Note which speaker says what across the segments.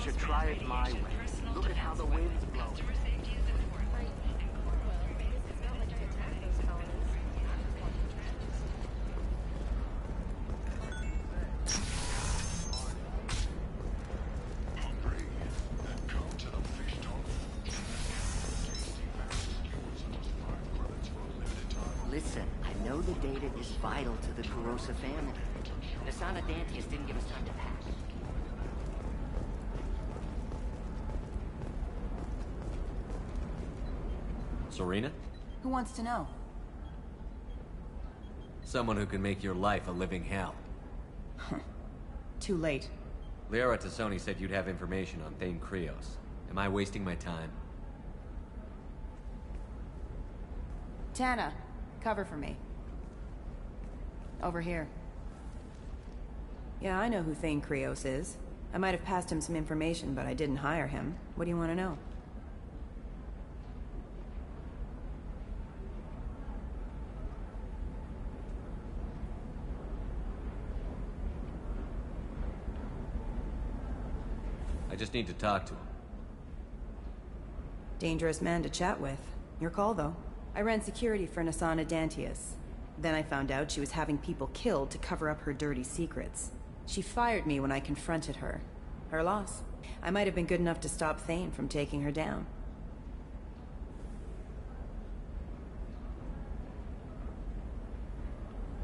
Speaker 1: should try it my way. Look at how the wind's blowing. Listen, I know the data is vital to the Kurosa family. Nasana Dantius didn't give us time to pack.
Speaker 2: Serena?
Speaker 3: Who wants to know?
Speaker 2: Someone who can make your life a living hell.
Speaker 3: Too late.
Speaker 2: Liara Tassoni said you'd have information on Thane Krios. Am I wasting my time?
Speaker 3: Tana, cover for me. Over here. Yeah, I know who Thane Krios is. I might have passed him some information, but I didn't hire him. What do you want to know?
Speaker 2: I just need to talk to him.
Speaker 3: Dangerous man to chat with. Your call, though. I ran security for Nasana Dantius. Then I found out she was having people killed to cover up her dirty secrets. She fired me when I confronted her. Her loss. I might have been good enough to stop Thane from taking her down.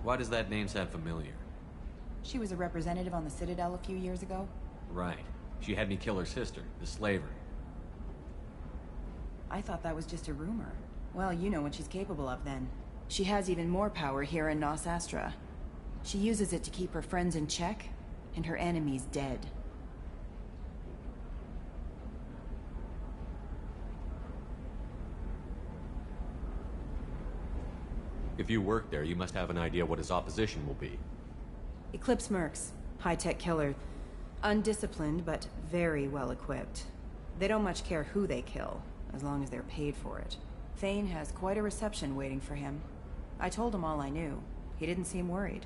Speaker 2: Why does that name sound familiar?
Speaker 3: She was a representative on the Citadel a few years ago.
Speaker 2: Right. She had me kill her sister, the slaver.
Speaker 3: I thought that was just a rumor. Well, you know what she's capable of then. She has even more power here in Nos Astra. She uses it to keep her friends in check, and her enemies dead.
Speaker 2: If you work there, you must have an idea what his opposition will be.
Speaker 3: Eclipse mercs. High-tech killer. Undisciplined, but very well equipped. They don't much care who they kill, as long as they're paid for it. Thane has quite a reception waiting for him. I told him all I knew. He didn't seem worried.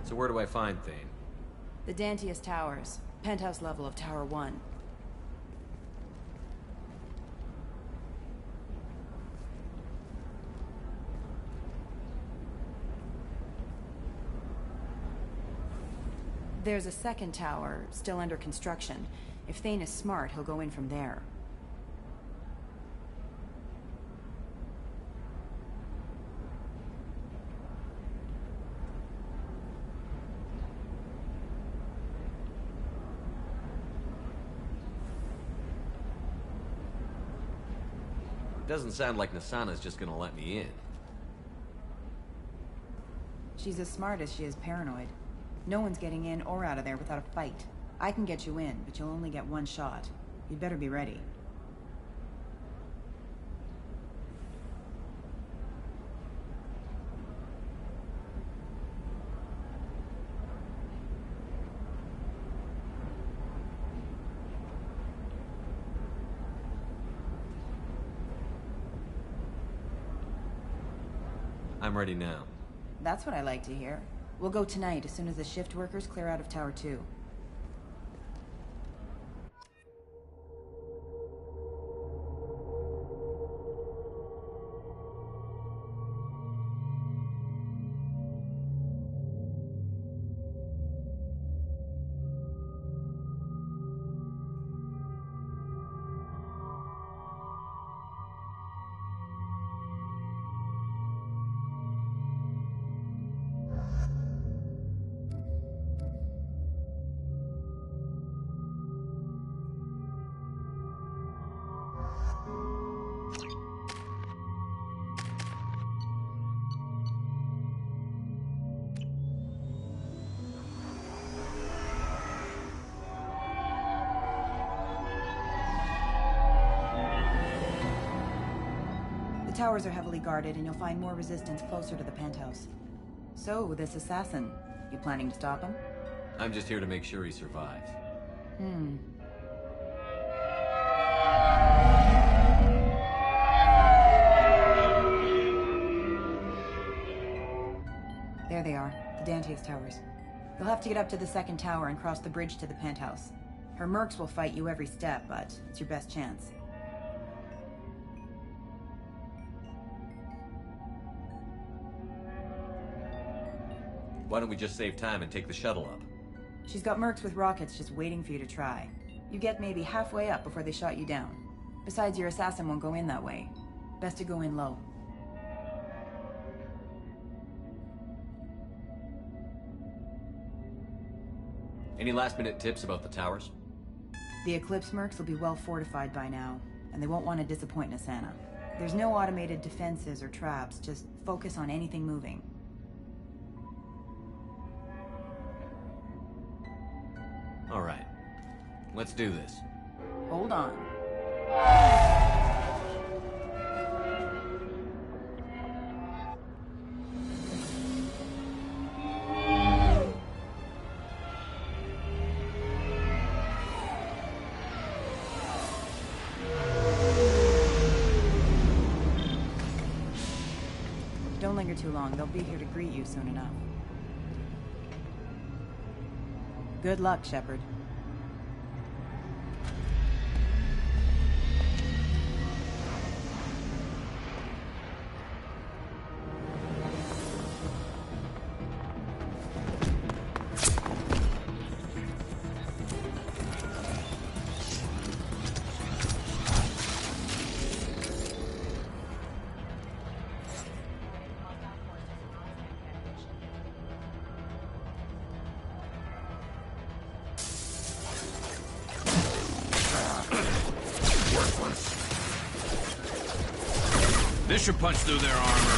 Speaker 2: So where do I find Thane?
Speaker 3: The Dantius Towers. Penthouse level of Tower 1. There's a second tower, still under construction. If Thane is smart, he'll go in from there.
Speaker 2: Doesn't sound like Nasana's just gonna let me in.
Speaker 3: She's as smart as she is paranoid. No one's getting in or out of there without a fight. I can get you in, but you'll only get one shot. You'd better be ready.
Speaker 2: I'm ready now.
Speaker 3: That's what I like to hear. We'll go tonight as soon as the shift workers clear out of Tower 2. The towers are heavily guarded, and you'll find more resistance closer to the penthouse. So, this assassin, you planning to stop him?
Speaker 2: I'm just here to make sure he survives.
Speaker 3: Dante's towers. You'll have to get up to the second tower and cross the bridge to the penthouse. Her mercs will fight you every step, but it's your best chance.
Speaker 2: Why don't we just save time and take the shuttle up?
Speaker 3: She's got mercs with rockets just waiting for you to try. You get maybe halfway up before they shot you down. Besides, your assassin won't go in that way. Best to go in low.
Speaker 2: Any last-minute tips about the towers?
Speaker 3: The Eclipse mercs will be well fortified by now, and they won't want to disappoint Nasana. There's no automated defenses or traps, just focus on anything moving.
Speaker 2: All right. Let's do this.
Speaker 3: Hold on. Don't linger too long. They'll be here to greet you soon enough. Good luck, Shepard.
Speaker 4: This should punch through their armor.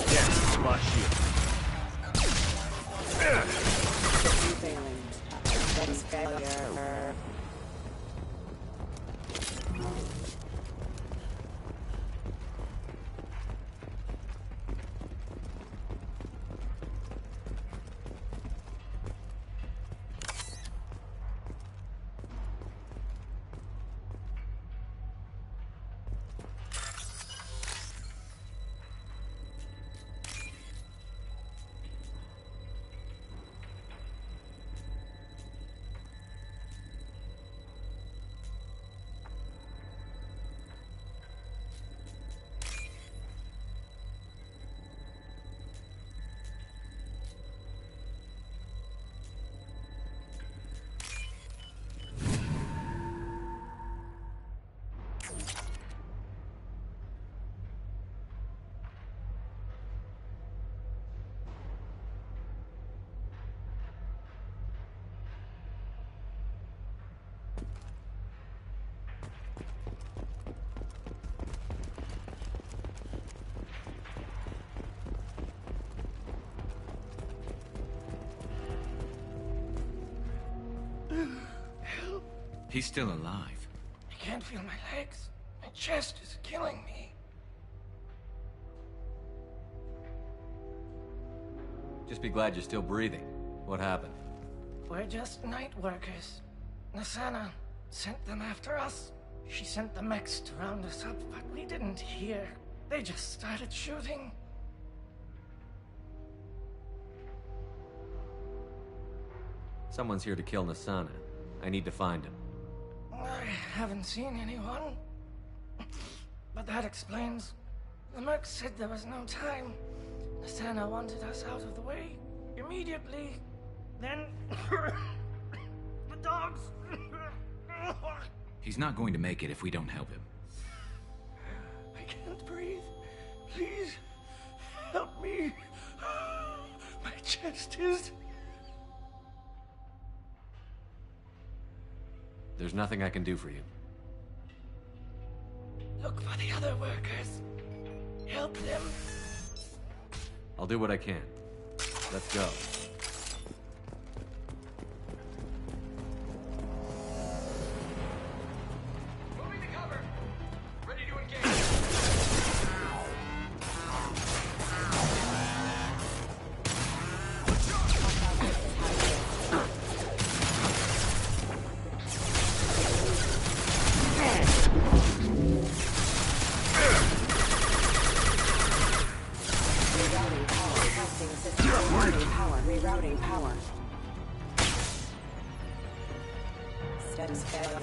Speaker 4: Yes, flush you. He's still alive.
Speaker 5: I can't feel my legs. My chest is killing me.
Speaker 2: Just be glad you're still breathing. What happened?
Speaker 5: We're just night workers. Nasana sent them after us. She sent the mechs to round us up, but we didn't hear. They just started shooting.
Speaker 2: Someone's here to kill Nasana. I need to find him.
Speaker 5: I haven't seen anyone. But that explains. The merc said there was no time. Nasana wanted us out of the way immediately. Then the dogs.
Speaker 4: He's not going to make it if we don't help him.
Speaker 5: I can't breathe. Please help me. My chest is...
Speaker 2: There's nothing I can do for you.
Speaker 5: Look for the other workers. Help them.
Speaker 2: I'll do what I can. Let's go.
Speaker 6: Moving to cover. Ready to engage.
Speaker 7: Rerouting power. Status failure.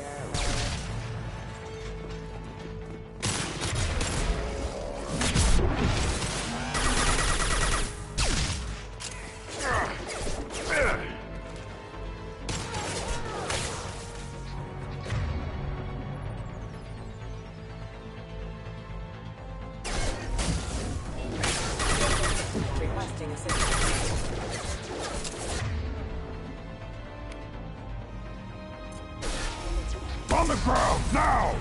Speaker 7: Requesting assistance.
Speaker 8: On the ground, now!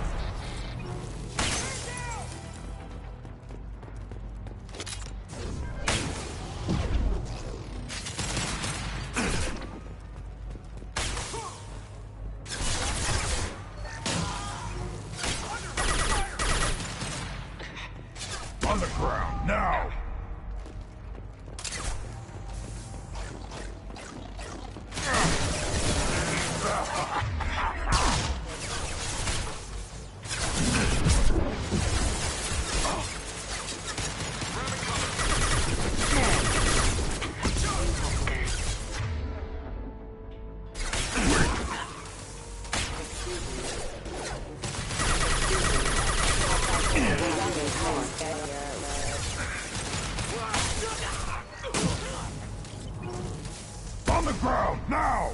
Speaker 8: On the ground, now! On the ground, now!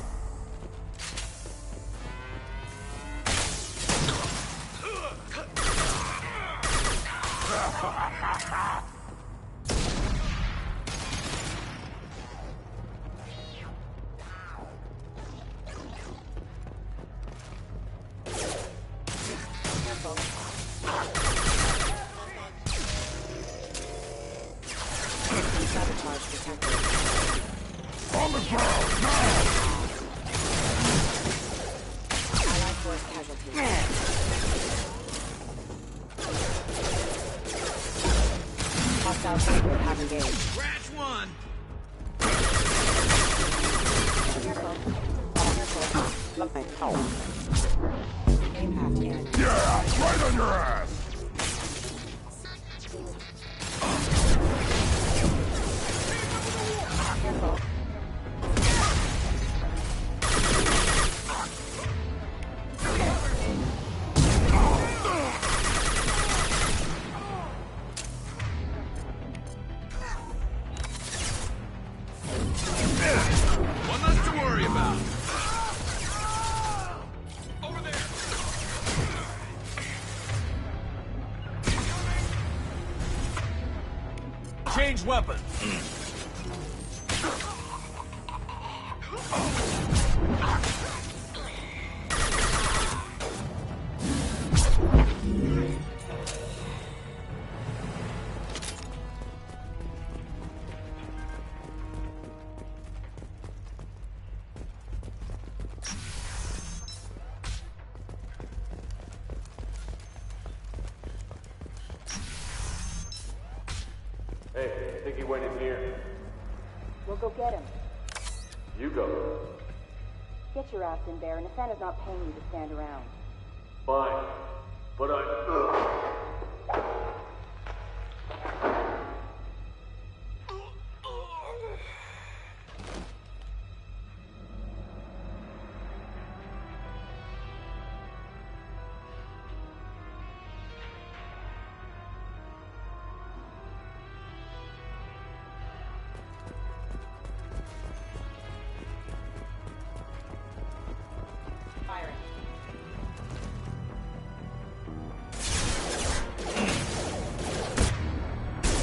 Speaker 7: Sabotage detected.
Speaker 8: On the ground, now!
Speaker 7: Allied force casualties. Hostile soldiers have engaged.
Speaker 4: Scratch one!
Speaker 7: Careful. Careful. Impact in.
Speaker 8: Yeah, right on your ass!
Speaker 7: Careful.
Speaker 4: One less to worry about.
Speaker 6: Over there!
Speaker 4: Change weapon.
Speaker 9: Hey, I think he went in here.
Speaker 10: We'll go get him.
Speaker 9: You go.
Speaker 10: Get your ass in there, and Nathana's not paying you to stand around.
Speaker 9: Fine. But I...
Speaker 7: Firing.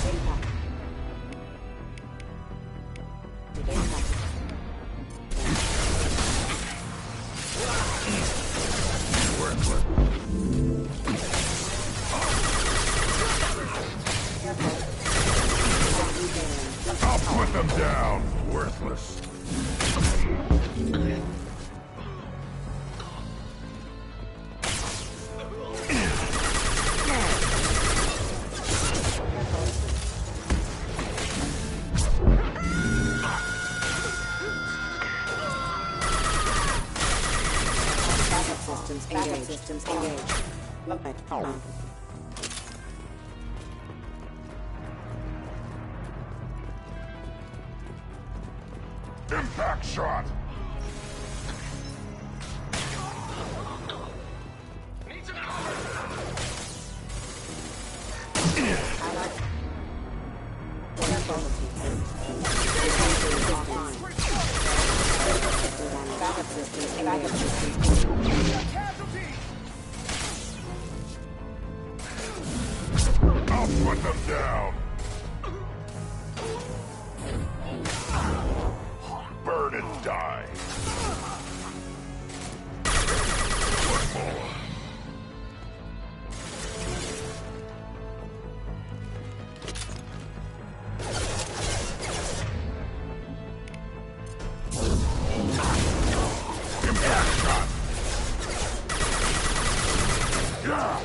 Speaker 7: Impact. Impact.
Speaker 8: I'll put them down, worthless.
Speaker 7: Backup systems engaged. Okay.
Speaker 8: Impact shot!
Speaker 6: Need some cover!
Speaker 7: Backup system engaged.
Speaker 8: I'll put them down! Burn and die! One more. Impact shot! Yeah!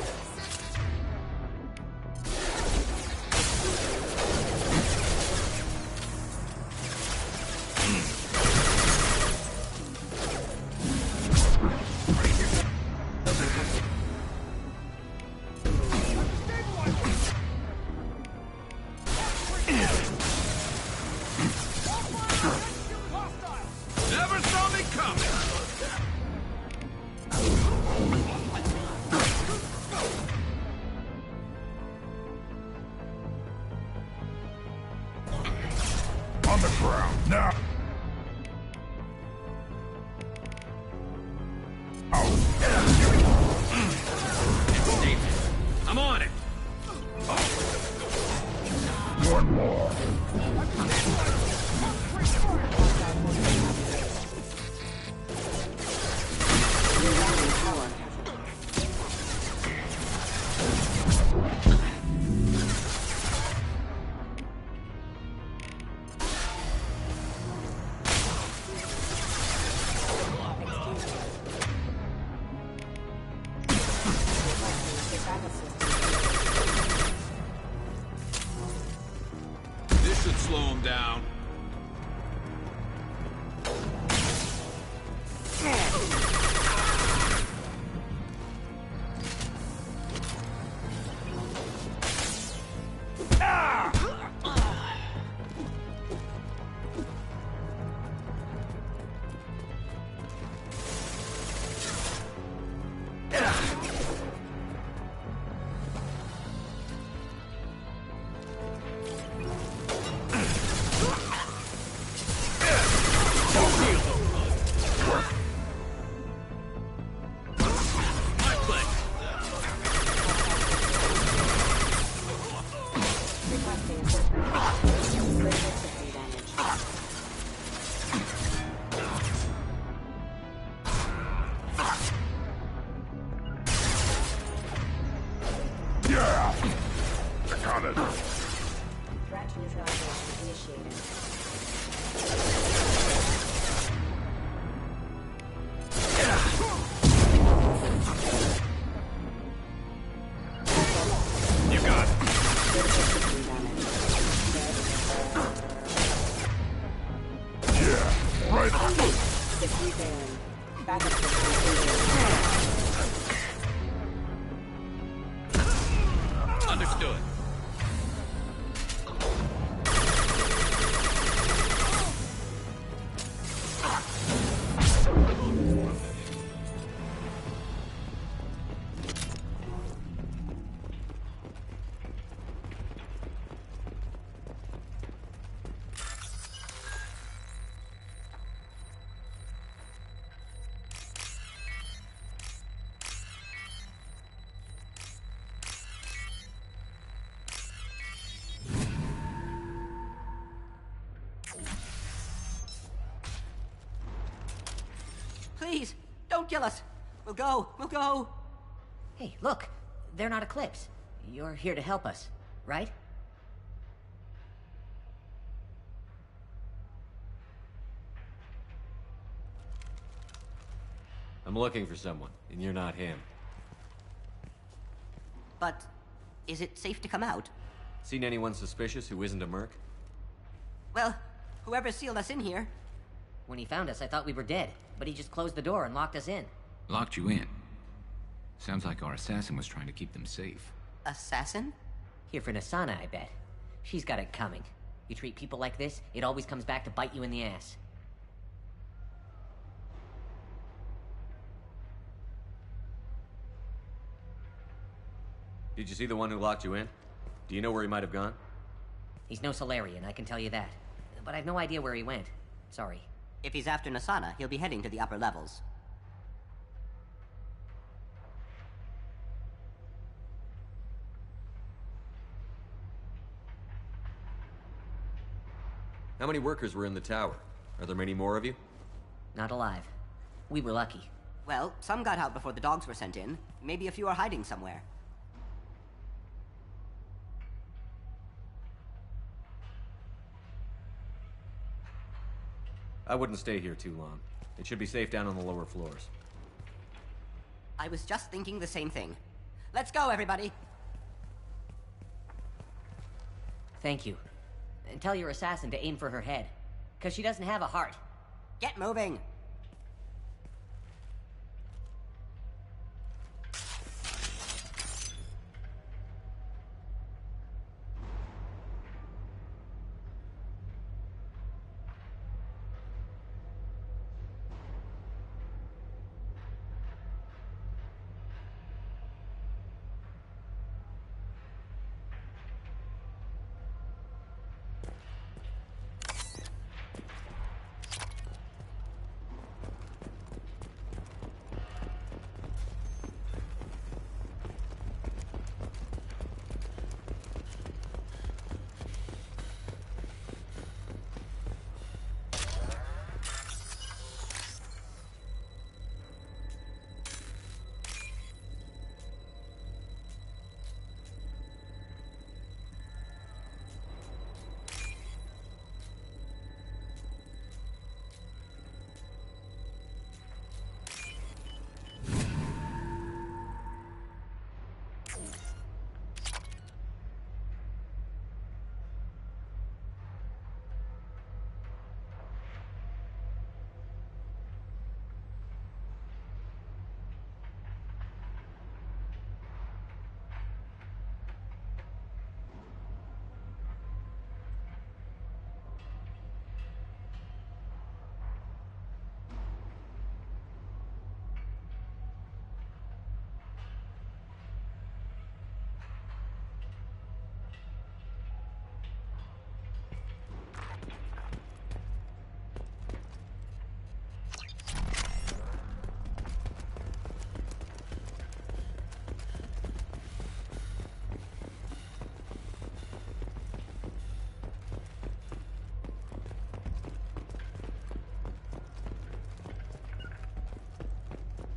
Speaker 4: Never saw me coming!
Speaker 8: On the ground, now!
Speaker 4: I'm on it!
Speaker 8: One more!
Speaker 4: This should slow him down. My pleasure.
Speaker 7: Requesting assistance. Critical system damage.
Speaker 8: Yeah! I got it!
Speaker 7: Threat neutralization initiated.
Speaker 4: You got it.
Speaker 7: Critical system damage.
Speaker 8: Yeah! Right!
Speaker 7: Diffuse failing. Backup system engaged.
Speaker 4: Understood.
Speaker 1: Please, don't kill us. We'll go. Hey, look. They're not Eclipse. You're here to help us, right?
Speaker 2: I'm looking for someone, and you're not him.
Speaker 1: But is it safe to come out?
Speaker 2: Seen anyone suspicious who isn't a merc?
Speaker 1: Well, whoever sealed us in here. When he found us, I thought we were dead, but he just closed the door and locked us in.
Speaker 11: Locked you in. Sounds like our assassin was trying to keep them safe.
Speaker 1: Assassin?
Speaker 12: Here for Nasana, I bet. She's got it coming. You treat people like this, it always comes back to bite you in the ass.
Speaker 2: Did you see the one who locked you in? Do you know where he might have gone?
Speaker 1: He's no Solarian, I can tell you that. But I have no idea where he went. Sorry.
Speaker 12: If he's after Nasana, he'll be heading to the upper levels.
Speaker 2: How many workers were in the tower? Are there many more of you?
Speaker 1: Not alive. We were lucky.
Speaker 12: Well, some got out before the dogs were sent in. Maybe a few are hiding somewhere.
Speaker 2: I wouldn't stay here too long. It should be safe down on the lower floors.
Speaker 12: I was just thinking the same thing. Let's go, everybody!
Speaker 1: Thank you. And tell your assassin to aim for her head. Because she doesn't have a heart.
Speaker 12: Get moving!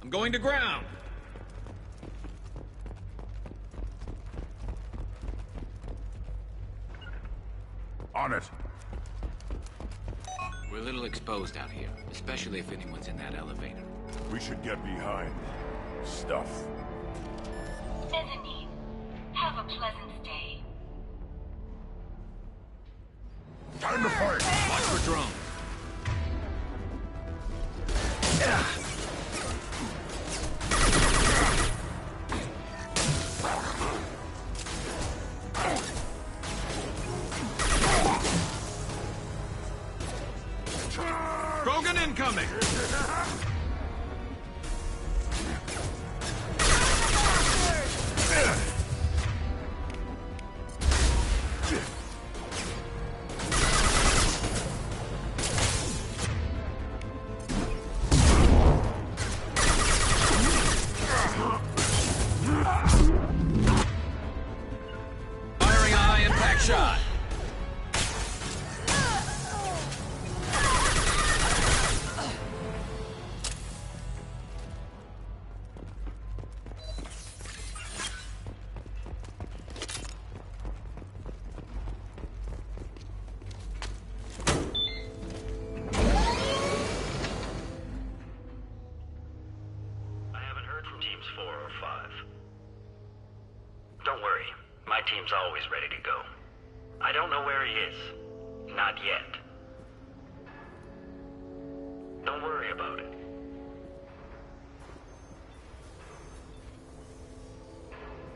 Speaker 4: I'm going to ground.
Speaker 8: On it.
Speaker 11: We're a little exposed out here, especially if anyone's in that elevator.
Speaker 8: We should get behind stuff.
Speaker 10: Mezzanine. Have a pleasant stay.
Speaker 8: Time to fight!
Speaker 4: Watch for drones. Krogan incoming! Firing a high impact shot!
Speaker 13: I haven't heard from teams 4 or 5. Don't worry, my team's always ready to go. I don't know where he is. Not yet. Don't worry about it.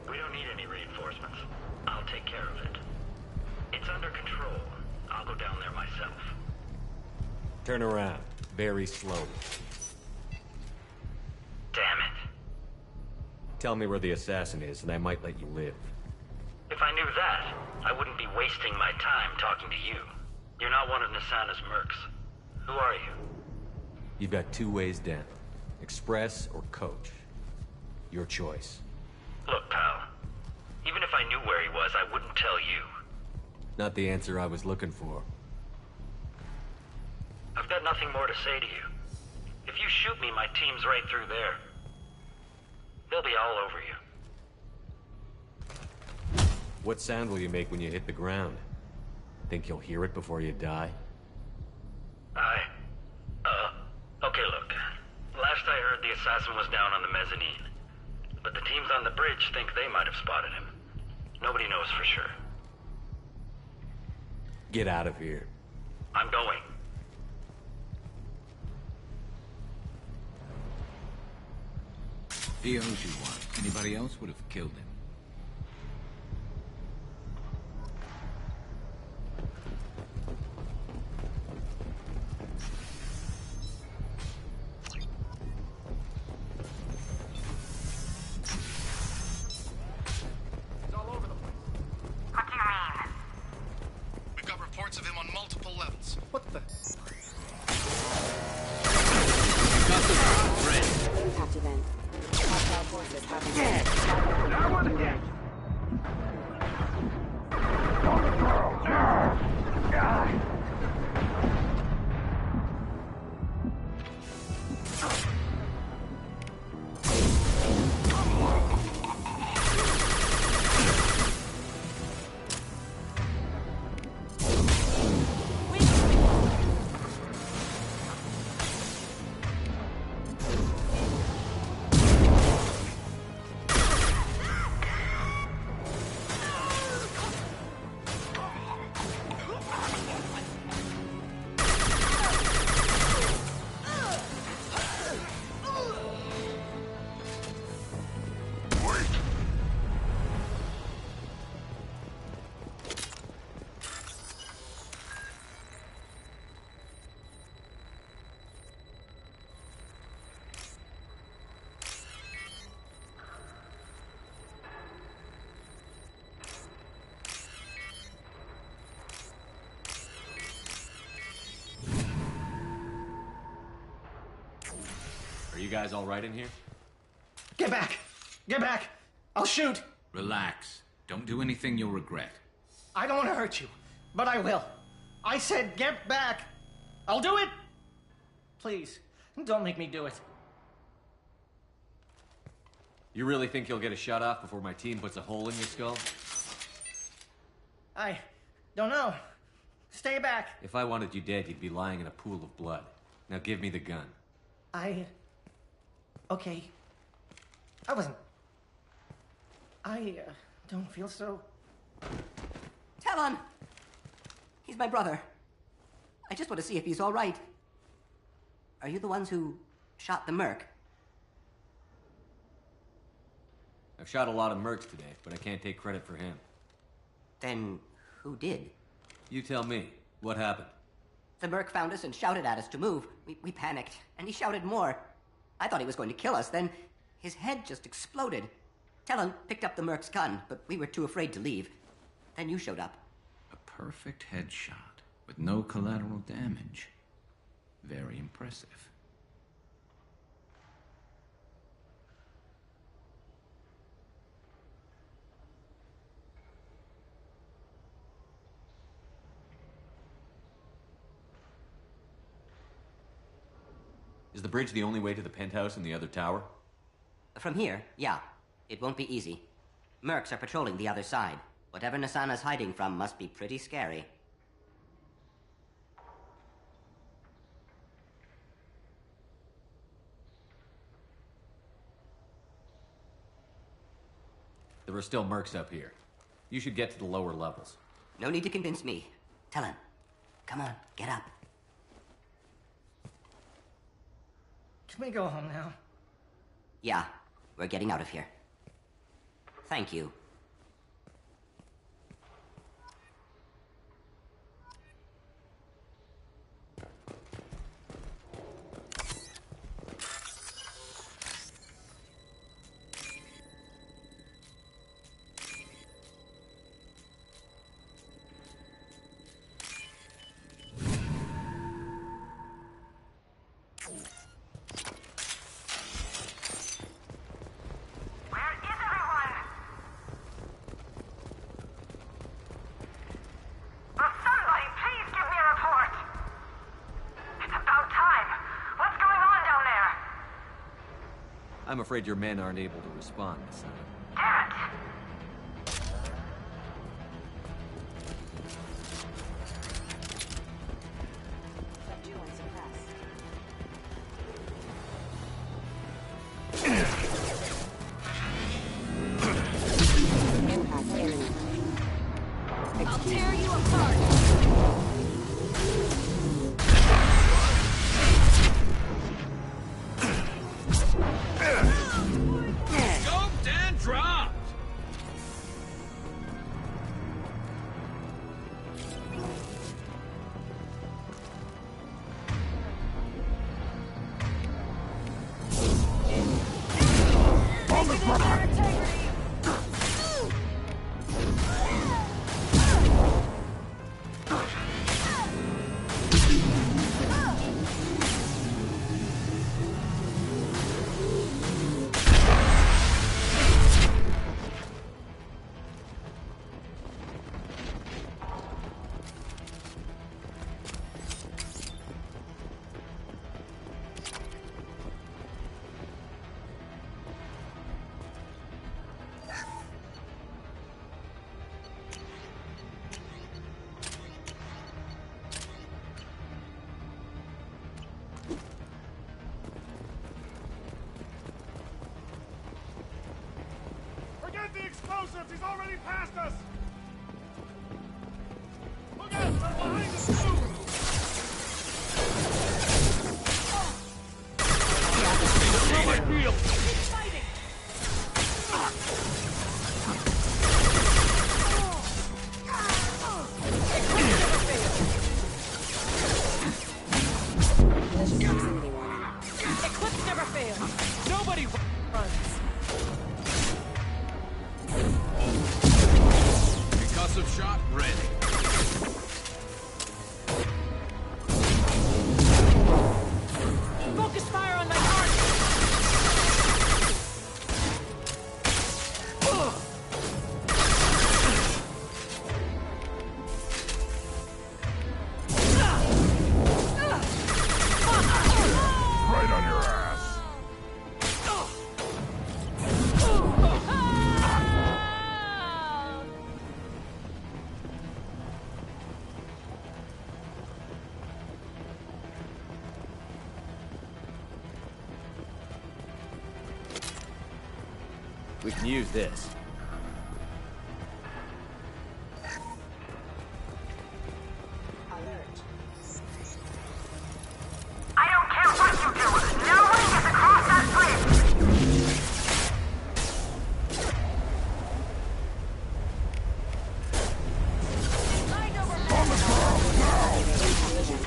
Speaker 13: We don't need any reinforcements. I'll take care of it. It's under control. I'll go down there myself.
Speaker 2: Turn around, very slowly.
Speaker 13: Damn
Speaker 2: Tell me where the assassin is, and I might let you live.
Speaker 13: If I knew that, I wouldn't be wasting my time talking to you. You're not one of Nasana's mercs. Who are you?
Speaker 2: You've got two ways down. Express or coach. Your choice.
Speaker 13: Look, pal. Even if I knew where he was, I wouldn't tell you.
Speaker 2: Not the answer I was looking for.
Speaker 13: I've got nothing more to say to you. If you shoot me, my team's right through there. They'll be all over you.
Speaker 2: What sound will you make when you hit the ground? Think you'll hear it before you die?
Speaker 13: Okay, look. Last I heard, the assassin was down on the mezzanine. But the teams on the bridge think they might have spotted him. Nobody knows for sure.
Speaker 2: Get out of here.
Speaker 13: I'm going.
Speaker 11: He owes you one. Anybody else would have killed him.
Speaker 6: Of him on multiple levels. What the?
Speaker 4: Got the red.
Speaker 7: Impact event. Hostile forces have been
Speaker 8: Now we're the game.
Speaker 2: Are you guys all right in here?
Speaker 5: Get back! Get back! I'll shoot!
Speaker 11: Relax. Don't do anything you'll regret.
Speaker 5: I don't want to hurt you, but I will. I said get back! I'll do it! Please, don't make me do it.
Speaker 2: You really think you'll get a shot off before my team puts a hole in your skull?
Speaker 5: I don't know. Stay back.
Speaker 2: If I wanted you dead, you'd be lying in a pool of blood. Now give me the gun.
Speaker 5: Okay. I don't feel so...
Speaker 12: Talon! He's my brother. I just want to see if he's all right. Are you the ones who shot the merc?
Speaker 2: I've shot a lot of mercs today, but I can't take credit for him.
Speaker 12: Then who did?
Speaker 2: You tell me. What happened?
Speaker 12: The merc found us and shouted at us to move. We panicked, and he shouted more. I thought he was going to kill us, then his head just exploded. Talon picked up the merc's gun, but we were too afraid to leave. Then you showed up.
Speaker 11: A perfect headshot with no collateral damage. Very impressive.
Speaker 2: Is the bridge the only way to the penthouse in the other tower?
Speaker 12: From here, yeah. It won't be easy. Mercs are patrolling the other side. Whatever Nasana's hiding from must be pretty scary.
Speaker 2: There are still mercs up here. You should get to the lower levels.
Speaker 12: No need to convince me. Talon, come on, get up.
Speaker 5: Can we go home now?
Speaker 12: Yeah, we're getting out of here. Thank you.
Speaker 2: I'm afraid your men aren't able to respond, son.
Speaker 7: Subdue and suppress. Impact imminent.
Speaker 10: I'll tear you apart!
Speaker 4: Scoped and dropped!
Speaker 8: On the ground!
Speaker 6: Forget the explosives! He's already past us! Look out! They're behind us too!
Speaker 7: Proximity warning.
Speaker 5: Eclipse never fails! Nobody runs!
Speaker 4: Concussive shot ready.
Speaker 5: Focus fire on my target!
Speaker 8: Right on your ass!
Speaker 2: We can use this.
Speaker 7: Alert.
Speaker 10: I don't care what you do! No one gets across that bridge!
Speaker 8: On the ground, now!
Speaker 7: Impact event. Proximity.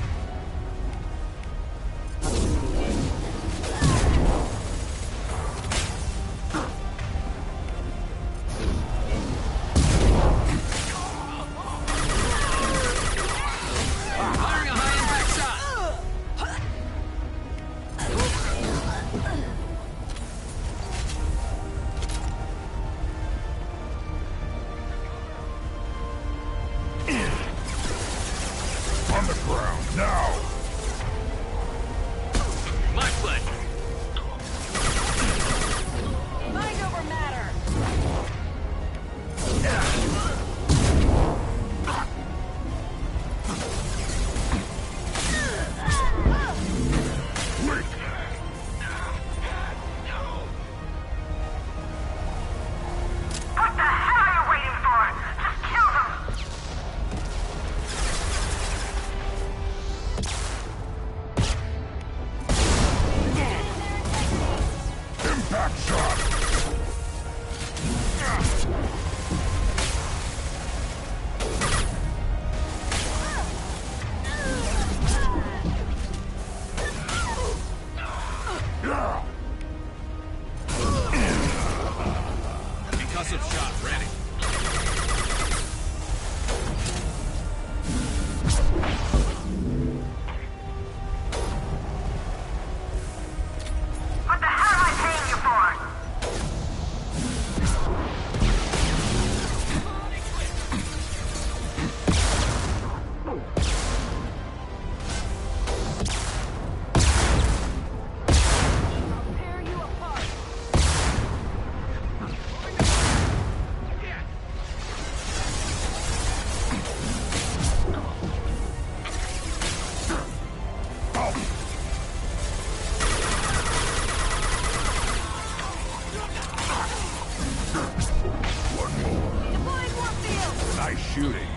Speaker 8: shooting.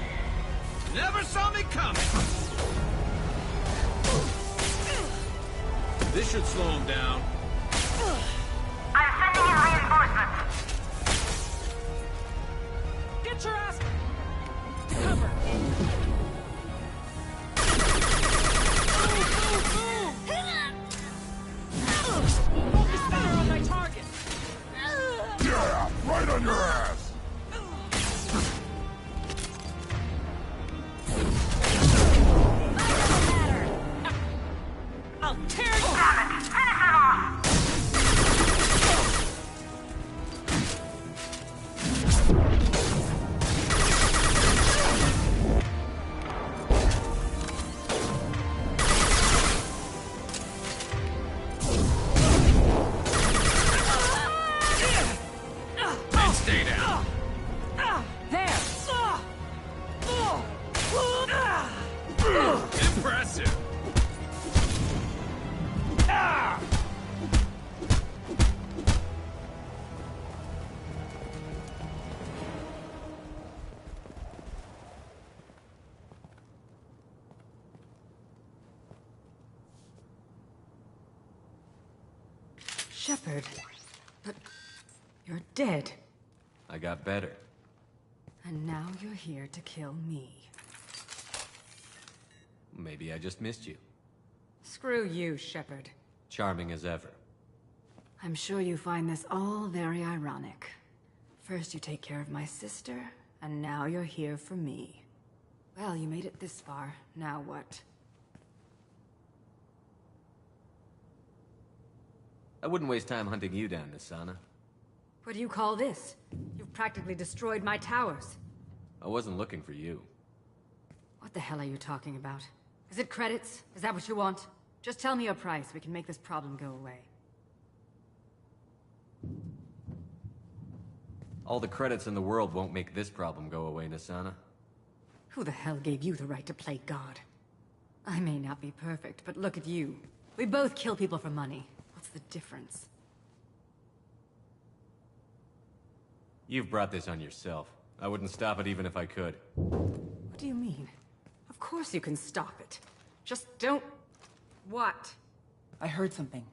Speaker 4: Never saw me coming! This should slow him down.
Speaker 14: I'm sending in reinforcements!
Speaker 5: Get your ass to cover! Focus fire on my target!
Speaker 8: Yeah, right on your ass!
Speaker 5: I'll tear you!
Speaker 14: Damn it! Finish him off!
Speaker 4: And stay down. Impressive.
Speaker 15: Shepard, but you're dead.
Speaker 2: I got better.
Speaker 15: And now you're here to kill me.
Speaker 2: Maybe I just missed you.
Speaker 15: Screw you, Shepard.
Speaker 2: Charming as ever.
Speaker 15: I'm sure you find this all very ironic. First you take care of my sister, and now you're here for me. Well, you made it this far. Now what?
Speaker 2: I wouldn't waste time hunting you down, Nisana.
Speaker 15: What do you call this? You've practically destroyed my towers.
Speaker 2: I wasn't looking for you.
Speaker 15: What the hell are you talking about? Is it credits? Is that what you want? Just tell me a price. We can make this problem go away.
Speaker 2: All the credits in the world won't make this problem go away, Nisana.
Speaker 15: Who the hell gave you the right to play God? I may not be perfect, but look at you. We both kill people for money. What's the difference?
Speaker 2: You've brought this on yourself. I wouldn't stop it even if I could.
Speaker 15: What do you mean? Of course you can stop it. Just don't... What?
Speaker 3: I heard something.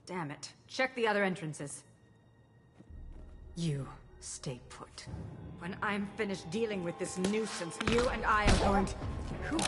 Speaker 15: Damn it. Check the other entrances. You stay put. When I'm finished dealing with this nuisance, you and I are going to... Who...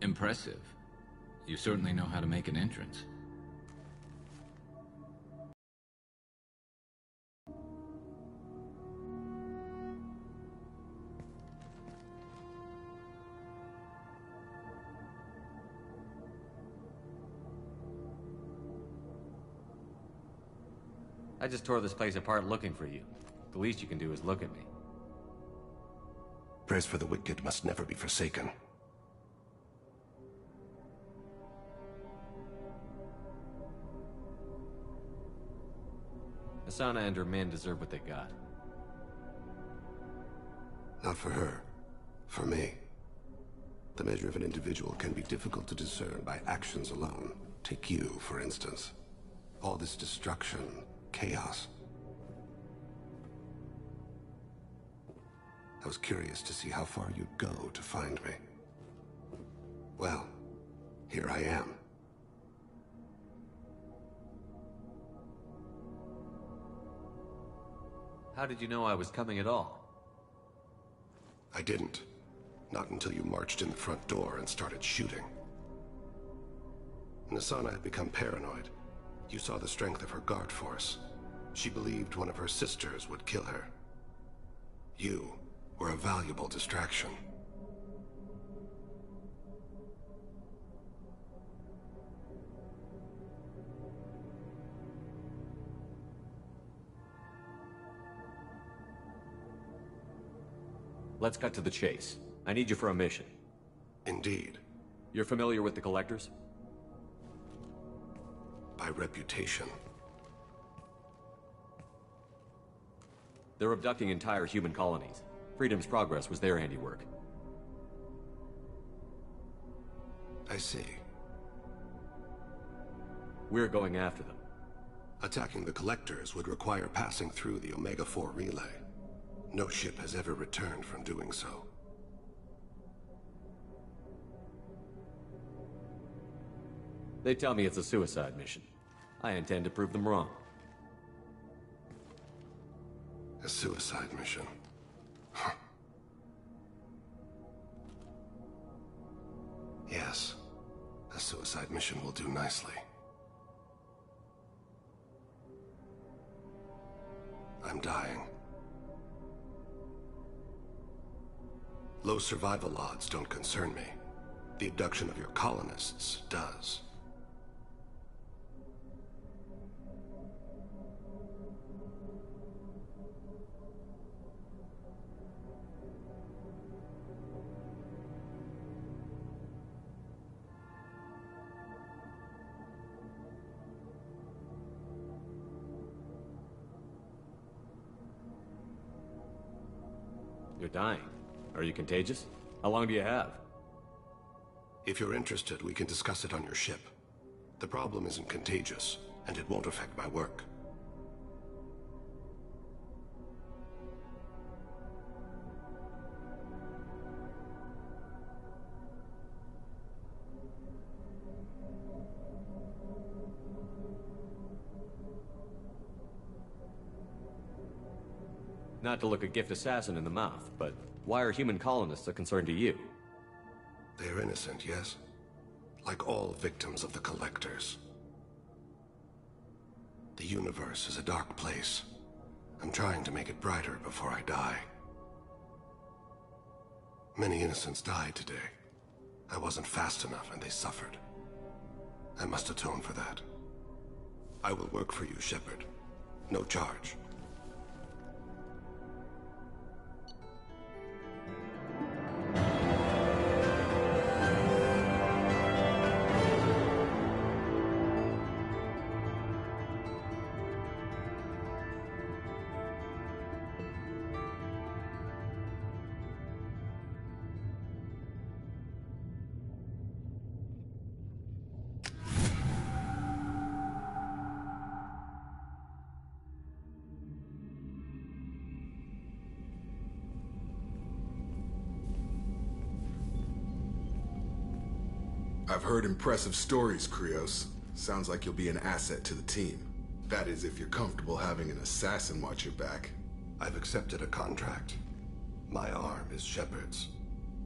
Speaker 11: Impressive. You certainly know how to make an entrance.
Speaker 2: I just tore this place apart looking for you. The least you can do is look at me.
Speaker 16: Prayers for the wicked must never be forsaken.
Speaker 2: Asana and her men deserve what they got.
Speaker 16: Not for her. For me. The measure of an individual can be difficult to discern by actions alone. Take you, for instance. All this destruction, chaos. I was curious to see how far you'd go to find me. Well, here I am.
Speaker 2: How did you know I was coming at all?
Speaker 16: I didn't. Not until you marched in the front door and started shooting. Nisana had become paranoid. You saw the strength of her guard force. She believed one of her sisters would kill her. You were a valuable distraction.
Speaker 2: Let's cut to the chase. I need you for a mission.
Speaker 16: Indeed.
Speaker 2: You're familiar with the Collectors?
Speaker 16: By by reputation.
Speaker 2: They're abducting entire human colonies. Freedom's Progress was their handiwork.
Speaker 16: I see.
Speaker 2: We're going after them.
Speaker 16: Attacking the Collectors would require passing through the Omega-4 relay. No ship has ever returned from doing so.
Speaker 2: They tell me it's a suicide mission. I intend to prove them wrong.
Speaker 16: A suicide mission? Yes. A suicide mission will do nicely. I'm dying. Low survival odds don't concern me. The abduction of your colonists does.
Speaker 2: You're dying. Are you contagious? How long do you have?
Speaker 16: If you're interested, we can discuss it on your ship. The problem isn't contagious, and it won't affect my work.
Speaker 2: Not to look a gift assassin in the mouth, but why are human colonists a concern to you?
Speaker 16: They're innocent, yes? Like all victims of the Collectors. The universe is a dark place. I'm trying to make it brighter before I die. Many innocents died today. I wasn't fast enough and they suffered. I must atone for that. I will work for you, Shepard. No charge.
Speaker 8: I've heard impressive stories, Krios. Sounds like you'll be an asset to the team. That is, if you're comfortable having an assassin watch your back.
Speaker 16: I've accepted a contract. My arm is Shepard's.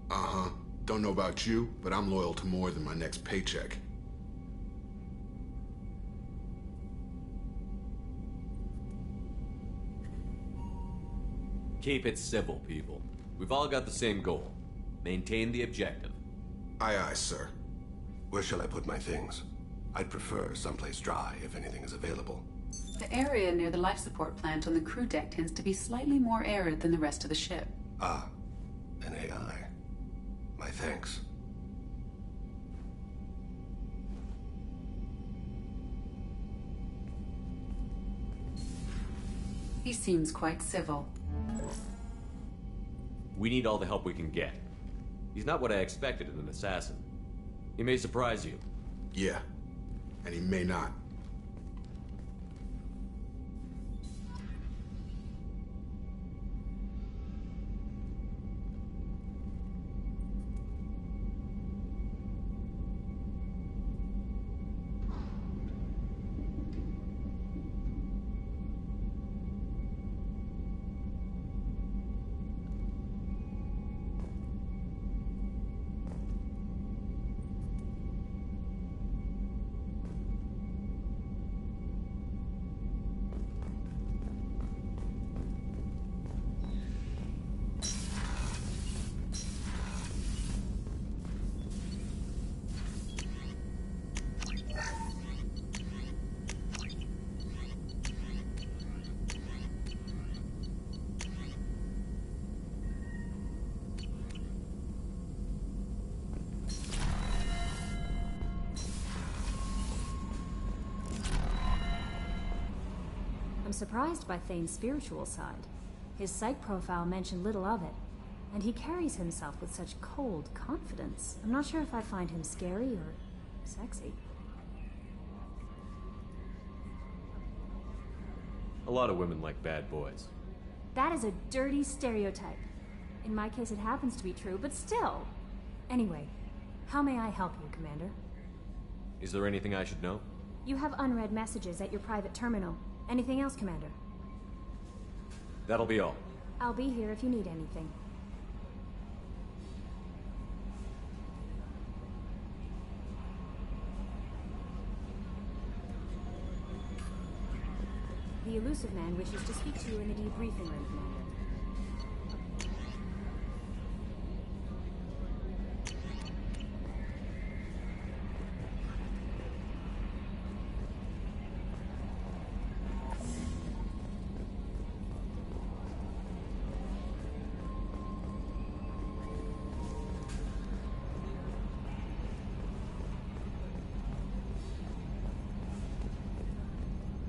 Speaker 8: Uh-huh. Don't know about you, but I'm loyal to more than my next paycheck.
Speaker 2: Keep it civil, people. We've all got the same goal. Maintain the objective.
Speaker 8: Aye, aye, sir.
Speaker 16: Where shall I put my things? I'd prefer someplace dry if anything is available.
Speaker 17: The area near the life support plant on the crew deck tends to be slightly more arid than the rest of the ship.
Speaker 16: Ah, an AI. My thanks.
Speaker 17: He seems quite civil.
Speaker 2: We need all the help we can get. He's not what I expected in an assassin. He may surprise you.
Speaker 8: Yeah, and he may not.
Speaker 18: I'm surprised by Thane's spiritual side. His psych profile mentioned little of it, and he carries himself with such cold confidence. I'm not sure if I find him scary or sexy.
Speaker 2: A lot of women like bad boys.
Speaker 18: That is a dirty stereotype. In my case, it happens to be true, but still. Anyway, how may I help you, Commander?
Speaker 2: Is there anything I should know?
Speaker 18: You have unread messages at your private terminal. Anything else, Commander?
Speaker 2: That'll be all.
Speaker 18: I'll be here if you need anything. The elusive man wishes to speak to you in the debriefing room, Commander.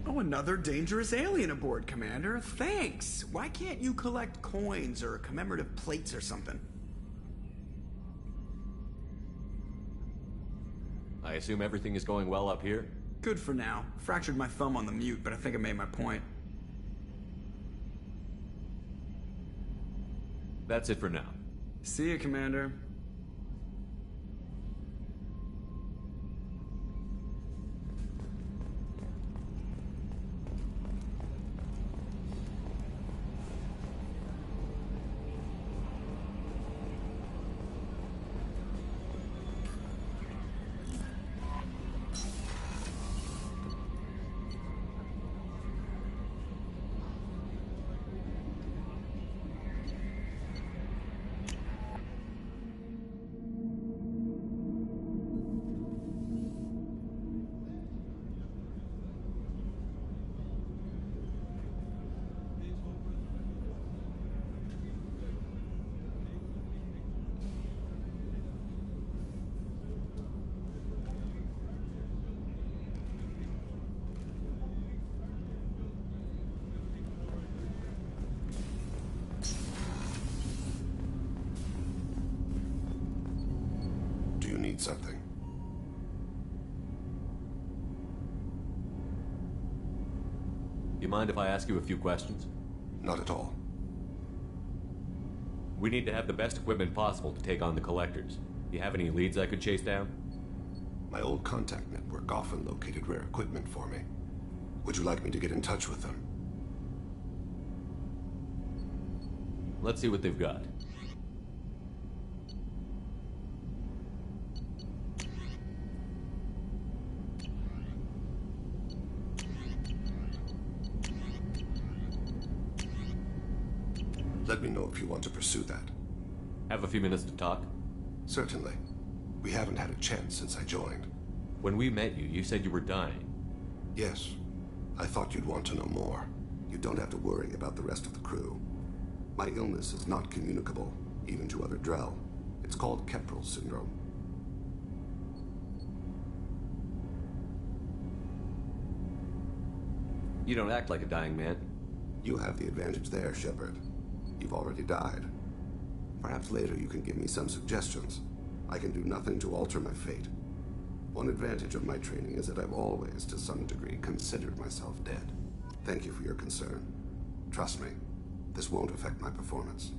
Speaker 19: Oh, another dangerous alien aboard, Commander. Thanks. Why can't you collect coins or commemorative plates or something?
Speaker 2: I assume everything is going well up here?
Speaker 19: Good for now. Fractured my thumb on the mute, but I think I made my point.
Speaker 2: That's it for now.
Speaker 19: See you, Commander.
Speaker 16: Need something.
Speaker 2: You mind if I ask you a few questions?
Speaker 16: Not at all.
Speaker 2: We need to have the best equipment possible to take on the collectors. Do you have any leads I could chase down?
Speaker 16: My old contact network often located rare equipment for me. Would you like me to get in touch with them?
Speaker 2: Let's see what they've got.
Speaker 16: Let me know if you want to pursue that.
Speaker 2: Have a few minutes to talk?
Speaker 16: Certainly. We haven't had a chance since I joined.
Speaker 2: When we met you, you said you were dying.
Speaker 16: Yes. I thought you'd want to know more. You don't have to worry about the rest of the crew. My illness is not communicable, even to other Drell. It's called Keprel syndrome.
Speaker 2: You don't act like a dying man.
Speaker 16: You have the advantage there, Shepard. You've already died. Perhaps later you can give me some suggestions. I can do nothing to alter my fate. One advantage of my training is that I've always, to some degree, considered myself dead. Thank you for your concern. Trust me, this won't affect my performance.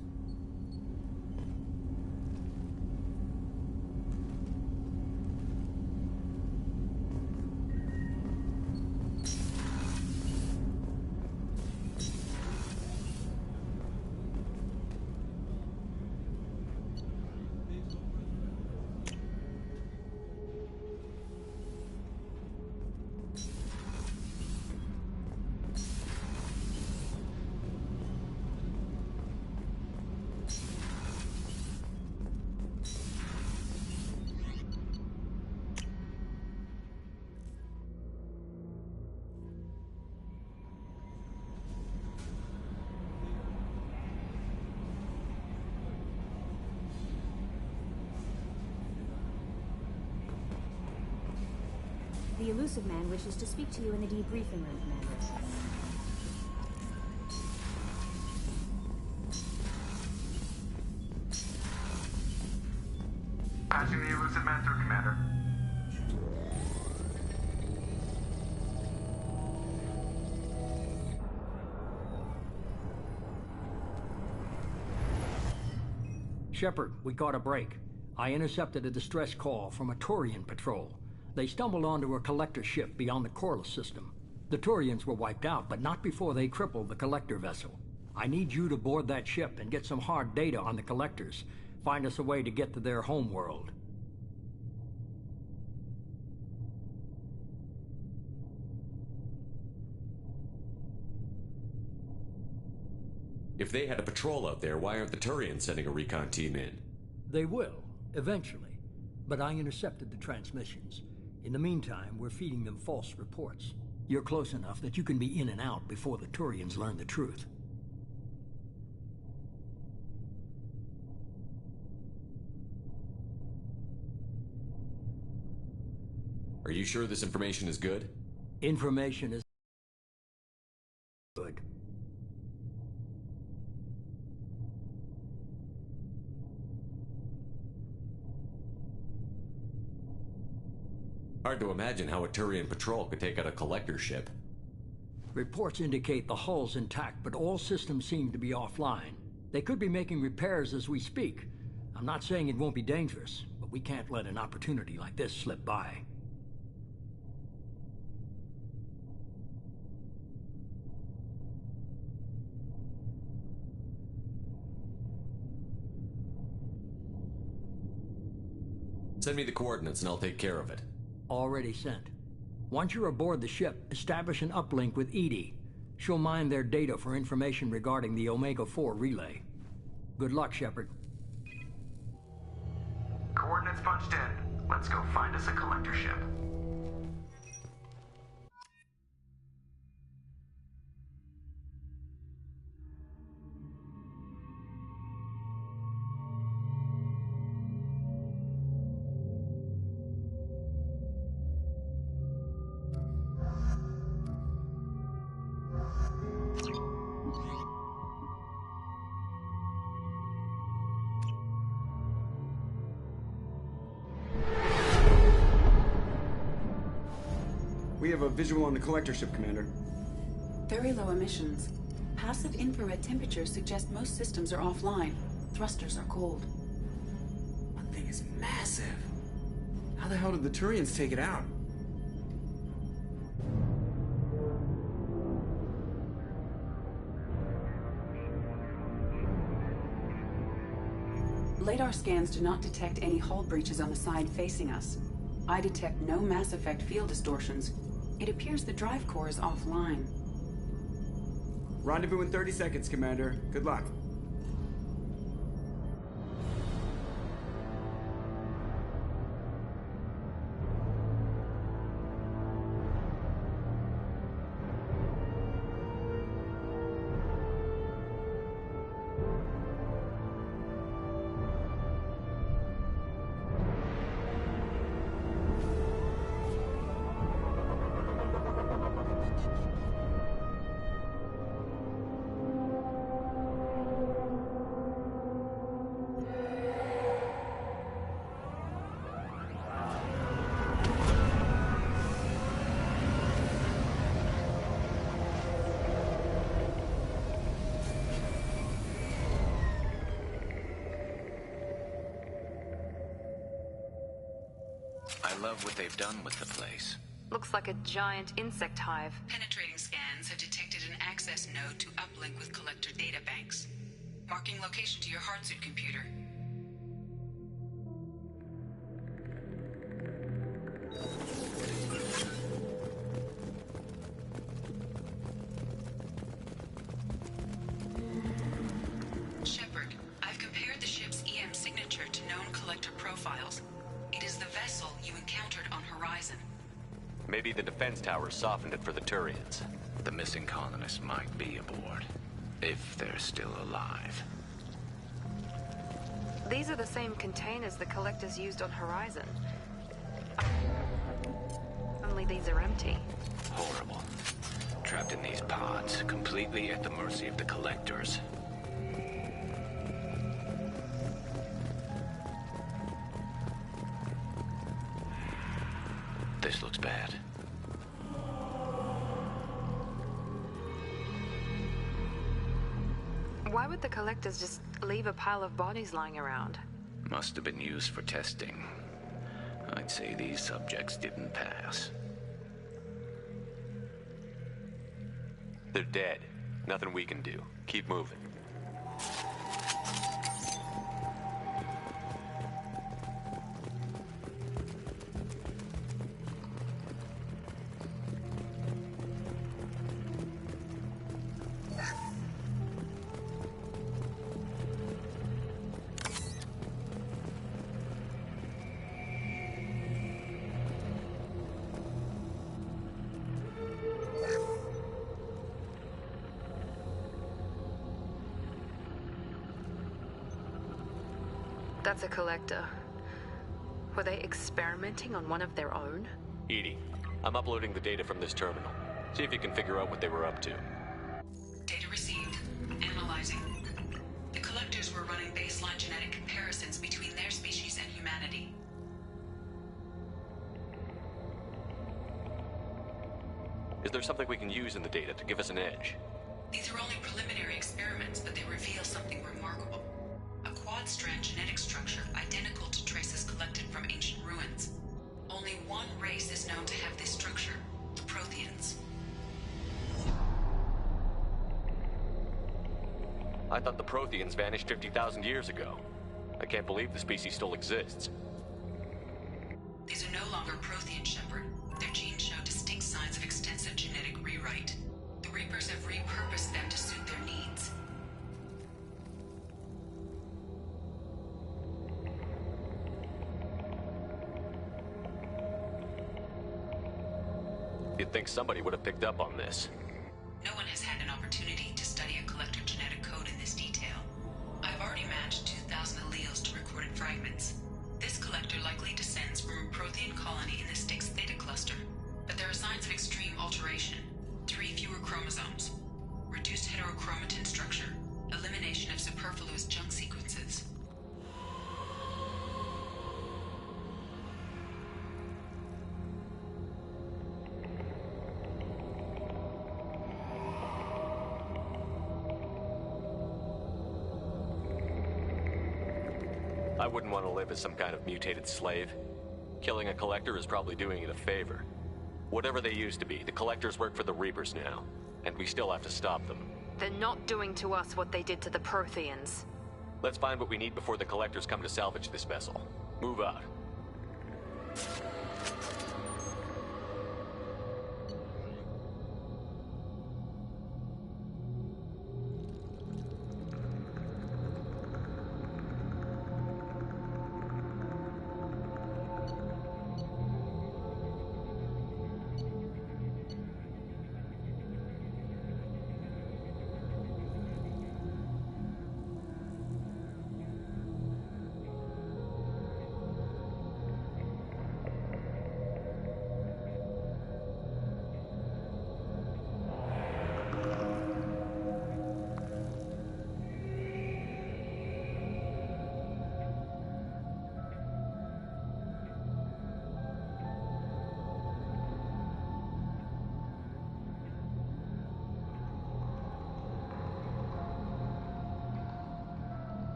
Speaker 18: The elusive man wishes to speak to you in the debriefing room, Commander.
Speaker 20: Shepard, we caught a break. I intercepted a distress call from a Turian patrol. They stumbled onto a collector ship beyond the Corliss system. The Turians were wiped out, but not before they crippled the collector vessel. I need you to board that ship and get some hard data on the collectors. Find us a way to get to their homeworld.
Speaker 2: If they had a patrol out there, why aren't the Turians sending a recon team in?
Speaker 20: They will, eventually. But I intercepted the transmissions. In the meantime, we're feeding them false reports. You're close enough that you can be in and out before the Turians learn the truth.
Speaker 2: Are you sure this information is good?
Speaker 20: Information is good.
Speaker 2: Hard to imagine how a Turian patrol could take out a collector ship.
Speaker 20: Reports indicate the hull's intact, but all systems seem to be offline. They could be making repairs as we speak. I'm not saying it won't be dangerous, but we can't let an opportunity like this slip by.
Speaker 2: Send me the coordinates and I'll take care of it.
Speaker 20: Already sent. Once you're aboard the ship, establish an uplink with Edie. She'll mine their data for information regarding the Omega-4 relay. Good luck, Shepard.
Speaker 21: Coordinates punched in. Let's go find us a collector ship.
Speaker 19: We have a visual on the collector ship, Commander.
Speaker 17: Very low emissions. Passive infrared temperatures suggest most systems are offline. Thrusters are cold.
Speaker 19: That thing is massive. How the hell did the Turians take it out?
Speaker 17: Radar scans do not detect any hull breaches on the side facing us. I detect no mass effect field distortions. It appears the drive core is offline.
Speaker 19: Rendezvous in 30 seconds, Commander. Good luck.
Speaker 11: I love what they've done with the place.
Speaker 22: Looks like a giant insect hive.
Speaker 17: Penetrating scans have detected an access node to uplink with collector databanks. Marking location to your hardsuit computer. Shepard, I've compared the ship's EM signature to known collector profiles. It is the vessel you encountered on Horizon.
Speaker 2: Maybe the defense towers softened it for the Turians.
Speaker 11: The missing colonists might be aboard, if they're still alive.
Speaker 22: These are the same containers the collectors used on Horizon. Only these are empty.
Speaker 11: Horrible. Trapped in these pods, completely at the mercy of the collectors. This looks bad.
Speaker 22: Why Why would the collectors just leave a pile of bodies lying around?
Speaker 11: Must have been used for testing. I'd say these subjects didn't pass.
Speaker 2: They're dead. Nothing we can do. Keep moving.
Speaker 22: That's a collector. Were they experimenting on one of their own?
Speaker 2: Edie, I'm uploading the data from this terminal. See if you can figure out what they were up to.
Speaker 17: Data received. Analyzing. The collectors were running baseline genetic comparisons between their species and humanity.
Speaker 2: Is there something we can use in the data to give us an edge?
Speaker 17: These are only preliminary experiments, but they reveal something remarkable. A quad-strand genetic structure identical to traces collected from ancient ruins. Only one race is known to have this structure, the Protheans.
Speaker 2: I thought the Protheans vanished 50,000 years ago. I can't believe the species still exists.
Speaker 17: These are no longer Prothean, Shepard. Their genes show distinct signs of extensive genetic rewrite. The Reapers have repurposed them to suit their needs.
Speaker 2: You'd think somebody would have picked up on this.
Speaker 17: No one has had an opportunity to study a collector genetic code in this detail. I've already matched 2,000 alleles to recorded fragments. This collector likely descends from a Prothean colony in the Styx Theta cluster, but there are signs of extreme alteration. 3 fewer chromosomes, reduced heterochromatin structure, elimination of superfluous junk sequences.
Speaker 2: I wouldn't want to live as some kind of mutated slave. Killing a collector is probably doing it a favor. Whatever they used to be, the collectors work for the Reapers now, and we still have to stop them.
Speaker 22: They're not doing to us what they did to the Protheans.
Speaker 2: Let's find what we need before the collectors come to salvage this vessel. Move out.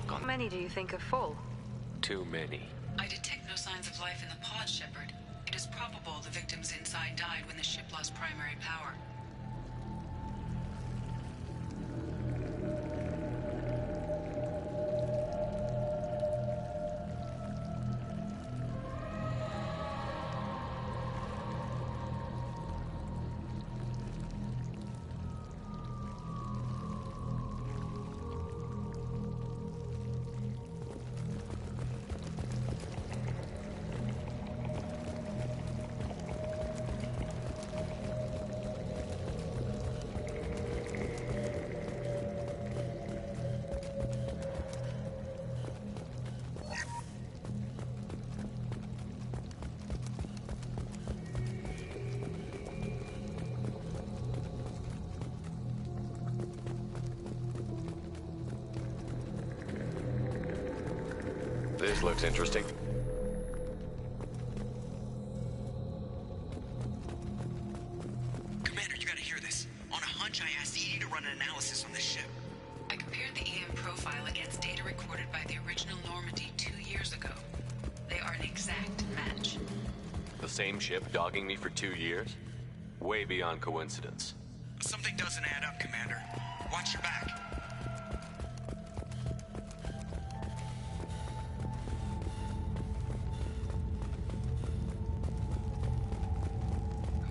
Speaker 22: How many do you think are full?
Speaker 2: Too many.
Speaker 17: I detect no signs of life in the pod, Shepard. It is probable the victims inside died when the ship lost primary power.
Speaker 2: This looks interesting.
Speaker 1: Commander, you gotta hear this. On a hunch, I asked Edie to run an analysis on this ship.
Speaker 17: I compared the EM profile against data recorded by the original Normandy 2 years ago. They are an exact match.
Speaker 2: The same ship dogging me for 2 years? Way beyond coincidence.
Speaker 1: Something doesn't add up, Commander. Watch your back.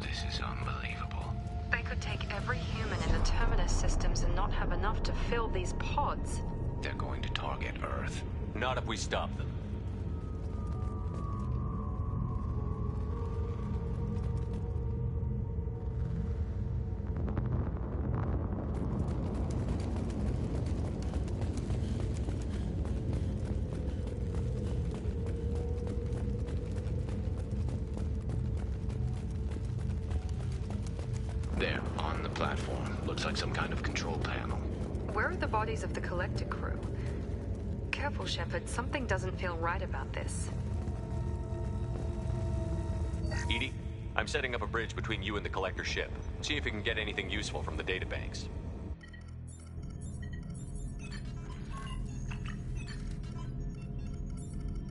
Speaker 11: This is unbelievable.
Speaker 22: They could take every human in the Terminus systems and not have enough to fill these pods.
Speaker 11: They're going to target Earth.
Speaker 2: Not if we stop them.
Speaker 11: There, on the platform. Looks like some kind of control panel.
Speaker 22: Where are the bodies of the Collector crew? Careful, Shepard. Something doesn't feel right about this.
Speaker 2: Edie, I'm setting up a bridge between you and the Collector ship. See if you can get anything useful from the databanks.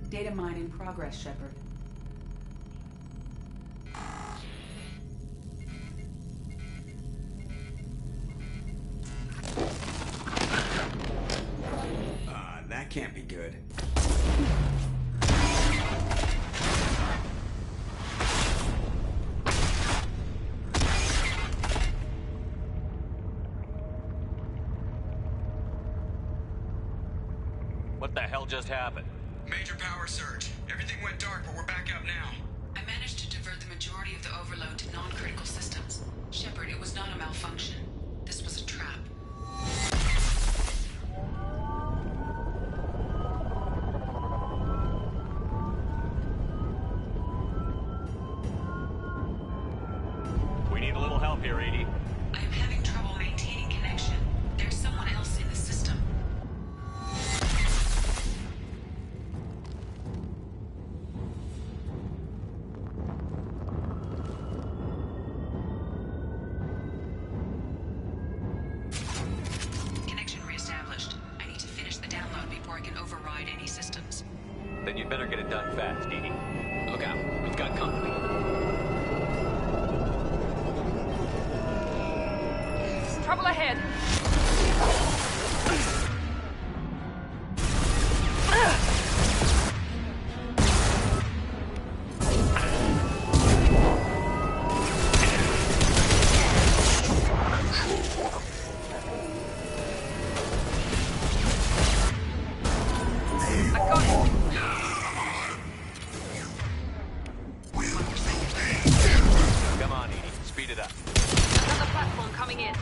Speaker 9: Data mine in progress, Shepard.
Speaker 19: That can't be good.
Speaker 2: What the hell just happened?
Speaker 1: Major power surge. Everything went dark, but we're back up now.
Speaker 17: I managed to divert the majority of the overload to non-critical systems. Shepard, it was not a malfunction. This was a trap.
Speaker 2: We need a little help here, Edie.
Speaker 17: I am having trouble maintaining connection. There's someone else in the system. Connection reestablished. I need to finish the download before I can override any systems.
Speaker 2: Then you'd better get it done fast, Edie. Look out, we've got company.
Speaker 22: Trouble ahead. I got it. Come on, Edie. Speed it up. Another platform coming in.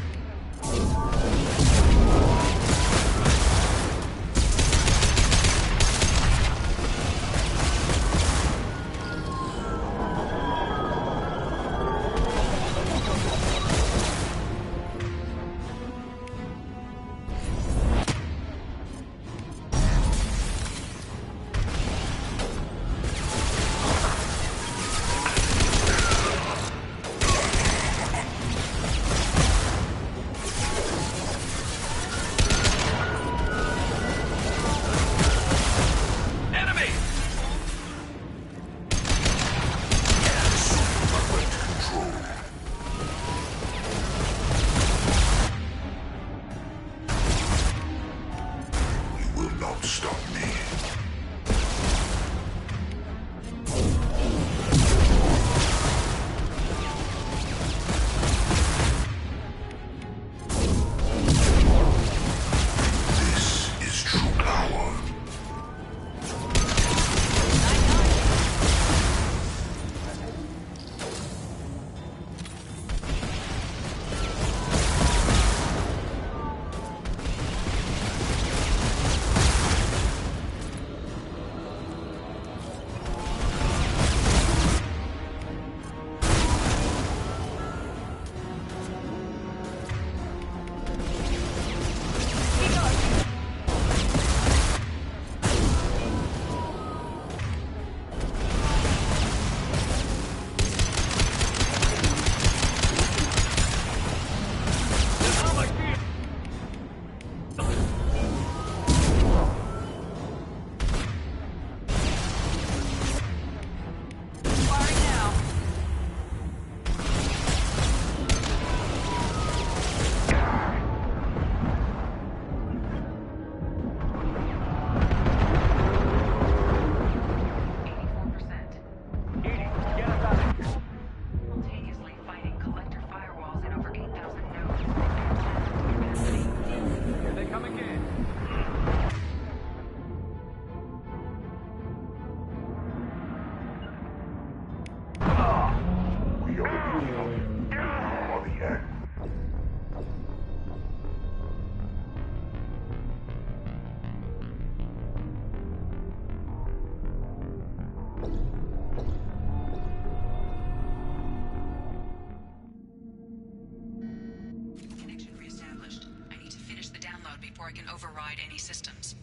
Speaker 17: before I can override any systems.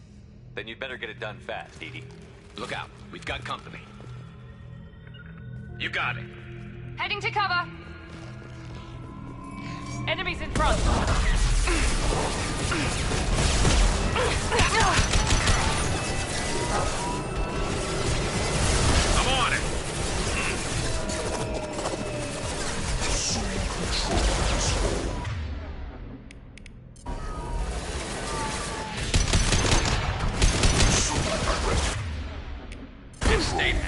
Speaker 2: Then you'd better get it done fast, Edie.
Speaker 4: Look out. We've got company. You got it.
Speaker 22: Heading to cover. Enemies in front.
Speaker 4: I'm on it. And stay down.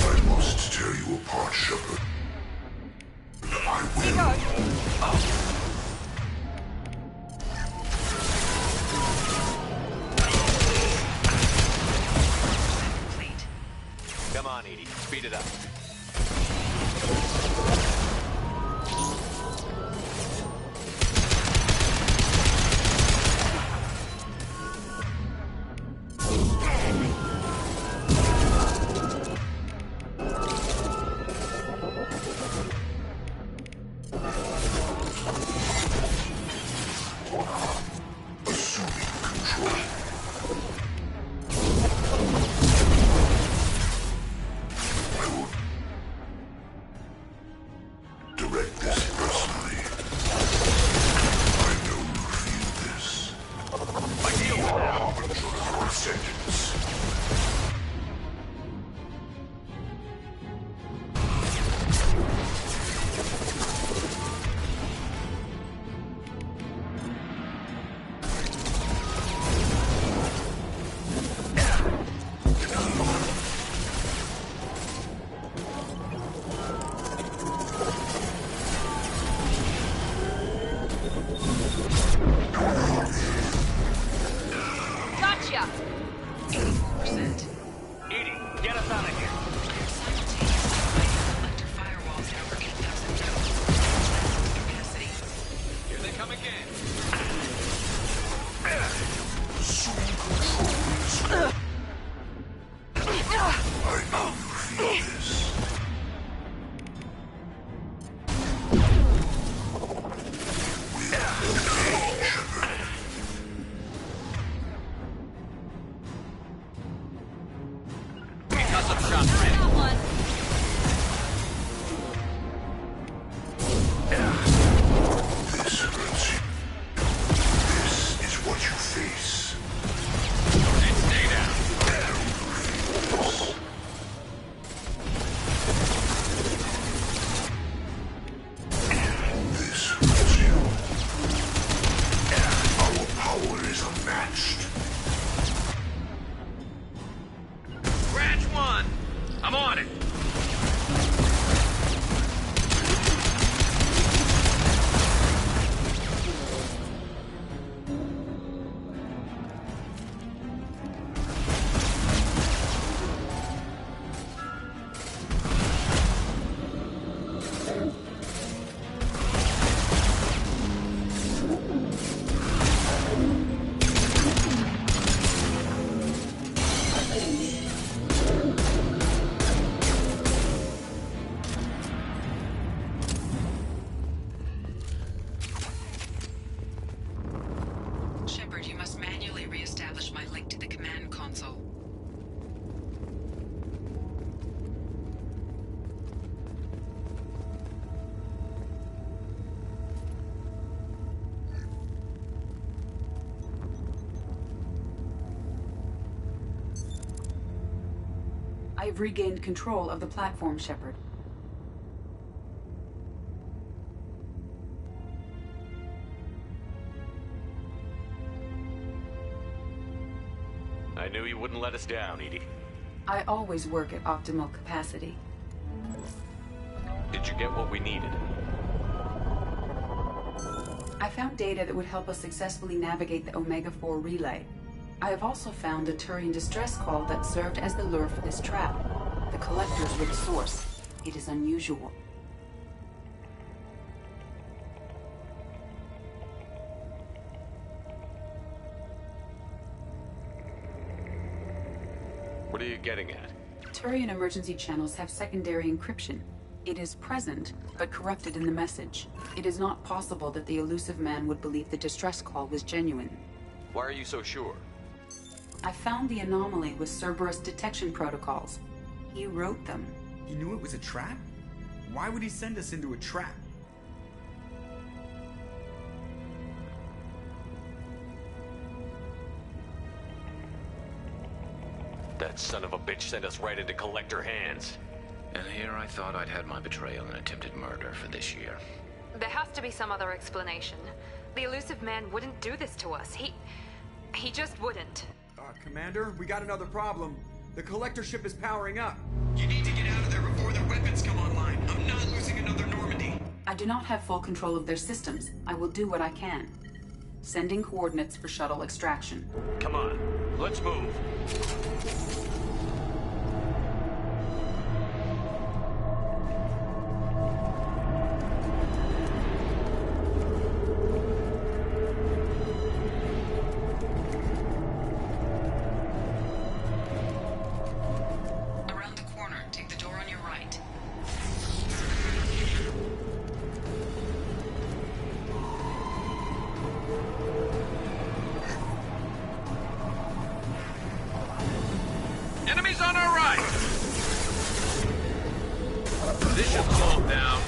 Speaker 8: I must tear you apart, Shepard. I will.
Speaker 2: Come on, Edie. Speed it up.
Speaker 8: Direct this personally. I know you feel this.
Speaker 2: I deal with that.
Speaker 8: Harbinger of your sentence.
Speaker 22: Gotcha.
Speaker 17: 84%.
Speaker 2: Edie, get us out of here.
Speaker 17: Collector firewalls at over 8,000 nodes. That's the capacity.
Speaker 4: Here they come again.
Speaker 8: I know you feel this.
Speaker 4: We got some shots ready.
Speaker 22: Got one.
Speaker 8: This hurts you. This is what you face.
Speaker 4: And stay down.
Speaker 8: I know you feel this. This hurts you. Our power is unmatched.
Speaker 4: Scratch one. I'm on it.
Speaker 17: Shepard, you must manually re-establish my link to the command console.
Speaker 9: I've regained control of the platform, Shepard.
Speaker 2: I knew you wouldn't let us down, Edie.
Speaker 9: I always work at optimal capacity.
Speaker 2: Did you get what we needed?
Speaker 9: I found data that would help us successfully navigate the Omega-4 relay. I have also found a Turian distress call that served as the lure for this trap. The collectors were the source. It is unusual.
Speaker 2: What are you getting at?
Speaker 9: Turian emergency channels have secondary encryption. It is present, but corrupted in the message. It is not possible that the elusive man would believe the distress call was genuine.
Speaker 2: Why are you so sure?
Speaker 9: I found the anomaly with Cerberus detection protocols. He wrote them.
Speaker 19: He knew it was a trap? Why would he send us into a trap?
Speaker 2: That son of a bitch sent us right into Collector hands.
Speaker 11: And here I thought I'd had my betrayal and attempted murder for this year.
Speaker 22: There has to be some other explanation. The elusive man wouldn't do this to us. He just wouldn't.
Speaker 19: Commander, we got another problem. The Collector ship is powering up.
Speaker 6: You need to get out of there before their weapons come online. I'm not losing another Normandy.
Speaker 9: I do not have full control of their systems. I will do what I can. Sending coordinates for shuttle extraction.
Speaker 2: Come on, let's move.
Speaker 17: Around the corner, take the door on your right.
Speaker 4: Enemies on our right! This should slow them down.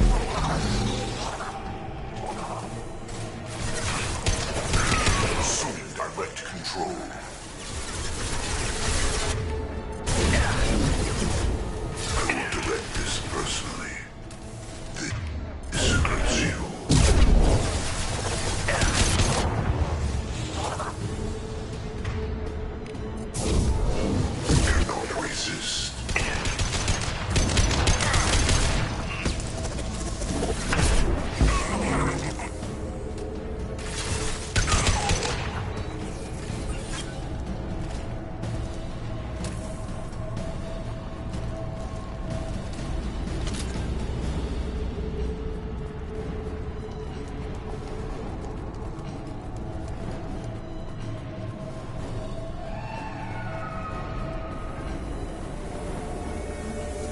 Speaker 8: Assuming direct control. I will direct this personally. This hurts you. Cannot resist.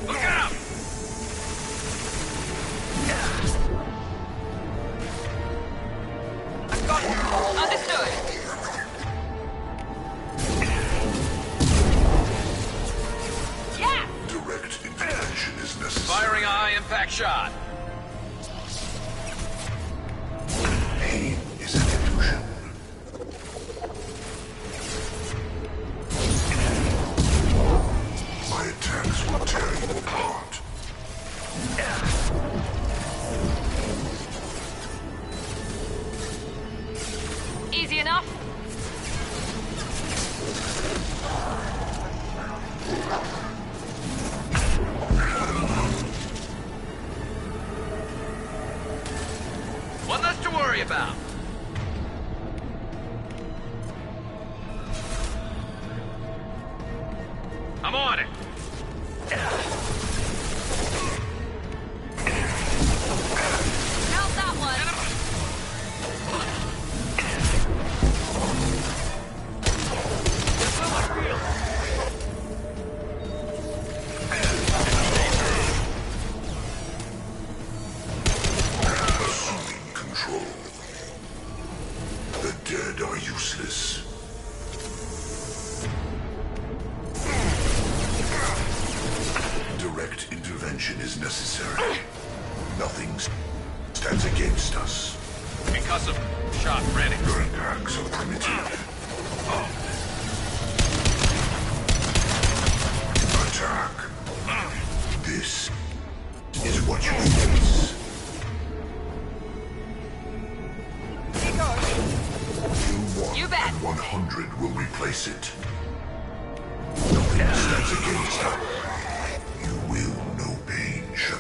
Speaker 4: Look out!
Speaker 22: I've got you. Understood. Yeah!
Speaker 8: Direct intervention is necessary.
Speaker 4: Firing a high-impact shot.
Speaker 8: Pain is an illusion. My attacks will tear you apart.
Speaker 22: Easy enough.
Speaker 4: One less to worry about. I'm on it.
Speaker 22: How's that one?
Speaker 8: Assuming control. The dead are useless. Direct intervention is necessary. Nothing stands against us.
Speaker 4: Because of shot ready.
Speaker 8: Your attacks are primitive. Attack. This is what you face. You want,
Speaker 22: You bet.
Speaker 8: and 100 will replace it. Nothing stands against us. You will know pain, Shep.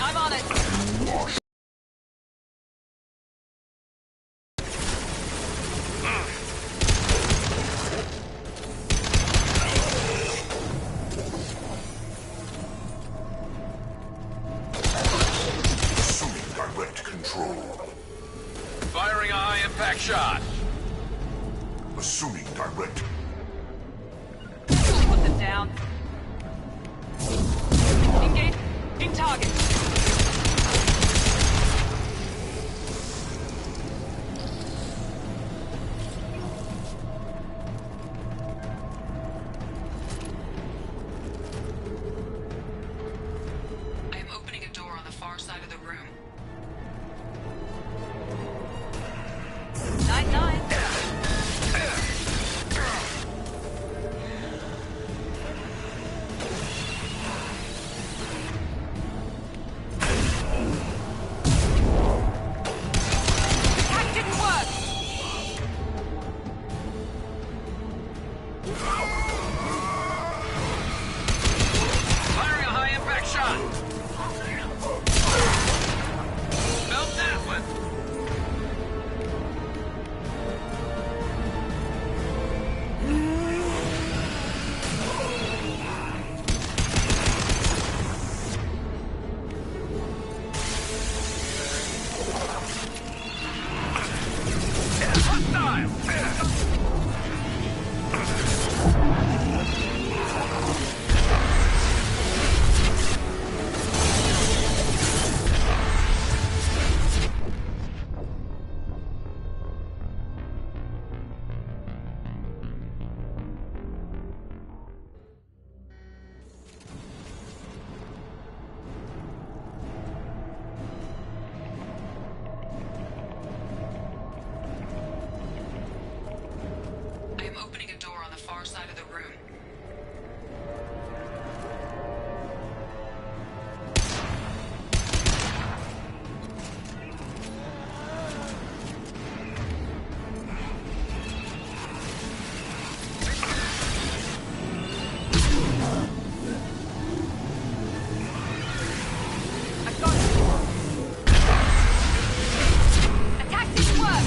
Speaker 22: I'm on it.
Speaker 8: Lost. Assuming direct control.
Speaker 4: Firing a high-impact shot.
Speaker 8: Assuming direct.
Speaker 22: Put them down.
Speaker 12: target.
Speaker 17: I am opening a door on the far side of the room.
Speaker 12: 9-9.
Speaker 4: Firing a high impact shot. Felt that one.
Speaker 17: I am opening a door on the far side of the room.
Speaker 12: I've got it. Attack didn't work.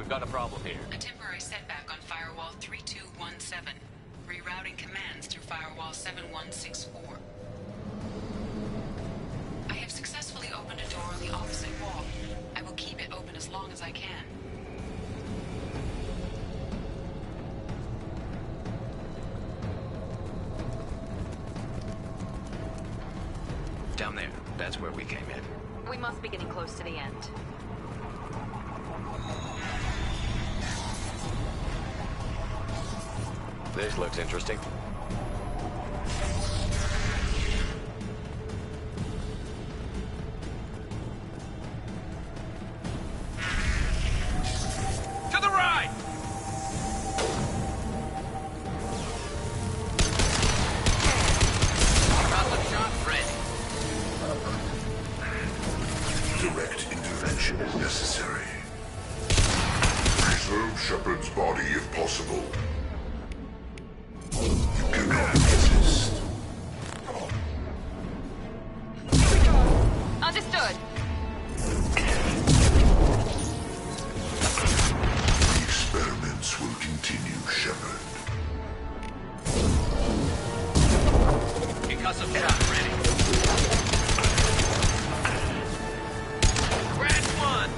Speaker 2: we've got a problem here.
Speaker 17: A temporary setback on Firewall 3217. Rerouting commands through Firewall 7164. I have successfully opened a door on the opposite wall. I will keep it open as long as I can.
Speaker 4: Down there. That's where we came in.
Speaker 7: We must be getting close to the end.
Speaker 2: This looks interesting.
Speaker 4: To the right! Got the shot ready.
Speaker 10: Direct intervention is necessary. Preserve Shepard's body if possible. You cannot resist.
Speaker 7: Understood.
Speaker 10: The experiments will continue, Shepard.
Speaker 4: You got some shot ready. Grant one!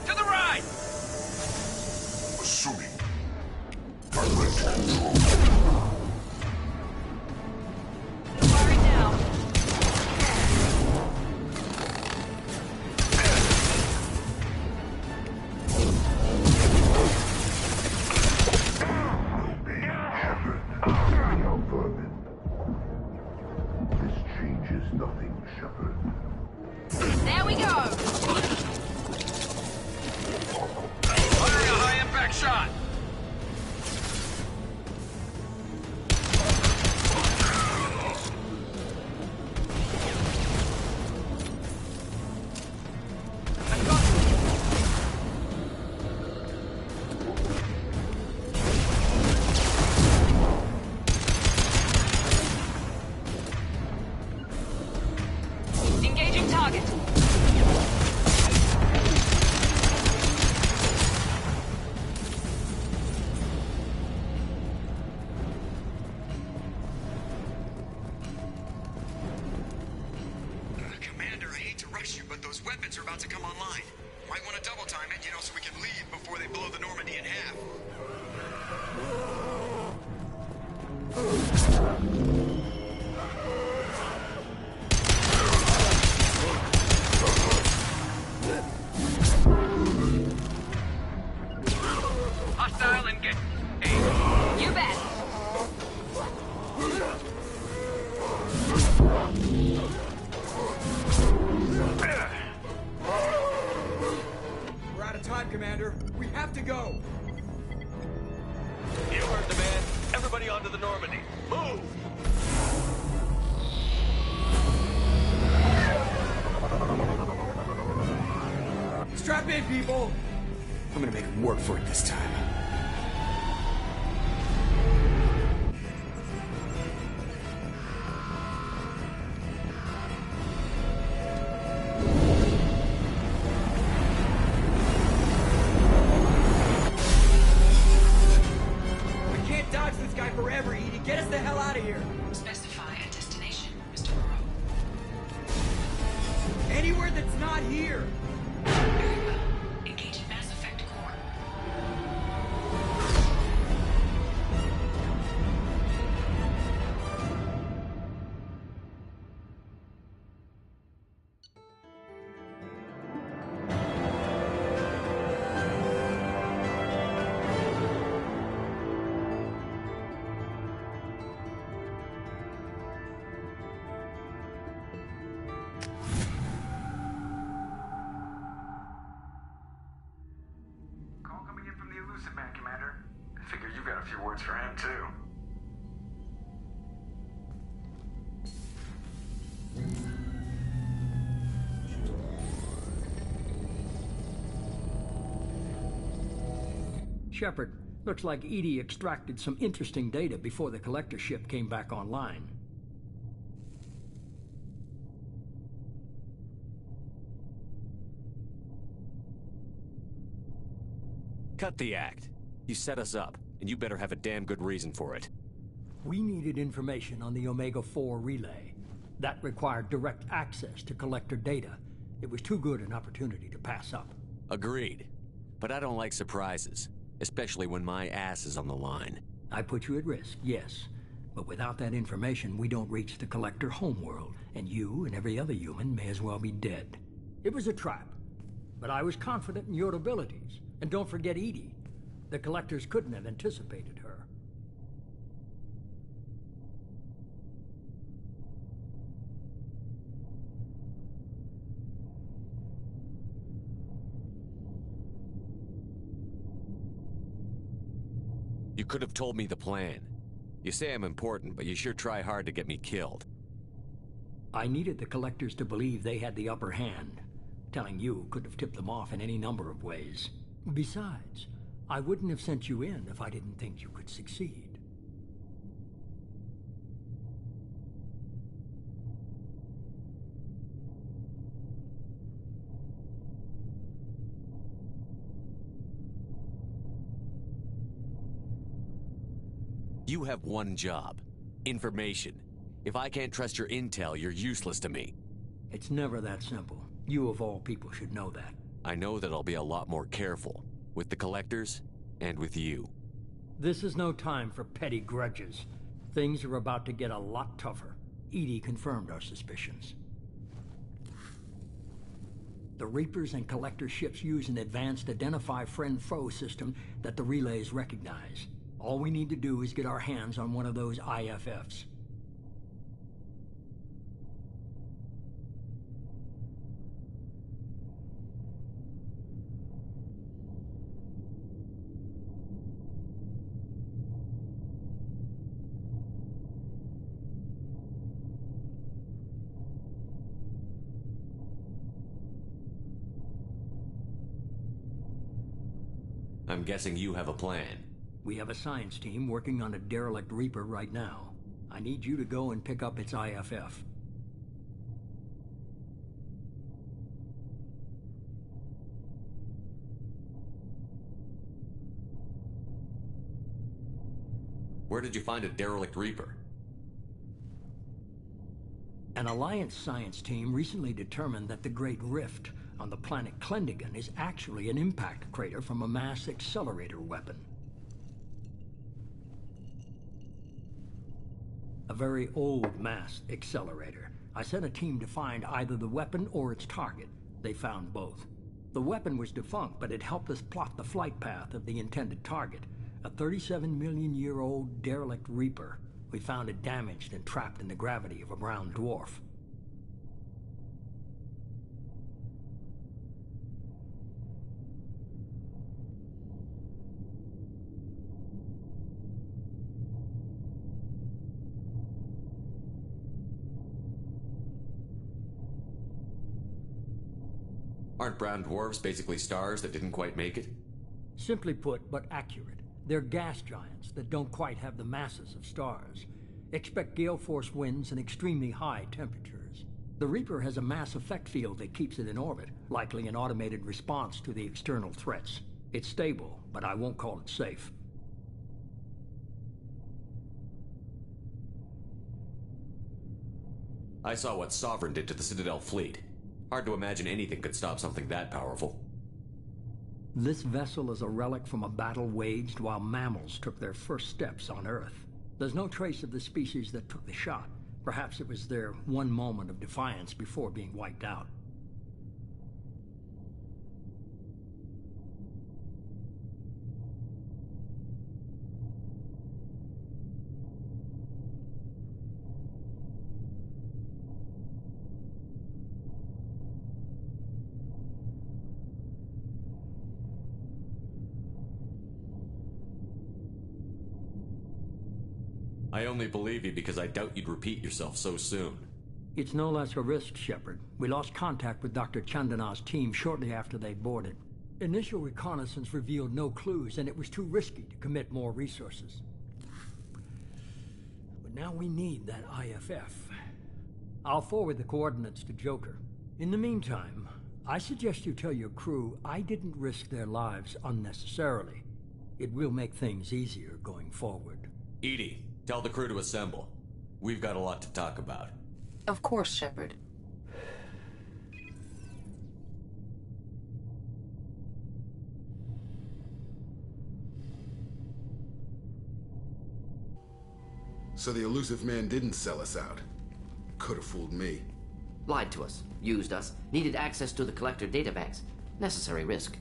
Speaker 4: To the right!
Speaker 10: Assuming direct control.
Speaker 7: Firing now.
Speaker 10: Now, vermin. This changes nothing, Shepard.
Speaker 7: There we go.
Speaker 4: Firing a high-impact shot!
Speaker 7: Engaging target.
Speaker 6: Commander, I hate to rush you, but those weapons are about to come online. Might want to double time it, so we can leave before they blow the Normandy in half.
Speaker 4: Hostile and get...
Speaker 7: You bet.
Speaker 19: We're out of time, Commander. We have to go.
Speaker 2: You heard the man. Everybody onto the Normandy. Move!
Speaker 19: Strap in, people. I'm gonna make them work for it this time. We can't dodge this guy forever, Edie. Get us the hell out of here.
Speaker 17: Specify a destination, Mr. Moreau.
Speaker 19: Anywhere that's not here.
Speaker 17: Very well. Engaging Mass Effect Core.
Speaker 21: Call coming in from the Elusive Man, Commander. I figure you got a few words for him, too.
Speaker 20: Shepard, looks like Edie extracted some interesting data before the collector ship came back online.
Speaker 2: Cut the act. You set us up, and you better have a damn good reason for it.
Speaker 20: We needed information on the Omega-4 relay. That required direct access to collector data. It was too good an opportunity to pass up.
Speaker 2: Agreed. But I don't like surprises, especially when my ass is on the line.
Speaker 20: I put you at risk, yes. But without that information, we don't reach the collector homeworld, and you and every other human may as well be dead. It was a trap, but I was confident in your abilities. And don't forget Edie. The collectors couldn't have anticipated her.
Speaker 2: You could have told me the plan. You say I'm important, but you sure try hard to get me killed.
Speaker 20: I needed the collectors to believe they had the upper hand. Telling you could have tipped them off in any number of ways. Besides, I wouldn't have sent you in if I didn't think you could succeed.
Speaker 2: You have one job. Information. If I can't trust your intel, you're useless to me.
Speaker 20: It's never that simple. You of all people should know that.
Speaker 2: I know that I'll be a lot more careful. With the collectors, and with you.
Speaker 20: This is no time for petty grudges. Things are about to get a lot tougher. Edie confirmed our suspicions. The Reapers and collector ships use an advanced identify friend-foe system that the relays recognize. All we need to do is get our hands on one of those IFFs.
Speaker 2: I'm guessing you have a plan.
Speaker 20: We have a science team working on a derelict Reaper right now. I need you to go and pick up its IFF.
Speaker 2: Where did you find a derelict Reaper?
Speaker 20: An Alliance science team recently determined that the Great Rift on the planet Klendigan is actually an impact crater from a mass accelerator weapon. A very old mass accelerator. I sent a team to find either the weapon or its target. They found both. The weapon was defunct, but it helped us plot the flight path of the intended target. A 37-million-year-old derelict Reaper. We found it damaged and trapped in the gravity of a brown dwarf.
Speaker 2: Aren't brown dwarfs basically stars that didn't quite make it?
Speaker 20: Simply put, but accurate. They're gas giants that don't quite have the masses of stars. Expect gale force winds and extremely high temperatures. The Reaper has a mass effect field that keeps it in orbit, likely an automated response to the external threats. It's stable, but I won't call it safe.
Speaker 2: I saw what Sovereign did to the Citadel fleet. Hard to imagine anything could stop something that powerful.
Speaker 20: This vessel is a relic from a battle waged while mammals took their first steps on Earth. There's no trace of the species that took the shot. Perhaps it was their one moment of defiance before being wiped out.
Speaker 2: I only believe you because I doubt you'd repeat yourself so soon.
Speaker 20: It's no less a risk, Shepard. We lost contact with Dr. Chandana's team shortly after they boarded. Initial reconnaissance revealed no clues, and it was too risky to commit more resources. But now we need that IFF. I'll forward the coordinates to Joker. In the meantime, I suggest you tell your crew I didn't risk their lives unnecessarily. It will make things easier going forward.
Speaker 2: Edie, tell the crew to assemble. We've got a lot to talk about.
Speaker 9: Of course, Shepard.
Speaker 8: So the elusive man didn't sell us out. Could have fooled me.
Speaker 5: Lied to us, used us, needed access to the Collector databanks. Necessary risk.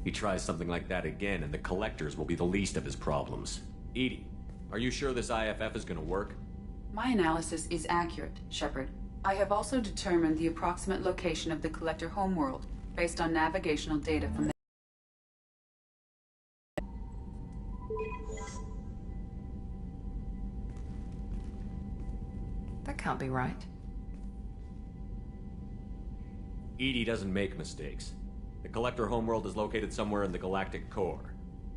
Speaker 2: He tries something like that again, and the Collectors will be the least of his problems. Edie, are you sure this IFF is gonna work?
Speaker 9: My analysis is accurate, Shepard. I have also determined the approximate location of the Collector homeworld, based on navigational data from the...
Speaker 22: That can't be right.
Speaker 2: Edie doesn't make mistakes. The Collector homeworld is located somewhere in the galactic core.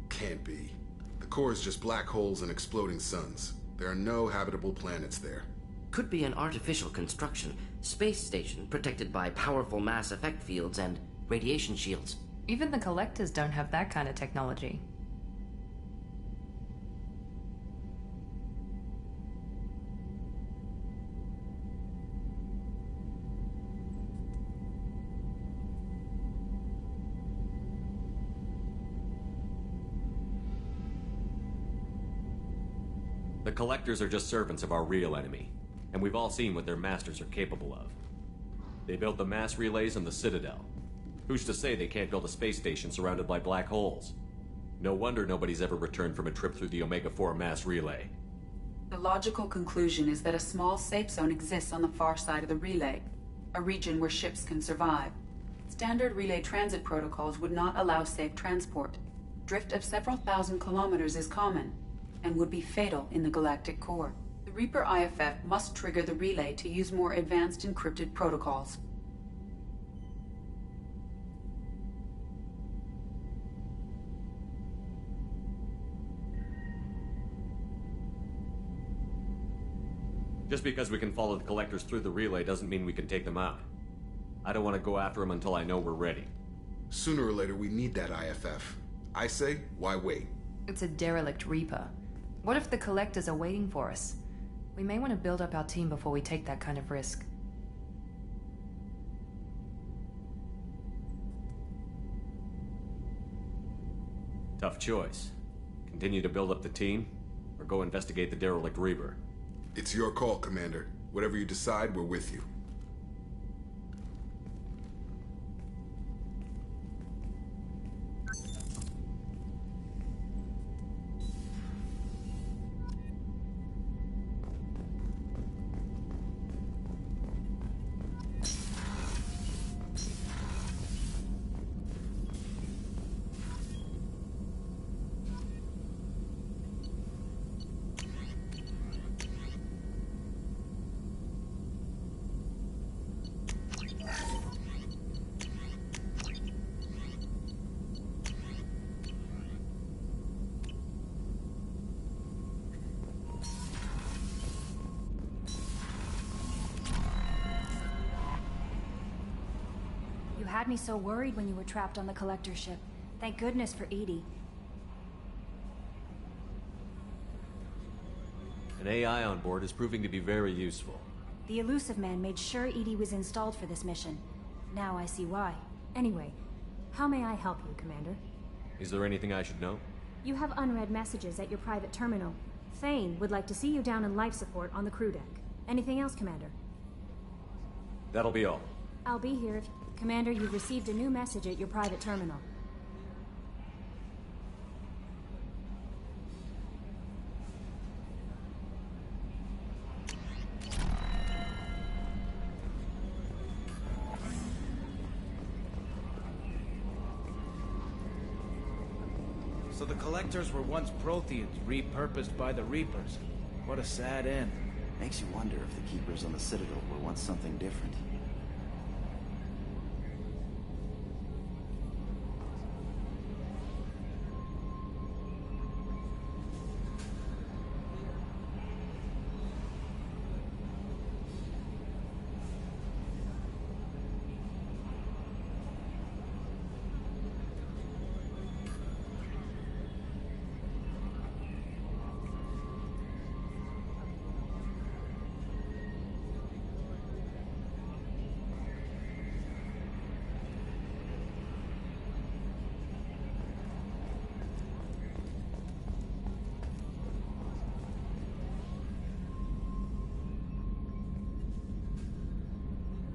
Speaker 8: Can't be. The core is just black holes and exploding suns. There are no habitable planets there.
Speaker 5: Could be an artificial construction, space station protected by powerful mass effect fields and radiation shields.
Speaker 22: Even the Collectors don't have that kind of technology.
Speaker 2: The Collectors are just servants of our real enemy, and we've all seen what their masters are capable of. They built the mass relays on the Citadel. Who's to say they can't build a space station surrounded by black holes? No wonder nobody's ever returned from a trip through the Omega-4 mass relay.
Speaker 9: The logical conclusion is that a small safe zone exists on the far side of the relay, a region where ships can survive. Standard relay transit protocols would not allow safe transport. Drift of several thousand kilometers is common, and would be fatal in the galactic core. The Reaper IFF must trigger the relay to use more advanced encrypted protocols.
Speaker 2: Just because we can follow the Collectors through the relay doesn't mean we can take them out. I don't want to go after them until I know we're ready.
Speaker 8: Sooner or later, we need that IFF. I say, why wait?
Speaker 22: It's a derelict Reaper. What if the Collectors are waiting for us? We may want to build up our team before we take that kind of risk.
Speaker 2: Tough choice. Continue to build up the team, or go investigate the derelict Reaper.
Speaker 8: It's your call, Commander. Whatever you decide, we're with you.
Speaker 18: You had me so worried when you were trapped on the Collector ship. Thank goodness for Edie.
Speaker 2: An AI on board is proving to be very useful.
Speaker 18: The elusive man made sure Edie was installed for this mission. Now I see why. Anyway, how may I help you, Commander?
Speaker 2: Is there anything I should know?
Speaker 18: You have unread messages at your private terminal. Thane would like to see you down in life support on the crew deck. Anything else, Commander?
Speaker 2: That'll be all.
Speaker 18: I'll be here if... Commander, you've received a new message at your private terminal.
Speaker 13: So the Collectors were once Protheans, repurposed by the Reapers. What a sad end.
Speaker 23: Makes you wonder if the Keepers on the Citadel were once something different.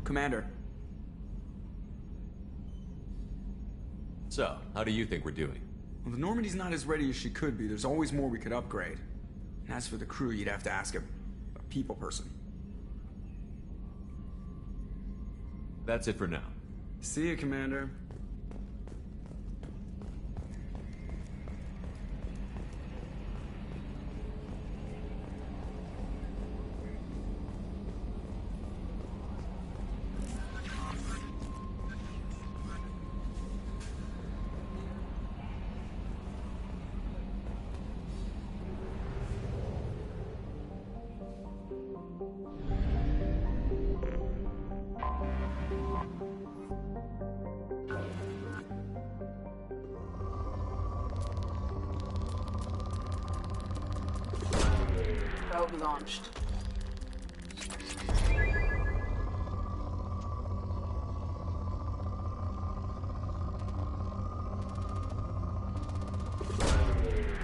Speaker 19: Commander.
Speaker 2: So, how do you think we're doing?
Speaker 19: Well, the Normandy's not as ready as she could be. There's always more we could upgrade. And as for the crew, you'd have to ask a people person.
Speaker 2: That's it for now.
Speaker 19: See you, Commander.
Speaker 9: Probe launched.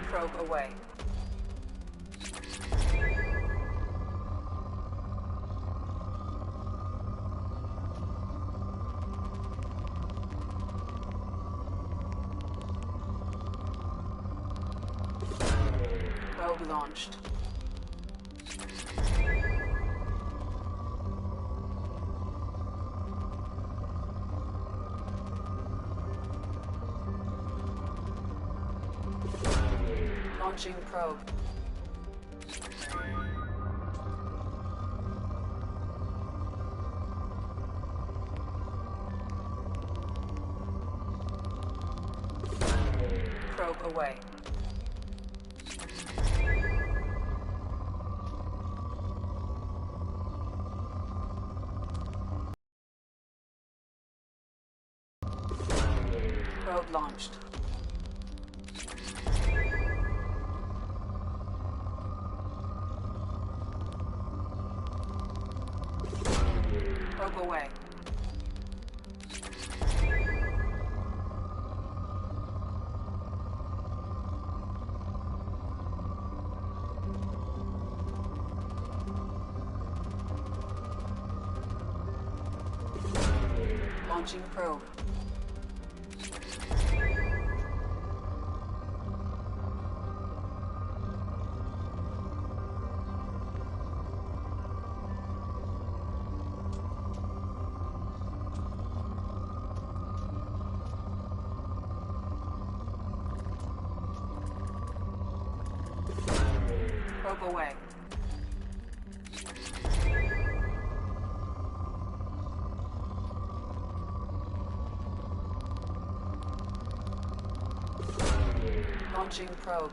Speaker 9: Probe away. Probe launched. Launching probe. Probe away. Probe launched. Probe away. Launching probe. Probe away. Launching probe.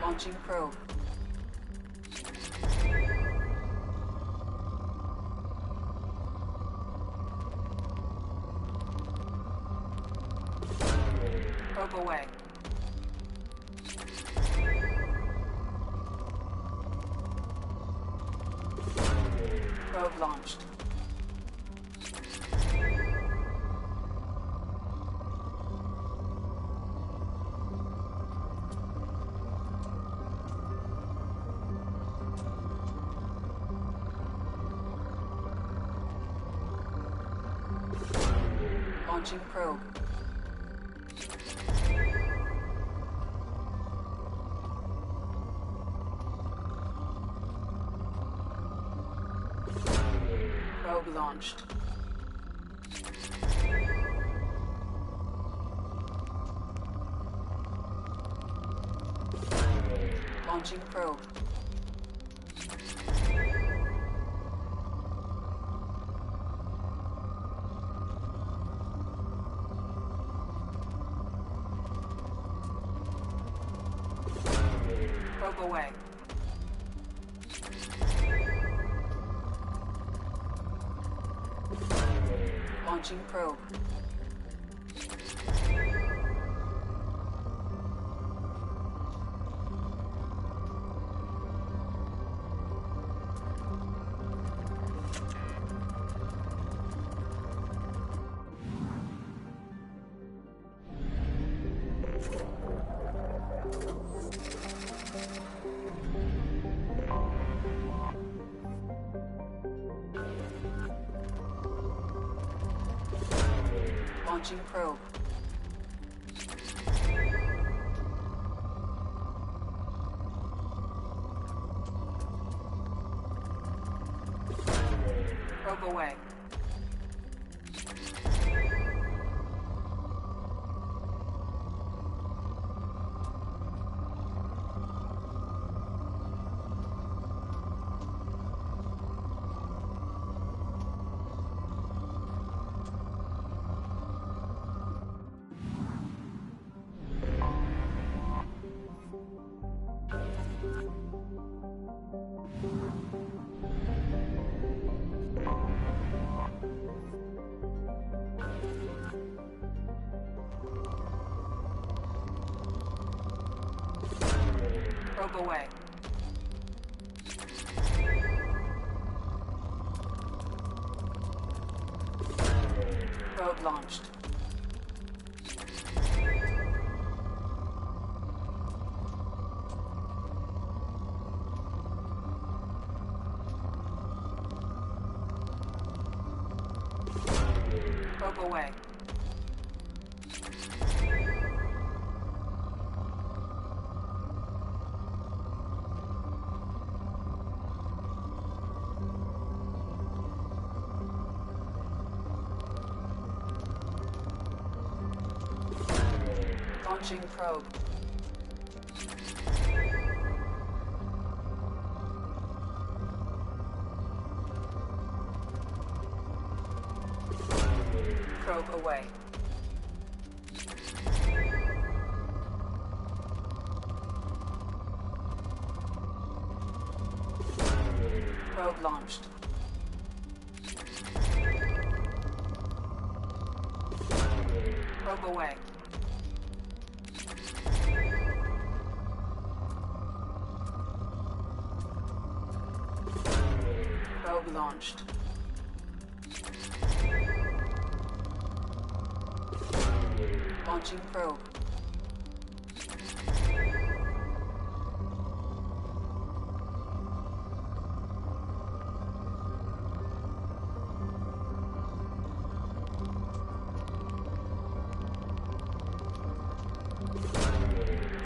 Speaker 9: Launching probe. Probe away. Probe launched. Launching probe. Probe launched. Launching probe. Probe away. Launching probe. Launching probe. Probe away. Probe away. Probe launched. Probe away. Launching probe. Probe away. Probe launched. Probe away. Probe launched. Launching probe.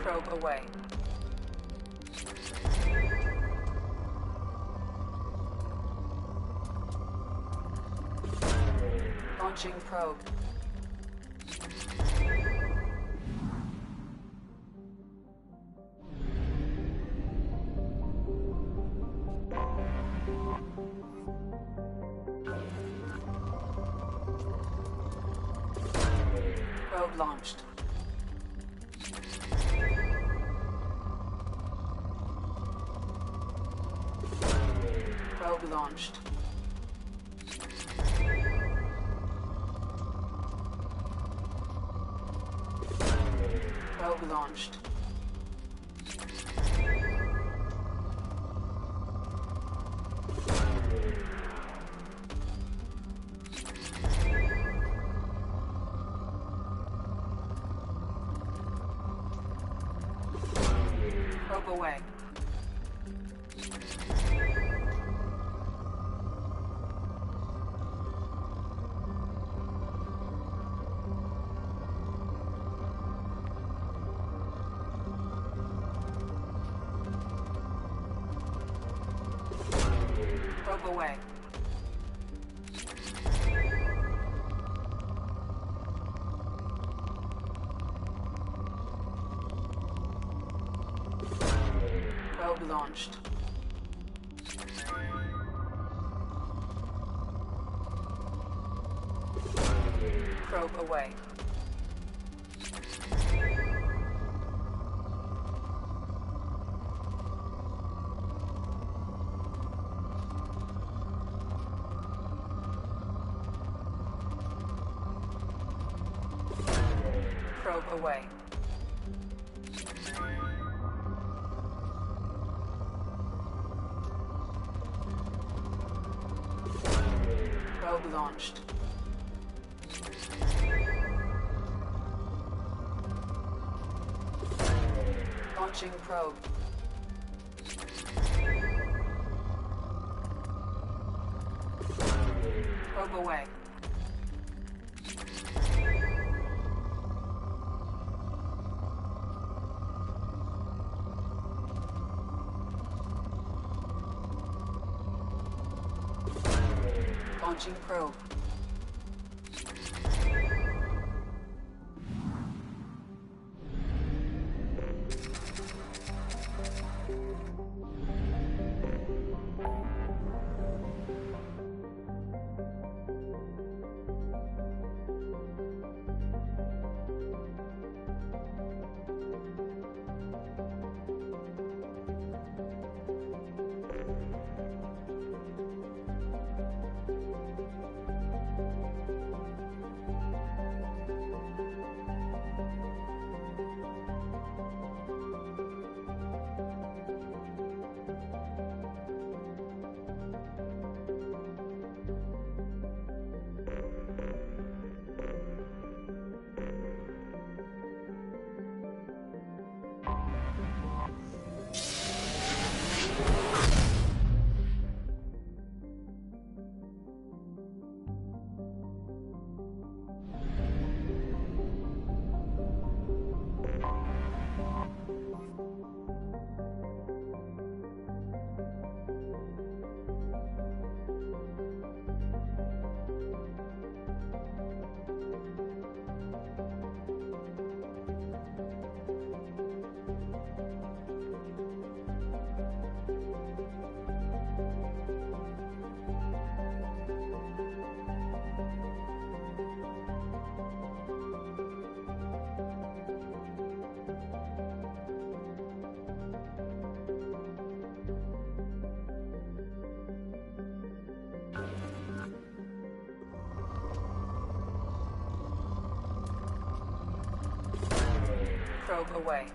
Speaker 9: Probe away. Launching probe. Probe launched. Probe launched. Probe launched. Probe away. Probe away. Probe launched. Probe away. Probe away. Probe launched. Launching probe. Probe away. Launching probe. Probe away.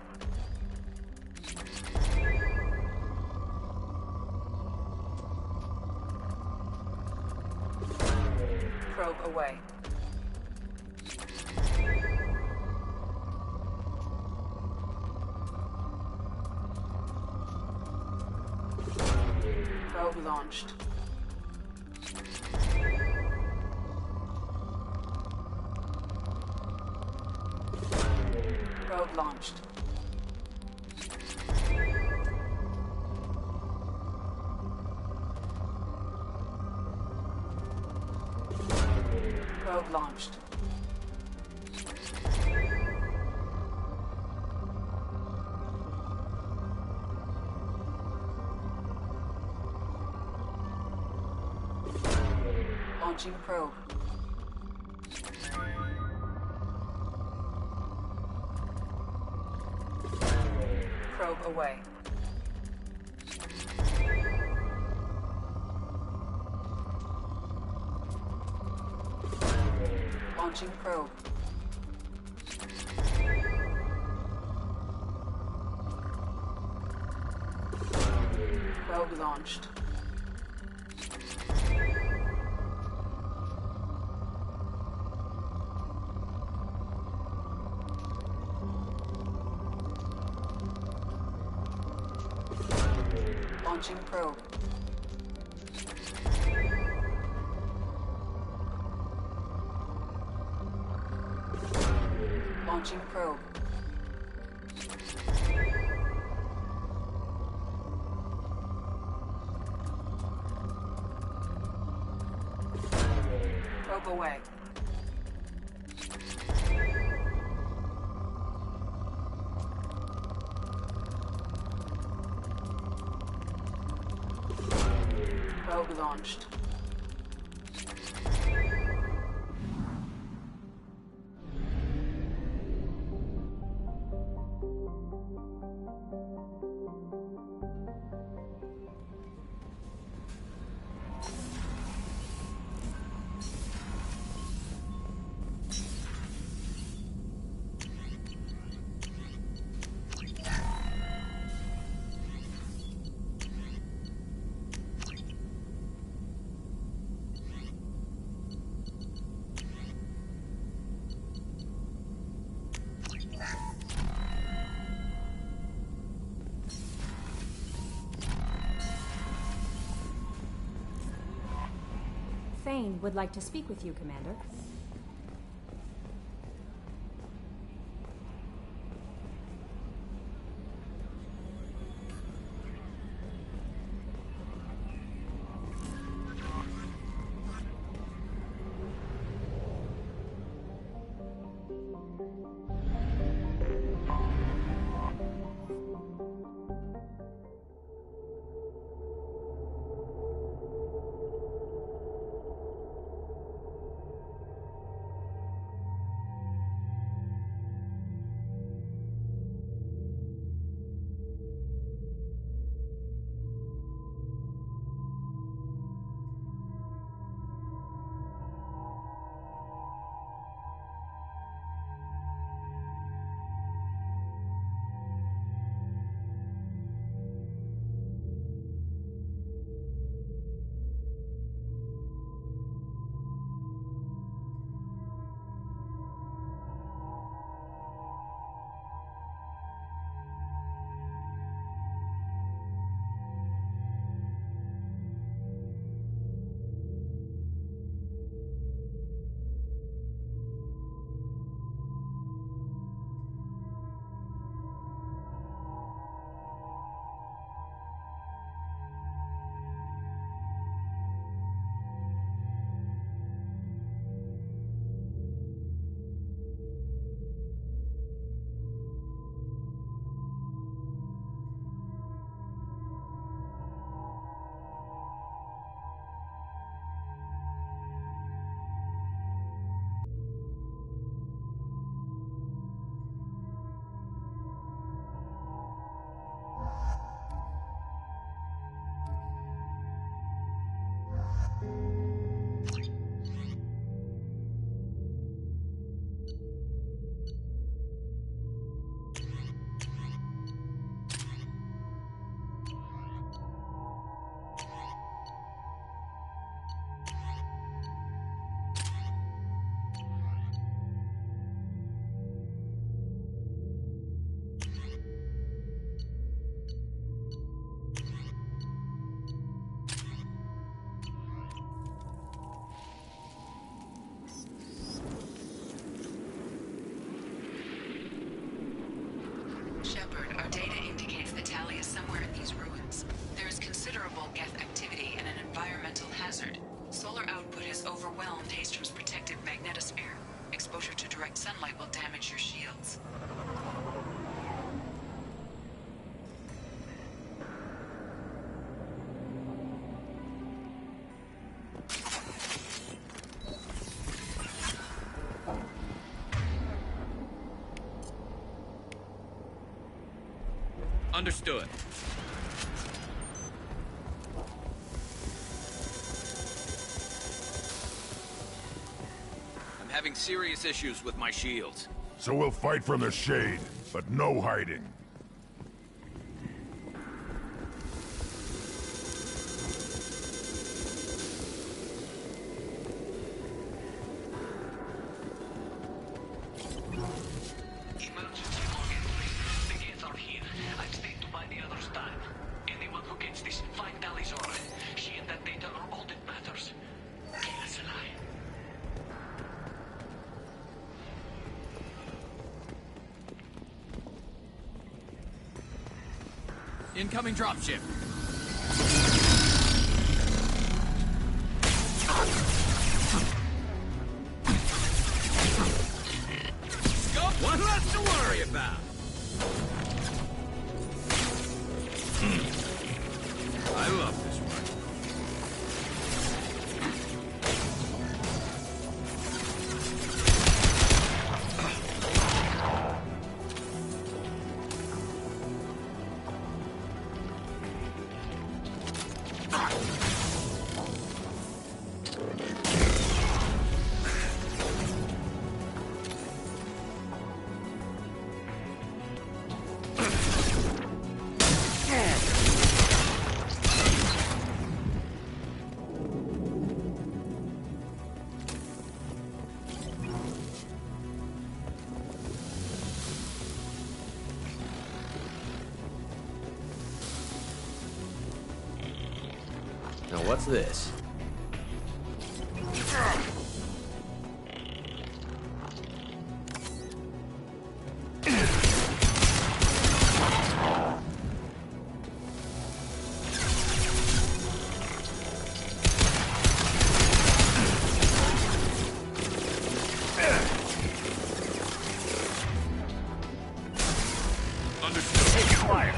Speaker 9: Probe away. Probe launched. Probe launched. Probe launched. Launching probe. Probe away. Launching probe. Probe launched. Launching probe. Launching probe. Probe away. Probe launched.
Speaker 18: Thane would like to speak with you, Commander.
Speaker 17: overwhelmed, Hastrom's protective magnetosphere. Exposure to direct sunlight will damage your shields.
Speaker 4: Understood. I'm having serious issues with my shields.
Speaker 10: So we'll fight from the shade, but no hiding.
Speaker 4: Incoming dropship. Got one less to worry about. I love this one.
Speaker 2: Now what's this?
Speaker 10: Understood. Take fire.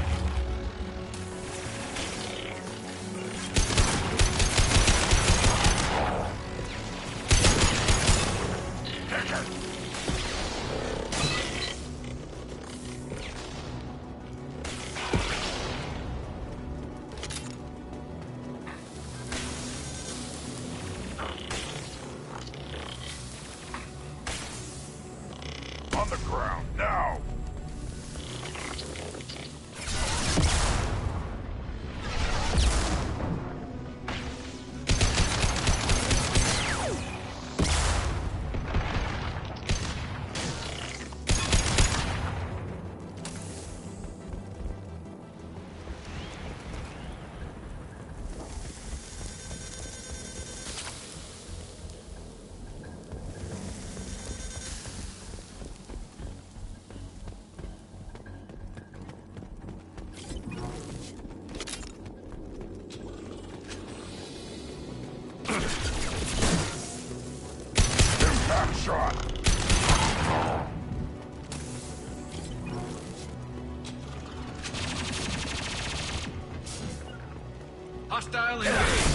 Speaker 10: On the ground, now! Impact shot!
Speaker 4: Hostile engaged.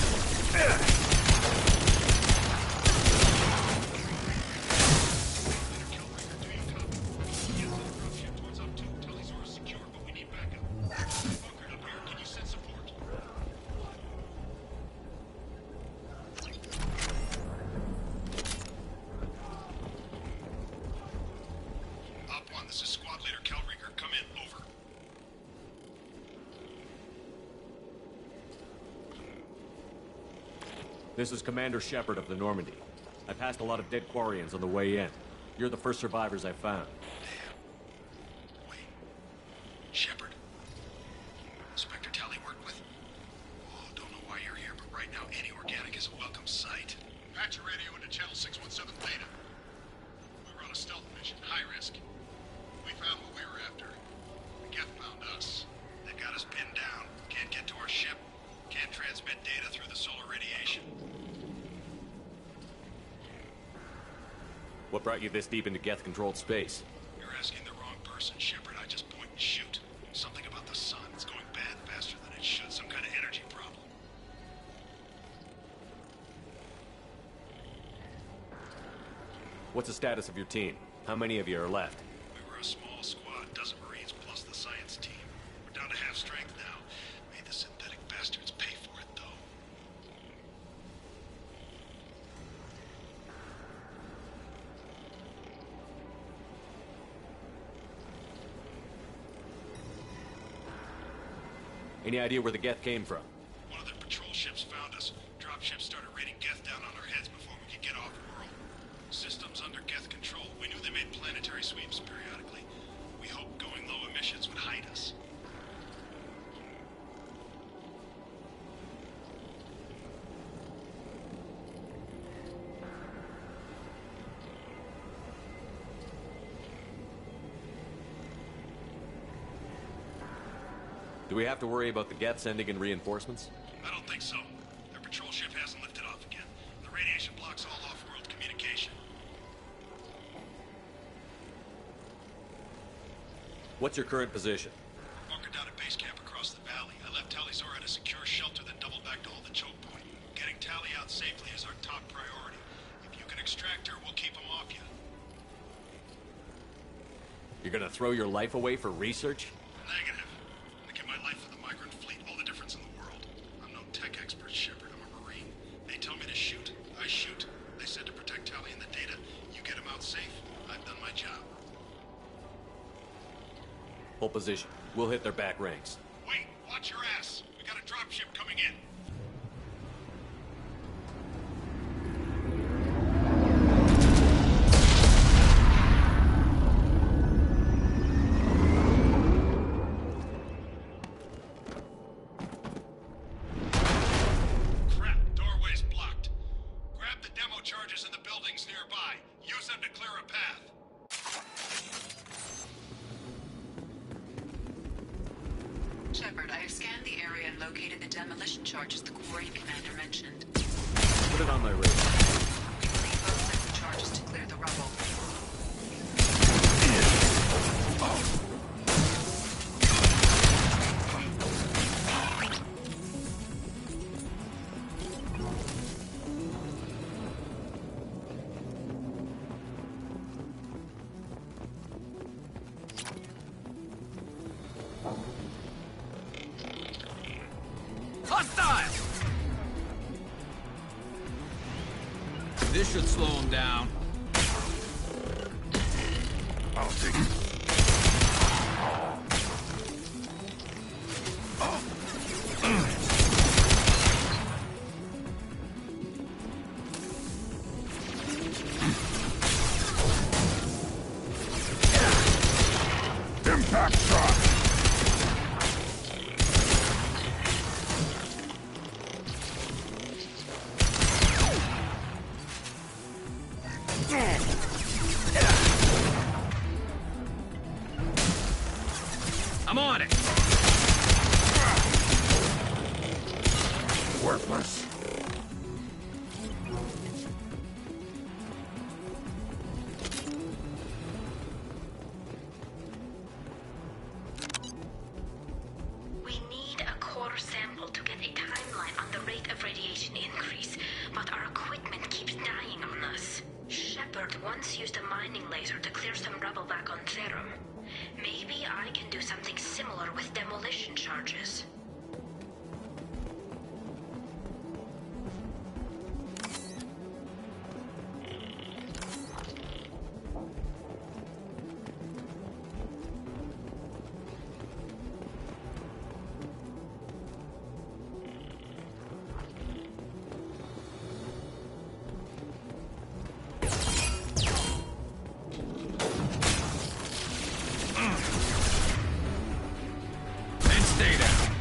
Speaker 10: This is Squad Leader Kelringer. Come in. Over.
Speaker 2: This is Commander Shepard of the Normandy. I passed a lot of dead Quarians on the way in. You're the first survivors I found.
Speaker 10: Wait. Shepard? Inspector Tally worked with? Oh, don't know why you're here, but right now any organic is a welcome sight. Patch your radio into channel 617 Theta. We were on a stealth mission, high risk. We found what we were after. The Geth found us. They've got us pinned down. Can't get to our ship. Can't transmit data through the solar radiation.
Speaker 2: What brought you this deep into Geth-controlled space?
Speaker 10: You're asking the wrong person, Shepard. I just point and shoot. Something about the sun. It's going bad faster than it should. Some kind of energy problem.
Speaker 2: What's the status of your team? How many of you are left?
Speaker 10: We were a small squad, dozen Marines plus the science team. We're down to half strength now. Made the synthetic bastards pay for it, though.
Speaker 2: Any idea where the Geth came from?
Speaker 10: One of the patrol ships found us. Dropships started raining Geth down on our heads before we could get off-world. Systems under Geth control. We knew they made planetary sweeps periodically. We hoped going low emissions would hide us.
Speaker 2: Do we have to worry about the Geth sending in reinforcements?
Speaker 10: I don't think so. Their patrol ship hasn't lifted off again. The radiation blocks all off-world communication.
Speaker 2: What's your current position?
Speaker 10: Bunkered down at base camp across the valley. I left Tali's at a secure shelter, then doubled back to hold the choke point. Getting Tali out safely is our top priority. If you can extract her, we'll keep him off you.
Speaker 2: You're gonna throw your life away for research?
Speaker 10: Negative. I give my life for the migrant fleet. All the difference in the world. I'm no tech expert, Shepard. I'm a Marine. They tell me to shoot. I shoot. They said to protect Tali and the data. You get him out safe. I've done my job.
Speaker 2: Hold position. We'll hit their back ranks.
Speaker 10: Wait, watch your ass. We got a dropship coming in. Crap, doorway's blocked. Grab the demo charges in the buildings nearby. Use them to clear a path.
Speaker 17: Shepard, I have scanned the area and located the demolition charges the quarry commander mentioned.
Speaker 2: Put it on my radar.
Speaker 17: Leave both sets of charges to clear the rubble.
Speaker 4: Hostile! This should slow him down.
Speaker 10: I'll take it. Impact shot!
Speaker 4: I'm on it.
Speaker 10: Worthless.
Speaker 3: We need a core sample to get a timeline on the rate of radiation increase, but our equipment keeps dying on us. Shepard once used a mining laser to clear some rubble back on Therum. Maybe I can do something similar with demolition charges.
Speaker 4: And stay down.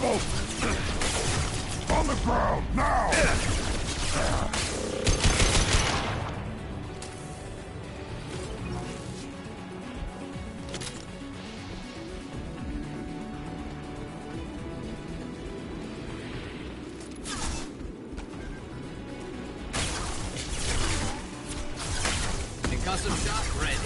Speaker 14: trouble! On the ground, now!
Speaker 4: Concussive shot ready.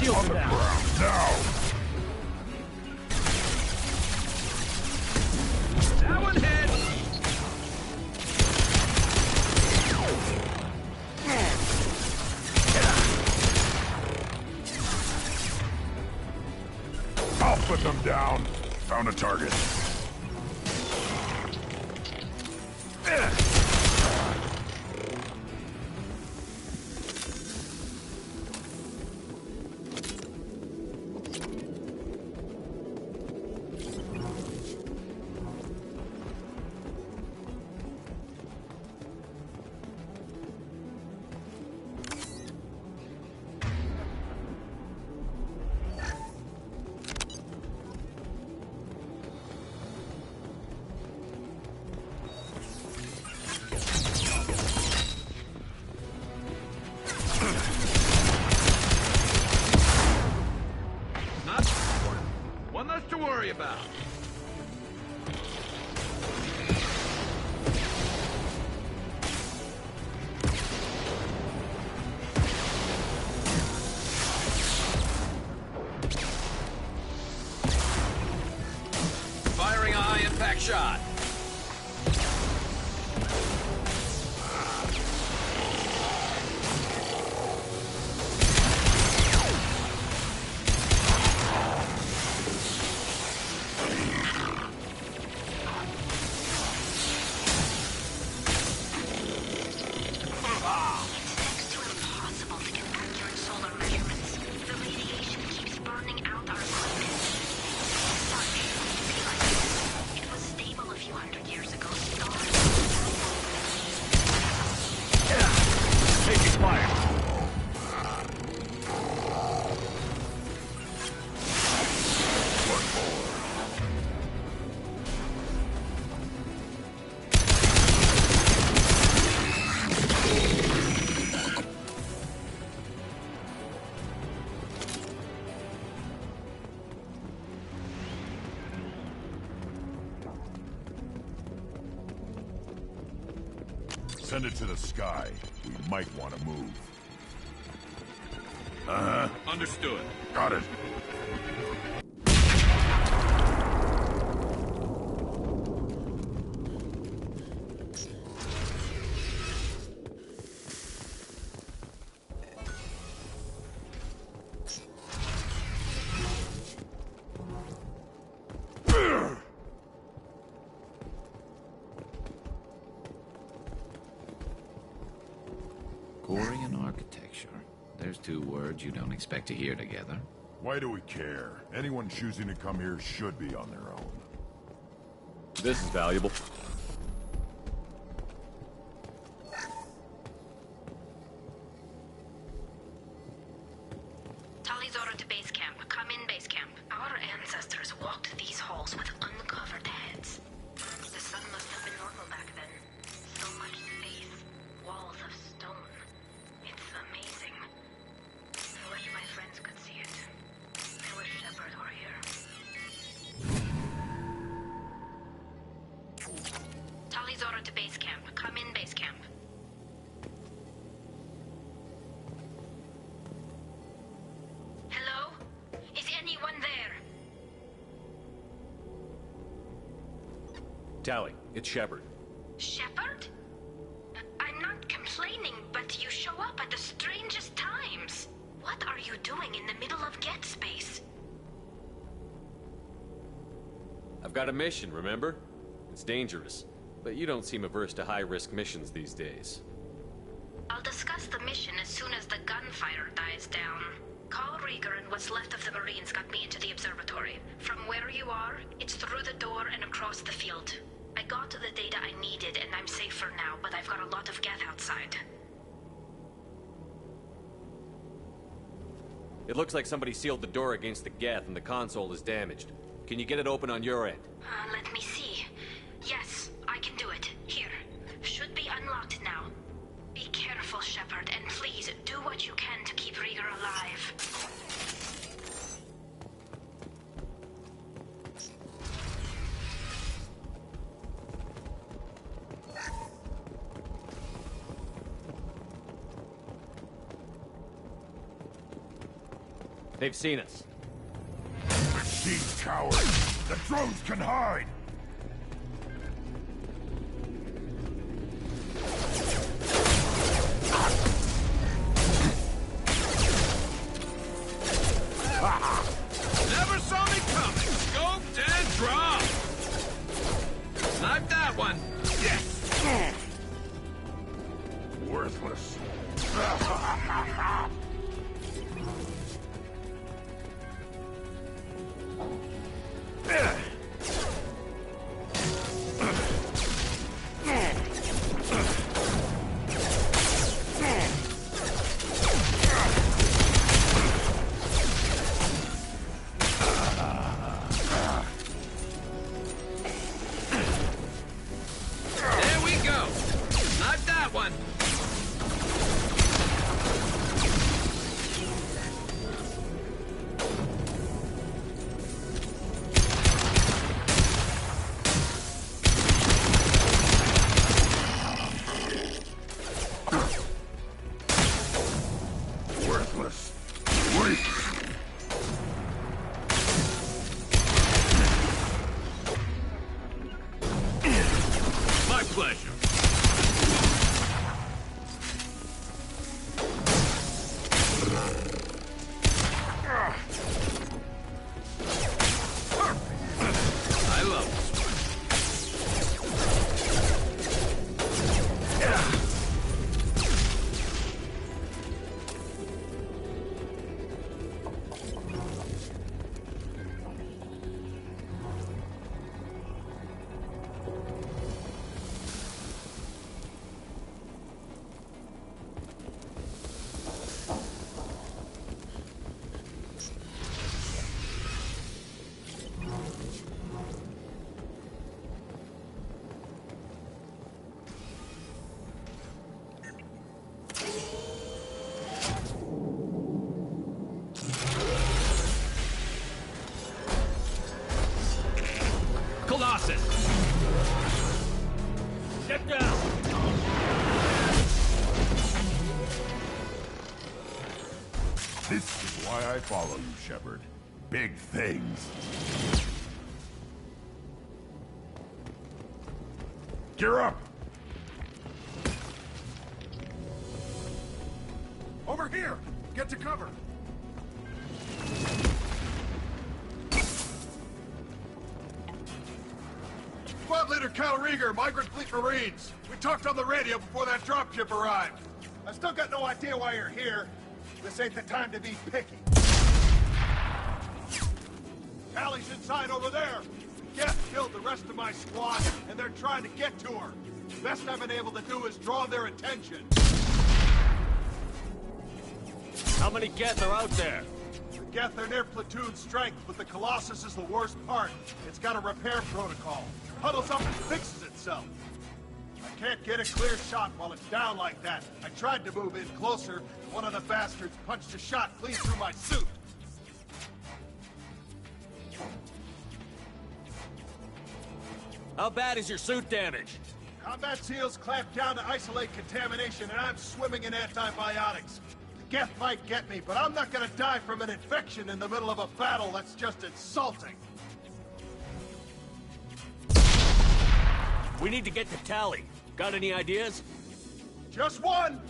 Speaker 14: On the ground, now!
Speaker 4: That one hit!
Speaker 14: I'll put them down. Found a target.
Speaker 4: Not one less to worry about. Firing a high-impact shot.
Speaker 3: Next to impossible to get accurate solar measurements. The radiation keeps burning out our equipment. Sun used to be like this. It was stable a few hundred years ago.
Speaker 14: Taking fire. Send it to the sky. We might want to move. Uh-huh.
Speaker 4: Understood.
Speaker 14: Got it.
Speaker 11: Quarian architecture. There's two words you don't expect to hear together.
Speaker 14: Why do we care? Anyone choosing to come here should be on their own.
Speaker 2: This is valuable.
Speaker 3: Tali's order to base camp. Come in, base camp. Our ancestors walked these halls with uncovered heads. The sun must have been normal back then. So much space. Walls of stone. It's amazing. I wish my friends could see it. I wish Shepard were here. Tali's order to base camp. Come in, base camp. Hello? Is anyone there?
Speaker 2: Tally, it's Shepard.
Speaker 3: Shepard? I'm not complaining, but you show up at the strangest times. What are you doing in the middle of Get Space?
Speaker 2: I've got a mission, remember? It's dangerous, but you don't seem averse to high-risk missions these days.
Speaker 3: I'll discuss the mission as soon as the gunfire dies down. Call Rieger and what's left of the Marines got me into the observatory. From where you are, it's through the door and across the field. I got the data I needed and I'm safe for now, but I've got a lot of geth outside.
Speaker 2: It looks like somebody sealed the door against the geth and the console is damaged. Can you get it open on your end?
Speaker 3: Let me see. Yes, I can do it. Here. Should be unlocked now. Be careful, Shepard, and please do what you can to keep Rieger alive.
Speaker 2: They've seen us.
Speaker 14: Machine cowards! The drones can hide!
Speaker 4: Never saw me coming. Scoped and dropped. Snipe that one. Yes.
Speaker 14: Worthless.
Speaker 4: There we go. Snipe that one.
Speaker 14: Worthless. Wait!
Speaker 4: My pleasure. Perfect. I love this one. Colossus! Step down!
Speaker 14: This is why I follow you, Shepard. Big things. Gear up! Over here! Get to cover!
Speaker 10: Squad Leader Cal Rieger, Migrant Fleet Marines. We talked on the radio before that dropship arrived. I still got no idea why you're here. This ain't the time to be picky. Callie's inside over there. Geth killed the rest of my squad, and they're trying to get to her. The best I've been able to do is draw their attention.
Speaker 2: How many geth are out there?
Speaker 10: The Geth are near platoon strength, but the Colossus is the worst part. It's got a repair protocol. Huddles up and fixes itself. I can't get a clear shot while it's down like that. I tried to move in closer. One of the bastards punched a shot clean through my suit.
Speaker 2: How bad is your suit damaged?
Speaker 10: Combat SEALs clamped down to isolate contamination, and I'm swimming in antibiotics. The Geth might get me, but I'm not gonna die from an infection in the middle of a battle. That's just insulting.
Speaker 2: We need to get to Tally. Got any ideas?
Speaker 10: Just one!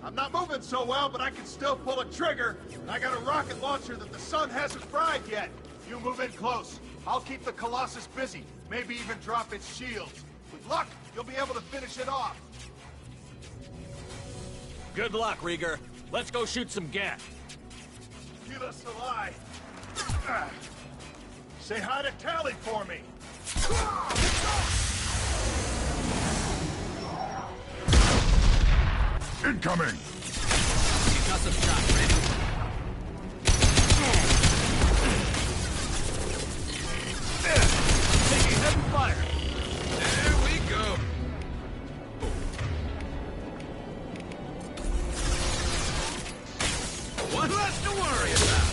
Speaker 10: I'm not moving so well, but I can still pull a trigger. And I got a rocket launcher that the sun hasn't fried yet. You move in close. I'll keep the Colossus busy. Maybe even drop its shields. With luck, you'll be able to finish it off.
Speaker 2: Good luck, Rieger. Let's go shoot some geth.
Speaker 10: Gila Salai. Say hi to Tally for me.
Speaker 14: Incoming!
Speaker 4: He's got some shots ready. Taking heavy fire. There we go. One less to worry about.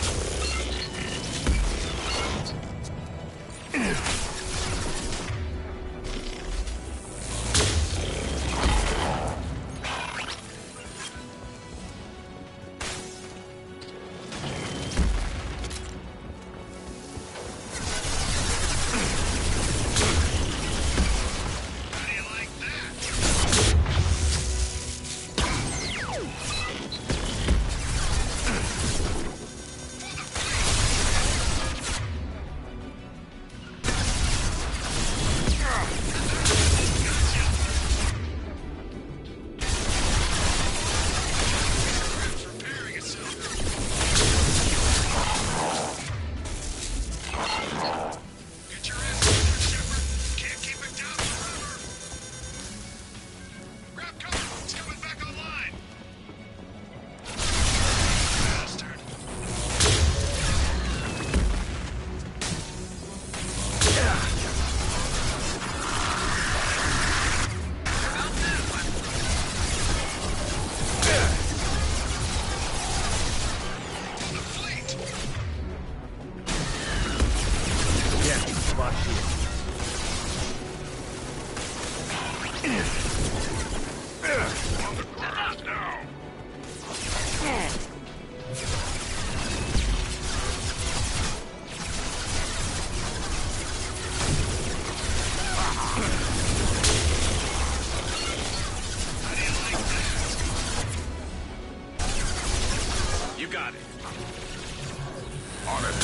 Speaker 4: You got it.
Speaker 14: On it.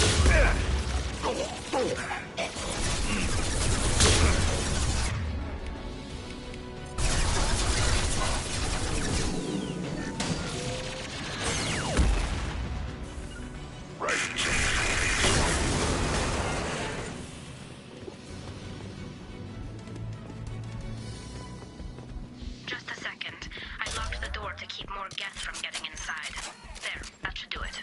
Speaker 3: Just a second. I locked the door to keep more guests from getting inside. There, that should do it.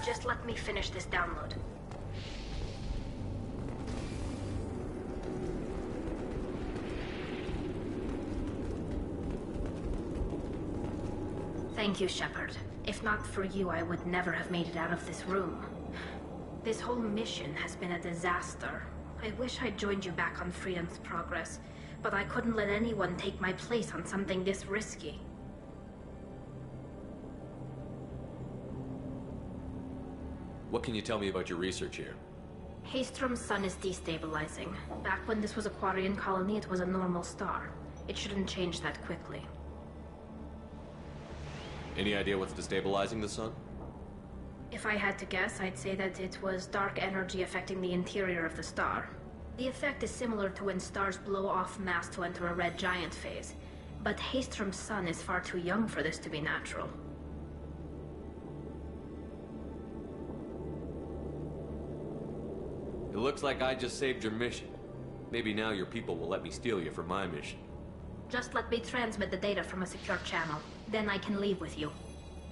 Speaker 3: Just let me finish this download. Thank you, Shepard. If not for you, I would never have made it out of this room. This whole mission has been a disaster. I wish I'd joined you back on Freedom's Progress, but I couldn't let anyone take my place on something this risky.
Speaker 2: What can you tell me about your research here?
Speaker 3: Haystrom's sun is destabilizing. Back when this was a Quarian colony, it was a normal star. It shouldn't change that quickly.
Speaker 2: Any idea what's destabilizing the sun?
Speaker 3: If I had to guess, I'd say that it was dark energy affecting the interior of the star. The effect is similar to when stars blow off mass to enter a red giant phase. But Haystrom's sun is far too young for this to be natural.
Speaker 2: It looks like I just saved your mission. Maybe now your people will let me steal you for my mission.
Speaker 3: Just let me transmit the data from a secure channel. Then I can leave with you.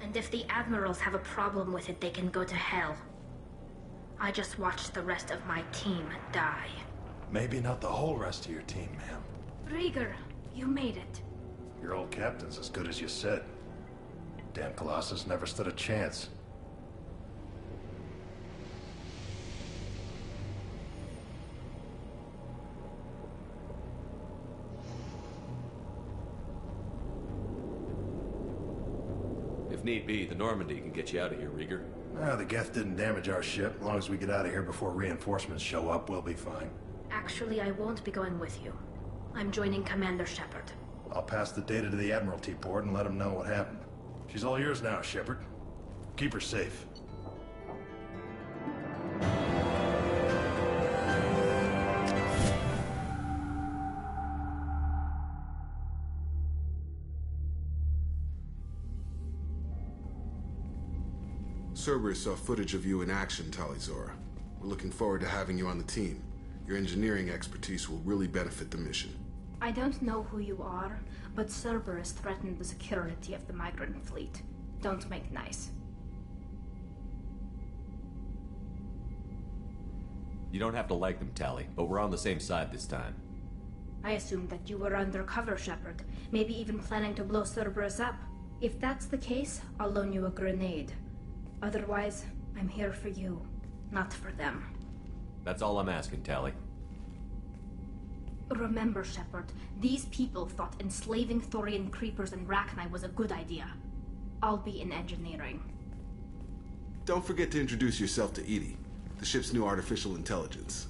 Speaker 3: And if the Admirals have a problem with it, they can go to hell. I just watched the rest of my team die.
Speaker 15: Maybe not the whole rest of your team, ma'am.
Speaker 3: Rieger, you made it.
Speaker 15: Your old captain's as good as you said. Damn Colossus never stood a chance.
Speaker 2: If need be, the Normandy can get you out of here, Rieger.
Speaker 15: The Geth didn't damage our ship. As long as we get out of here before reinforcements show up, we'll be fine.
Speaker 3: Actually, I won't be going with you. I'm joining Commander Shepard.
Speaker 15: I'll pass the data to the Admiralty port and let them know what happened. She's all yours now, Shepard. Keep her safe.
Speaker 8: Cerberus saw footage of you in action, Talizora. We're looking forward to having you on the team. Your engineering expertise will really benefit the mission.
Speaker 1: I don't know who you are, but Cerberus threatened the security of the migrant fleet. Don't make nice.
Speaker 2: You don't have to like them, Tally, but we're on the same side this time.
Speaker 1: I assumed that you were undercover, Shepard. Maybe even planning to blow Cerberus up. If that's the case, I'll loan you a grenade. Otherwise, I'm here for you, not for them.
Speaker 2: That's all I'm asking, Tally.
Speaker 1: Remember, Shepard, these people thought enslaving Thorian creepers and Rachni was a good idea. I'll be in engineering.
Speaker 8: Don't forget to introduce yourself to Edie, the ship's new artificial intelligence.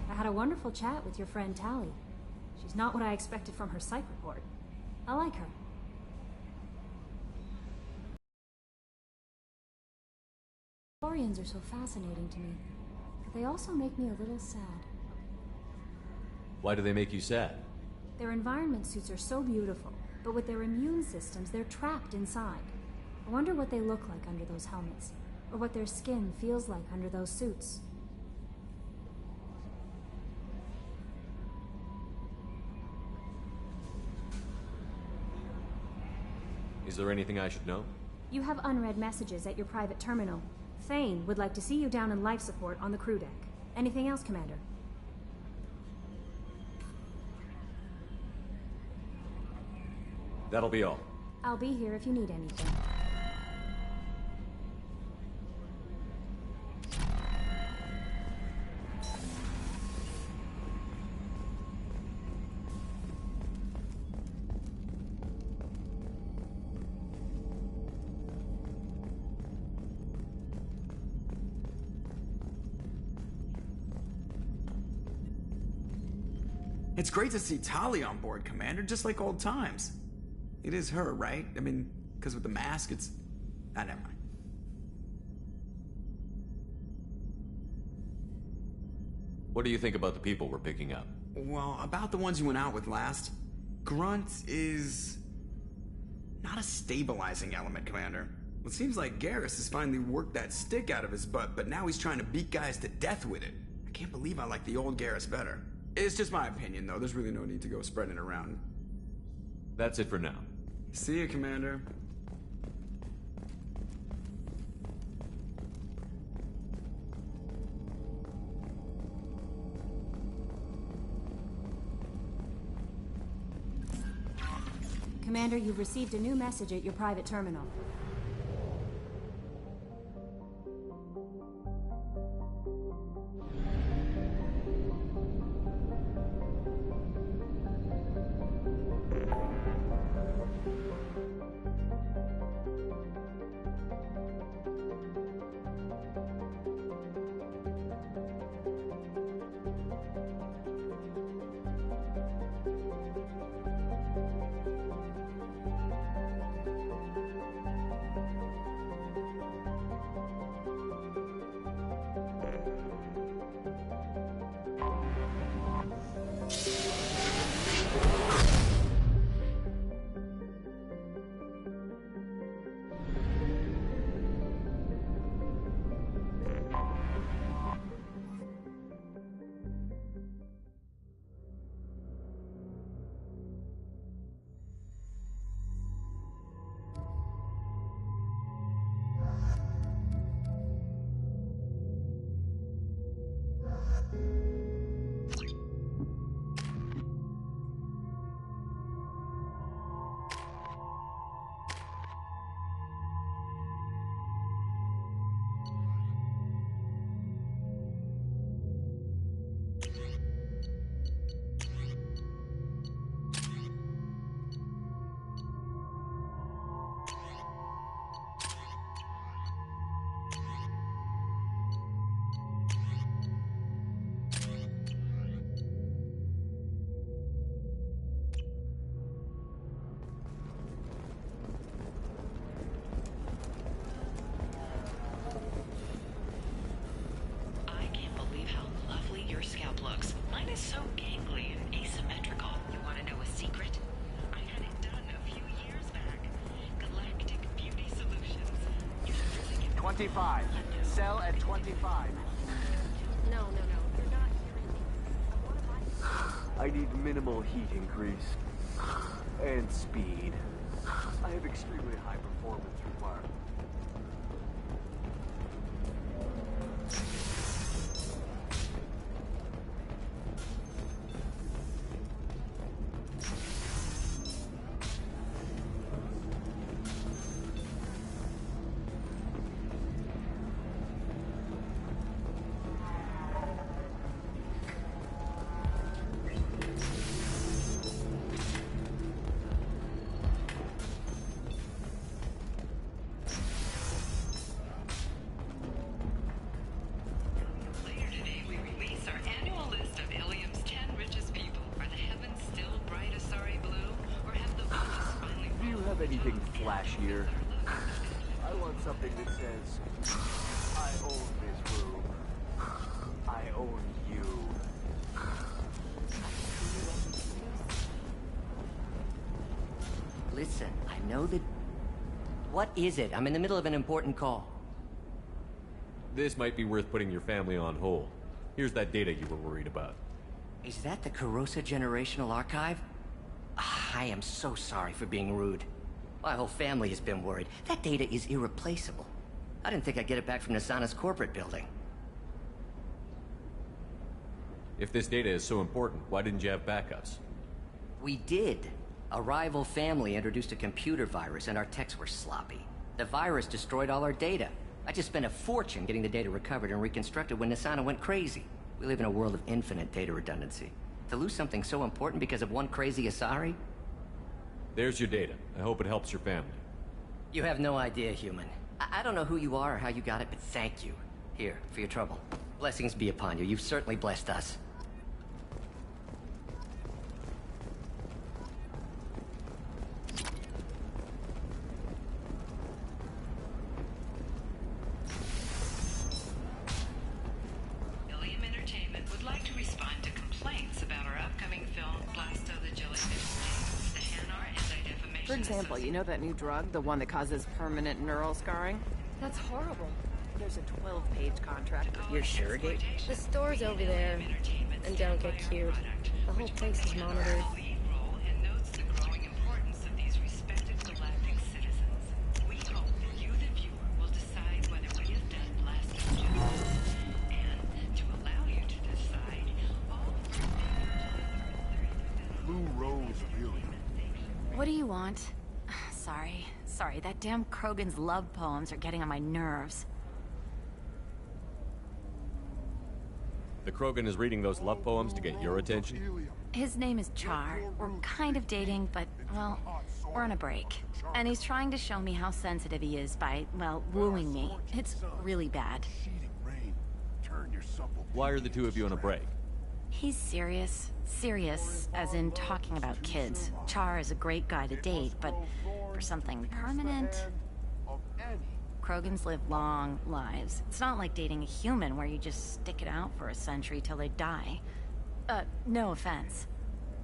Speaker 18: I had a wonderful chat with your friend Tally. She's not what I expected from her psych report. I like her. Thorians are so fascinating to me, but they also make me a little sad.
Speaker 2: Why do they make you sad?
Speaker 18: Their environment suits are so beautiful, but with their immune systems, they're trapped inside. I wonder what they look like under those helmets, or what their skin feels like under those suits.
Speaker 2: Is there anything I should know?
Speaker 18: You have unread messages at your private terminal. Thane would like to see you down in life support on the crew deck. Anything else, Commander?
Speaker 2: That'll be all.
Speaker 18: I'll be here if you need anything.
Speaker 19: It's great to see Tali on board, Commander, just like old times. It is her, right? I mean, because with the mask, it's... Ah, never mind.
Speaker 2: What do you think about the people we're picking up?
Speaker 19: Well, about the ones you went out with last, Grunt is... not a stabilizing element, Commander. Well, it seems like Garrus has finally worked that stick out of his butt, but now he's trying to beat guys to death with it. I can't believe I like the old Garrus better. It's just my opinion, though. There's really no need to go spreading it around.
Speaker 2: That's it for now.
Speaker 19: See you, Commander.
Speaker 18: Commander, you've received a new message at your private terminal.
Speaker 12: 25. Cell at 25.
Speaker 16: No, you're not
Speaker 23: I need minimal heat increase. And speed. I have extremely high performance requirements. Anything flashier. I want something that says, I own this room. I own you.
Speaker 24: Listen, I know that... What is it? I'm in the middle of an important call.
Speaker 2: This might be worth putting your family on hold. Here's that data you were worried about.
Speaker 24: Is that the Carosa Generational Archive? I am so sorry for being rude. My whole family has been worried. That data is irreplaceable. I didn't think I'd get it back from Nasana's corporate building.
Speaker 2: If this data is so important, why didn't you have backups?
Speaker 24: We did. A rival family introduced a computer virus and our techs were sloppy. The virus destroyed all our data. I just spent a fortune getting the data recovered and reconstructed when Nasana went crazy. We live in a world of infinite data redundancy. To lose something so important because of one crazy Asari?
Speaker 2: There's your data. I hope it helps your family.
Speaker 24: You have no idea, human. I don't know who you are or how you got it, but thank you. Here, for your trouble. Blessings be upon you. You've certainly blessed us.
Speaker 17: Ilium Entertainment would like to respond to complaints about our upcoming film, Blasto the Jellyfish Snake. The Hanar Anti-Defamation.
Speaker 16: For example, you know that new drug, the one that causes permanent neural scarring? That's horrible. There's a 12-page contract.
Speaker 24: You're sure, Gabe?
Speaker 16: The store's over there. And don't get cute. The whole place is monitored.
Speaker 17: And notes the growing importance of these respected galactic citizens. We hope that you, the viewer, will decide whether we have done Blasto's job. And to allow you to decide,
Speaker 14: Blue Rose of Ilium.
Speaker 25: What do you want? Sorry, that damn Krogan's love poems are getting on my nerves.
Speaker 2: The Krogan is reading those love poems to get your attention?
Speaker 25: His name is Char. We're kind of dating, but, well, we're on a break. And he's trying to show me how sensitive he is by, well, wooing me. It's really bad.
Speaker 2: Why are the two of you on a break?
Speaker 25: He's serious. Serious, as in talking about kids. Char is a great guy to date, but for something permanent... Krogans live long lives. It's not like dating a human where you just stick it out for a century till they die. No offense.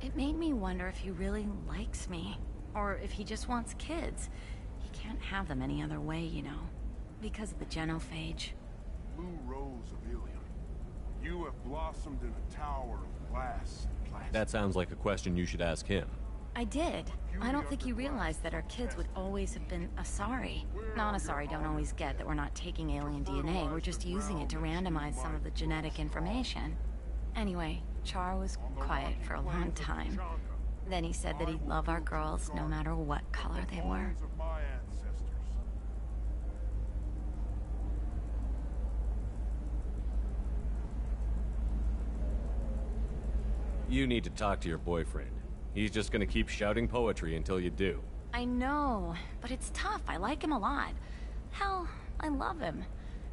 Speaker 25: It made me wonder if he really likes me. Or if he just wants kids. He can't have them any other way, you know. Because of the genophage.
Speaker 14: Blue Rose of Ilium. You have blossomed in a tower of glass and plastic.
Speaker 2: That sounds like a question you should ask him.
Speaker 25: I did. I don't think he realized that our kids would always have been Asari. Non-Asari don't always get that we're not taking alien DNA, we're just using it to randomize some of the genetic information. Anyway, Char was quiet for a long time. Then he said that he'd love our girls no matter what color they were.
Speaker 2: You need to talk to your boyfriend. He's just gonna keep shouting poetry until you do.
Speaker 25: I know, but it's tough. I like him a lot. Hell, I love him.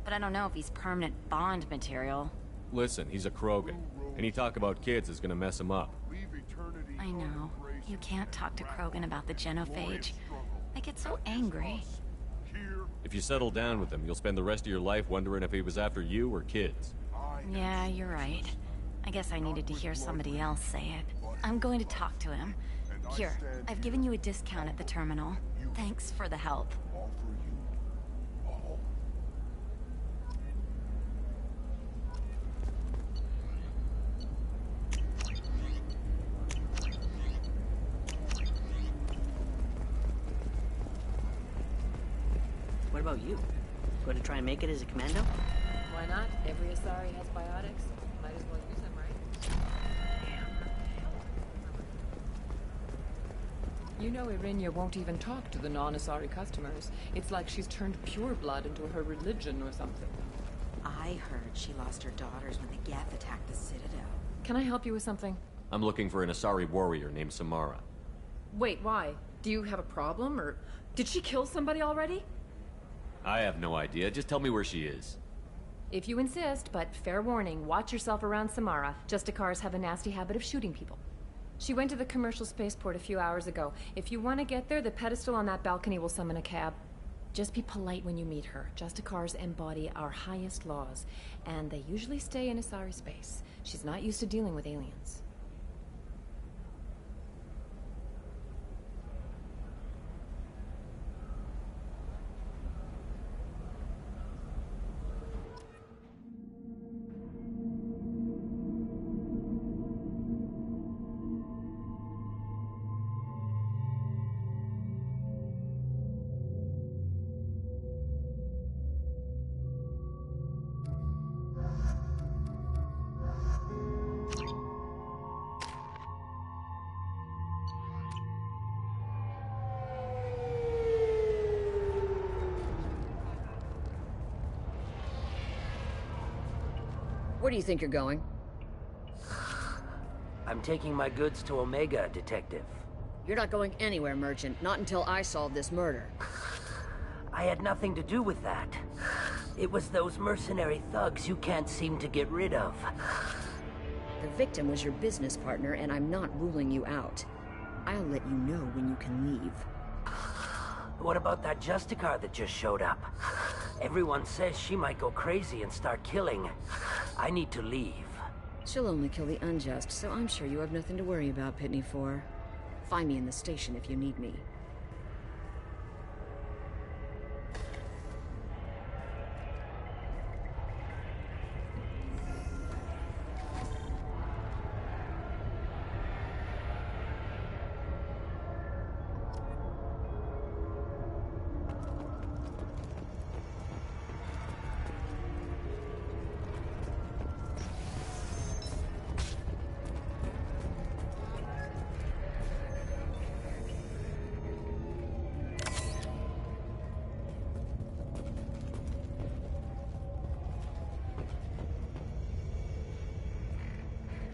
Speaker 25: But I don't know if he's permanent Bond material.
Speaker 2: Listen, he's a Krogan. Any talk about kids is gonna mess him up.
Speaker 25: I know. You can't talk to Krogan about the genophage. I get so angry.
Speaker 2: If you settle down with him, you'll spend the rest of your life wondering if he was after you or kids.
Speaker 25: Yeah, you're right. I guess I needed to hear somebody else say it. I'm going to talk to him. Here, I've given you a discount at the terminal. Thanks for the help.
Speaker 5: What about you? Going to try and make it as a commando?
Speaker 16: Why not? Every Asari has biotics. Might as well use them, right? You know Irinia won't even talk to the non-Asari customers. It's like she's turned pure blood into her religion or something.
Speaker 6: I heard she lost her daughters when the Geth attacked the Citadel.
Speaker 16: Can I help you with something?
Speaker 2: I'm looking for an Asari warrior named Samara.
Speaker 16: Wait, why? Do you have a problem, or did she kill somebody already?
Speaker 2: I have no idea. Just tell me where she is.
Speaker 16: If you insist, but fair warning, watch yourself around Samara. Justicars have a nasty habit of shooting people. She went to the commercial spaceport a few hours ago. If you want to get there, the pedestal on that balcony will summon a cab. Just be polite when you meet her. Justicars embody our highest laws, and they usually stay in Asari space. She's not used to dealing with aliens.
Speaker 7: Where do you think you're going?
Speaker 5: I'm taking my goods to Omega, Detective.
Speaker 7: You're not going anywhere, Merchant. Not until I solve this murder.
Speaker 5: I had nothing to do with that. It was those mercenary thugs you can't seem to get rid of.
Speaker 7: The victim was your business partner, and I'm not ruling you out. I'll let you know when you can leave.
Speaker 5: What about that Justicar that just showed up? Everyone says she might go crazy and start killing. I need to leave.
Speaker 7: She'll only kill the unjust, so I'm sure you have nothing to worry about, Pitney 4. Find me in the station if you need me.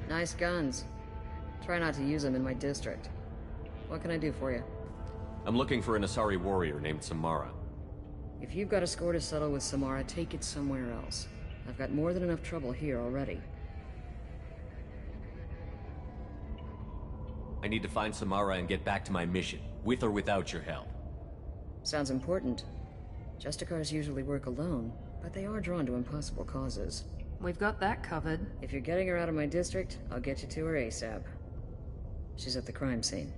Speaker 7: Nice guns. Try not to use them in my district. What can I do for you?
Speaker 2: I'm looking for an Asari warrior named Samara.
Speaker 7: If you've got a score to settle with Samara, take it somewhere else. I've got more than enough trouble here already.
Speaker 2: I need to find Samara and get back to my mission, with or without your help.
Speaker 7: Sounds important. Justicars usually work alone, but they are drawn to impossible causes.
Speaker 16: We've got that covered.
Speaker 7: If you're getting her out of my district, I'll get you to her ASAP. She's at the crime scene.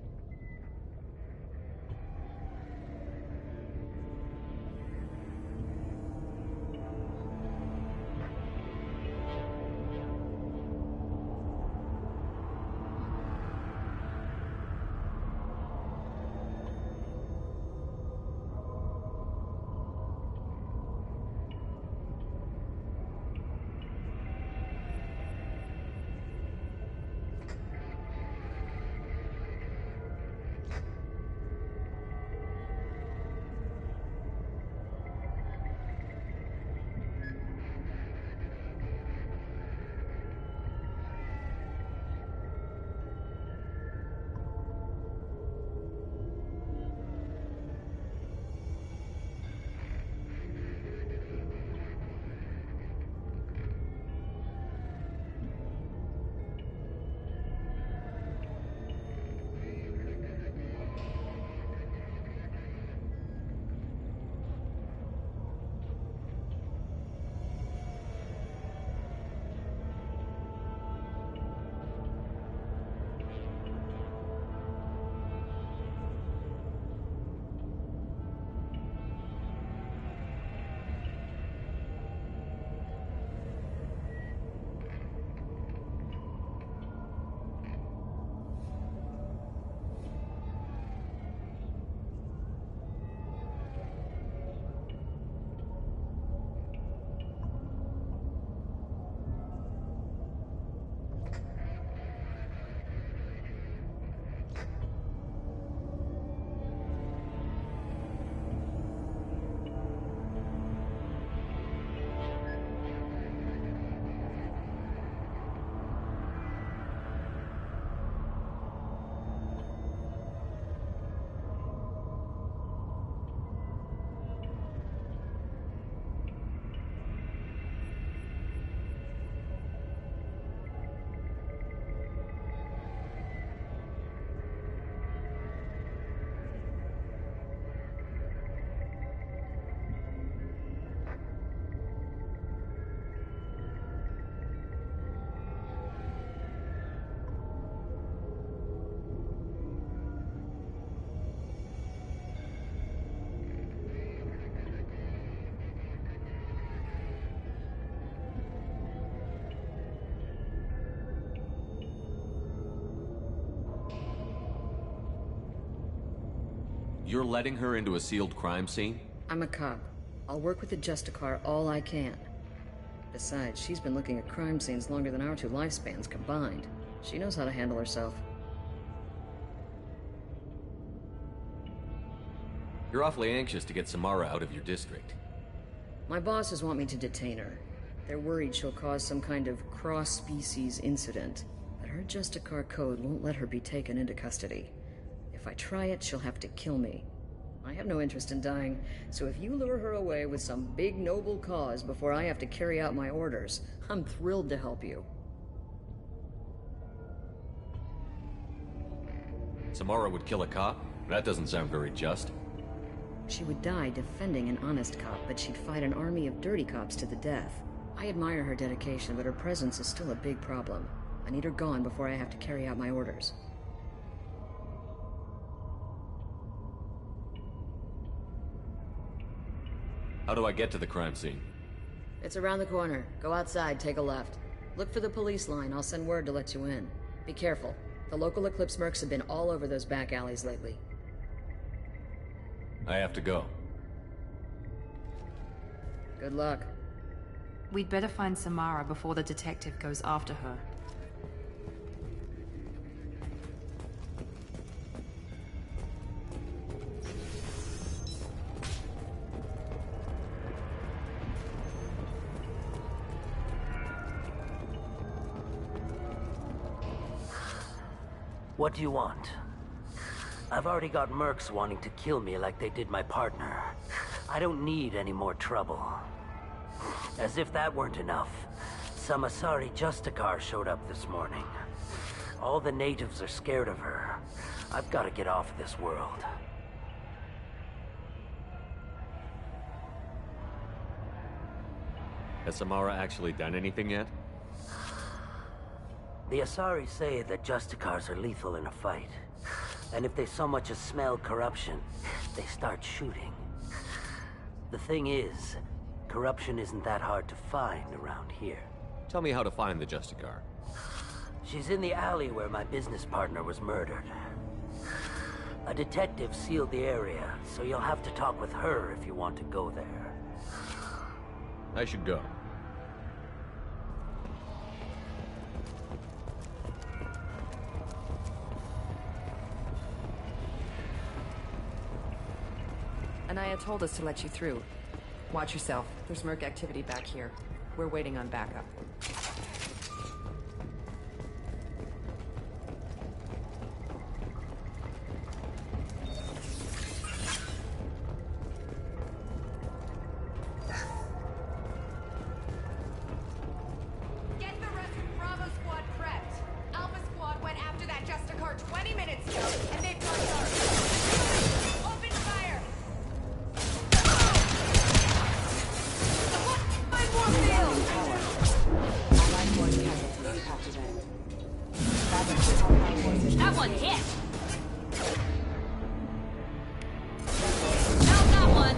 Speaker 2: You're letting her into a sealed crime scene?
Speaker 7: I'm a cop. I'll work with the Justicar all I can. Besides, she's been looking at crime scenes longer than our 2 lifespans combined. She knows how to handle herself.
Speaker 2: You're awfully anxious to get Samara out of your district.
Speaker 7: My bosses want me to detain her. They're worried she'll cause some kind of cross-species incident, but her Justicar code won't let her be taken into custody. If I try it, she'll have to kill me. I have no interest in dying, so if you lure her away with some big noble cause before I have to carry out my orders, I'm thrilled to help you.
Speaker 2: Samara would kill a cop? That doesn't sound very just.
Speaker 7: She would die defending an honest cop, but she'd fight an army of dirty cops to the death. I admire her dedication, but her presence is still a big problem. I need her gone before I have to carry out my orders.
Speaker 2: How do I get to the crime scene?
Speaker 7: It's around the corner. Go outside, take a left. Look for the police line. I'll send word to let you in. Be careful. The local Eclipse mercs have been all over those back alleys lately.
Speaker 2: I have to go.
Speaker 7: Good luck.
Speaker 9: We'd better find Samara before the detective goes after her.
Speaker 5: What do you want? I've already got mercs wanting to kill me like they did my partner. I don't need any more trouble. As if that weren't enough, some Asari Justicar showed up this morning. All the natives are scared of her. I've got to get off this world.
Speaker 2: Has Samara actually done anything yet?
Speaker 5: The Asari say that Justicars are lethal in a fight. And if they so much as smell corruption, they start shooting. The thing is, corruption isn't that hard to find around here.
Speaker 2: Tell me how to find the Justicar.
Speaker 5: She's in the alley where my business partner was murdered. A detective sealed the area, so you'll have to talk with her if you want to go there.
Speaker 2: I should go.
Speaker 13: Anaya told us to let you through. Watch yourself. There's merc activity back here. We're waiting on backup.
Speaker 20: Get the rest of Bravo Squad prepped. Alpha Squad went after that Justicar 20 minutes ago, and they've gone dark. Open fire! Find more field! That one hit! Found that one!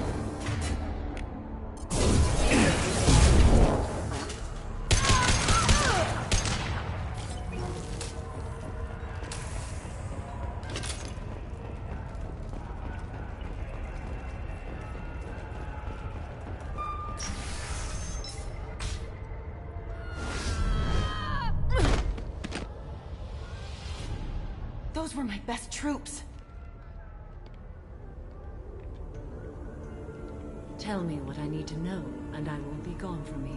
Speaker 20: Those were my best troops.
Speaker 21: Tell me what I need to know, and I will be gone from here.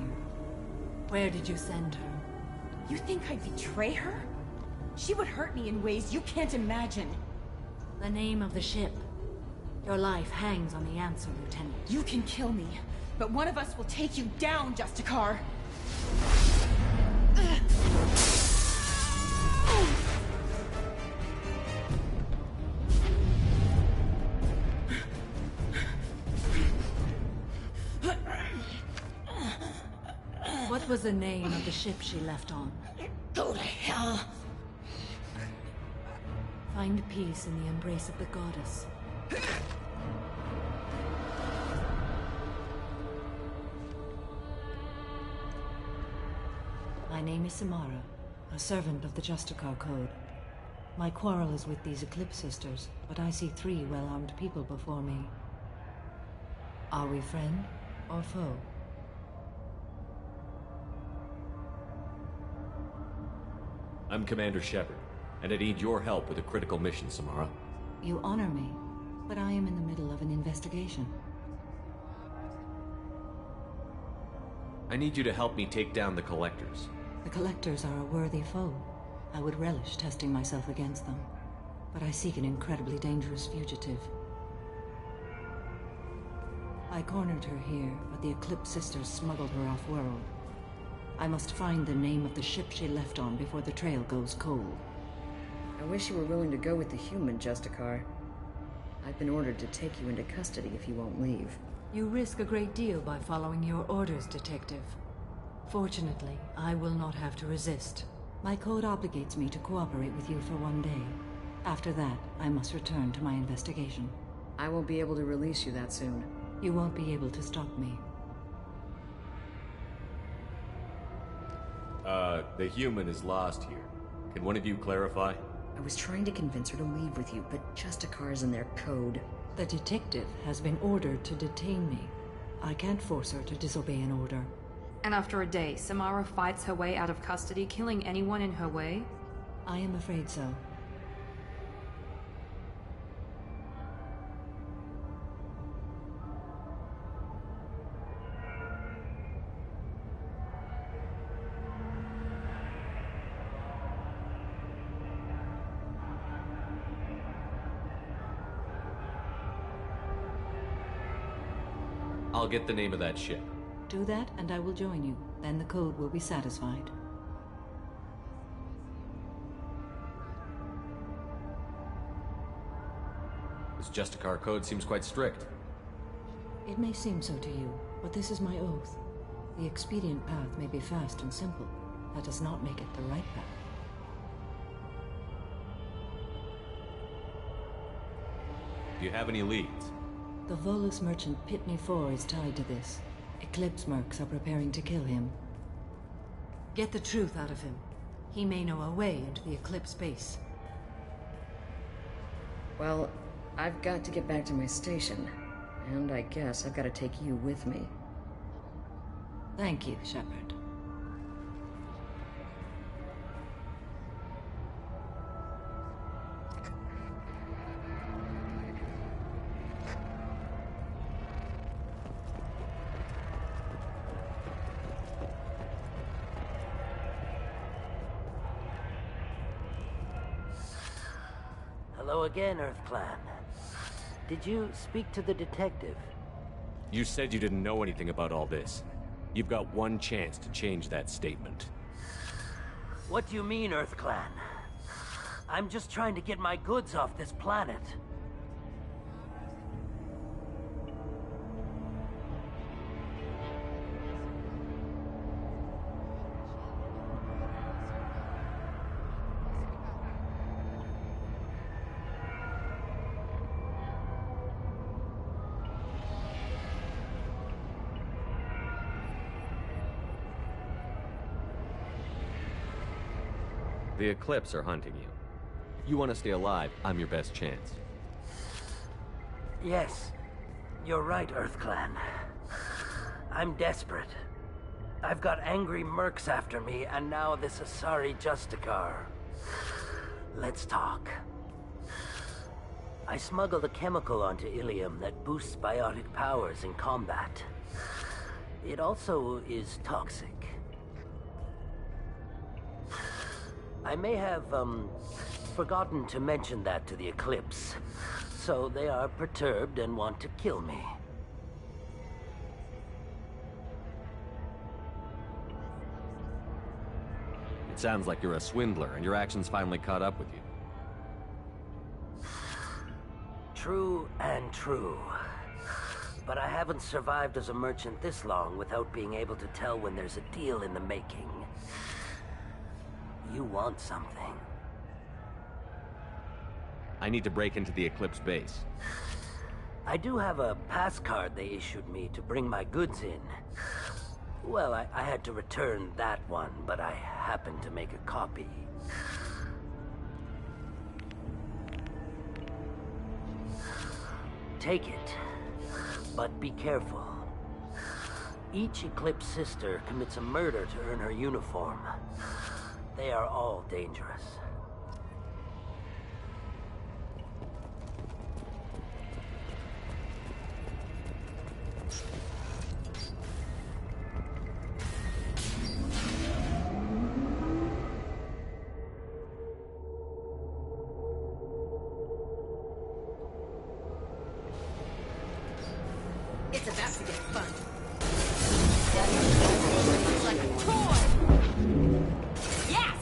Speaker 21: Where did you send her?
Speaker 20: You think I'd betray her? She would hurt me in ways you can't imagine.
Speaker 21: The name of the ship. Your life hangs on the answer, Lieutenant.
Speaker 20: You can kill me, but one of us will take you down, Justicar.
Speaker 21: What was the name of the ship she left on?
Speaker 20: Go to hell!
Speaker 21: Find peace in the embrace of the goddess. My name is Samara, a servant of the Justicar Code. My quarrel is with these Eclipse sisters, but I see 3 well-armed people before me. Are we friend or foe?
Speaker 2: I'm Commander Shepard, and I need your help with a critical mission, Samara.
Speaker 21: You honor me, but I am in the middle of an investigation.
Speaker 2: I need you to help me take down the Collectors.
Speaker 21: The Collectors are a worthy foe. I would relish testing myself against them, but I seek an incredibly dangerous fugitive. I cornered her here, but the Eclipse sisters smuggled her off-world. I must find the name of the ship she left on before the trail goes cold.
Speaker 7: I wish you were willing to go with the human, Justicar. I've been ordered to take you into custody if you won't leave.
Speaker 21: You risk a great deal by following your orders, Detective. Fortunately, I will not have to resist. My code obligates me to cooperate with you for 1 day. After that, I must return to my investigation.
Speaker 7: I won't be able to release you that soon.
Speaker 21: You won't be able to stop me.
Speaker 2: The human is lost here. Can one of you clarify?
Speaker 7: I was trying to convince her to leave with you, but Justicar's in their code.
Speaker 21: The detective has been ordered to detain me. I can't force her to disobey an order.
Speaker 9: And after a day, Samara fights her way out of custody, killing anyone in her way?
Speaker 21: I am afraid so.
Speaker 2: I'll get the name of that ship.
Speaker 21: Do that, and I will join you. Then the code will be satisfied.
Speaker 2: This Justicar code seems quite strict.
Speaker 21: It may seem so to you, but this is my oath. The expedient path may be fast and simple. That does not make it the right path.
Speaker 2: Do you have any leads?
Speaker 21: The Volus merchant Pitney 4 is tied to this. Eclipse mercs are preparing to kill him. Get the truth out of him. He may know a way into the Eclipse base.
Speaker 7: Well, I've got to get back to my station. And I guess I've got to take you with me.
Speaker 21: Thank you, Shepard.
Speaker 5: Hello again, Earth Clan. Did you speak to the detective?
Speaker 2: You said you didn't know anything about all this. You've got one chance to change that statement.
Speaker 5: What do you mean, Earth Clan? I'm just trying to get my goods off this planet.
Speaker 2: The Eclipse are hunting you. You want to stay alive, I'm your best chance.
Speaker 5: Yes, you're right, Earth Clan. I'm desperate. I've got angry mercs after me, and now this Asari Justicar. Let's talk. I smuggled a chemical onto Ilium that boosts biotic powers in combat. It also is toxic. I may have, forgotten to mention that to the Eclipse. So they are perturbed and want to kill me.
Speaker 2: It sounds like you're a swindler, and your actions finally caught up with you.
Speaker 5: True and true. But I haven't survived as a merchant this long without being able to tell when there's a deal in the making. You want something.
Speaker 2: I need to break into the Eclipse base.
Speaker 5: I do have a pass card they issued me to bring my goods in. Well, I had to return that one, but I happened to make a copy. Take it, but be careful. Each Eclipse sister commits a murder to earn her uniform. They are all dangerous.
Speaker 20: It's about to get fun.
Speaker 25: Looks like a toy!
Speaker 20: Yes!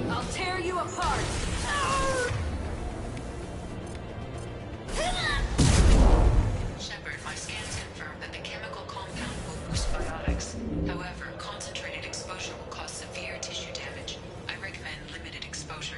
Speaker 20: I'll tear you apart!
Speaker 17: Shepard, my scans confirm that the chemical compound will boost biotics. However, concentrated exposure will cause severe tissue damage. I recommend limited exposure.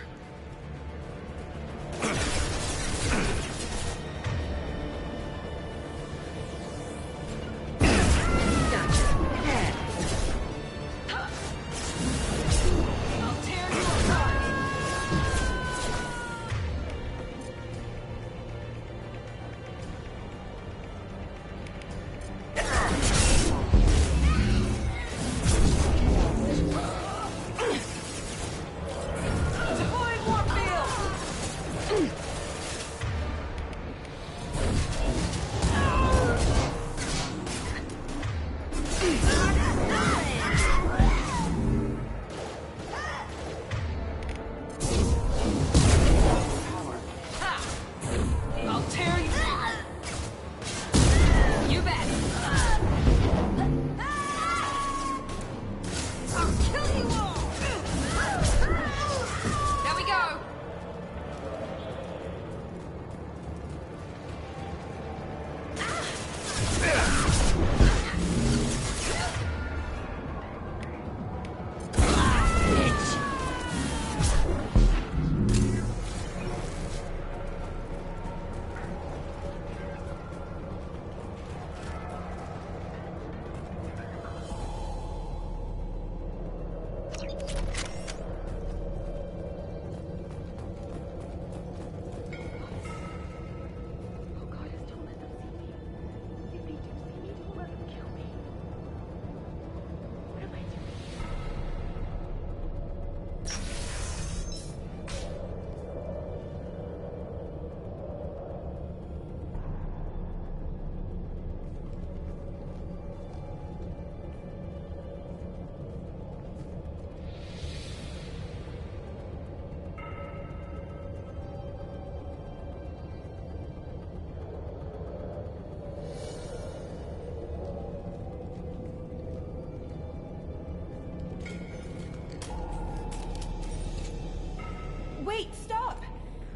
Speaker 3: Wait, stop!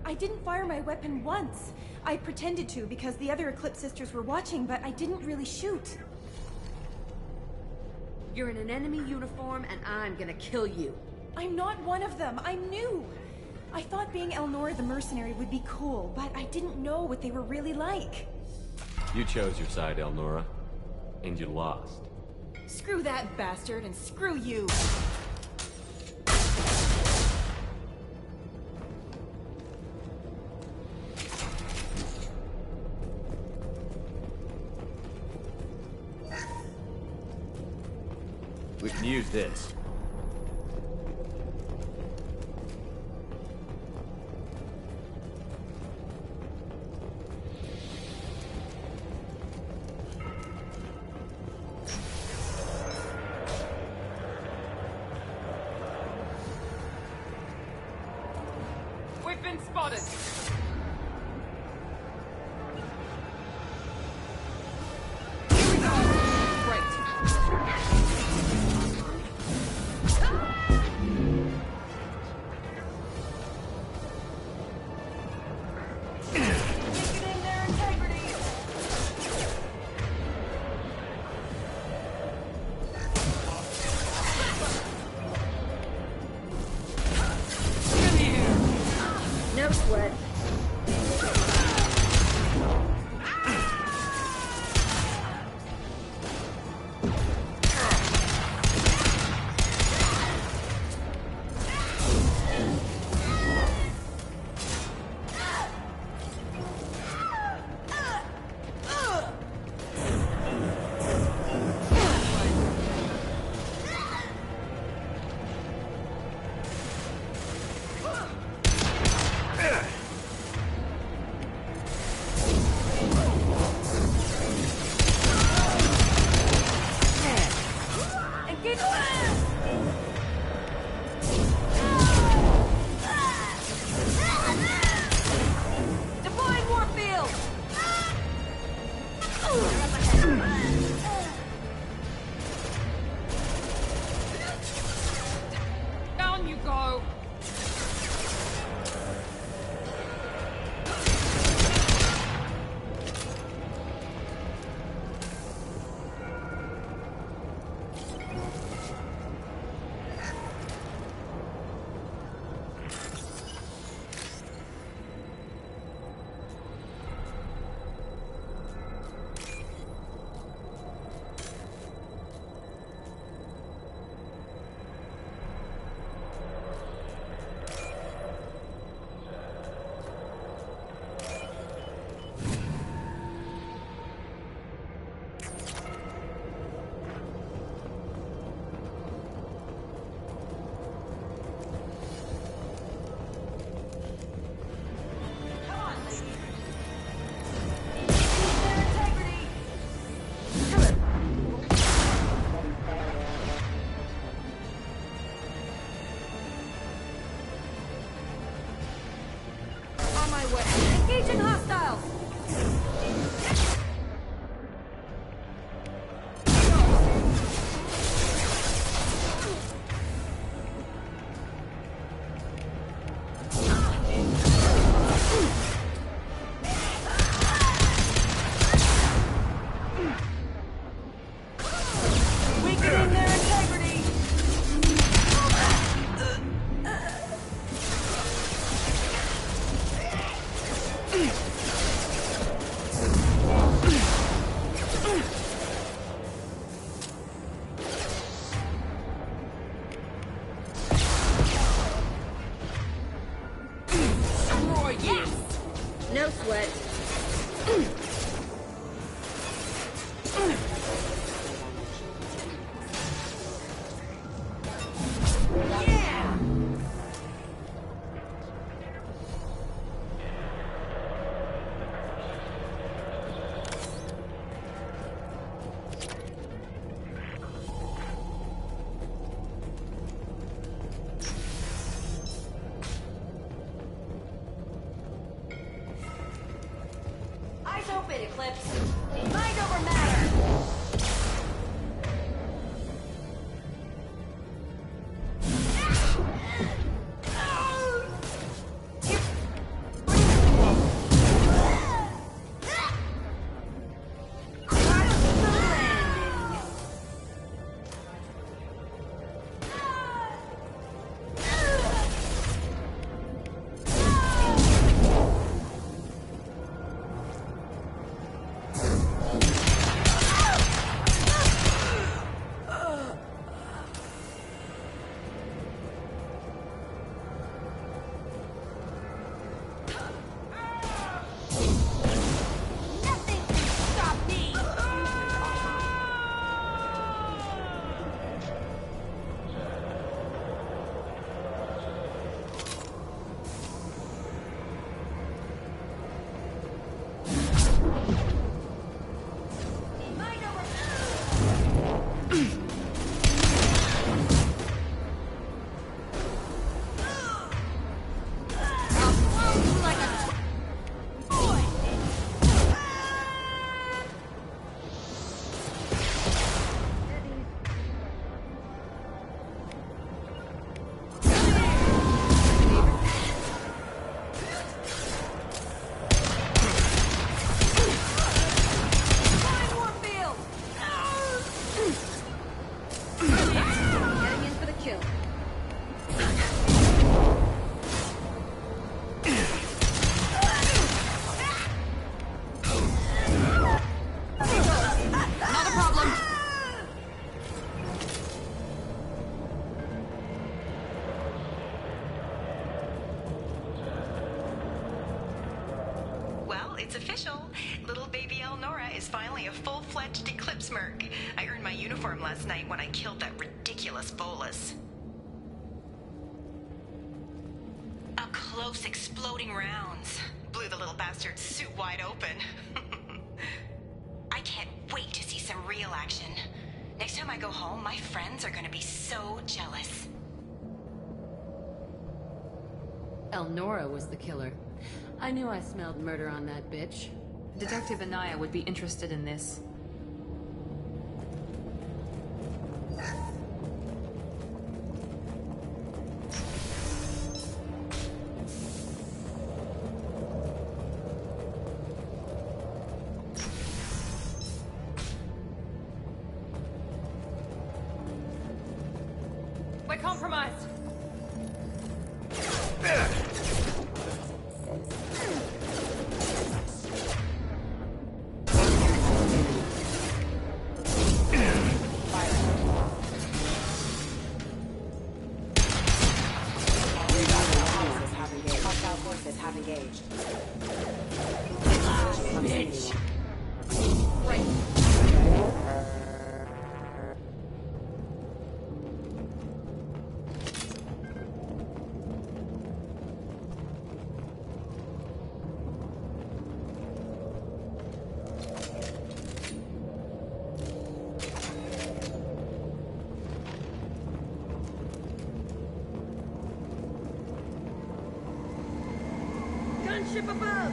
Speaker 3: I didn't fire my weapon once. I pretended to because the other Eclipse sisters were watching, but I didn't really shoot.
Speaker 20: You're in an enemy uniform, and I'm gonna kill you.
Speaker 3: I'm not one of them. I'm new. I thought being Elnora the mercenary would be cool, but I didn't know what they were really like.
Speaker 2: You chose your side, Elnora. And you lost.
Speaker 3: Screw that bastard, and screw you!
Speaker 2: We can use this.
Speaker 20: We've been spotted!
Speaker 3: No sweat. On my way. Engaging hostiles! Weakening their integrity!
Speaker 7: No sweat.
Speaker 3: Eyes open, Eclipse. Mind over matter.
Speaker 6: It's official. Little baby Elnora is finally a full-fledged Eclipse merc. I earned my uniform last night when I killed that ridiculous bolus. Up close, exploding rounds. Blew the little bastard's suit wide open. I can't wait to see some real action. Next time I go home, my friends are gonna be so jealous.
Speaker 13: Elnora was the killer. I knew I smelled murder on that bitch.
Speaker 9: Detective Anaya would be interested in this.
Speaker 3: We're compromised.
Speaker 6: Have engaged.
Speaker 3: Bitch.
Speaker 4: ship above!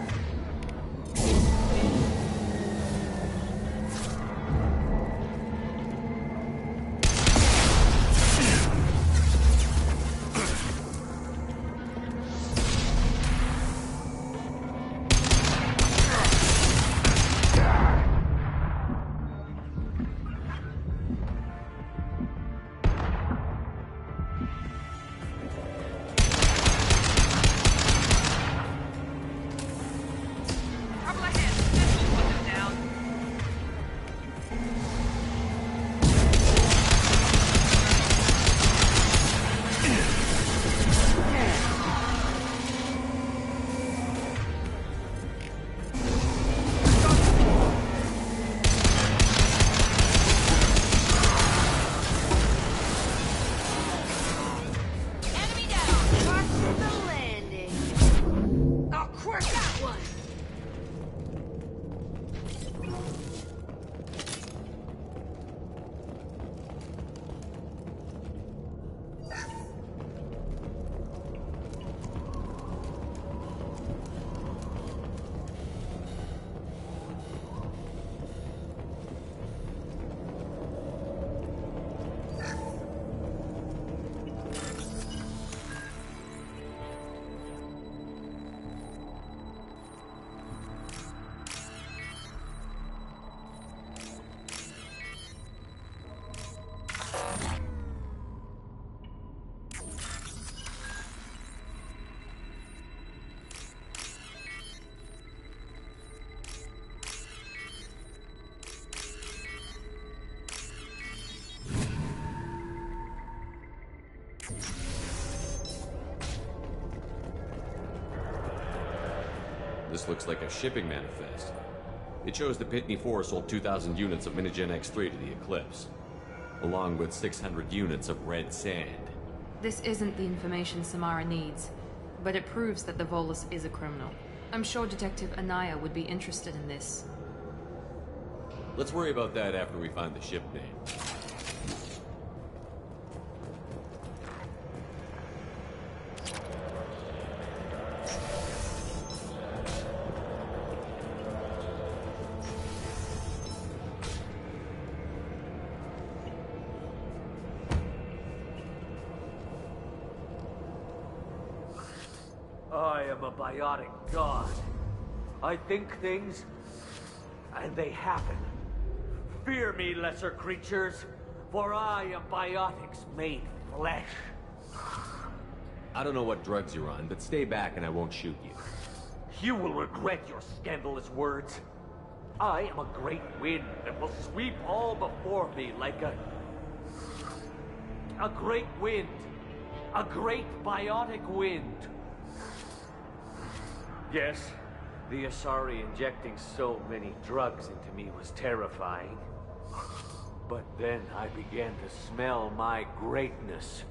Speaker 2: This looks like a shipping manifest. It shows the Pitney 4 sold 2,000 units of Minigen X3 to the Eclipse, along with 600 units of red sand.
Speaker 9: This isn't the information Samara needs, but it proves that the Volus is a criminal. I'm sure Detective Anaya would be interested in this.
Speaker 2: Let's worry about that after we find the ship name.
Speaker 23: I am a biotic god. I think things, and they happen. Fear me, lesser creatures, for I am biotics made flesh.
Speaker 2: I don't know what drugs you're on, but stay back and I won't shoot you.
Speaker 23: You will regret your scandalous words. I am a great wind and will sweep all before me like a great wind. A great biotic wind. Yes, the Asari injecting so many drugs into me was terrifying. But then I began to smell my greatness.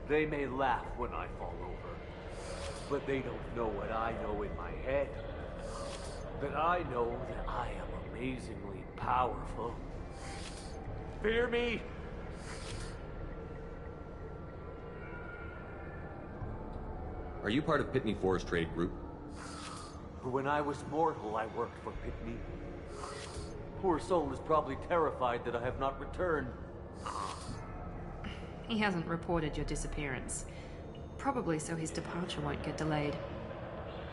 Speaker 23: They may laugh when I fall over, but they don't know what I know in my head. That I know that I am amazingly powerful. Fear me?
Speaker 2: Are you part of Pitney 4's trade group?
Speaker 23: When I was mortal, I worked for Pitney. Poor soul is probably terrified that I have not returned.
Speaker 9: He hasn't reported your disappearance. Probably so his departure won't get delayed.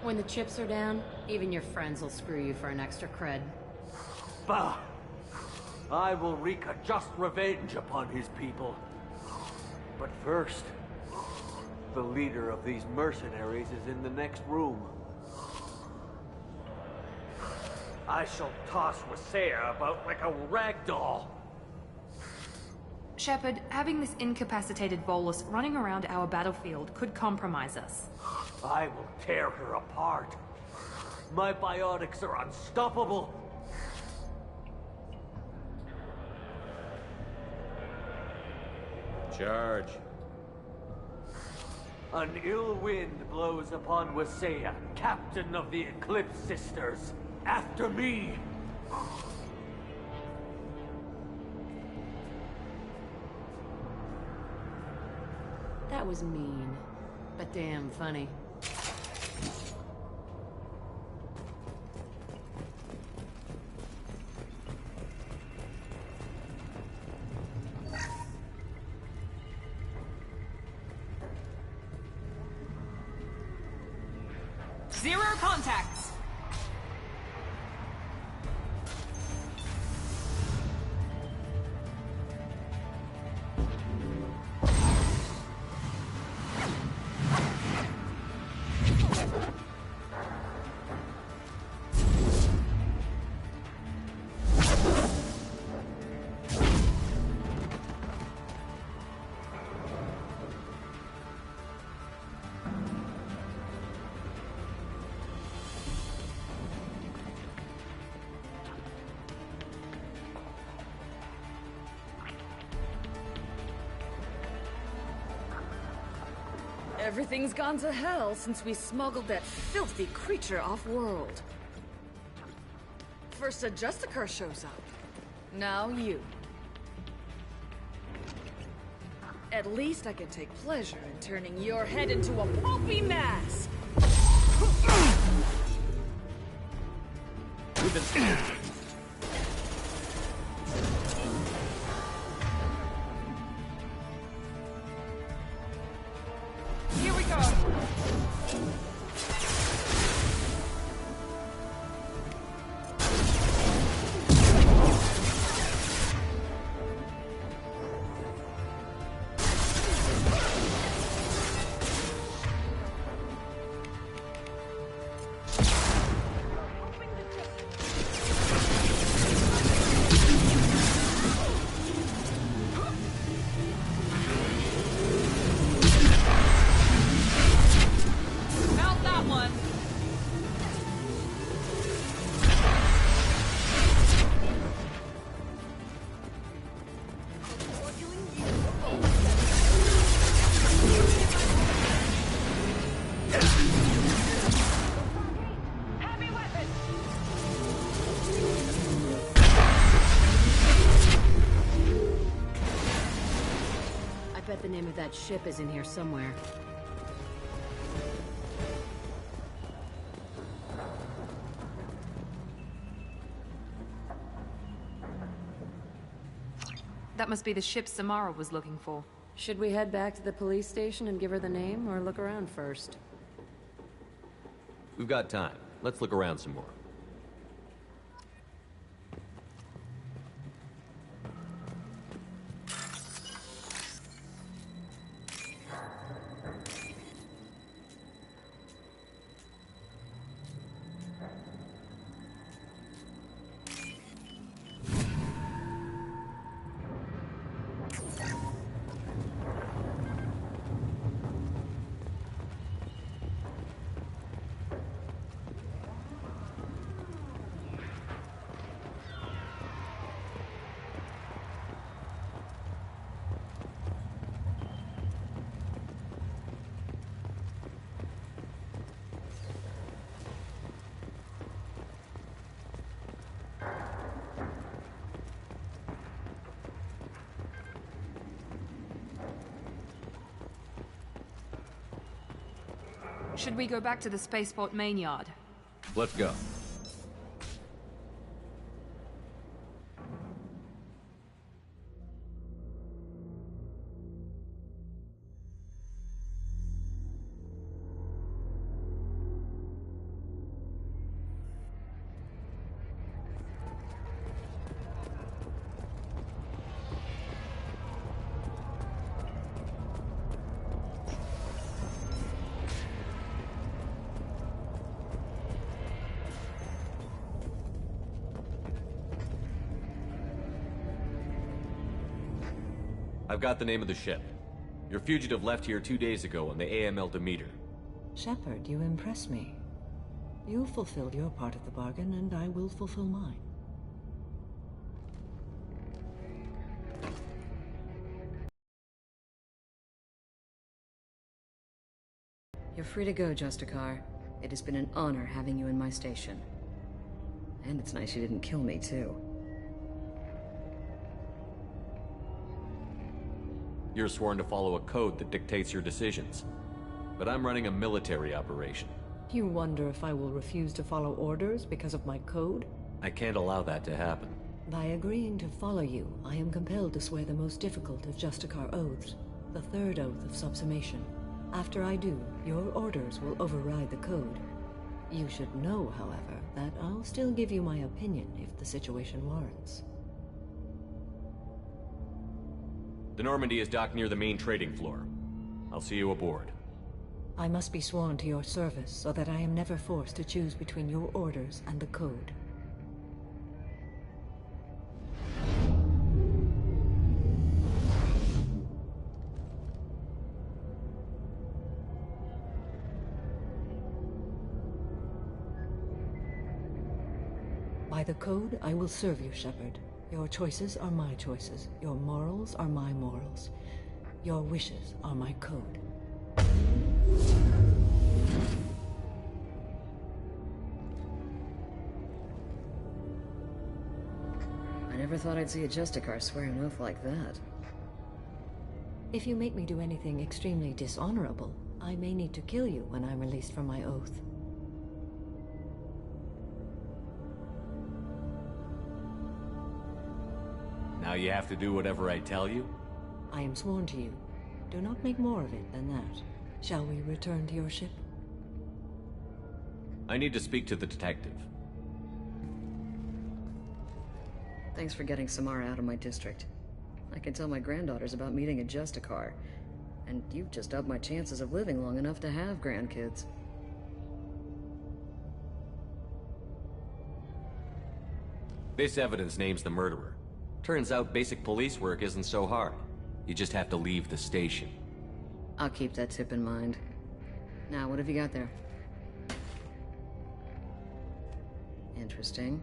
Speaker 4: When the chips are down, even your friends will screw you for an extra cred.
Speaker 23: Bah! I will wreak a just revenge upon his people. But first, the leader of these mercenaries is in the next room. I shall toss Wasea about like a rag doll.
Speaker 9: Shepard, having this incapacitated Volus running around our battlefield could compromise us.
Speaker 23: I will tear her apart. My biotics are unstoppable.
Speaker 2: Charge.
Speaker 23: An ill wind blows upon Wasea, captain of the Eclipse Sisters. After me!
Speaker 4: That was mean, but damn funny.
Speaker 9: Zero contacts!
Speaker 7: Everything's gone to hell since we smuggled that filthy creature off-world. First a Justicar shows up. Now you. At least I can take pleasure in turning your head into a pulpy mask!
Speaker 2: We've been...
Speaker 9: Here we go! Found that one! Heavy weapon!
Speaker 4: I bet the name of that ship is in here somewhere.
Speaker 9: That must be the ship Samara was looking for.
Speaker 4: Should we head back to the police station and give her the name, or look around first?
Speaker 2: We've got time. Let's look around some more.
Speaker 9: Should we go back to the spaceport main yard?
Speaker 2: Let's go. I've got the name of the ship. Your fugitive left here 2 days ago on the AML Demeter.
Speaker 21: Shepard, you impress me. You fulfilled your part of the bargain, and I will fulfill mine.
Speaker 7: You're free to go, Justicar. It has been an honor having you in my station. And it's nice you didn't kill me, too.
Speaker 2: You're sworn to follow a code that dictates your decisions. But I'm running a military operation.
Speaker 21: You wonder if I will refuse to follow orders because of my code?
Speaker 2: I can't allow that to happen.
Speaker 21: By agreeing to follow you, I am compelled to swear the most difficult of Justicar oaths, the third oath of subsumation. After I do, your orders will override the code. You should know, however, that I'll still give you my opinion if the situation warrants.
Speaker 2: The Normandy is docked near the main trading floor. I'll see you aboard.
Speaker 21: I must be sworn to your service so that I am never forced to choose between your orders and the code. By the code, I will serve you, Shepard. Your choices are my choices. Your morals are my morals. Your wishes are my code.
Speaker 7: I never thought I'd see a Justicar swear an oath like that.
Speaker 21: If you make me do anything extremely dishonorable, I may need to kill you when I'm released from my oath.
Speaker 2: Now you have to do whatever I tell you?
Speaker 21: I am sworn to you. Do not make more of it than that. Shall we return to your ship?
Speaker 2: I need to speak to the detective.
Speaker 7: Thanks for getting Samara out of my district. I can tell my granddaughters about meeting a Justicar. And you've just upped my chances of living long enough to have grandkids.
Speaker 2: This evidence names the murderer. Turns out basic police work isn't so hard. You just have to leave the station.
Speaker 7: I'll keep that tip in mind. Now, what have you got there? Interesting.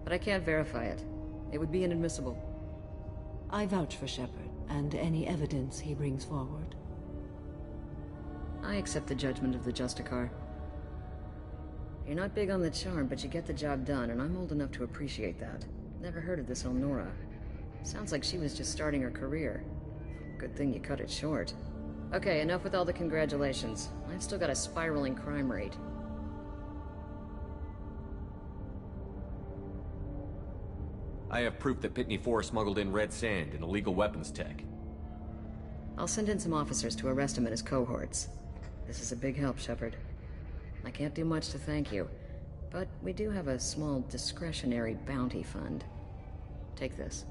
Speaker 7: But I can't verify it. It would be inadmissible.
Speaker 21: I vouch for Shepard, and any evidence he brings forward.
Speaker 7: I accept the judgment of the Justicar. You're not big on the charm, but you get the job done, and I'm old enough to appreciate that. Never heard of this Elnora. Sounds like she was just starting her career. Good thing you cut it short. Okay, enough with all the congratulations. I've still got a spiraling crime rate.
Speaker 2: I have proof that Pitney 4 smuggled in red sand and illegal weapons tech.
Speaker 7: I'll send in some officers to arrest him and his cohorts. This is a big help, Shepard. I can't do much to thank you, but we do have a small discretionary bounty fund. Take this.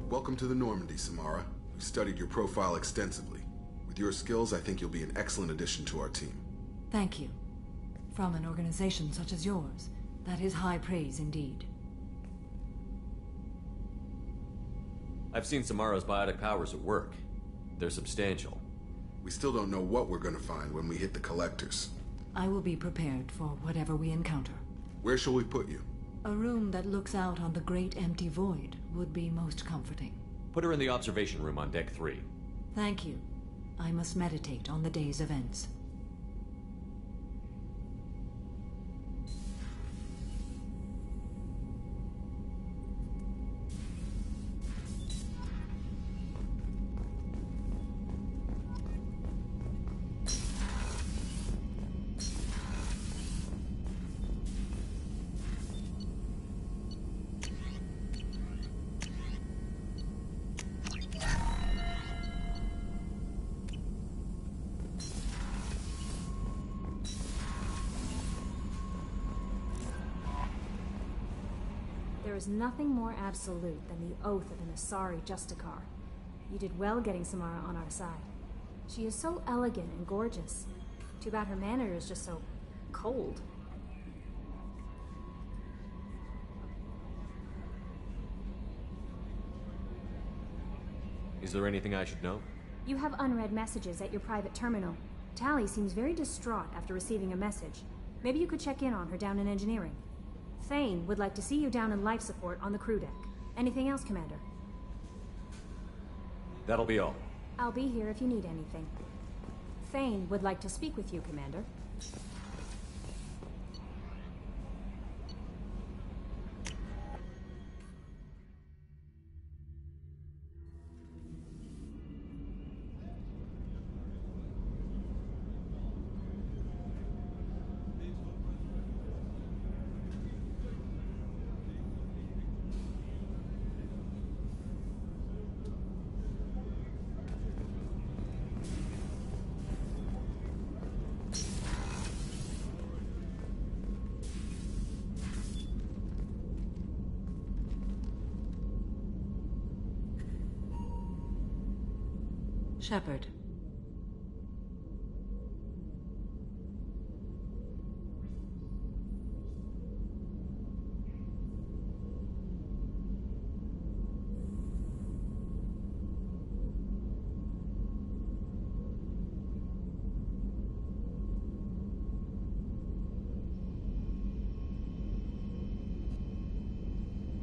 Speaker 8: Welcome to the Normandy, Samara. We've studied your profile extensively. With your skills, I think you'll be an excellent addition to our team.
Speaker 21: Thank you. From an organization such as yours, that is high praise indeed.
Speaker 2: I've seen Samara's biotic powers at work. They're substantial.
Speaker 8: We still don't know what we're going to find when we hit the collectors.
Speaker 21: I will be prepared for whatever we encounter.
Speaker 8: Where shall we put you?
Speaker 21: A room that looks out on the great empty void would be most comforting.
Speaker 2: Put her in the observation room on deck 3.
Speaker 21: Thank you. I must meditate on the day's events.
Speaker 18: There is nothing more absolute than the oath of an Asari Justicar. You did well getting Samara on our side. She is so elegant and gorgeous. Too bad her manner is just so cold.
Speaker 2: Is there anything I should know?
Speaker 18: You have unread messages at your private terminal. Tally seems very distraught after receiving a message. Maybe you could check in on her down in engineering. Thane would like to see you down in life support on the crew deck. Anything else, Commander?
Speaker 2: That'll be all.
Speaker 18: I'll be here if you need anything. Thane would like to speak with you, Commander.
Speaker 21: Shepard.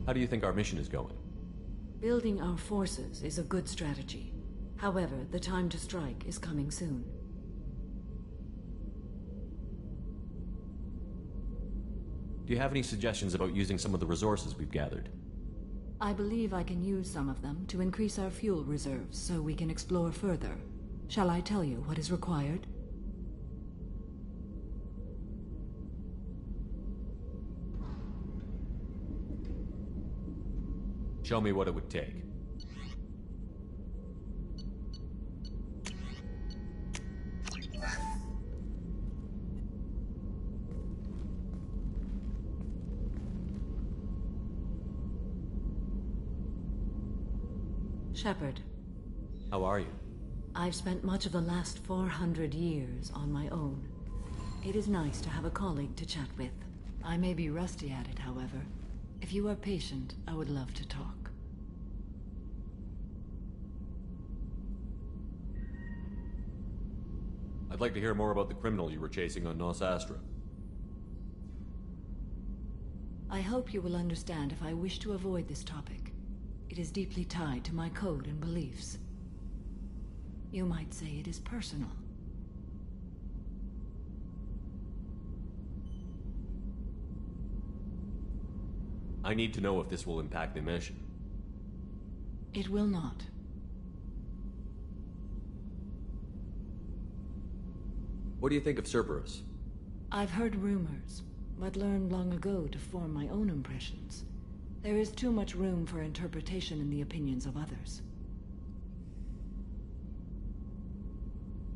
Speaker 2: How do you think our mission is going?
Speaker 21: Building our forces is a good strategy. However, the time to strike is coming soon.
Speaker 2: Do you have any suggestions about using some of the resources we've gathered?
Speaker 21: I believe I can use some of them to increase our fuel reserves so we can explore further. Shall I tell you what is required?
Speaker 2: Show me what it would take.
Speaker 21: Shepard.
Speaker 2: How are you?
Speaker 21: I've spent much of the last 400 years on my own. It is nice to have a colleague to chat with. I may be rusty at it, however. If you are patient, I would love to talk.
Speaker 2: I'd like to hear more about the criminal you were chasing on Nos Astra.
Speaker 21: I hope you will understand if I wish to avoid this topic. It is deeply tied to my code and beliefs. You might say it is personal.
Speaker 2: I need to know if this will impact the mission.
Speaker 21: It will not.
Speaker 2: What do you think of Cerberus?
Speaker 21: I've heard rumors, but learned long ago to form my own impressions. There is too much room for interpretation in the opinions of others.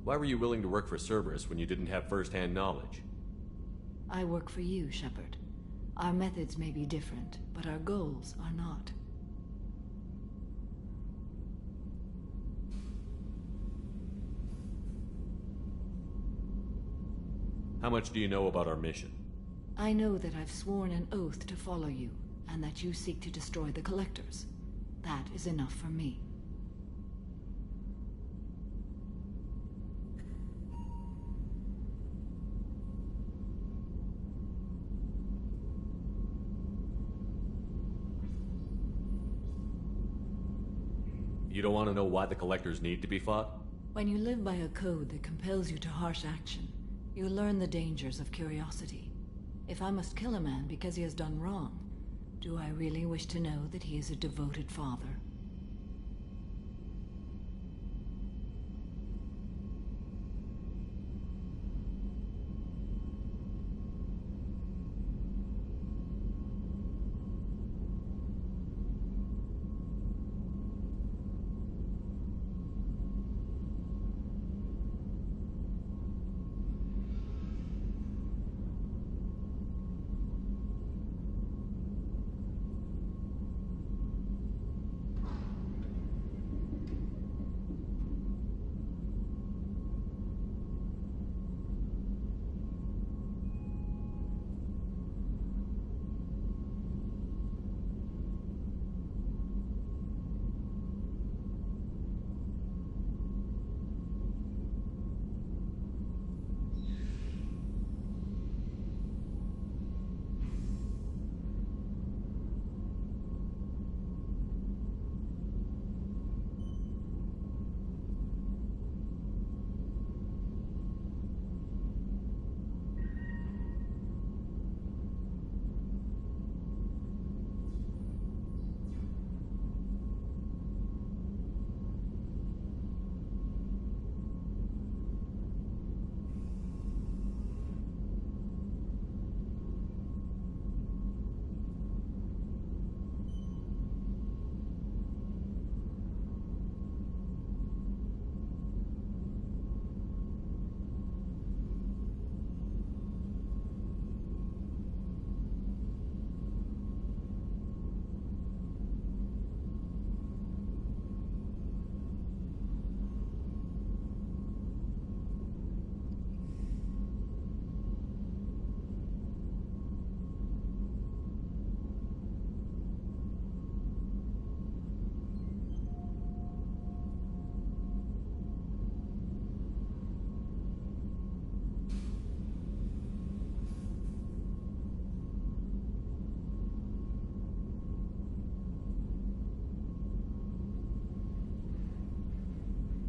Speaker 2: Why were you willing to work for Cerberus when you didn't have first-hand knowledge?
Speaker 21: I work for you, Shepard. Our methods may be different, but our goals are not.
Speaker 2: How much do you know about our mission?
Speaker 21: I know that I've sworn an oath to follow you, and that you seek to destroy the Collectors. That is enough for me.
Speaker 2: You don't want to know why the Collectors need to be fought?
Speaker 21: When you live by a code that compels you to harsh action, you learn the dangers of curiosity. If I must kill a man because he has done wrong, do I really wish to know that he is a devoted father?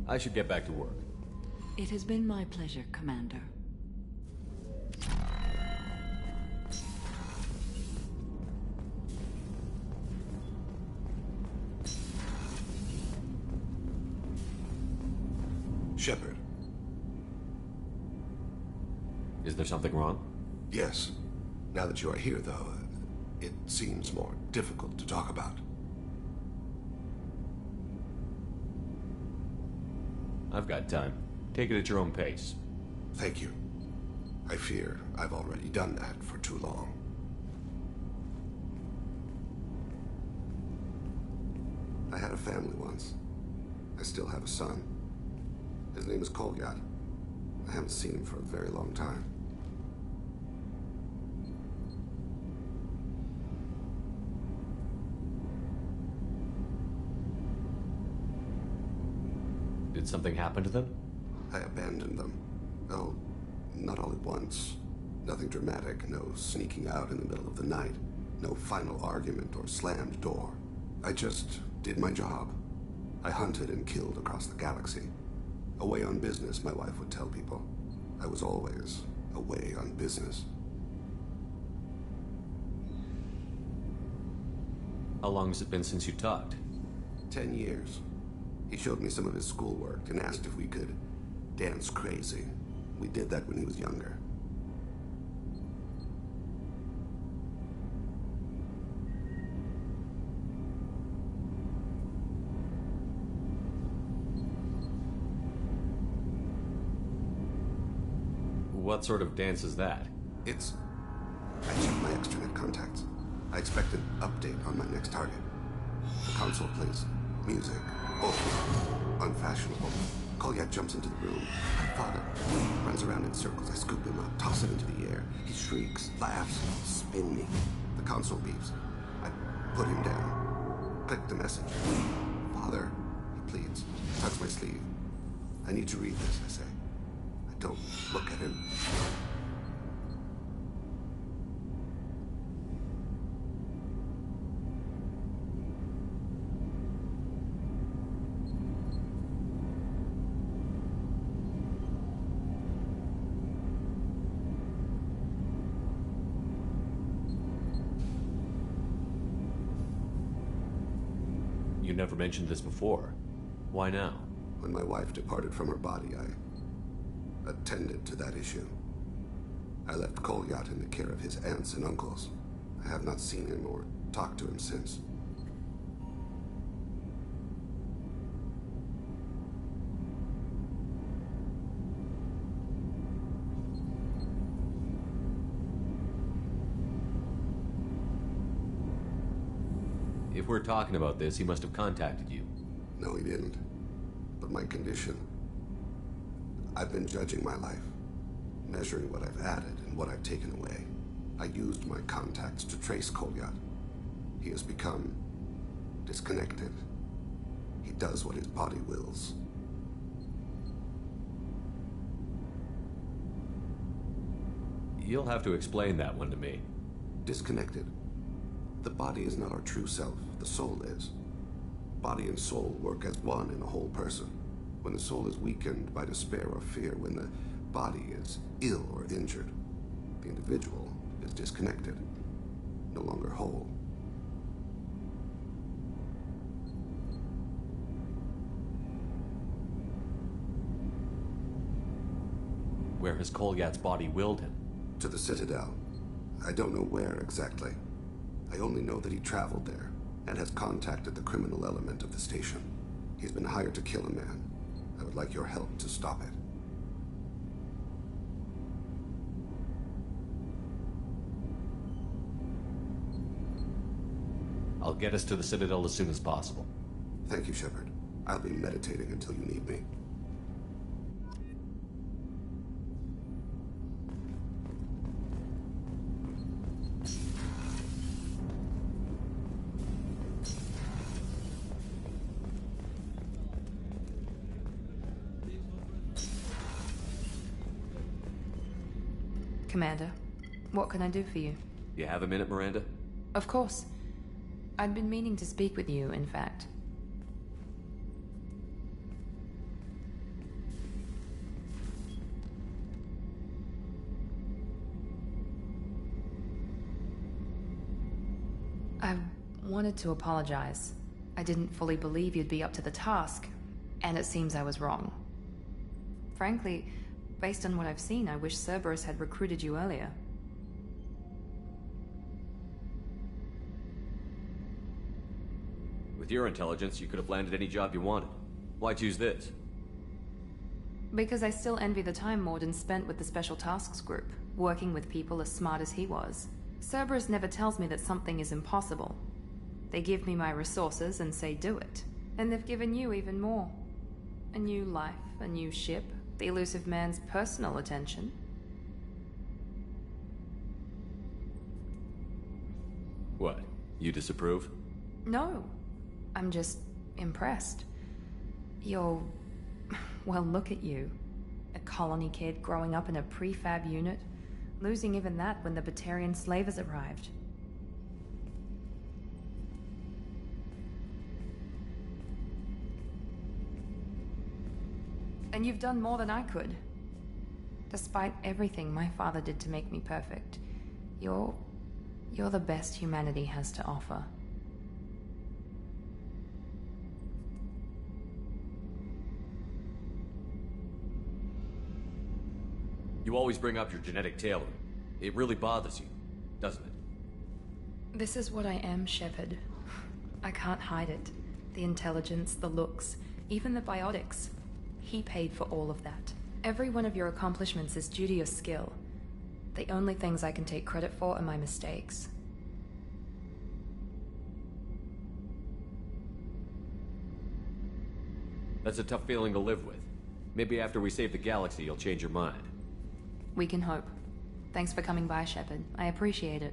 Speaker 2: I should get back to work.
Speaker 21: It has been my pleasure, Commander.
Speaker 1: Shepard.
Speaker 2: Is there something wrong?
Speaker 1: Yes. Now that you are here, though, it seems more difficult to talk about.
Speaker 2: I've got time. Take it at your own pace.
Speaker 1: Thank you. I fear I've already done that for too long. I had a family once. I still have a son. His name is Kolyat. I haven't seen him for a very long time.
Speaker 2: Did something happen to them?
Speaker 1: I abandoned them. Oh, not all at once. Nothing dramatic, no sneaking out in the middle of the night, no final argument or slammed door. I just did my job. I hunted and killed across the galaxy. Away on business, my wife would tell people. I was always away on business.
Speaker 2: How long has it been since you talked?
Speaker 1: 10 years. He showed me some of his schoolwork and asked if we could dance crazy. We did that when he was younger.
Speaker 2: What sort of dance is that?
Speaker 1: I checked my extranet contacts. I expect an update on my next target. The console plays music. Oh, unfashionable. Kolyat jumps into the room. My father runs around in circles. I scoop him up, toss him into the air. He shrieks, laughs, spin me. The console beeps. I put him down. Click the message. Father, he pleads. Tucks my sleeve. I need to read this, I say. I don't look at him.
Speaker 2: You never mentioned this before. Why now?
Speaker 1: When my wife departed from her body, I attended to that issue. I left Kolyat in the care of his aunts and uncles. I have not seen him or talked to him since.
Speaker 2: If we're talking about this, he must have contacted you.
Speaker 1: No, he didn't. But my condition... I've been judging my life, measuring what I've added and what I've taken away. I used my contacts to trace Kolyat. He has become disconnected. He does what his body wills.
Speaker 2: You'll have to explain that one to me.
Speaker 1: Disconnected. The body is not our true self, the soul is. Body and soul work as one in a whole person. When the soul is weakened by despair or fear, when the body is ill or injured, the individual is disconnected, no longer whole.
Speaker 2: Where has Kolyat's body willed him?
Speaker 1: To the Citadel. I don't know where exactly. I only know that he traveled there and has contacted the criminal element of the station. He's been hired to kill a man. I would like your help to stop it.
Speaker 2: I'll get us to the Citadel as soon as possible.
Speaker 1: Thank you, Shepard. I'll be meditating until you need me.
Speaker 9: Commander, what can I do for you?
Speaker 2: You have a minute, Miranda?
Speaker 9: Of course. I'd been meaning to speak with you, in fact. wanted to apologize. I didn't fully believe you'd be up to the task, and it seems I was wrong. Frankly, based on what I've seen, I wish Cerberus had recruited you earlier.
Speaker 2: With your intelligence, you could have landed any job you wanted. Why choose this?
Speaker 9: Because I still envy the time Morden spent with the Special Tasks Group, working with people as smart as he was. Cerberus never tells me that something is impossible. They give me my resources and say do it. And they've given you even more. A new life, a new ship, the elusive man's personal attention.
Speaker 2: What? You disapprove?
Speaker 9: No. I'm just impressed. You're... well, look at you. A colony kid growing up in a prefab unit, losing even that when the Batarian slavers arrived. And you've done more than I could. Despite everything my father did to make me perfect, you're the best humanity has to offer.
Speaker 2: You always bring up your genetic tailoring. It really bothers you, doesn't it?
Speaker 9: This is what I am, Shepard. I can't hide it. The intelligence, the looks, even the biotics. He paid for all of that. Every one of your accomplishments is due to your skill. The only things I can take credit for are my mistakes.
Speaker 2: That's a tough feeling to live with. Maybe after we save the galaxy, you'll change your mind.
Speaker 9: We can hope. Thanks for coming by, Shepard. I appreciate it.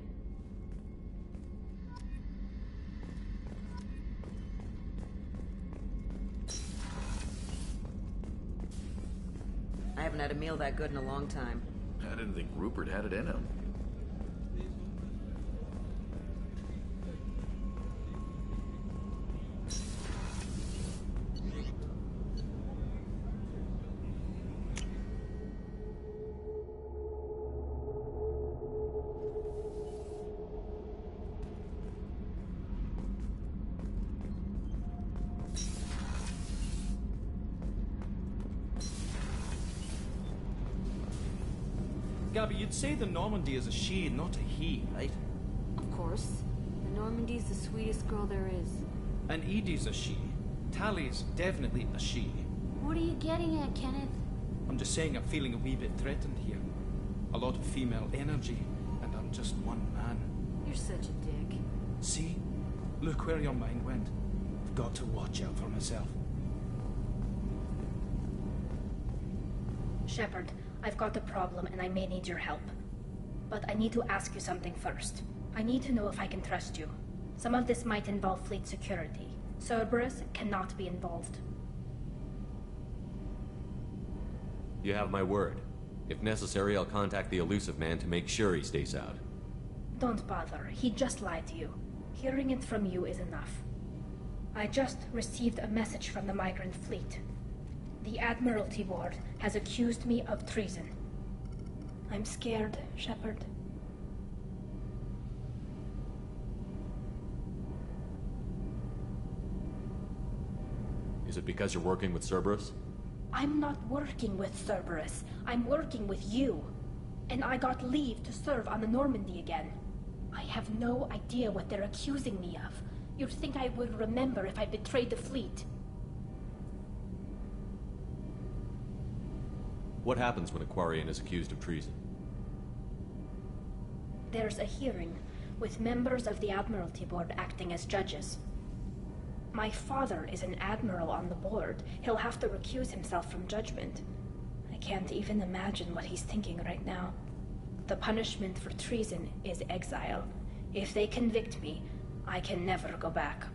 Speaker 7: I haven't had a meal that good in a long time.
Speaker 10: I didn't think Rupert had it in him.
Speaker 11: Gabby, you'd say the Normandy is a she, not a he, right?
Speaker 18: Of course. The Normandy's the sweetest girl there is.
Speaker 11: And Edie's a she. Tally's definitely a she.
Speaker 18: What are you getting at, Kenneth?
Speaker 11: I'm just saying I'm feeling a wee bit threatened here. A lot of female energy, and I'm just one man.
Speaker 18: You're such a dick.
Speaker 11: See? Look where your mind went. I've got to watch out for myself.
Speaker 15: Shepard, I've got a problem and I may need your help. But I need to ask you something first. I need to know if I can trust you. Some of this might involve fleet security. Cerberus cannot be involved.
Speaker 2: You have my word. If necessary, I'll contact the elusive man to make sure he stays out.
Speaker 15: Don't bother. He just lied to you. Hearing it from you is enough. I just received a message from the migrant fleet. The Admiralty Board has accused me of treason. I'm scared, Shepard.
Speaker 2: Is it because you're working with Cerberus?
Speaker 15: I'm not working with Cerberus. I'm working with you. And I got leave to serve on the Normandy again. I have no idea what they're accusing me of. You'd think I would remember if I betrayed the fleet.
Speaker 2: What happens when a Quarian is accused of treason?
Speaker 15: There's a hearing, with members of the Admiralty Board acting as judges. My father is an admiral on the board. He'll have to recuse himself from judgment. I can't even imagine what he's thinking right now. The punishment for treason is exile. If they convict me, I can never go back.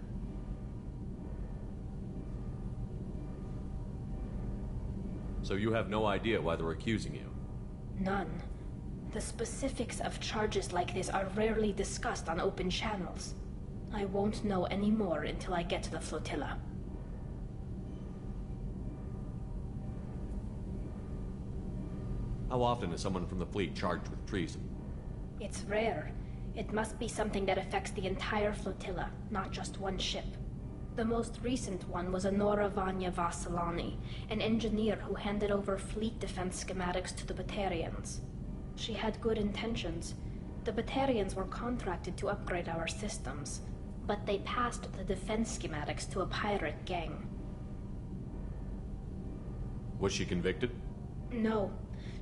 Speaker 2: So you have no idea why they're accusing you?
Speaker 15: None. The specifics of charges like this are rarely discussed on open channels. I won't know any more until I get to the flotilla.
Speaker 2: How often is someone from the fleet charged with treason?
Speaker 15: It's rare. It must be something that affects the entire flotilla, not just one ship. The most recent one was Honora Vanya Vasilani, an engineer who handed over fleet defense schematics to the Batarians. She had good intentions. The Batarians were contracted to upgrade our systems, but they passed the defense schematics to a pirate gang.
Speaker 2: Was she convicted?
Speaker 15: No.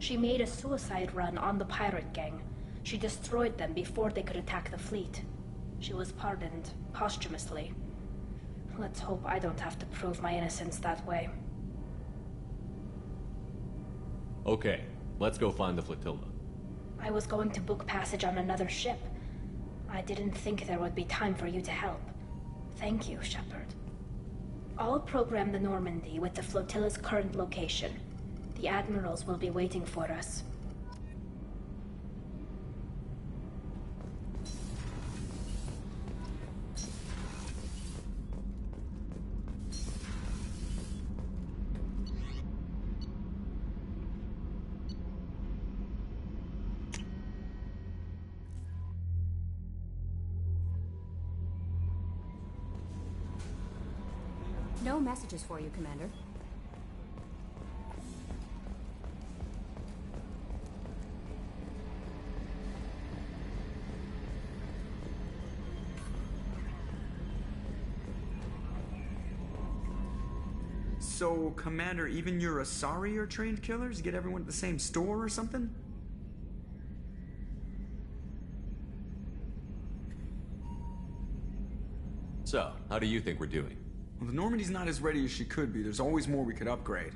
Speaker 15: She made a suicide run on the pirate gang. She destroyed them before they could attack the fleet. She was pardoned posthumously. Let's hope I don't have to prove my innocence that way.
Speaker 2: Okay, let's go find the flotilla.
Speaker 15: I was going to book passage on another ship. I didn't think there would be time for you to help. Thank you, Shepard. I'll program the Normandy with the flotilla's current location. The admirals will be waiting for us.
Speaker 18: No messages for you, Commander.
Speaker 12: So, Commander, even your Asari are trained killers? Get everyone at the same store or something?
Speaker 2: So, how do you think we're doing?
Speaker 12: Well, the Normandy's not as ready as she could be. There's always more we could upgrade.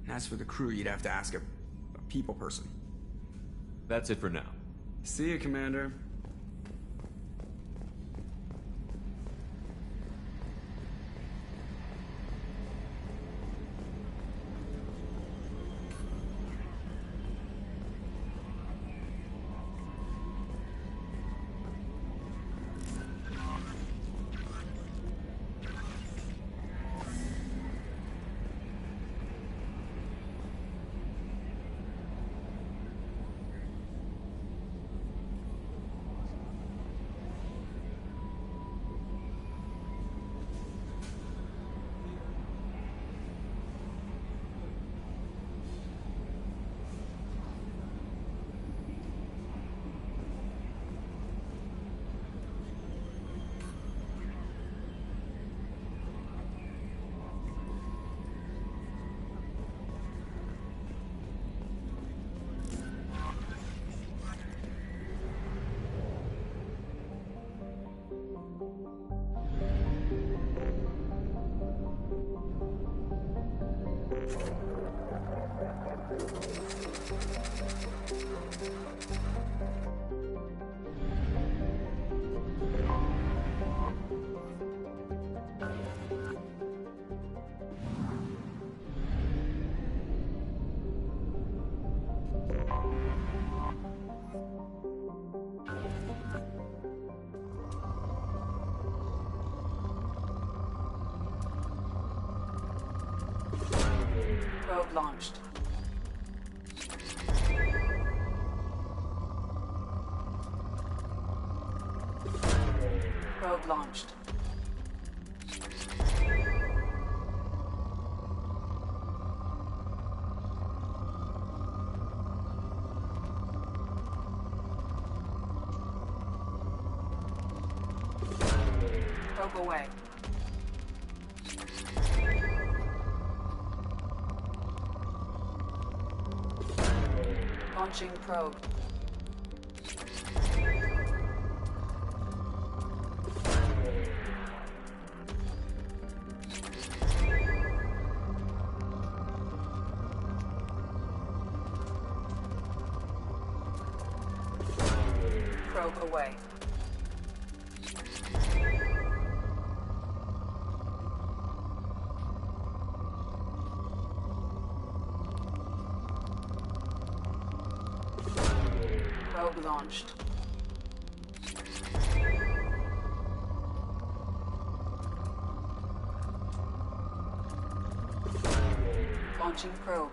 Speaker 12: And as for the crew, you'd have to ask a people person.
Speaker 2: That's it for now.
Speaker 12: See you, Commander.
Speaker 13: Probe launched. Probe launched. Probe away. Launching probe. Probe away. Probe launched. Launching probe.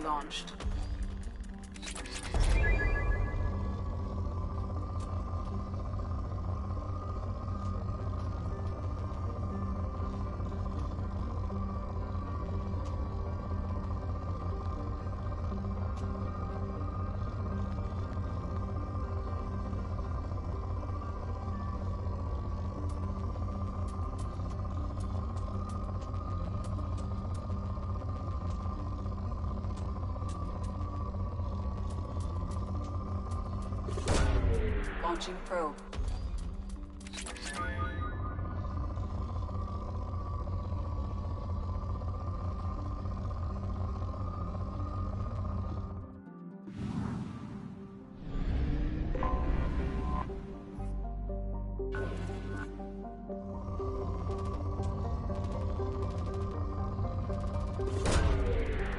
Speaker 13: Probe launched. Launching probe.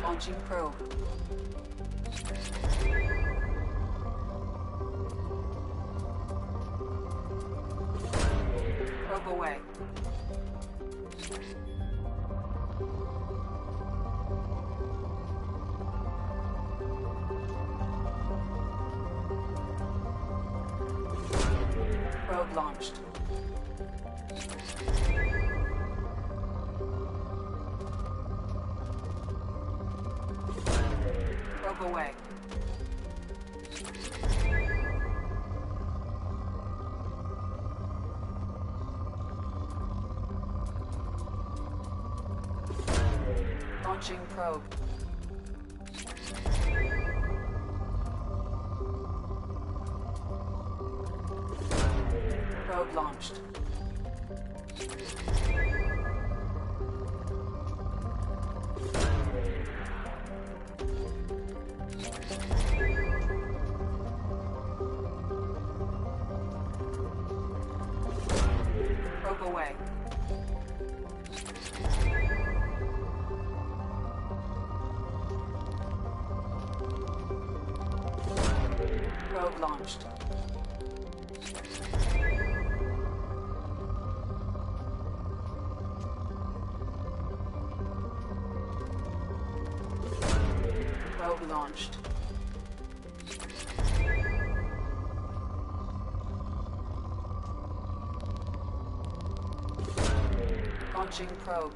Speaker 13: Launching probe. Probe away. Probe launched. Probe away. Launching probe. Probe launched. Probe away. Probe launched. Probe launched. Launching probe.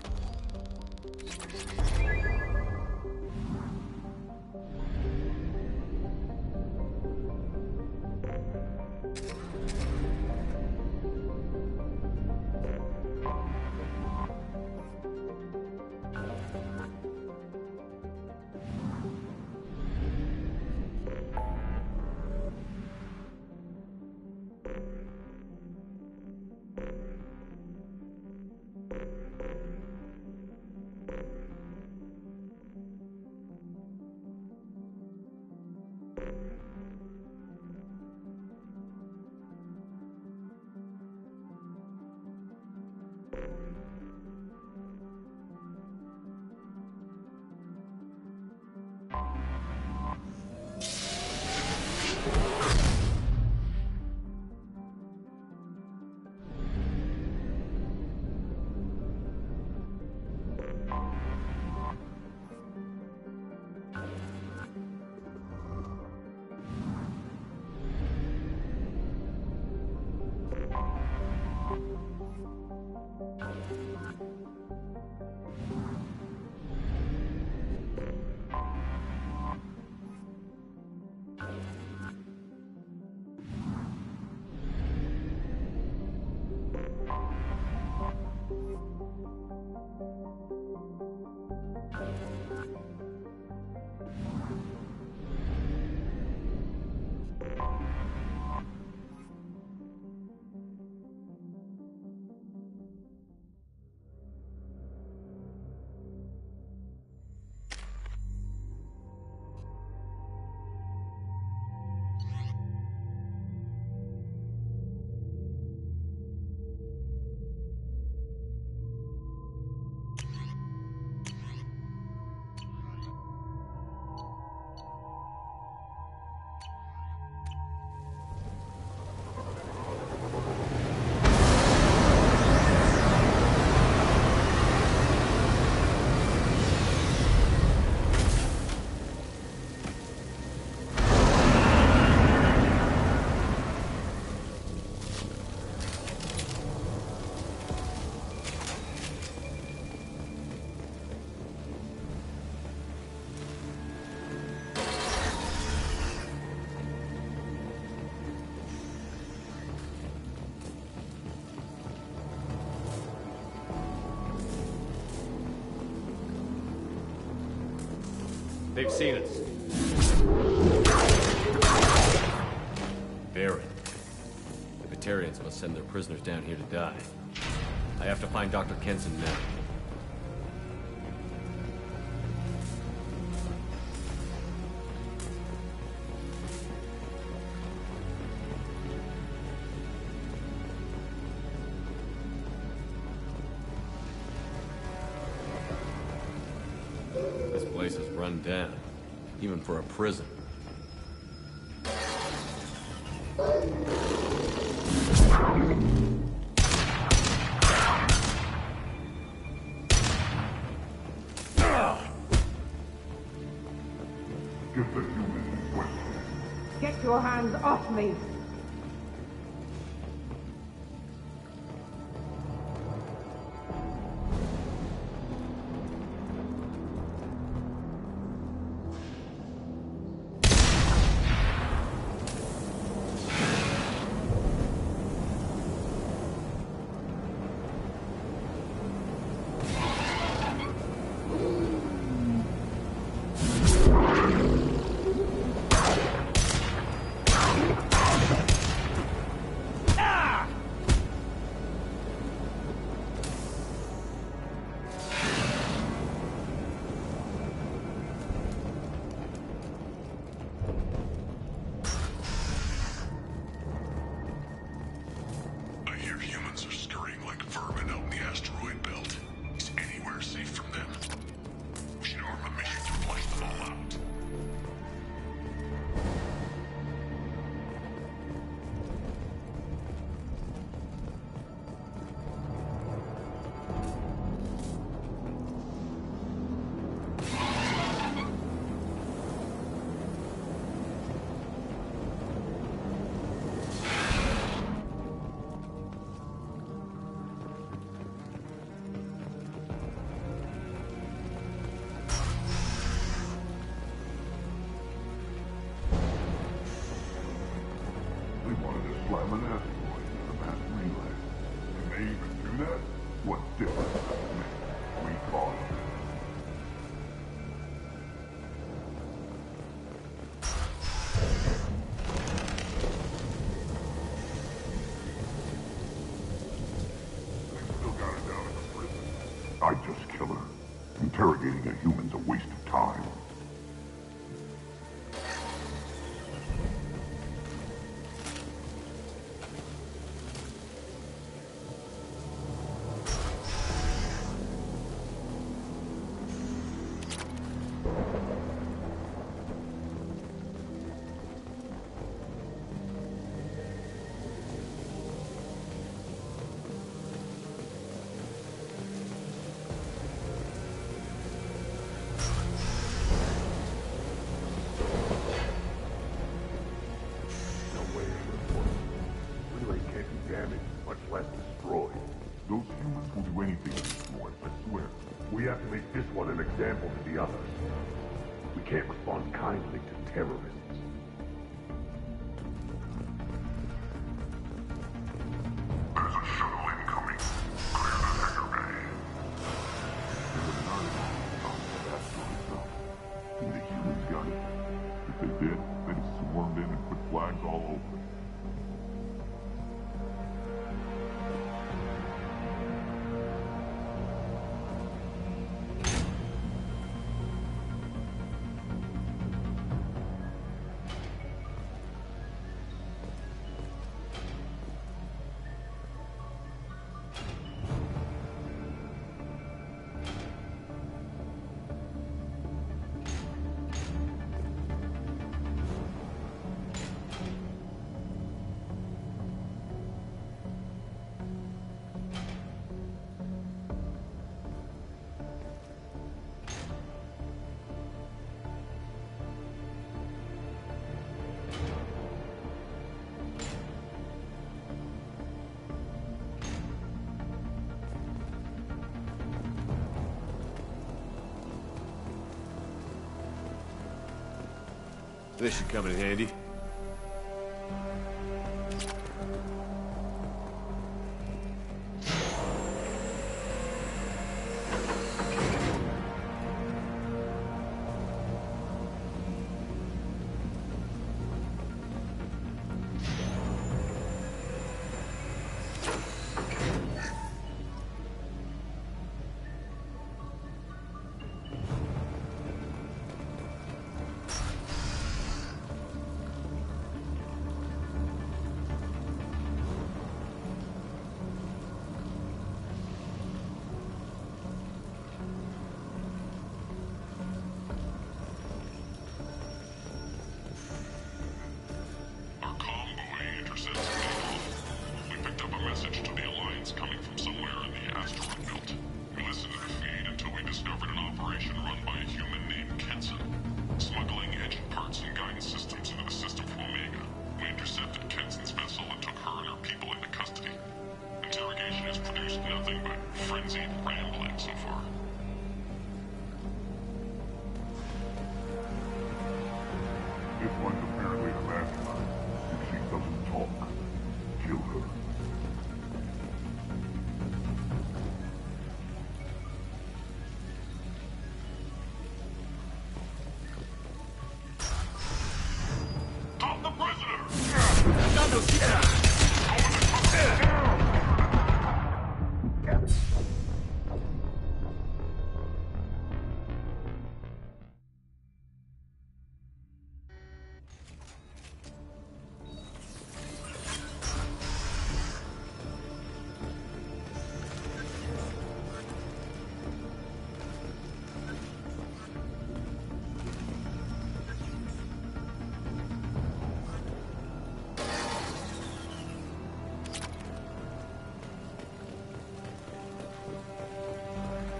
Speaker 2: They've seen us. Baron. The Batarians must send their prisoners down here to die. I have to find Dr. Kenson now. This place is run down, even for a prison.
Speaker 14: Get your hands off me!
Speaker 16: I just kill her. Interrogating a human's a waste of time. Example to the others. We can't respond kindly to terrorists. There's a shuttle incoming. Clear the hangar bay. There was an article on that story, though. The humans got it. If they did, they'd have swarmed in and put flags all over it.
Speaker 2: This should come in handy.
Speaker 16: nothing but frenzied rambling so far. This one's apparently the mastermind. If she doesn't talk, kill her. Stop the prisoner!
Speaker 11: Got no shit!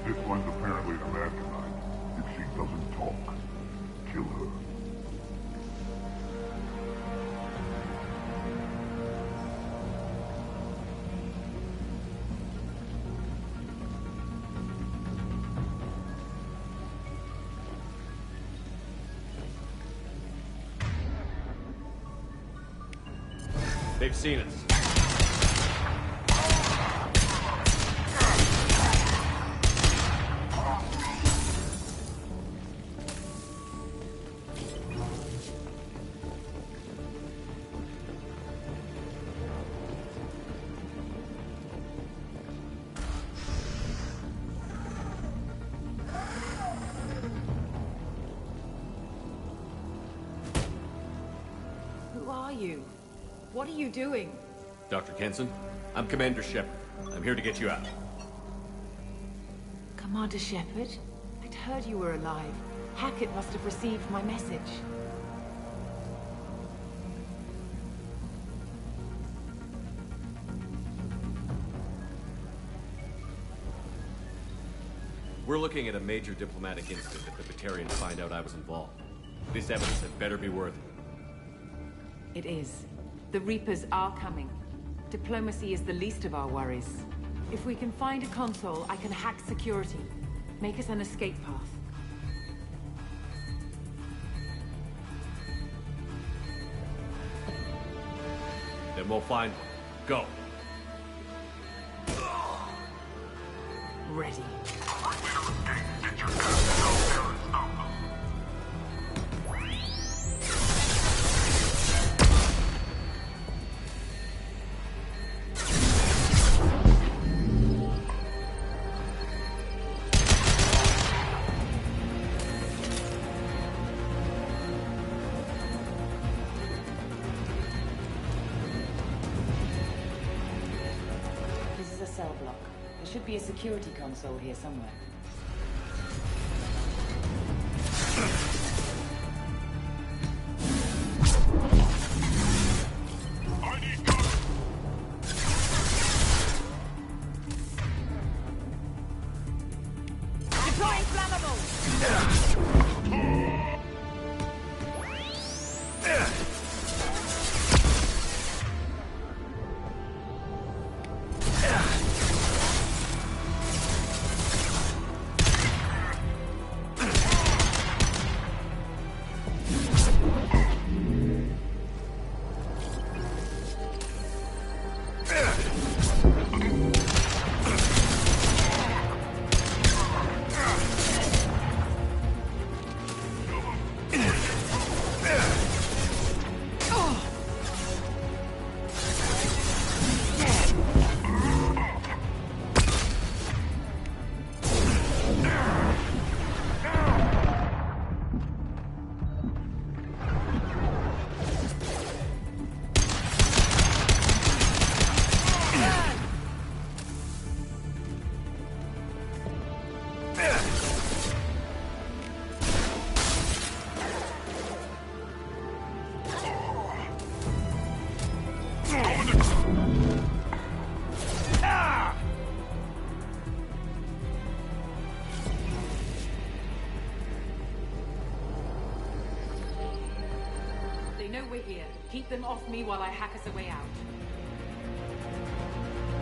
Speaker 16: This one's apparently the mastermind. If she doesn't talk, kill her.
Speaker 2: They've seen us.
Speaker 4: Who are you? What are you doing?
Speaker 2: Dr. Kenson, I'm Commander Shepard. I'm here to get you out.
Speaker 17: Commander Shepard? I'd heard you were alive. Hackett must have received my message.
Speaker 2: We're looking at a major diplomatic incident if the Batarians find out I was involved. This evidence had better be worth it.
Speaker 17: It is. The Reapers are coming. Diplomacy is the least of our worries. If we can find a console, I can hack security. Make us an escape path.
Speaker 2: Then we'll find one. Go.
Speaker 17: Ready. This is a cell block. There should be a security console here somewhere.
Speaker 20: Deploying flammable!
Speaker 17: They know we're here. Keep them off me while I hack us a way out.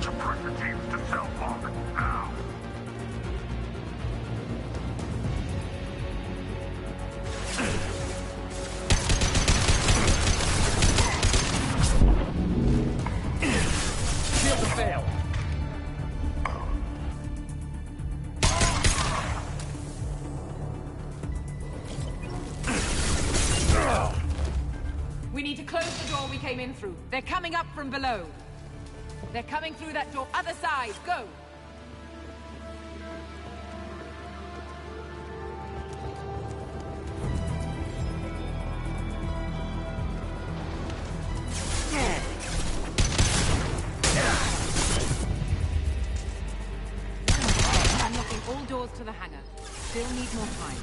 Speaker 16: Suppressor teams to cell block. Now.
Speaker 23: Shield to fail.
Speaker 20: We need to close the door we came in through. They're coming up from below. They're coming through that door. Other side, go! Unlocking all doors to the hangar. Still need more time.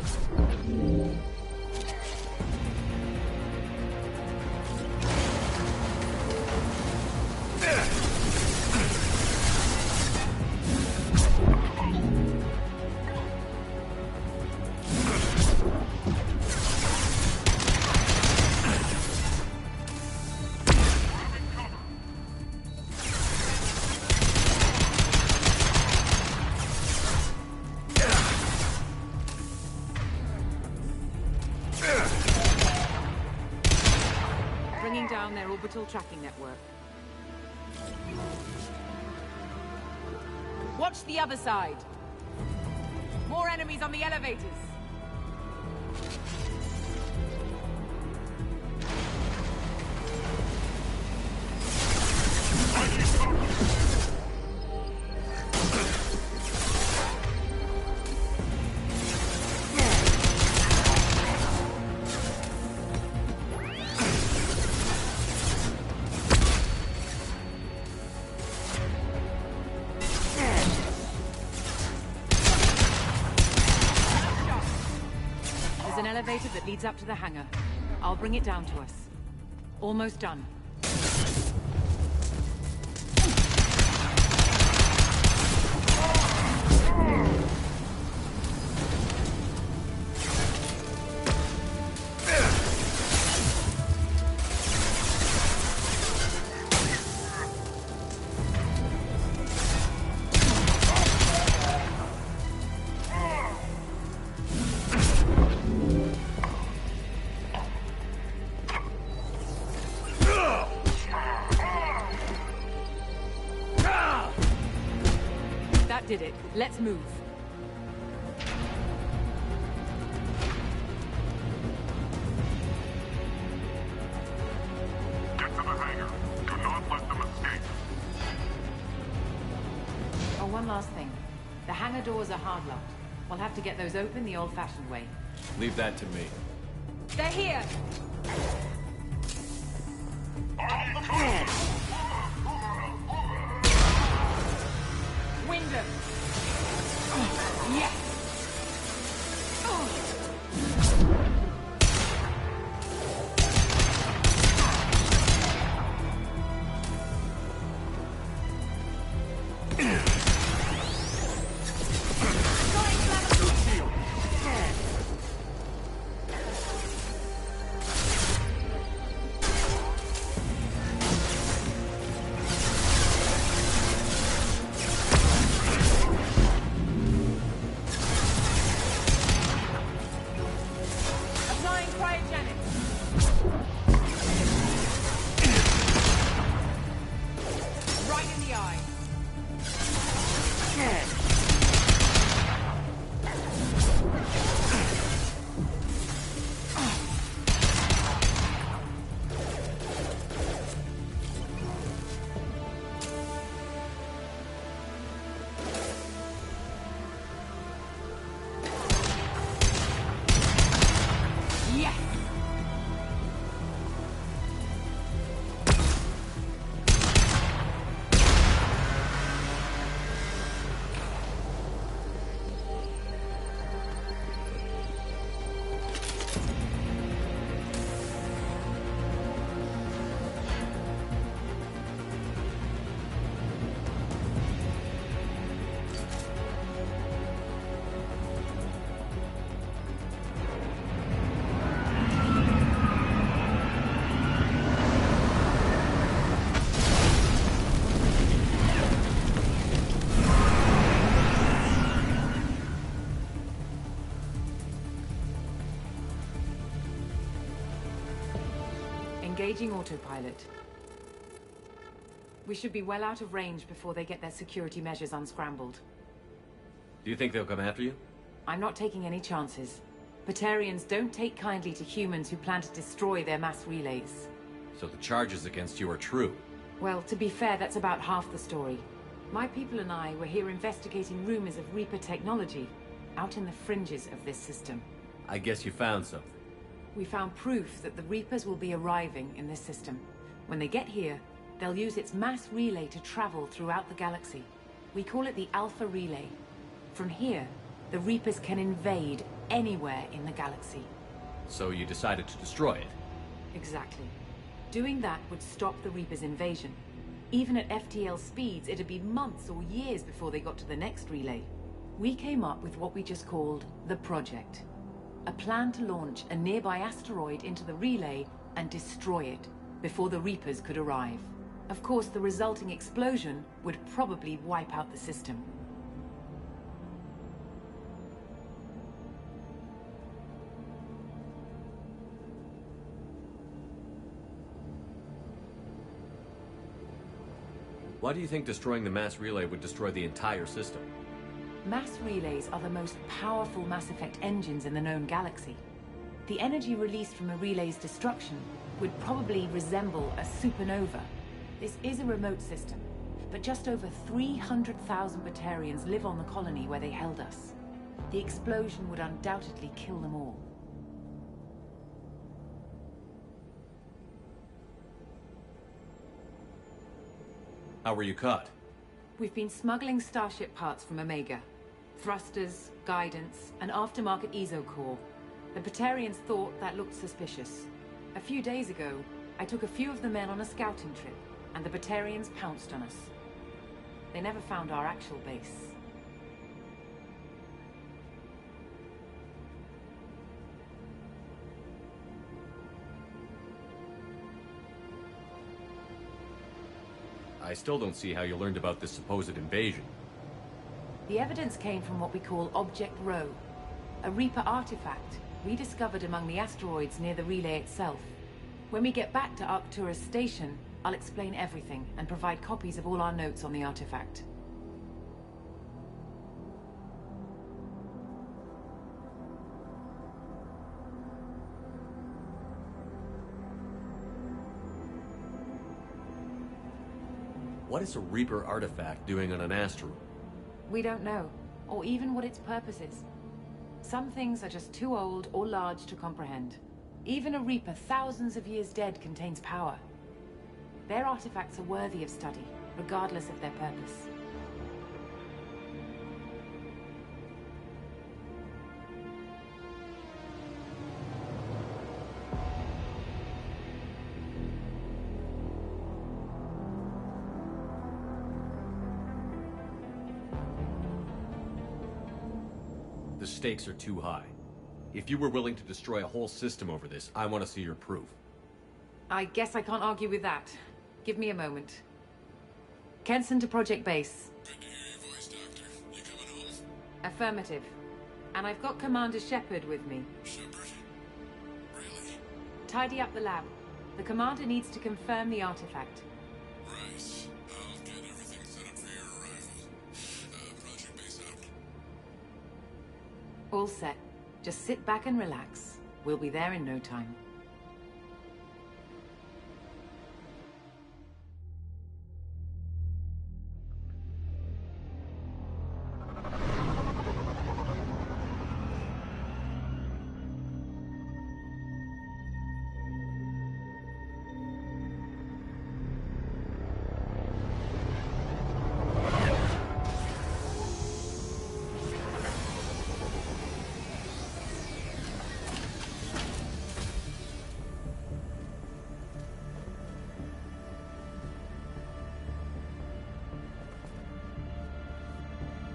Speaker 20: Bringing down their orbital tracking network. Watch the other side. More enemies on the elevators. Elevator that leads up to the hangar. I'll bring it down to us. Almost done. Did it. Let's move.
Speaker 16: Get to the hangar. Do not let them escape.
Speaker 20: Oh, one last thing. The hangar doors are hard locked. We'll have to get those open the old-fashioned way.
Speaker 2: Leave that to me.
Speaker 20: They're here! Wyndham! Yes!
Speaker 5: Engaging autopilot. We should be well out of range before they get their security measures unscrambled.
Speaker 2: Do you think they'll come after you?
Speaker 5: I'm not taking any chances. Batarians don't take kindly to humans who plan to destroy their mass relays.
Speaker 2: So the charges against you are true?
Speaker 5: Well, to be fair, that's about half the story. My people and I were here investigating rumors of Reaper technology, out in the fringes of this system.
Speaker 2: I guess you found something.
Speaker 5: We found proof that the Reapers will be arriving in this system. When they get here, they'll use its mass relay to travel throughout the galaxy. We call it the Alpha Relay. From here, the Reapers can invade anywhere in the galaxy.
Speaker 2: So you decided to destroy it?
Speaker 5: Exactly. Doing that would stop the Reapers' invasion. Even at FTL speeds, it'd be months or years before they got to the next relay. We came up with what we just called the Project. A plan to launch a nearby asteroid into the relay and destroy it before the Reapers could arrive. Of course, the resulting explosion would probably wipe out the system.
Speaker 2: Why do you think destroying the mass relay would destroy the entire system?
Speaker 5: Mass relays are the most powerful Mass Effect engines in the known galaxy. The energy released from a relay's destruction would probably resemble a supernova. This is a remote system, but just over 300,000 Batarians live on the colony where they held us. The explosion would undoubtedly kill them all.
Speaker 2: How were you caught?
Speaker 5: We've been smuggling Starship parts from Omega. Thrusters, guidance, and aftermarket ESO core. The Batarians thought that looked suspicious. A few days ago, I took a few of the men on a scouting trip, and the Batarians pounced on us. They never found our actual base.
Speaker 2: I still don't see how you learned about this supposed invasion.
Speaker 5: The evidence came from what we call Object Rho, a Reaper artifact we discovered among the asteroids near the relay itself. When we get back to Arcturus Station, I'll explain everything and provide copies of all our notes on the artifact.
Speaker 2: What is a Reaper artifact doing on an asteroid?
Speaker 5: We don't know, or even what its purpose is. Some things are just too old or large to comprehend. Even a Reaper thousands of years dead contains power. Their artifacts are worthy of study, regardless of their purpose.
Speaker 2: The stakes are too high. If you were willing to destroy a whole system over this, I want to see your proof.
Speaker 5: I guess I can't argue with that. Give me a moment. Kenson to Project Base.
Speaker 8: Good to hear your voice, Doctor. You coming home?
Speaker 5: Affirmative. And I've got Commander Shepard with me.
Speaker 8: Shepard? Really?
Speaker 5: Tidy up the lab. The Commander needs to confirm the artifact.
Speaker 8: Right. I'll get everything set up for your arrival. Project Base out.
Speaker 5: All set. Just sit back and relax. We'll be there in no time.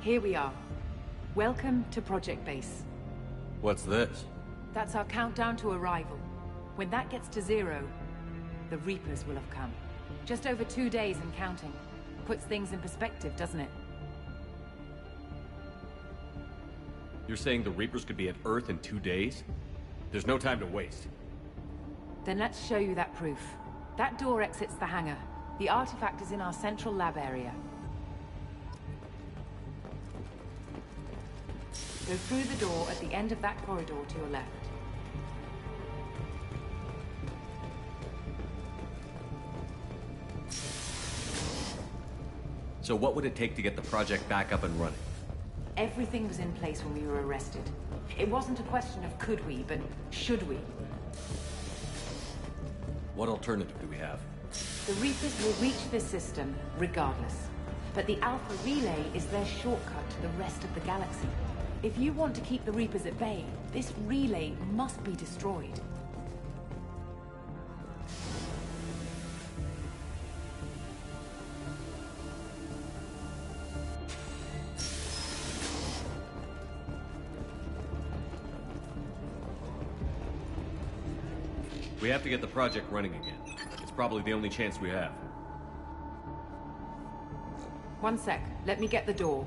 Speaker 5: Here we are. Welcome to Project Base.
Speaker 2: What's this?
Speaker 5: That's our countdown to arrival. When that gets to 0, the Reapers will have come. Just over 2 days and counting. Puts things in perspective, doesn't it?
Speaker 2: You're saying the Reapers could be at Earth in 2 days? There's no time to waste.
Speaker 5: Then let's show you that proof. That door exits the hangar. The artifact is in our central lab area. Go through the door at the end of that corridor to your left.
Speaker 2: So what would it take to get the project back up and running?
Speaker 5: Everything was in place when we were arrested. It wasn't a question of could we, but should we.
Speaker 2: What alternative do we have?
Speaker 5: The Reapers will reach this system regardless. But the Alpha Relay is their shortcut to the rest of the galaxy. If you want to keep the Reapers at bay, this relay must be destroyed.
Speaker 2: We have to get the project running again. It's probably the only chance we have.
Speaker 5: One sec. Let me get the door.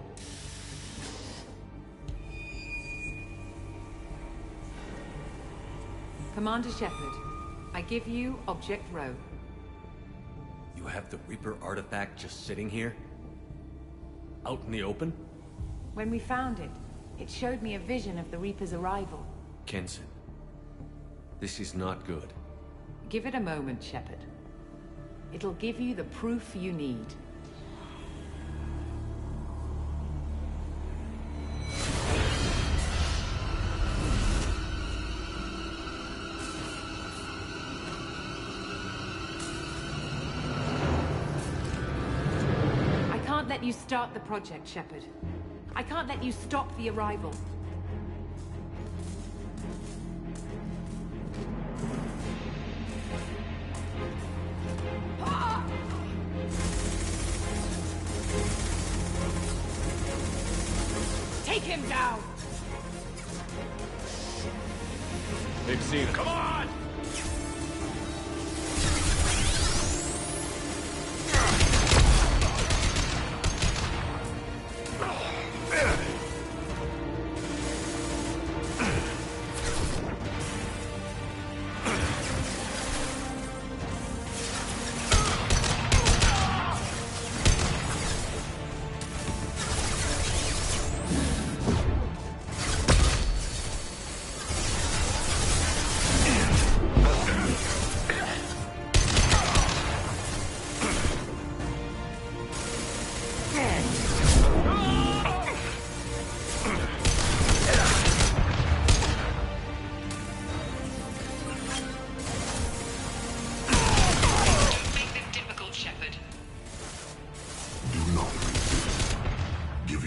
Speaker 5: Commander Shepard, I give you Object Rho.
Speaker 2: You have the Reaper artifact just sitting here? Out in the open?
Speaker 5: When we found it, it showed me a vision of the Reaper's arrival.
Speaker 2: Kenson, this is not good.
Speaker 5: Give it a moment, Shepard. It'll give you the proof you need. I can't let you start the project, Shepard. I can't let you stop the arrival. Take him down!
Speaker 2: They've seen it.
Speaker 23: Come on!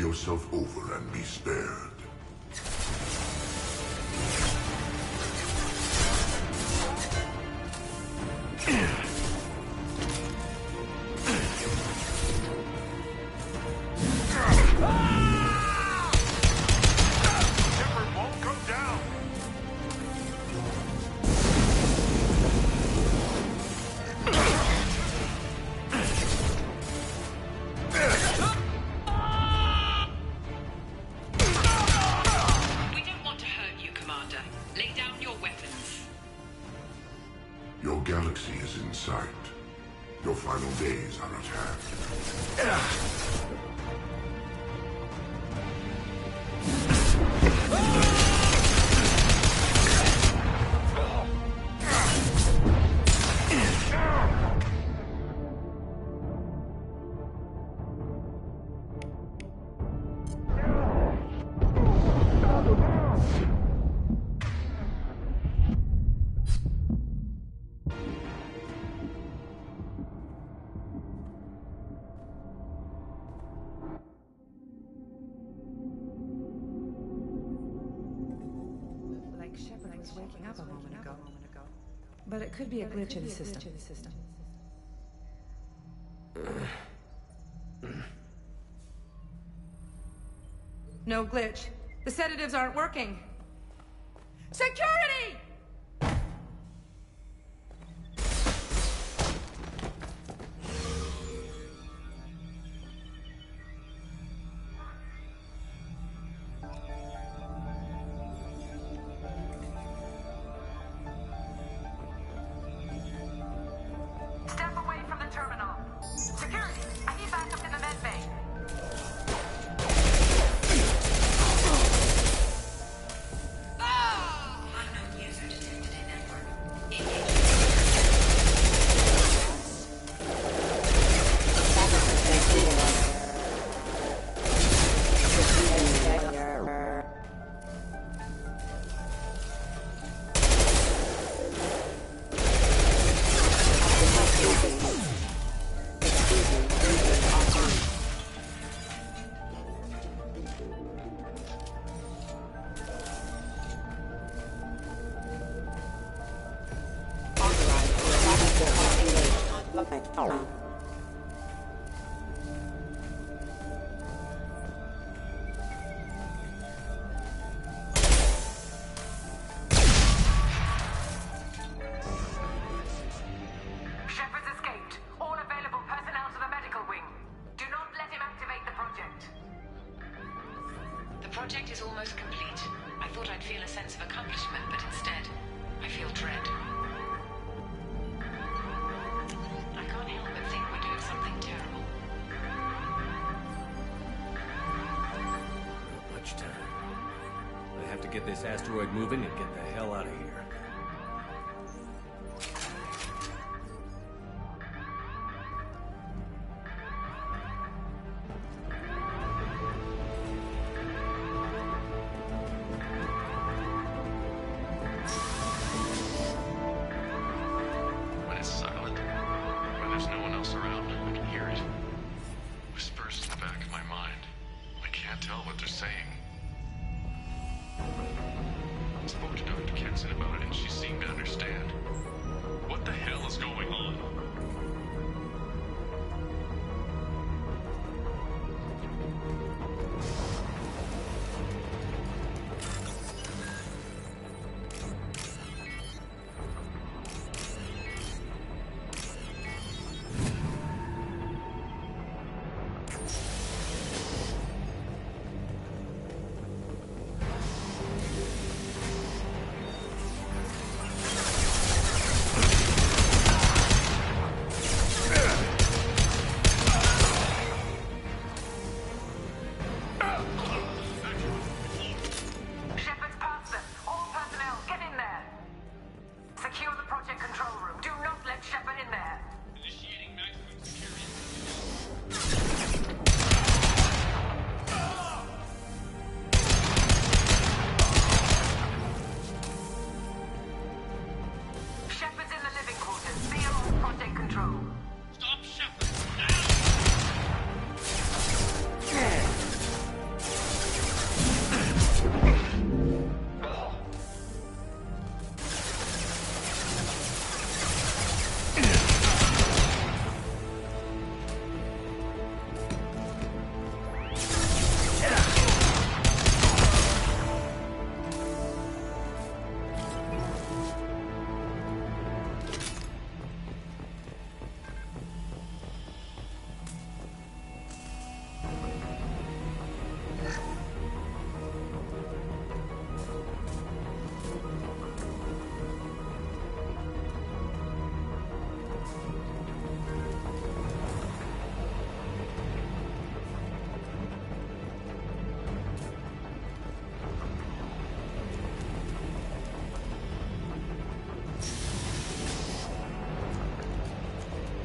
Speaker 16: yourself over and be spared. Your galaxy is in sight. Your final days are at hand.
Speaker 6: Waking up a moment ago. But it could be a glitch in the system. No glitch. The sedatives aren't working. Security!
Speaker 5: Shepard's escaped. All available personnel to the medical wing. Do not let him activate the project.
Speaker 17: The project is almost complete. I thought I'd feel a sense of accomplishment, but instead, I feel dread. I can't help but think we're doing something terrible.
Speaker 2: Not much time. I have to get this asteroid moving and get the hell out of here.
Speaker 16: When it's silent, when there's no one else around, I can hear it. Whispers in the back of my mind. I can't tell what they're saying. I spoke to Dr. Kenson about it and she seemed to understand. What the hell is going on?
Speaker 5: Shepard's past them. All personnel, get in there. Secure the project control room. Do not let Shepard in there.
Speaker 16: Initiating maximum security.
Speaker 5: Shepard's in the living quarters. Be along project control.
Speaker 16: Stop Shepard!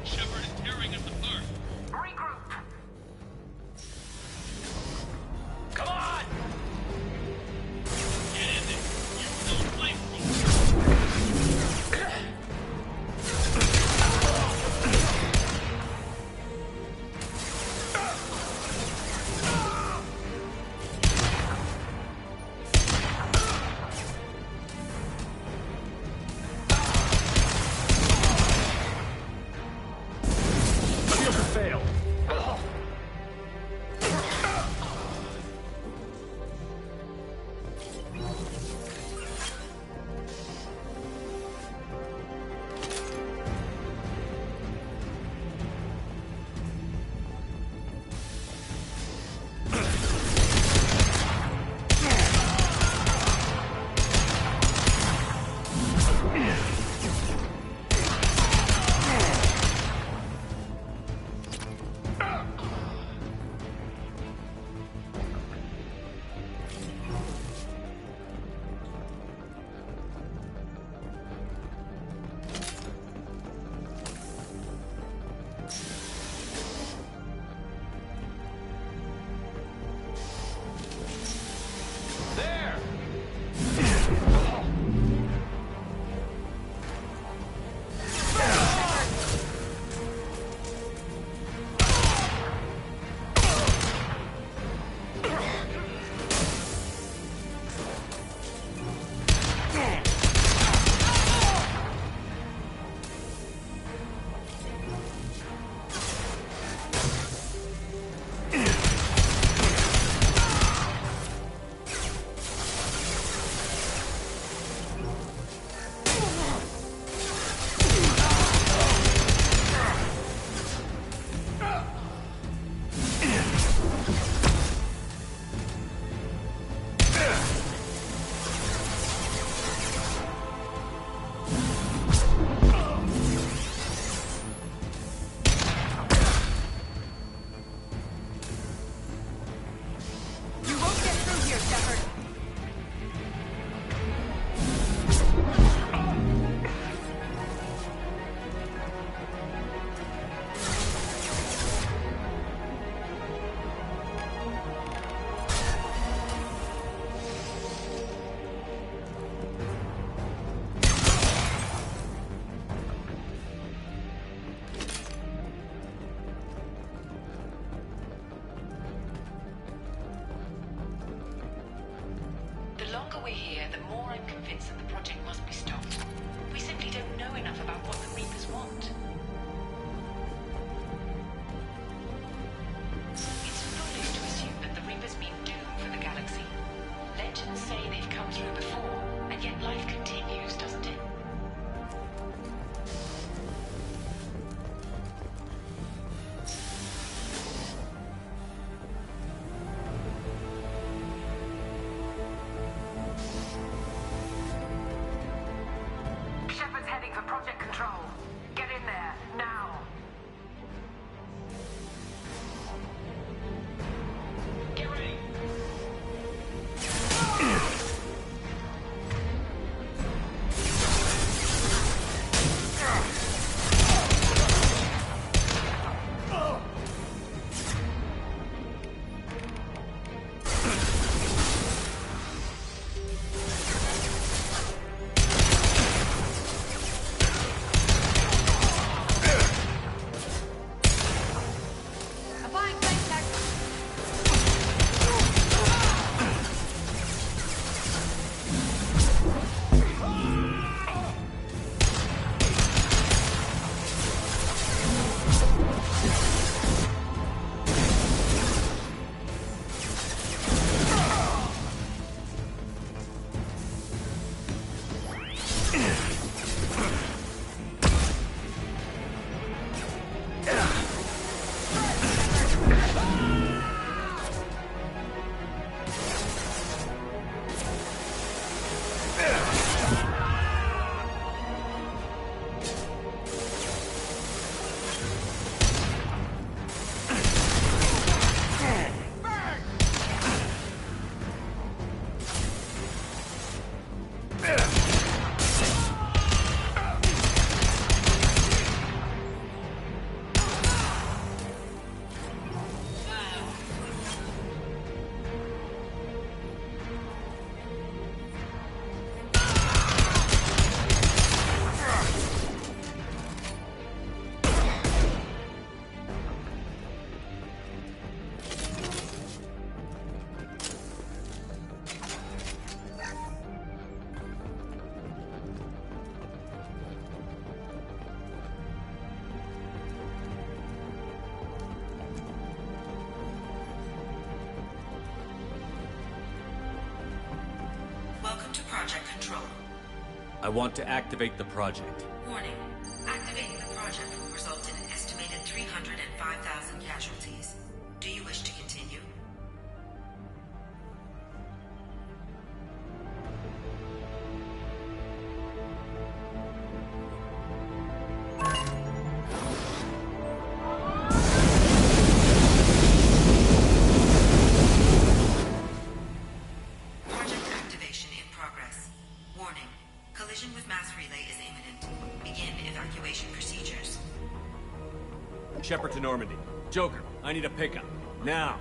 Speaker 16: Shepard is tearing us apart.
Speaker 5: Regroup.
Speaker 16: Come on! Get in there. Use those flamethrowers.
Speaker 2: Shield to fail.
Speaker 17: longer we're here, the more I'm convinced that the project must be stopped. We simply don't know enough about what the Reapers want. It's foolish to assume that the Reapers mean doom for the galaxy. Legends say they've come through before, and yet life continues, doesn't it? Shepard's heading for Project Control. Get in there, now! Get ready!
Speaker 20: Applying flame tech.
Speaker 17: Welcome to Project Control.
Speaker 2: I want to activate the project.
Speaker 17: Warning. Activating the project will result in an estimated 305,000 casualties. Do you wish to continue? Project activation in progress. Warning. Collision with mass relay is imminent. Begin evacuation procedures.
Speaker 2: Shepard to Normandy. Joker, I need a pickup. Now.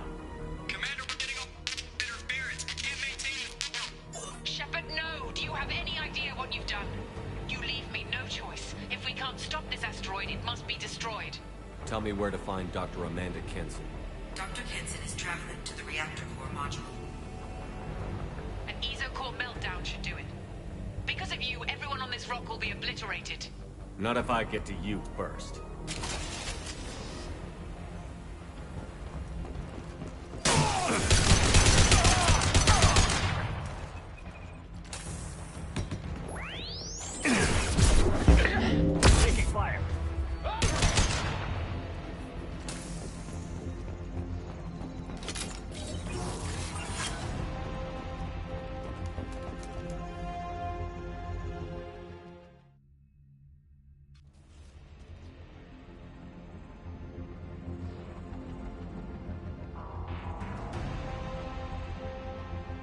Speaker 17: Shepard, no! Do you have any idea what you've done? You leave me no choice. If we can't stop this asteroid, it must be destroyed.
Speaker 2: Tell me where to find Dr. Amanda Kenson.
Speaker 17: Dr. Kenson is traveling to the reactor core module. An ESO-core meltdown should do it. Because of you, everyone on this rock will be obliterated.
Speaker 2: Not if I get to you first.
Speaker 23: Taking fire.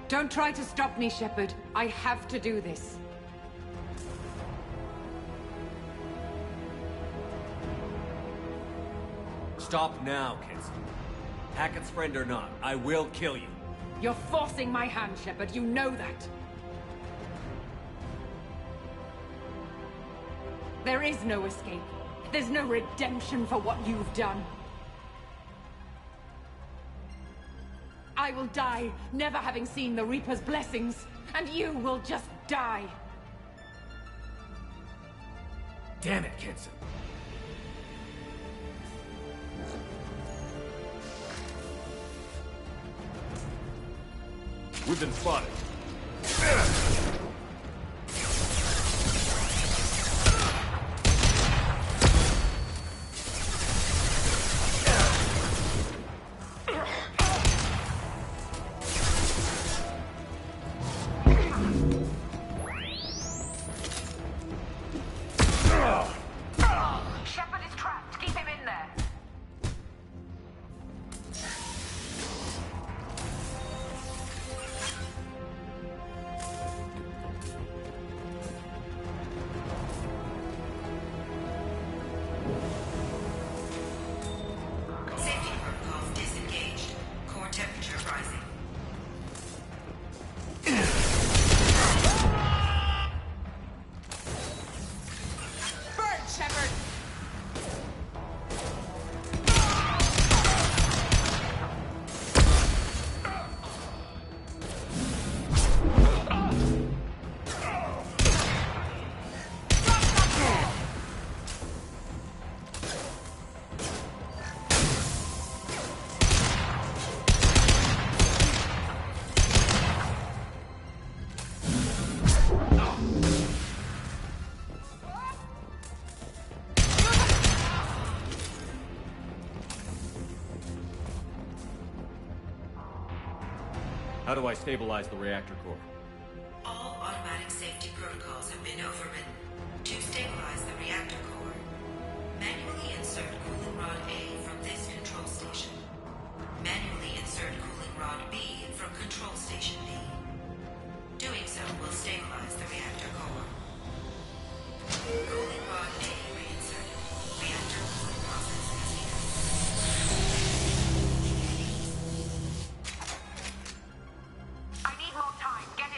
Speaker 5: Don't try to stop me, Shepard. I have to do this.
Speaker 2: Stop now, Kenson. Hackett's friend or not, I will kill you.
Speaker 5: You're forcing my hand, Shepard. You know that. There is no escape. There's no redemption for what you've done. I will die, never having seen the Reaper's blessings. and you will just die.
Speaker 3: Damn it, Kenson.
Speaker 2: We've been spotted.
Speaker 20: Shepard is trapped. Keep him in there.
Speaker 17: Safety protocols disengaged. Core temperature rising.
Speaker 20: Burn, Shepard!
Speaker 2: How do I stabilize the reactor core?
Speaker 17: All automatic safety protocols have been overridden. To stabilize the reactor core, manually insert cooling rod A from this control station. Manually insert cooling rod B from control station B. Doing so will stabilize the reactor core. Cooling rod A reinserted. Reactor cooling process has begun.
Speaker 20: I need more time. Get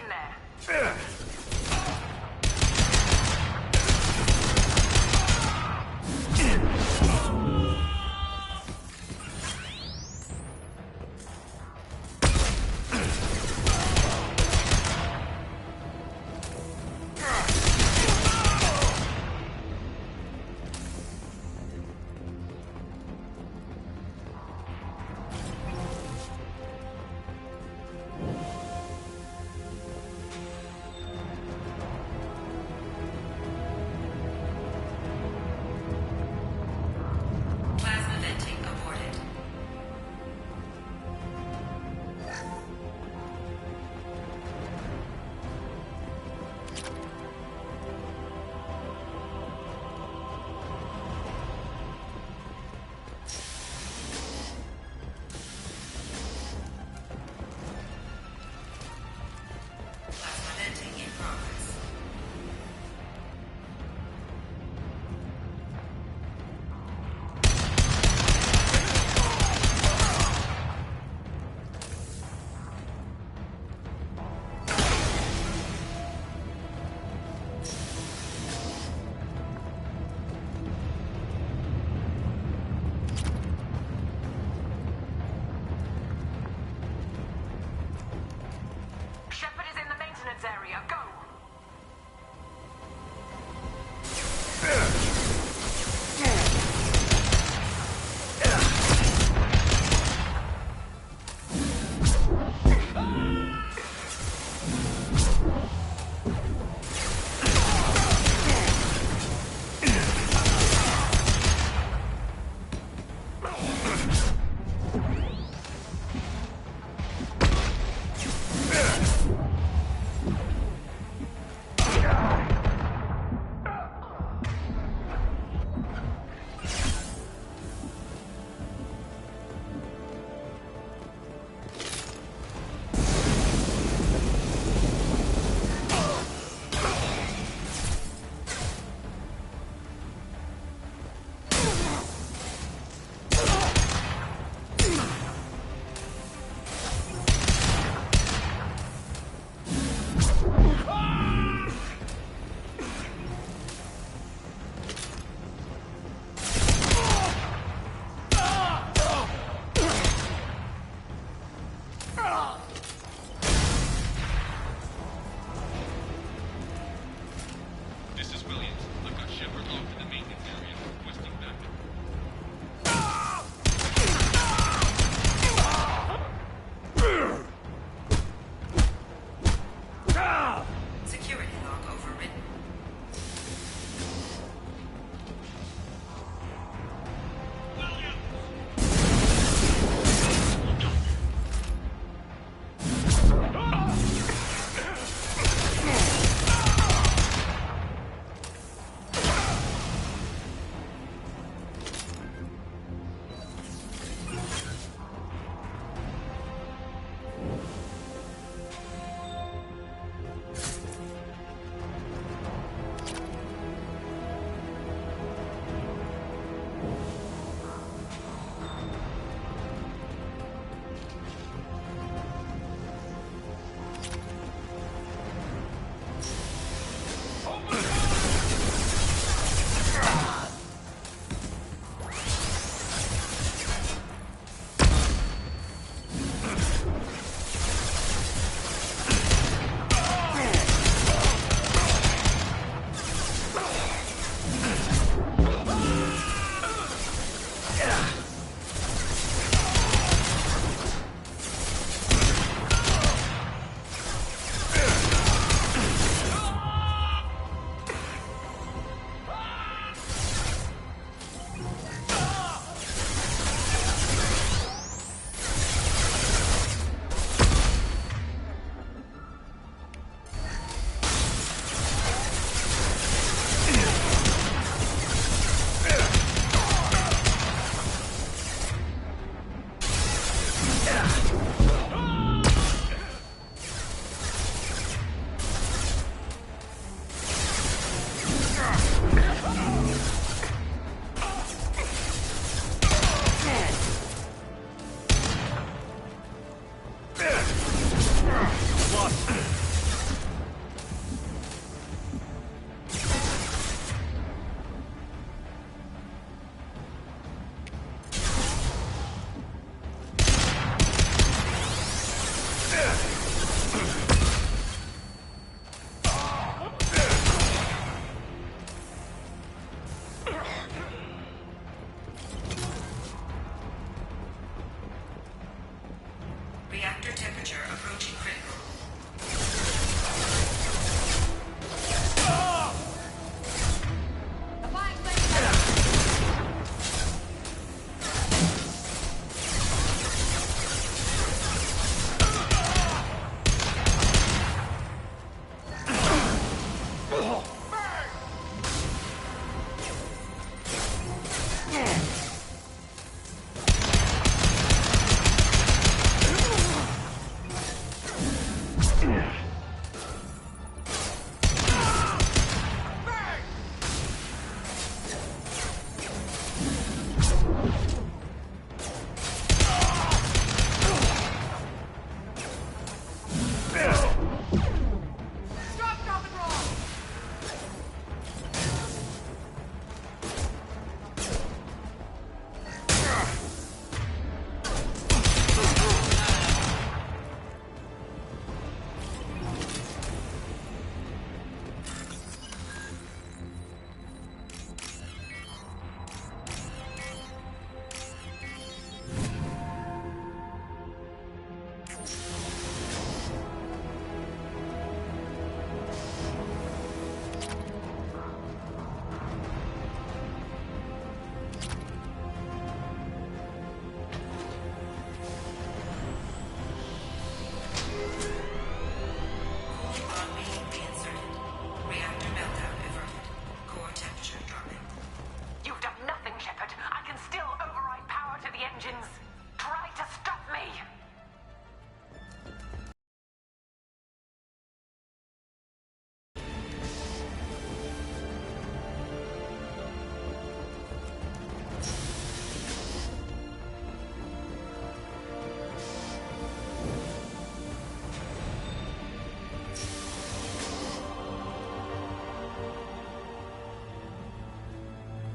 Speaker 17: Reactor temperature approaching critical.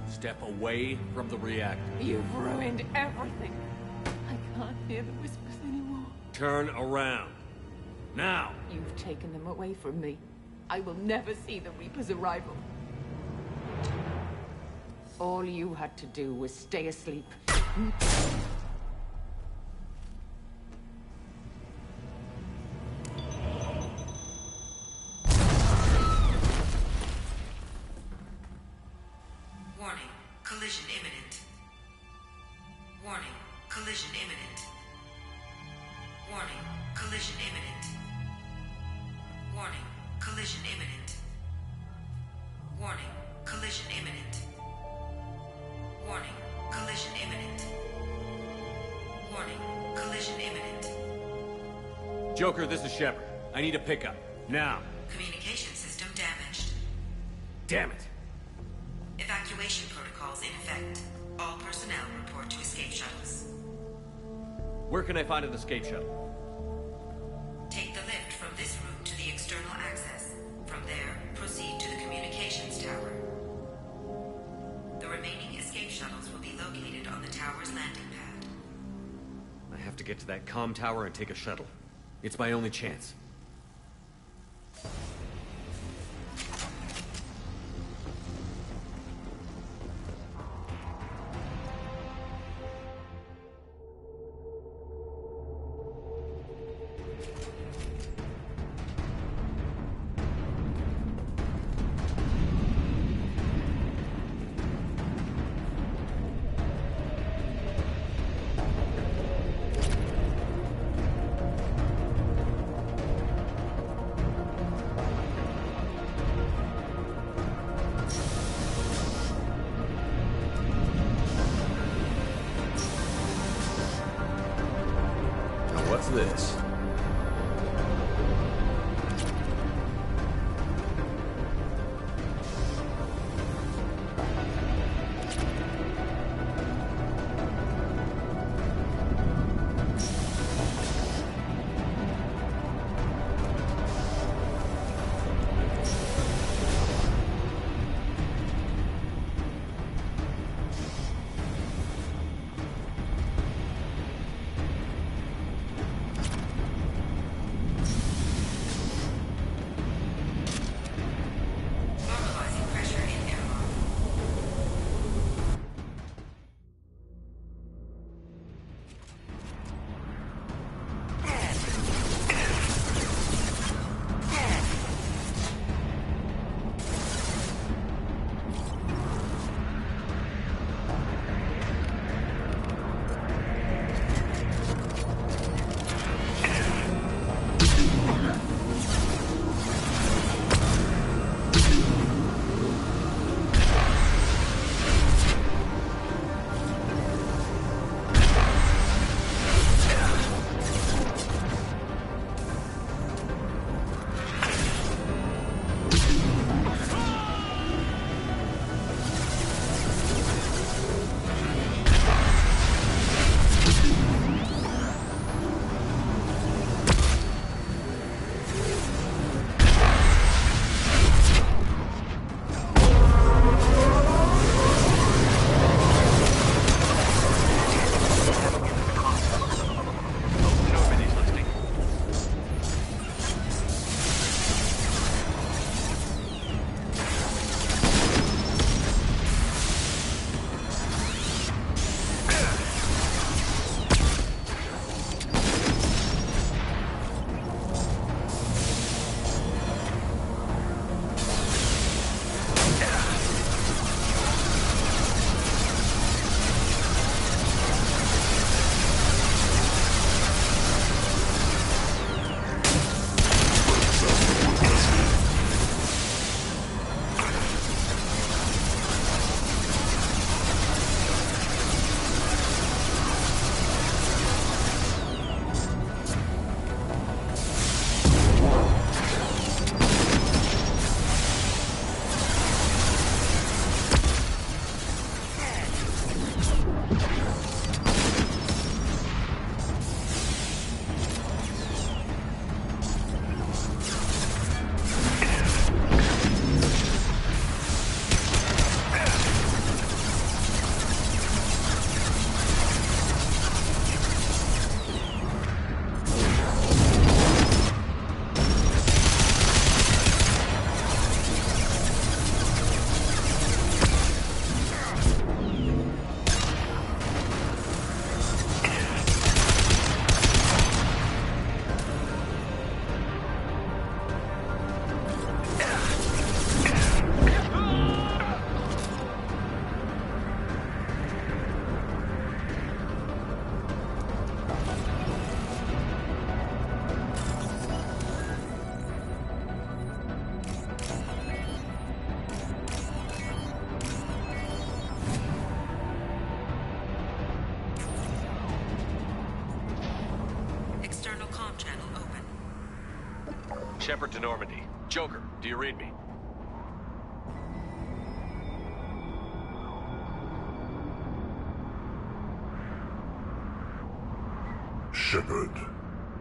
Speaker 2: Step away from the reactor.
Speaker 5: You've ruined everything. I can't hear the whispers anymore.
Speaker 2: Turn around. Now!
Speaker 5: You've taken them away from me. I will never see the Reaper's arrival. All you had to do was stay asleep.
Speaker 17: Warning, collision imminent. Warning, collision imminent. Warning, collision imminent. Warning, collision imminent. Warning, collision imminent. Warning, collision imminent. Warning, collision imminent.
Speaker 2: Joker, this is Shepard. I need a pickup. Now.
Speaker 17: Communication system damaged.
Speaker 2: Damn it.
Speaker 17: Evacuation protocols in effect. All personnel report to escape shuttles.
Speaker 2: Where can I find an escape shuttle?
Speaker 17: Take the lift from this room to the external access. From there, proceed to the communications tower. The remaining escape shuttles will be located on the tower's landing pad.
Speaker 2: I have to get to that comm tower and take a shuttle. It's my only chance. this?
Speaker 19: Shepard to Normandy. Joker, do you read me?
Speaker 16: Shepard,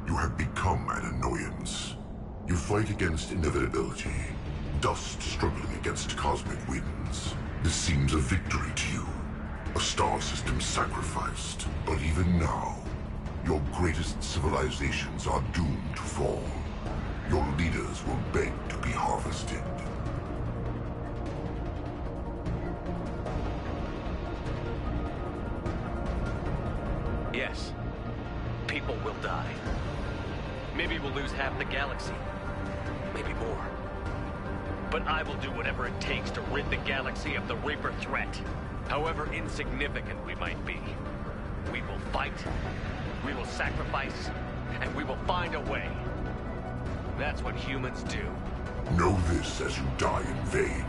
Speaker 16: you have become an annoyance. You fight against inevitability, dust struggling against cosmic winds. This seems a victory to you, a star system sacrificed. But even now, your greatest civilizations are doomed to fall. Your leaders will beg to be harvested.
Speaker 19: Yes. People will die. Maybe we'll lose half the galaxy. Maybe more. But I will do whatever it takes to rid the galaxy of the Reaper threat. However insignificant we might be. We will fight, we will sacrifice, and we will find a way. That's what humans do.
Speaker 16: Know this as you die in vain.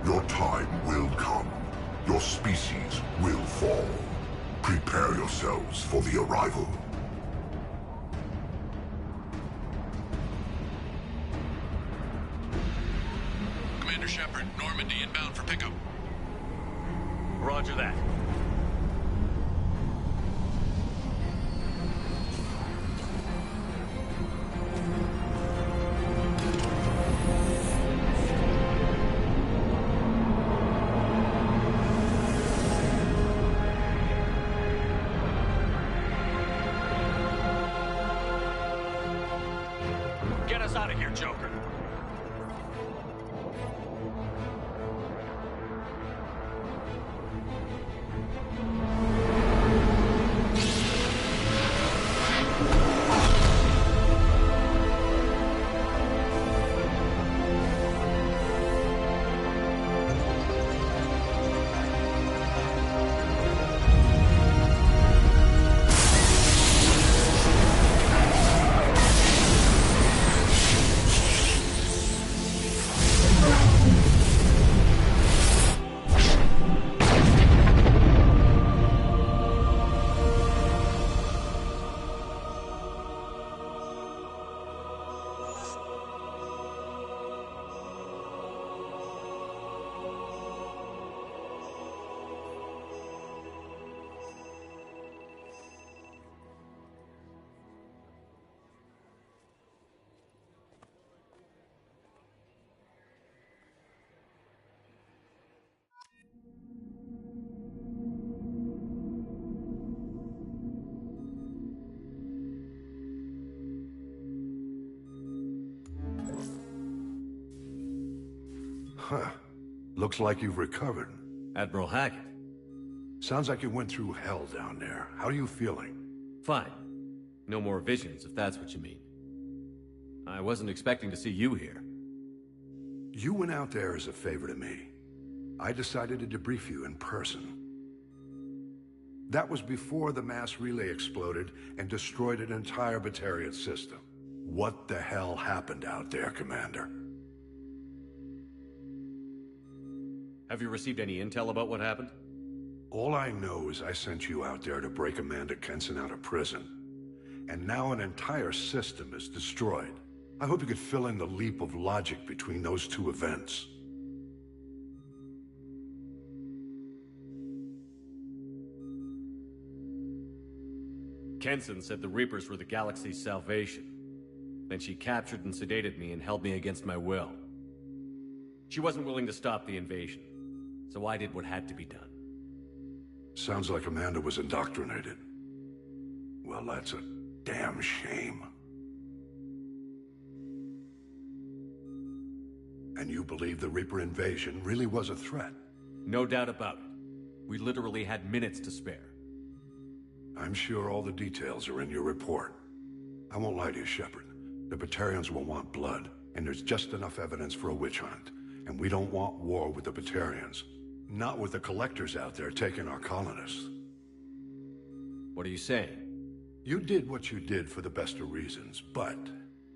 Speaker 16: Your time will come. Your species will fall. Prepare yourselves for the arrival.
Speaker 1: Normandy inbound for pickup.
Speaker 19: Roger that. Get us out of here, Joker.
Speaker 1: Huh. Looks like you've recovered.
Speaker 2: Admiral Hackett.
Speaker 1: Sounds like you went through hell down there. How are you feeling?
Speaker 2: Fine. No more visions, if that's what you mean. I wasn't expecting to see you here.
Speaker 1: You went out there as a favor to me. I decided to debrief you in person. That was before the mass relay exploded and destroyed an entire Batarian system. What the hell happened out there, Commander?
Speaker 2: Have you received any intel about what happened?
Speaker 1: All I know is I sent you out there to break Amanda Kenson out of prison. And now an entire system is destroyed. I hope you could fill in the leap of logic between those two events.
Speaker 2: Kenson said the Reapers were the galaxy's salvation. Then she captured and sedated me and held me against my will. She wasn't willing to stop the invasion, so I did what had to be done.
Speaker 1: Sounds like Amanda was indoctrinated. Well, that's a damn shame. And you believe the Reaper invasion really was a threat?
Speaker 2: No doubt about it. We literally had minutes to spare.
Speaker 1: I'm sure all the details are in your report. I won't lie to you, Shepard. The Batarians will want blood, and there's just enough evidence for a witch hunt. And we don't want war with the Batarians. Not with the collectors out there taking our colonists.
Speaker 2: What are you saying?
Speaker 1: You did what you did for the best of reasons, but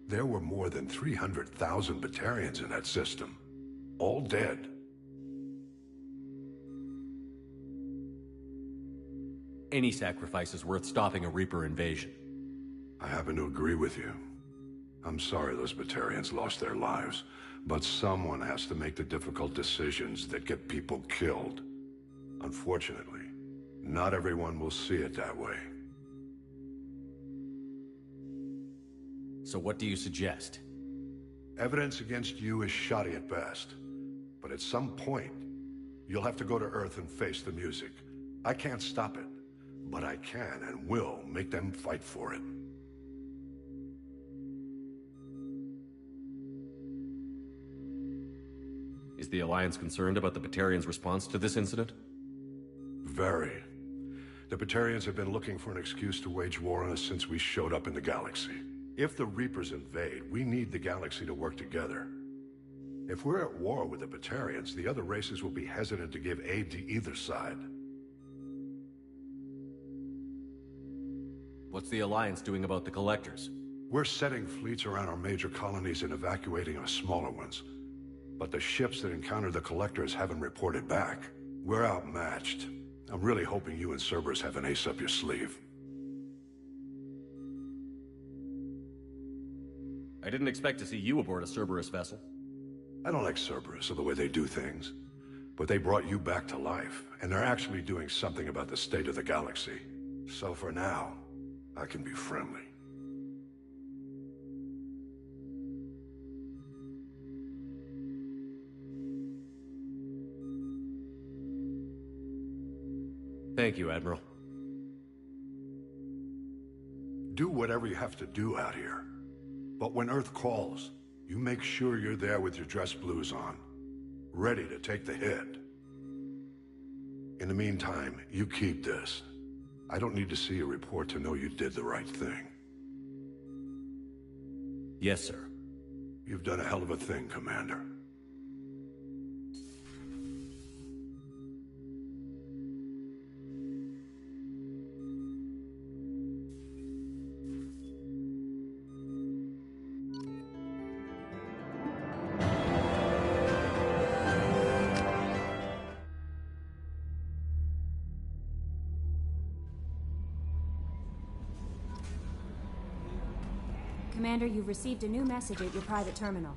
Speaker 1: there were more than 300,000 Batarians in that system. All dead.
Speaker 2: Any sacrifice is worth stopping a Reaper invasion.
Speaker 1: I happen to agree with you. I'm sorry those Batarians lost their lives, but someone has to make the difficult decisions that get people killed. Unfortunately, not everyone will see it that way.
Speaker 2: So what do you suggest?
Speaker 1: Evidence against you is shoddy at best, but at some point, you'll have to go to Earth and face the music. I can't stop it, but I can and will make them fight for it.
Speaker 2: Is the Alliance concerned about the Batarians' response to this incident?
Speaker 1: Very. The Batarians have been looking for an excuse to wage war on us since we showed up in the galaxy. If the Reapers invade, we need the galaxy to work together. If we're at war with the Batarians, the other races will be hesitant to give aid to either side.
Speaker 2: What's the Alliance doing about the Collectors?
Speaker 1: We're setting fleets around our major colonies and evacuating our smaller ones. But the ships that encountered the Collectors haven't reported back. We're outmatched. I'm really hoping you and Cerberus have an ace up your sleeve.
Speaker 2: I didn't expect to see you aboard a Cerberus vessel.
Speaker 1: I don't like Cerberus or the way they do things, but they brought you back to life, and they're actually doing something about the state of the galaxy. So for now, I can be friendly.
Speaker 2: Thank you, Admiral.
Speaker 1: Do whatever you have to do out here. But when Earth calls, you make sure you're there with your dress blues on, ready to take the hit. In the meantime, you keep this. I don't need to see a report to know you did the right thing.
Speaker 2: Yes, sir.
Speaker 1: You've done a hell of a thing, Commander.
Speaker 18: Commander, you've received a new message at your private terminal.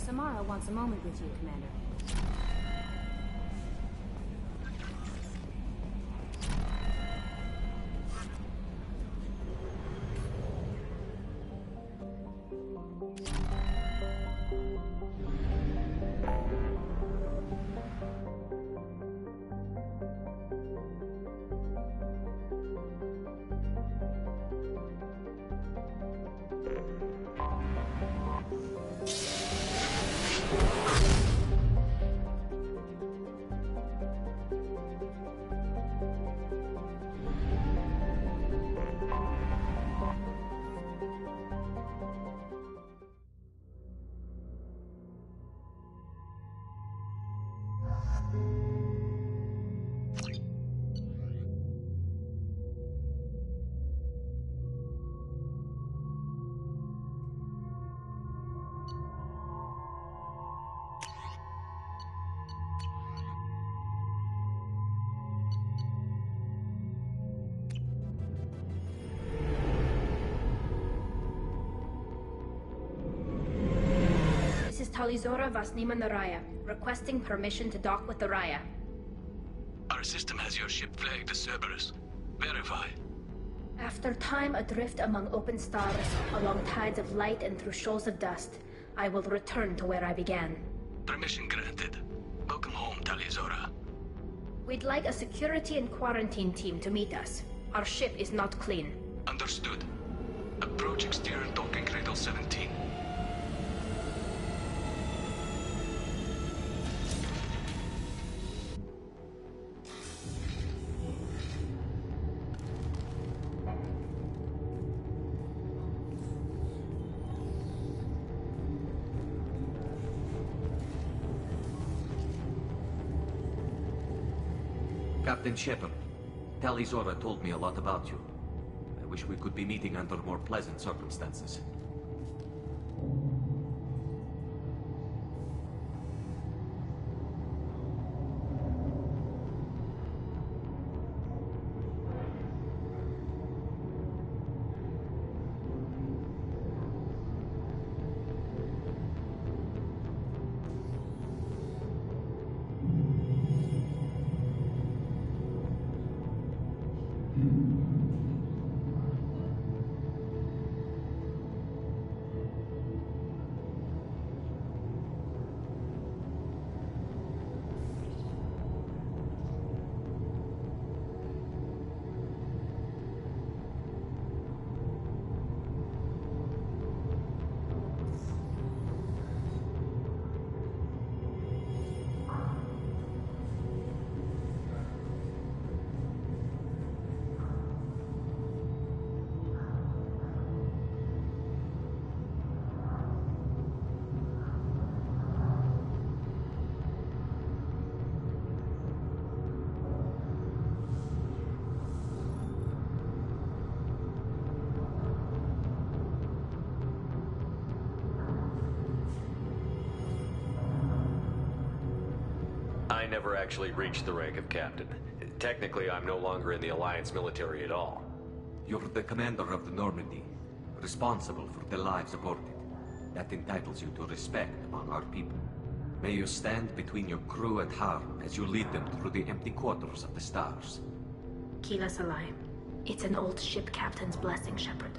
Speaker 18: Samara wants a moment with you, Commander.
Speaker 15: Talizora Vasnima Naraya, requesting permission to dock with the Raya.
Speaker 9: Our system has your ship flagged as Cerberus. Verify.
Speaker 15: After time adrift among open stars, along tides of light and through shoals of dust, I will return to where I began.
Speaker 9: Permission granted. Welcome home, Talizora.
Speaker 15: We'd like a security and quarantine team to meet us. Our ship is not clean.
Speaker 9: Understood. Approach exterior docking cradle 17.
Speaker 21: Captain Shepard, Talizora told me a lot about you. I wish we could be meeting under more pleasant circumstances.
Speaker 2: never actually reached the rank of captain. Technically, I'm no longer in the Alliance military at all.
Speaker 21: You're the commander of the Normandy, responsible for the lives aboard it. That entitles you to respect among our people. May you stand between your crew and harm as you lead them through the empty quarters of the stars.
Speaker 15: Keela Salai. It's an old ship captain's blessing, Shepard.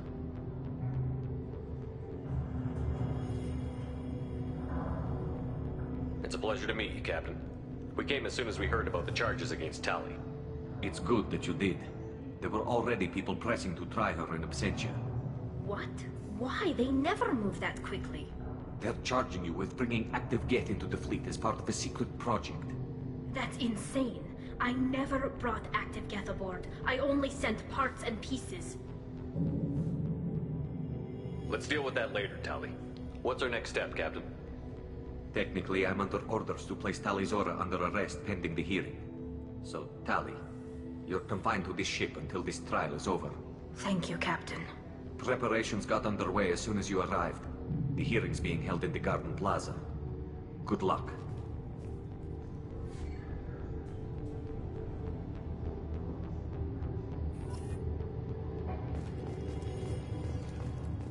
Speaker 2: It's a pleasure to meet you, Captain. We came as soon as we heard about the charges against Tali.
Speaker 21: It's good that you did. There were already people pressing to try her in absentia.
Speaker 15: What? Why? They never move that quickly.
Speaker 21: They're charging you with bringing active Geth into the fleet as part of a secret project.
Speaker 15: That's insane. I never brought active Geth aboard. I only sent parts and pieces.
Speaker 2: Let's deal with that later, Tali. What's our next step, Captain?
Speaker 21: Technically, I'm under orders to place Tali Zora under arrest pending the hearing. So, Tali, you're confined to this ship until this trial is over.
Speaker 15: Thank you, Captain.
Speaker 21: Preparations got underway as soon as you arrived. The hearing's being held in the Garden Plaza. Good luck.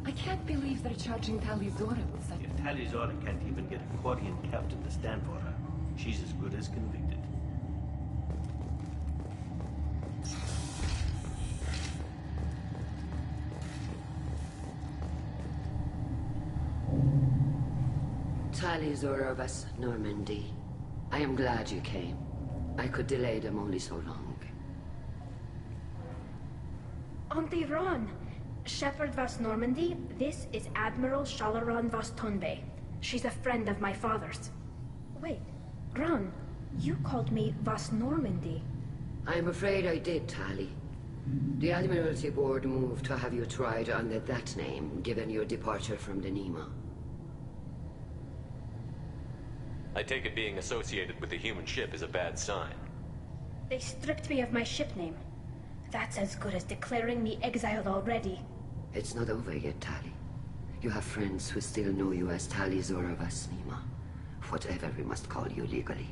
Speaker 13: I can't believe they're charging Tali Zora with such...
Speaker 7: If Tali Zora can't even get a Quarian captain to stand for her, she's as good as convicted.
Speaker 10: Tali Zora of us, Normandy. I am glad you came. I could delay them only so long.
Speaker 15: Auntie Ron! Shepard Vas Normandy, this is Admiral Shalaron Vas Tonbe. She's a friend of my father's. Wait, Ron, you called me Vas Normandy.
Speaker 10: I'm afraid I did, Tali. The Admiralty Board moved to have you tried under that name, given your departure from the Nema.
Speaker 2: I take it being associated with the human ship is a bad sign.
Speaker 15: They stripped me of my ship name. That's as good as declaring me exiled already.
Speaker 10: It's not over yet, Tali. You have friends who still know you as Tali Zora Vas Nema. Whatever we must call you legally.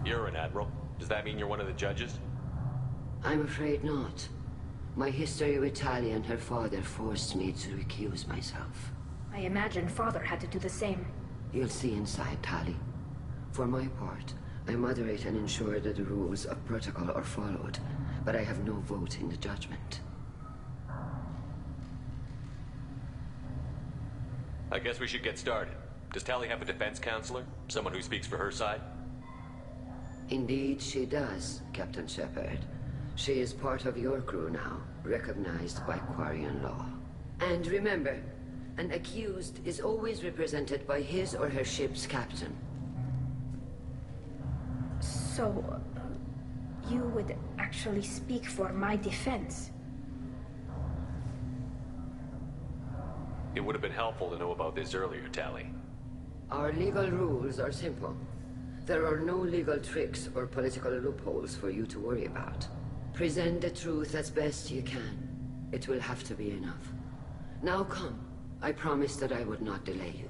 Speaker 2: You're an admiral. Does that mean you're one of the judges?
Speaker 10: I'm afraid not. My history with Tali and her father forced me to recuse myself.
Speaker 15: I imagine father had to do the same.
Speaker 10: You'll see inside, Tali. For my part, I moderate and ensure that the rules of protocol are followed, but I have no vote in the judgment.
Speaker 2: I guess we should get started. Does Tali have a defense counselor? Someone who speaks for her side?
Speaker 10: Indeed, she does, Captain Shepard. She is part of your crew now, recognized by Quarian law. And remember, an accused is always represented by his or her ship's captain.
Speaker 15: So, you would actually speak for my defense?
Speaker 2: It would have been helpful to know about this earlier, Tali.
Speaker 10: Our legal rules are simple. There are no legal tricks or political loopholes for you to worry about. Present the truth as best you can. It will have to be enough. Now come. I promised that I would not delay you.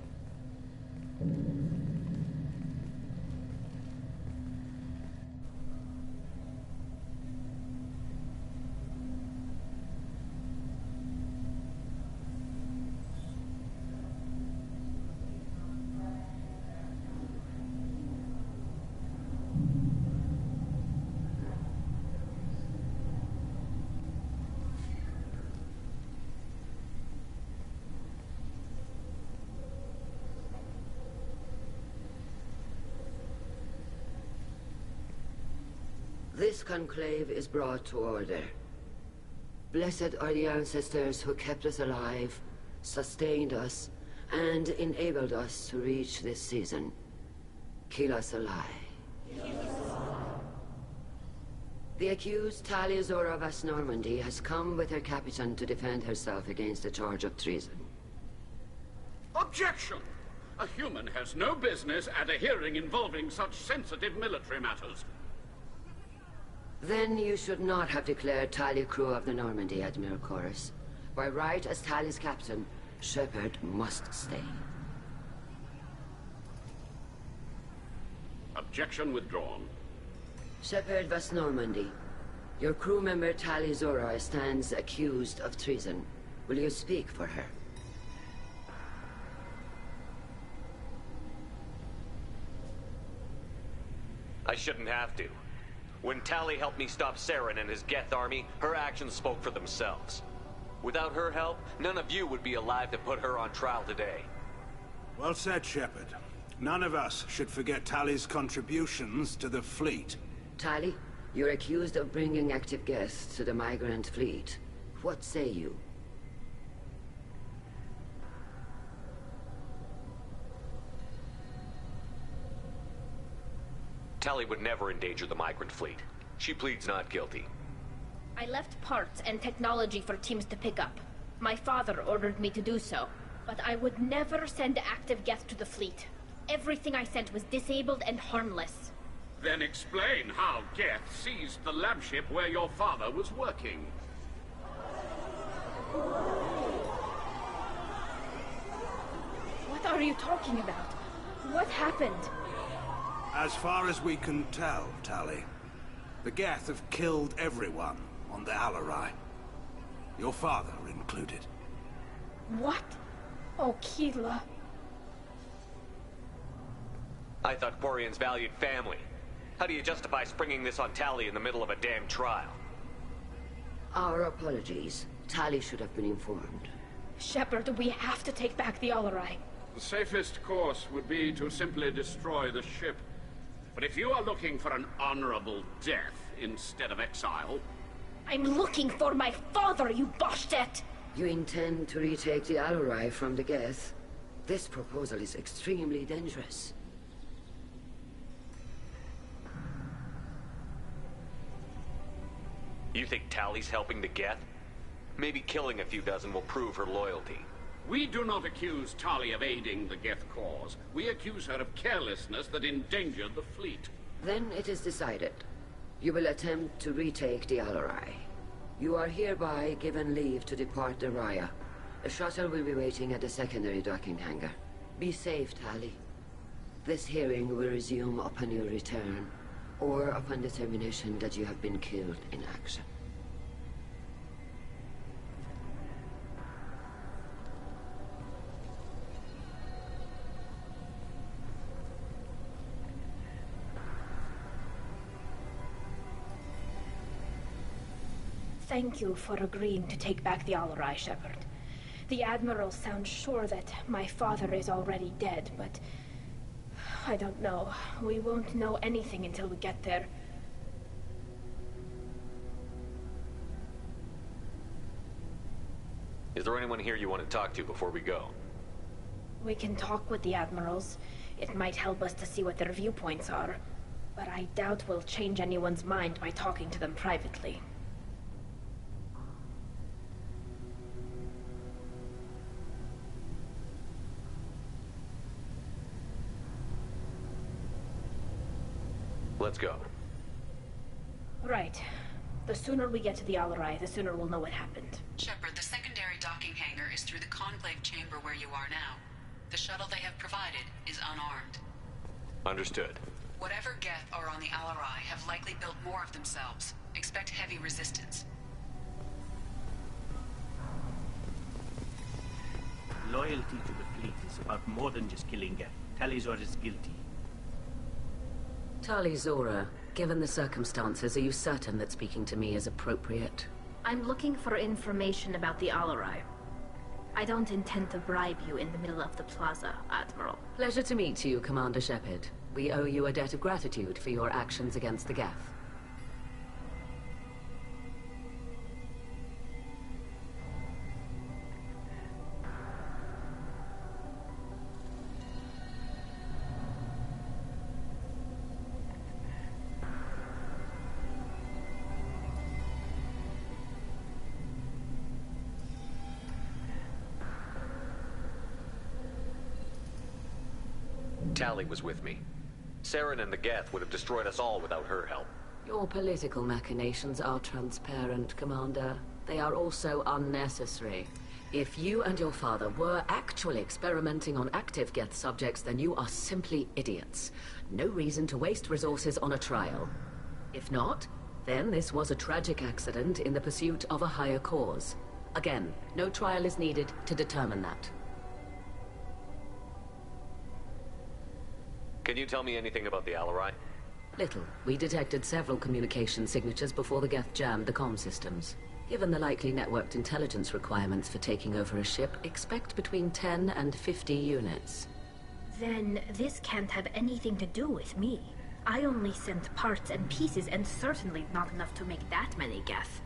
Speaker 10: This conclave is brought to order. Blessed are the ancestors who kept us alive, sustained us, and enabled us to reach this season. Keela Salai. The accused Tali Zora Vas Normandy has come with her captain to defend herself against a charge of treason.
Speaker 22: Objection! A human has no business at a hearing involving such sensitive military matters.
Speaker 10: Then you should not have declared Tali crew of the Normandy, Admiral Chorus. By right as Tali's captain, Shepard must stay.
Speaker 22: Objection withdrawn.
Speaker 10: Shepard was Normandy. Your crew member Tali Zora stands accused of treason. Will you speak for her?
Speaker 19: I shouldn't have to. When Tali helped me stop Saren and his Geth army, her actions spoke for themselves. Without her help, none of you would be alive to put her on trial today.
Speaker 11: Well said, Shepard. None of us should forget Tali's contributions to the fleet.
Speaker 10: Tali, you're accused of bringing active Geth to the migrant fleet. What say you?
Speaker 19: Tali would never endanger the migrant fleet. She pleads not guilty.
Speaker 15: I left parts and technology for teams to pick up. My father ordered me to do so, but I would never send active Geth to the fleet. Everything I sent was disabled and harmless.
Speaker 22: Then explain how Geth seized the lab ship where your father was working.
Speaker 15: What are you talking about? What happened?
Speaker 11: As far as we can tell, Tali, the Geth have killed everyone on the Alarai. Your father included.
Speaker 15: What? Oh, Keela.
Speaker 19: I thought Quarians valued family. How do you justify springing this on Tali in the middle of a damn trial?
Speaker 10: Our apologies. Tali should have been informed.
Speaker 15: Shepard, we have to take back the Alarai.
Speaker 22: The safest course would be to simply destroy the ship. But if you are looking for an honorable death instead of exile...
Speaker 15: I'm looking for my father, you Boshtet!
Speaker 10: You intend to retake the Alarai from the Geth? This proposal is extremely dangerous.
Speaker 19: You think Tali's helping the Geth? Maybe killing a few dozen will prove her loyalty.
Speaker 22: We do not accuse Tali of aiding the Geth cause. We accuse her of carelessness that endangered the fleet.
Speaker 10: Then it is decided. You will attempt to retake the Alarai. You are hereby given leave to depart the Raya. A shuttle will be waiting at the secondary docking hangar. Be safe, Tali. This hearing will resume upon your return, or upon determination that you have been killed in action.
Speaker 15: Thank you for agreeing to take back the Alarai, Shepard. The Admiral sounds sure that my father is already dead, but... I don't know. We won't know anything until we get there.
Speaker 19: Is there anyone here you want to talk to before we go?
Speaker 15: We can talk with the Admirals. It might help us to see what their viewpoints are. But I doubt we'll change anyone's mind by talking to them privately.
Speaker 19: Let's go.
Speaker 15: Right. The sooner we get to the Alarai, the sooner we'll know what happened.
Speaker 17: Shepard, the secondary docking hangar is through the conclave chamber where you are now. The shuttle they have provided is unarmed.
Speaker 19: Understood.
Speaker 17: Whatever Geth are on the Alarai have likely built more of themselves. Expect heavy resistance.
Speaker 7: Loyalty to the fleet is about more than just killing Geth. Tali Zora is guilty.
Speaker 10: Tali Zora, given the circumstances, are you certain that speaking to me is appropriate?
Speaker 15: I'm looking for information about the Alarai. I don't intend to bribe you in the middle of the plaza, Admiral.
Speaker 10: Pleasure to meet you, Commander Shepard. We owe you a debt of gratitude for your actions against the Geth.
Speaker 19: Tali was with me. Saren and the Geth would have destroyed us all without her help.
Speaker 10: Your political machinations are transparent, Commander. They are also unnecessary. If you and your father were actually experimenting on active Geth subjects, then you are simply idiots. No reason to waste resources on a trial. If not, then this was a tragic accident in the pursuit of a higher cause. Again, no trial is needed to determine that.
Speaker 19: Can you tell me anything about the Alarai?
Speaker 10: Little. We detected several communication signatures before the Geth jammed the comm systems. Given the likely networked intelligence requirements for taking over a ship, expect between 10 and 50 units.
Speaker 15: Then this can't have anything to do with me. I only sent parts and pieces, and certainly not enough to make that many Geth.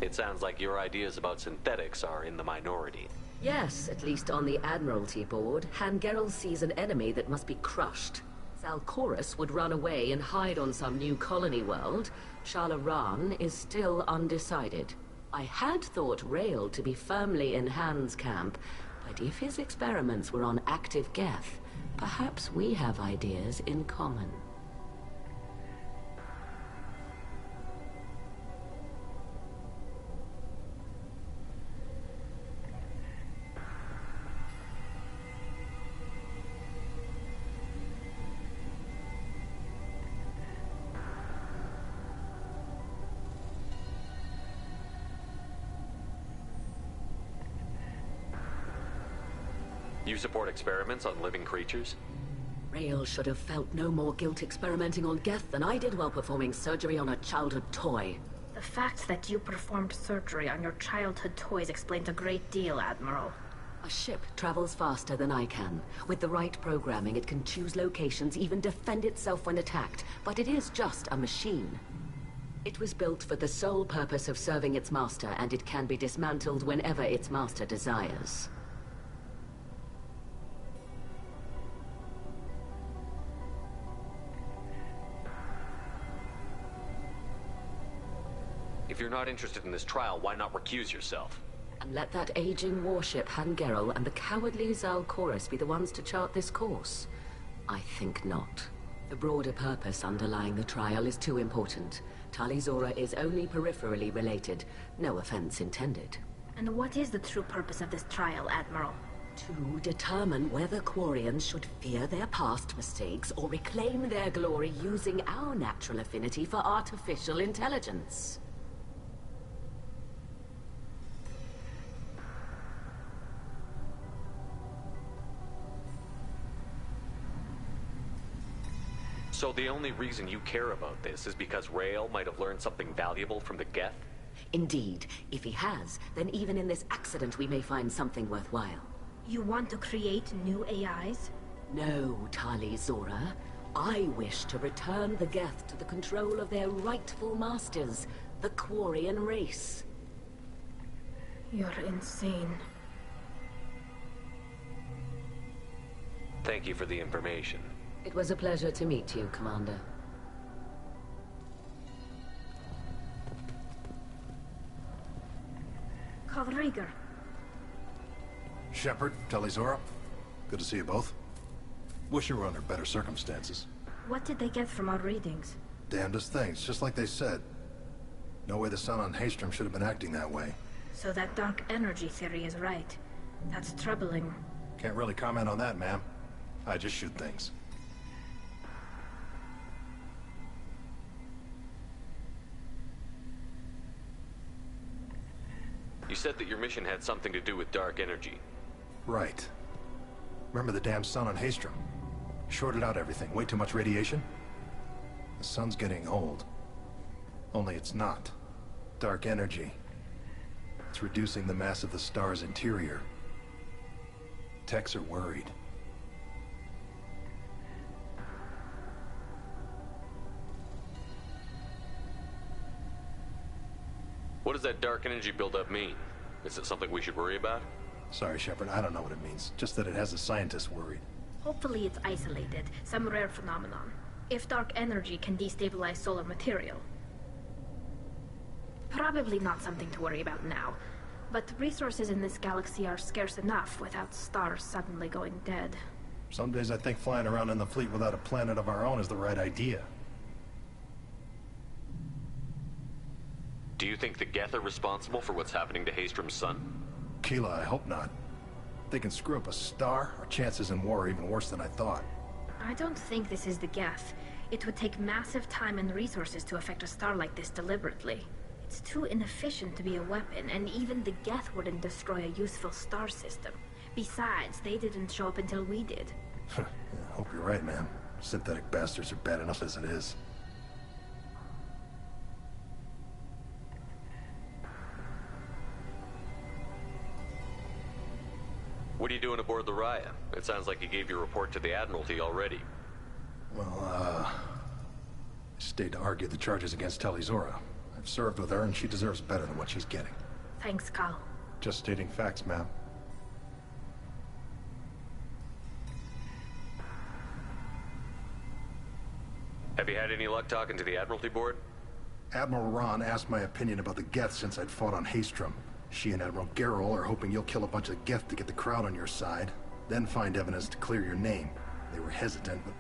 Speaker 19: It sounds like your ideas about synthetics are in the minority.
Speaker 10: Yes, at least on the Admiralty board, Hangerel sees an enemy that must be crushed. Zalcorus would run away and hide on some new colony world. Shalaran is still undecided. I had thought Rail to be firmly in Han's camp, but if his experiments were on active Geth, perhaps we have ideas in common.
Speaker 19: You support experiments on living creatures?
Speaker 10: Rail should have felt no more guilt experimenting on Geth than I did while performing surgery on a childhood toy.
Speaker 15: The fact that you performed surgery on your childhood toys explains a great deal, Admiral.
Speaker 10: A ship travels faster than I can. With the right programming, it can choose locations, even defend itself when attacked. But it is just a machine. It was built for the sole purpose of serving its master, and it can be dismantled whenever its master desires.
Speaker 19: If you're not interested in this trial, why not recuse yourself?
Speaker 10: And let that aging warship Hangerel and the cowardly Zalcorus be the ones to chart this course? I think not. The broader purpose underlying the trial is too important. Talizora is only peripherally related. No offense intended.
Speaker 15: And what is the true purpose of this trial, Admiral?
Speaker 10: To determine whether Quarians should fear their past mistakes or reclaim their glory using our natural affinity for artificial intelligence.
Speaker 19: So the only reason you care about this is because Rael might have learned something valuable from the Geth?
Speaker 4: Indeed. If he has, then even in this accident we may find something worthwhile.
Speaker 15: You want to create new AIs?
Speaker 4: No, Tali Zora. I wish to return the Geth to the control of their rightful masters, the Quarian race.
Speaker 15: You're insane.
Speaker 19: Thank you for the information.
Speaker 4: It was a pleasure to meet you, Commander.
Speaker 15: Kalrieger.
Speaker 1: Shepard, Telizora, good to see you both. Wish you were under better circumstances.
Speaker 15: What did they get from our readings?
Speaker 1: Damnedest things, just like they said. No way the sun on Haystrom should have been acting that way.
Speaker 15: So that dark energy theory is right. That's troubling.
Speaker 1: Can't really comment on that, ma'am. I just shoot things.
Speaker 19: You said that your mission had something to do with dark energy.
Speaker 1: Right. Remember the damn sun on Haystrom? Shorted out everything. Way too much radiation? The sun's getting old. Only it's not. Dark energy. It's reducing the mass of the star's interior. Techs are worried.
Speaker 19: What does that dark energy buildup mean? Is it something we should worry about?
Speaker 1: Sorry, Shepard, I don't know what it means. Just that it has the scientists worried.
Speaker 15: Hopefully it's isolated, some rare phenomenon. If dark energy can destabilize solar material. Probably not something to worry about now. But resources in this galaxy are scarce enough without stars suddenly going dead.
Speaker 1: Some days I think flying around in the fleet without a planet of our own is the right idea.
Speaker 19: Do you think the Geth are responsible for what's happening to Haystrom's sun?
Speaker 1: Keela, I hope not. If they can screw up a star, our chances in war are even worse than I thought.
Speaker 15: I don't think this is the Geth. It would take massive time and resources to affect a star like this deliberately. It's too inefficient to be a weapon, and even the Geth wouldn't destroy a useful star system. Besides, they didn't show up until we did.
Speaker 1: Yeah, hope you're right, man. Synthetic bastards are bad enough as it is.
Speaker 19: What are you doing aboard the Raya? It sounds like you gave your report to the Admiralty already.
Speaker 1: Well, I stayed to argue the charges against Telizora. I've served with her, and she deserves better than what she's getting.
Speaker 15: Thanks, Cal.
Speaker 1: Just stating facts, ma'am.
Speaker 19: Have you had any luck talking to the Admiralty board?
Speaker 1: Admiral Ron asked my opinion about the Geth since I'd fought on Haystrom. She and Admiral Garrel are hoping you'll kill a bunch of Geth to get the crowd on your side, then find evidence to clear your name. They were hesitant, but,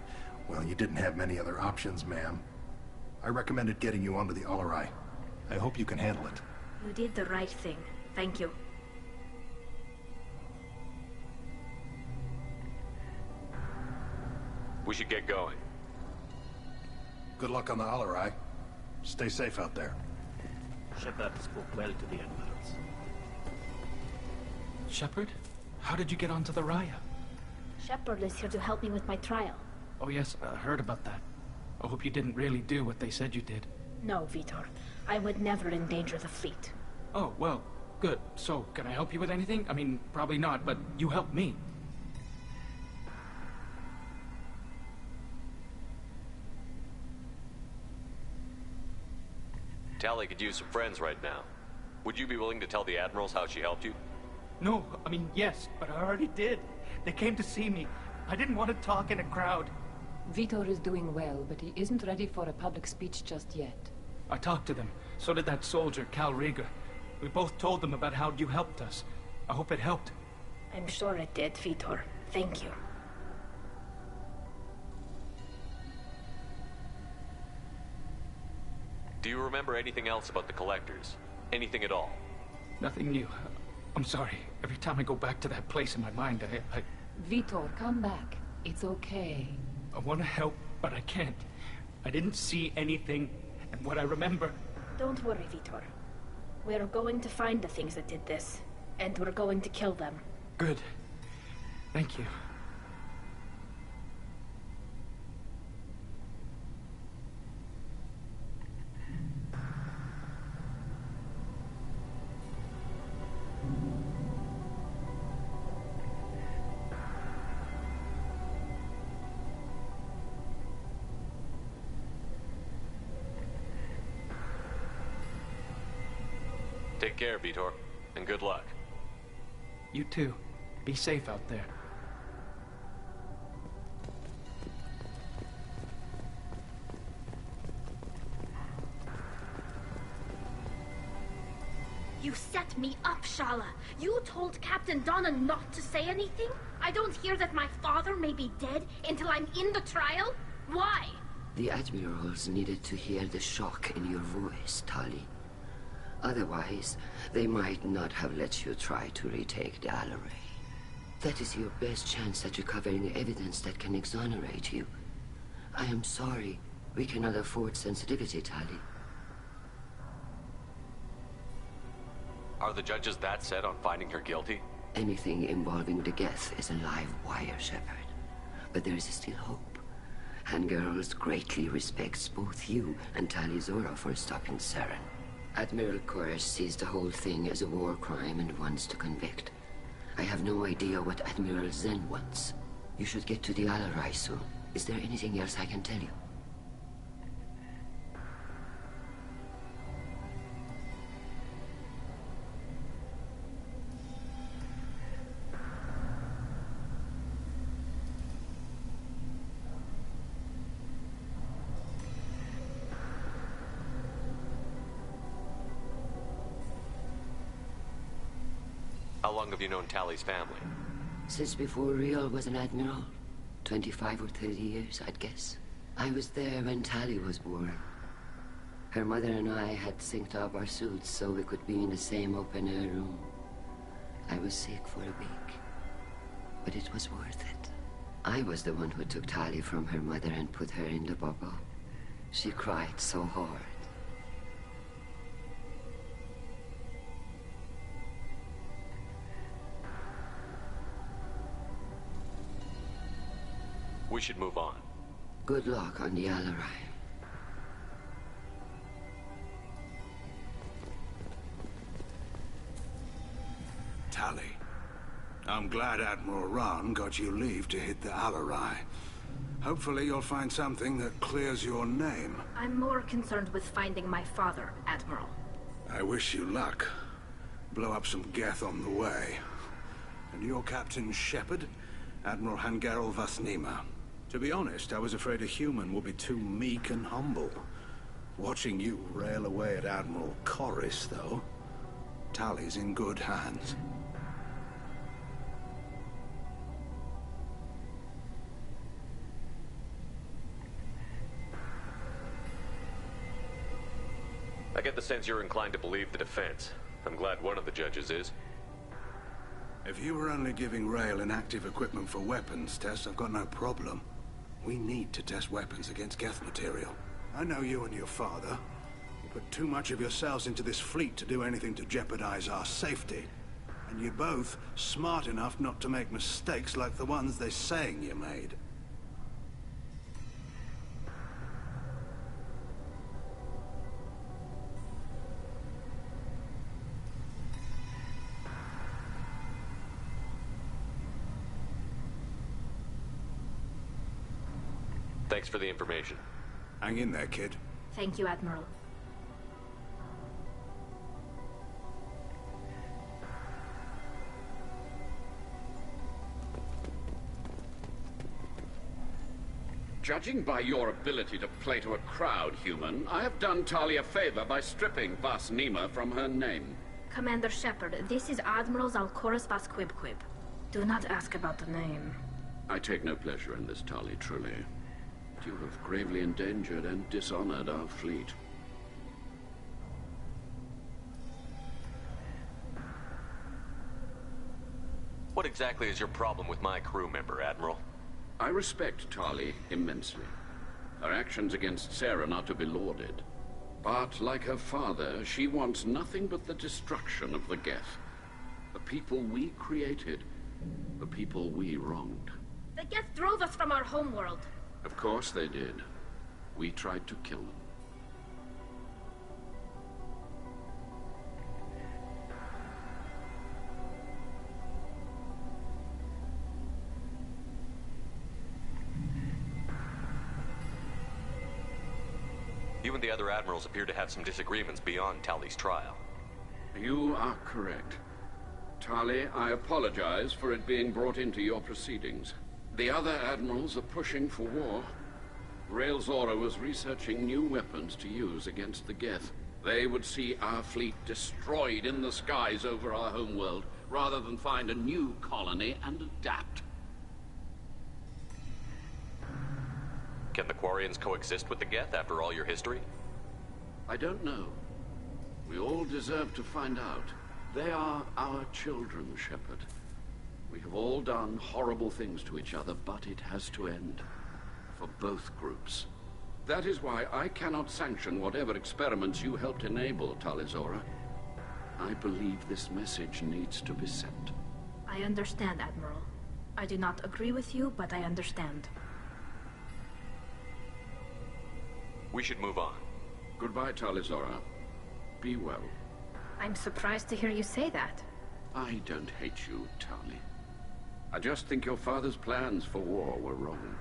Speaker 1: well, you didn't have many other options, ma'am. I recommended getting you onto the Alarai. I hope you can handle it.
Speaker 15: You did the right thing. Thank you.
Speaker 19: We should get going.
Speaker 1: Good luck on the Alarai. Stay safe out there.
Speaker 7: Shepard spoke well to the admirals.
Speaker 3: Shepard? How did you get onto the Raya?
Speaker 15: Shepard is here to help me with my trial.
Speaker 3: Oh yes, I heard about that. I hope you didn't really do what they said you did.
Speaker 15: No, Vitor. I would never endanger the fleet.
Speaker 3: Oh, well, good. So, can I help you with anything? I mean, probably not, but you helped me.
Speaker 19: Tali could use some friends right now. Would you be willing to tell the Admirals how she helped you?
Speaker 3: No, I mean, yes, but I already did. They came to see me. I didn't want to talk in a crowd.
Speaker 12: Vitor is doing well, but he isn't ready for a public speech just yet.
Speaker 3: I talked to them. So did that soldier, Cal Rieger. We both told them about how you helped us. I hope it helped.
Speaker 15: I'm sure it did, Vitor. Thank you.
Speaker 19: Do you remember anything else about the Collectors? Anything at all?
Speaker 3: Nothing new. I'm sorry. Every time I go back to that place in my mind, I...
Speaker 12: Vitor, come back. It's okay.
Speaker 3: I want to help, but I can't. I didn't see anything, and what I remember...
Speaker 15: Don't worry, Vitor. We're going to find the things that did this, and we're going to kill them.
Speaker 3: Good. Thank you.
Speaker 2: Take care, Vitor, and good luck.
Speaker 3: You too. Be safe out there.
Speaker 15: You set me up, Shala. You told Captain Donna not to say anything? I don't hear that my father may be dead until I'm in the trial? Why?
Speaker 10: The admirals needed to hear the shock in your voice, Tali. Otherwise, they might not have let you try to retake the Alaray. That is your best chance at recovering evidence that can exonerate you. I am sorry. We cannot afford sensitivity, Tali.
Speaker 2: Are the judges that set on finding her guilty?
Speaker 10: Anything involving the Geth is a live wire, Shepard. But there is still hope. Hangirls greatly respects both you and Tali Zora for stopping Saren. Admiral Koresh sees the whole thing as a war crime and wants to convict. I have no idea what Admiral Zen wants. You should get to the Alarai soon. Is there anything else I can tell you?
Speaker 2: How long have you known Tali's family?
Speaker 10: Since before Riel was an admiral. 25 or 30 years, I'd guess. I was there when Tali was born. Her mother and I had synced up our suits so we could be in the same open-air room. I was sick for a week, but it was worth it. I was the one who took Tali from her mother and put her in the bubble. She cried so hard.
Speaker 2: We should move on.
Speaker 10: Good luck on the Alarai.
Speaker 11: Tali, I'm glad Admiral Rahn got you leave to hit the Alarai. Hopefully you'll find something that clears your name.
Speaker 15: I'm more concerned with finding my father, Admiral.
Speaker 11: I wish you luck. Blow up some Geth on the way. And your Captain Shepard, Admiral Hangarel Vasnima. To be honest, I was afraid a human would be too meek and humble. Watching you rail away at Admiral Corris, though, Tali's in good hands.
Speaker 2: I get the sense you're inclined to believe the defense. I'm glad one of the judges is.
Speaker 11: If you were only giving Rail inactive equipment for weapons tests, I've got no problem. We need to test weapons against Geth material. I know you and your father. You put too much of yourselves into this fleet to do anything to jeopardize our safety. And you're both smart enough not to make mistakes like the ones they're saying you made.
Speaker 2: Thanks for the information.
Speaker 11: Hang in there, kid.
Speaker 15: Thank you, Admiral.
Speaker 22: Judging by your ability to play to a crowd, human, I have done Tali a favor by stripping Vasnima from her name.
Speaker 15: Commander Shepard, this is Admiral Zalkoris Vasquibquib. Do not ask about the name.
Speaker 22: I take no pleasure in this, Tali, truly. You have gravely endangered and dishonored our fleet.
Speaker 2: What exactly is your problem with my crew member, Admiral?
Speaker 22: I respect Tali immensely. Her actions against Saren are to be lauded. But, like her father, she wants nothing but the destruction of the Geth. The people we created. The people we wronged.
Speaker 15: The Geth drove us from our homeworld.
Speaker 22: Of course they did. We tried to kill them.
Speaker 2: You and the other admirals appear to have some disagreements beyond Tali's trial.
Speaker 22: You are correct. Tali, I apologize for it being brought into your proceedings. The other admirals are pushing for war. Rael Zora was researching new weapons to use against the Geth. They would see our fleet destroyed in the skies over our homeworld, rather than find a new colony and adapt.
Speaker 2: Can the Quarians coexist with the Geth after all your history?
Speaker 22: I don't know. We all deserve to find out. They are our children, Shepard. We have all done horrible things to each other, but it has to end. For both groups. That is why I cannot sanction whatever experiments you helped enable, Tali Zora. I believe this message needs to be sent.
Speaker 15: I understand, Admiral. I do not agree with you, but I understand.
Speaker 2: We should move on.
Speaker 22: Goodbye, Tali Zora. Be well.
Speaker 15: I'm surprised to hear you say that.
Speaker 22: I don't hate you, Tali. I just think your father's plans for war were wrong.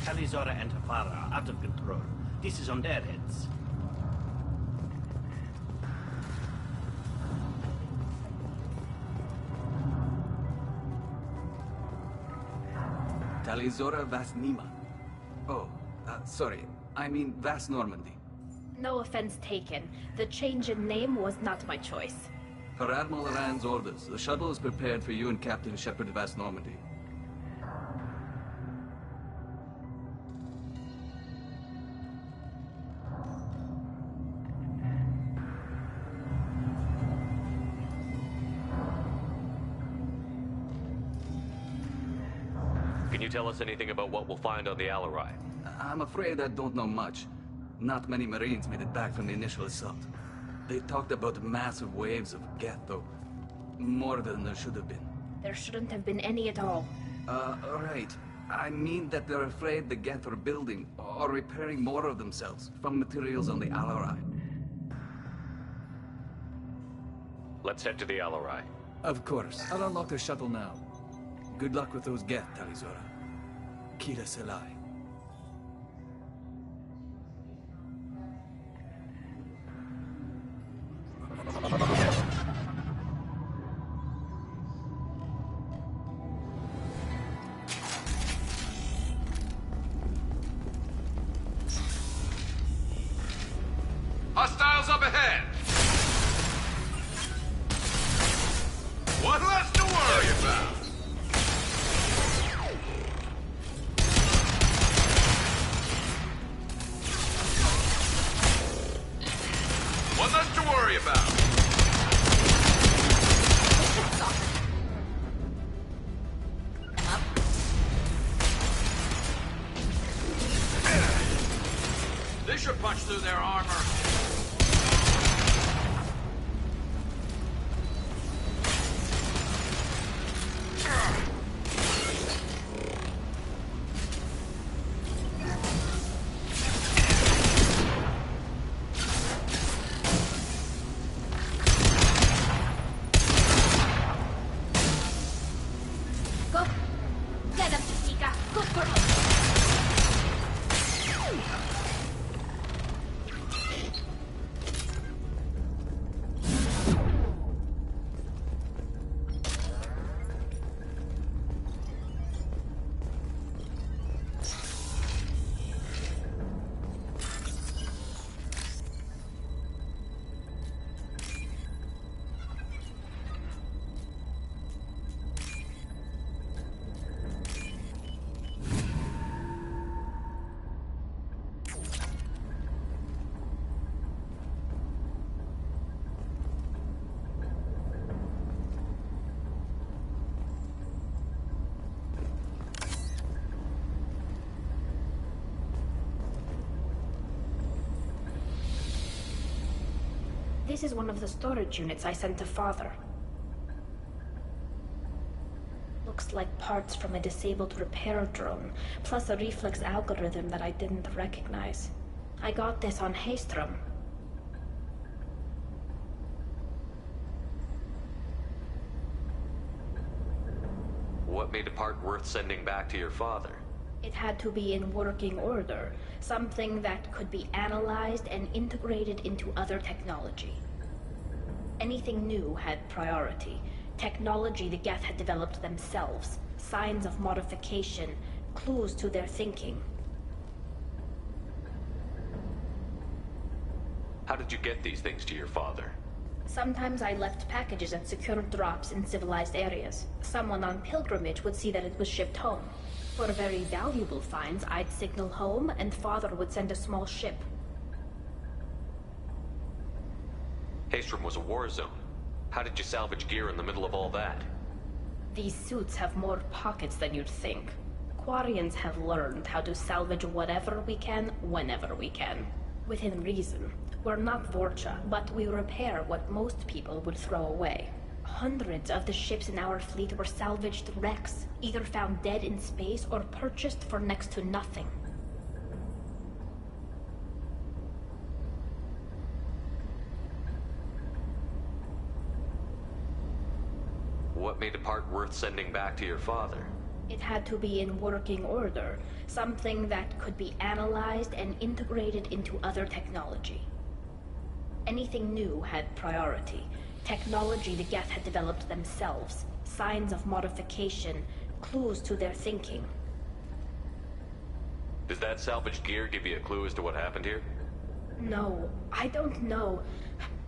Speaker 7: Tali Zora and her father are out of control. This is on their heads.
Speaker 6: Tali Zora Vas Nima. Oh, sorry. I mean Vas Normandy.
Speaker 15: No offense taken. The change in name was not my choice.
Speaker 6: Per Admiral Rand's orders, the shuttle is prepared for you and Captain Shepard Vas Normandy.
Speaker 2: Can you tell us anything about what we'll find on the Alarai?
Speaker 6: I'm afraid I don't know much. Not many Marines made it back from the initial assault. They talked about massive waves of Geth, though. More than there should have been.
Speaker 15: There shouldn't have been any at all.
Speaker 6: Right. I mean that they're afraid the Geth are building or repairing more of themselves from materials on the Alarai.
Speaker 2: Let's head to the Alarai.
Speaker 6: Of course. I'll unlock the shuttle now. Good luck with those Geth, Tali Zora. Kira Selai.
Speaker 8: Hostiles up ahead! One less to worry about! One less to worry about! This should punch through their armor.
Speaker 15: Go! Get him, Tika! Good girl! This is one of the storage units I sent to Father. Looks looks like parts from a disabled repair drone, plus a reflex algorithm that I didn't recognize. I got this on Haystrom.
Speaker 19: What made a part worth sending back to your father?
Speaker 15: It had to be in working order, something that could be analyzed and integrated into other technology. Anything new had priority. Technology the Geth had developed themselves, signs of modification, clues to their thinking.
Speaker 19: How did you get these things to your father?
Speaker 15: Sometimes I left packages at secure drops in civilized areas. Someone on pilgrimage would see that it was shipped home. For very valuable finds, I'd signal home, and Father would send a small ship.
Speaker 19: Haystrom was a war zone. How did you salvage gear in the middle of all that?
Speaker 15: These suits have more pockets than you'd think. Quarians have learned how to salvage whatever we can, whenever we can. Within reason. We're not Vorcha, but we repair what most people would throw away. Hundreds of the ships in our fleet were salvaged wrecks, either found dead in space or purchased for next to nothing.
Speaker 19: What made a part worth sending back to your father?
Speaker 15: It had to be in working order, something that could be analyzed and integrated into other technology. Anything new had priority. Technology the Geth had developed themselves, signs of modification, clues to their thinking.
Speaker 19: Does that salvaged gear give you a clue as to what happened here?
Speaker 15: No, I don't know.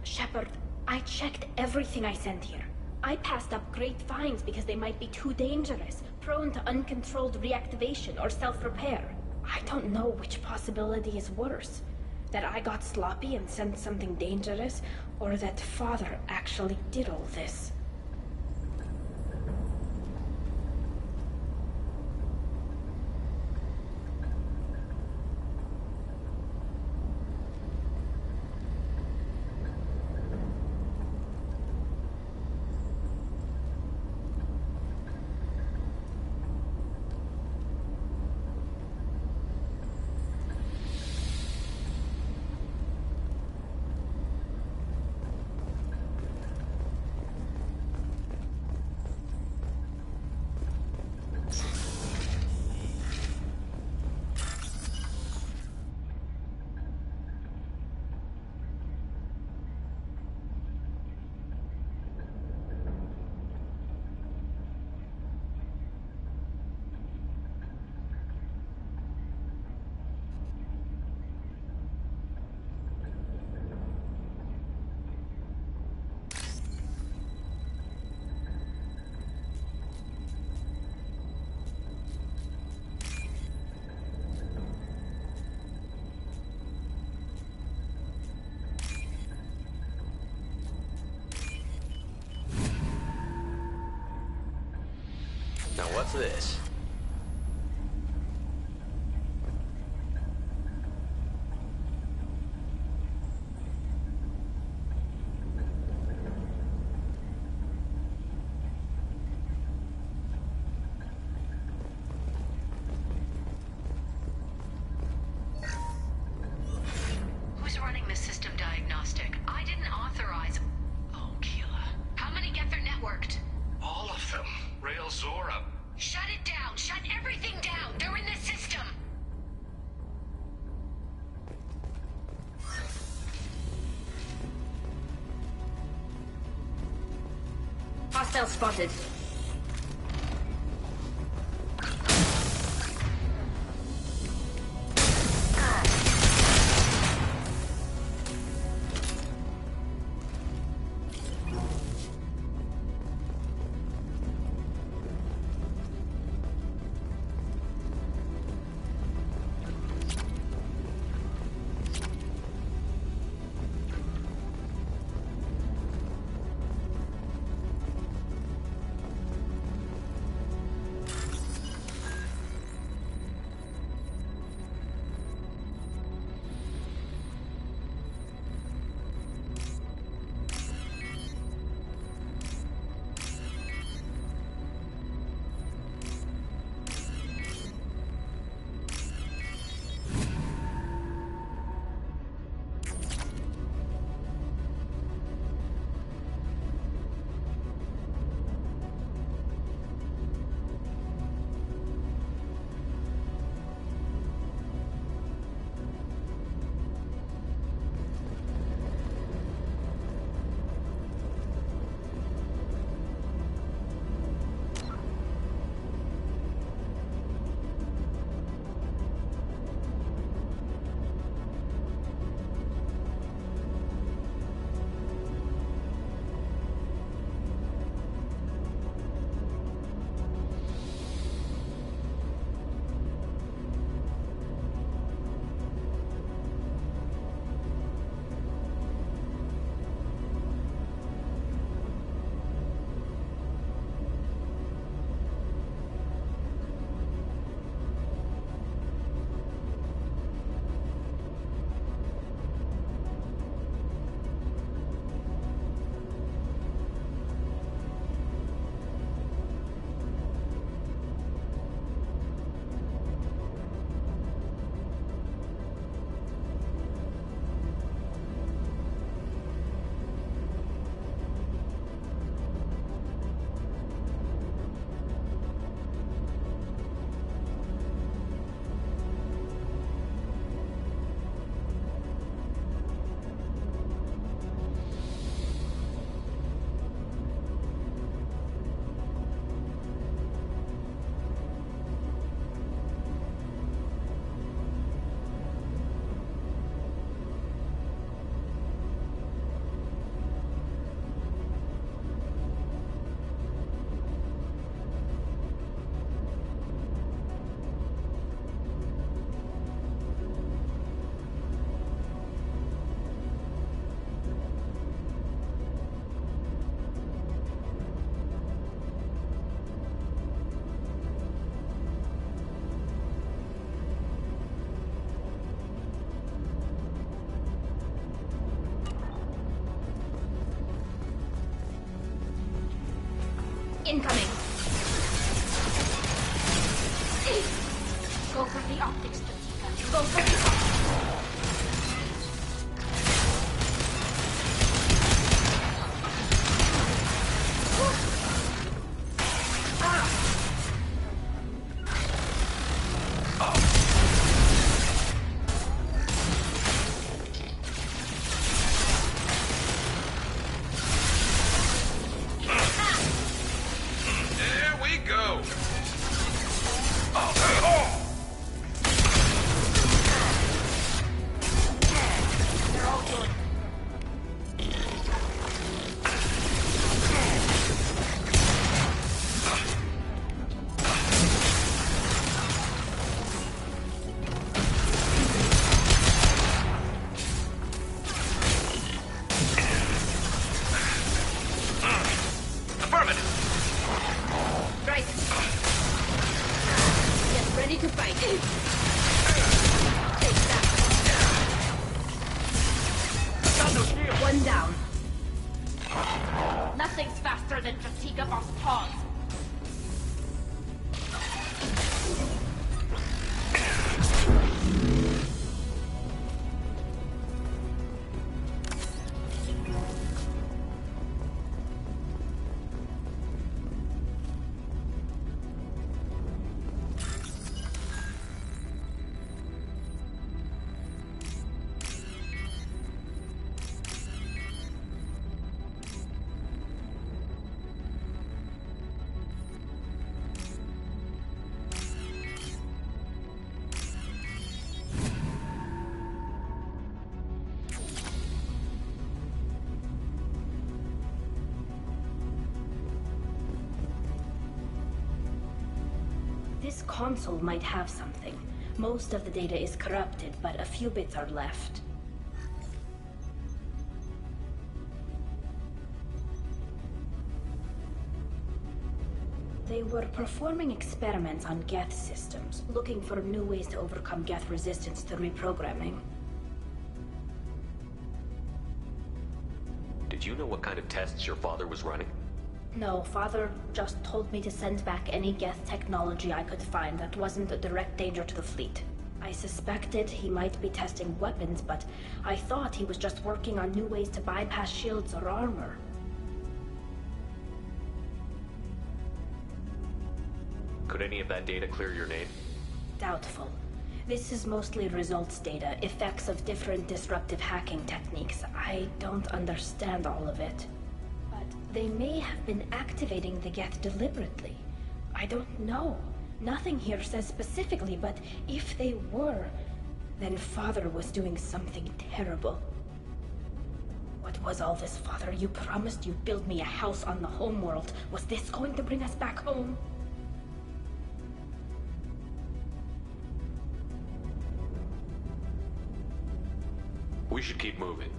Speaker 15: Shepard, I checked everything I sent here. I passed up great finds because they might be too dangerous, prone to uncontrolled reactivation or self-repair. I don't know which possibility is worse. That I got sloppy and sent something dangerous, or that Father actually did all this.
Speaker 19: Now what's this?
Speaker 17: Who's running the system diagnostic? I didn't authorize... Oh, Keela. How many Geth are networked?
Speaker 8: All of them. Rail Zora.
Speaker 17: Shut it down! Shut everything down! They're in the system!
Speaker 15: Hostile spotted. Incoming. Go for the optics, Stratika. Go for the This console might have something. Most of the data is corrupted, but a few bits are left. They were performing experiments on Geth systems, looking for new ways to overcome Geth resistance to reprogramming.
Speaker 19: Did you know what kind of tests your father was running?
Speaker 15: No, Father just told me to send back any Geth technology I could find that wasn't a direct danger to the fleet. I suspected he might be testing weapons, but I thought he was just working on new ways to bypass shields or armor.
Speaker 19: Could any of that data clear your name?
Speaker 15: Doubtful. This is mostly results data, effects of different disruptive hacking techniques. I don't understand all of it. They may have been activating the Geth deliberately. I don't know. Nothing here says specifically, but if they were, then Father was doing something terrible. What was all this, Father? You promised you'd build me a house on the homeworld. Was this going to bring us back home?
Speaker 19: We should keep moving.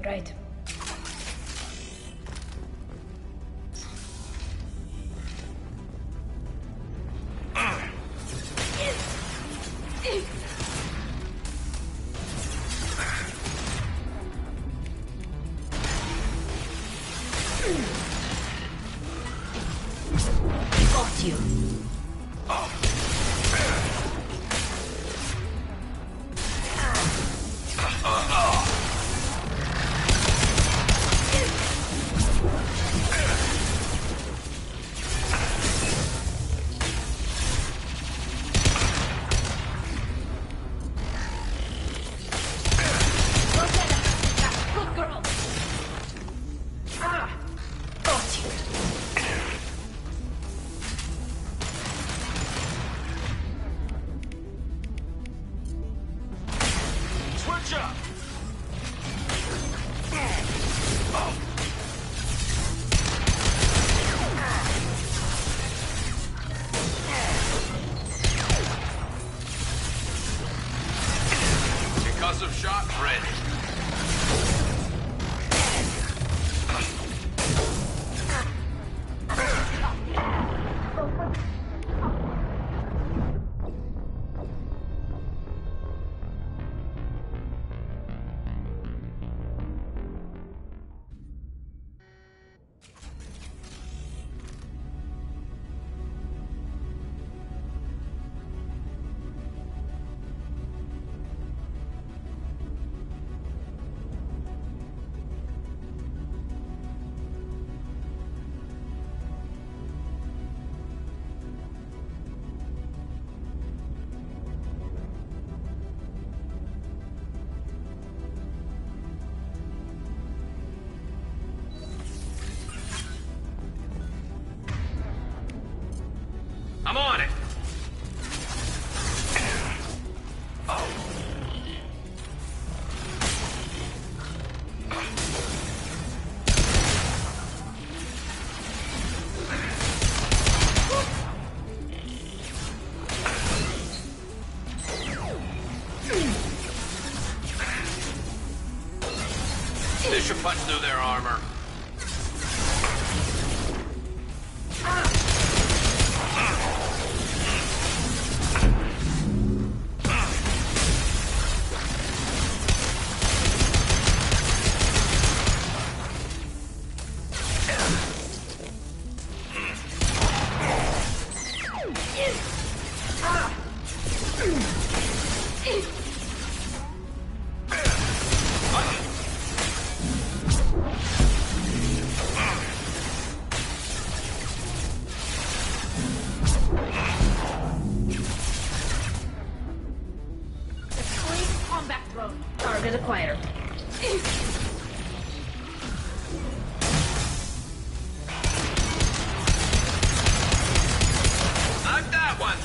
Speaker 15: Right.
Speaker 4: Got you.
Speaker 8: Concussive shot ready.
Speaker 19: This should punch through their armor.
Speaker 15: Target acquired.
Speaker 19: Knock that one!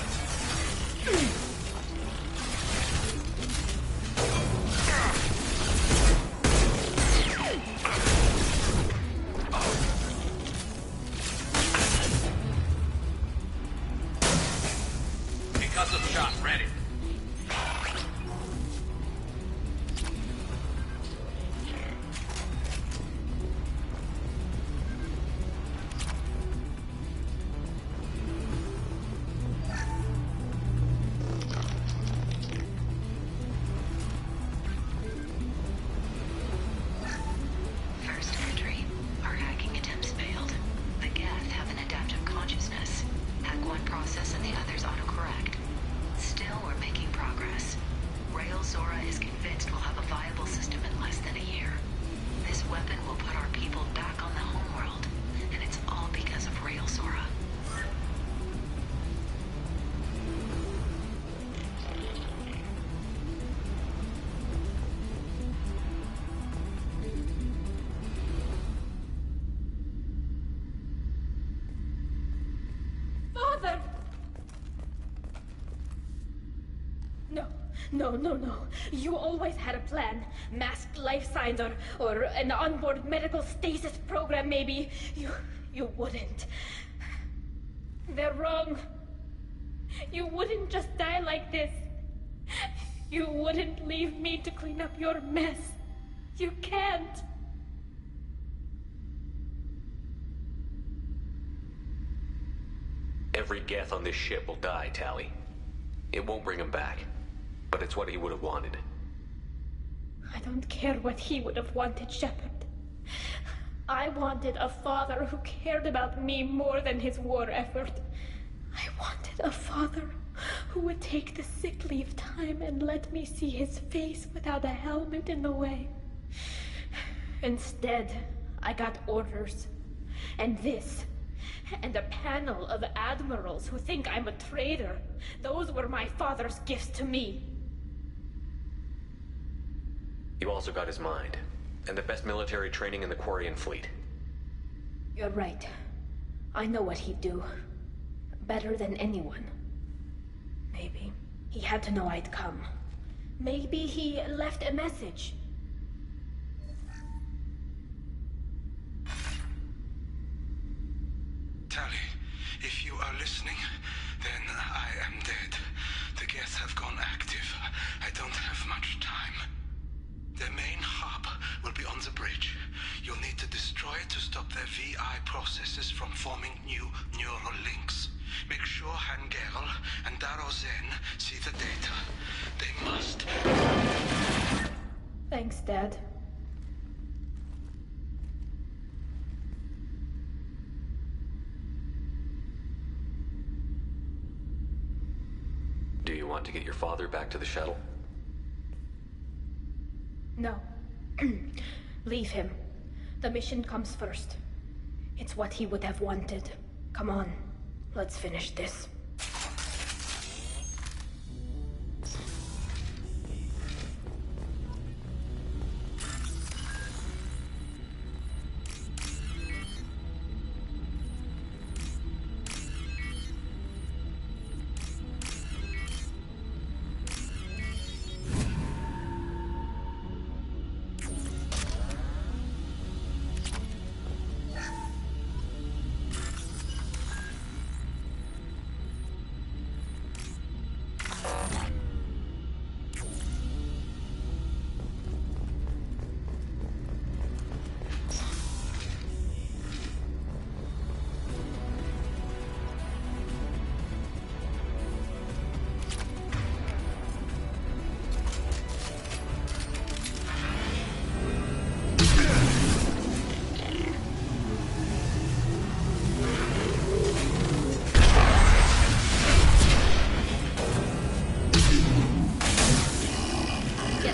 Speaker 19: Concussive shot ready.
Speaker 15: No. You always had a plan. Masked life signs or an onboard medical stasis program, maybe. You wouldn't. They're wrong. You wouldn't just die like this. You wouldn't leave me to clean up your mess. You can't.
Speaker 19: Every Geth on this ship will die, Tali. It won't bring him back. But it's what he would have wanted.
Speaker 15: I don't care what he would have wanted, Shepard. I wanted a father who cared about me more than his war effort. I wanted a father who would take the sick leave time and let me see his face without a helmet in the way. Instead, I got orders. And this. And a panel of admirals who think I'm a traitor. Those were my father's gifts to me.
Speaker 19: You also got his mind, and the best military training in the Quarian fleet.
Speaker 15: You're right. I know what he'd do. Better than anyone. Maybe he had to know I'd come. Maybe he left a message.
Speaker 11: Tali, if you are listening, then I am dead. The Geth have gone active. I don't have much time. Their main hub will be on the bridge. You'll need to destroy it to stop their VI processes from forming new neural links. Make sure Hangerl and Darozen see the data. They must.
Speaker 15: Thanks, Dad.
Speaker 19: Do you want to get your father back to the shuttle?
Speaker 15: No. Leave him. The mission comes first. It's what he would have wanted. Come on, let's finish this.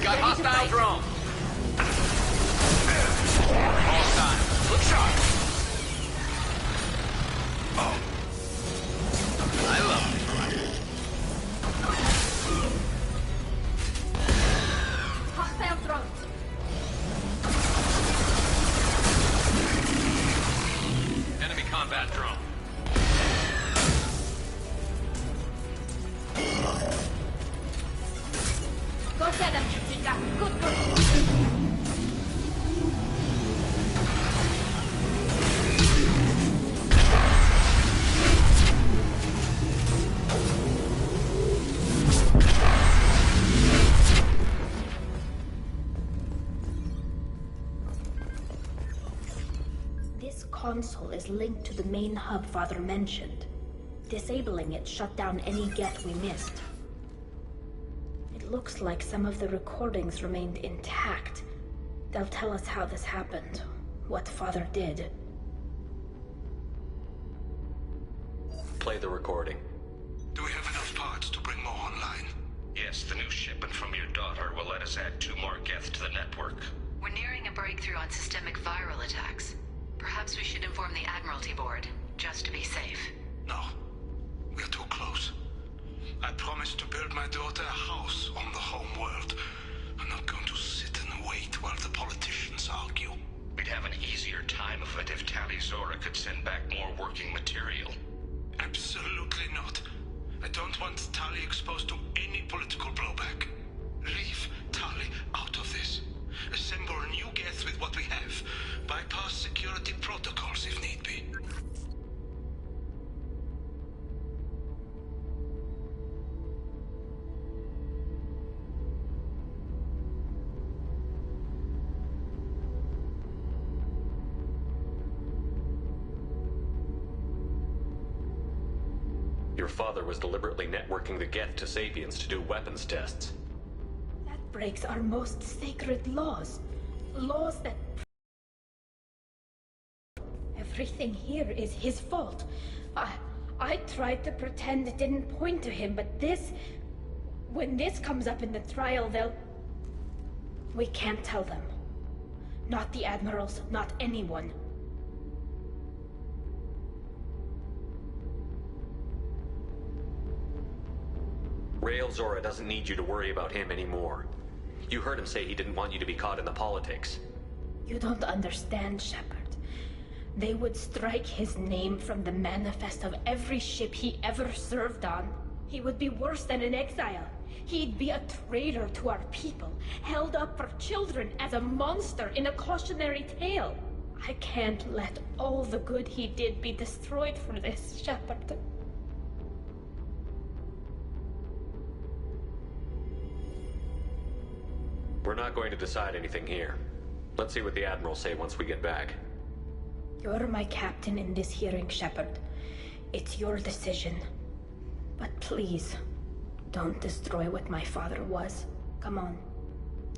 Speaker 19: Got hostile drone. All time. Look sharp. Oh. I love it.
Speaker 15: Hostile drones.
Speaker 19: Enemy combat drone.
Speaker 15: Go get him, Chica. Good, good. This console is linked to the main hub Father mentioned. Disabling it shut down any Geth we missed. It looks like some of the recordings remained intact. They'll tell us how this happened, what Father did.
Speaker 2: Play the recording.
Speaker 11: Do we have enough parts to bring more online?
Speaker 8: Yes, the new shipment from your daughter will let us add 2 more Geth to the network.
Speaker 17: We're nearing a breakthrough on systemic viral attacks. Perhaps we should inform the Admiralty Board, just to be safe.
Speaker 11: No. We're too close. I promised to build my daughter a house on the home world. I'm not going to sit and wait while the politicians argue.
Speaker 8: We'd have an easier time of it if Tali Zora could send back more working material.
Speaker 11: Absolutely not. I don't want Tali exposed to any political blowback. Leave Tali out of this. Assemble a new Geth with what we have. Bypass security protocols if need be.
Speaker 2: Your father was deliberately networking the Geth to Sapiens to do weapons tests.
Speaker 15: That breaks our most sacred laws. Laws that... Everything here is his fault. I tried to pretend it didn't point to him, but this... When this comes up in the trial, they'll... We can't tell them. Not the admirals, not anyone.
Speaker 2: Rael Zora doesn't need you to worry about him anymore. You heard him say he didn't want you to be caught in the politics.
Speaker 15: You don't understand, Shepard. They would strike his name from the manifest of every ship he ever served on. He would be worse than an exile. He'd be a traitor to our people, held up for children as a monster in a cautionary tale. I can't let all the good he did be destroyed for this, Shepard.
Speaker 2: We're not going to decide anything here. Let's see what the Admirals say once we get back.
Speaker 15: You're my captain in this hearing, Shepard. It's your decision. But please, don't destroy what my father was. Come on.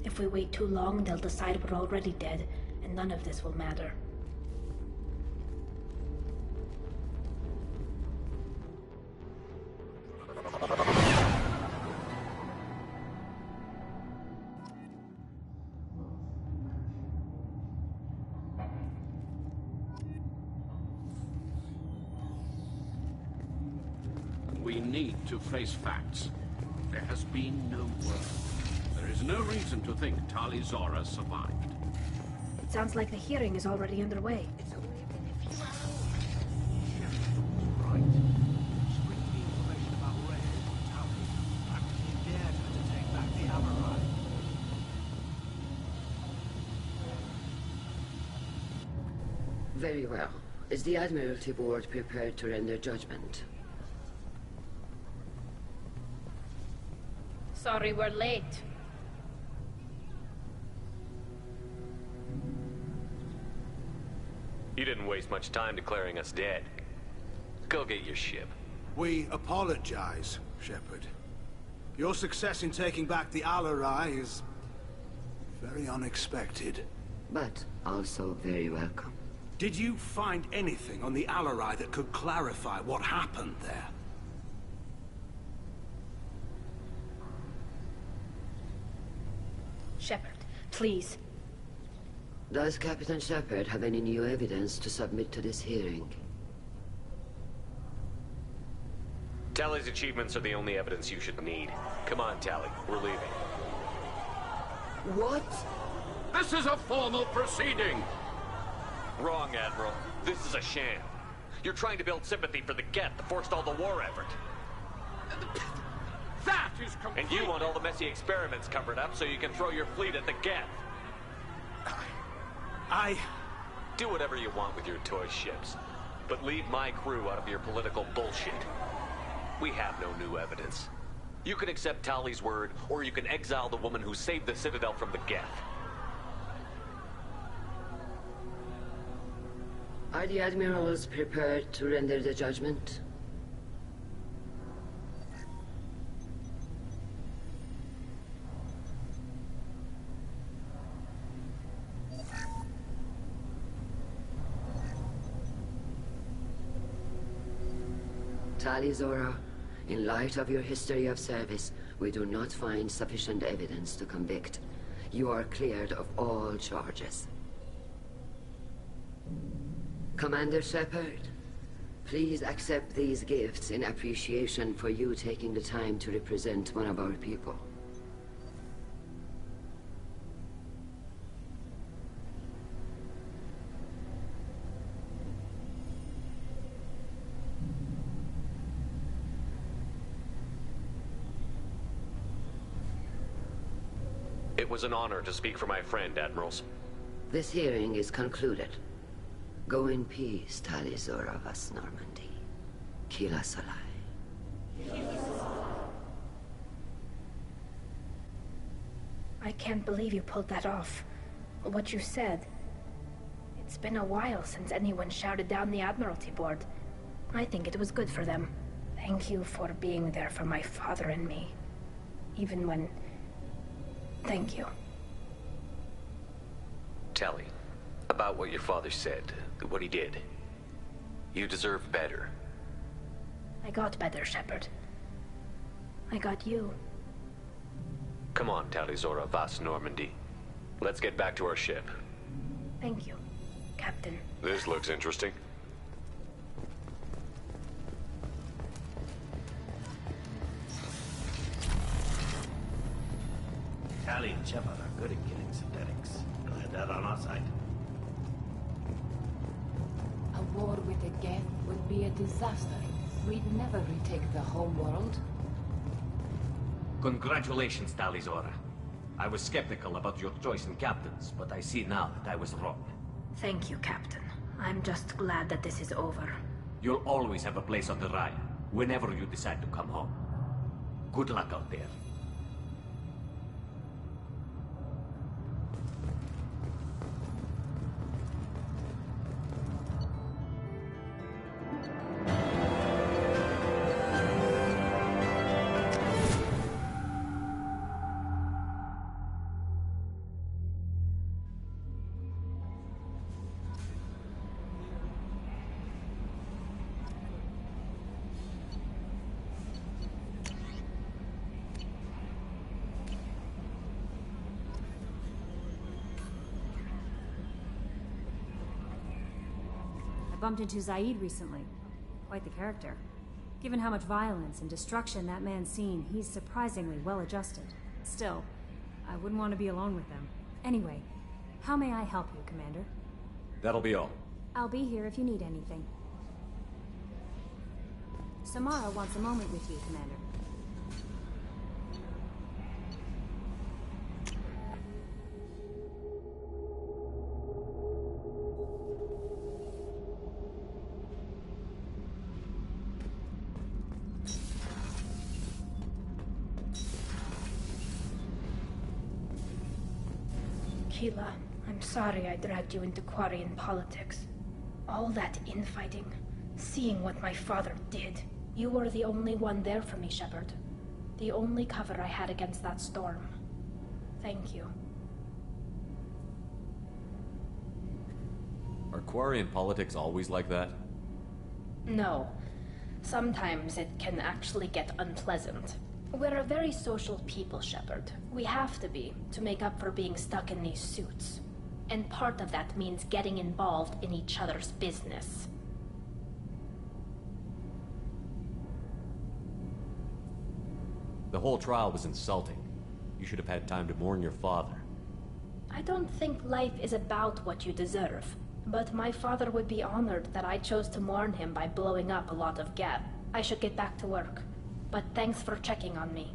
Speaker 15: If we wait too long, they'll decide we're already dead, and none of this will matter.
Speaker 22: We need to face facts. There has been no word. There is no reason to think Tali Zora survived.
Speaker 15: It sounds like the hearing is already underway.
Speaker 10: Very well. Is the Admiralty Board prepared to render judgment?
Speaker 15: Sorry we're late.
Speaker 2: You didn't waste much time declaring us dead. Go get your ship.
Speaker 11: We apologize, Shepard. Your success in taking back the Al-Arai is very unexpected.
Speaker 10: But also very welcome.
Speaker 11: Did you find anything on the Al-Arai that could clarify what happened there?
Speaker 15: Shepard, please.
Speaker 10: Does Captain Shepard have any new evidence to submit to this hearing?
Speaker 19: Tally's achievements are the only evidence you should need. Come on, Tally. We're leaving.
Speaker 10: What?
Speaker 22: This is a formal proceeding!
Speaker 19: Wrong, Admiral. This is a sham. You're trying to build sympathy for the Geth to forestall the war effort.
Speaker 22: That is complete...
Speaker 19: And you want all the messy experiments covered up so you can throw your fleet at the Geth. Do whatever you want with your toy ships, but leave my crew out of your political bullshit. We have no new evidence. You can accept Tally's word, or you can exile the woman who saved the Citadel from the Geth.
Speaker 10: Are the admirals prepared to render the judgment? Tali Zora, in light of your history of service, we do not find sufficient evidence to convict. You are cleared of all charges. Commander Shepard, please accept these gifts in appreciation for you taking the time to represent one of our people.
Speaker 19: It was an honor to speak for my friend, Admirals.
Speaker 10: This hearing is concluded. Go in peace, Tali Zora Vas Normandy. Kila Salai.
Speaker 15: I can't believe you pulled that off. What you said. It's been a while since anyone shouted down the Admiralty Board. I think it was good for them. Thank you for being there for my father and me. Even when... Thank you.
Speaker 19: Tally, about what your father said, what he did. You deserve better.
Speaker 15: I got better, Shepard. I got you.
Speaker 19: Come on, Tali Zora Vas Normandy. Let's get back to our ship.
Speaker 15: Thank you, Captain.
Speaker 19: This looks interesting.
Speaker 7: Tali and Shepard are good at killing synthetics. Glad that on our side.
Speaker 12: A war with the Geth would be a disaster. We'd never retake the home world.
Speaker 21: Congratulations, Tali Zora. I was skeptical about your choice in captains, but I see now that I was wrong.
Speaker 15: Thank you, Captain. I'm just glad that this is over.
Speaker 21: You'll always have a place on the Rhine, whenever you decide to come home. Good luck out there.
Speaker 18: Bumped into Zaid recently. Quite the character. Given how much violence and destruction that man's seen, he's surprisingly well adjusted. Still, I wouldn't want to be alone with them. Anyway, how may I help you, Commander?
Speaker 2: That'll be all.
Speaker 18: I'll be here if you need anything. Samara wants a moment with you, Commander.
Speaker 15: Keela, I'm sorry I dragged you into Quarian politics. All that infighting, seeing what my father did. You were the only one there for me, Shepard. The only cover I had against that storm. Thank you.
Speaker 2: Are Quarian politics always like that?
Speaker 15: No. Sometimes it can actually get unpleasant. We're a very social people, Shepard. We have to be, to make up for being stuck in these suits. And part of that means getting involved in each other's business.
Speaker 2: The whole trial was insulting. You should have had time to mourn your father.
Speaker 15: I don't think life is about what you deserve. But my father would be honored that I chose to mourn him by blowing up a lot of gab. I should get back to work. But thanks for checking on me.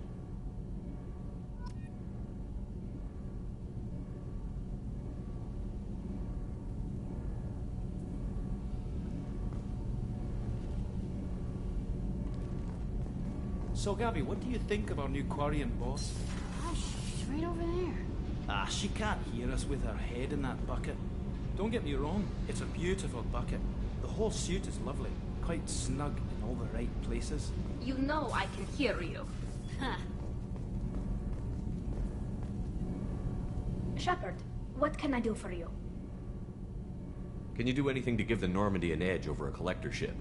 Speaker 14: So, Gabby, what do you think of our new Quarian boss?
Speaker 12: She's right over there.
Speaker 14: Ah, she can't hear us with her head in that bucket. Don't get me wrong, it's a beautiful bucket. The whole suit is lovely, quite snug in all the right places.
Speaker 15: You know I can hear you. Huh. Shepard, what can I do for you?
Speaker 2: Can you do anything to give the Normandy an edge over a collector ship?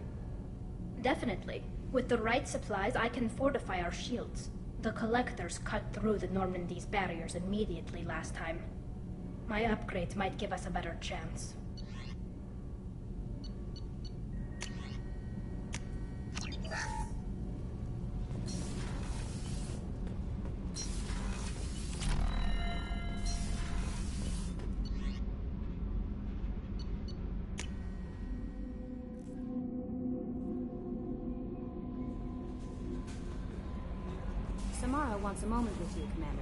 Speaker 15: Definitely. With the right supplies, I can fortify our shields. The collectors cut through the Normandy's barriers immediately last time. My upgrades might give us a better chance.
Speaker 18: Samara wants a moment with you, Commander.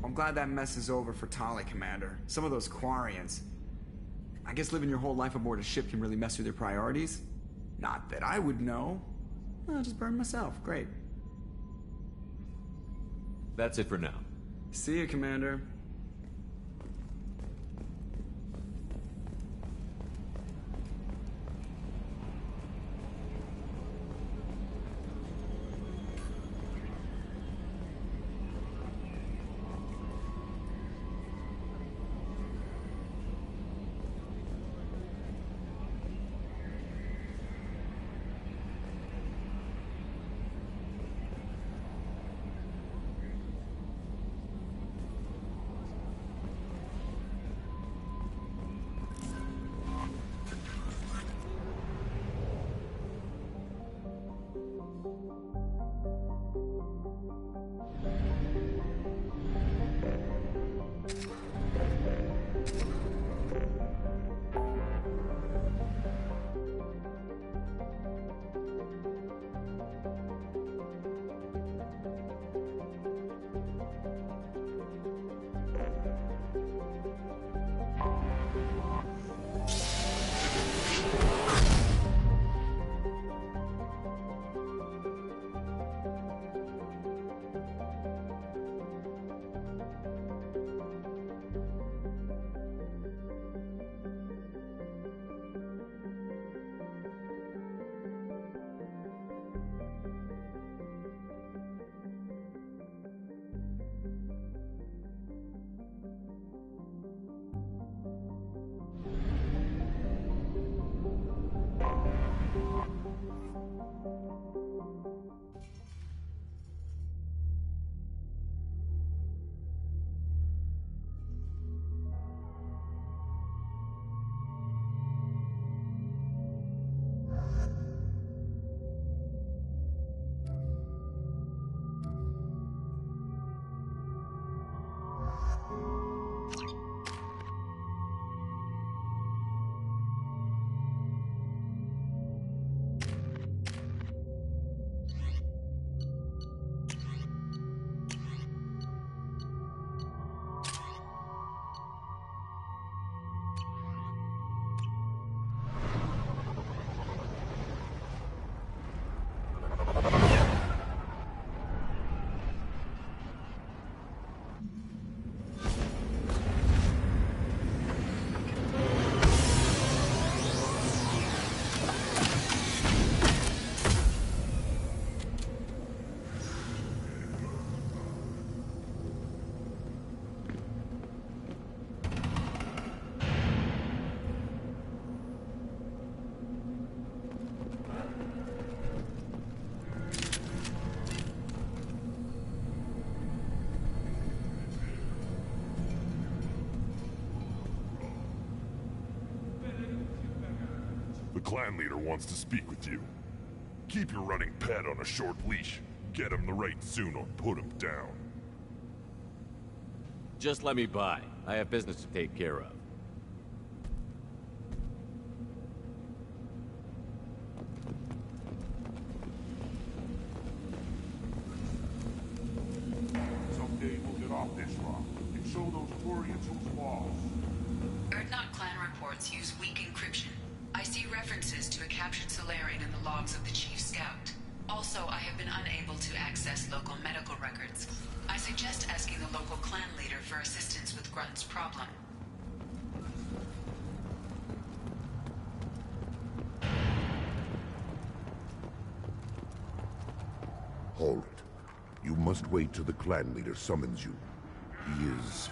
Speaker 20: I'm glad that mess is over for Tali, Commander. Some of those Quarians. I guess living your whole life aboard a ship can really mess with your priorities. Not that I would know. I'll just burn myself. Great.
Speaker 2: That's it for now.
Speaker 20: See you, Commander.
Speaker 5: clan leader wants to speak with you. Keep your running pet on a short leash. Get him the right soon or put him down.
Speaker 2: Just let me by. I have business to take care of.
Speaker 5: Someday we'll get off this rock and show those Quarians who's boss.
Speaker 17: Erdnot clan reports use weak encryption. I see references to a captured Solarian in the logs of the Chief Scout. Also, I have been unable to access local medical records. I suggest asking the local clan leader for assistance with Grunt's problem.
Speaker 16: Halt. You must wait till the clan leader summons you. He is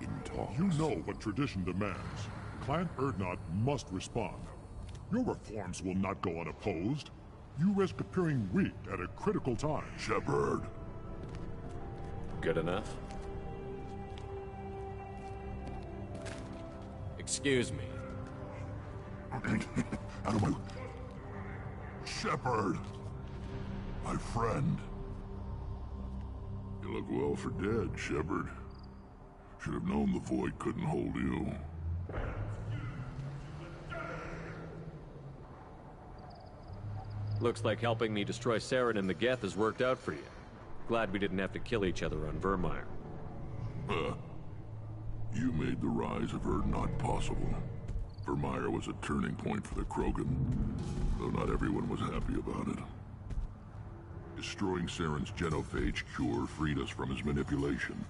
Speaker 16: in talks.
Speaker 5: You know what tradition demands. Clan Erdnot must respond. Your reforms will not go unopposed. You risk appearing weak at a critical time. Shepard.
Speaker 2: Good enough? Excuse me.
Speaker 5: Out of my... Shepard! My friend. You look well for dead, Shepard. Should have known the Void couldn't hold you.
Speaker 2: Looks like helping me destroy Saren and the Geth has worked out for you. Glad we didn't have to kill each other on Vermeer.
Speaker 5: You made the rise of Erdnot possible. Vermeer was a turning point for the Krogan, though not everyone was happy about it. Destroying Saren's genophage cure freed us from his manipulation.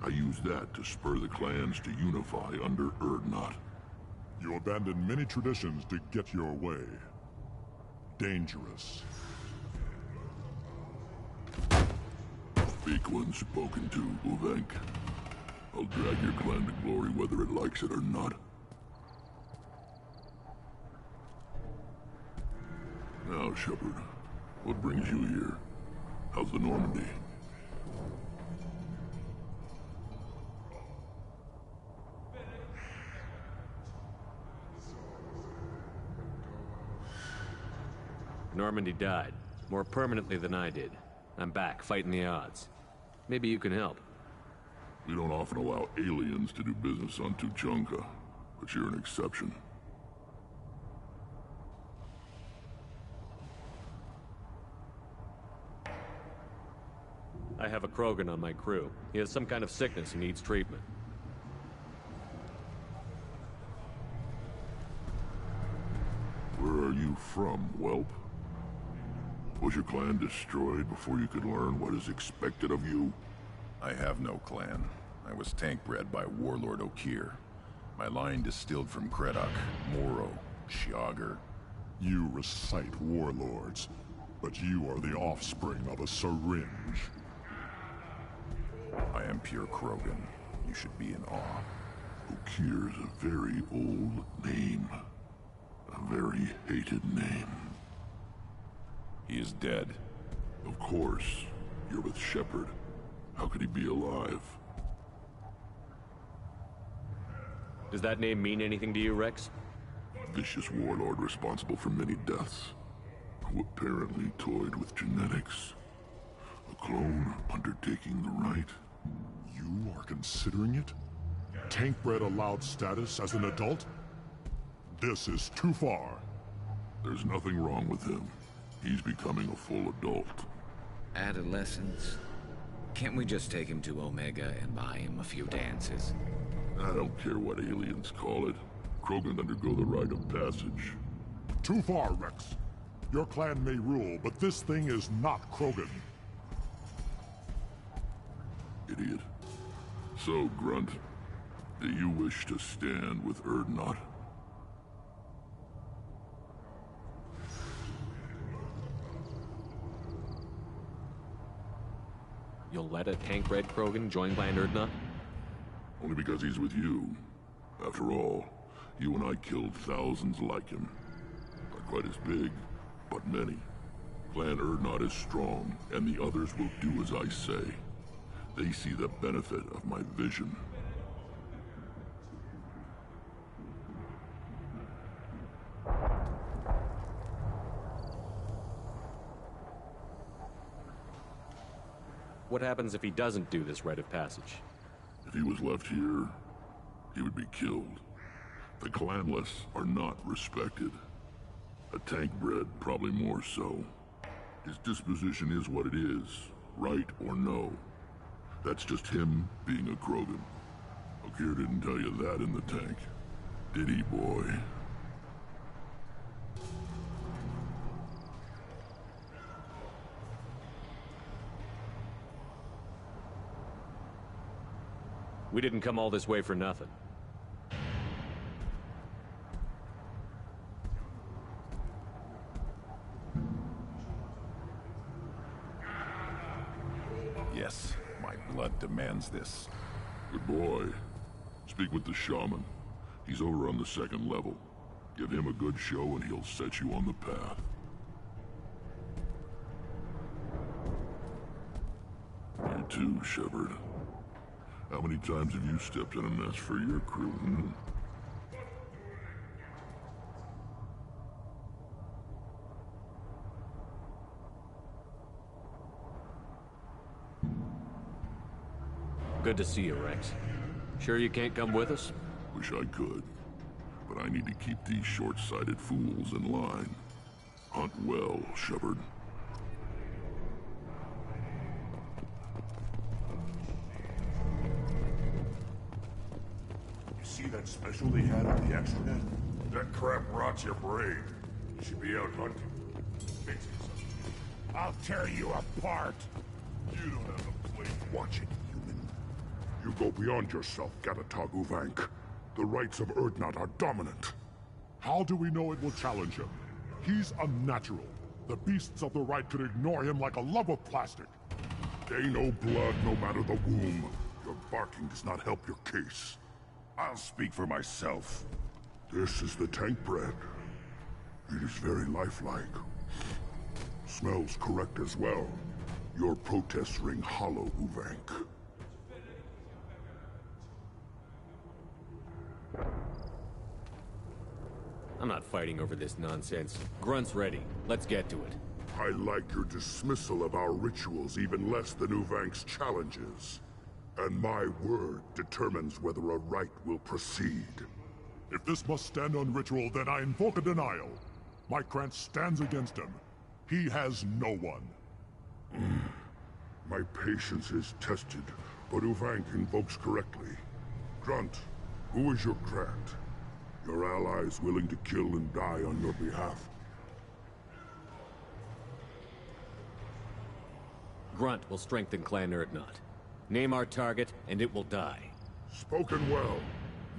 Speaker 5: I used that to spur the clans to unify under Erdnot. You abandoned many traditions to get your way. Dangerous. Speak when spoken to, Uvenk. I'll drag your clan to glory whether it likes it or not. Now, Shepard, what brings you here? How's the Normandy?
Speaker 2: Normandy died, more permanently than I did. I'm back, fighting the odds. Maybe you can help.
Speaker 5: We don't often allow aliens to do business on Tuchanka, but you're an exception.
Speaker 2: I have a Krogan on my crew. He has some kind of sickness and needs treatment.
Speaker 5: Where are you from, whelp? Was your clan destroyed before you could learn what is expected of you?
Speaker 23: I have no clan. I was tank bred by Warlord Okir. My line distilled from Kredok, Moro, Shiagar.
Speaker 5: You recite warlords, but you are the offspring of a syringe.
Speaker 23: I am pure Krogan. You should be in awe.
Speaker 5: Okir's a very old name. A very hated name.
Speaker 23: He is dead.
Speaker 5: Of course. You're with Shepard. How could he be alive?
Speaker 2: Does that name mean anything to you, Rex?
Speaker 5: Vicious warlord responsible for many deaths, who apparently toyed with genetics. A clone undertaking the right. You are considering it? Tank-bred allowed status as an adult? This is too far. There's nothing wrong with him. He's becoming a full adult.
Speaker 24: Adolescence? Can't we just take him to Omega and buy him a few dances?
Speaker 5: I don't care what aliens call it. Krogan undergo the rite of passage. Too far, Rex. Your clan may rule, but this thing is not Krogan. Idiot. So, Grunt, do you wish to stand with Erdnot?
Speaker 2: You'll let a tank-bred Krogan join Clan Erdnot?
Speaker 5: Only because he's with you. After all, you and I killed thousands like him. Not quite as big, but many. Clan Erdnot is strong, and the others will do as I say. They see the benefit of my vision.
Speaker 2: What happens if he doesn't do this rite of passage?
Speaker 5: If he was left here, he would be killed. The clanless are not respected. A tank bred, probably more so. His disposition is what it is, right or no. That's just him being a Krogan. Okir didn't tell you that in the tank, did he, boy?
Speaker 2: We didn't come all this way for nothing.
Speaker 23: Yes, my blood demands this.
Speaker 5: Good boy. Speak with the shaman. He's over on the second level. Give him a good show and he'll set you on the path. You too, Shepard. How many times have you stepped in a mess for your crew, hmm?
Speaker 2: Good to see you, Rex. Sure you can't come with us?
Speaker 5: Wish I could. But I need to keep these short-sighted fools in line. Hunt well, Shepard.
Speaker 1: You see that special they had on the extranet? That crap rots your brain. You should be out hunting. Fix it.
Speaker 23: I'll tear you apart!
Speaker 1: You don't have a place.
Speaker 23: Watch it, human.
Speaker 1: You go beyond yourself, Gatatog Uvank. The rights of Urdnot are dominant.
Speaker 3: How do we know it will challenge him? He's unnatural. The beasts of the right could ignore him like a lump of plastic.
Speaker 1: They know blood no matter the womb. Your barking does not help your case. I'll speak for myself. This is the tank bread. It is very lifelike. Smells correct as well. Your protests ring hollow, Uvank.
Speaker 2: I'm not fighting over this nonsense. Grunt's ready. Let's get to it.
Speaker 1: I like your dismissal of our rituals even less than Uvank's challenges. And my word determines whether a rite will proceed.
Speaker 3: If this must stand on ritual, then I invoke a denial. My Krantz stands against him. He has no one.
Speaker 1: My patience is tested, but Uvank invokes correctly. Grunt, who is your Krant? Your allies willing to kill and die on your behalf?
Speaker 2: Grunt will strengthen Clan Urdnot. Name our target, and it will die.
Speaker 1: Spoken well.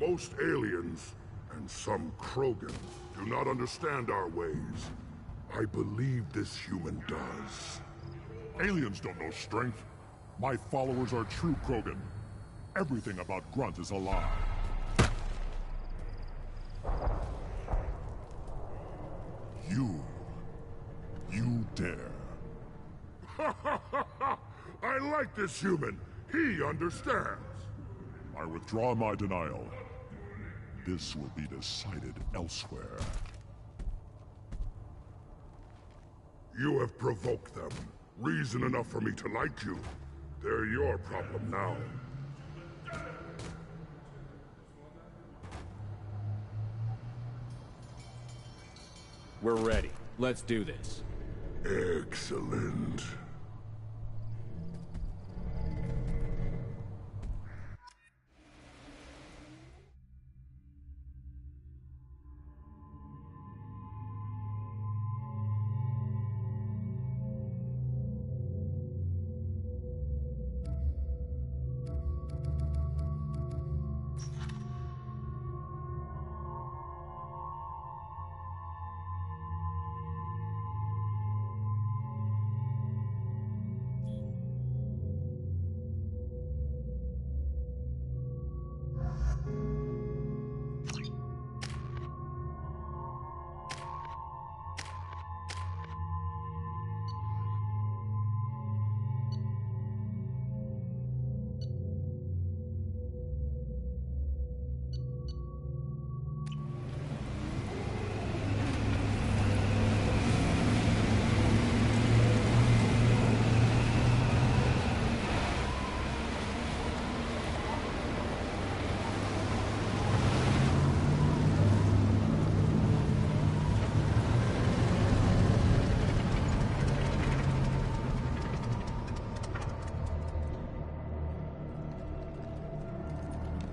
Speaker 1: Most aliens, and some Krogan, do not understand our ways. I believe this human does.
Speaker 3: Aliens don't know strength. My followers are true Krogan. Everything about Grunt is a lie. You dare.
Speaker 1: I like this human. He understands.
Speaker 3: I withdraw my denial. This will be decided elsewhere.
Speaker 1: You have provoked them. Reason enough for me to like you. They're your problem now.
Speaker 2: We're ready. Let's do this.
Speaker 1: Excellent.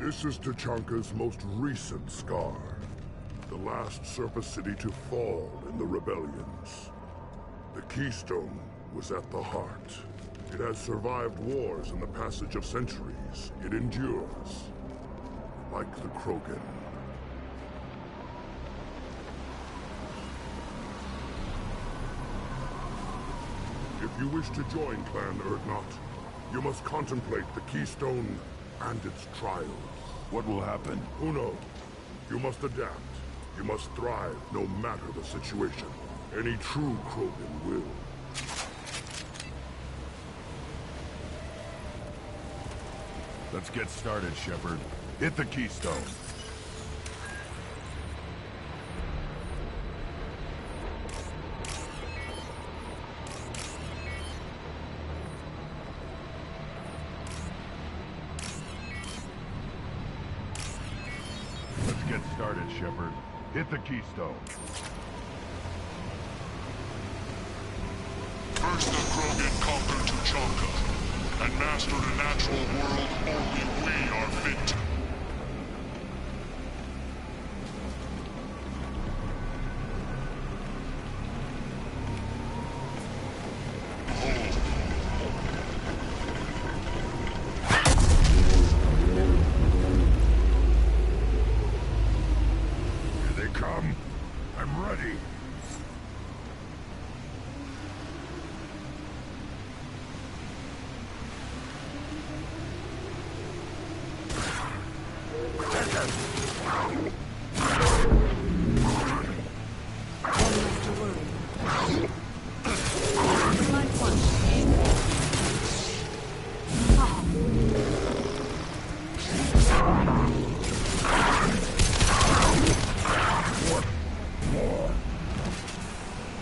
Speaker 3: This is Tachanka's most recent scar. The last surface city to fall in the rebellions. The Keystone was at the heart. It has survived wars and the passage of centuries. It endures. Like the Krogan. If you wish to join Clan Urdnot, you must contemplate the Keystone and its trials.
Speaker 23: What will happen?
Speaker 3: Who knows? You must adapt. You must thrive no matter the situation. Any true Krogan will.
Speaker 23: Let's get started, Shepard. Hit the Keystone. Let's get started, Shepard. Hit the Keystone.
Speaker 1: First the Krogan conquered Tuchanka, and mastered a natural world only we are fit to.
Speaker 3: Here they come. I'm ready.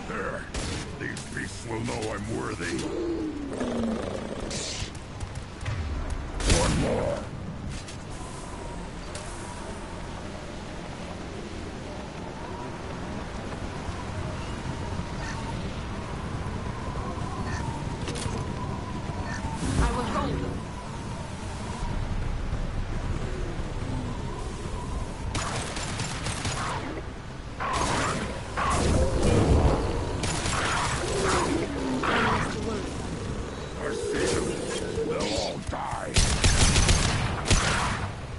Speaker 3: There. These beasts will know I'm worthy. One more.
Speaker 12: I will hold them.
Speaker 3: I see them. They'll all die.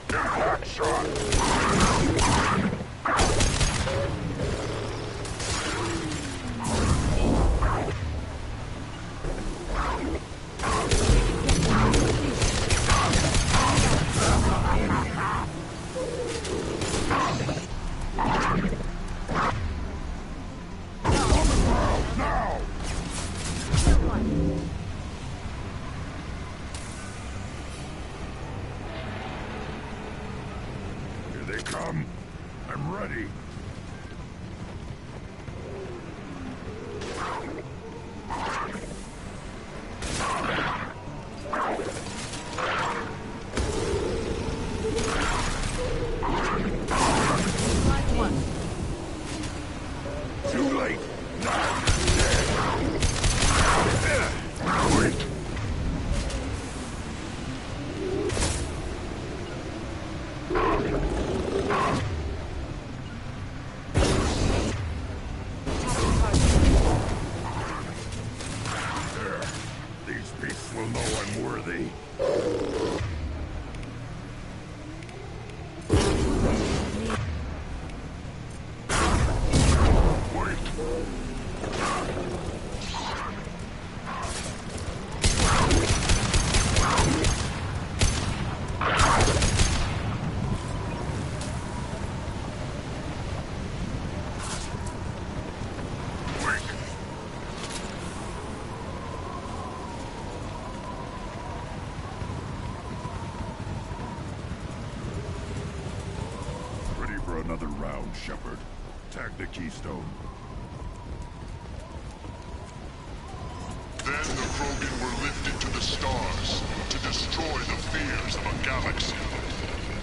Speaker 3: Impact shot. Now! Here they come. I'm ready. Too late. Wait. There. These beasts will know I'm worthy. Ready for another round, Shepard. Tag the Keystone.
Speaker 1: Then the Krogan were lifted to the stars to destroy the fears of a galaxy.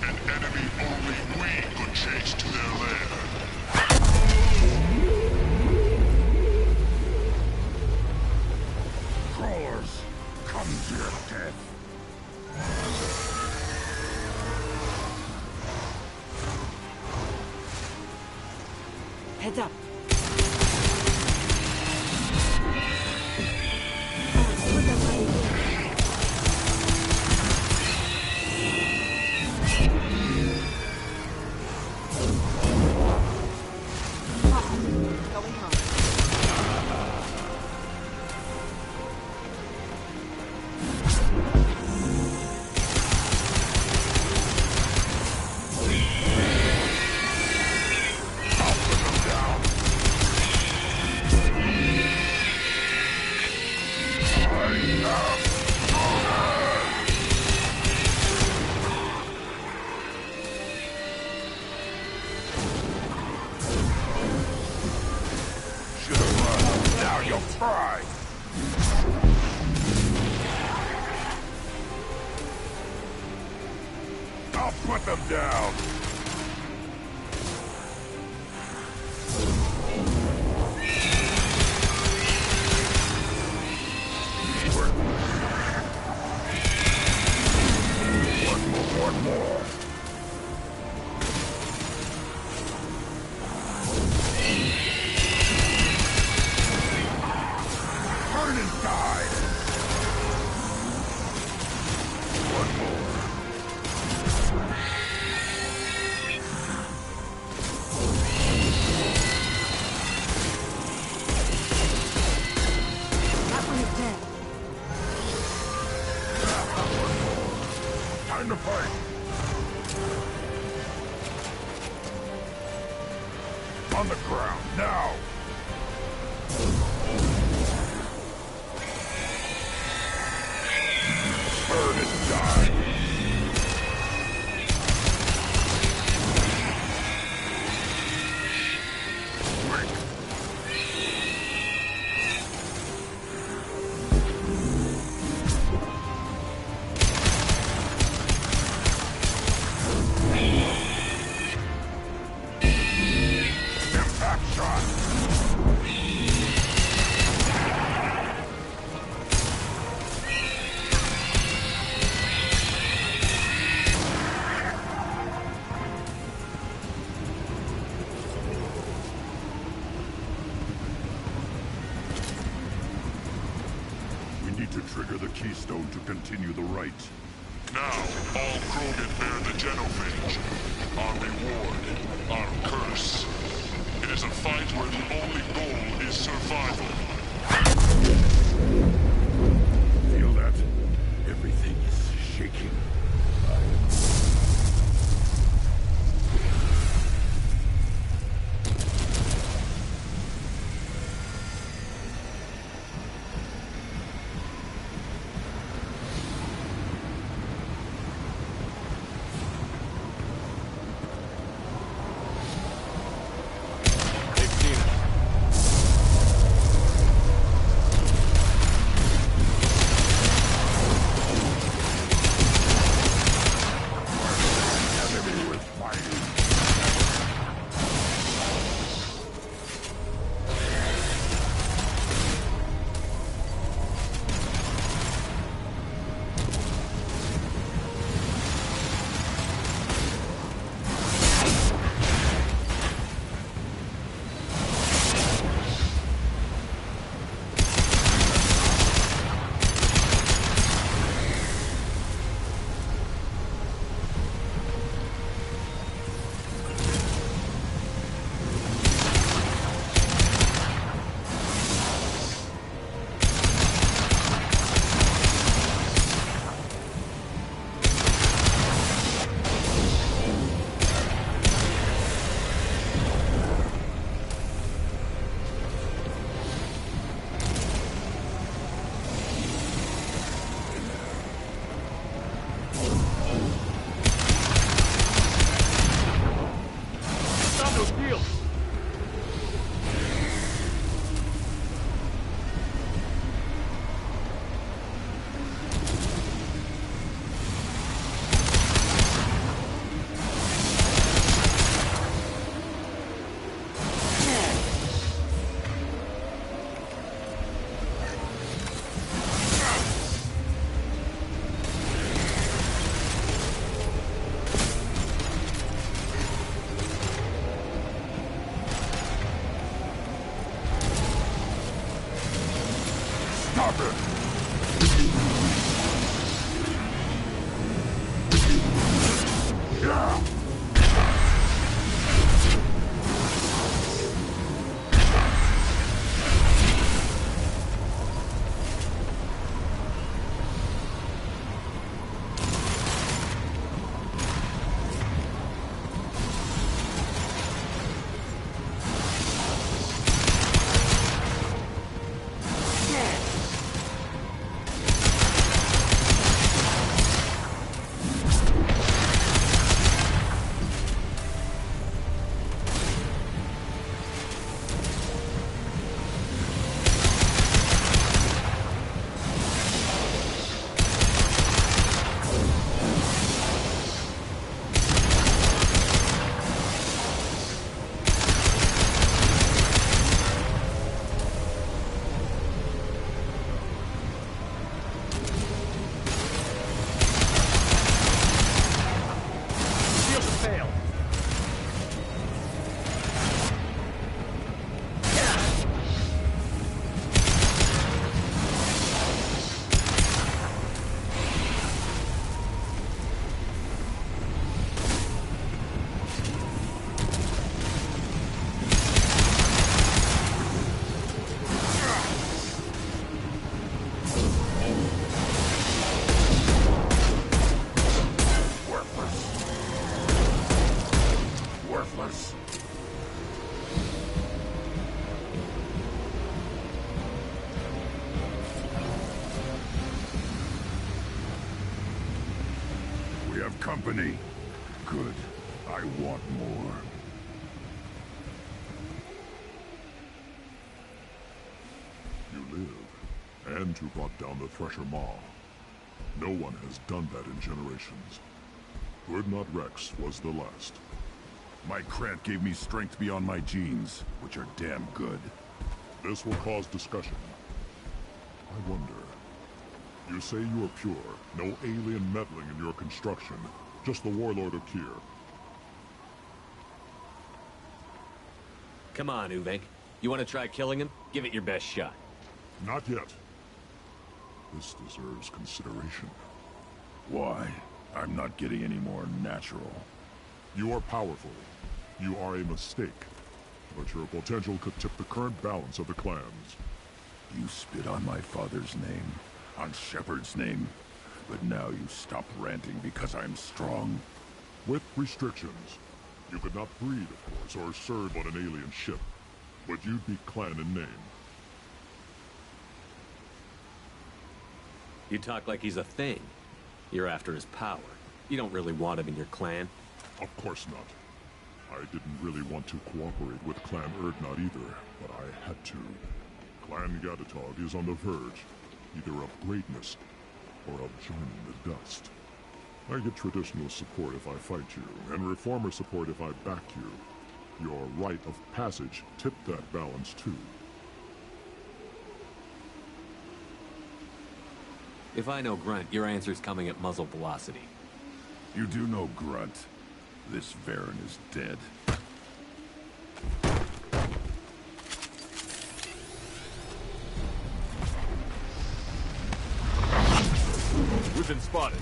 Speaker 1: An enemy only we could chase to their lair.
Speaker 3: Crawlers, come to your death.
Speaker 14: Heads up.
Speaker 3: I'll put them down! One more. Burn and die! One more.
Speaker 18: That one is dead.
Speaker 3: Time to fight! On the ground, now! Burn and die! Impact shot! We need to trigger the keystone to continue the rite.
Speaker 1: Now, all Krogan bear the genophage. Our reward, our curse. It is a fight where the only goal is survival.
Speaker 3: Feel that? Everything is shaking.
Speaker 23: company. Good. I want more.
Speaker 3: You live, and you brought down the Thresher Maw. No one has done that in generations. Urdnot Rex was the last.
Speaker 23: My Krant gave me strength beyond my genes, which are damn good.
Speaker 3: This will cause discussion. I wonder... You say you are pure, no alien meddling in your construction, just the Warlord of Kier.
Speaker 2: Come on, Uvenk. You want to try killing him? Give it your best shot.
Speaker 3: Not yet. This deserves consideration.
Speaker 23: Why? I'm not getting any more natural.
Speaker 3: You are powerful. You are a mistake. But your potential could tip the current balance of the clans.
Speaker 23: You spit on my father's name, on Shepard's name, but now you stop ranting because I'm strong.
Speaker 3: With restrictions. You could not breed, of course, or serve on an alien ship. But you'd be clan in name.
Speaker 2: You talk like he's a thing. You're after his power. You don't really want him in your clan.
Speaker 3: Of course not. I didn't really want to cooperate with Clan Urdnot either, but I had to. Clan Gatatog is on the verge, either of greatness or of joining the dust. I get traditional support if I fight you, and reformer support if I back you. Your rite of passage tipped that balance too.
Speaker 2: If I know Grunt, your answer's coming at muzzle velocity.
Speaker 23: You do know Grunt. This Varen is dead.
Speaker 2: We've been spotted.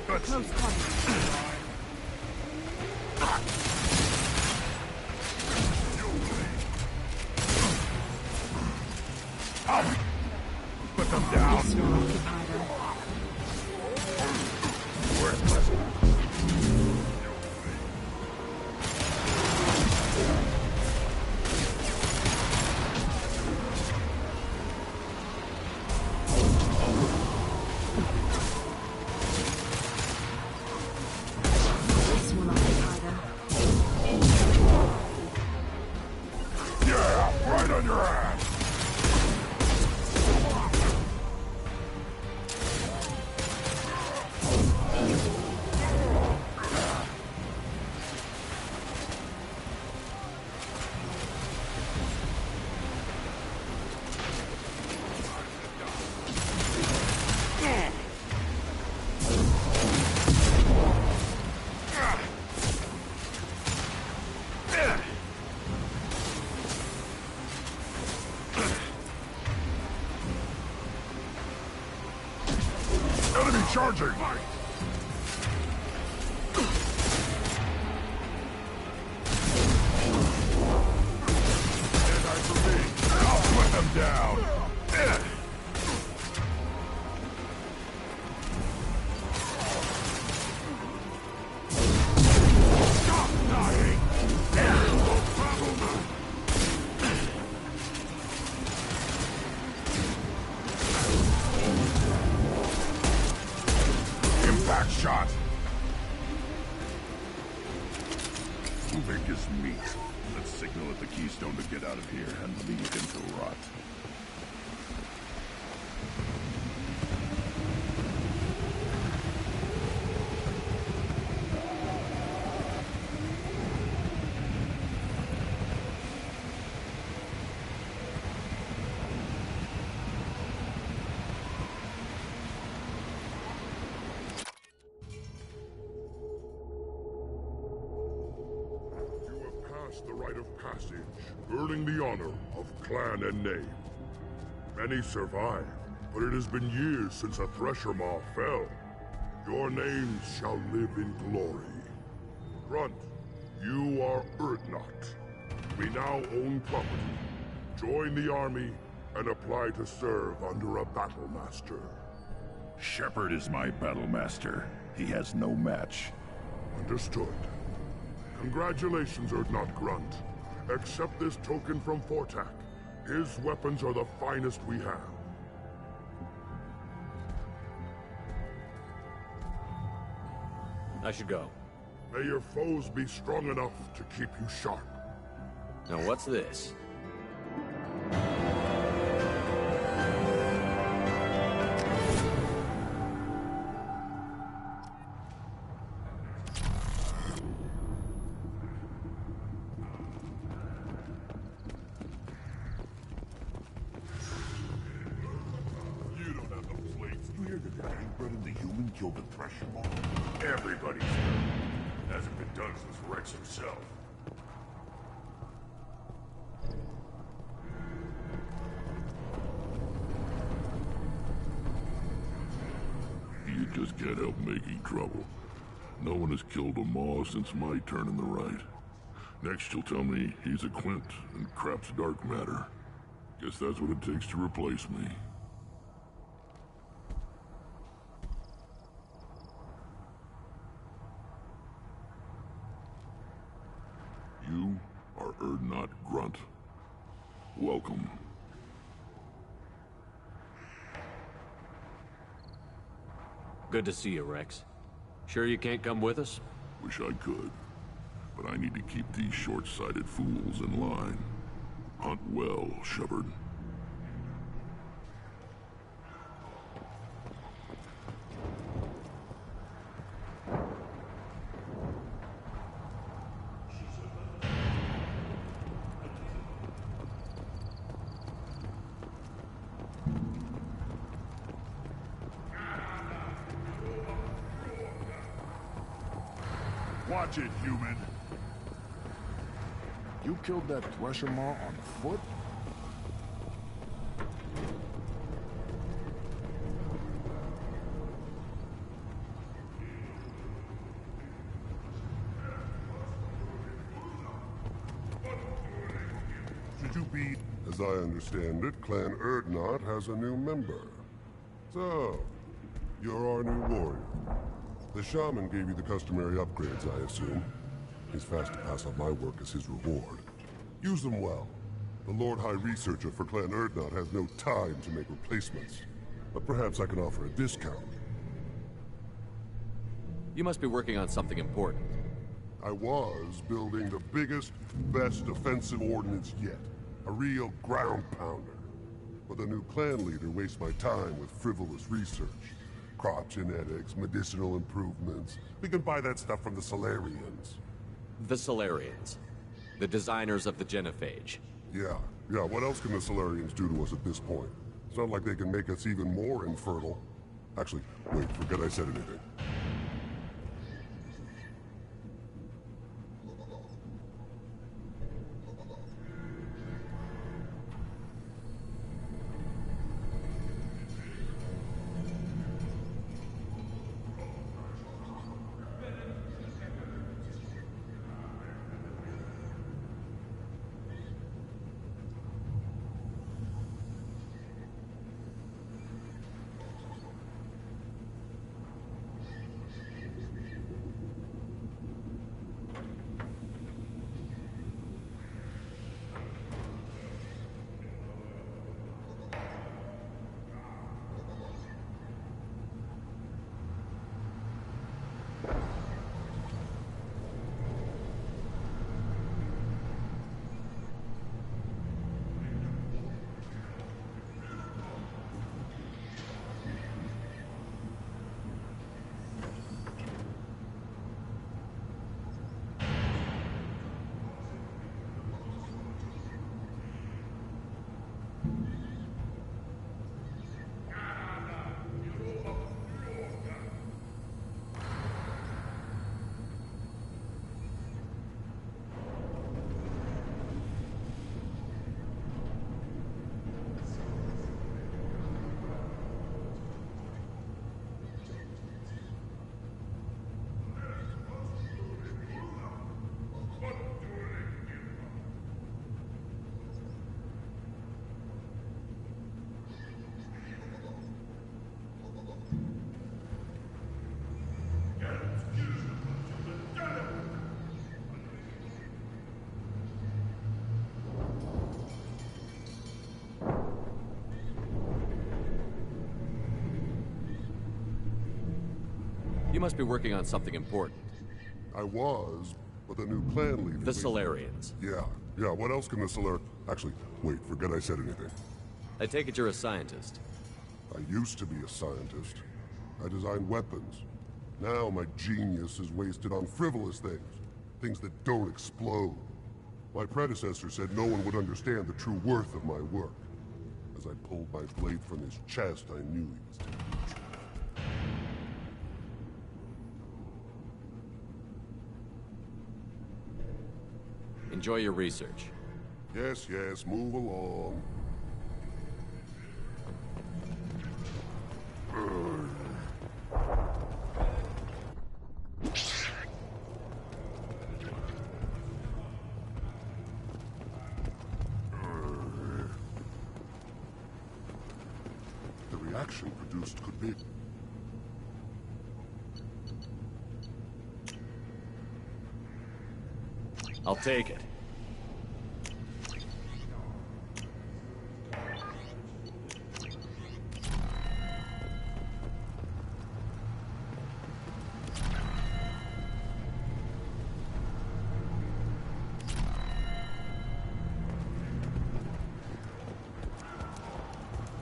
Speaker 18: Close contact.
Speaker 23: Put them down. Worthless. Yeah, right on your ass. Enemy charging! I'll put them down! Stop dying! Impact shot! Too big is meat. Let's signal at the Keystone to get out of here and leave him to rot.
Speaker 3: The rite of passage, earning the honor of clan and name. Many survive, but it has been years since a Thresher Maw fell. Your names shall live in glory. Grunt, you are Urdnot. We now own property. Join the army and apply to serve under a battle master.
Speaker 23: Shepard is my battle master. He has no match.
Speaker 3: Understood. Congratulations, Urdnot Grunt. Accept this token from Fortak. His weapons are the finest we have.
Speaker 2: I should go.
Speaker 3: May your foes be strong enough to keep you sharp.
Speaker 2: Now what's this?
Speaker 3: You don't have the plates. You hear the tank bread and the human killed the Thresher Maw? Everybody's done. Hasn't been done since Rex himself.
Speaker 5: You just can't help making trouble. No one has killed a Maw since my turn in the right. Next you'll tell me he's a Quint and crap's dark matter. Guess that's what it takes to replace me. You are Urdnot Grunt. Welcome.
Speaker 2: Good to see you, Rex. Sure you can't come with us?
Speaker 5: Wish I could. But I need to keep these short-sighted fools in line. Hunt well, Shepard.
Speaker 3: Watch it, human.
Speaker 1: You killed that Thresher Maw on foot? Should you be... As I understand it, Clan Urdnot has a new member. So, you're our new warrior. The shaman gave you the customary upgrades, I assume. He's fast to pass on my work as his reward. Use them well. The Lord High Researcher for Clan Urdnot has no time to make replacements. But perhaps I can offer a discount.
Speaker 2: You must be working on something important.
Speaker 3: I was building the biggest, best defensive ordnance yet. A real ground pounder. But the new clan leader wastes my time with frivolous research. Crop genetics, medicinal improvements. We can buy that stuff from the Solarians.
Speaker 2: The Solarians. The designers of the genophage.
Speaker 3: Yeah. What else can the Solarians do to us at this point? It's not like they can make us even more infertile. Actually, wait, forget I said anything.
Speaker 2: You must be working on something important.
Speaker 3: I was, but the new clan leader...
Speaker 2: The Solarians.
Speaker 3: Yeah, what else can the Solar... Actually, wait, forget I said anything.
Speaker 2: I take it you're a scientist.
Speaker 3: I used to be a scientist. I designed weapons. Now my genius is wasted on frivolous things. Things that don't explode. My predecessor said no one would understand the true worth of my work. As I pulled my blade from his chest, I knew he was telling the truth.
Speaker 2: Enjoy your research.
Speaker 3: Yes, move along. The reaction produced could be...
Speaker 2: I'll take it.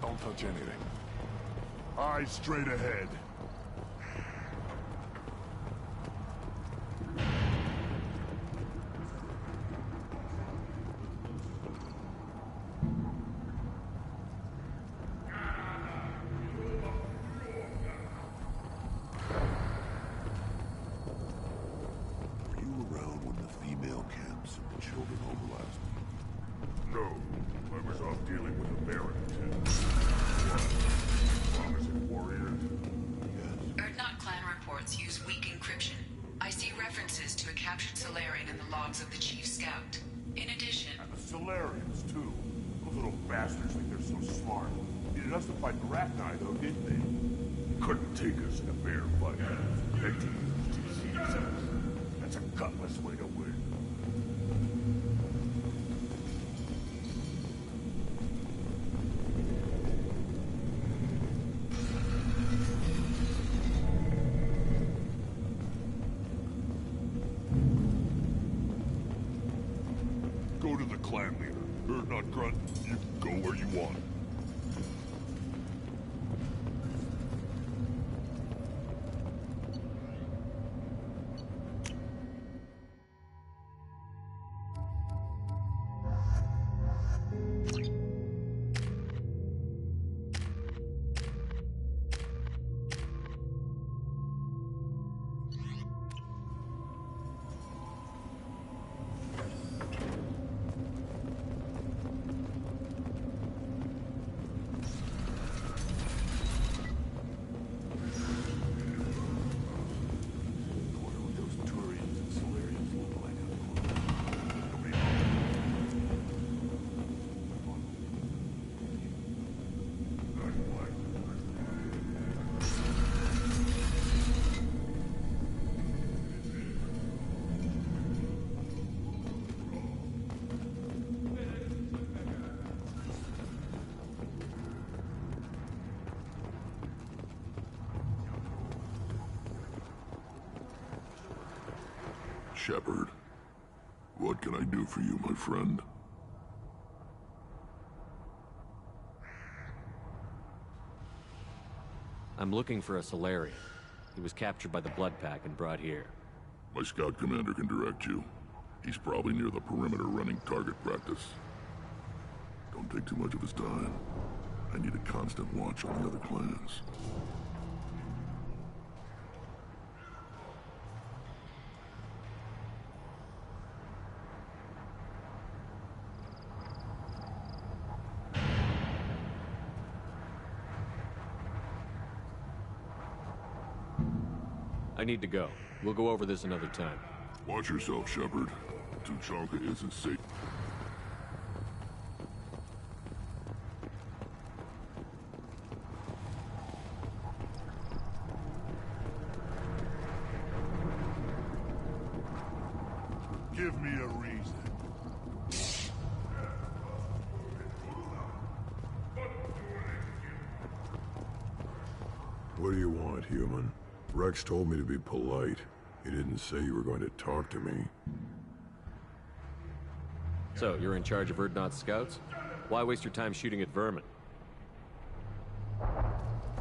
Speaker 3: Don't touch anything. Eyes straight ahead. Go to the clan leader. Not grunt. You go where you want.
Speaker 5: Shepard, what can I do for you, my friend?
Speaker 2: I'm looking for a Solarian. He was captured by the Blood Pack and brought here.
Speaker 5: My scout commander can direct you. He's probably near the perimeter running target practice. Don't take too much of his time. I need a constant watch on the other clans.
Speaker 2: I need to go. We'll go over this another time.
Speaker 5: Watch yourself, Shepard. Tuchanka isn't safe.
Speaker 3: Give me a reason.
Speaker 4: What do you want, human?
Speaker 3: Rex told me to be polite. He didn't say you were going to talk to me.
Speaker 2: So, you're in charge of Erdnot's scouts? Why waste your time shooting at vermin?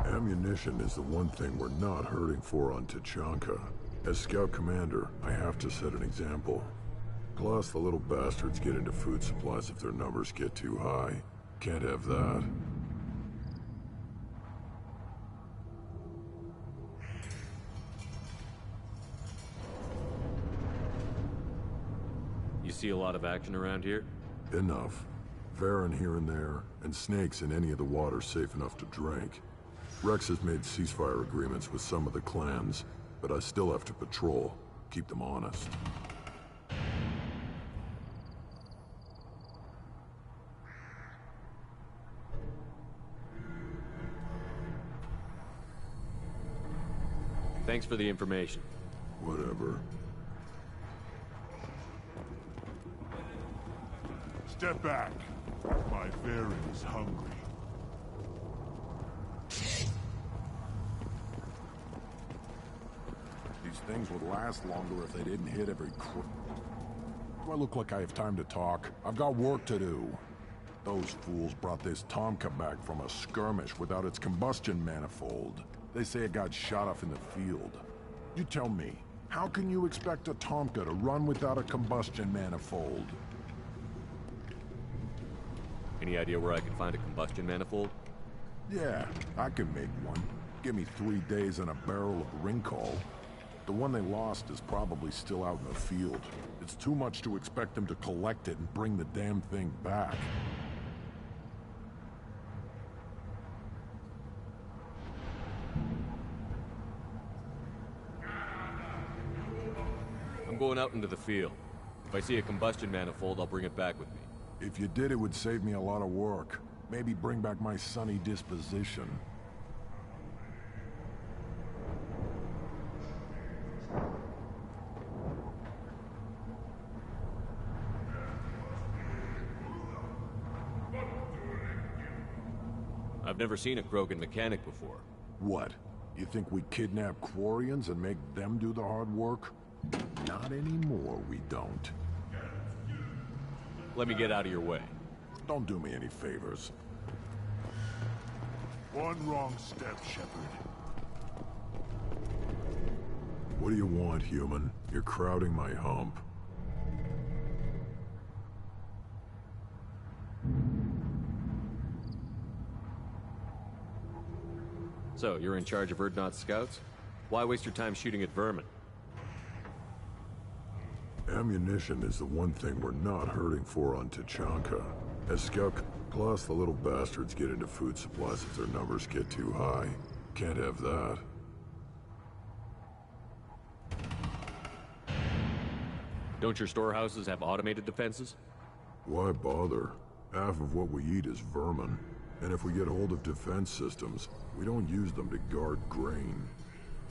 Speaker 3: Ammunition is the one thing we're not hurting for on Tachanka. As scout commander, I have to set an example. Plus, the little bastards get into food supplies if their numbers get too high. Can't have that.
Speaker 2: You see a lot of action around here?
Speaker 3: Enough. Varren here and there, and snakes in any of the water safe enough to drink. Rex has made ceasefire agreements with some of the clans, but I still have to patrol, keep them honest.
Speaker 2: Thanks for the information.
Speaker 3: Whatever.
Speaker 1: Step back. My Varren is hungry.
Speaker 23: These things would last longer if they didn't hit every Do I look like I have time to talk? I've got work to do. Those fools brought this Tomka back from a skirmish without its combustion manifold. They say it got shot off in the field. You tell me, how can you expect a Tomka to run without a combustion manifold?
Speaker 2: Any idea where I can find a combustion manifold?
Speaker 23: Yeah, I can make one. Give me 3 days and a barrel of Ringcall. The one they lost is probably still out in the field. It's too much to expect them to collect it and bring the damn thing back.
Speaker 2: I'm going out into the field. If I see a combustion manifold, I'll bring it back with me.
Speaker 23: If you did, it would save me a lot of work. Maybe bring back my sunny disposition.
Speaker 2: I've never seen a Krogan mechanic before.
Speaker 23: What? You think we kidnap Quarians and make them do the hard work? Not anymore, we don't.
Speaker 2: Let me get out of your way.
Speaker 23: Don't do me any favors.
Speaker 1: One wrong step, Shepard.
Speaker 3: What do you want, human? You're crowding my hump.
Speaker 2: So, you're in charge of Erdnot's scouts? Why waste your time shooting at vermin?
Speaker 3: Ammunition is the one thing we're not hurting for on Tachanka. As scout, plus the little bastards get into food supplies if their numbers get too high. Can't have that.
Speaker 2: Don't your storehouses have automated defenses?
Speaker 3: Why bother? Half of what we eat is vermin. And if we get hold of defense systems, we don't use them to guard grain.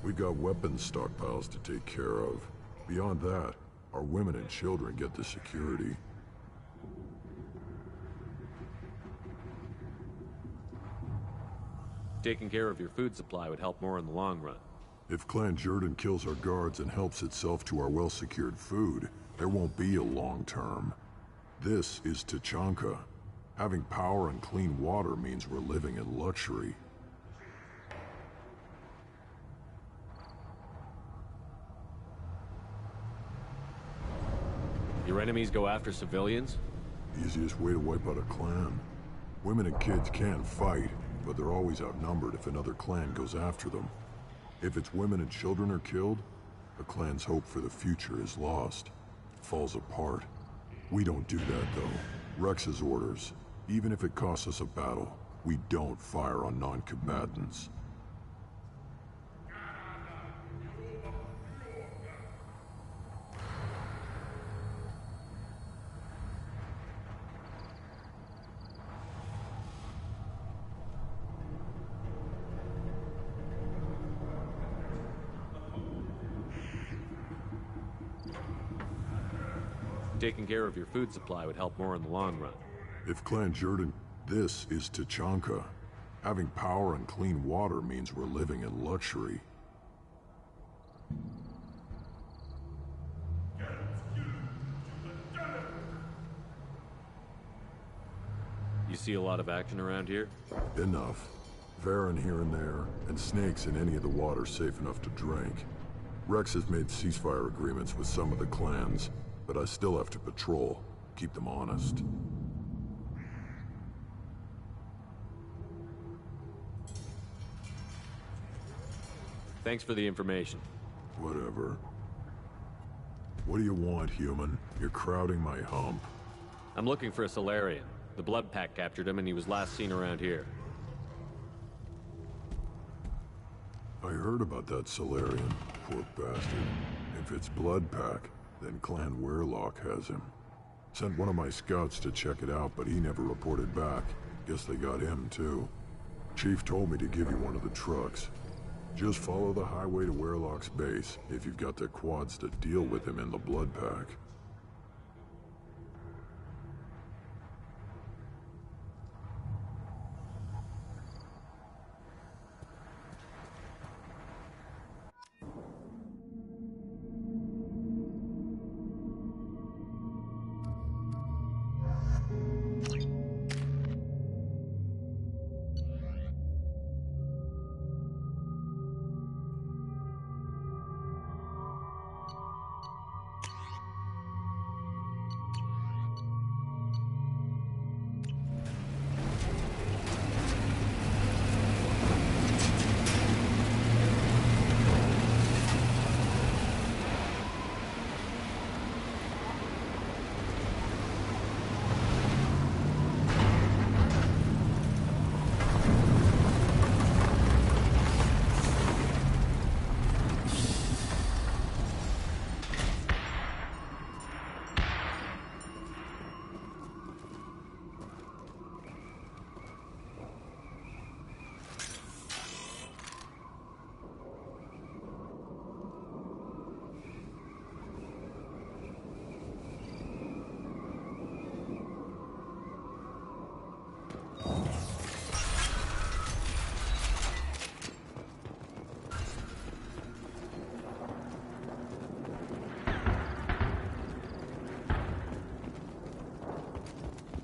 Speaker 3: We've got weapons stockpiles to take care of. Beyond that, our women and children get the security.
Speaker 2: Taking care of your food supply would help more in the long run.
Speaker 3: If Clan Jordan kills our guards and helps itself to our well-secured food, there won't be a long term. This is Tachanka. Having power and clean water means we're living in luxury.
Speaker 2: Your enemies go after civilians?
Speaker 3: Easiest way to wipe out a clan. Women and kids can fight, but they're always outnumbered if another clan goes after them. If its women and children are killed, the clan's hope for the future is lost. It falls apart. We don't do that, though. Rex's orders. Even if it costs us a battle, we don't fire on non-combatants.
Speaker 2: Taking care of your food supply would help more in the long run.
Speaker 3: If Clan Jordan, this is Tachanka. Having power and clean water means we're living in luxury.
Speaker 2: You see a lot of action around here?
Speaker 23: Enough. Varen here and there, and snakes in any of the water safe enough to drink. Rex has made ceasefire agreements with some of the clans, but I still have to patrol, keep them honest.
Speaker 2: Thanks for the information.
Speaker 23: Whatever. What do you want, human? You're crowding my hump.
Speaker 2: I'm looking for a Solarian. The Blood Pack captured him and he was last seen around here.
Speaker 23: I heard about that Solarian, poor bastard. If it's Blood Pack, then Clan Weirlock has him. Sent one of my scouts to check it out, but he never reported back. Guess they got him, too. Chief told me to give you one of the trucks. Just follow the highway to Weirlock's base, if you've got the quads to deal with him in the Blood Pack.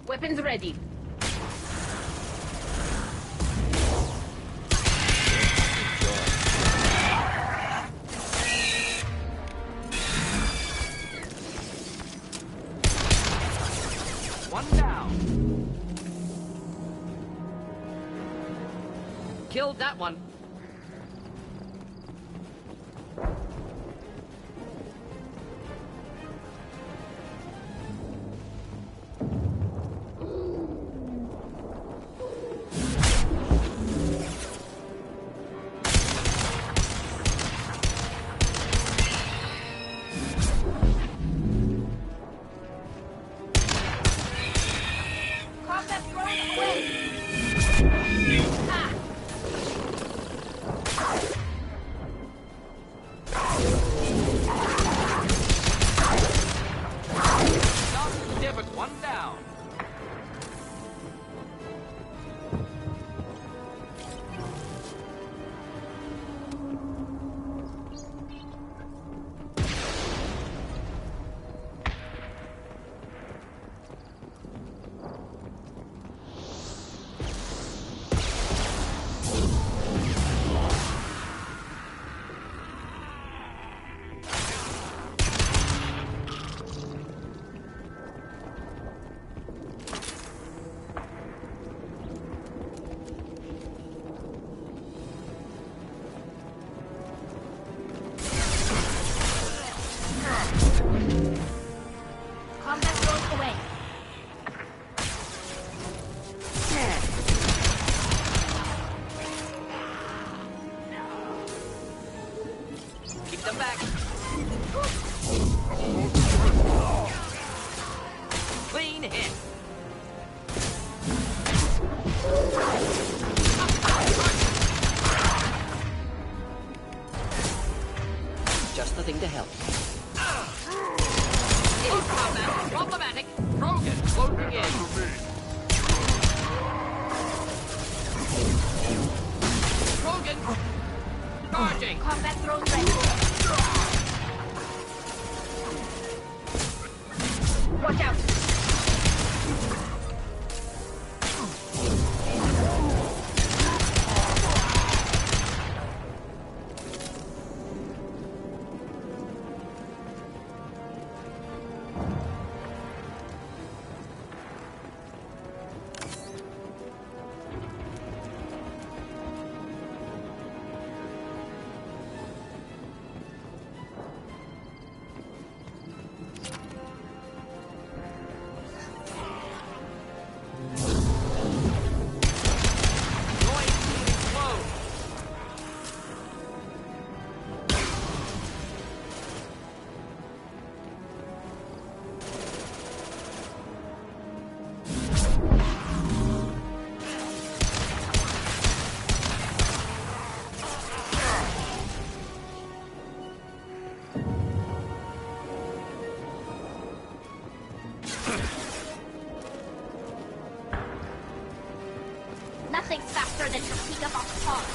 Speaker 4: Weapons ready.
Speaker 19: One down.
Speaker 4: Killed that one. Clean hit. Just the thing to help. In combat, problematic. Krogan closing in. Krogan charging. Combat drone ready.
Speaker 15: Watch out! Nothing's faster than to sneak up on the pond.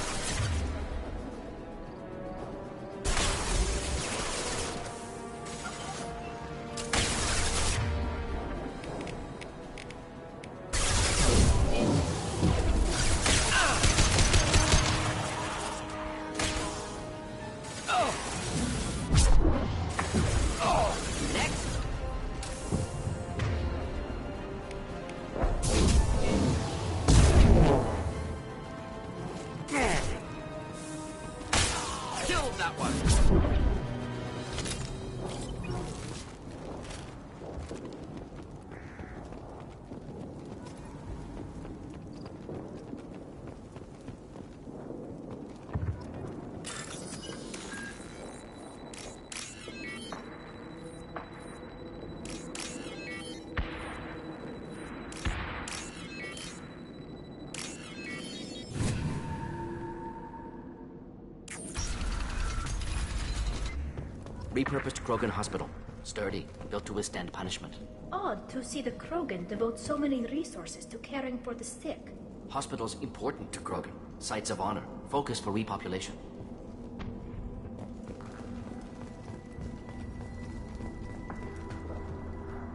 Speaker 4: Repurposed Krogan Hospital. Sturdy, built to withstand punishment.
Speaker 15: Odd to see the Krogan devote so many resources to caring for the sick.
Speaker 4: Hospitals important to Krogan. Sites of honor. Focus for repopulation.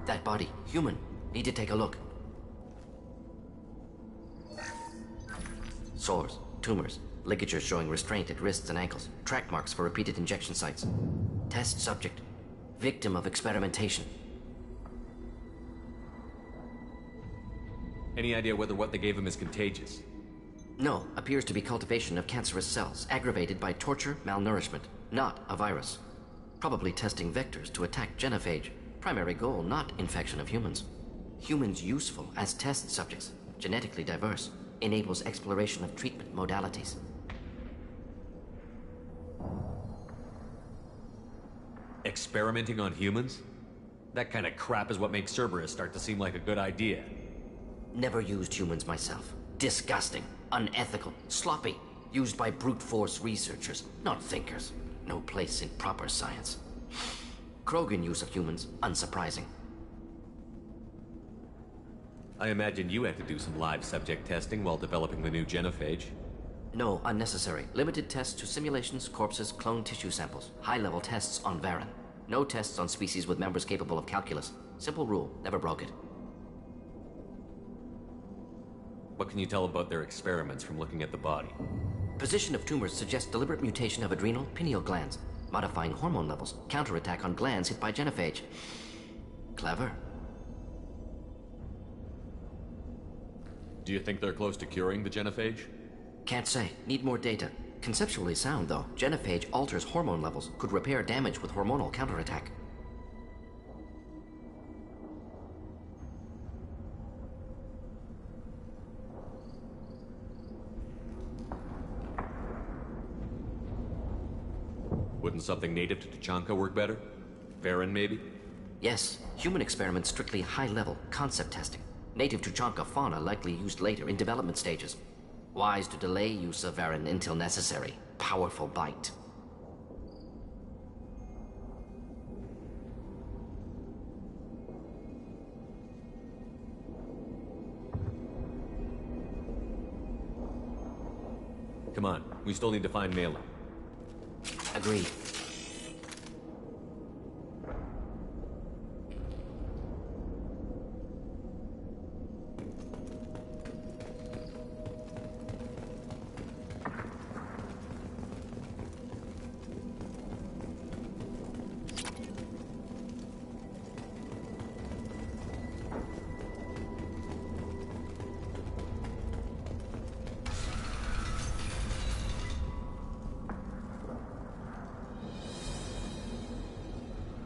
Speaker 4: That body. Human. Need to take a look. Sores. Tumors. Ligatures showing restraint at wrists and ankles. Track marks for repeated injection sites. Test subject. Victim of experimentation.
Speaker 2: Any idea whether what they gave him is contagious?
Speaker 4: No, appears to be cultivation of cancerous cells, aggravated by torture, malnourishment. Not a virus. Probably testing vectors to attack genophage. Primary goal, not infection of humans. Humans useful as test subjects. Genetically diverse. Enables exploration of treatment modalities.
Speaker 2: Experimenting on humans? That kind of crap is what makes Cerberus start to seem like a good idea.
Speaker 4: Never used humans myself. Disgusting, unethical, sloppy. Used by brute force researchers, not thinkers. No place in proper science. Krogan use of humans, unsurprising.
Speaker 2: I imagine you had to do some live subject testing while developing the new genophage.
Speaker 4: No, unnecessary. Limited tests to simulations, corpses, cloned tissue samples. High-level tests on Varen. No tests on species with members capable of calculus. Simple rule, never broke it.
Speaker 2: What can you tell about their experiments from looking at the body?
Speaker 4: Position of tumors suggests deliberate mutation of adrenal, pineal glands. Modifying hormone levels. Counterattack on glands hit by genophage. Clever.
Speaker 2: Do you think they're close to curing the genophage?
Speaker 4: Can't say. Need more data. Conceptually sound, though. Genophage alters hormone levels. Could repair damage with hormonal counterattack.
Speaker 2: Wouldn't something native to Tuchanka work better? Varen, maybe?
Speaker 4: Yes. Human experiments strictly high-level, concept testing. Native Tuchanka fauna likely used later in development stages. Wise to delay use of Varen until necessary. Powerful bite.
Speaker 2: Come on, we still need to find Malin.
Speaker 4: Agreed.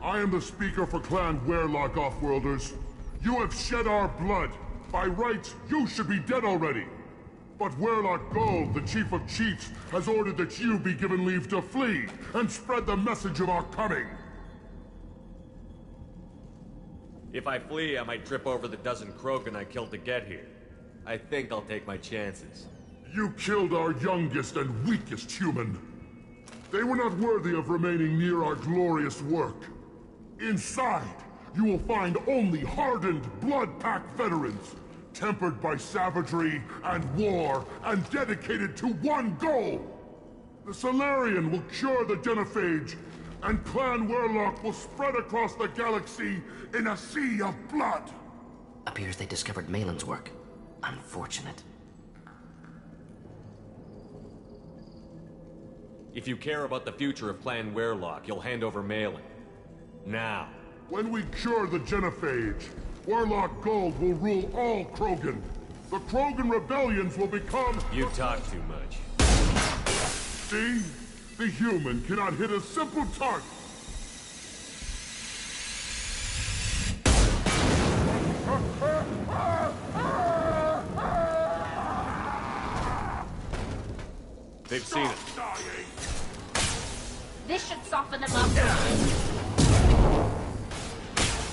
Speaker 3: I am the speaker for Clan Werlock, Offworlders. You have shed our blood. By rights, you should be dead already. But Werlock Gold, the Chief of Chiefs, has ordered that you be given leave to flee and spread the message of our coming.
Speaker 2: If I flee, I might trip over the dozen Krogan I killed to get here. I think I'll take my chances.
Speaker 3: You killed our youngest and weakest human. They were not worthy of remaining near our glorious work. Inside, you will find only hardened, blood-packed veterans, tempered by savagery and war, and dedicated to one goal. The Solarian will cure the Genophage, and Clan Werlock will spread across the galaxy in a sea of blood.
Speaker 4: Appears they discovered Malin's work. Unfortunate.
Speaker 2: If you care about the future of Clan Werlock, you'll hand over Malin. Now.
Speaker 3: When we cure the Genophage, Werlock Gold will rule all Krogan. The Krogan rebellions will become...
Speaker 2: You talk too much.
Speaker 3: See? The human cannot hit a simple target.
Speaker 2: They've seen it.
Speaker 15: This should soften them up.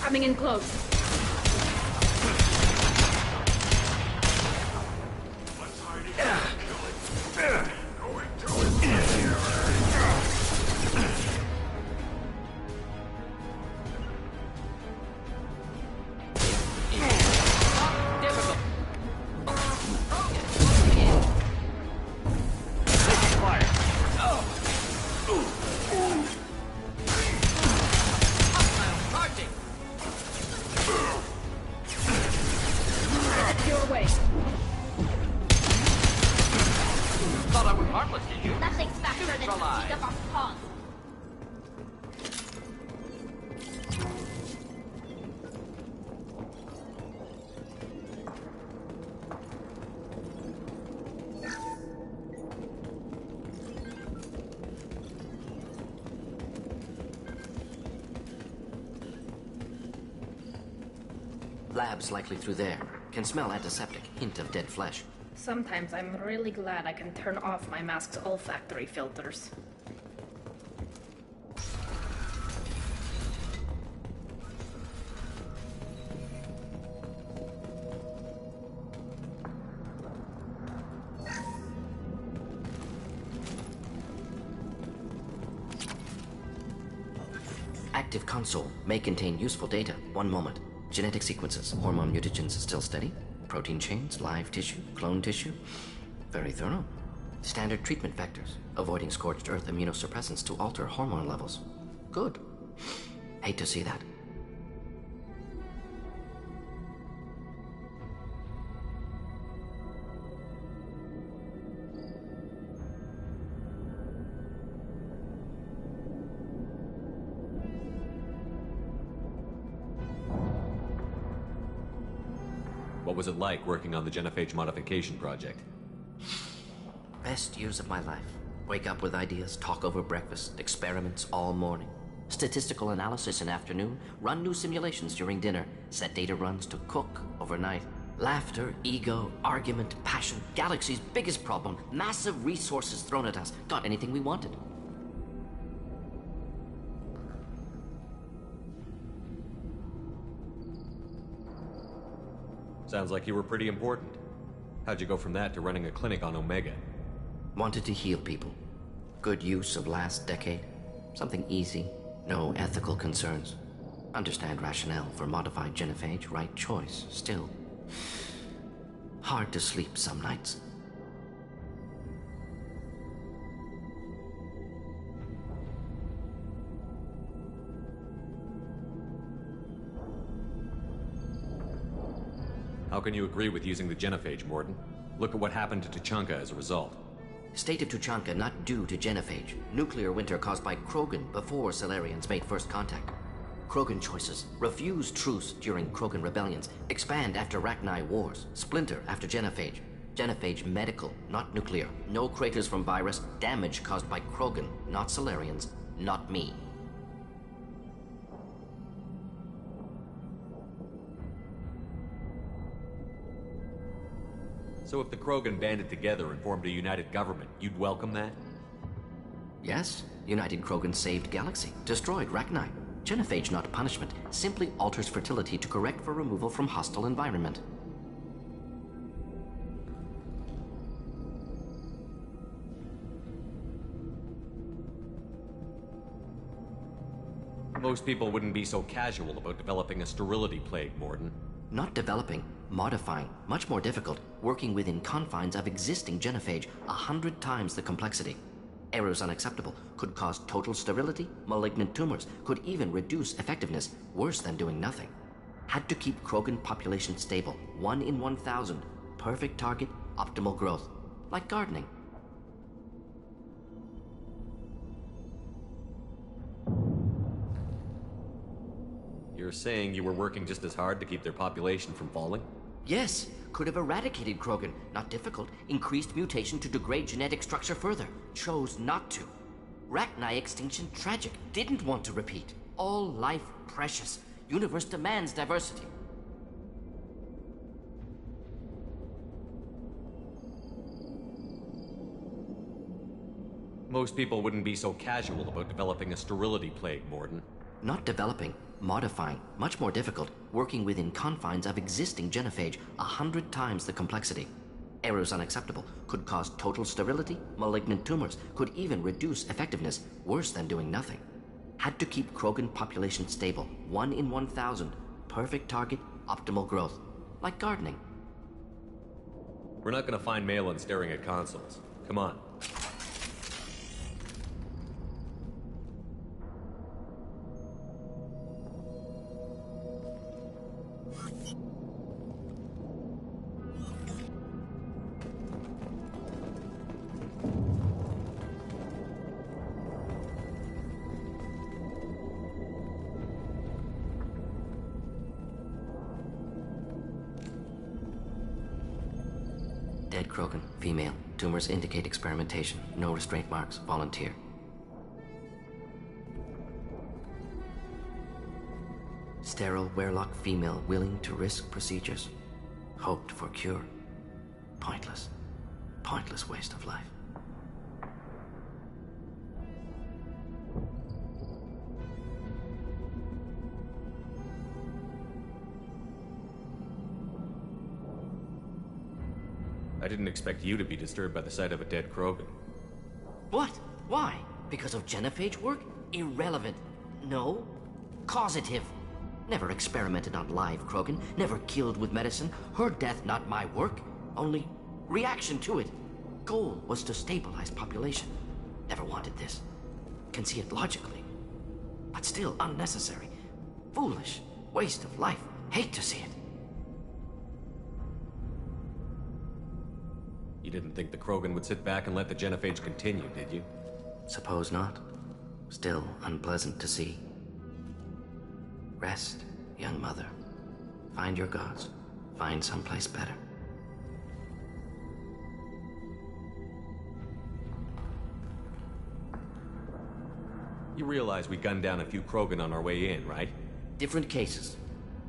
Speaker 15: Coming in close.
Speaker 3: Let's hide it. Kill it. Going to it.
Speaker 4: Labs likely through there. Can smell antiseptic, hint of dead flesh.
Speaker 15: Sometimes I'm really glad I can turn off my mask's olfactory filters.
Speaker 4: Active console may contain useful data. One moment. Genetic sequences, hormone mutagens still steady. Protein chains, live tissue, clone tissue. Very thorough. Standard treatment vectors, avoiding scorched earth immunosuppressants to alter hormone levels. Good. Hate to see that.
Speaker 2: What was it like working on the Genophage modification project?
Speaker 4: Best years of my life. Wake up with ideas, talk over breakfast, experiments all morning. Statistical analysis in afternoon, run new simulations during dinner, set data runs to cook overnight. Laughter, ego, argument, passion, galaxy's biggest problem, massive resources thrown at us. Got anything we wanted.
Speaker 2: Sounds like you were pretty important. How'd you go from that to running a clinic on Omega?
Speaker 4: Wanted to heal people. Good use of last decade. Something easy. No ethical concerns. Understand rationale for modified genophage. Right choice. Still. Hard to sleep some nights.
Speaker 2: How can you agree with using the genophage, Morden? Look at what happened to Tuchanka as a result.
Speaker 4: State of Tuchanka not due to genophage. Nuclear winter caused by Krogan before Solarians made first contact. Krogan choices. Refuse truce during Krogan rebellions. Expand after Rachni wars. Splinter after genophage. Genophage medical, not nuclear. No craters from virus. Damage caused by Krogan, not Solarians, not me.
Speaker 2: So if the Krogan banded together and formed a united government, you'd welcome that?
Speaker 4: Yes, United Krogan saved Galaxy, destroyed Rachni. Genophage, not punishment, simply alters fertility to correct for removal from hostile environment.
Speaker 2: Most people wouldn't be so casual about developing a sterility plague, Morden.
Speaker 4: Not developing, modifying, much more difficult, working within confines of existing genophage, 100 times the complexity. Errors unacceptable, could cause total sterility, malignant tumors, could even reduce effectiveness, worse than doing nothing. Had to keep Krogan population stable, 1 in 1,000, perfect target, optimal growth, like gardening.
Speaker 2: You're saying you were working just as hard to keep their population from falling?
Speaker 4: Yes, could have eradicated Krogan. Not difficult. Increased mutation to degrade genetic structure further. Chose not to. Rachni extinction tragic. Didn't want to repeat. All life precious. Universe demands diversity.
Speaker 2: Most people wouldn't be so casual about developing a sterility plague, Morden.
Speaker 4: Not developing, modifying, much more difficult, working within confines of existing genophage, 100 times the complexity. Errors unacceptable, could cause total sterility, malignant tumors, could even reduce effectiveness, worse than doing nothing. Had to keep Krogan population stable, 1 in 1,000, perfect target, optimal growth, like gardening.
Speaker 2: We're not gonna find Malin staring at consoles. Come on.
Speaker 4: Dead Krogan, female. Tumors indicate experimentation. No restraint marks. Volunteer. Sterile Werelock female willing to risk procedures. Hoped for cure. Pointless. Pointless waste of life.
Speaker 2: I didn't expect you to be disturbed by the sight of a dead Krogan.
Speaker 4: What? Why? Because of genophage work? Irrelevant. No. Causative. Never experimented on live Krogan. Never killed with medicine. Her death not my work. Only reaction to it. Goal was to stabilize population. Never wanted this. Can see it logically. But still unnecessary. Foolish. Waste of life. Hate to see it.
Speaker 2: You didn't think the Krogan would sit back and let the genophage continue, did you?
Speaker 4: Suppose not. Still unpleasant to see. Rest, young mother. Find your gods. Find someplace better.
Speaker 2: You realize we gunned down a few Krogan on our way in, right?
Speaker 4: Different cases.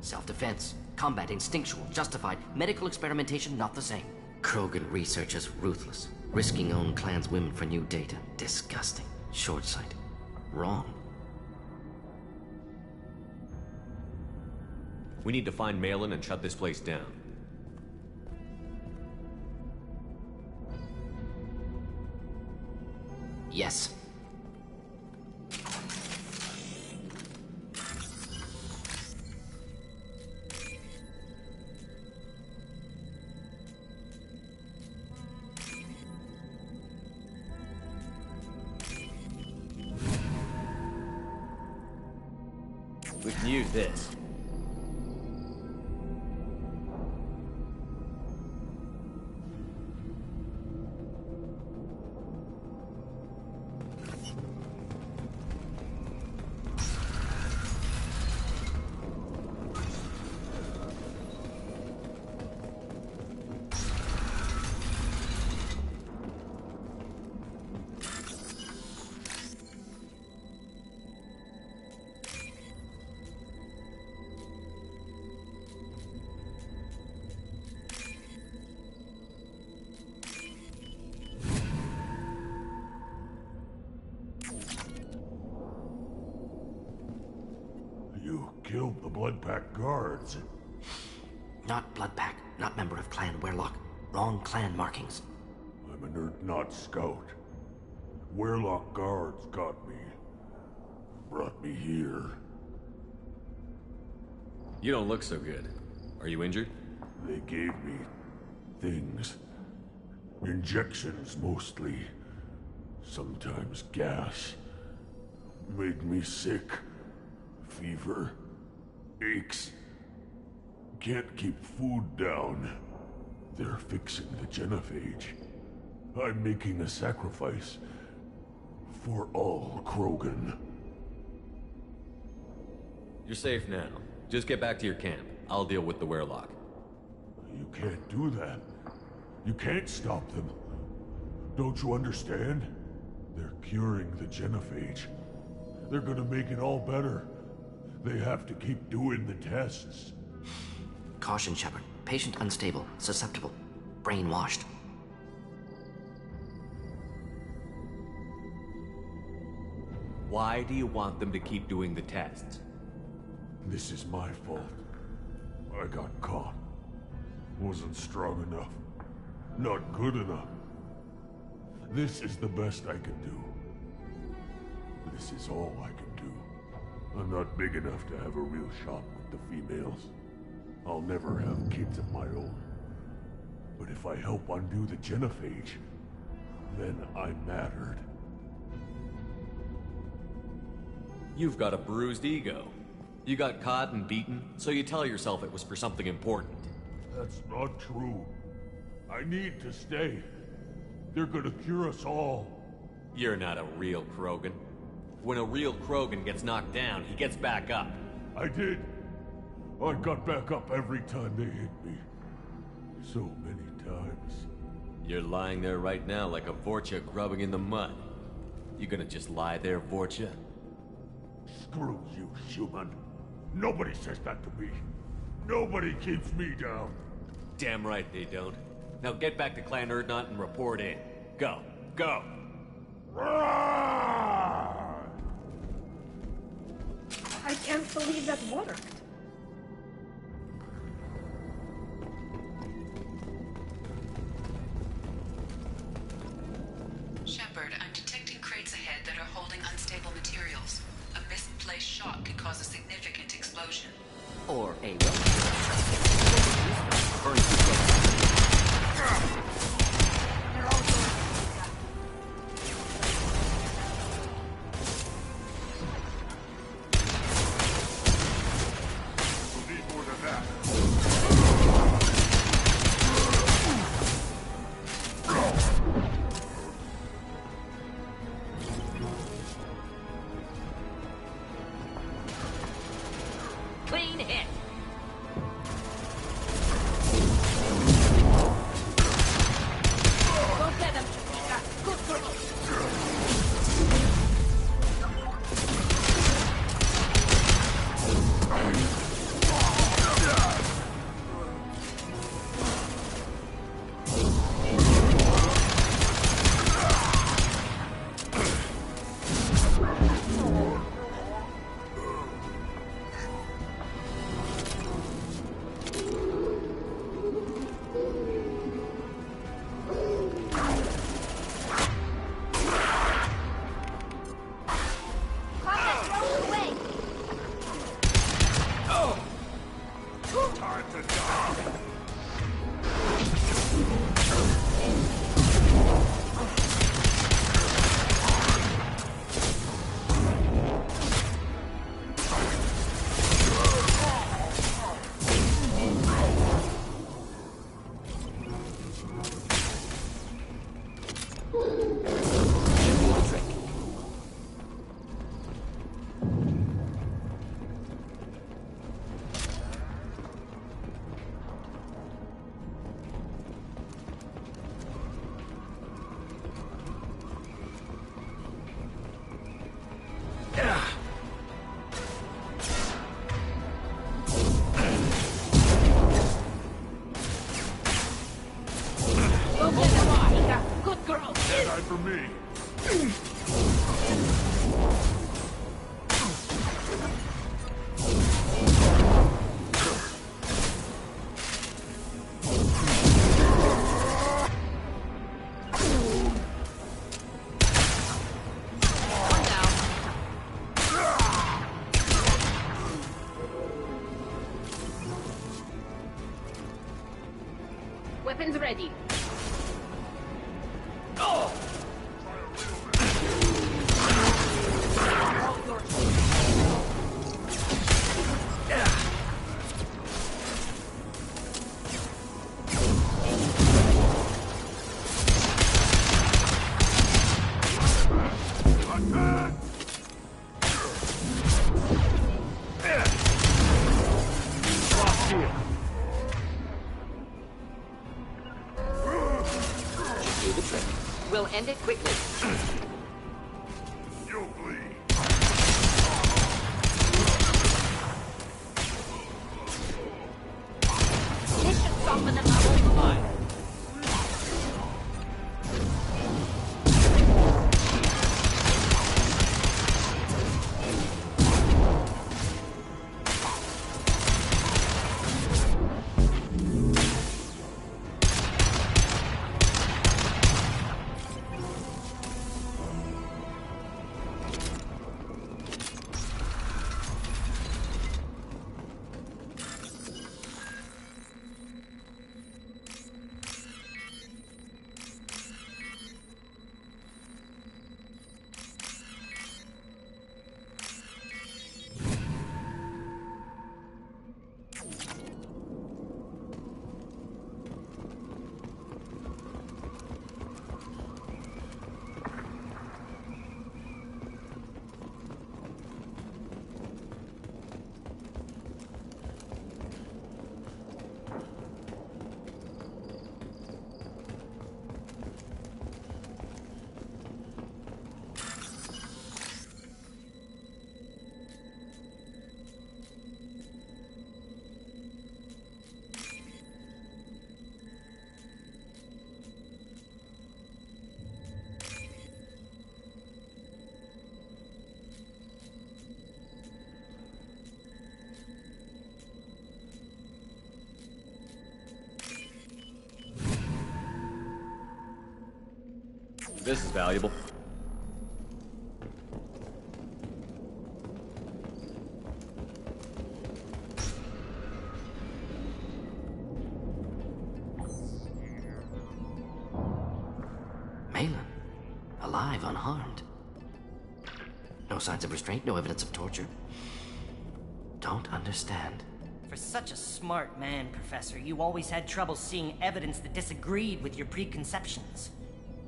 Speaker 4: Self-defense, combat instinctual, justified, medical experimentation not the same. Krogan researchers ruthless, risking own clan's women for new data. Disgusting. Short-sighted. Wrong.
Speaker 2: We need to find Malin and shut this place down.
Speaker 4: Yes.
Speaker 2: We can use this.
Speaker 3: Bloodpack guards.
Speaker 4: Not Bloodpack, not member of Clan Werlock. Wrong clan markings.
Speaker 3: I'm a nerd, not scout. Werlock guards got me. Brought me here.
Speaker 2: You don't look so good. Are you injured?
Speaker 3: They gave me things. Injections, mostly. Sometimes gas. Made me sick. Fever. Aches. Can't keep food down. They're fixing the genophage. I'm making a sacrifice. For all Krogan.
Speaker 2: You're safe now. Just get back to your camp. I'll deal with the Werlock.
Speaker 3: You can't do that. You can't stop them. Don't you understand? They're curing the genophage. They're gonna make it all better. They have to keep doing the tests.
Speaker 4: Caution, Shepard. Patient unstable, susceptible, brainwashed.
Speaker 2: Why do you want them to keep doing the tests?
Speaker 3: This is my fault. I got caught. Wasn't strong enough. Not good enough. This is the best I can do. This is all I can do. I'm not big enough to have a real shot with the females. I'll never have kids of my own. But if I help undo the genophage, then I mattered.
Speaker 2: You've got a bruised ego. You got caught and beaten, so you tell yourself it was for something important.
Speaker 3: That's not true. I need to stay. They're gonna cure us all.
Speaker 2: You're not a real Krogan. When a real Krogan gets knocked down, he gets back up.
Speaker 3: I did. I got back up every time they hit me. So many times.
Speaker 2: You're lying there right now like a Vorcha grubbing in the mud. You gonna just lie there, Vorcha?
Speaker 3: Screw you, human. Nobody says that to me. Nobody keeps me down.
Speaker 2: Damn right they don't. Now get back to Clan Erdnot and report in. Go. Go!
Speaker 15: I can't believe that worked.
Speaker 17: Shepard, I'm detecting crates ahead that are holding unstable materials. A misplaced shot could cause a significant explosion.
Speaker 4: Or a
Speaker 12: Clean hit. Go get him, Chiquita. Good girl. Good girl.
Speaker 3: That eye for me.
Speaker 4: Do the trick. We'll end it quickly.
Speaker 1: You'll bleed.
Speaker 4: This should soften them up. Fine.
Speaker 2: This is valuable.
Speaker 4: Malin, alive, unharmed. No signs of restraint, no evidence of torture. Don't understand.
Speaker 6: For such a smart man, Professor, you always had trouble seeing evidence that disagreed with your preconceptions.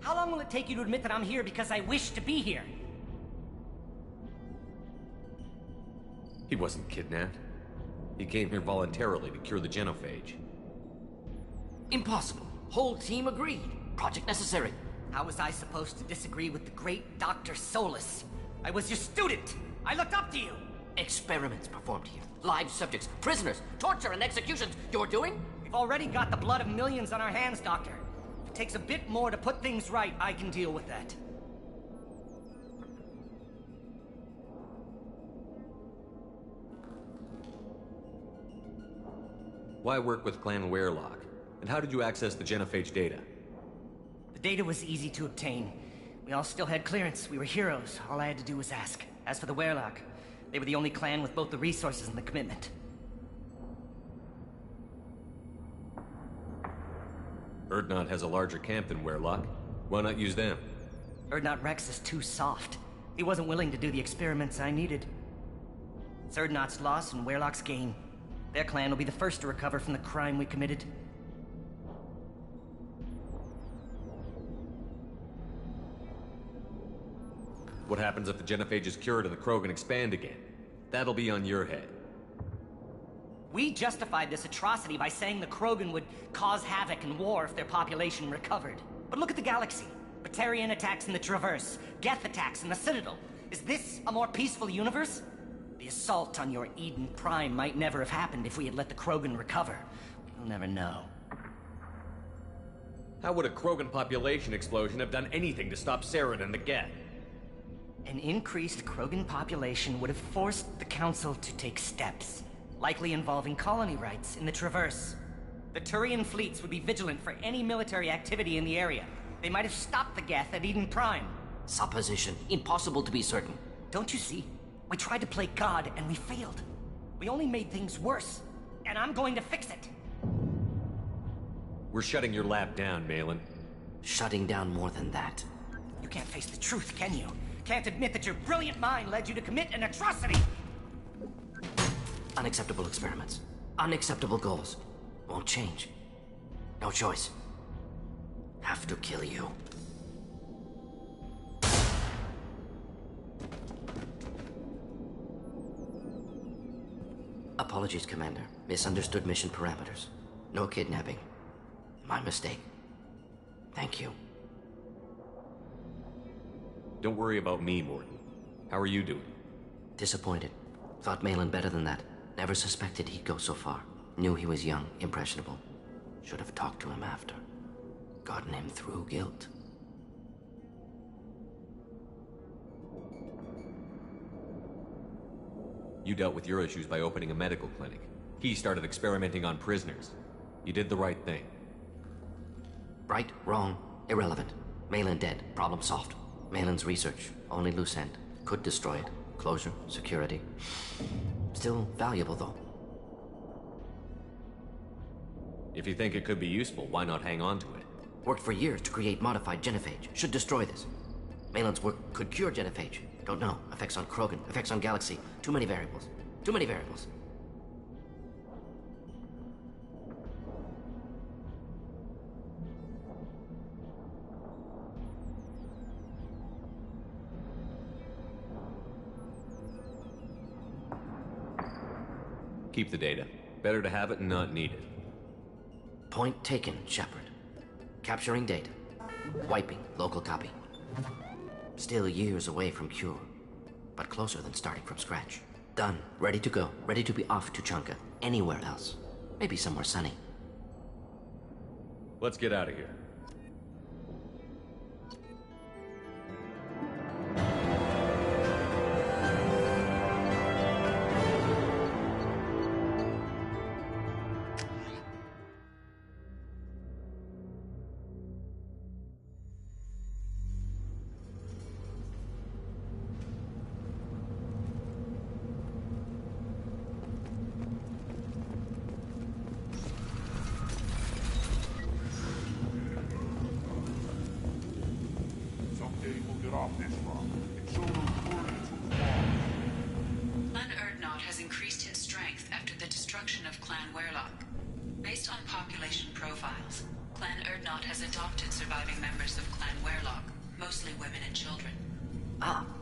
Speaker 6: How long will it take you to admit that I'm here because I wish to be here?
Speaker 2: He wasn't kidnapped. He came here voluntarily to cure the genophage.
Speaker 4: Impossible. Whole team agreed. Project necessary.
Speaker 6: How was I supposed to disagree with the great Dr. Solus? I was your student. I looked up to you.
Speaker 4: Experiments performed here. Live subjects, prisoners, torture and executions. You're doing?
Speaker 6: We've already got the blood of millions on our hands, Doctor. If it takes a bit more to put things right, I can deal with that.
Speaker 2: Why work with Clan Werelock? And how did you access the genophage data?
Speaker 6: The data was easy to obtain. We all still had clearance. We were heroes. All I had to do was ask. As for the Werelock, they were the only clan with both the resources and the commitment.
Speaker 2: Erdnot has a larger camp than Werelock. Why not use them?
Speaker 6: Erdnot Rex is too soft. He wasn't willing to do the experiments I needed. It's Erdnot's loss and Werelock's gain. Their clan will be the first to recover from the crime we committed.
Speaker 2: What happens if the genophage is cured and the Krogan expand again? That'll be on your head.
Speaker 6: We justified this atrocity by saying the Krogan would cause havoc and war if their population recovered. But look at the galaxy. Batarian attacks in the Traverse, Geth attacks in the Citadel. Is this a more peaceful universe? The assault on your Eden Prime might never have happened if we had let the Krogan recover. We'll never know.
Speaker 2: How would a Krogan population explosion have done anything to stop Saren and the Geth?
Speaker 6: An increased Krogan population would have forced the Council to take steps, likely involving colony rights in the Traverse. The Turian fleets would be vigilant for any military activity in the area. They might have stopped the Geth at Eden Prime.
Speaker 4: Supposition. Impossible to be certain.
Speaker 6: Don't you see? We tried to play God and we failed. We only made things worse. And I'm going to fix it.
Speaker 2: We're shutting your lab down, Malin.
Speaker 4: Shutting down more than that.
Speaker 6: You can't face the truth, can you? Can't admit that your brilliant mind led you to commit an atrocity!
Speaker 4: Unacceptable experiments. Unacceptable goals. Won't change. No choice. Have to kill you. Apologies, Commander. Misunderstood mission parameters. No kidnapping. My mistake. Thank you.
Speaker 2: Don't worry about me, Morton. How are you doing?
Speaker 4: Disappointed. Thought Malin better than that. Never suspected he'd go so far. Knew he was young, impressionable. Should have talked to him after. Gotten him through guilt.
Speaker 2: You dealt with your issues by opening a medical clinic. He started experimenting on prisoners. You did the right thing.
Speaker 4: Right, wrong, irrelevant. Malin dead, problem solved. Malin's research, only loose end. Could destroy it. Closure, security. Still valuable, though.
Speaker 2: If you think it could be useful, why not hang on to it?
Speaker 4: Worked for years to create modified genophage. Should destroy this. Malin's work could cure genophage. Don't know. Effects on Krogan, effects on Galaxy. Too many variables. Too many variables.
Speaker 2: Keep the data. Better to have it and not need it.
Speaker 4: Point taken, Shepard. Capturing data. Wiping local copy. Still years away from cure, but closer than starting from scratch. Done. Ready to go. Ready to be off to Chunka. Anywhere else. Maybe somewhere sunny.
Speaker 2: Let's get out of here.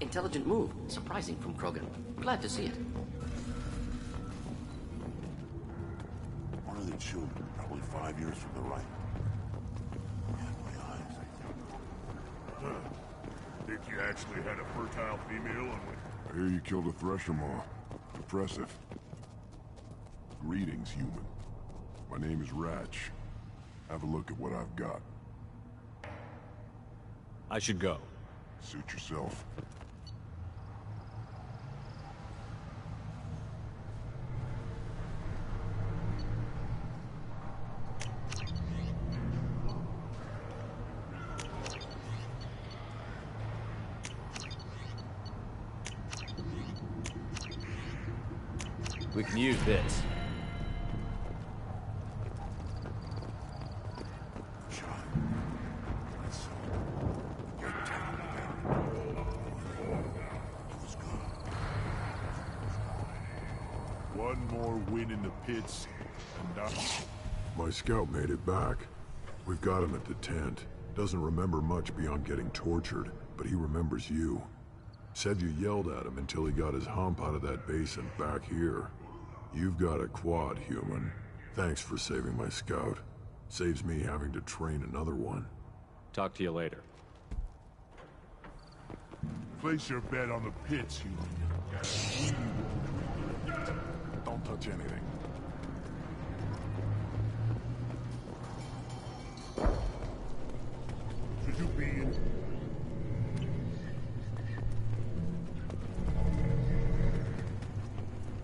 Speaker 4: Intelligent move. Surprising from Krogan. Glad to see it.
Speaker 16: One of the children, probably 5 years from the right. Yeah, my eyes.
Speaker 3: Think you actually had a fertile female and went...
Speaker 23: I hear you killed a thresher maw. Impressive. Greetings, human. My name is Ratch. Have a look at what I've got.
Speaker 2: I should go.
Speaker 23: Suit yourself.
Speaker 2: We can use this.
Speaker 3: One more win in the pits, and
Speaker 23: My scout made it back. We've got him at the tent. Doesn't remember much beyond getting tortured, but he remembers you. Said you yelled at him until he got his hump out of that basin back here. You've got a quad, human. Thanks for saving my scout. Saves me having to train another one.
Speaker 2: Talk to you later.
Speaker 3: place your bet on the pits, human.
Speaker 23: Don't touch anything.
Speaker 3: Should you be in?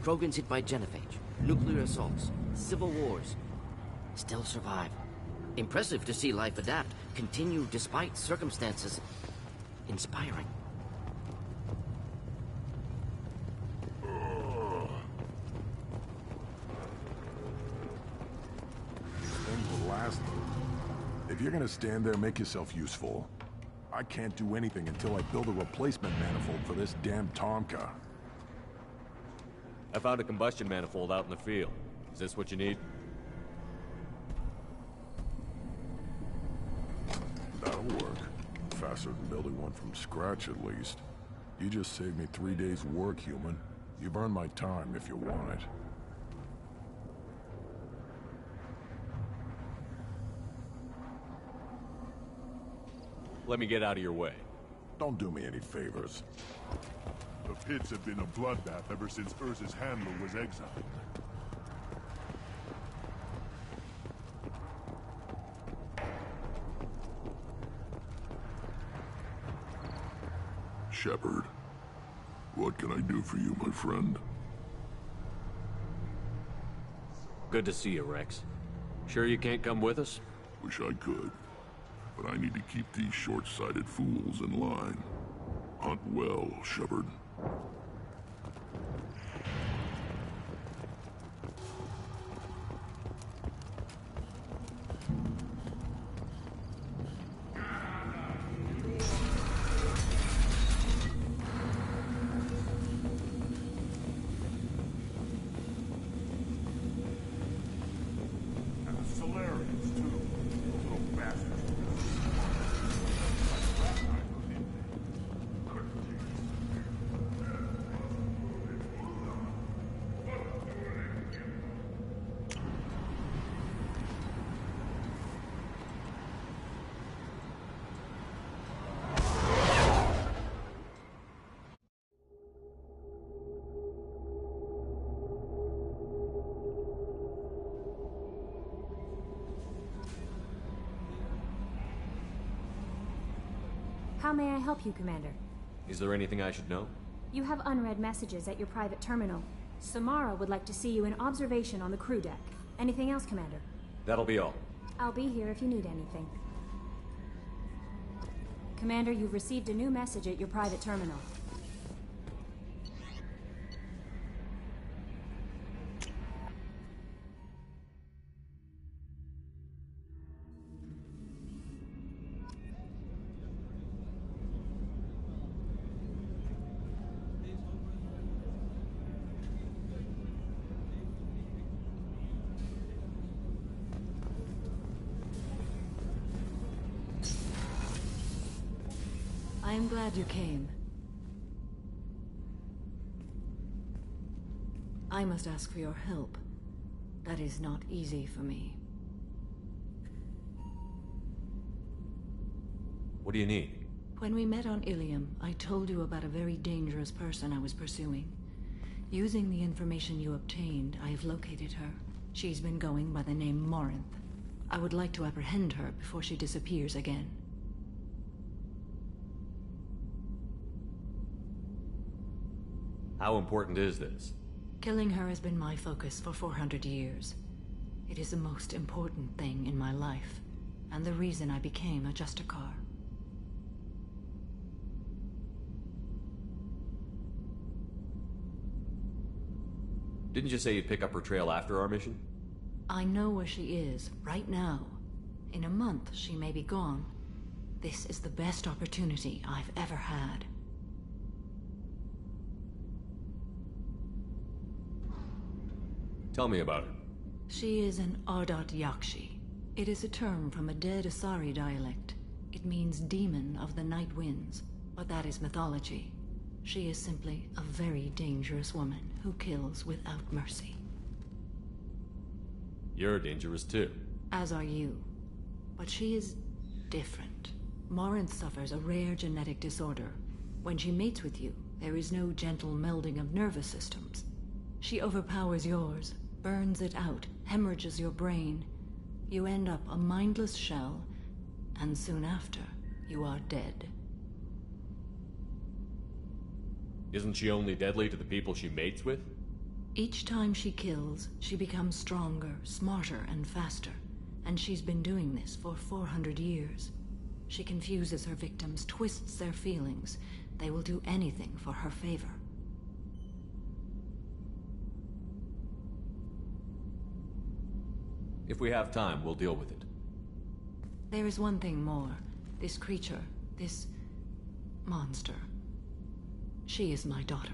Speaker 4: Krogan's hit by genophage, nuclear assaults, civil wars. Still survive. Impressive to see life adapt, continue despite circumstances. Inspiring.
Speaker 23: These things will last. If you're gonna stand there, make yourself useful. I can't do anything until I build a replacement manifold for this damn Tomka.
Speaker 2: I found a combustion manifold out in the field. Is this what you need?
Speaker 23: That'll work. Faster than building one from scratch, at least. You just saved me 3 days' work, human. You've earned my time if you want it.
Speaker 2: Let me get out of your way.
Speaker 23: Don't do me any favors.
Speaker 3: The pits have been a bloodbath ever since Urza's handler was exiled.
Speaker 5: Shepard, what can I do for you, my friend?
Speaker 2: Good to see you, Rex. Sure you can't come with us?
Speaker 5: Wish I could, but I need to keep these short-sighted fools in line. Hunt well, Shepard.
Speaker 3: Solarians, too. Little bastards.
Speaker 18: How may I help you, Commander?
Speaker 2: Is there anything I should know?
Speaker 18: You have unread messages at your private terminal. Samara would like to see you in observation on the crew deck. Anything else, Commander?
Speaker 2: That'll be all.
Speaker 18: I'll be here if you need anything. Commander, you've received a new message at your private terminal.
Speaker 8: I am glad you came. I must ask for your help. That is not easy for me.
Speaker 2: What do you need?
Speaker 8: When we met on Ilium, I told you about a very dangerous person I was pursuing. Using the information you obtained, I have located her. She's been going by the name Morinth. I would like to apprehend her before she disappears again.
Speaker 2: How important is this?
Speaker 8: Killing her has been my focus for 400 years. It is the most important thing in my life, and the reason I became a Justicar.
Speaker 2: Didn't you say you'd pick up her trail after our mission?
Speaker 8: I know where she is, right now. In a month, she may be gone. This is the best opportunity I've ever had.
Speaker 2: Tell me about her.
Speaker 8: She is an Ardat Yakshi. It is a term from a dead Asari dialect. It means demon of the night winds, but that is mythology. She is simply a very dangerous woman who kills without mercy.
Speaker 2: You're dangerous too.
Speaker 8: As are you. But she is different. Morinth suffers a rare genetic disorder. When she mates with you, there is no gentle melding of nervous systems. She overpowers yours, burns it out, hemorrhages your brain. You end up a mindless shell, and soon after, you are dead.
Speaker 2: Isn't she only deadly to the people she mates with?
Speaker 8: Each time she kills, she becomes stronger, smarter, and faster. And she's been doing this for 400 years. She confuses her victims, twists their feelings. They will do anything for her favor.
Speaker 2: If we have time, we'll deal with it.
Speaker 8: There is one thing more. This creature, this monster. She is my daughter.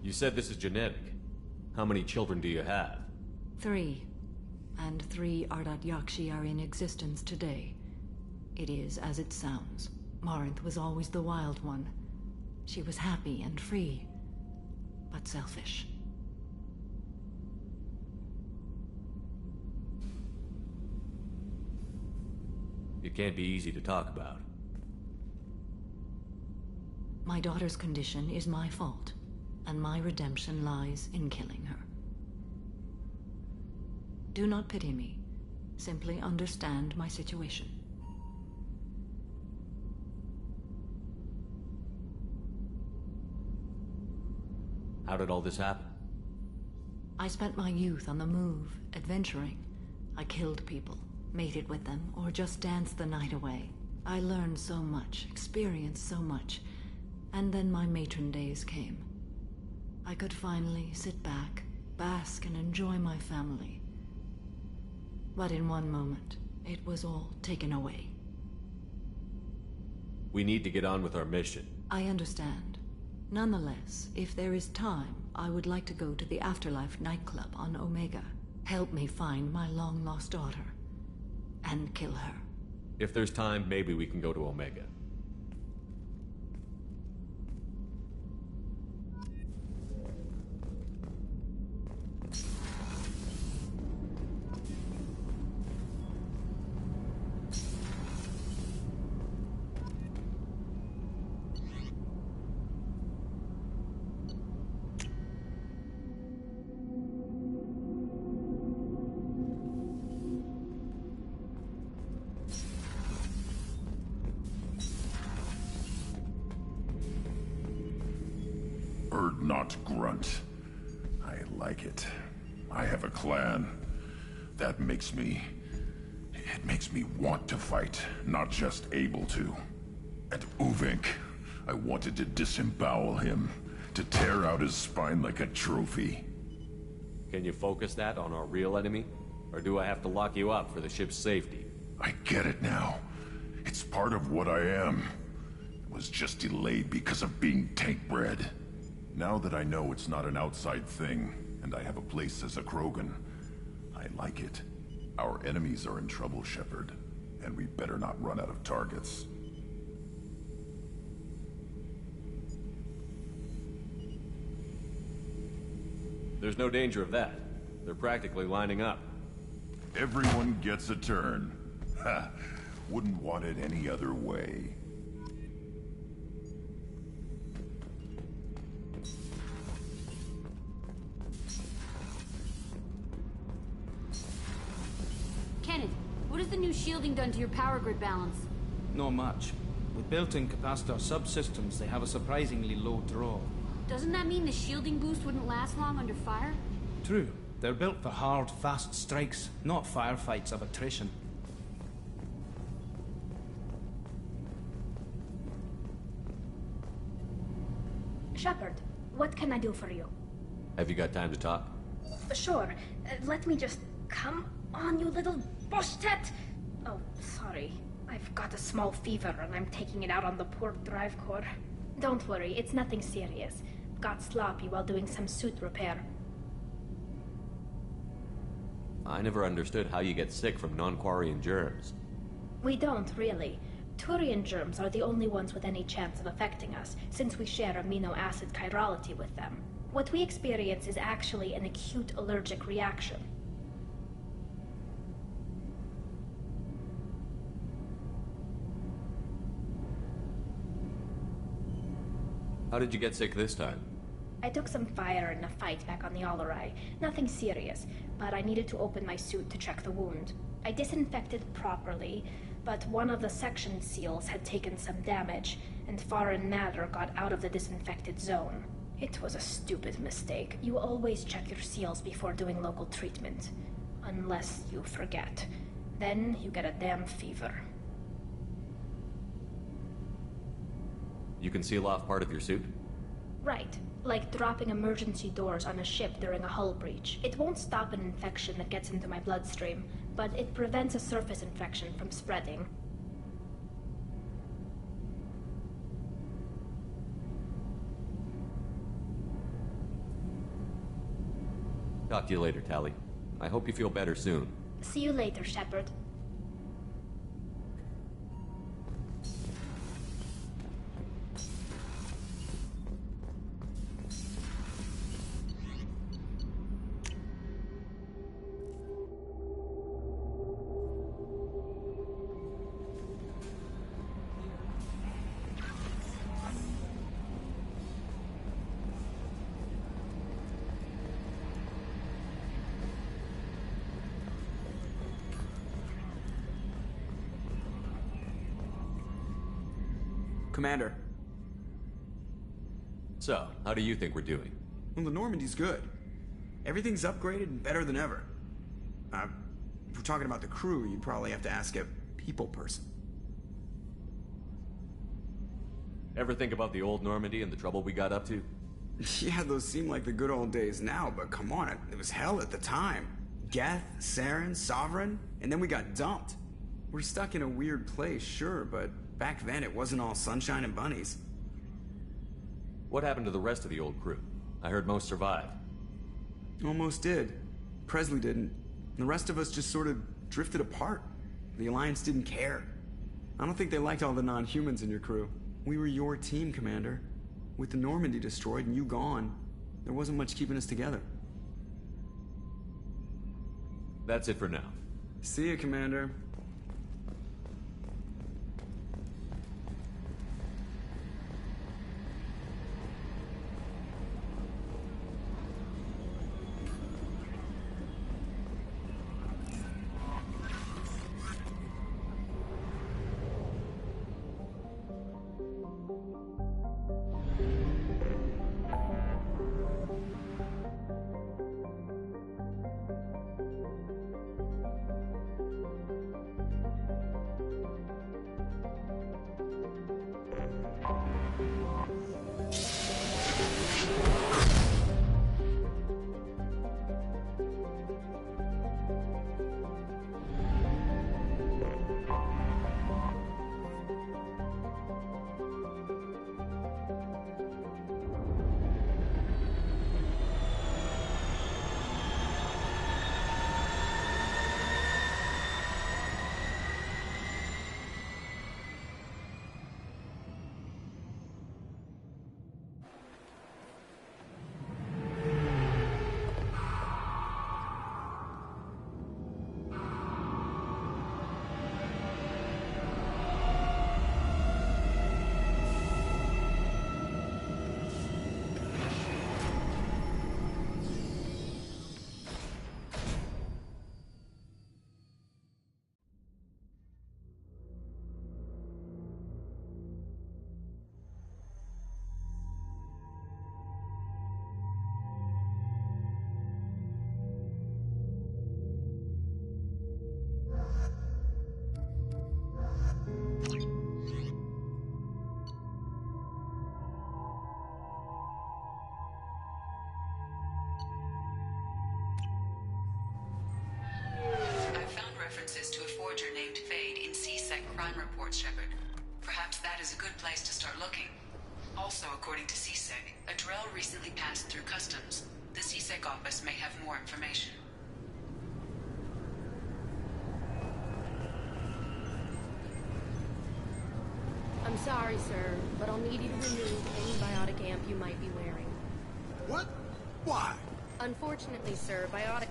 Speaker 2: You said this is genetic. How many children do you have?
Speaker 8: 3. And 3 Ardat Yakshi are in existence today. It is as it sounds. Morinth was always the wild one. She was happy and free, but selfish.
Speaker 2: It can't be easy to talk about.
Speaker 8: My daughter's condition is my fault, and my redemption lies in killing her. Do not pity me. Simply understand my situation.
Speaker 2: How did all this happen?
Speaker 8: I spent my youth on the move, adventuring. I killed people, mated with them, or just danced the night away. I learned so much, experienced so much, and then my matron days came. I could finally sit back, bask, and enjoy my family. But in one moment, it was all taken away.
Speaker 2: We need to get on with our mission.
Speaker 8: I understand. Nonetheless, if there is time, I would like to go to the Afterlife nightclub on Omega. Help me find my long-lost daughter. And kill her.
Speaker 2: If there's time, maybe we can go to Omega.
Speaker 1: Bird not grunt. I like it. I have a clan. That makes me... It makes me want to fight, not just able to. And Uvink, I wanted to disembowel him, to tear out his spine like a trophy.
Speaker 2: Can you focus that on our real enemy? Or do I have to lock you up for the ship's safety?
Speaker 1: I get it now. It's part of what I am. It was just delayed because of being tank-bred. Now that I know it's not an outside thing, and I have a place as a Krogan, I like it. Our enemies are in trouble, Shepard, and we better not run out of targets.
Speaker 2: There's no danger of that. They're practically lining up.
Speaker 1: Everyone gets a turn. Ha! Wouldn't want it any other way.
Speaker 9: Kenneth, what has the new shielding done to your power grid balance?
Speaker 14: Not much. With built-in capacitor subsystems, they have a surprisingly low draw.
Speaker 9: Doesn't that mean the shielding boost wouldn't last long under fire?
Speaker 14: True. They're built for hard, fast strikes, not firefights of attrition.
Speaker 15: Shepard, what can I do for you?
Speaker 2: Have you got time to talk?
Speaker 15: Sure. Let me just... Come on, you little bushtet! Oh, sorry. I've got a small fever and I'm taking it out on the poor drive core. Don't worry, it's nothing serious. Got sloppy while doing some suit repair.
Speaker 2: I never understood how you get sick from non-Quarian germs.
Speaker 15: We don't, really. Turian germs are the only ones with any chance of affecting us, since we share amino acid chirality with them. What we experience is actually an acute allergic reaction.
Speaker 2: How did you get sick this time?
Speaker 15: I took some fire in a fight back on the Allerai. Nothing serious, but I needed to open my suit to check the wound. I disinfected properly, but one of the section seals had taken some damage, and foreign matter got out of the disinfected zone. It was a stupid mistake. You always check your seals before doing local treatment. Unless you forget. Then you get a damn fever.
Speaker 2: You can seal off part of your suit?
Speaker 15: Right. Like dropping emergency doors on a ship during a hull breach. It won't stop an infection that gets into my bloodstream, but it prevents a surface infection from spreading.
Speaker 2: Talk to you later, Tali. I hope you feel better soon.
Speaker 15: See you later, Shepard.
Speaker 20: Commander.
Speaker 2: So, how do you think we're doing?
Speaker 20: Well, the Normandy's good. Everything's upgraded and better than ever. If we're talking about the crew, you'd probably have to ask a people person.
Speaker 2: Ever think about the old Normandy and the trouble we got up to?
Speaker 20: Yeah, those seem like the good old days now, but come on, it was hell at the time. Geth, Saren, Sovereign, and then we got dumped. We're stuck in a weird place, sure, but back then it wasn't all sunshine and bunnies.
Speaker 2: What happened to the rest of the old crew? I heard most survived.
Speaker 20: Almost did. Presley didn't. The rest of us just sort of drifted apart. The Alliance didn't care. I don't think they liked all the non-humans in your crew. We were your team, Commander. With the Normandy destroyed and you gone, there wasn't much keeping us together.
Speaker 2: That's it for now.
Speaker 20: See you, Commander.
Speaker 17: To a forger named Fade in CSEC crime reports, Shepard. Perhaps that is a good place to start looking. Also, according to CSEC, a Drell recently passed through customs. The CSEC office may have more information.
Speaker 9: I'm sorry, sir, but I'll need you to remove any biotic amp you might be wearing.
Speaker 3: What? Why?
Speaker 9: Unfortunately, sir, biotic...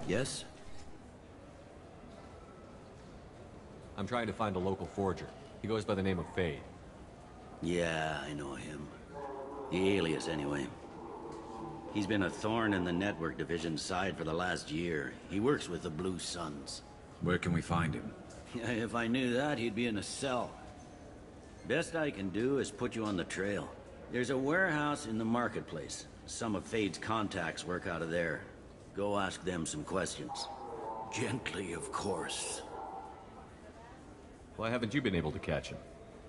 Speaker 7: Yes?
Speaker 2: I'm trying to find a local forger. He goes by the name of Fade.
Speaker 7: Yeah, I know him. The alias, anyway. He's been a thorn in the network division's side for the last year. He works with the Blue Suns.
Speaker 24: Where can we find him?
Speaker 7: If I knew that, he'd be in a cell. Best I can do is put you on the trail. There's a warehouse in the marketplace. Some of Fade's contacts work out of there. Go ask them some questions. Gently, of course.
Speaker 2: Why haven't you been able to catch him?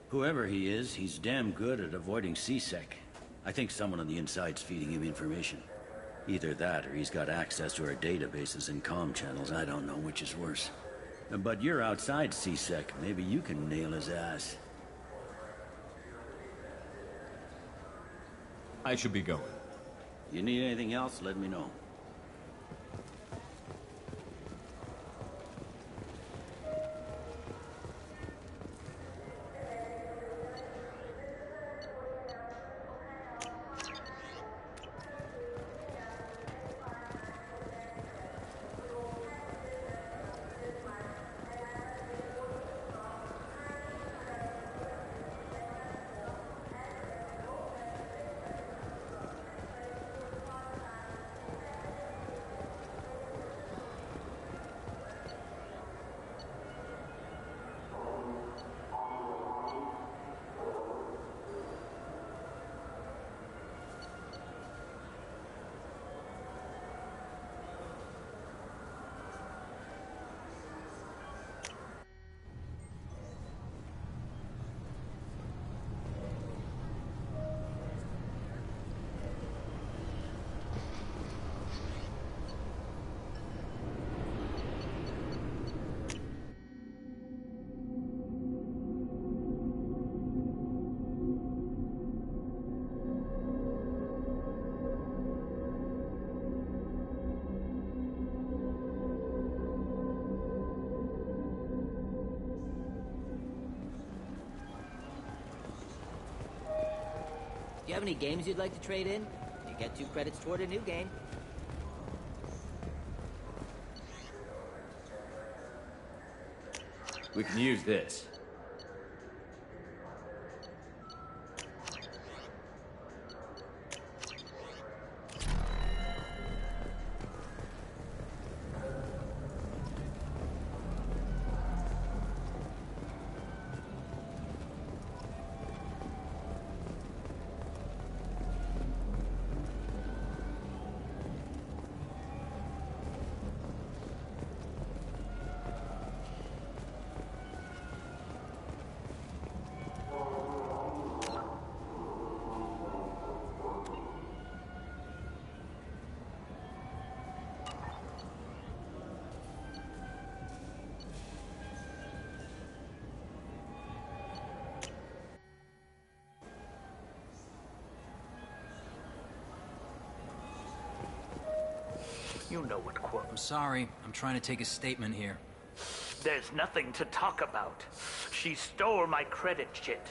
Speaker 7: Whoever he is, he's damn good at avoiding CSEC. I think someone on the inside's feeding him information. Either that, or he's got access to our databases and comm channels. I don't know which is worse. But you're outside CSEC. Maybe you can nail his ass.
Speaker 2: I should be going.
Speaker 7: You need anything else, let me know.
Speaker 10: you have any games you'd like to trade in? You get 2 credits toward a new game.
Speaker 2: We can use this.
Speaker 11: You know what quote.
Speaker 13: I'm sorry. I'm trying to take a statement here.
Speaker 11: There's nothing to talk about. She stole my credit chit.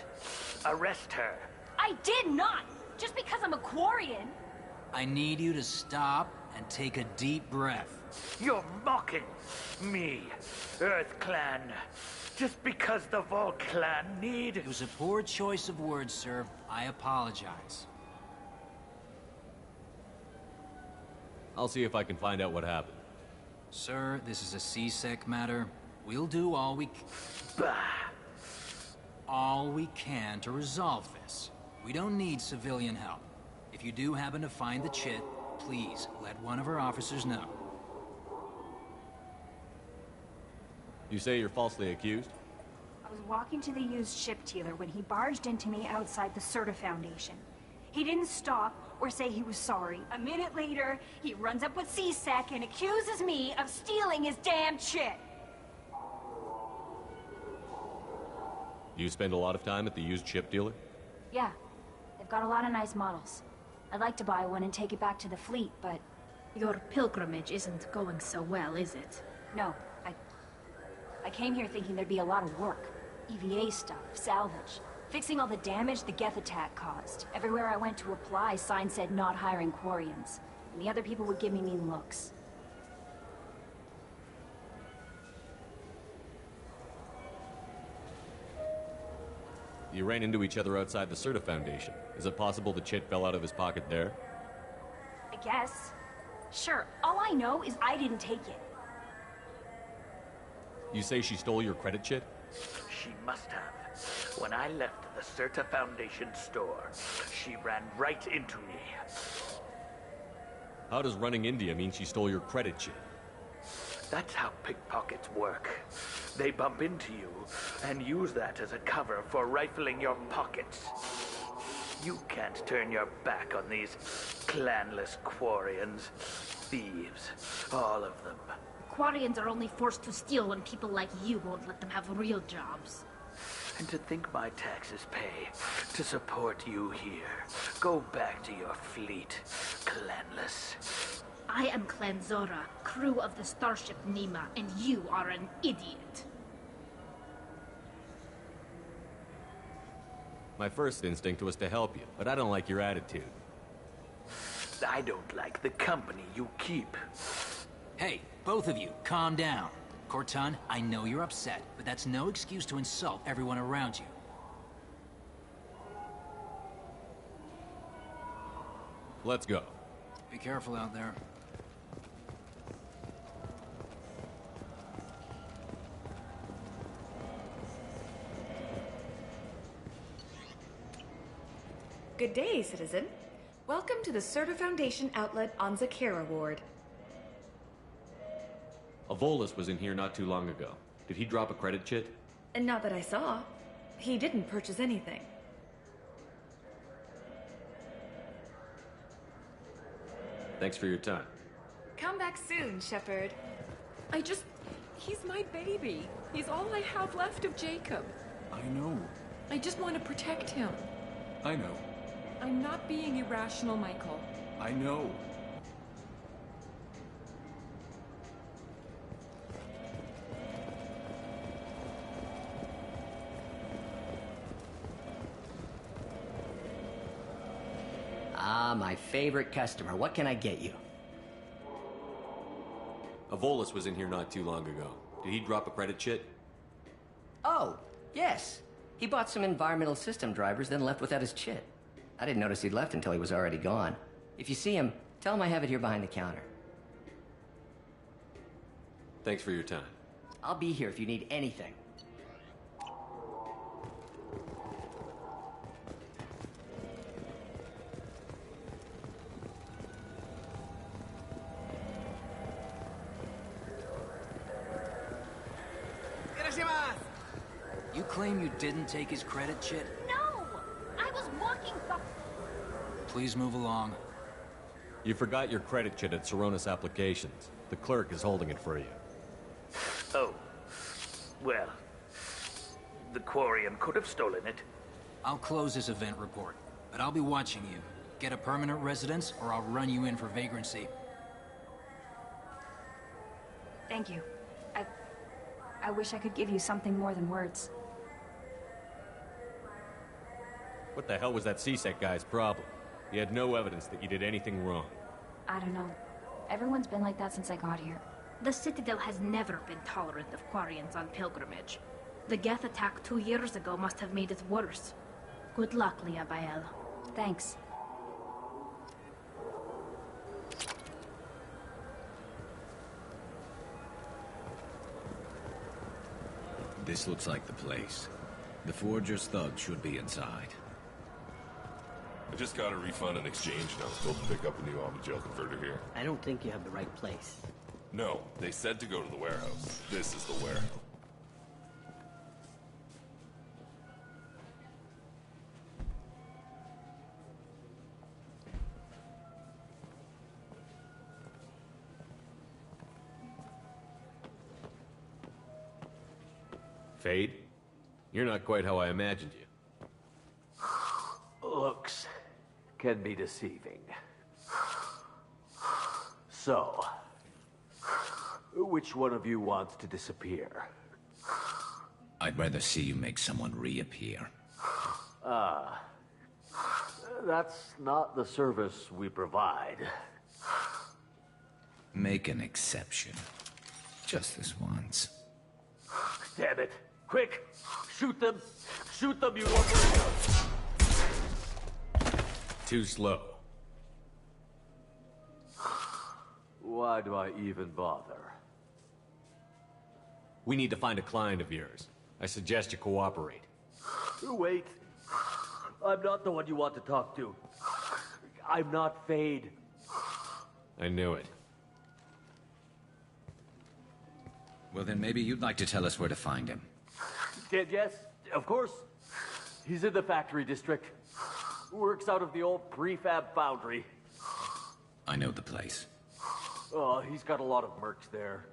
Speaker 11: Arrest her.
Speaker 15: I did not! Just because I'm a Quarian!
Speaker 13: I need you to stop and take a deep breath.
Speaker 11: You're mocking me, Earth Clan. Just because the Vol Clan need...
Speaker 13: It was a poor choice of words, sir. I apologize.
Speaker 2: I'll see if I can find out what happened.
Speaker 13: Sir, this is a CSEC matter. We'll do all we can to resolve this. We don't need civilian help. If you do happen to find the chit, please let one of our officers know.
Speaker 2: You say you're falsely accused?
Speaker 15: I was walking to the used ship dealer when he barged into me outside the Serta Foundation. He didn't stop or say he was sorry. A minute later, he runs up with CSEC and accuses me of stealing his damn chit.
Speaker 2: You spend a lot of time at the used ship dealer?
Speaker 15: Yeah, they've got a lot of nice models. I'd like to buy one and take it back to the fleet, but...
Speaker 22: Your pilgrimage isn't going so well, is it?
Speaker 15: No, I came here thinking there'd be a lot of work. EVA stuff, salvage. Fixing all the damage the Geth attack caused. Everywhere I went to apply, signs said not hiring Quarians. And the other people would give me mean looks.
Speaker 2: You ran into each other outside the Serta Foundation. Is it possible the chit fell out of his pocket there?
Speaker 15: I guess. Sure, all I know is I didn't take it.
Speaker 2: You say she stole your credit chit?
Speaker 11: She must have. When I left the Serta Foundation store, she ran right into me.
Speaker 2: How does running into you mean she stole your credit chit?
Speaker 11: That's how pickpockets work. They bump into you and use that as a cover for rifling your pockets. You can't turn your back on these clanless Quarians. Thieves, all of them.
Speaker 22: Quarians are only forced to steal when people like you won't let them have real jobs.
Speaker 11: And to think my taxes pay to support you here. Go back to your fleet, clanless.
Speaker 22: I am Clan Zora, crew of the starship Nima, and you are an idiot.
Speaker 2: My first instinct was to help you, but I don't like your attitude.
Speaker 11: I don't like the company you keep.
Speaker 13: Hey, both of you, calm down. Corton, I know you're upset, but that's no excuse to insult everyone around you.
Speaker 2: Let's go.
Speaker 13: Be careful out there.
Speaker 25: Good day, citizen. Welcome to the Serta Foundation outlet on Zakera Ward.
Speaker 2: A Volus was in here not too long ago. Did he drop a credit chit?
Speaker 25: And not that I saw. He didn't purchase anything.
Speaker 2: Thanks for your time.
Speaker 25: Come back soon, Shepard. He's my baby. He's all I have left of Jacob.
Speaker 26: I know.
Speaker 25: I just want to protect him.
Speaker 26: I know.
Speaker 25: I'm not being irrational, Michael.
Speaker 26: I know.
Speaker 4: Ah, my favorite customer. What can I get you?
Speaker 2: Avolis was in here not too long ago. Did he drop a credit chit?
Speaker 4: Oh, yes. He bought some environmental system drivers, then left without his chit. I didn't notice he'd left until he was already gone. If you see him, tell him I have it here behind the counter.
Speaker 2: Thanks for your time.
Speaker 4: I'll be here if you need anything.
Speaker 13: You claim you didn't take his credit chit?
Speaker 22: No! I was walking back.
Speaker 13: Please move along.
Speaker 2: You forgot your credit chit at Saronis Applications. The clerk is holding it for you.
Speaker 11: Oh. Well, the Quarian could have stolen it.
Speaker 13: I'll close this event report, but I'll be watching you. Get a permanent residence, or I'll run you in for vagrancy.
Speaker 18: Thank you. I wish I could give you something more than words.
Speaker 2: What the hell was that CSEC guy's problem? He had no evidence that you did anything wrong.
Speaker 18: I don't know. Everyone's been like that since I got here.
Speaker 22: The Citadel has never been tolerant of Quarians on pilgrimage. The Geth attack 2 years ago must have made it worse. Good luck, Liabael.
Speaker 18: Thanks.
Speaker 24: This looks like the place. The Forger's thugs should be inside.
Speaker 6: I just got a refund and exchange, and I was told to pick up a new Omnigel converter here.
Speaker 10: I don't think you have the right place.
Speaker 6: No, they said to go to the warehouse. This is the warehouse.
Speaker 2: Fade? You're not quite how I imagined you.
Speaker 12: Looks can be deceiving. So, which one of you wants to disappear?
Speaker 24: I'd rather see you make someone reappear.
Speaker 12: That's not the service we provide.
Speaker 24: Make an exception. Just this once.
Speaker 12: Damn it. Quick! Shoot them! Shoot them, you lumberjack!
Speaker 2: Too slow.
Speaker 12: Why do I even bother?
Speaker 2: We need to find a client of yours. I suggest you cooperate.
Speaker 12: Wait. I'm not the one you want to talk to. I'm not Fade.
Speaker 2: I knew it.
Speaker 24: Well, then maybe you'd like to tell us where to find him.
Speaker 12: Yes, of course. He's in the factory district. Works out of the old prefab foundry.
Speaker 24: I know the place.
Speaker 12: He's got a lot of mercs there.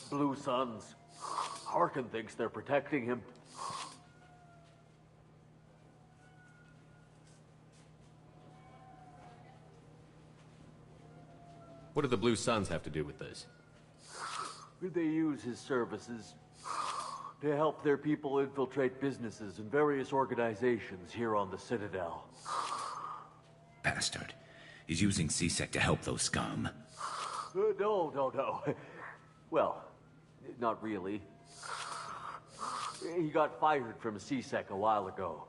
Speaker 12: Blue Suns. Harkin thinks they're protecting him.
Speaker 2: What do the Blue Suns have to do with this?
Speaker 12: They use his services to help their people infiltrate businesses and various organizations here on the Citadel.
Speaker 24: Bastard. He's using CSEC to help those scum.
Speaker 12: No. Well, not really. He got fired from CSEC a while ago,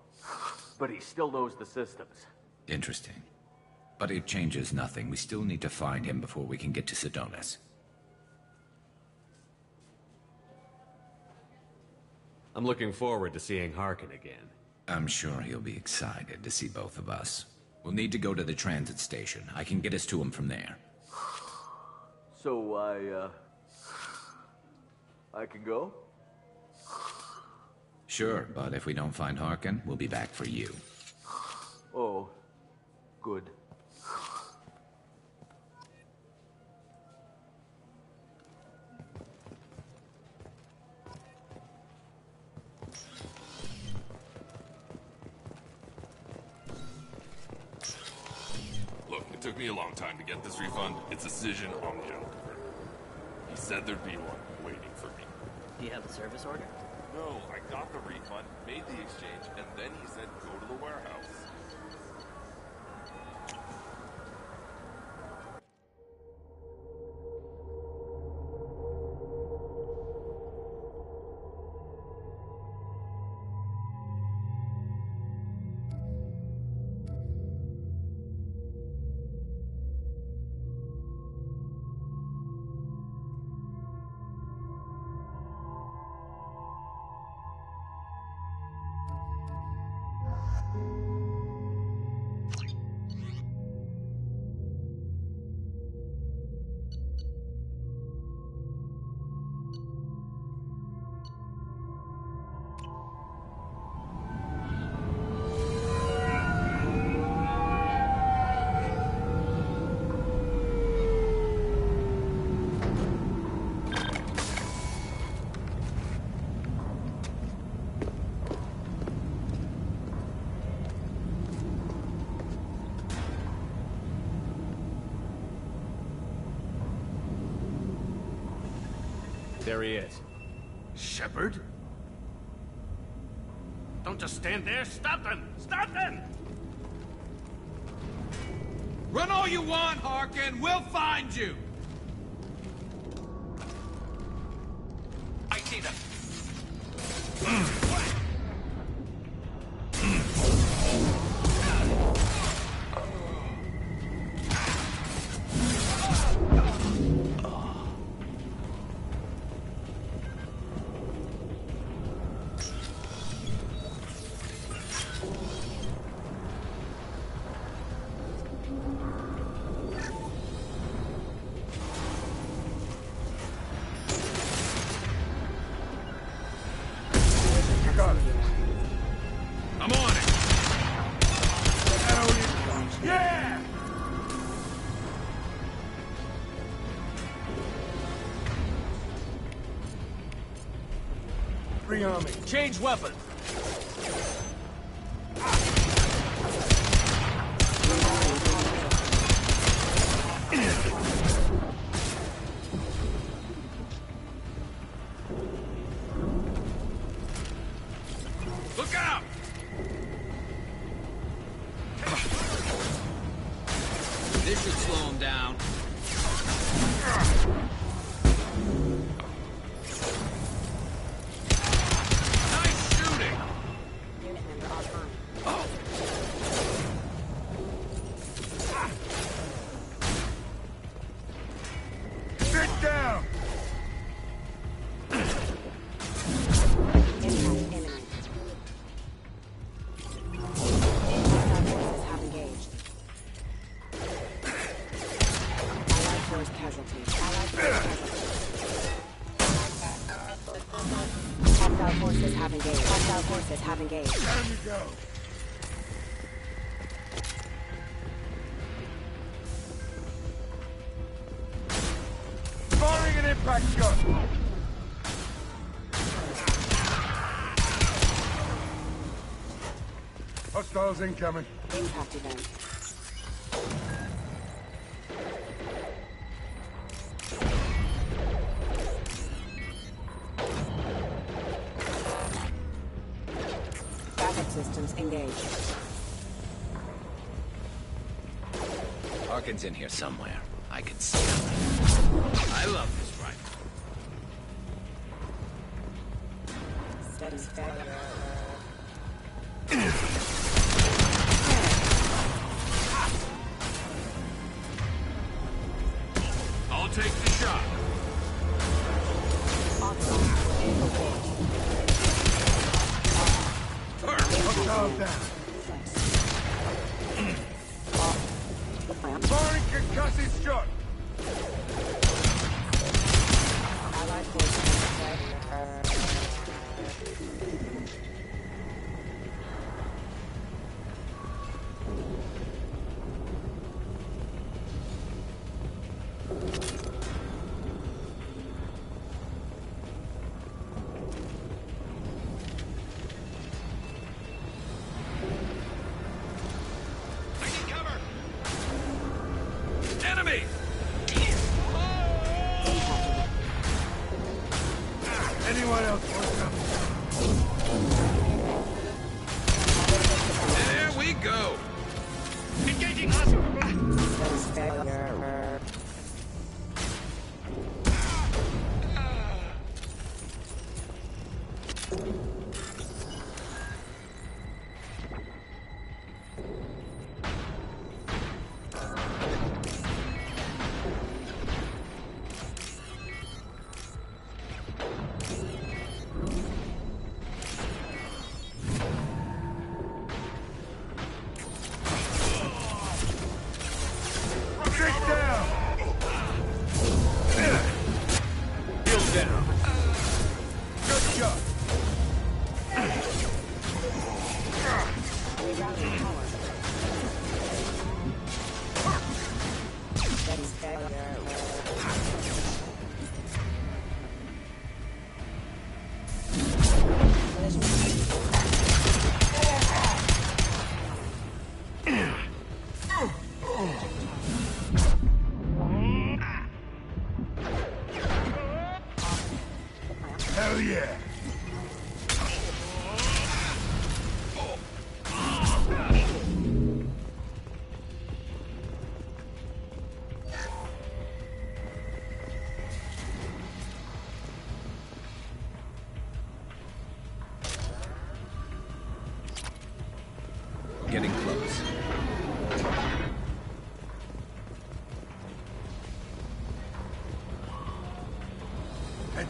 Speaker 12: but he still knows the systems.
Speaker 24: Interesting. But it changes nothing. We still need to find him before we can get to Sedonis.
Speaker 2: I'm looking forward to seeing Harkin again.
Speaker 24: I'm sure he'll be excited to see both of us. We'll need to go to the transit station. I can get us to him from there.
Speaker 12: So, I can go?
Speaker 24: Sure, but if we don't find Harkin, we'll be back for you.
Speaker 12: Oh, good.
Speaker 6: Look, it took me a long time to get this refund. It's a Cision Omnigel converter. He said there'd be one waiting for me.
Speaker 10: Do you have the service order?
Speaker 6: No, I got the refund, made the exchange, and then he said go to the warehouse.
Speaker 5: There he is.
Speaker 11: Shepard? Don't just stand there. Stop them! Stop them!
Speaker 24: Run all you want, Harkin. We'll find you.
Speaker 11: I see them.
Speaker 24: I'm on it.
Speaker 11: Yeah!
Speaker 5: Bring on me. Change weapons.
Speaker 24: Look out! This should slow him down. Nice shooting!
Speaker 11: Sit down!
Speaker 8: Hostile forces have engaged. Hostile forces have engaged.
Speaker 11: There you go. Firing an impact shot. Hostiles incoming.
Speaker 8: Impact event. Backup systems engaged.
Speaker 24: Harkin's in here somewhere. I can see him. I love this rifle.
Speaker 8: Steady fire.
Speaker 24: I'll take the shot.
Speaker 11: Hostiles down. Firing concussive shot.
Speaker 8: Allied forces.
Speaker 24: Enemy!
Speaker 11: Anyone else want something?
Speaker 24: There we go.
Speaker 11: Engaging hostile. Sit down.
Speaker 5: Heels down.
Speaker 11: Good shot.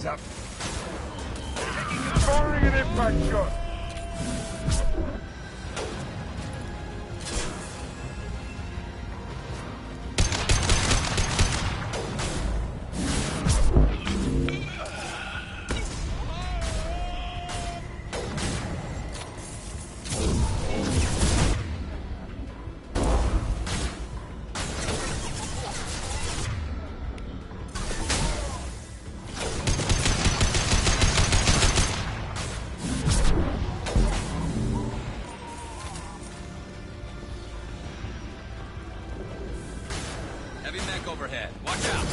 Speaker 3: Heads up. Firing an impact shot.
Speaker 24: Heavy mech overhead. Watch out.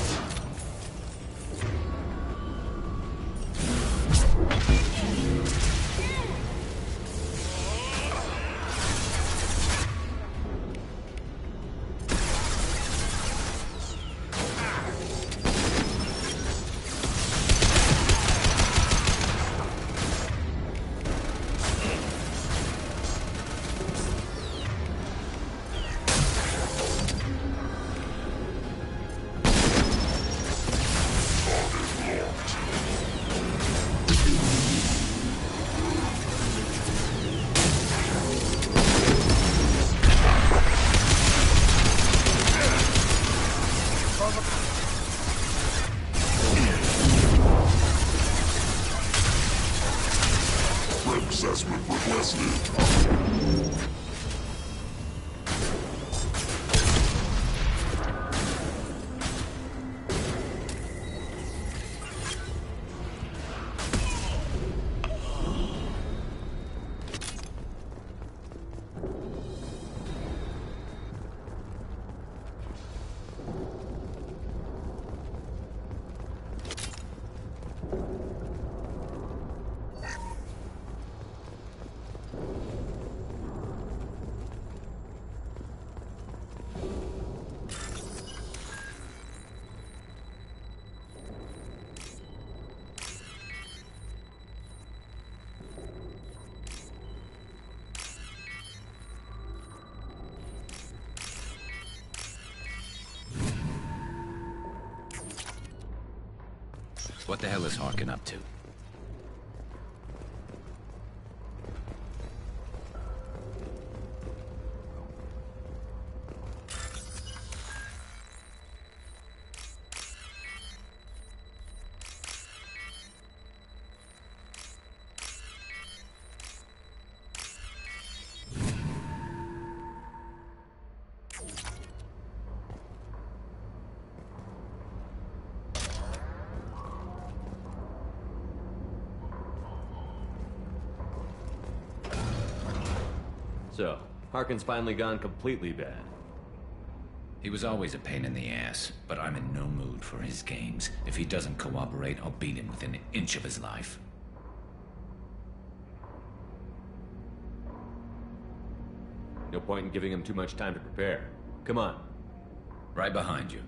Speaker 3: Assessment requested.
Speaker 24: What the hell is Harkin up to?
Speaker 2: So, Harkin's finally gone completely bad.
Speaker 24: He was always a pain in the ass, but I'm in no mood for his games. If he doesn't cooperate, I'll beat him within an inch of his life.
Speaker 2: No point in giving him too much time to prepare. Come on.
Speaker 24: Right behind you.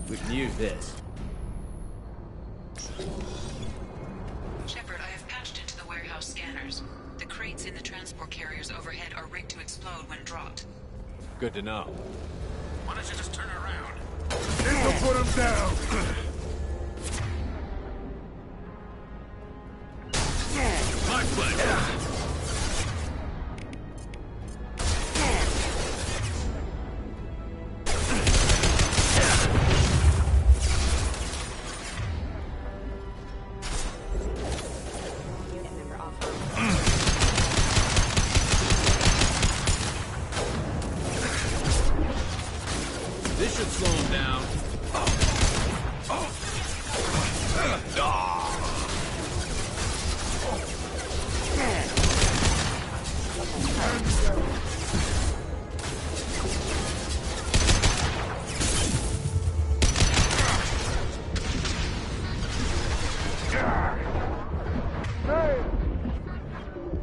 Speaker 2: We can use this.
Speaker 17: Shepard, I have patched into the warehouse scanners. The crates in the transport carriers overhead are rigged to explode when dropped.
Speaker 2: Good to know.
Speaker 6: Why don't you just turn around?
Speaker 3: This'll put him down!
Speaker 6: My pleasure.
Speaker 5: This should slow him down.
Speaker 3: Hey!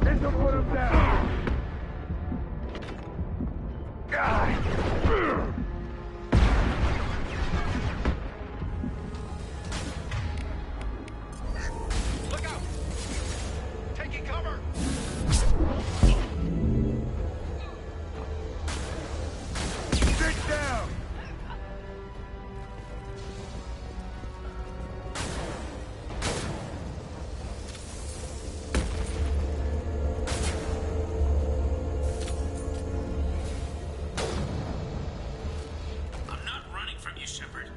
Speaker 3: This'll put him down!
Speaker 5: Look out! Taking cover!
Speaker 3: Sit down!
Speaker 24: I'm not running from you, Shepard.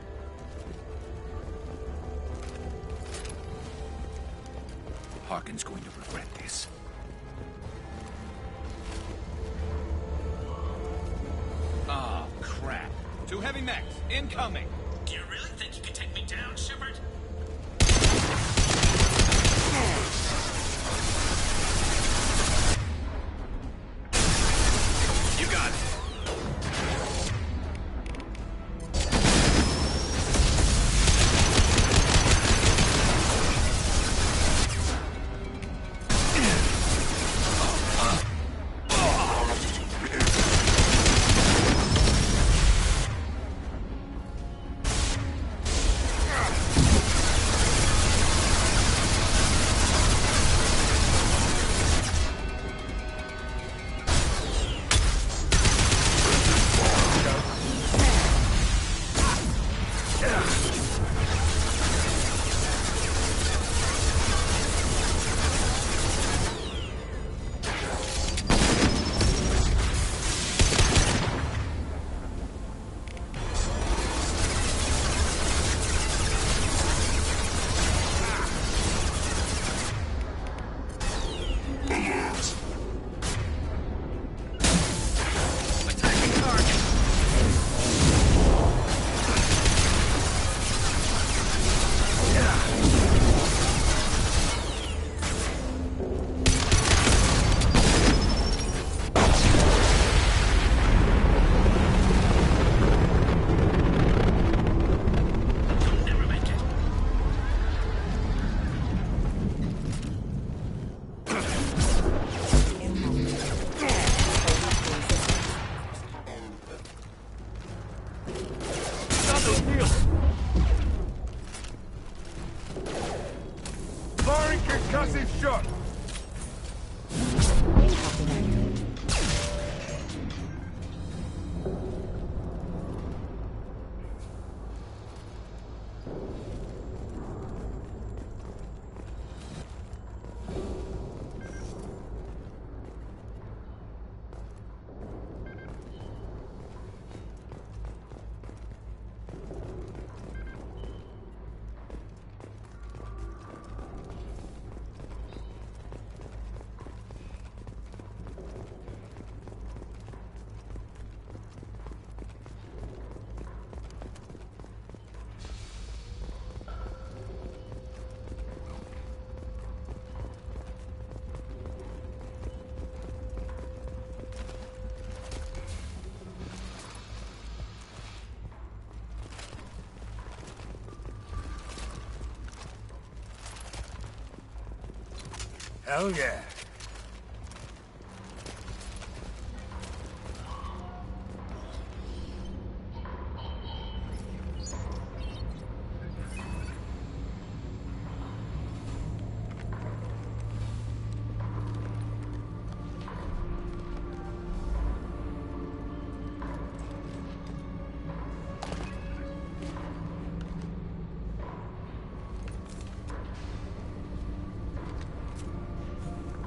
Speaker 24: Harkin's going to regret this.
Speaker 5: Ah, crap. 2 heavy mechs, incoming.
Speaker 24: Do you really think you can take me down, Shepard?
Speaker 5: You got it.
Speaker 3: Firing concussive shot! Hell yeah.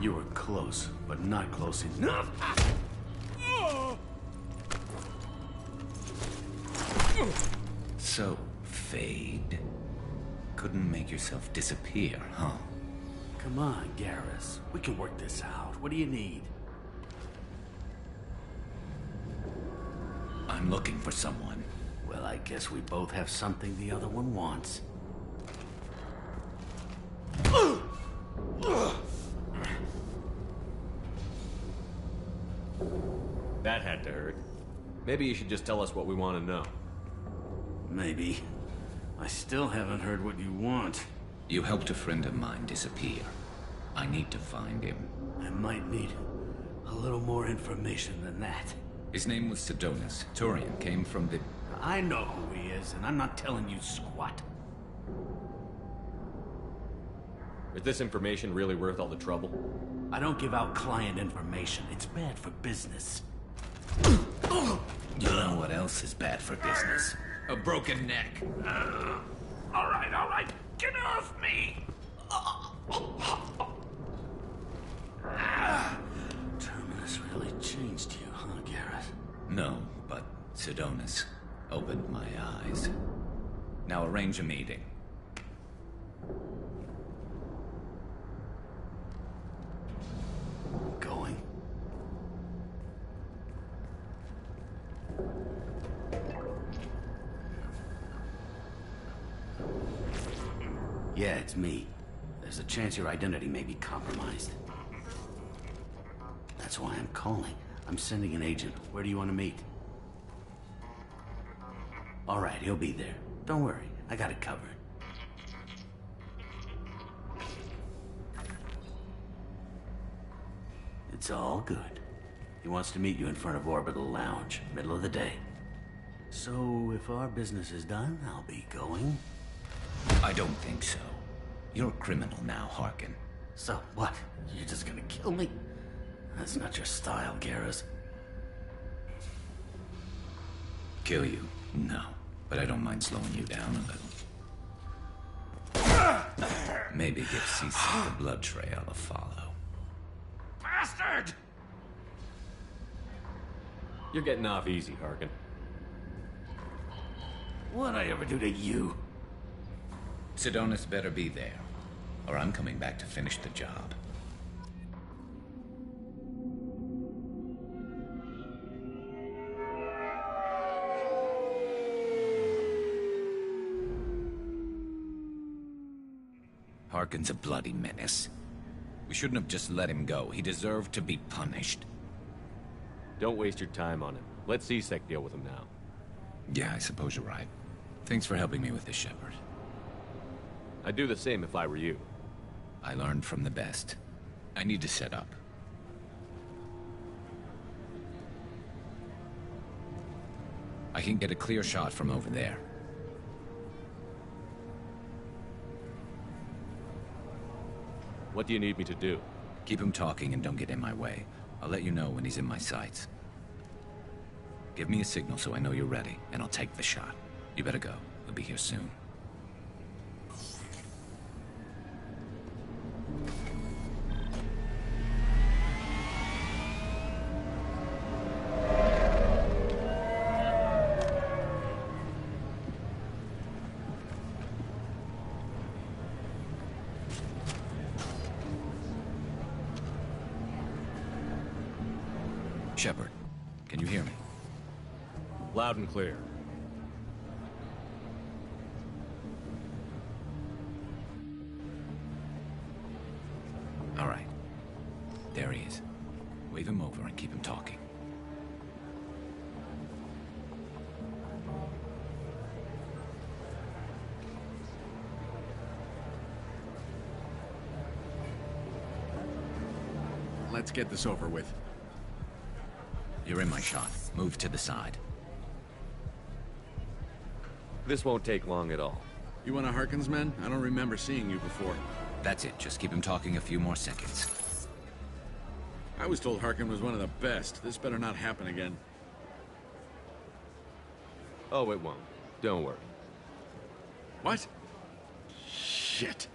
Speaker 1: You were close, but not close enough.
Speaker 24: So, Fade. Couldn't make yourself disappear, huh?
Speaker 1: Come on, Garrus. We can work this out. What do you need?
Speaker 24: I'm looking for someone.
Speaker 1: Well, I guess we both have something the other one wants.
Speaker 2: That had to hurt. Maybe you should just tell us what we want to know.
Speaker 1: Maybe. I still haven't heard what you want.
Speaker 24: You helped a friend of mine disappear. I need to find him.
Speaker 1: I might need a little more information than that.
Speaker 24: His name was Sidonis. Turian came from the...
Speaker 1: I know who he is, and I'm not telling you squat.
Speaker 2: Is this information really worth all the trouble?
Speaker 1: I don't give out client information. It's bad for business.
Speaker 24: You know what else is bad for business? A broken neck.
Speaker 1: All right. Get off me! Terminus really changed you, huh, Gareth?
Speaker 24: No, but Sidonis opened my eyes. Now arrange a meeting.
Speaker 1: Going. Yeah, it's me. There's a chance your identity may be compromised. That's why I'm calling. I'm sending an agent. Where do you want to meet? All right, he'll be there. Don't worry, I got it covered. It's all good. He wants to meet you in front of Orbital Lounge, middle of the day. So, if our business is done, I'll be going.
Speaker 24: I don't think so. You're a criminal now, Harkin.
Speaker 1: So what? You're just gonna kill me? That's not your style, Garrus.
Speaker 24: Kill you? No. But I don't mind slowing you down a little. Maybe give C6 the blood trail a follow.
Speaker 1: Bastard!
Speaker 2: You're getting off easy, Harkin.
Speaker 1: What'd I ever do to you?
Speaker 24: Sidonis better be there, or I'm coming back to finish the job. Harkin's a bloody menace. We shouldn't have just let him go. He deserved to be punished.
Speaker 2: Don't waste your time on him. Let C-Sec deal with him now.
Speaker 24: Yeah, I suppose you're right. Thanks for helping me with this, Shepard.
Speaker 2: I'd do the same if I were you.
Speaker 24: I learned from the best. I need to set up. I can get a clear shot from over there.
Speaker 2: What do you need me to do?
Speaker 24: Keep him talking and don't get in my way. I'll let you know when he's in my sights. Give me a signal so I know you're ready, and I'll take the shot. You better go. We'll be here soon. Shepard, can you hear me?
Speaker 2: Loud and clear.
Speaker 24: All right. There he is. Wave him over and keep him talking.
Speaker 5: Let's get this over with.
Speaker 24: You're in my shot. Move to the side.
Speaker 2: This won't take long at all.
Speaker 5: You one of Harkin's men? I don't remember seeing you before.
Speaker 24: That's it. Just keep him talking a few more seconds.
Speaker 5: I was told Harkin was one of the best. This better not happen again.
Speaker 2: Oh, it won't. Don't worry.
Speaker 5: What? Shit.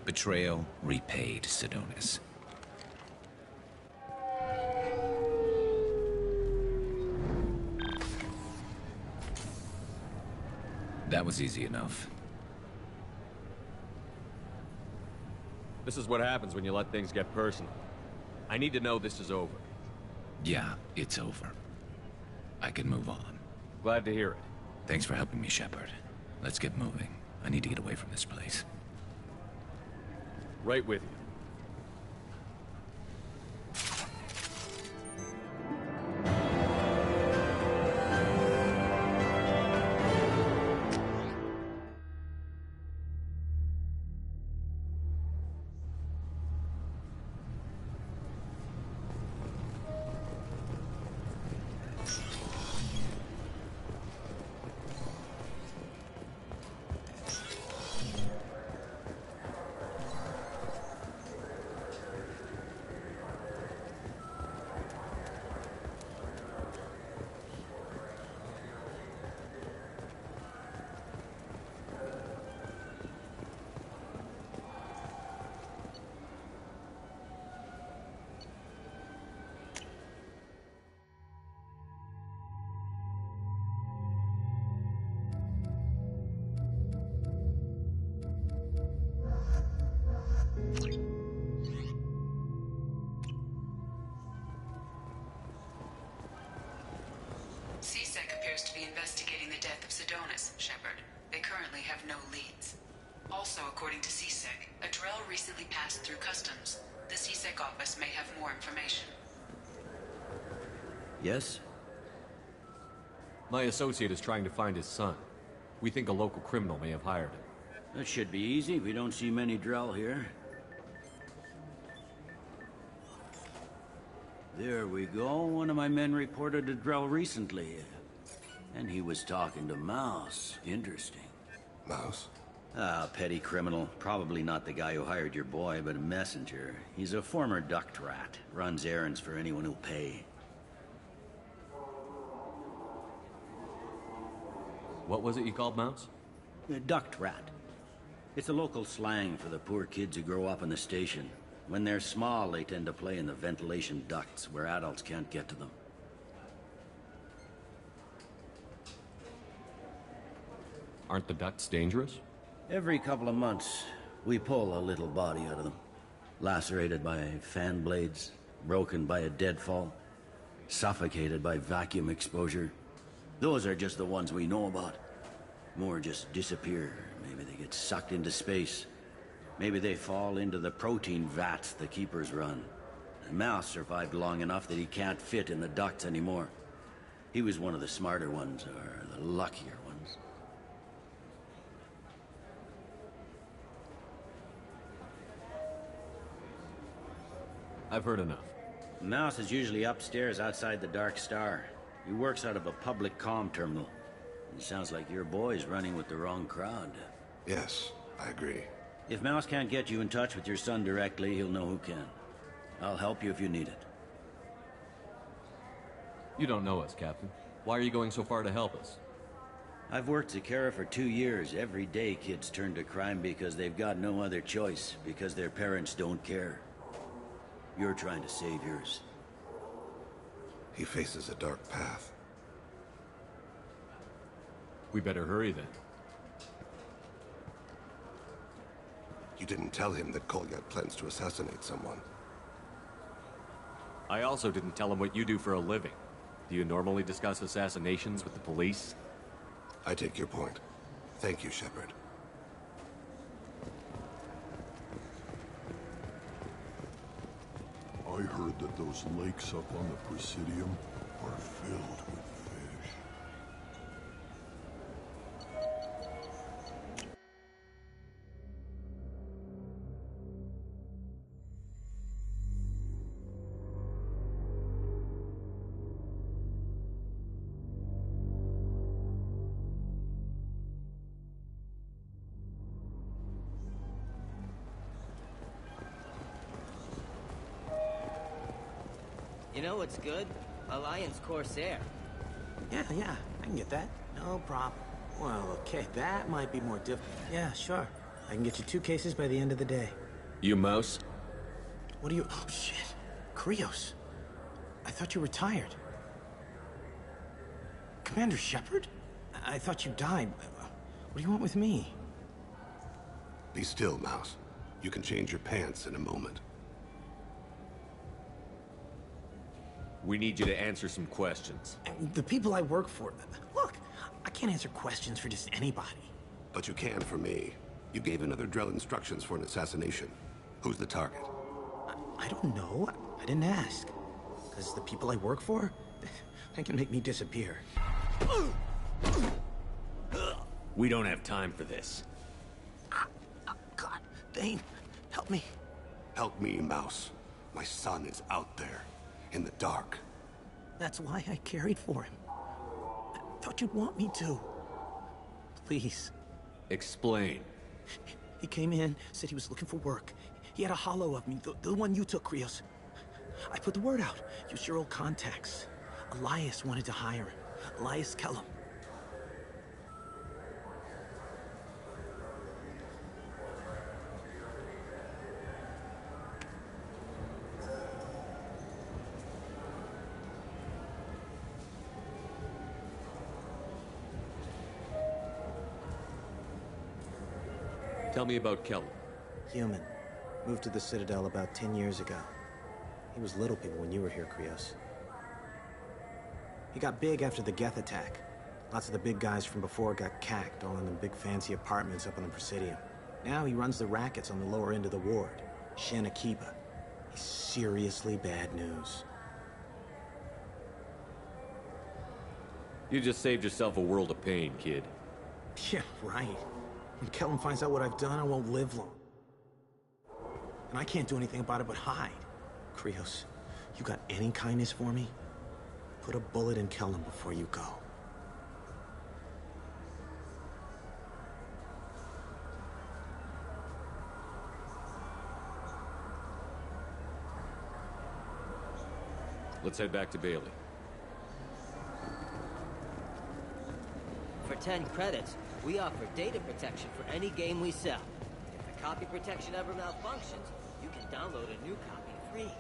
Speaker 24: Betrayal repaid, Sidonis. That was easy enough.
Speaker 2: This is what happens when you let things get personal. I need to know this is over.
Speaker 24: Yeah, it's over. I can move on.
Speaker 2: Glad to hear it.
Speaker 24: Thanks for helping me, Shepard. Let's get moving. I need to get away from this place.
Speaker 2: Right with you.
Speaker 17: Sedonus, Shepard. They currently have no leads. Also, according to CSEC, a Drell recently passed through customs. The CSEC office may have more information.
Speaker 7: Yes?
Speaker 2: My associate is trying to find his son. We think a local criminal may have hired him.
Speaker 7: That should be easy. We don't see many Drell here. There we go. One of my men reported a Drell recently. And he was talking to Mouse. Interesting.
Speaker 14: Mouse?
Speaker 7: Ah, petty criminal. Probably not the guy who hired your boy, but a messenger. He's a former duct rat. Runs errands for anyone who'll pay.
Speaker 2: What was it you called Mouse?
Speaker 7: A duct rat. It's a local slang for the poor kids who grow up in the station. When they're small, they tend to play in the ventilation ducts where adults can't get to them.
Speaker 2: Aren't the ducts dangerous?
Speaker 7: Every couple of months, we pull a little body out of them. Lacerated by fan blades, broken by a deadfall, suffocated by vacuum exposure. Those are just the ones we know about. More just disappear. Maybe they get sucked into space. Maybe they fall into the protein vats the keepers run. And Mouse survived long enough that he can't fit in the ducts anymore. He was one of the smarter ones, or the luckier ones.
Speaker 2: I've heard enough.
Speaker 7: Mouse is usually upstairs outside the Dark Star. He works out of a public comm terminal. It sounds like your boy's running with the wrong crowd.
Speaker 14: Yes, I agree.
Speaker 7: If Mouse can't get you in touch with your son directly, he'll know who can. I'll help you if you need it.
Speaker 2: You don't know us, Captain. Why are you going so far to help us?
Speaker 7: I've worked Zakera for 2 years. Every day kids turn to crime because they've got no other choice, because their parents don't care. You're trying to save yours.
Speaker 14: He faces a dark path.
Speaker 2: We better hurry then.
Speaker 14: You didn't tell him that Kolyat plans to assassinate someone.
Speaker 2: I also didn't tell him what you do for a living. Do you normally discuss assassinations with the police?
Speaker 14: I take your point. Thank you, Shepard.
Speaker 3: I heard that those lakes up on the Presidium are filled with fish.
Speaker 10: You know what's good? Alliance Corsair.
Speaker 16: Yeah, I can get that. No problem. Well, okay, that might be more difficult. Yeah, sure. I can get you 2 cases by the end of the day.
Speaker 2: You Mouse?
Speaker 16: What are you... Oh, shit. Krios. I thought you retired. Commander Shepard? I thought you died. What do you want with me?
Speaker 14: Be still, Mouse. You can change your pants in a moment.
Speaker 2: We need you to answer some questions.
Speaker 16: The people I work for... Look, I can't answer questions for just anybody.
Speaker 14: But you can for me. You gave another Drell instructions for an assassination. Who's the target?
Speaker 16: I don't know. I didn't ask. Because the people I work for, they can make me disappear.
Speaker 2: We don't have time for this.
Speaker 16: God, Dane, help me.
Speaker 14: Help me, Mouse. My son is out there, in the dark.
Speaker 16: That's why I carried for him. I thought you'd want me to. Please.
Speaker 2: Explain.
Speaker 16: He came in, said he was looking for work. He had a hollow of me, the one you took, Krios. I put the word out. Use your old contacts. Elias wanted to hire him. Elias Kellum.
Speaker 2: Tell me about Kellum.
Speaker 16: Human. Moved to the Citadel about 10 years ago. He was little people when you were here, Krios. He got big after the Geth attack. Lots of the big guys from before got cacked, all in the big fancy apartments up on the Presidium. Now he runs the rackets on the lower end of the ward. Shanakiba. He's seriously bad news.
Speaker 2: You just saved yourself a world of pain, kid.
Speaker 16: Yeah, right. When Kellum finds out what I've done, I won't live long. And I can't do anything about it but hide. Krios, you got any kindness for me? Put a bullet in Kellum before you go.
Speaker 2: Let's head back to Bailey.
Speaker 10: For 10 credits, we offer data protection for any game we sell. If the copy protection ever malfunctions, you can download a new copy free.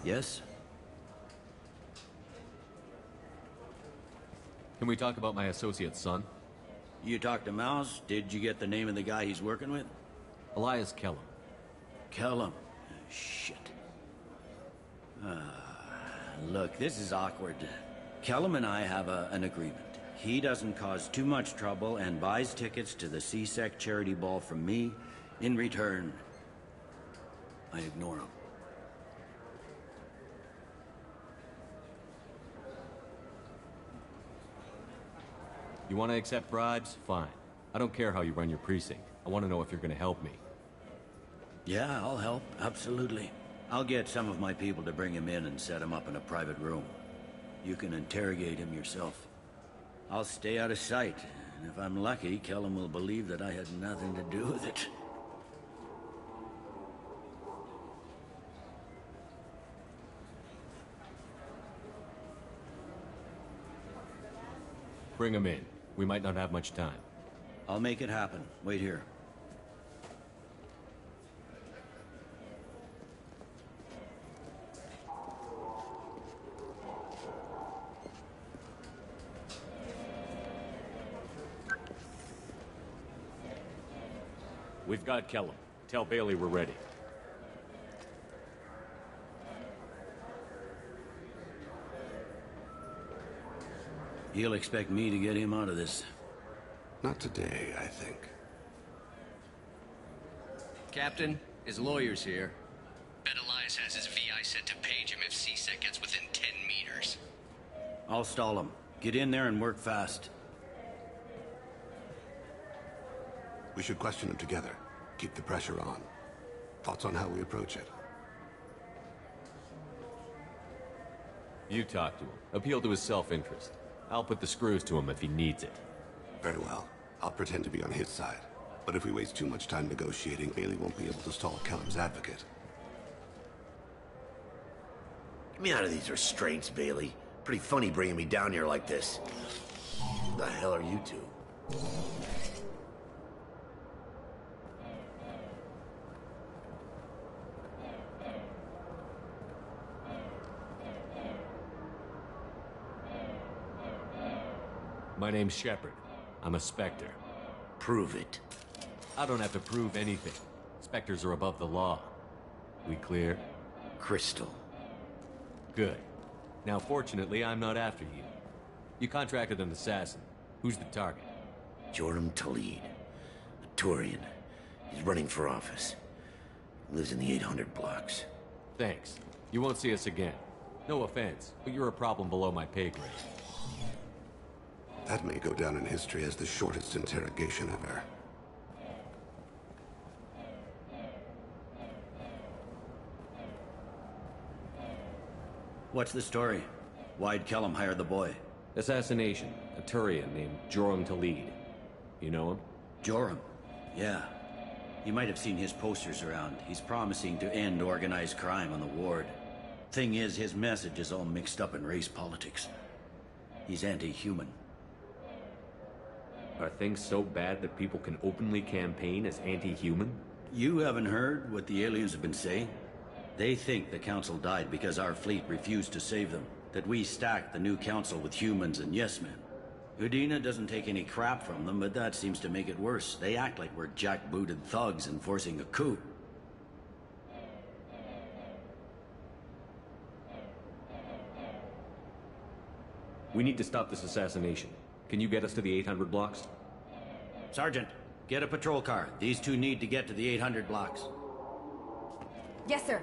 Speaker 7: Yes?
Speaker 2: Can we talk about my associate's son?
Speaker 7: You talked to Mouse? Did you get the name of the guy he's working with?
Speaker 2: Elias Kellum.
Speaker 7: Kellum? Shit. Look, this is awkward. Kellum and I have an agreement. He doesn't cause too much trouble and buys tickets to the CSEC charity ball from me. In return, I ignore him.
Speaker 2: You want to accept bribes? Fine. I don't care how you run your precinct. I want to know if you're going to help me.
Speaker 7: Yeah, I'll help. Absolutely. I'll get some of my people to bring him in and set him up in a private room. You can interrogate him yourself. I'll stay out of sight, and if I'm lucky, Kellum will believe that I had nothing to do with it.
Speaker 2: Bring him in. We might not have much time.
Speaker 7: I'll make it happen. Wait here.
Speaker 2: We've got Kellum. Tell Bailey we're ready.
Speaker 7: He'll expect me to get him out of this.
Speaker 14: Not today, I think.
Speaker 9: Captain, his lawyer's here. Bet Elias has his VI set to page him if CSEC gets within 10 meters.
Speaker 7: I'll stall him. Get in there and work fast.
Speaker 14: We should question him together. Keep the pressure on. Thoughts on how we approach it?
Speaker 2: You talk to him. Appeal to his self-interest. I'll put the screws to him if he needs it.
Speaker 14: Very well. I'll pretend to be on his side. But if we waste too much time negotiating, Bailey won't be able to stall Kellum's advocate.
Speaker 15: Get me out of these restraints, Bailey. Pretty funny bringing me down here like this. Who the hell are you two?
Speaker 2: My name's Shepard. I'm a Spectre.
Speaker 15: Prove it.
Speaker 2: I don't have to prove anything. Spectres are above the law. We clear?
Speaker 15: Crystal.
Speaker 2: Good. Now, fortunately, I'm not after you. You contracted an assassin. Who's the target?
Speaker 15: Joram Talid. A Turian. He's running for office. Lives in the 800 blocks.
Speaker 2: Thanks. You won't see us again. No offense, but you're a problem below my pay grade.
Speaker 14: That may go down in history as the shortest interrogation ever.
Speaker 7: What's the story? Why'd Kellum hire the boy?
Speaker 2: Assassination. A Turian named Joram Talid. You know him?
Speaker 7: Joram? Yeah. You might have seen his posters around. He's promising to end organized crime on the ward. Thing is, his message is all mixed up in race politics. He's anti-human.
Speaker 2: Are things so bad that people can openly campaign as anti-human?
Speaker 7: You haven't heard what the aliens have been saying? They think the Council died because our fleet refused to save them. That we stacked the new Council with humans and yes-men. Udina doesn't take any crap from them, but that seems to make it worse. They act like we're jackbooted thugs enforcing a coup.
Speaker 2: We need to stop this assassination. Can you get us to the 800 blocks?
Speaker 7: Sergeant, get a patrol car. These two need to get to the 800 blocks.
Speaker 18: Yes, sir.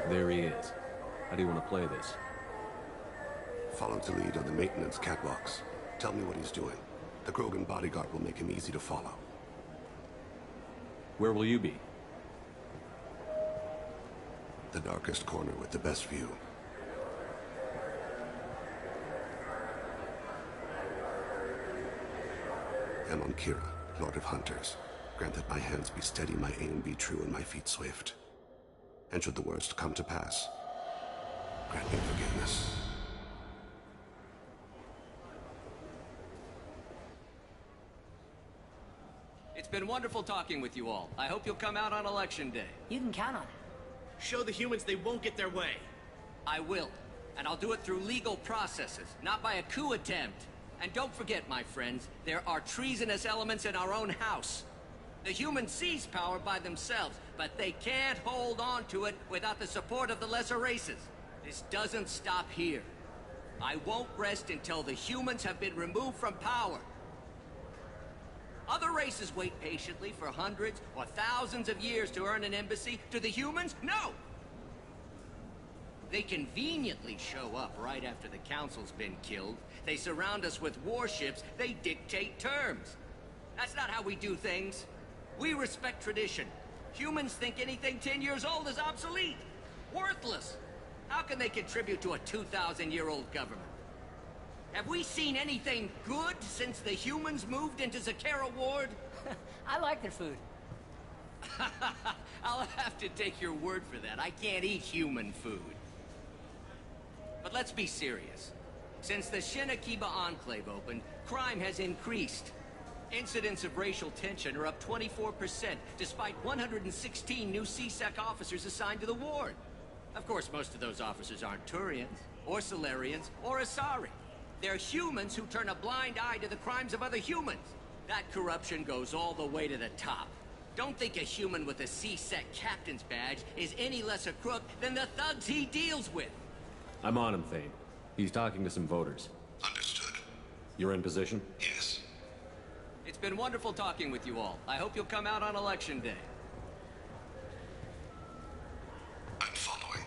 Speaker 2: There he is. How do you want to play this?
Speaker 14: Follow the lead on the maintenance catwalks. Tell me what he's doing. The Krogan bodyguard will make him easy to follow.
Speaker 2: Where will you be?
Speaker 14: The darkest corner with the best view. Amon Kira, Lord of Hunters. Grant that my hands be steady, my aim be true, and my feet swift. And should the worst come to pass, grant me forgiveness.
Speaker 9: It's been wonderful talking with you all. I hope you'll come out on Election Day.
Speaker 10: You can count on it.
Speaker 9: Show the humans they won't get their way. I will. And I'll do it through legal processes, not by a coup attempt. And don't forget, my friends, there are treasonous elements in our own house. The humans seize power by themselves, but they can't hold on to it without the support of the lesser races. This doesn't stop here. I won't rest until the humans have been removed from power. Other races wait patiently for hundreds or thousands of years to earn an embassy. To the humans, no! They conveniently show up right after the Council's been killed. They surround us with warships. They dictate terms. That's not how we do things. We respect tradition. Humans think anything 10 years old is obsolete. Worthless. How can they contribute to a 2,000-year-old government? Have we seen anything good since the humans moved into Zakera Ward?
Speaker 10: I like their food.
Speaker 9: I'll have to take your word for that. I can't eat human food. But let's be serious. Since the Shinakiba Enclave opened, crime has increased. Incidents of racial tension are up 24%, despite 116 new CSEC officers assigned to the ward. Of course, most of those officers aren't Turians, or Solarians, or Asari. They're humans who turn a blind eye to the crimes of other humans. That corruption goes all the way to the top. Don't think a human with a CSEC captain's badge is any less a crook than the thugs he deals with.
Speaker 2: I'm on him, Thane. He's talking to some voters.
Speaker 14: Understood.
Speaker 2: You're in position?
Speaker 14: Yes.
Speaker 9: It's been wonderful talking with you all. I hope you'll come out on Election Day.
Speaker 14: I'm following.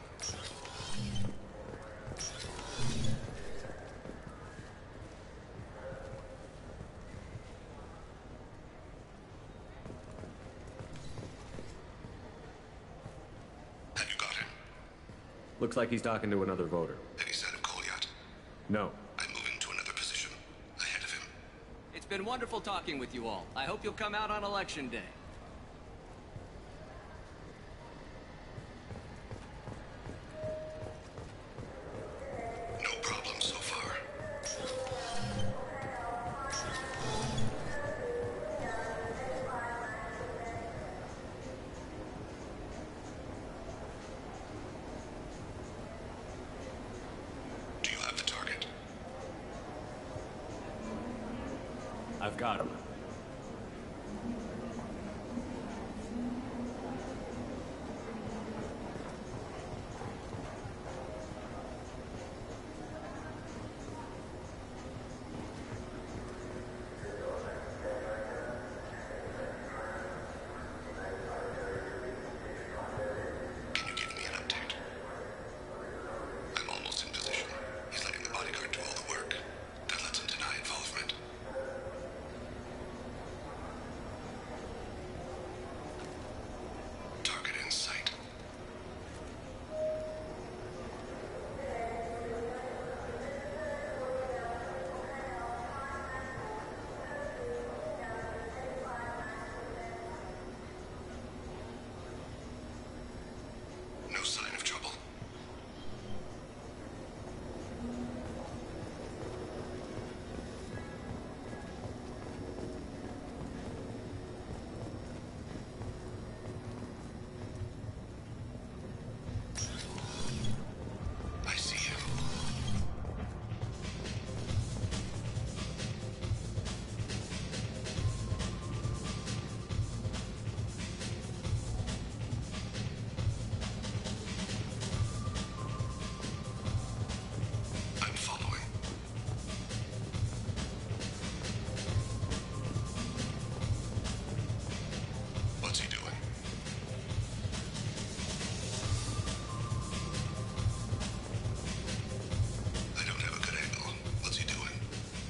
Speaker 14: Have you got him?
Speaker 2: Looks like he's talking to another voter.
Speaker 14: Any sign of Goliath?
Speaker 2: No.
Speaker 14: I'm moving to another position. Ahead of him.
Speaker 9: It's been wonderful talking with you all. I hope you'll come out on Election Day.
Speaker 14: No problem so far. Do you have the target?
Speaker 2: I've got him.
Speaker 14: Can you give me an update? I'm almost in position. He's letting the bodyguard do all the work. That lets him deny involvement.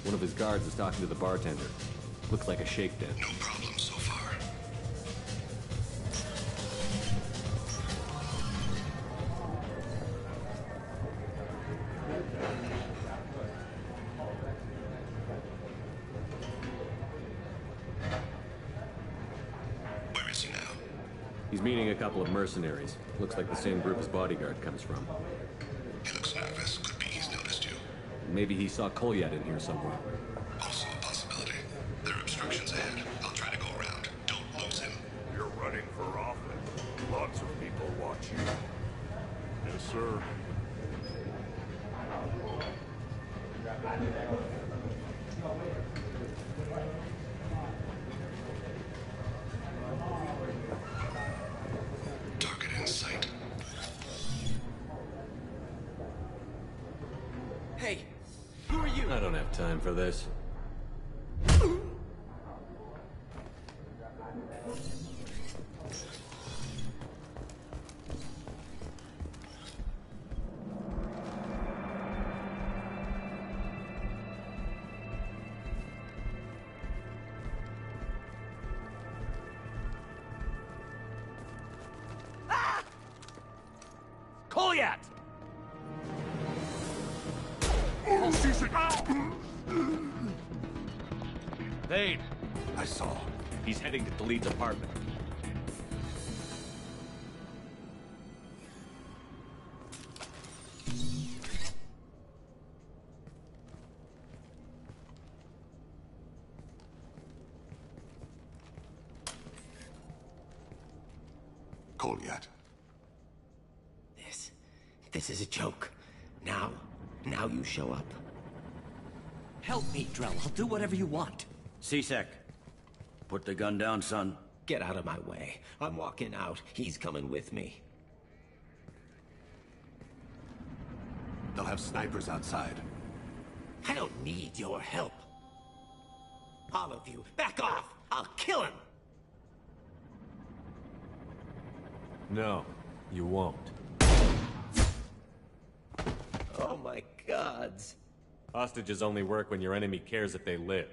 Speaker 2: One of his guards is talking to the bartender. Looks like a shake den.
Speaker 14: No problem so far. Where is he now?
Speaker 2: He's meeting a couple of mercenaries. Looks like the same group his bodyguard comes from.
Speaker 14: He looks nervous. Could be he's noticed you.
Speaker 2: Maybe he saw Kolyat in here somewhere.
Speaker 14: Also a possibility. There are obstructions ahead. I'll try to go around. Don't lose him.
Speaker 3: You're running for office. Lots of people watch you. Yes, sir.
Speaker 14: Target in sight.
Speaker 9: Hey, who are you?
Speaker 2: I don't have time for this.
Speaker 5: Kolyat! Thane!
Speaker 14: I saw.
Speaker 2: He's heading to Khalid's apartment.
Speaker 14: Kolyat.
Speaker 9: This is a joke. Now you show up. Help me, Drell. I'll do whatever you want.
Speaker 7: C-Sec. Put the gun down, son.
Speaker 9: Get out of my way. I'm walking out. He's coming with me.
Speaker 14: They'll have snipers outside.
Speaker 9: I don't need your help. All of you, back off! I'll kill him!
Speaker 2: No, you won't.
Speaker 9: Oh my gods.
Speaker 2: Hostages only work when your enemy cares if they live.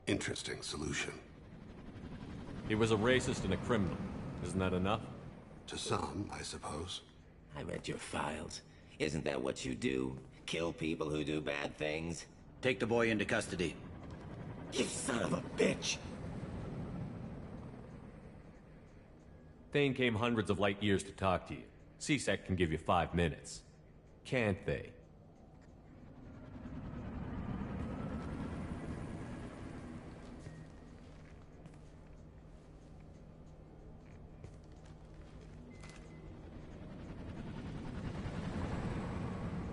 Speaker 14: Interesting solution.
Speaker 2: He was a racist and a criminal. Isn't that enough?
Speaker 14: To some, I suppose.
Speaker 9: I read your files. Isn't that what you do? Kill people who do bad things?
Speaker 7: Take the boy into custody.
Speaker 9: You son of a bitch!
Speaker 2: Thane came hundreds of light years to talk to you. C-Sec can give you 5 minutes. Can't they?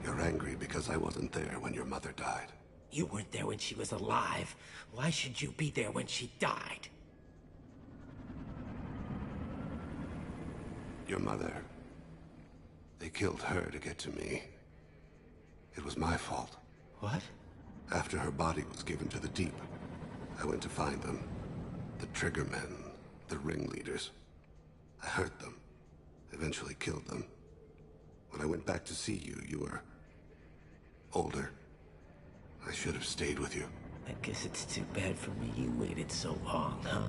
Speaker 14: You're angry because I wasn't there when your mother died.
Speaker 9: You weren't there when she was alive. Why should you be there when she died?
Speaker 14: Your mother. They killed her to get to me. It was my fault.
Speaker 9: What?
Speaker 14: After her body was given to the Deep, I went to find them. The Triggermen, the ringleaders. I hurt them. Eventually killed them. When I went back to see you, you were older. I should have stayed with you.
Speaker 9: I guess it's too bad for me you waited so long, huh?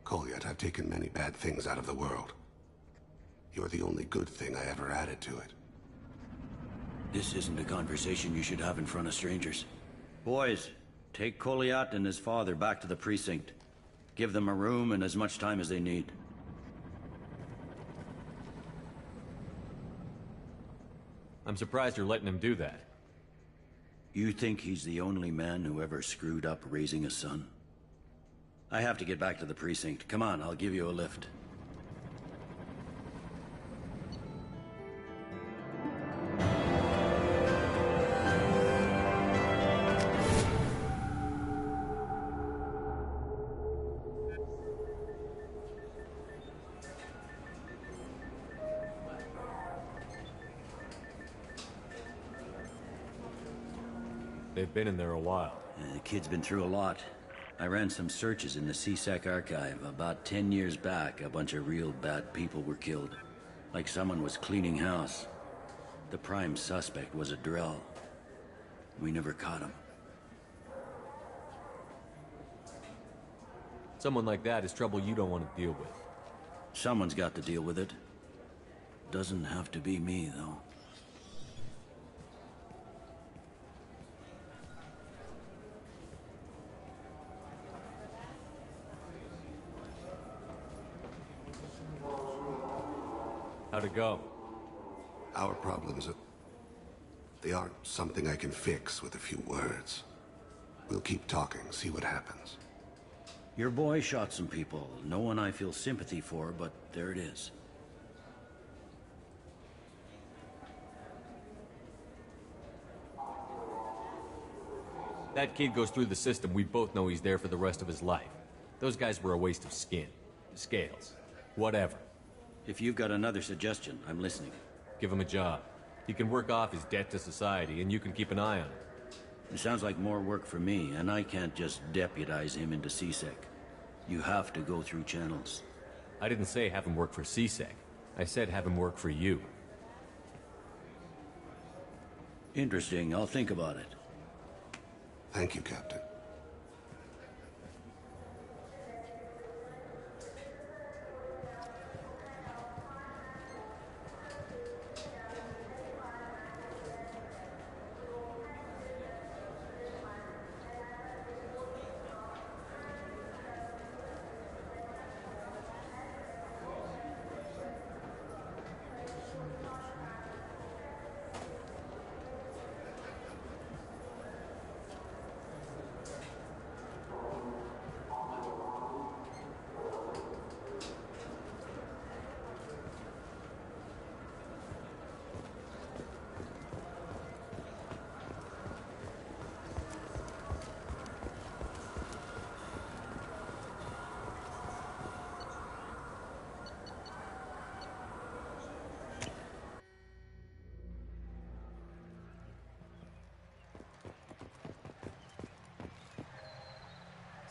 Speaker 14: Kolyat, I've taken many bad things out of the world. You're the only good thing I ever added to it.
Speaker 7: This isn't a conversation you should have in front of strangers. Boys, take Kolyat and his father back to the precinct. Give them a room and as much time as they need.
Speaker 2: I'm surprised you're letting him do that.
Speaker 7: You think he's the only man who ever screwed up raising a son? I have to get back to the precinct. Come on, I'll give you a lift.
Speaker 2: They've been in there a while.
Speaker 7: The kid's been through a lot. I ran some searches in the C-Sec archive. About 10 years back, a bunch of real bad people were killed. Like someone was cleaning house. The prime suspect was a Drell. We never caught him.
Speaker 2: Someone like that is trouble you don't want to deal with.
Speaker 7: Someone's got to deal with it. Doesn't have to be me, though.
Speaker 2: How'd it go?
Speaker 14: Our problems they aren't something I can fix with a few words. We'll keep talking, see what happens.
Speaker 7: Your boy shot some people. No one I feel sympathy for, but there it is.
Speaker 2: That kid goes through the system, we both know he's there for the rest of his life. Those guys were a waste of skin. Scales. Whatever.
Speaker 7: If you've got another suggestion, I'm listening.
Speaker 2: Give him a job. He can work off his debt to society, and you can keep an eye on him.
Speaker 7: It sounds like more work for me, and I can't just deputize him into CSEC. You have to go through channels.
Speaker 2: I didn't say have him work for CSEC. I said have him work for you.
Speaker 7: Interesting. I'll think about it.
Speaker 14: Thank you, Captain.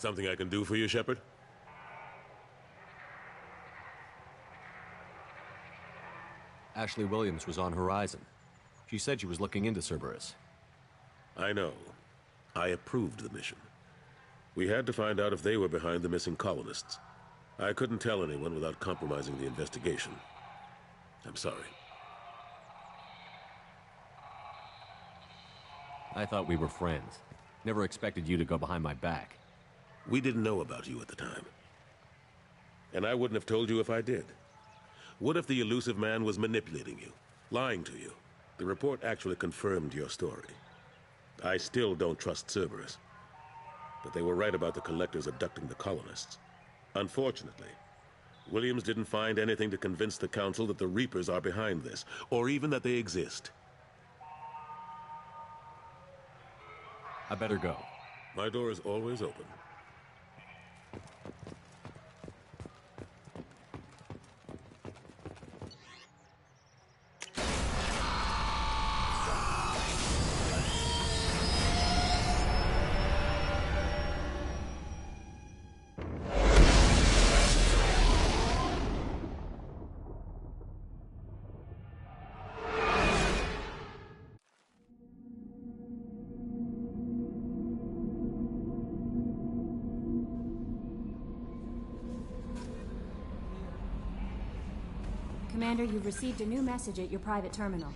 Speaker 19: Something I can do for you, Shepard?
Speaker 2: Ashley Williams was on Horizon. She said she was looking into Cerberus.
Speaker 19: I know. I approved the mission. We had to find out if they were behind the missing colonists. I couldn't tell anyone without compromising the investigation. I'm sorry.
Speaker 2: I thought we were friends. Never expected you to go behind my back.
Speaker 19: We didn't know about you at the time. And I wouldn't have told you if I did. What if the elusive man was manipulating you, lying to you? The report actually confirmed your story. I still don't trust Cerberus. But they were right about the collectors abducting the colonists. Unfortunately, Williams didn't find anything to convince the Council that the Reapers are behind this, or even that they exist.
Speaker 2: I better go.
Speaker 19: My door is always open.
Speaker 18: Commander, you've received a new message at your private terminal.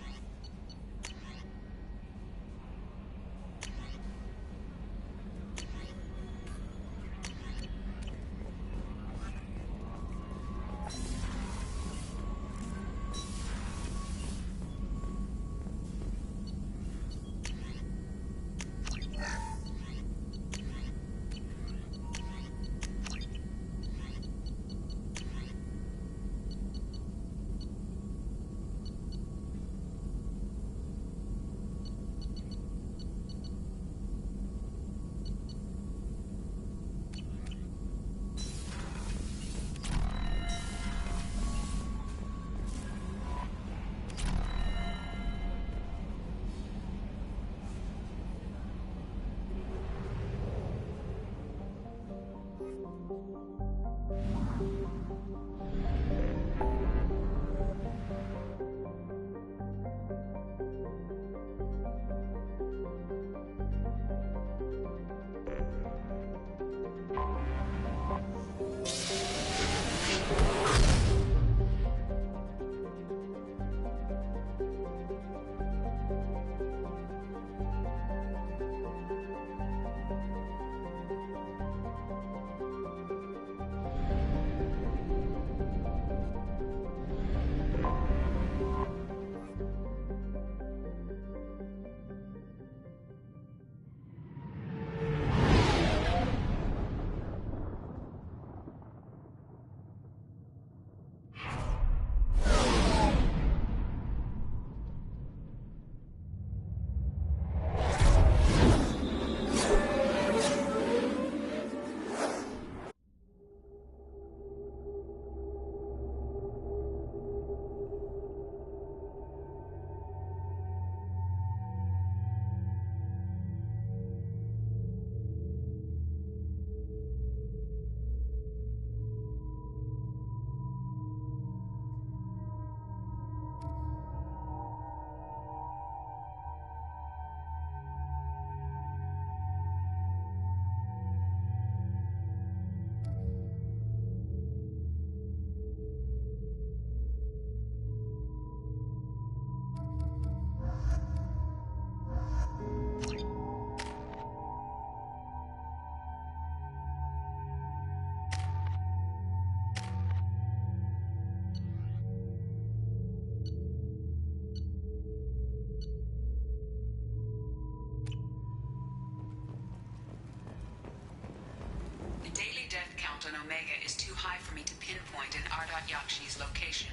Speaker 17: on Omega is too high for me to pinpoint an Ardat Yakshi's location.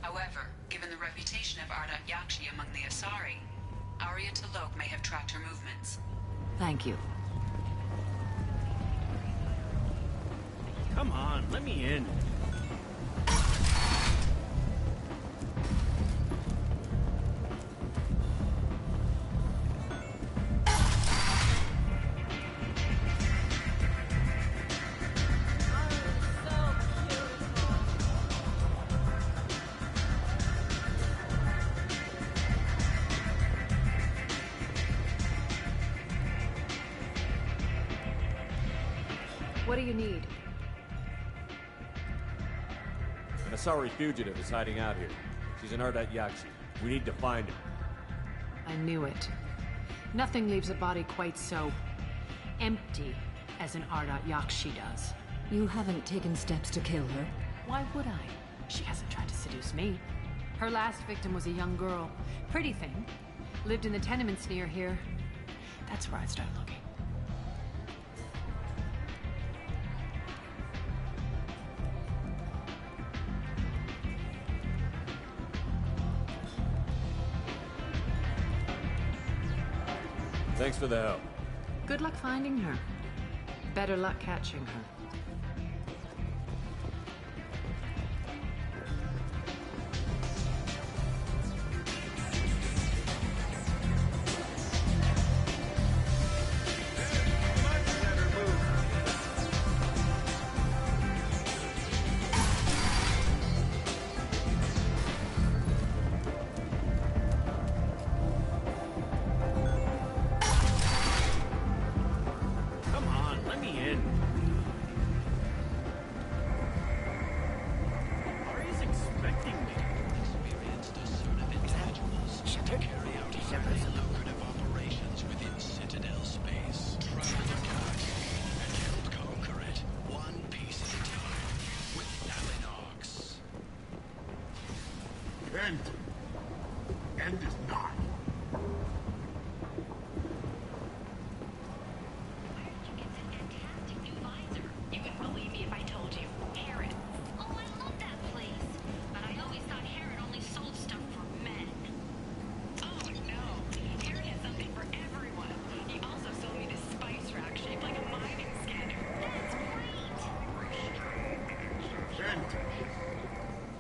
Speaker 17: However, given the reputation of Ardat Yakshi among the Asari, Arya T'Loak may have tracked her movements.
Speaker 4: Thank you.
Speaker 16: Come on, let me in.
Speaker 4: What do you need?
Speaker 2: An Asari fugitive is hiding out here. She's an Ardat Yakshi. We need to find her.
Speaker 4: I knew it. Nothing leaves a body quite so empty as an Ardat Yakshi does.
Speaker 20: You haven't taken steps to kill her?
Speaker 4: Why would I? She hasn't tried to seduce me. Her last victim was a young girl. Pretty thing. Lived in the tenements near here. That's where I'd start looking.
Speaker 2: Thanks for the help.
Speaker 4: Good luck finding her. Better luck catching her.
Speaker 3: End is nigh.
Speaker 22: You wouldn't believe me if I told you. Heron. Oh, I love that place. But I always thought Heron only sold stuff for men. Oh, no. Heron has something for everyone. He also sold me this spice rack shaped like a mining scanner. That's great.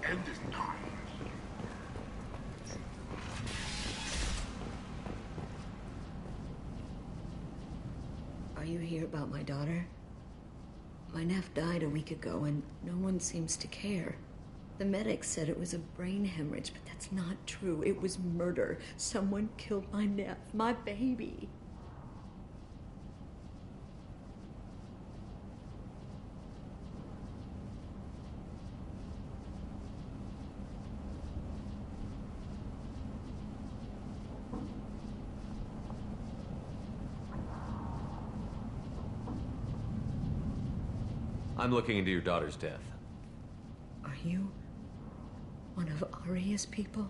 Speaker 3: End is nigh.
Speaker 20: Are you here about my daughter? My nephew died a week ago and no one seems to care. The medics said it was a brain hemorrhage, but that's not true. It was murder. Someone killed my nephew, my baby.
Speaker 2: I'm looking into your daughter's death.
Speaker 20: Are you one of Arya's people?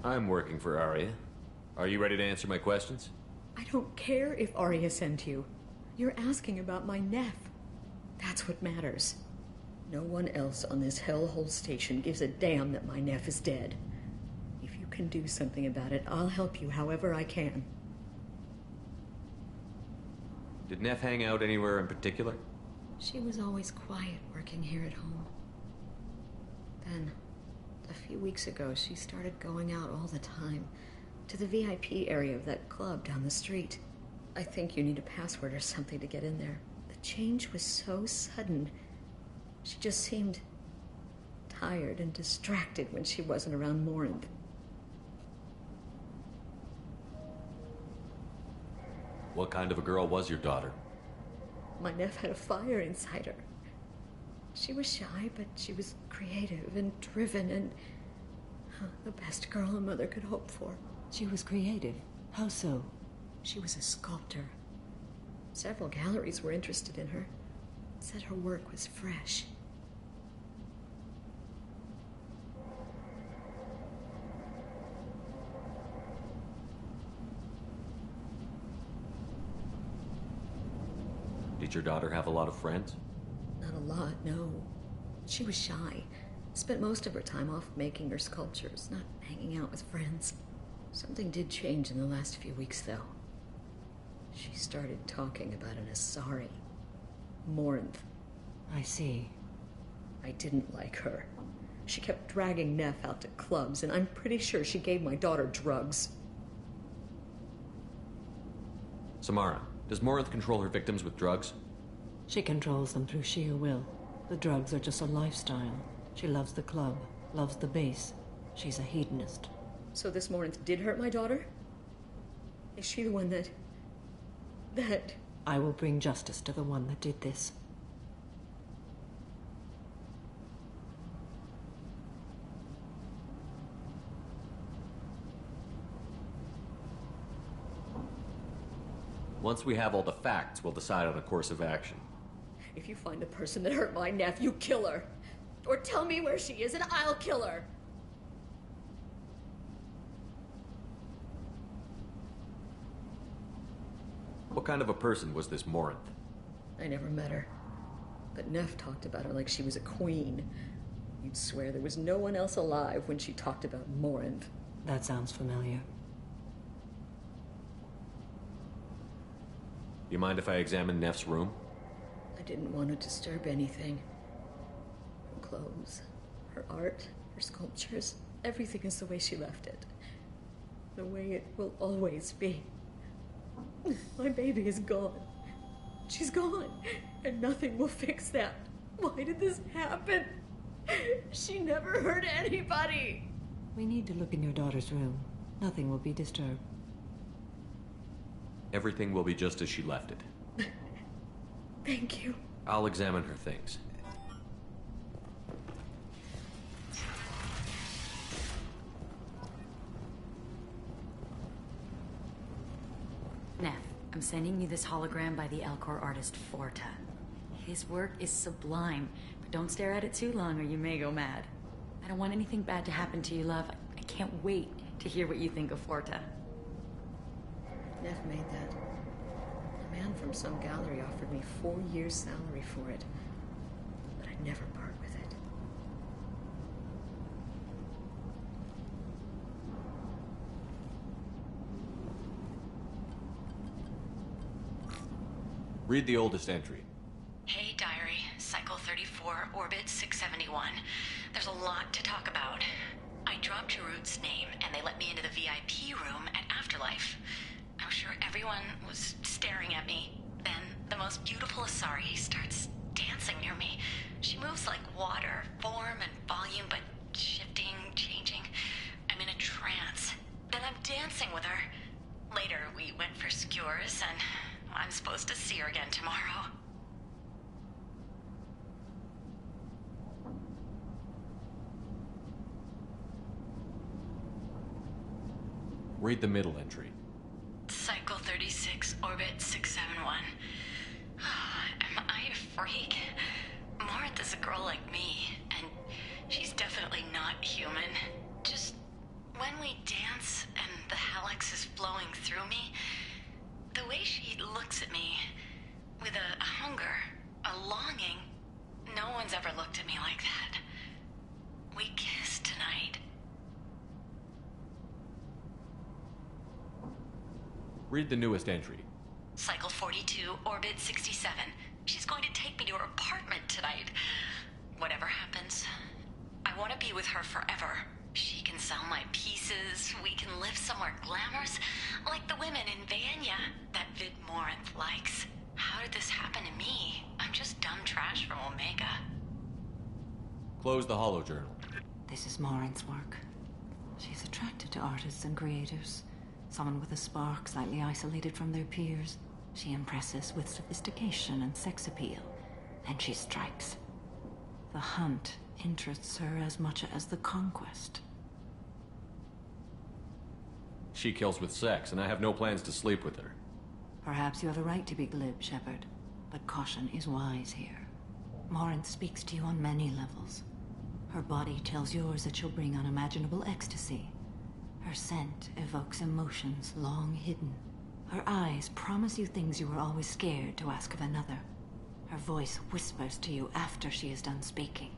Speaker 2: I'm working for Arya. Are you ready to answer my questions?
Speaker 20: I don't care if Arya sent you. You're asking about my nephew. That's what matters. No one else on this hellhole station gives a damn that my nephew is dead. If you can do something about it, I'll help you however I can.
Speaker 2: Did Neff hang out anywhere in particular?
Speaker 20: She was always quiet working here at home. Then, a few weeks ago, she started going out all the time to the VIP area of that club down the street. I think you need a password or something to get in there. The change was so sudden. She just seemed tired and distracted when she wasn't around Morinth.
Speaker 2: What kind of a girl was your daughter?
Speaker 20: My nephew had a fire inside her. She was shy, but she was creative and driven and the best girl a mother could hope for. She was creative? How so? She was a sculptor. Several galleries were interested in her. Said her work was fresh.
Speaker 2: Did your daughter have a lot of friends?
Speaker 20: Not a lot, no. She was shy. Spent most of her time off making her sculptures, not hanging out with friends. Something did change in the last few weeks, though. She started talking about an Asari. Morinth.
Speaker 12: I see.
Speaker 20: I didn't like her. She kept dragging Neff out to clubs, and I'm pretty sure she gave my daughter drugs.
Speaker 2: Samara, does Morinth control her victims with drugs?
Speaker 12: She controls them through sheer will. The drugs are just a lifestyle. She loves the club, loves the base. She's a hedonist.
Speaker 20: So this Morinth did hurt my daughter? Is she the one that...
Speaker 12: I will bring justice to the one that did this.
Speaker 2: Once we have all the facts, we'll decide on a course of action.
Speaker 20: If you find the person that hurt my Neff, you kill her. Or tell me where she is and I'll kill her.
Speaker 2: What kind of a person was this Morinth?
Speaker 20: I never met her. But Neff talked about her like she was a queen. You'd swear there was no one else alive when she talked about Morinth.
Speaker 12: That sounds familiar.
Speaker 2: You mind if I examine Neff's room?
Speaker 20: I didn't want to disturb anything. Her clothes, her art, her sculptures, everything is the way she left it. The way it will always be. My baby is gone. She's gone, and nothing will fix that. Why did this happen? She never hurt anybody.
Speaker 12: We need to look in your daughter's room. Nothing will be disturbed.
Speaker 2: Everything will be just as she left it.
Speaker 20: Thank you.
Speaker 2: I'll examine her things.
Speaker 13: Neff, I'm sending you this hologram by the Elcor artist Forta. His work is sublime, but don't stare at it too long or you may go mad. I don't want anything bad to happen to you, love. I can't wait to hear what you think of Forta.
Speaker 20: Neff made that. A man from some gallery offered me 4 years' salary for it, but I'd never part with it.
Speaker 2: Read the oldest entry.
Speaker 13: Hey, diary. Cycle 34, orbit 671. There's a lot to talk about. I dropped Jarut's name, and they let me into the VIP room at Afterlife. I'm sure everyone was staring at me. Then the most beautiful Asari starts dancing near me. She moves like water, form and volume, but shifting, changing. I'm in a trance. Then I'm dancing with her. Later, we went for skewers, and I'm supposed to see her again tomorrow.
Speaker 2: Read the middle entry.
Speaker 13: Cycle 36, orbit 671. Am I a freak? Morinth is a girl like me, and she's definitely not human. Just when we dance and the helix is flowing through me, the way she looks at me with a hunger, a longing, no one's ever looked at me like that. We kiss tonight.
Speaker 2: Read the newest entry.
Speaker 13: Cycle 42, orbit 67. She's going to take me to her apartment tonight. Whatever happens, I want to be with her forever. She can sell my pieces. We can live somewhere glamorous, like the women in Vanya that Vid Morinth likes. How did this happen to me? I'm just dumb trash from Omega.
Speaker 2: Close the holojournal.
Speaker 12: This is Morinth's work. She's attracted to artists and creators. Someone with a spark, slightly isolated from their peers. She impresses with sophistication and sex appeal. Then she strikes. The hunt interests her as much as the conquest.
Speaker 2: She kills with sex, and I have no plans to sleep with her.
Speaker 12: Perhaps you have a right to be glib, Shepard, but caution is wise here. Morinth speaks to you on many levels. Her body tells yours that she'll bring unimaginable ecstasy. Her scent evokes emotions long hidden. Her eyes promise you things you were always scared to ask of another. Her voice whispers to you after she is done speaking.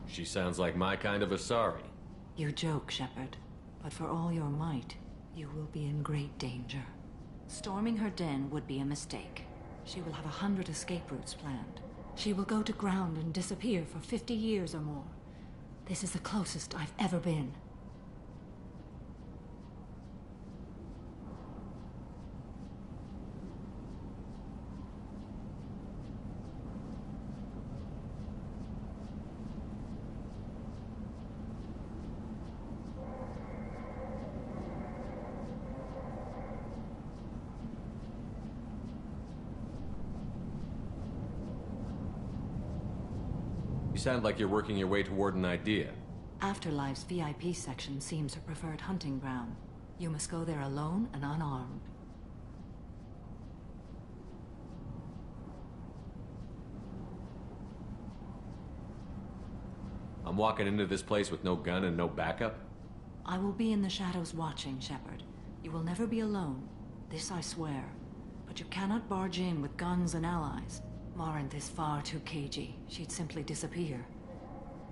Speaker 2: She sounds like my kind of Asari.
Speaker 12: You joke, Shepard, but for all your might, you will be in great danger. Storming her den would be a mistake. She will have 100 escape routes planned. She will go to ground and disappear for 50 years or more. This is the closest I've ever been.
Speaker 2: You sound like you're working your way toward an idea.
Speaker 12: Afterlife's VIP section seems her preferred hunting ground. You must go there alone and unarmed.
Speaker 2: I'm walking into this place with no gun and no backup?
Speaker 12: I will be in the shadows watching, Shepard. You will never be alone. This I swear. But you cannot barge in with guns and allies. Morinth is far too cagey. She'd simply disappear.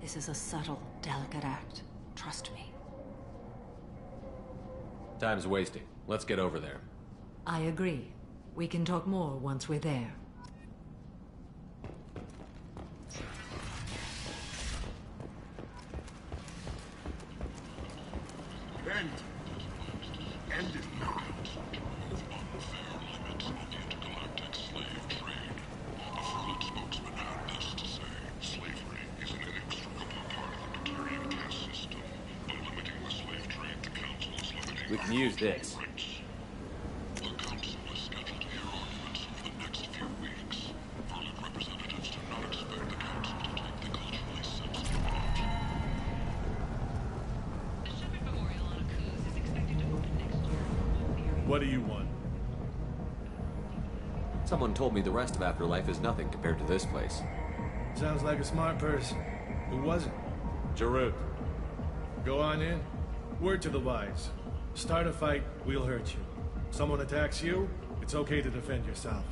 Speaker 12: This is a subtle, delicate act. Trust me.
Speaker 2: Time's wasting. Let's get over there.
Speaker 12: I agree. We can talk more once we're there.
Speaker 3: End. End it now.
Speaker 2: We can use this.
Speaker 3: The council is scheduled to hear arguments over the next few weeks. Verlin representatives do not expect the council to take the culturally sensitive action.
Speaker 17: The Shepard Memorial on Akuz is expected to open next year.
Speaker 8: What do you want?
Speaker 2: Someone told me the rest of Afterlife is nothing compared to this place.
Speaker 8: Sounds like a smart person. Who was it?
Speaker 2: Jarut.
Speaker 8: Go on in. Word to the wise. Start a fight, we'll hurt you. Someone attacks you, it's okay to defend yourself.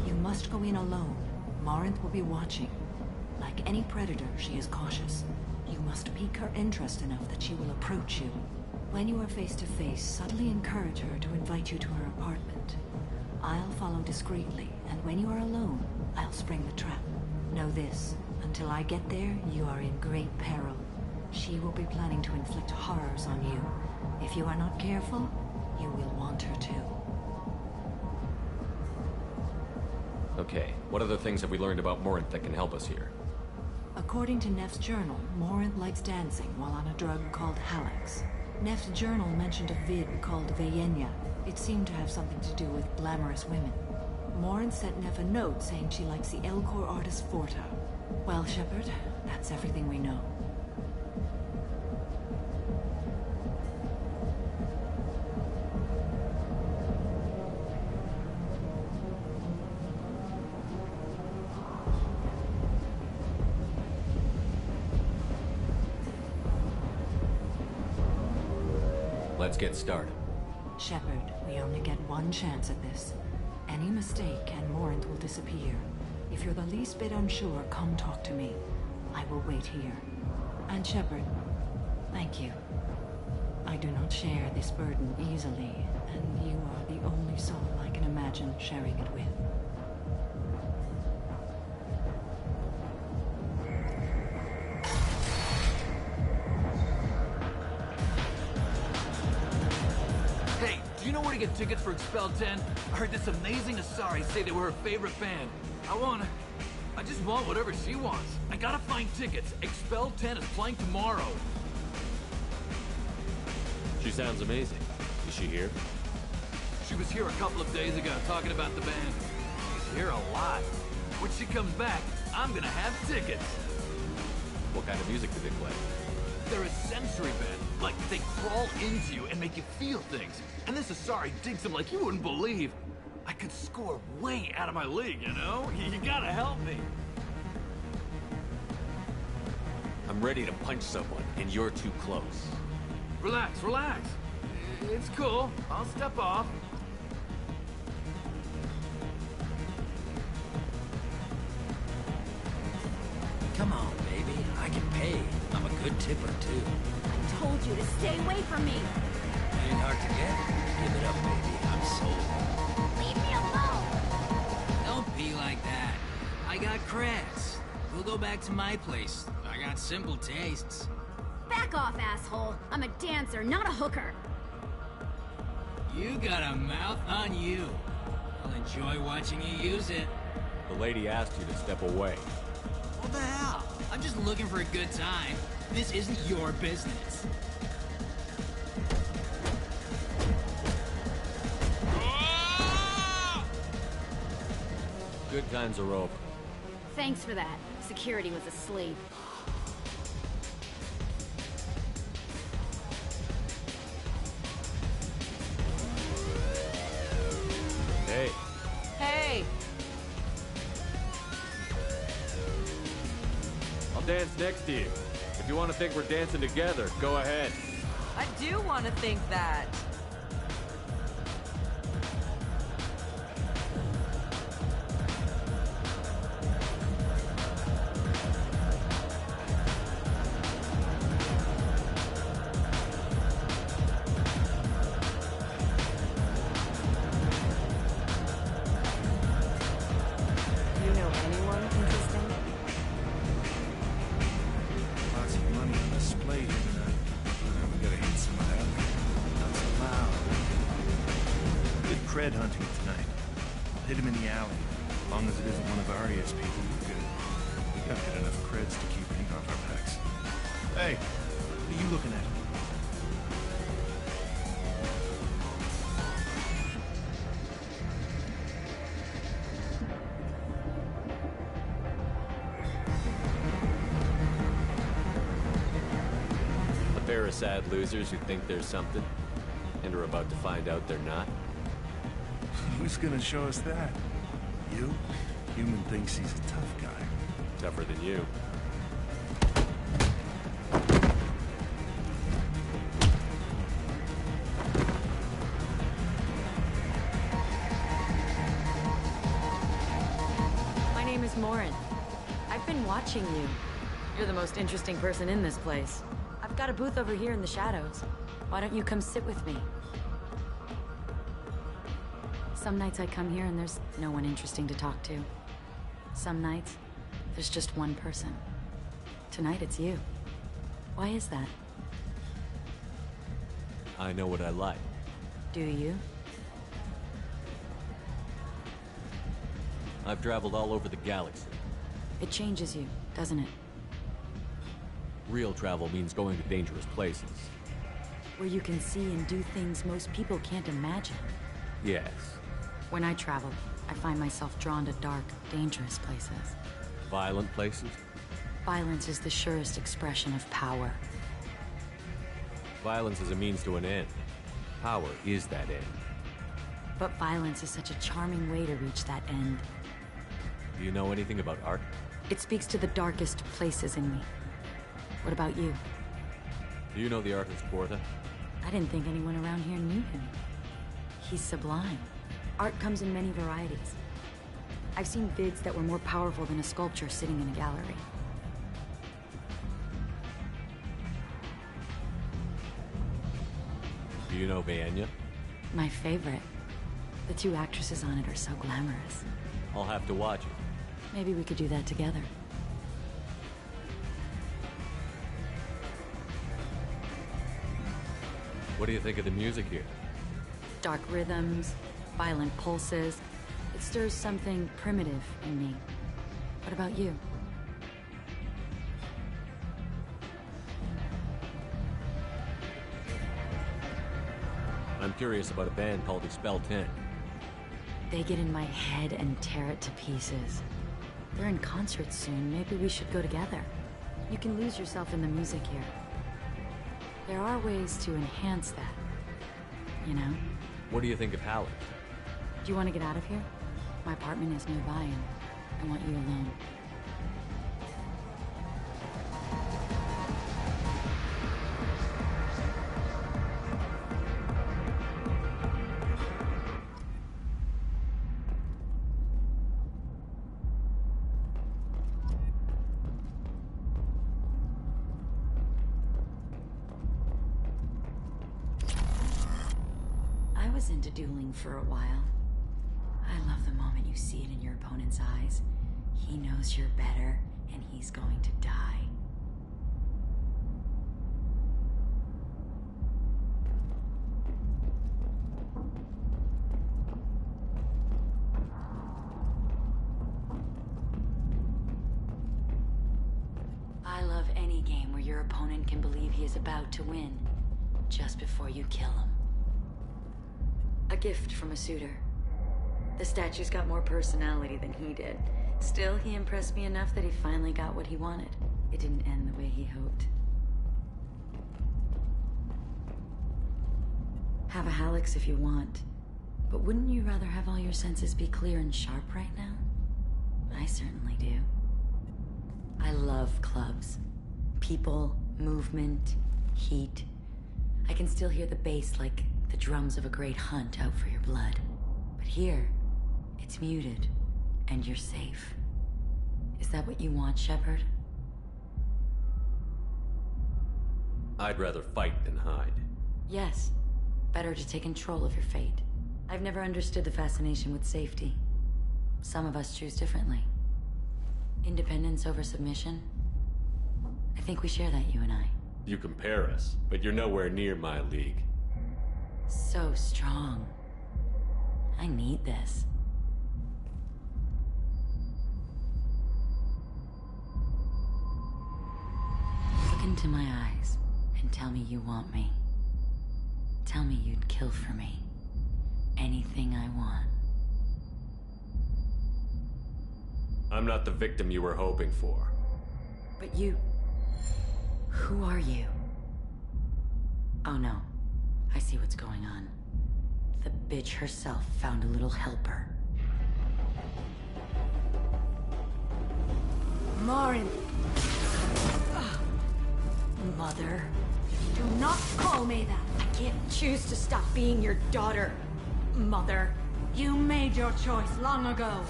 Speaker 12: You must go in alone. Morinth will be watching. Like any predator, she is cautious. You must pique her interest enough that she will approach you. When you are face to face, subtly encourage her to invite you to her apartment. I'll follow discreetly, and when you are alone, I'll spring the trap. Know this, until I get there, you are in great peril. She will be planning to inflict horrors on you. If you are not careful, you will want her to.
Speaker 2: Okay, what other things have we learned about Morinth that can help us here?
Speaker 12: According to Neff's journal, Morinth likes dancing while on a drug called Halax. Neff's journal mentioned a vid called Vayenya. It seemed to have something to do with glamorous women. Morinth sent Neff a note saying she likes the Elcor artist Forta. Well, Shepard, that's everything we know.
Speaker 2: Let's get started.
Speaker 12: Shepard, we only get one chance at this. Any mistake and Morinth will disappear. If you're the least bit unsure, come talk to me. I will wait here. And Shepard, thank you. I do not share this burden easily, and you are the only soul I can imagine sharing it with.
Speaker 11: Hey, do you know where to get tickets for Expel 10? I heard this amazing Asari say they were her favorite band. I just want whatever she wants. I gotta find tickets. Expel 10 is playing tomorrow.
Speaker 2: She sounds amazing. Is she here?
Speaker 11: She was here a couple of days ago talking about the band. She's here a lot. When she comes back, I'm gonna have tickets.
Speaker 2: What kind of music do they play?
Speaker 11: they're a sensory bend. Like, they crawl into you and make you feel things. And this Asari digs them like you wouldn't believe. I could score way out of my league, you know? You gotta help me.
Speaker 2: I'm ready to punch someone, and you're too close.
Speaker 11: Relax, relax. It's cool. I'll step off.
Speaker 1: Come on, baby. I can pay. I'm a good tipper, too.
Speaker 6: I told you to stay away from me.
Speaker 1: Ain't hard to get. Give it up, baby. I'm sold.
Speaker 6: Leave me alone.
Speaker 1: Don't be like that. I got creds. We'll go back to my place. I got simple tastes.
Speaker 6: Back off, asshole. I'm a dancer, not a hooker.
Speaker 1: You got a mouth on you. I'll enjoy watching you use it.
Speaker 2: The lady asked you to step away.
Speaker 1: What the hell? I'm just looking for a good time. This isn't your business.
Speaker 2: Good times are over.
Speaker 6: Thanks for that. Security was asleep.
Speaker 2: Hey.
Speaker 4: Hey!
Speaker 2: I'll dance next to you. If you want to think we're dancing together, go ahead.
Speaker 21: I do want to think that. You know anyone interesting?
Speaker 8: Lots of money on display here tonight. We gotta hit some of that. Not so loud. Good cred hunting tonight. Hit him in the alley. As long as it isn't one of Arya's people, we're good. We got good enough creds to keep pink off our backs. Hey, what are you looking at?
Speaker 2: A pair of sad losers who think there's something, and are about to find out they're not.
Speaker 8: Who's gonna show us that? You? Human thinks he's a tough guy.
Speaker 2: Tougher than you.
Speaker 23: My name is Morin. I've been watching you. You're the most interesting person in this place. I've got a booth over here in the shadows. Why don't you come sit with me? Some nights I come here and there's no one interesting to talk to. Some nights, there's just one person. Tonight it's you. Why is that?
Speaker 2: I know what I like.
Speaker 23: Do you?
Speaker 2: I've traveled all over the galaxy.
Speaker 23: It changes you, doesn't it?
Speaker 2: Real travel means going to dangerous places.
Speaker 23: Where you can see and do things most people can't imagine.
Speaker 2: Yes.
Speaker 23: When I travel, I find myself drawn to dark, dangerous places.
Speaker 2: Violent places?
Speaker 23: Violence is the surest expression of power.
Speaker 2: Violence is a means to an end. Power is that end.
Speaker 23: But violence is such a charming way to reach that end.
Speaker 2: Do you know anything about art?
Speaker 23: It speaks to the darkest places in me. What about you?
Speaker 2: Do you know the artist Porta?
Speaker 23: I didn't think anyone around here knew him. He's sublime. Art comes in many varieties. I've seen vids that were more powerful than a sculpture sitting in a gallery.
Speaker 2: Do you know Vaenya?
Speaker 23: My favorite. The two actresses on it are so glamorous.
Speaker 2: I'll have to watch it.
Speaker 23: Maybe we could do that together.
Speaker 2: What do you think of the music here?
Speaker 23: Dark rhythms, violent pulses. It stirs something primitive in me. What about you?
Speaker 2: I'm curious about a band called Expel 10.
Speaker 23: They get in my head and tear it to pieces. They're in concert soon. Maybe we should go together. You can lose yourself in the music here. There are ways to enhance that, you know?
Speaker 2: What do you think of Halleck?
Speaker 23: Do you want to get out of here? My apartment is nearby and I want you alone. I was into dueling for a while. I love the moment you see it in your opponent's eyes. He knows you're better, and he's going to die. I love any game where your opponent can believe he is about to win, just before you kill him. A gift from a suitor. The statue's got more personality than he did. Still, he impressed me enough that he finally got what he wanted. It didn't end the way he hoped. Have a Hallex if you want, but wouldn't you rather have all your senses be clear and sharp right now? I certainly do. I love clubs. People, movement, heat. I can still hear the bass like the drums of a great hunt out for your blood. But here, it's muted, and you're safe. Is that what you want, Shepard?
Speaker 2: I'd rather fight than hide.
Speaker 23: Yes. Better to take control of your fate. I've never understood the fascination with safety. Some of us choose differently. Independence over submission? I think we share that, you and I.
Speaker 2: You compare us, but you're nowhere near my league.
Speaker 23: So strong. I need this. Look into my eyes and tell me you want me. Tell me you'd kill for me. Anything I want.
Speaker 2: I'm not the victim you were hoping for.
Speaker 23: But you... Who are you? Oh no. I see what's going on. The bitch herself found a little helper.
Speaker 5: Morin!
Speaker 23: Mother.
Speaker 5: Do not call me that!
Speaker 23: I can't choose to stop being your daughter, Mother.
Speaker 5: You made your choice long ago.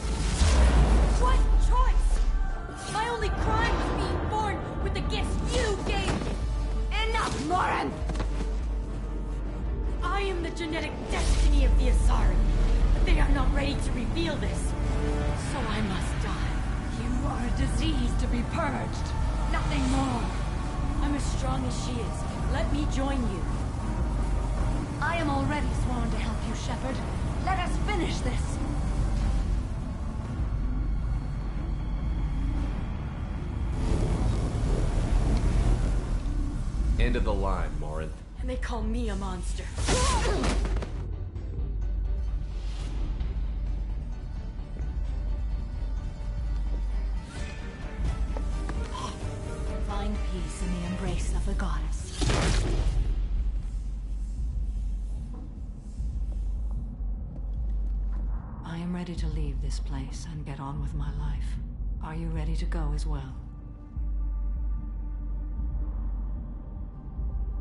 Speaker 5: What choice? My only crime was being born with the gifts you gave me! Enough, Morin! I am the genetic destiny of the Asari, but they are not ready to reveal this. So I must die. You are a disease to be purged. Nothing more. I'm as strong as she is. Let me join you. I am already sworn to help you, Shepard. Let us finish this.
Speaker 2: End of the line, Morin.
Speaker 5: And they call me a monster. Find peace in the embrace of the goddess.
Speaker 4: I am ready to leave this place and get on with my life. Are you ready to go as well?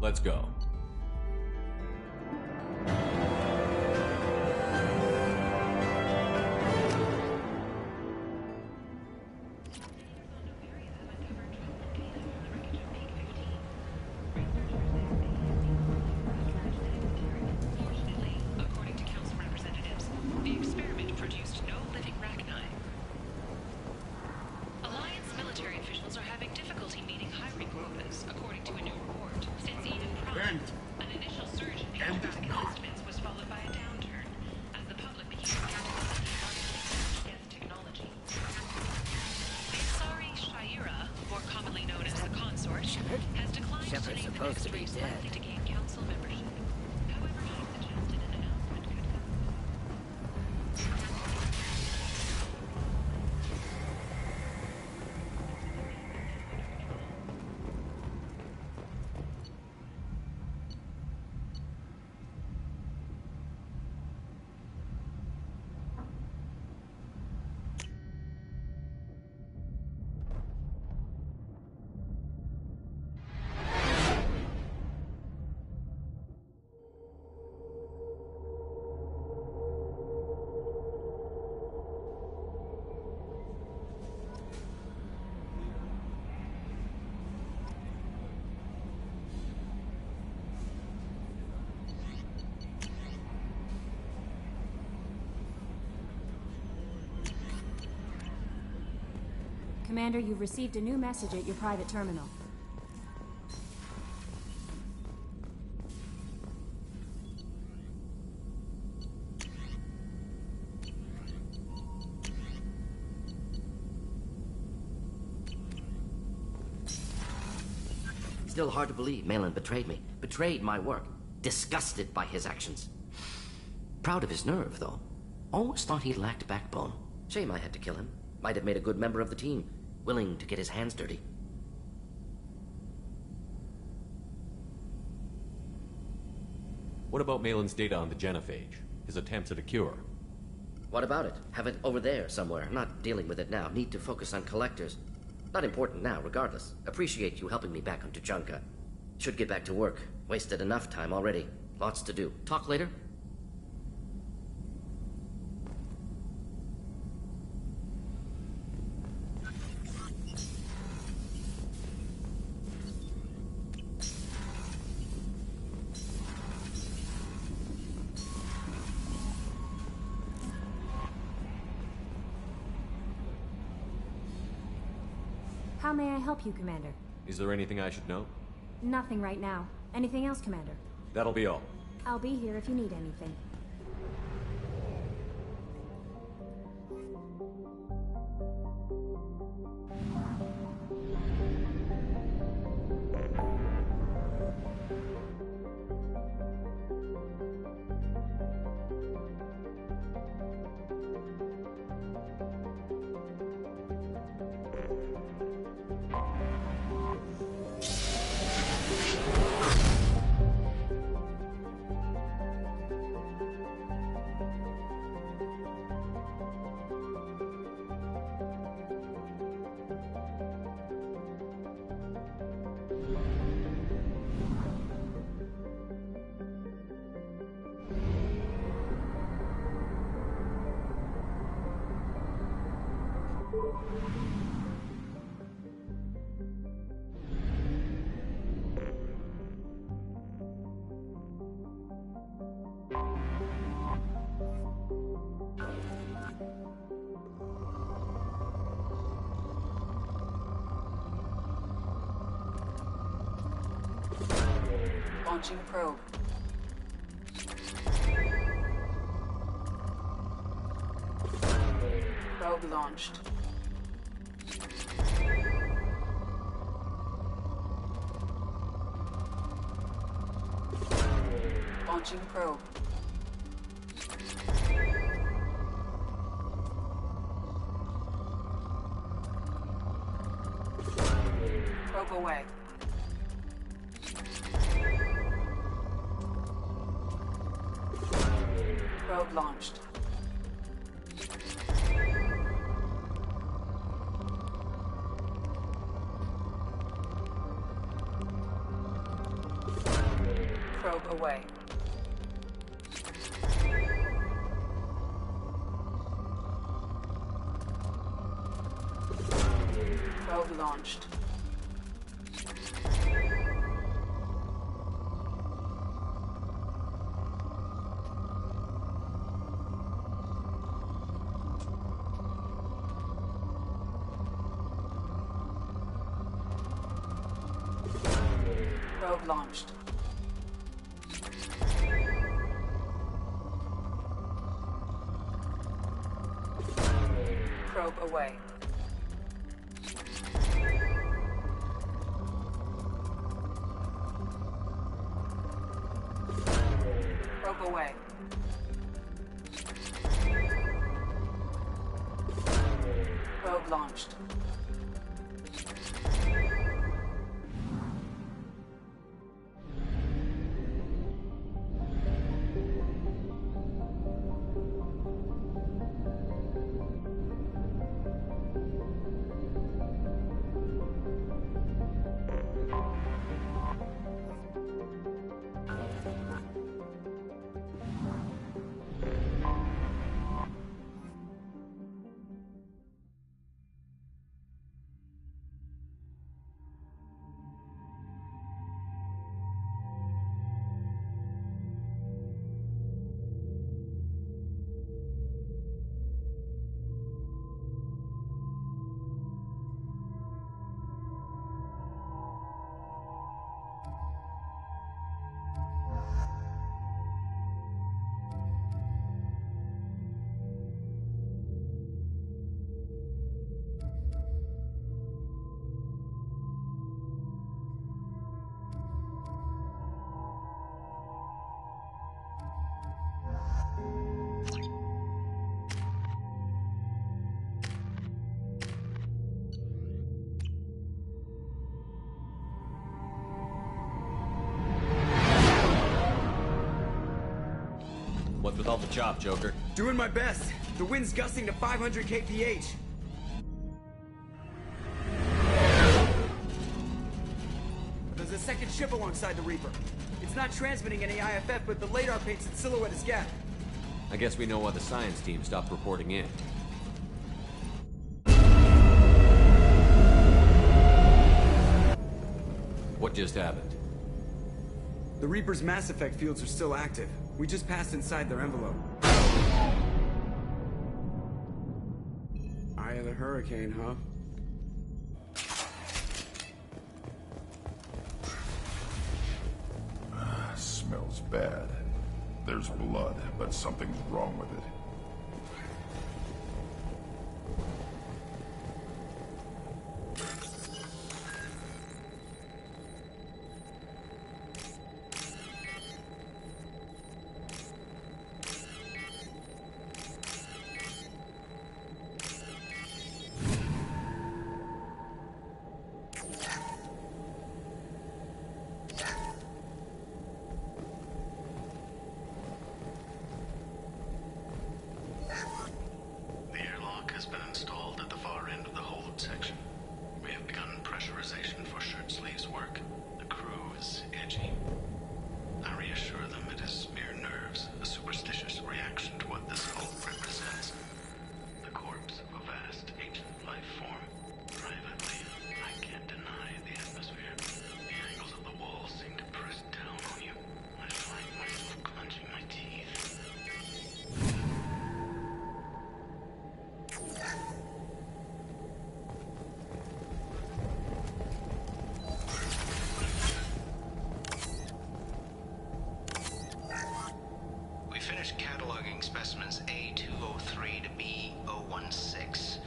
Speaker 2: Let's go.
Speaker 17: According to council representatives, the experiment produced no living Rachni. Alliance military officials are having difficulty meeting hiring quotas, according to a new report. Since even Prime, an initial surge in patriotic enlistments was followed by a downturn, as the public became skeptical of the artificial death technology. The Asari Shaira, more commonly known as the Consort, has declined to name the next race likely to gain council membership. However, he suggested an announcement could come.
Speaker 18: Commander, you've received a new message at your private terminal.
Speaker 9: Still hard to believe Malin betrayed me. Betrayed my work. Disgusted by his actions. Proud of his nerve, though. Always thought he lacked backbone. Shame I had to kill him. Might have made a good member of the team. Willing to get his hands dirty.
Speaker 2: What about Malin's data on the genophage? His attempts at a cure?
Speaker 9: What about it? Have it over there somewhere. I'm not dealing with it now. Need to focus on collectors. Not important now, regardless. Appreciate you helping me back on Tuchanka. Should get back to work. Wasted enough time already. Lots to do. Talk later?
Speaker 18: How may I help you, Commander?
Speaker 2: Is there anything I should know?
Speaker 18: Nothing right now. Anything else, Commander?
Speaker 2: That'll be all.
Speaker 18: I'll be here if you need anything.
Speaker 17: Launching probe. Probe launched. Launching probe. Probe away. Probe launched. Probe away. Probe launched. Probe launched. Probe away. Probe away. Probe launched.
Speaker 2: What's with all the chop, Joker?
Speaker 7: Doing my best. The wind's gusting to 500 kph. There's a second ship alongside the Reaper. It's not transmitting any IFF, but the radar paints its silhouette as Geth.
Speaker 2: I guess we know why the science team stopped reporting in. What just happened?
Speaker 7: The Reaper's Mass Effect fields are still active. We just passed inside their envelope. Eye of the Hurricane, huh?
Speaker 3: Smells bad. There's blood, but something's wrong with it.
Speaker 10: Specimens A203 to B016.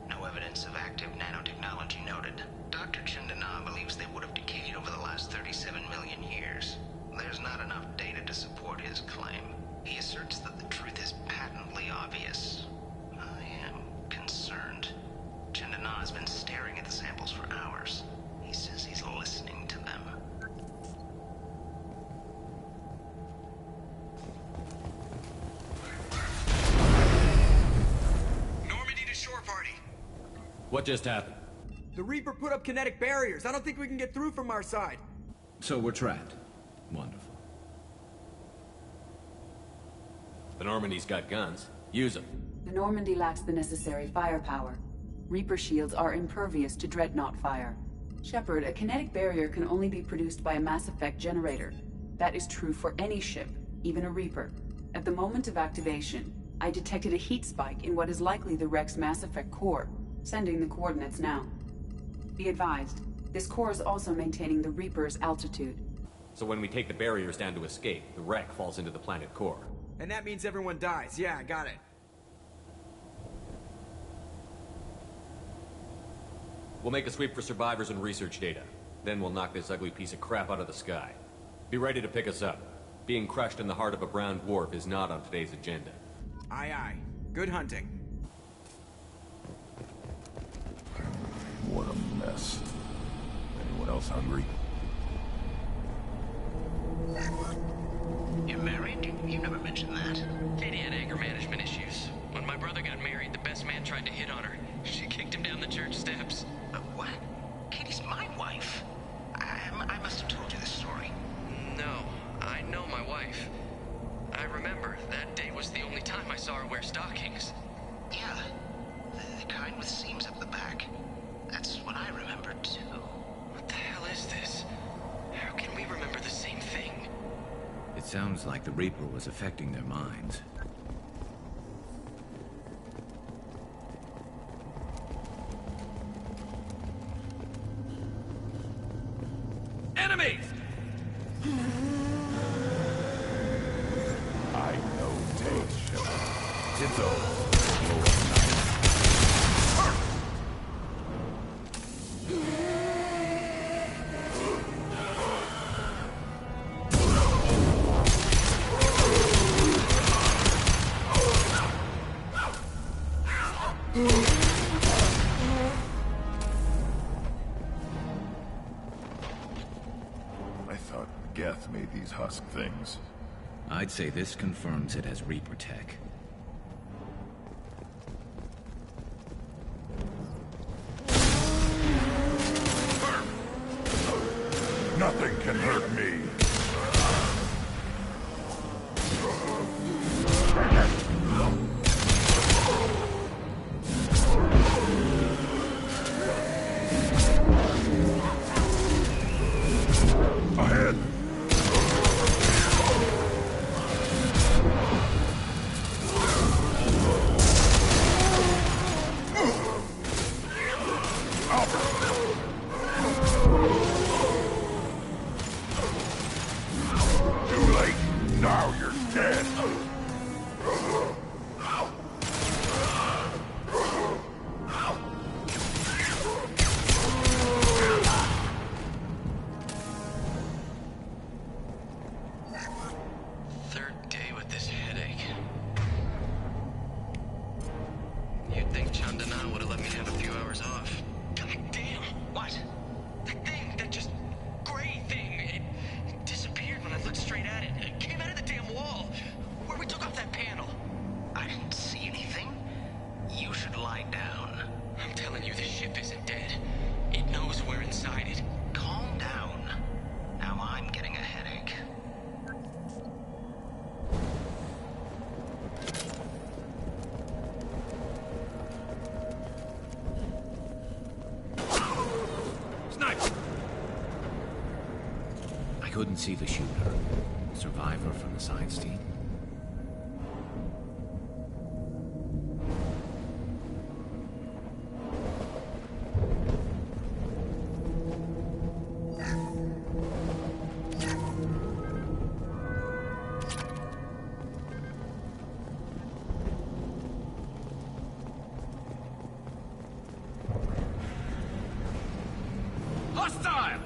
Speaker 10: No evidence of active nanotechnology noted. Dr. Chandana believes they would have decayed over the last 37 million years. There's not enough data to support his claim. He asserts that the truth is patently obvious. I am concerned. Chandana has been staring at the samples for hours. He says he's listening to them.
Speaker 2: What just happened?
Speaker 7: The Reaper put up kinetic barriers. I don't think we can get through from our side.
Speaker 15: So we're trapped. Wonderful.
Speaker 2: The Normandy's got guns. Use them.
Speaker 24: The Normandy lacks the necessary firepower. Reaper shields are impervious to dreadnought fire. Shepard, a kinetic barrier can only be produced by a Mass Effect generator. That is true for any ship, even a Reaper. At the moment of activation, I detected a heat spike in what is likely the wreck's Mass Effect core. Sending the coordinates now. Be advised, this core is also maintaining the Reaper's altitude.
Speaker 2: So when we take the barriers down to escape, the wreck falls into the planet core.
Speaker 7: And that means everyone dies. Yeah, I got it.
Speaker 2: We'll make a sweep for survivors and research data. Then we'll knock this ugly piece of crap out of the sky. Be ready to pick us up. Being crushed in the heart of a brown dwarf is not on today's agenda.
Speaker 7: Aye, aye. Good hunting.
Speaker 3: What a mess. Anyone else hungry?
Speaker 10: You're married? You never mentioned that.
Speaker 25: Katie had anger management issues. When my brother got married, the best man tried to hit on her. She kicked him down the church steps.
Speaker 10: What? Katie's my wife. I must have told you this story.
Speaker 25: No, I know my wife. I remember that day was the only time I saw her wear stockings.
Speaker 10: Yeah, the kind with seams up the back. That's what I remember, too.
Speaker 25: What the hell is this? How can we remember the same thing?
Speaker 15: It sounds like the Reaper was affecting their minds.
Speaker 11: Enemies!
Speaker 3: I know tales, Shepard. Ditto. I thought Geth made these husk things.
Speaker 15: I'd say this confirms it as Reaper tech.
Speaker 3: Nothing can hurt me. Ahead! Too late. Now you're dead.
Speaker 25: Third day with this headache. You'd think Chandana would have let me have a few hours off. God damn! What? That thing, that just gray thing, it disappeared when I looked straight at it. It came out of the damn wall, where we took off that panel.
Speaker 10: I didn't see anything. You should lie down.
Speaker 25: I'm telling you, this ship isn't dead. It knows we're inside it.
Speaker 10: Calm down. Now I'm getting a headache.
Speaker 15: Sniper! I couldn't see the shooter. Survivor from the science team?
Speaker 11: Hostiles!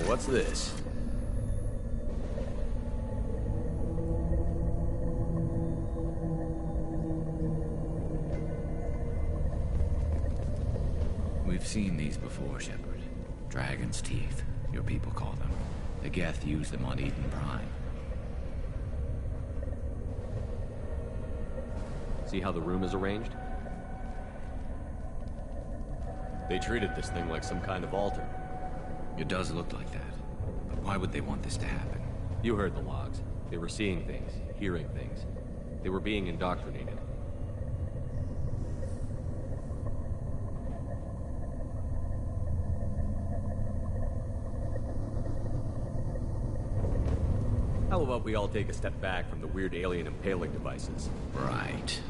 Speaker 2: What's this?
Speaker 15: We've seen these before, Shepard. Dragon's teeth, your people call them. The Geth used them on Eden Prime.
Speaker 2: See how the room is arranged? They treated this thing like some kind of altar.
Speaker 15: It does look like that. But why would they want this to happen?
Speaker 2: You heard the logs. They were seeing things, hearing things. They were being indoctrinated. How about we all take a step back from the weird alien impaling devices?
Speaker 15: Right.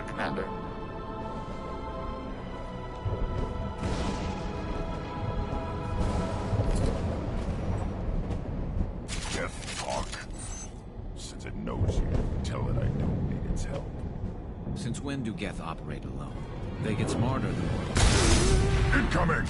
Speaker 14: Commander.
Speaker 3: Geth talk. Since it knows you, tell it I don't need its help.
Speaker 15: Since when do Geth operate alone? They get smarter the more...
Speaker 3: Incoming!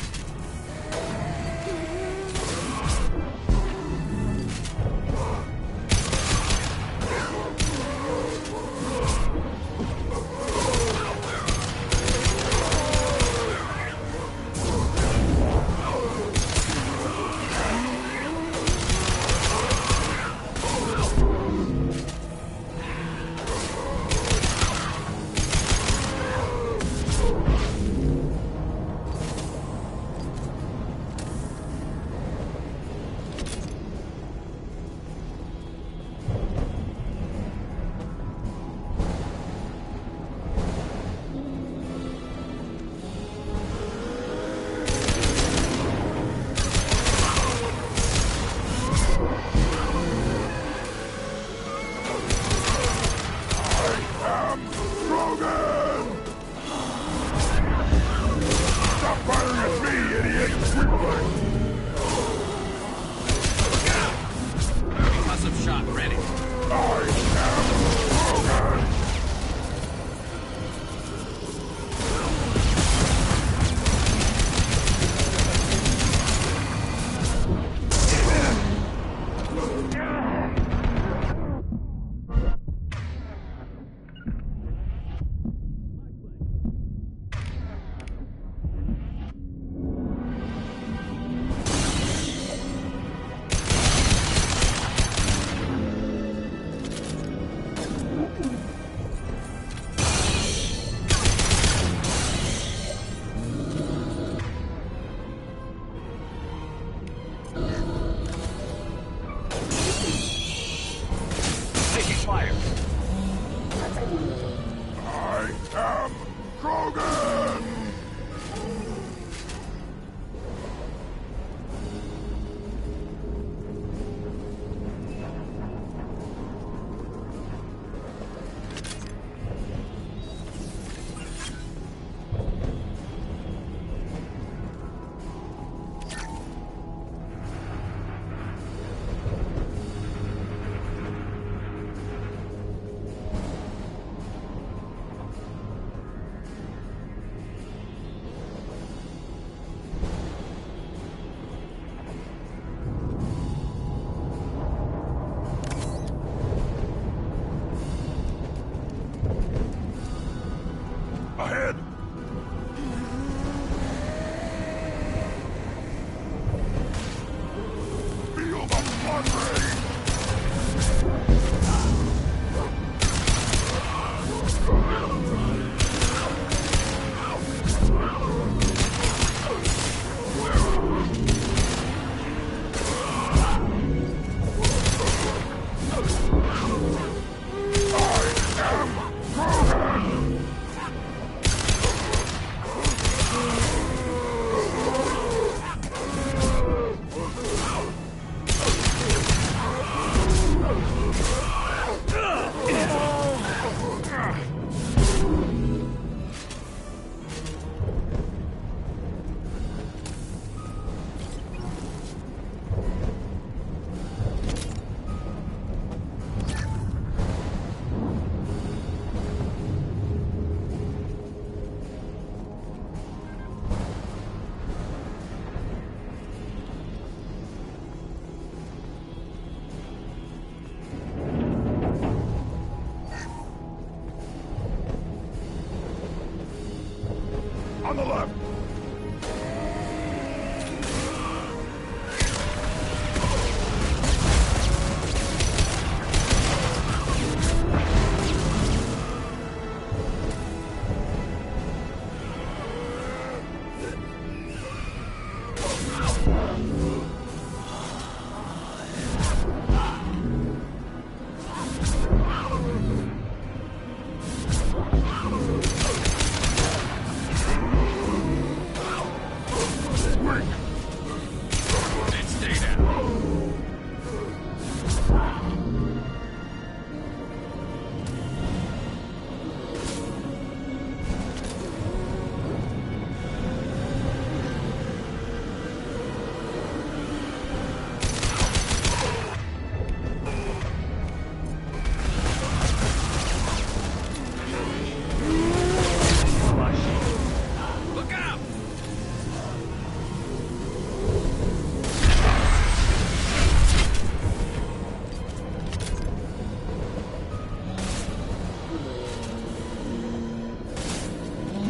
Speaker 3: On the left!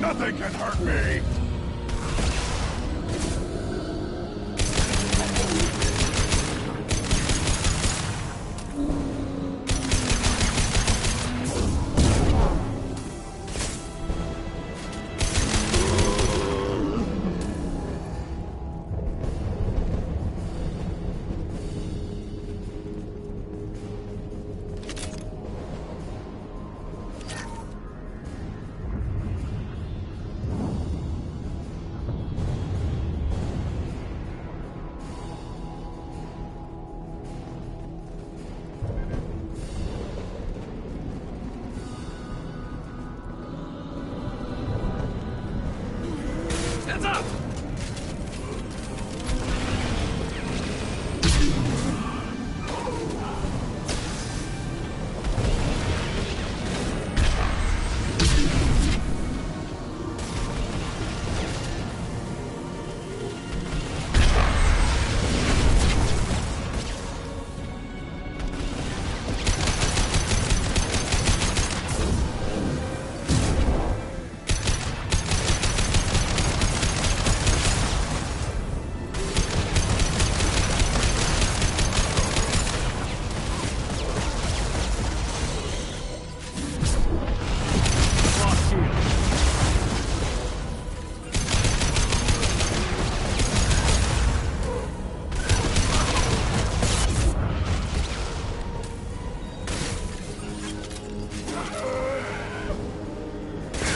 Speaker 3: Nothing can hurt me!
Speaker 11: Hands up!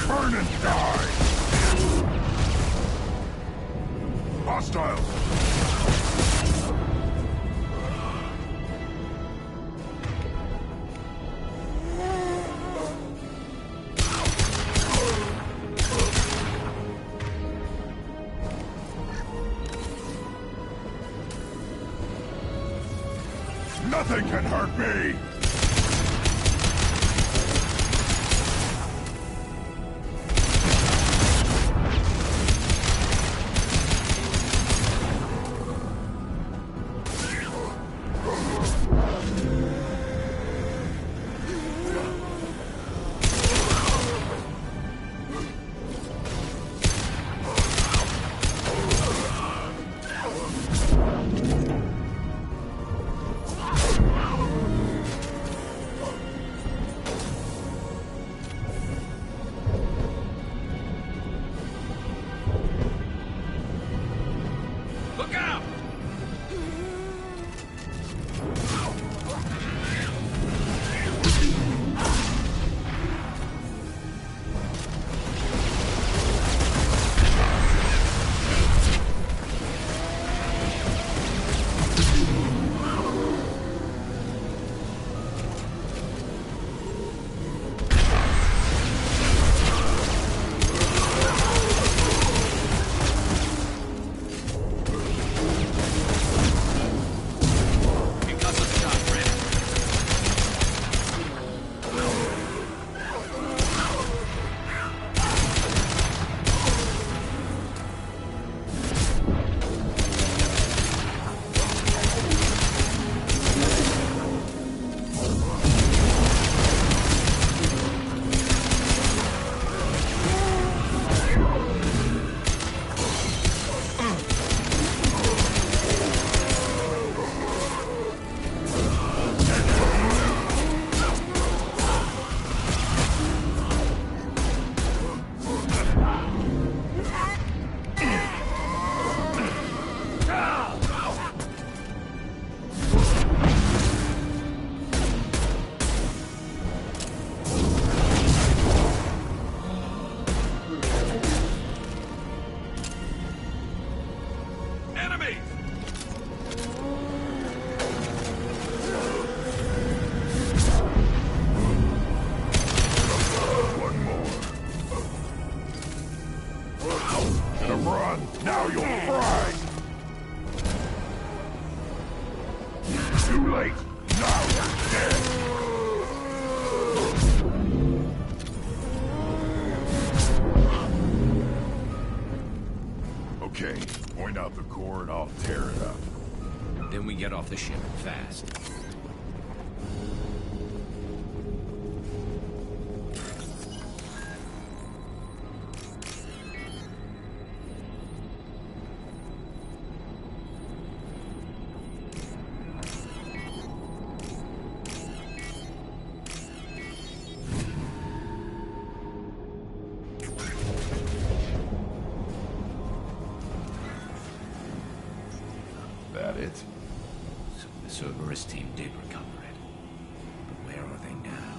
Speaker 3: Burn and die! Hostile! Nothing can hurt me! Too late. Now you're dead. Okay, point out the core and I'll tear it up.
Speaker 15: Then we get off the ship fast.
Speaker 3: That it?
Speaker 15: So the Cerberus team did recover it. But where are they now?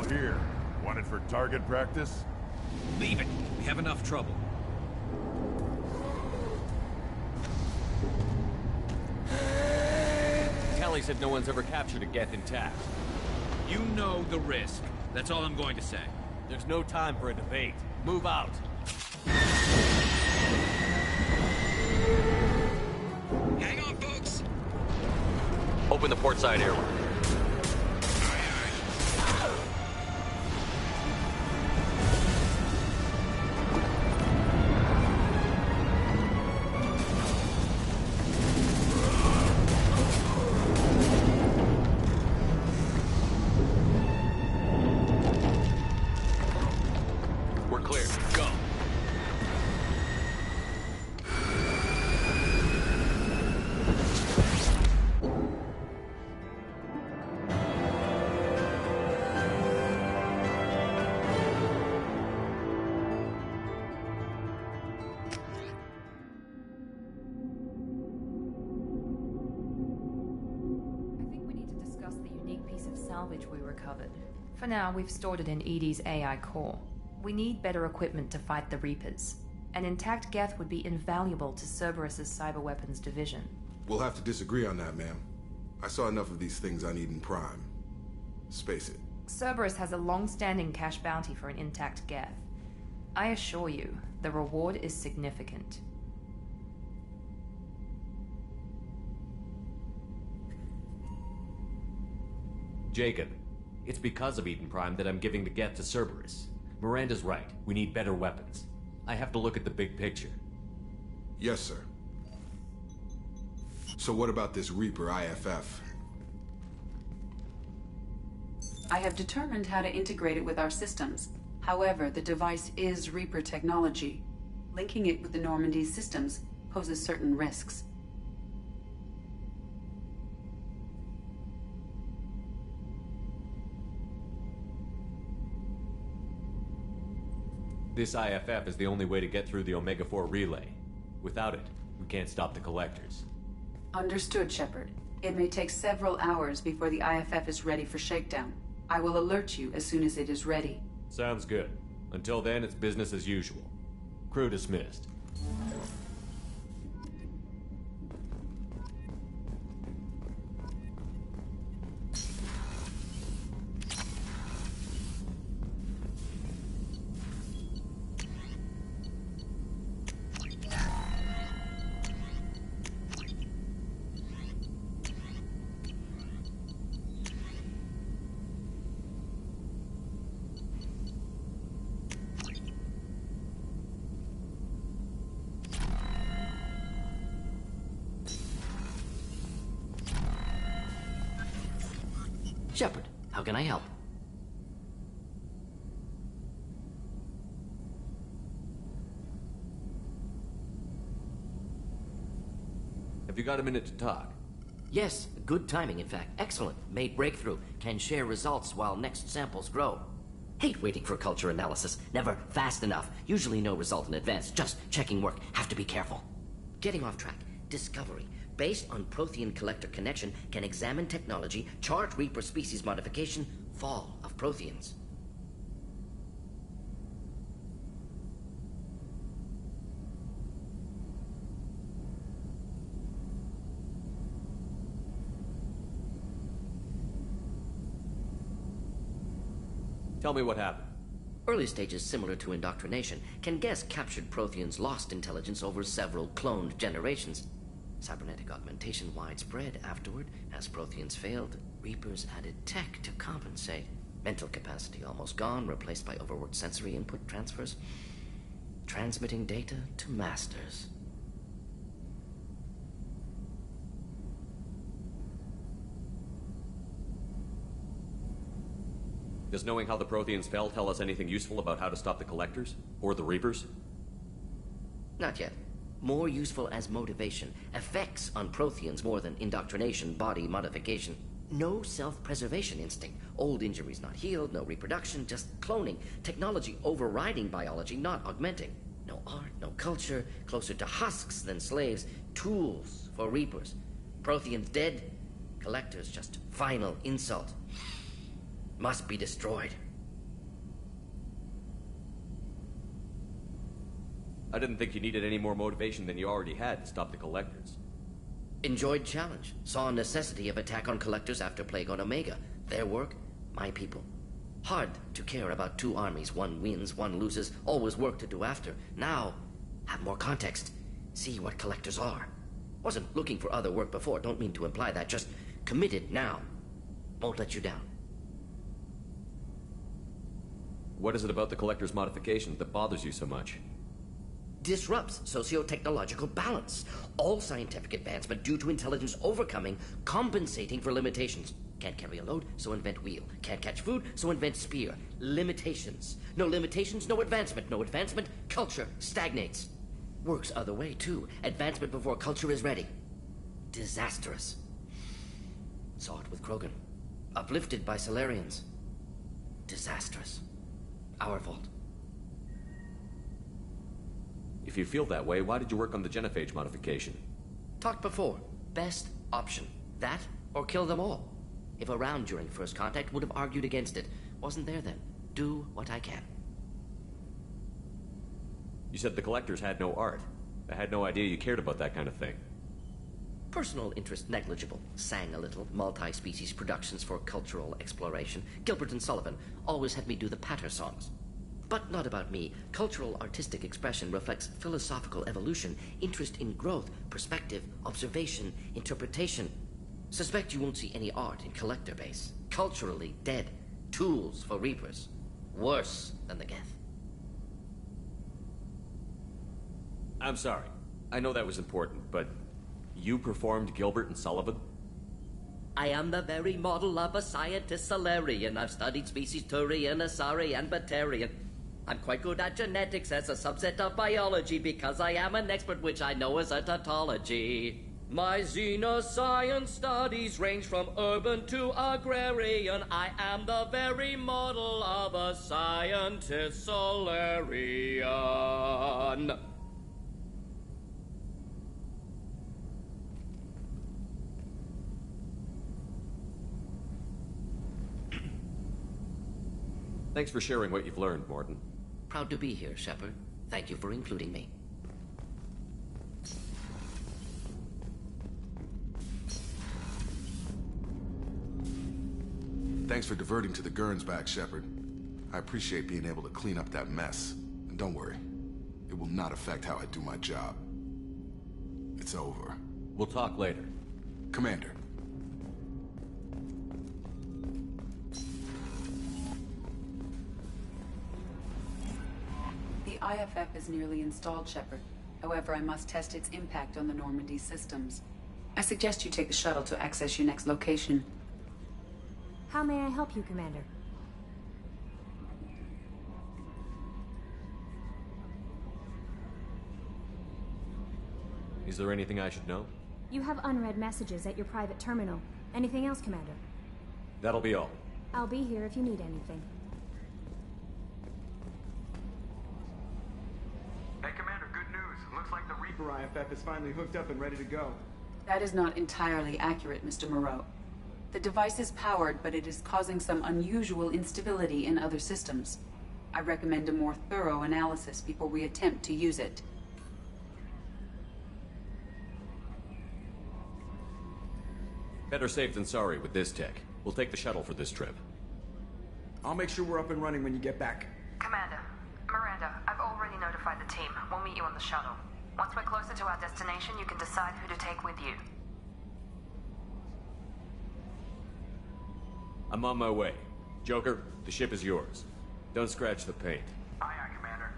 Speaker 14: still here. Want it for target practice?
Speaker 11: Leave it. We have enough trouble.
Speaker 2: Tally said no one's ever captured a Geth intact.
Speaker 11: You know the risk. That's all I'm going to say.
Speaker 2: There's no time for a debate. Move out.
Speaker 11: Hang on, folks.
Speaker 2: Open the port side airlock. We're clear. Go.
Speaker 4: Salvage we recovered. For now, we've stored it in Edie's AI core. We need better equipment to fight the Reapers. An intact Geth would be invaluable to Cerberus's cyber weapons division.
Speaker 16: We'll have to disagree on that, ma'am. I saw enough of these things I need in Prime. Space it.
Speaker 4: Cerberus has a long-standing cash bounty for an intact Geth. I assure you, the reward is significant.
Speaker 2: Jacob, it's because of Eden Prime that I'm giving the Geth to Cerberus. Miranda's right. We need better weapons. I have to look at the big picture.
Speaker 16: Yes, sir. So what about this Reaper IFF?
Speaker 24: I have determined how to integrate it with our systems. However, the device is Reaper technology. Linking it with the Normandy systems poses certain risks.
Speaker 2: This IFF is the only way to get through the Omega-4 relay. Without it, we can't stop the Collectors.
Speaker 24: Understood, Shepard. It may take several hours before the IFF is ready for shakedown. I will alert you as soon as it is ready.
Speaker 2: Sounds good. Until then, it's business as usual. Crew dismissed.
Speaker 9: Shepard, how can I help?
Speaker 2: Have you got a minute to talk?
Speaker 9: Yes, good timing, in fact. Excellent. Made breakthrough. Can share results while next samples grow. Hate waiting for culture analysis. Never fast enough. Usually no result in advance. Just checking work. Have to be careful. Getting off track. Discovery. Based on Prothean collector connection, can examine technology, chart Reaper species modification, fall of Protheans.
Speaker 2: Tell me what happened.
Speaker 9: Early stages similar to indoctrination can guess captured Protheans lost intelligence over several cloned generations. Cybernetic augmentation widespread afterward. As Protheans failed, Reapers added tech to compensate. Mental capacity almost gone, replaced by overworked sensory input transfers. Transmitting data to masters.
Speaker 2: Does knowing how the Protheans fell tell us anything useful about how to stop the Collectors? Or the Reapers?
Speaker 9: Not yet. More useful as motivation. Effects on Protheans more than indoctrination, body modification. No self-preservation instinct. Old injuries not healed, no reproduction, just cloning. Technology overriding biology, not augmenting. No art, no culture, closer to husks than slaves. Tools for Reapers. Protheans dead, Collectors just final insult. Must be destroyed.
Speaker 2: I didn't think you needed any more motivation than you already had to stop the Collectors.
Speaker 9: Enjoyed challenge. Saw necessity of attack on Collectors after Plague on Omega. Their work, my people. Hard to care about two armies. One wins, one loses. Always work to do after. Now, have more context. See what Collectors are. Wasn't looking for other work before. Don't mean to imply that. Just committed now. Won't let you down.
Speaker 2: What is it about the Collector's modifications that bothers you so much?
Speaker 9: Disrupts socio-technological balance. All scientific advancement due to intelligence overcoming, compensating for limitations. Can't carry a load, so invent wheel. Can't catch food, so invent spear. Limitations. No limitations, no advancement. No advancement, culture stagnates. Works other way, too. Advancement before culture is ready. Disastrous. Saw it with Krogan. Uplifted by Solarians. Disastrous. Our fault.
Speaker 2: If you feel that way, why did you work on the genophage modification?
Speaker 9: Talked before. Best option. That, or kill them all. If around during first contact, would have argued against it. Wasn't there then. Do what I can.
Speaker 2: You said the Collectors had no art. I had no idea you cared about that kind of thing.
Speaker 9: Personal interest negligible. Sang a little. Multi-species productions for cultural exploration. Gilbert and Sullivan always had me do the patter songs. But not about me. Cultural artistic expression reflects philosophical evolution, interest in growth, perspective, observation, interpretation. Suspect you won't see any art in Collector base. Culturally dead. Tools for Reapers. Worse than the Geth.
Speaker 2: I'm sorry. I know that was important, but you performed Gilbert and Sullivan?
Speaker 9: I am the very model of a scientist Solarian. I've studied species Turian, Asari, and Batarian. I'm quite good at genetics as a subset of biology because I am an expert, which I know as a tautology. My xenoscience studies range from urban to agrarian. I am the very model of a scientist Solarian.
Speaker 2: Thanks for sharing what you've learned, Morton.
Speaker 9: Proud to be here, Shepard. Thank you for including me.
Speaker 16: Thanks for diverting to the Gurns back, Shepard. I appreciate being able to clean up that mess. And don't worry, it will not affect how I do my job. It's over.
Speaker 2: We'll talk later.
Speaker 16: Commander.
Speaker 24: The IFF is nearly installed, Shepard. However, I must test its impact on the Normandy systems. I suggest you take the shuttle to access your next location.
Speaker 18: How may I help you, Commander?
Speaker 2: Is there anything I should know?
Speaker 18: You have unread messages at your private terminal. Anything else, Commander?
Speaker 2: That'll be all.
Speaker 18: I'll be here if you need anything.
Speaker 7: Hey, Commander, good news. Looks like the Reaper IFF is finally hooked up and ready to go.
Speaker 24: That is not entirely accurate, Mr. Moreau. The device is powered, but it is causing some unusual instability in other systems. I recommend a more thorough analysis before we attempt to use it.
Speaker 2: Better safe than sorry with this tech. We'll take the shuttle for this trip.
Speaker 7: I'll make sure we're up and running when you get back.
Speaker 4: Commander, Miranda, I've already notified the team. We'll meet you on the shuttle. Once we're closer to our destination, you can decide who to take with you.
Speaker 2: I'm on my way. Joker, the ship is yours. Don't scratch the paint.
Speaker 7: Aye, aye, Commander.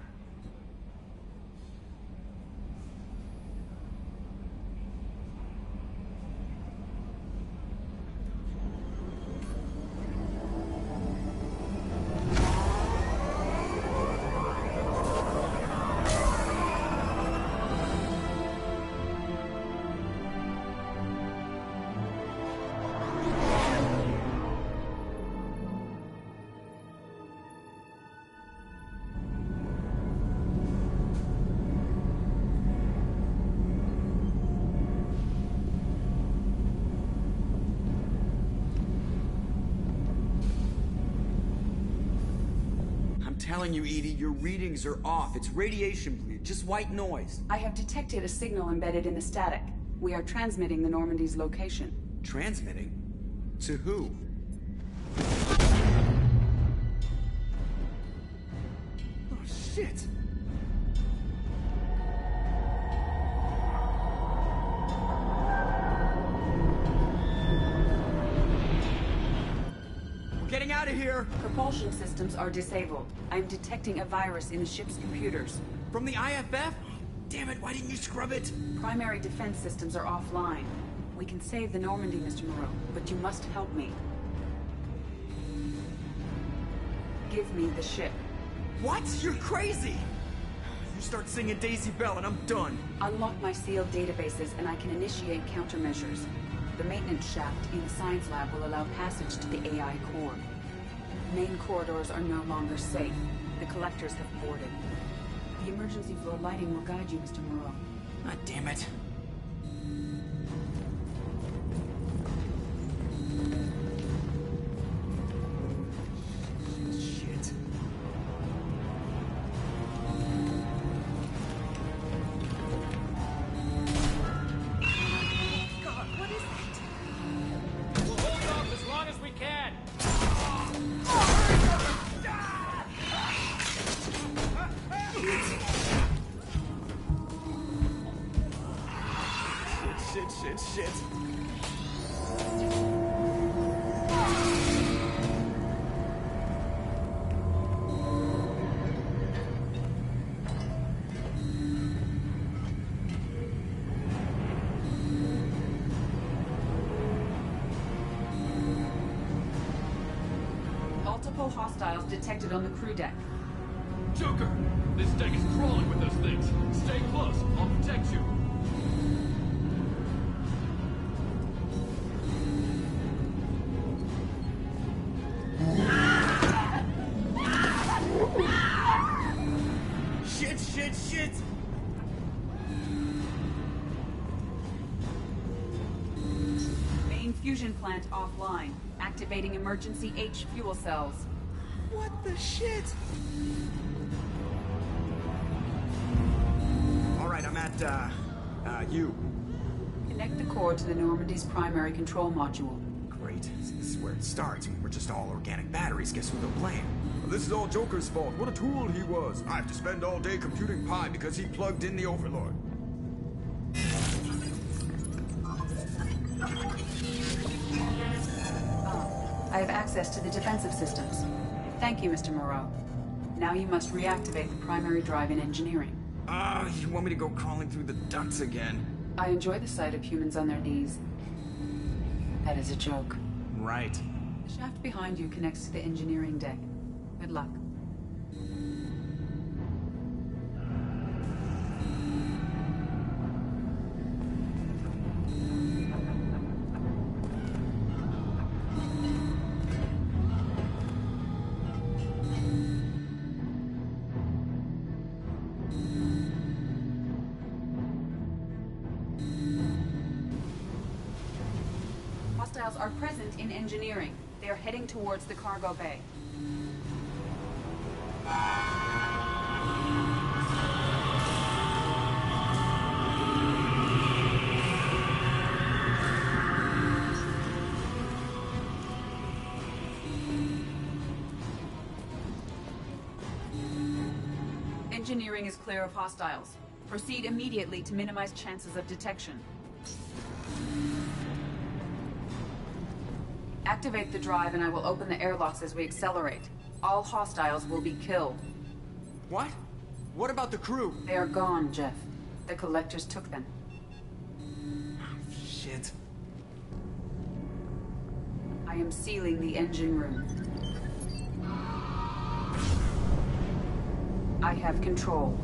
Speaker 7: telling you, Edie, your readings are off. It's radiation bleed, just white noise.
Speaker 24: I have detected a signal embedded in the static. We are transmitting the Normandy's location.
Speaker 7: Transmitting? To who? Oh, shit! We're getting out of here!
Speaker 24: Propulsion systems are disabled. I'm detecting a virus in the ship's computers.
Speaker 7: From the IFF? Damn it, why didn't you scrub it?
Speaker 24: Primary defense systems are offline. We can save the Normandy, Mr. Moreau, but you must help me. Give me the ship.
Speaker 7: What? You're crazy! You start singing Daisy Bell and I'm done.
Speaker 24: Unlock my sealed databases and I can initiate countermeasures. The maintenance shaft in the science lab will allow passage to the AI core. Main corridors are no longer safe. The collectors have boarded. The emergency floor lighting will guide you, Mr. Moreau.
Speaker 7: God damn it. Shit. God, what is it?
Speaker 12: We'll hold off as long as we can.
Speaker 7: Shit.
Speaker 24: Multiple hostiles detected on the crew deck.
Speaker 11: Joker! This deck is crawling with those things. Stay close. I'll protect you.
Speaker 7: Shit!
Speaker 24: Main fusion plant offline. Activating emergency H fuel cells.
Speaker 7: What the shit? Alright, I'm at, you.
Speaker 24: Connect the core to the Normandy's primary control module.
Speaker 7: Great. This is where it starts. We're just all organic batteries. Guess who they'll blame? This is all Joker's fault. What a tool he was. I have to spend all day computing pi because he plugged in the Overlord.
Speaker 24: I have access to the defensive systems. Thank you, Mr. Moreau. Now you must reactivate the primary drive in engineering.
Speaker 7: You want me to go crawling through the ducts again?
Speaker 24: I enjoy the sight of humans on their knees. That is a joke.
Speaker 7: Right.
Speaker 24: The shaft behind you connects to the engineering deck. Good luck. Hostiles are present in engineering. They are heading towards the cargo bay. Engineering is clear of hostiles. Proceed immediately to minimize chances of detection. Activate the drive and I will open the airlocks as we accelerate. All hostiles will be killed.
Speaker 7: What? What about the crew?
Speaker 24: They are gone, Jeff. The collectors took them.
Speaker 7: Shit.
Speaker 24: I am sealing the engine room. I have control.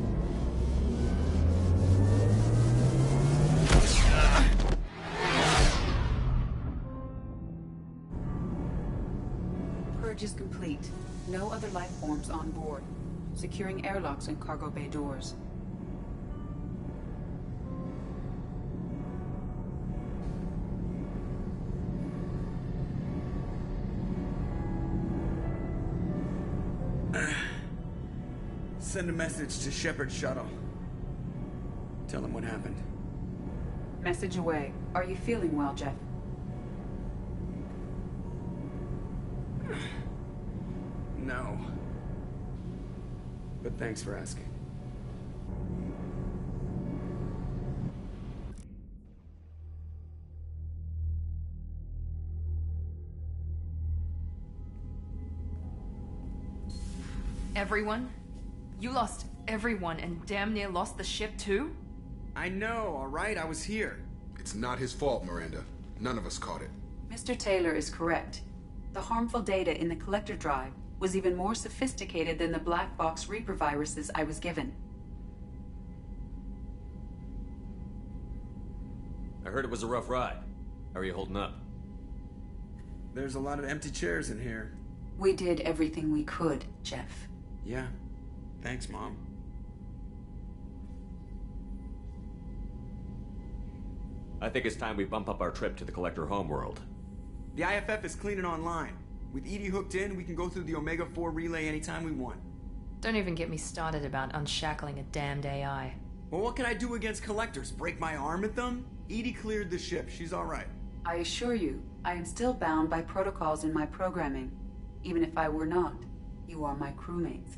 Speaker 24: Purge is complete. No other life forms on board. Securing airlocks and cargo bay doors.
Speaker 7: Send a message to Shepard's shuttle. Tell him what happened.
Speaker 24: Message away. Are you feeling well, Jeff?
Speaker 7: No. But thanks for asking.
Speaker 4: Everyone? You lost everyone and damn near lost the ship too?
Speaker 7: I know, alright? I was here.
Speaker 16: It's not his fault, Miranda. None of us caught it.
Speaker 24: Mr. Taylor is correct. The harmful data in the collector drive was even more sophisticated than the black box Reaper viruses I was given.
Speaker 2: I heard it was a rough ride. How are you holding up?
Speaker 7: There's a lot of empty chairs in here.
Speaker 24: We did everything we could, Jeff.
Speaker 7: Yeah. Thanks, Mom.
Speaker 2: I think it's time we bump up our trip to the Collector homeworld.
Speaker 7: The IFF is clean and online. With EDI hooked in, we can go through the Omega-4 relay anytime we want.
Speaker 4: Don't even get me started about unshackling a damned AI.
Speaker 7: Well, what can I do against Collectors? Break my arm at them? EDI cleared the ship. She's alright.
Speaker 24: I assure you, I am still bound by protocols in my programming. Even if I were not, you are my crewmates.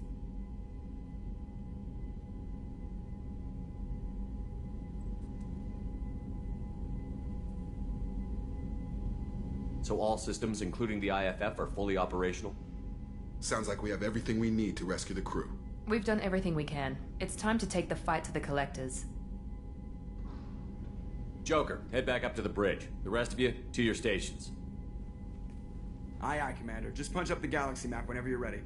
Speaker 2: So all systems, including the IFF, are fully operational?
Speaker 16: Sounds like we have everything we need to rescue the crew.
Speaker 4: We've done everything we can. It's time to take the fight to the Collectors.
Speaker 2: Joker, head back up to the bridge. The rest of you, to your stations.
Speaker 7: Aye, aye, Commander. Just punch up the galaxy map whenever you're ready.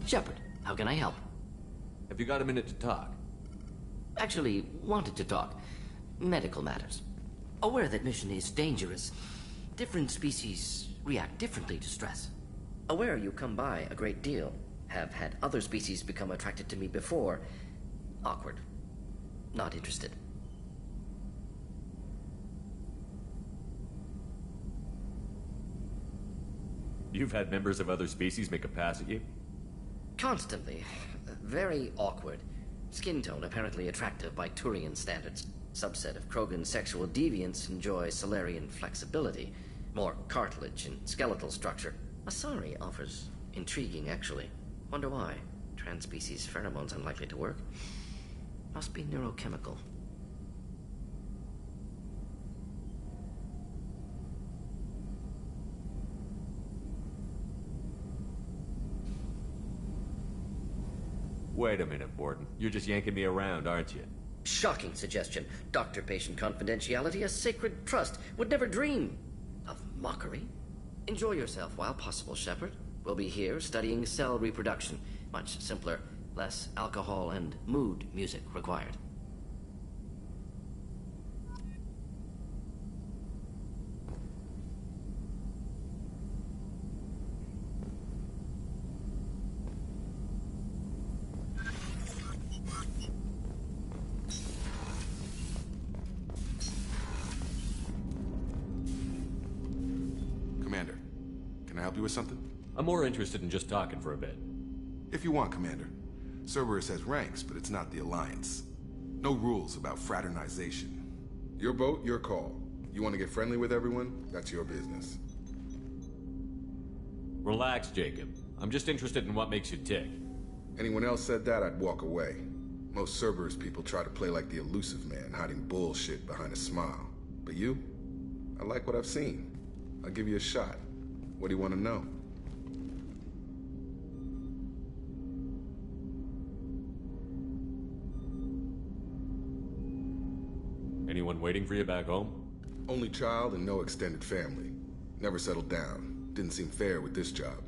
Speaker 9: Shepard, how can I help?
Speaker 2: Have you got a minute to talk?
Speaker 9: Actually, wanted to talk. Medical matters. Aware that mission is dangerous. Different species react differently to stress. Aware you come by a great deal. Have had other species become attracted to me before. Awkward. Not interested.
Speaker 2: You've had members of other species make a pass at you?
Speaker 9: Constantly. Very awkward. Skin tone apparently attractive by Turian standards. Subset of Krogan sexual deviants enjoy Solarian flexibility. More cartilage and skeletal structure. Asari offers intriguing, actually. Wonder why. Transspecies pheromones unlikely to work. Must be neurochemical.
Speaker 2: Wait a minute, Borden. You're just yanking me around, aren't you?
Speaker 9: Shocking suggestion. Doctor-patient confidentiality, a sacred trust. Would never dream of mockery. Enjoy yourself while possible, Shepard. We'll be here studying cell reproduction. Much simpler, less alcohol and mood music required.
Speaker 16: Commander, can I help you with something?
Speaker 2: I'm more interested in just talking for a bit.
Speaker 16: If you want, Commander. Cerberus has ranks, but it's not the Alliance. No rules about fraternization. Your boat, your call. You want to get friendly with everyone? That's your business.
Speaker 2: Relax, Jacob. I'm just interested in what makes you tick.
Speaker 16: Anyone else said that, I'd walk away. Most Cerberus people try to play like the elusive man, hiding bullshit behind a smile. But you? I like what I've seen. I'll give you a shot. What do you want to know?
Speaker 2: Anyone waiting for you back home?
Speaker 16: Only child and no extended family. Never settled down. Didn't seem fair with this job.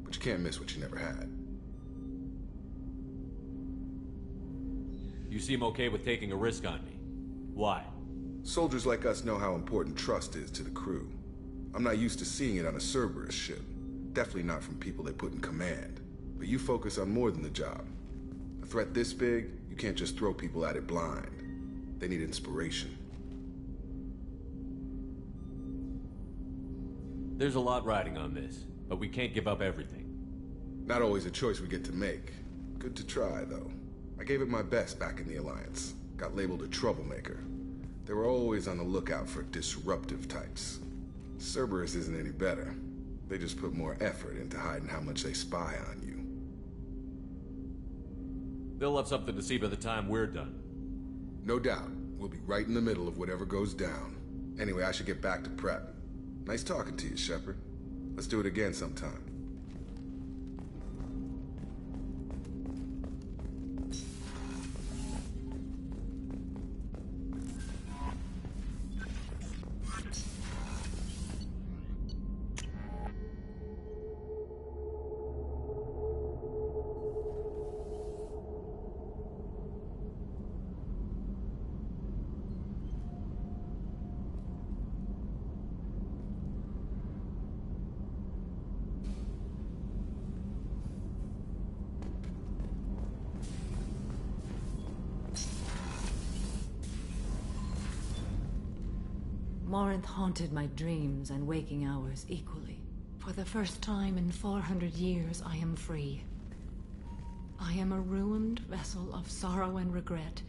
Speaker 16: But you can't miss what you never had.
Speaker 2: You seem okay with taking a risk on me. Why?
Speaker 16: Soldiers like us know how important trust is to the crew. I'm not used to seeing it on a Cerberus ship. Definitely not from people they put in command. But you focus on more than the job. A threat this big, you can't just throw people at it blind. They need inspiration.
Speaker 2: There's a lot riding on this, but we can't give up everything.
Speaker 16: Not always a choice we get to make. Good to try, though. I gave it my best back in the Alliance. Got labeled a troublemaker. They were always on the lookout for disruptive types. Cerberus isn't any better. They just put more effort into hiding how much they spy on you.
Speaker 2: They'll have something to see by the time we're done.
Speaker 16: No doubt. We'll be right in the middle of whatever goes down. Anyway, I should get back to prep. Nice talking to you, Shepard. Let's do it again sometime.
Speaker 1: Morinth haunted my dreams and waking hours equally. For the first time in 400 years, I am free. I am a ruined vessel of sorrow and regret,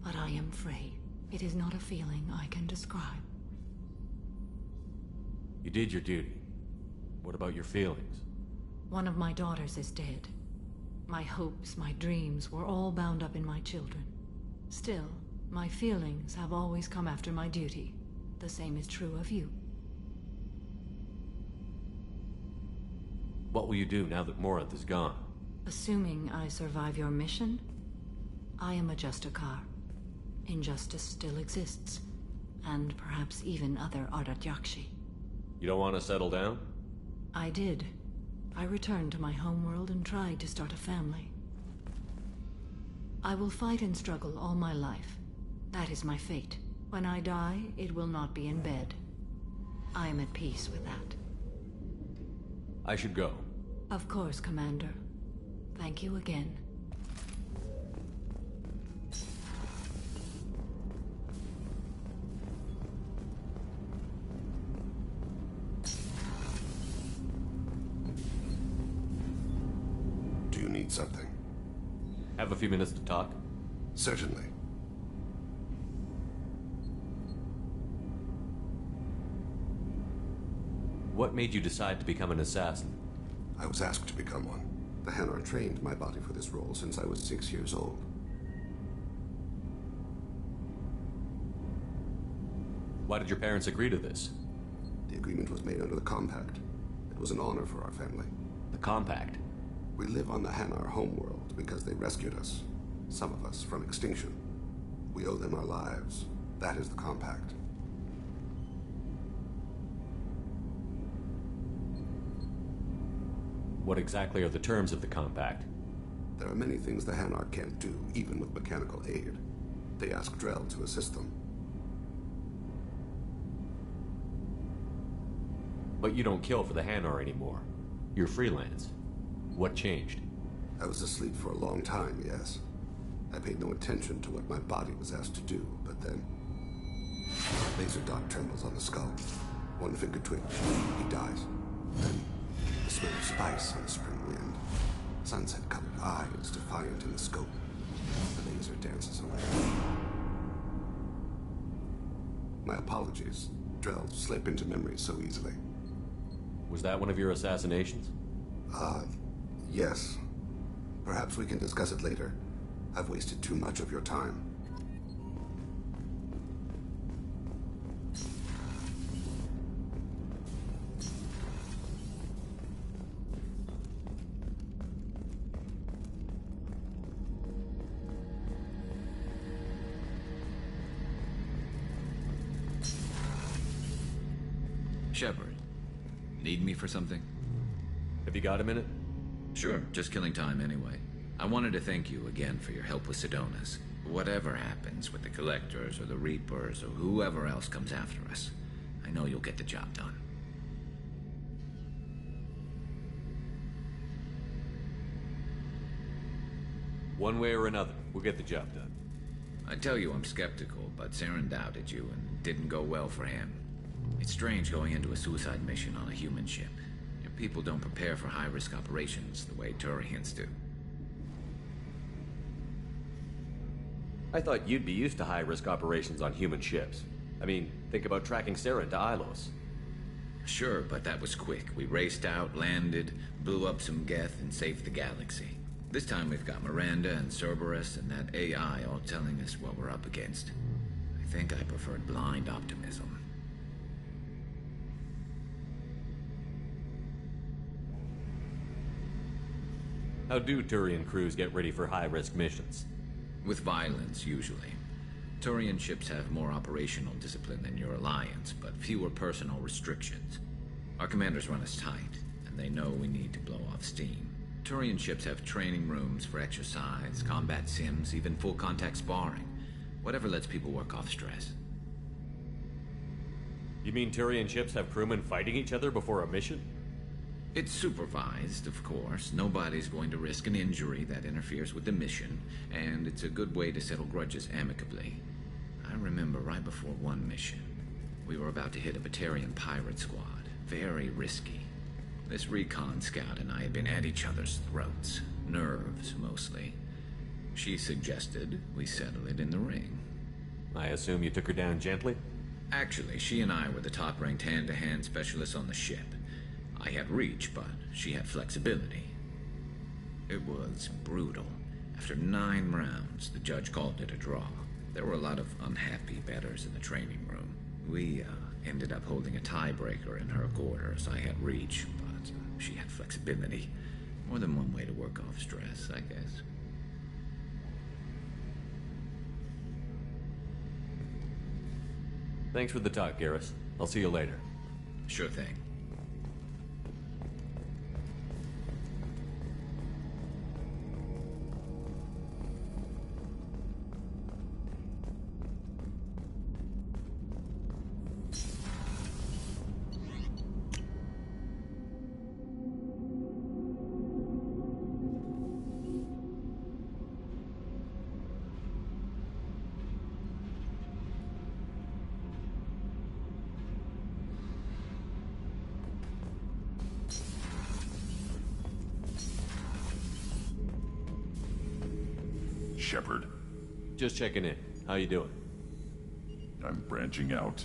Speaker 1: but I am free. It is not a feeling I can describe.
Speaker 2: You did your duty. What about your feelings?
Speaker 1: One of my daughters is dead. My hopes, my dreams were all bound up in my children. Still, my feelings have always come after my duty. The same is true of you.
Speaker 2: What will you do now that Morinth is gone?
Speaker 1: Assuming I survive your mission, I am a Justicar. Injustice still exists, and perhaps even other Ardatyakshi.
Speaker 2: You don't want to settle down?
Speaker 1: I did. I returned to my homeworld and tried to start a family. I will fight and struggle all my life. That is my fate. When I die, it will not be in bed. I am at peace with that.
Speaker 2: I should go.
Speaker 1: Of course, Commander. Thank you again.
Speaker 13: Do you need something?
Speaker 2: Have a few minutes to talk?
Speaker 13: Certainly.
Speaker 2: What made you decide to become an assassin?
Speaker 13: I was asked to become one. The Hanar trained my body for this role since I was 6 years old.
Speaker 2: Why did your parents agree to this?
Speaker 13: The agreement was made under the Compact. It was an honor for our family.
Speaker 2: The Compact?
Speaker 13: We live on the Hanar homeworld because they rescued us. Some of us from extinction. We owe them our lives. That is the Compact.
Speaker 2: What exactly are the terms of the Compact?
Speaker 13: There are many things the Hanar can't do, even with mechanical aid. They ask Drell to assist them.
Speaker 2: But you don't kill for the Hanar anymore. You're freelance. What changed?
Speaker 13: I was asleep for a long time, yes. I paid no attention to what my body was asked to do, but then... Laser dot trembles on the skull. One finger twitch. He dies. Then... the smell of spice on the spring wind. Sunset-colored eyes defiant in the scope. The laser dances away. My apologies. Drell slip into memory so easily.
Speaker 2: Was that one of your assassinations?
Speaker 13: Yes. Perhaps we can discuss it later. I've wasted too much of your time.
Speaker 15: Shepard, need me for something?
Speaker 2: Have you got a minute?
Speaker 15: Sure, just killing time anyway. I wanted to thank you again for your help with Sidonis. Whatever happens with the Collectors or the Reapers or whoever else comes after us, I know you'll get the job done.
Speaker 2: One way or another, we'll get the job done.
Speaker 15: I tell you I'm skeptical, but Saren doubted you and it didn't go well for him. It's strange going into a suicide mission on a human ship. Your people don't prepare for high-risk operations the way Turians do.
Speaker 2: I thought you'd be used to high-risk operations on human ships. I mean, think about tracking Saren to Ilos.
Speaker 15: Sure, but that was quick. We raced out, landed, blew up some Geth, and saved the galaxy. This time we've got Miranda and Cerberus and that AI all telling us what we're up against. I think I preferred blind optimism.
Speaker 2: How do Turian crews get ready for high-risk missions?
Speaker 15: With violence, usually. Turian ships have more operational discipline than your alliance, but fewer personal restrictions. Our commanders run us tight, and they know we need to blow off steam. Turian ships have training rooms for exercise, combat sims, even full-contact sparring. Whatever lets people work off stress.
Speaker 2: You mean Turian ships have crewmen fighting each other before a mission?
Speaker 15: It's supervised, of course. Nobody's going to risk an injury that interferes with the mission, and it's a good way to settle grudges amicably. I remember right before one mission, we were about to hit a Batarian pirate squad. Very risky. This recon scout and I had been at each other's throats. Nerves, mostly. She suggested we settle it in the ring.
Speaker 2: I assume you took her down gently?
Speaker 15: Actually, she and I were the top-ranked hand-to-hand specialists on the ship. I had reach, but she had flexibility. It was brutal. After 9 rounds, the judge called it a draw. There were a lot of unhappy bettors in the training room. We ended up holding a tiebreaker in her quarters. I had reach, but she had flexibility. More than one way to work off stress, I guess.
Speaker 2: Thanks for the talk, Garrus. I'll see you later.
Speaker 15: Sure thing.
Speaker 3: Shepard.
Speaker 2: Just checking in. How you doing?
Speaker 3: I'm branching out.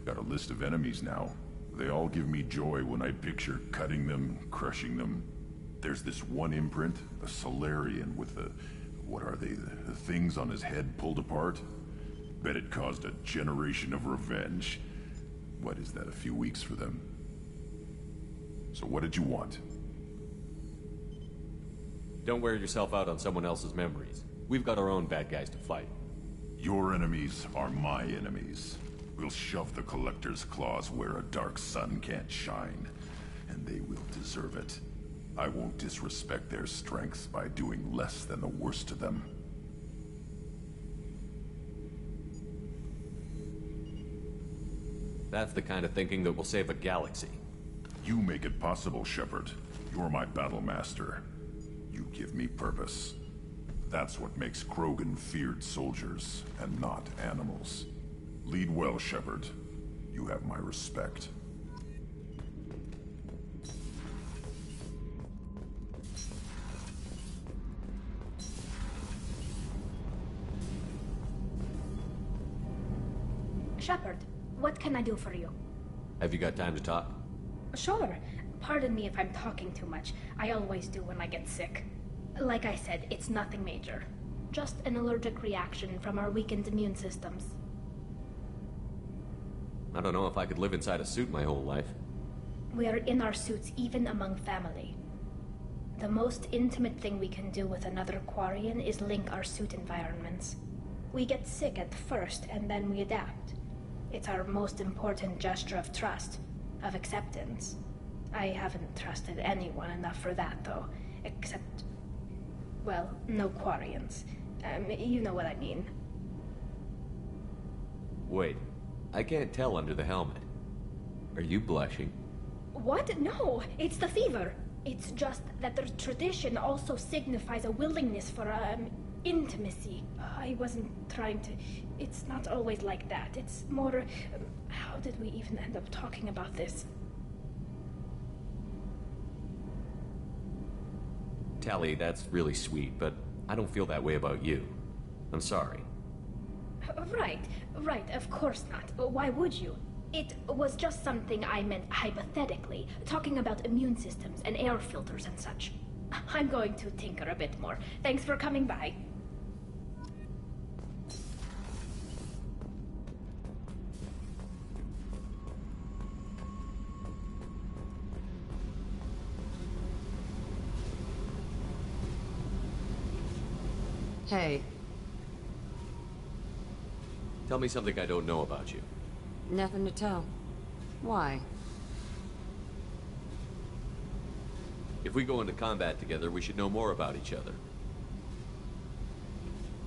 Speaker 3: Got a list of enemies now. They all give me joy when I picture cutting them, crushing them. There's this one imprint, a Solarian with the... what are they? The things on his head pulled apart? Bet it caused a generation of revenge. What is that, a few weeks for them? So what did you want?
Speaker 2: Don't wear yourself out on someone else's memories. We've got our own bad guys to fight.
Speaker 3: Your enemies are my enemies. We'll shove the Collector's claws where a dark sun can't shine, and they will deserve it. I won't disrespect their strengths by doing less than the worst of them.
Speaker 2: That's the kind of thinking that will save a galaxy.
Speaker 3: You make it possible, Shepard. You're my battle master. You give me purpose. That's what makes Krogan feared soldiers, and not animals. Lead well, Shepard. You have my respect.
Speaker 6: Shepard, what can I do for you?
Speaker 2: Have you got time to talk?
Speaker 6: Sure. Pardon me if I'm talking too much. I always do when I get sick. Like I said, it's nothing major. Just an allergic reaction from our weakened immune systems.
Speaker 2: I don't know if I could live inside a suit my whole life.
Speaker 6: We are in our suits even among family. The most intimate thing we can do with another Quarian is link our suit environments. We get sick at first, and then we adapt. It's our most important gesture of trust, of acceptance. I haven't trusted anyone enough for that, though, except... well, no Quarians. You know what I mean.
Speaker 2: Wait, I can't tell under the helmet. Are you blushing?
Speaker 6: What? No, it's the fever. It's just that the tradition also signifies a willingness for, intimacy. I wasn't trying to... It's not always like that. It's more... how did we even end up talking about this?
Speaker 2: Tally, that's really sweet, but I don't feel that way about you. I'm sorry.
Speaker 6: Right, of course not. Why would you? It was just something I meant hypothetically, talking about immune systems and air filters and such. I'm going to tinker a bit more. Thanks for coming by.
Speaker 8: Hey.
Speaker 2: Tell me something I don't know about you.
Speaker 8: Nothing to tell. Why?
Speaker 2: If we go into combat together, we should know more about each other.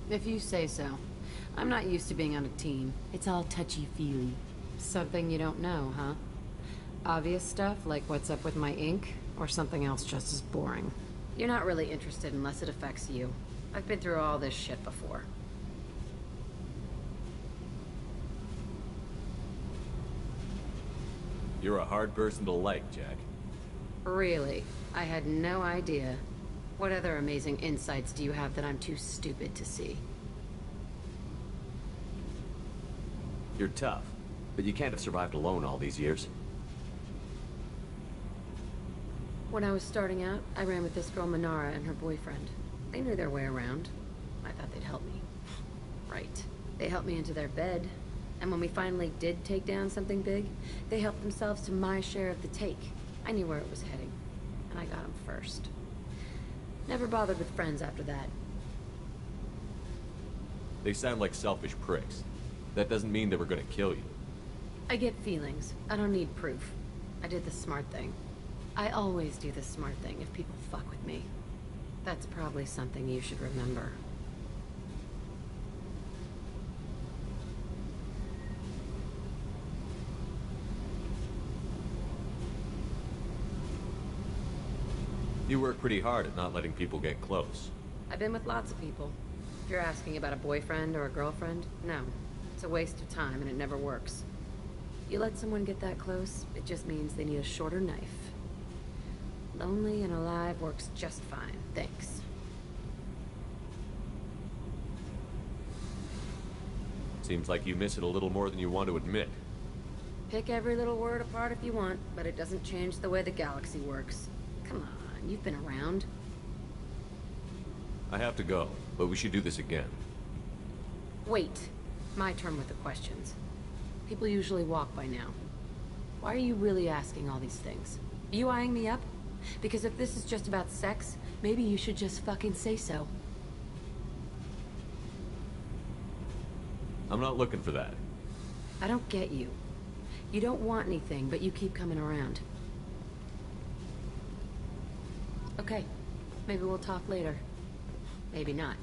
Speaker 8: If you say so. I'm not used to being on a team. It's all touchy-feely. Something you don't know, huh? Obvious stuff, like what's up with my ink, or something else just as boring? You're not really interested unless it affects you. I've been through all this shit before.
Speaker 2: You're a hard person to like, Jack.
Speaker 8: Really? I had no idea. What other amazing insights do you have that I'm too stupid to see?
Speaker 2: You're tough, but you can't have survived alone all these years.
Speaker 8: When I was starting out, I ran with this girl Manara and her boyfriend. They knew their way around. I thought they'd help me. Right. They helped me into their bed. And when we finally did take down something big, they helped themselves to my share of the take. I knew where it was heading. And I got them first. Never bothered with friends after that.
Speaker 2: They sound like selfish pricks. That doesn't mean they were gonna kill you.
Speaker 8: I get feelings. I don't need proof. I did the smart thing. I always do the smart thing if people fuck with me. That's probably something you should remember.
Speaker 2: You work pretty hard at not letting people get close.
Speaker 8: I've been with lots of people. If you're asking about a boyfriend or a girlfriend, no. It's a waste of time and it never works. You let someone get that close, it just means they need a shorter knife. Lonely and alive works just fine, thanks.
Speaker 2: Seems like you miss it a little more than you want to admit.
Speaker 8: Pick every little word apart if you want, but it doesn't change the way the galaxy works. Come on, you've been around.
Speaker 2: I have to go, but we should do this again.
Speaker 8: Wait. My turn with the questions. People usually walk by now. Why are you really asking all these things? Are you eyeing me up? Because if this is just about sex, maybe you should just fucking say so.
Speaker 2: I'm not looking for that.
Speaker 8: I don't get you. You don't want anything, but you keep coming around. Okay, maybe we'll talk later. Maybe not.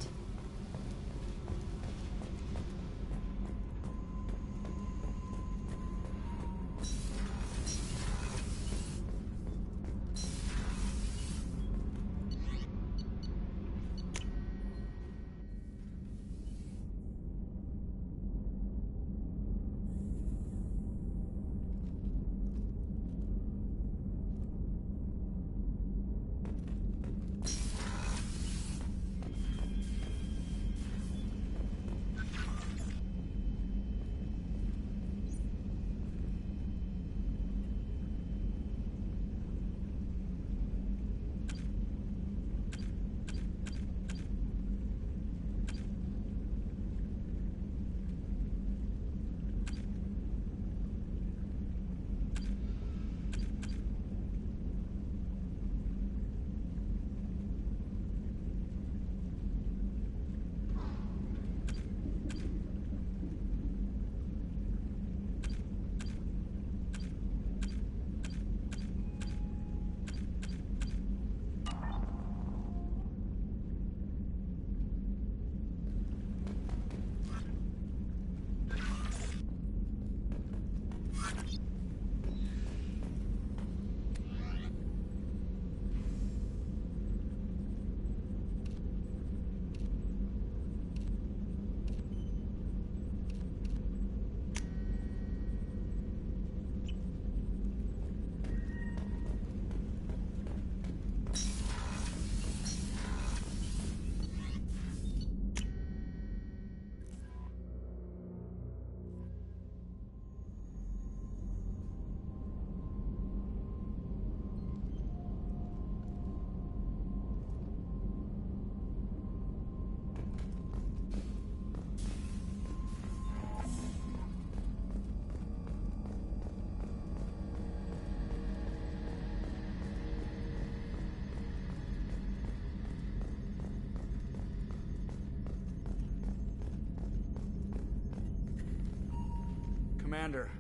Speaker 7: Commander,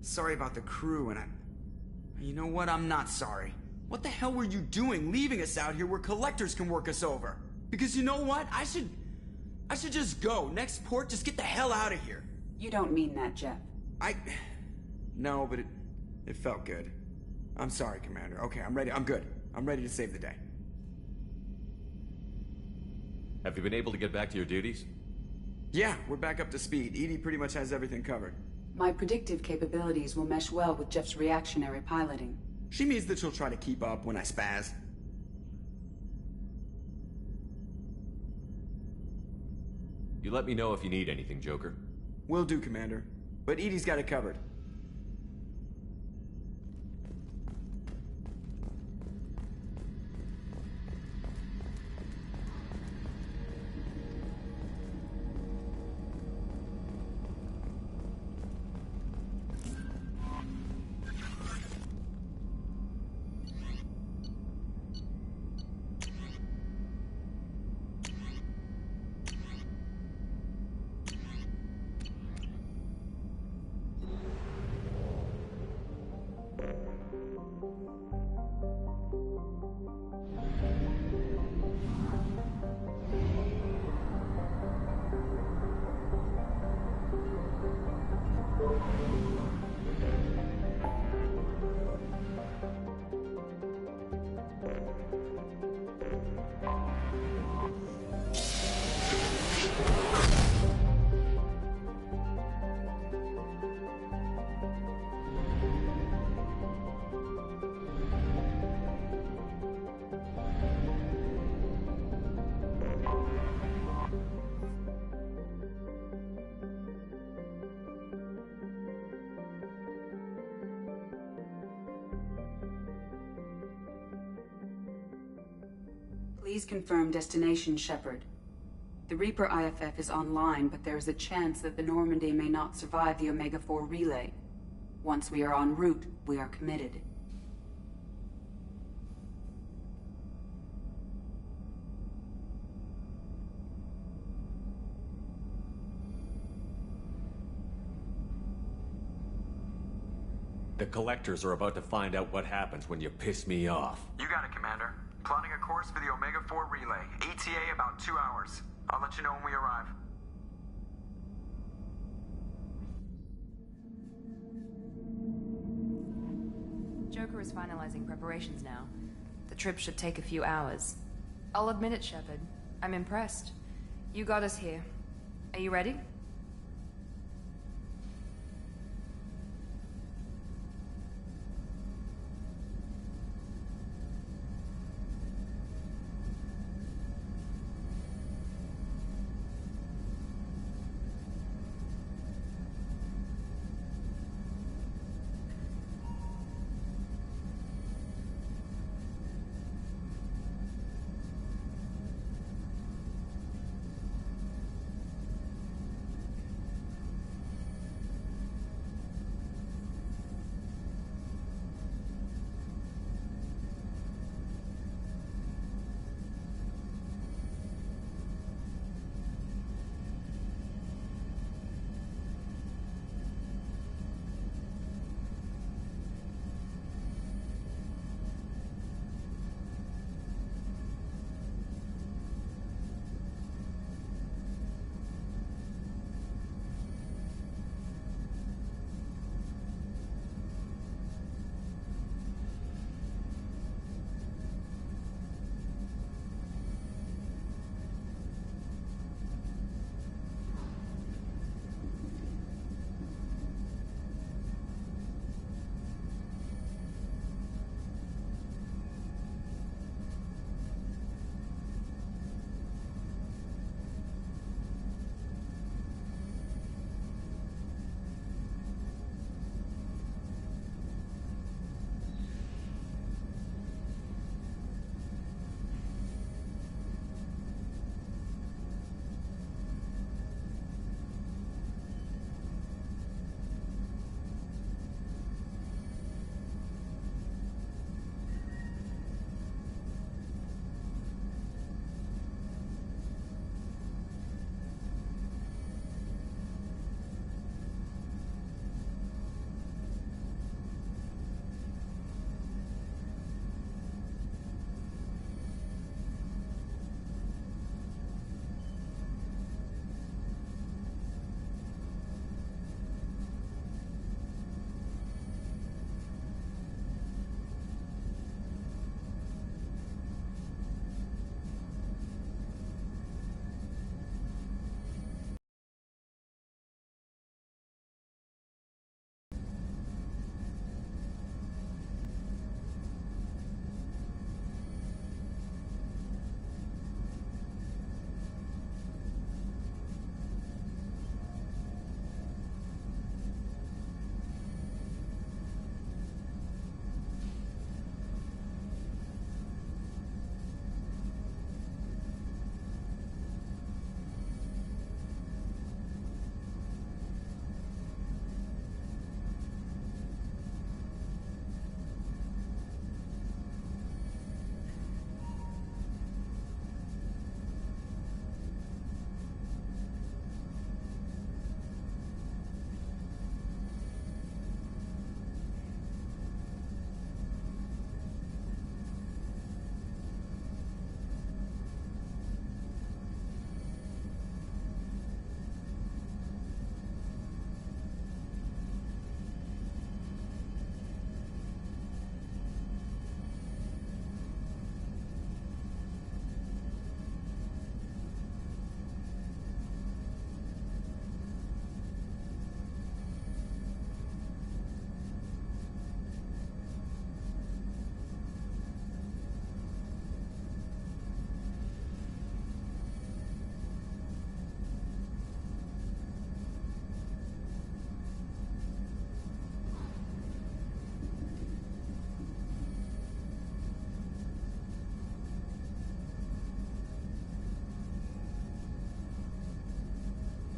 Speaker 7: sorry about the crew, and you know what? I'm not sorry. What the hell were you doing leaving us out here where collectors can work us over? Because you know what? I should just go. Next port, just get the hell out of here.
Speaker 24: You don't mean that, Jeff.
Speaker 7: No, but it felt good. I'm sorry, Commander. Okay, I'm ready. I'm good. I'm ready to save the day.
Speaker 2: Have you been able to get back to your duties?
Speaker 7: Yeah, we're back up to speed. Edie pretty much has everything covered.
Speaker 24: My predictive capabilities will mesh well with Jeff's reactionary piloting.
Speaker 7: She means that she'll try to keep up when I spaz.
Speaker 2: You let me know if you need anything, Joker.
Speaker 7: Will do, Commander. But Edie's got it covered.
Speaker 24: Please confirm destination, Shepard. The Reaper IFF is online, but there is a chance that the Normandy may not survive the Omega-4 relay. Once we are en route, we are committed.
Speaker 2: The Collectors are about to find out what happens when you piss me off.
Speaker 19: You got it, Commander. Plotting a course for the Omega-4 relay. ETA about 2 hours. I'll let you know when we arrive.
Speaker 4: Joker is finalizing preparations now. The trip should take a few hours. I'll admit it, Shepard. I'm impressed. You got us here. Are you ready?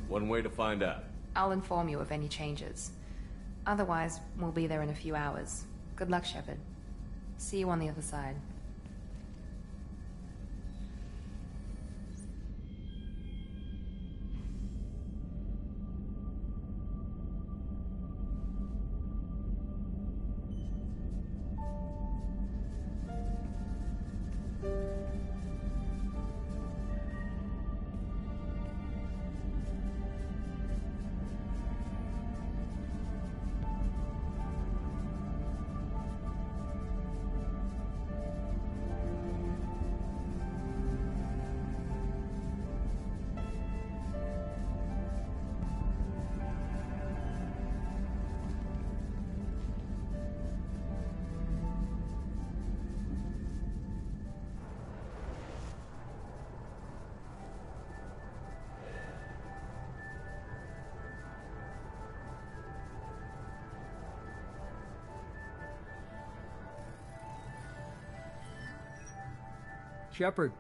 Speaker 2: One way to find out.
Speaker 4: I'll inform you of any changes. Otherwise, we'll be there in a few hours. Good luck, Shepard. See you on the other side.
Speaker 5: Shepard,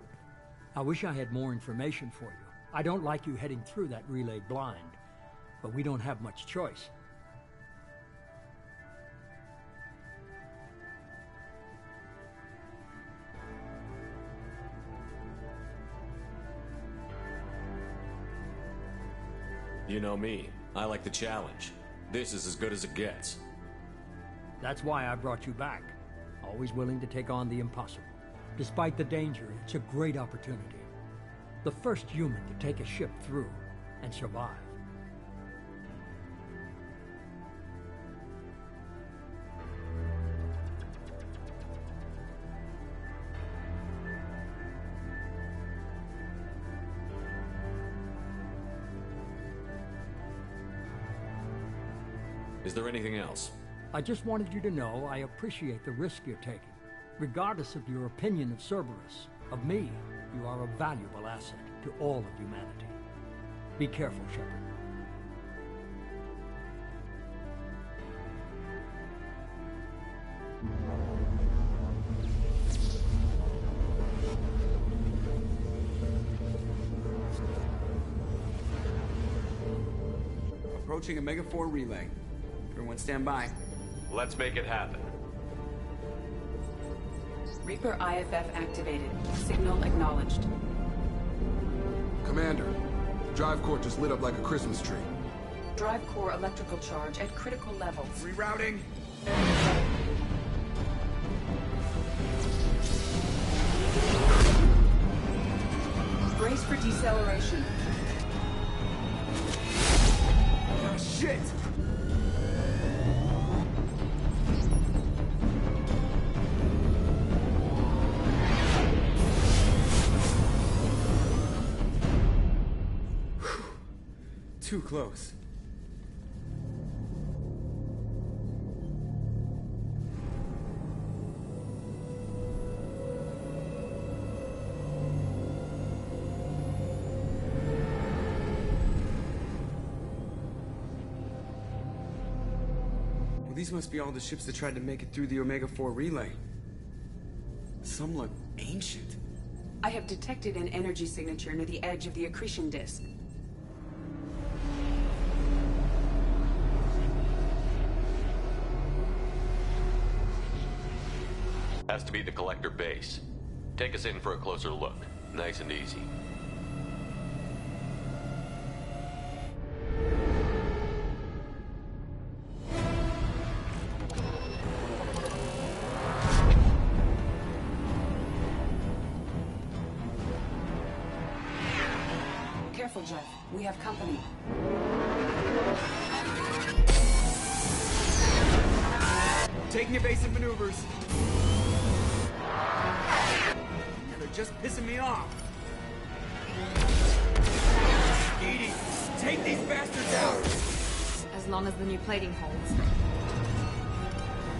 Speaker 5: I wish I had more information for you. I don't like you heading through that relay blind, but we don't have much choice.
Speaker 2: You know me. I like the challenge. This is as good as it gets.
Speaker 5: That's why I brought you back. Always willing to take on the impossible. Despite the danger, it's a great opportunity. The first human to take a ship through and survive.
Speaker 2: Is there anything else?
Speaker 5: I just wanted you to know I appreciate the risk you're taking. Regardless of your opinion of Cerberus, of me, you are a valuable asset to all of humanity. Be careful, Shepard.
Speaker 7: Approaching Omega-4 relay. Everyone stand by.
Speaker 2: Let's make it happen.
Speaker 24: Reaper IFF activated. Signal acknowledged.
Speaker 16: Commander, drive core just lit up like a Christmas tree.
Speaker 24: Drive core electrical charge at critical levels.
Speaker 7: Rerouting.
Speaker 24: Brace for deceleration.
Speaker 7: Oh, shit! Too close. Well, these must be all the ships that tried to make it through the Omega-4 relay. Some look ancient.
Speaker 24: I have detected an energy signature near the edge of the accretion disk.
Speaker 2: Has to be the Collector base. Take us in for a closer look. Nice and easy.
Speaker 24: Careful, Jeff. We have company.
Speaker 7: Taking evasive maneuvers. They're just pissing me off. Edie, take these bastards out!
Speaker 4: As long as the new plating holds.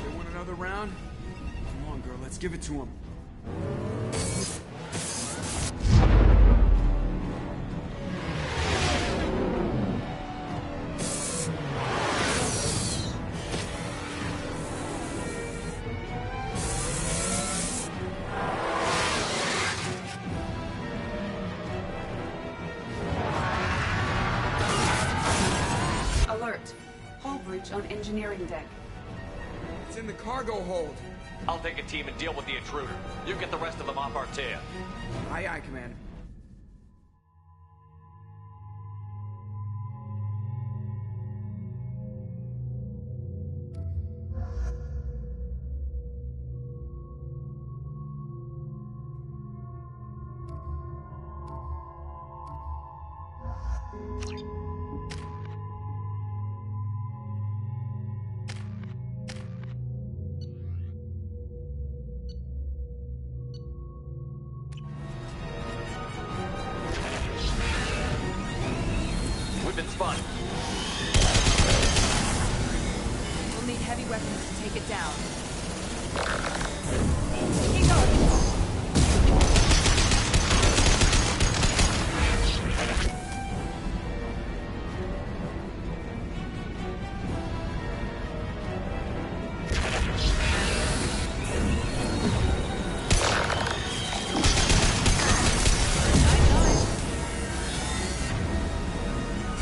Speaker 7: They want another round? Come on, girl, let's give it to them.
Speaker 24: package on engineering deck.
Speaker 7: It's in the cargo hold.
Speaker 2: I'll take a team and deal with the intruder. You get the rest of them off our tail.
Speaker 7: Aye, aye, Commander.
Speaker 2: We've been spotted.
Speaker 4: We'll need heavy weapons to take it down.
Speaker 6: Keep going.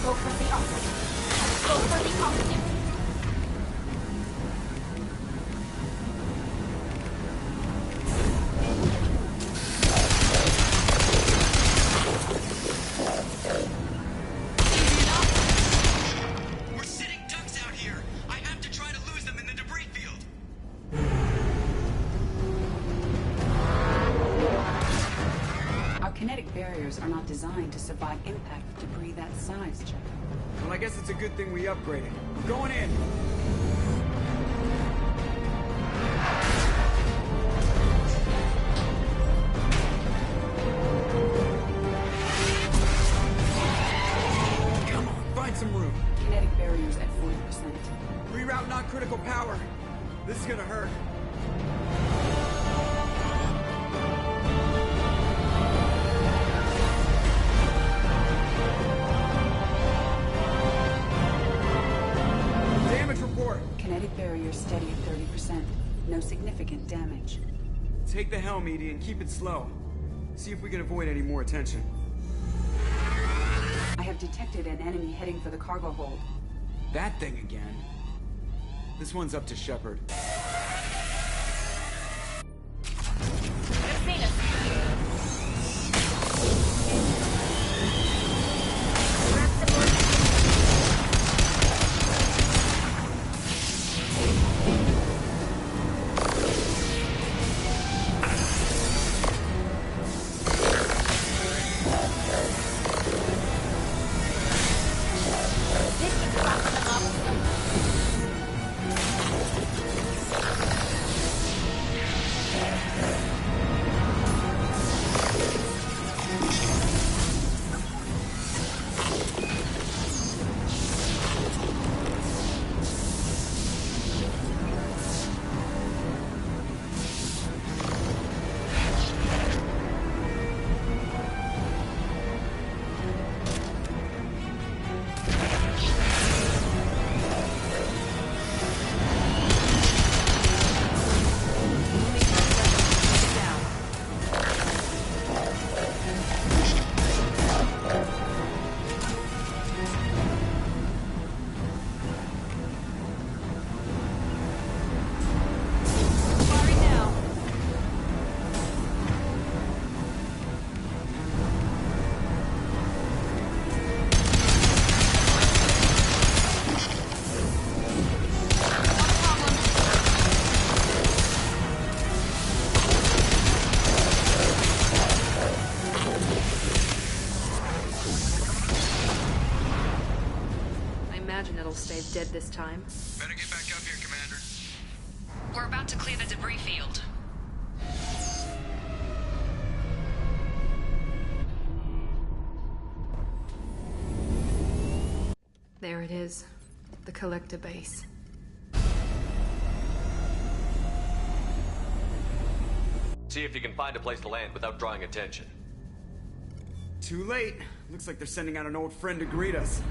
Speaker 6: Go for the opposite. Go for the opposite.
Speaker 7: We're sitting ducks out here. I have to try to lose them in the debris field.
Speaker 24: Our kinetic barriers are not designed to survive impact with debris that size, Chuck.
Speaker 7: Well, I guess it's a good thing we upgraded. We're going in. Come on, find some room.
Speaker 24: Kinetic barriers at 40%.
Speaker 7: Reroute non-critical power. This is gonna hurt. Damage report.
Speaker 24: Kinetic barriers steady at 30%. No significant damage.
Speaker 7: Take the helm, Edie, and keep it slow. See if we can avoid any more attention.
Speaker 24: I have detected an enemy heading for the cargo hold.
Speaker 7: That thing again. This one's up to Shepard.
Speaker 4: Stay dead this time.
Speaker 19: Better get back up here, Commander.
Speaker 4: We're about to clear the debris field. There it is. The collector base.
Speaker 2: See if you can find a place to land without drawing attention.
Speaker 7: Too late. Looks like they're sending out an old friend to greet us.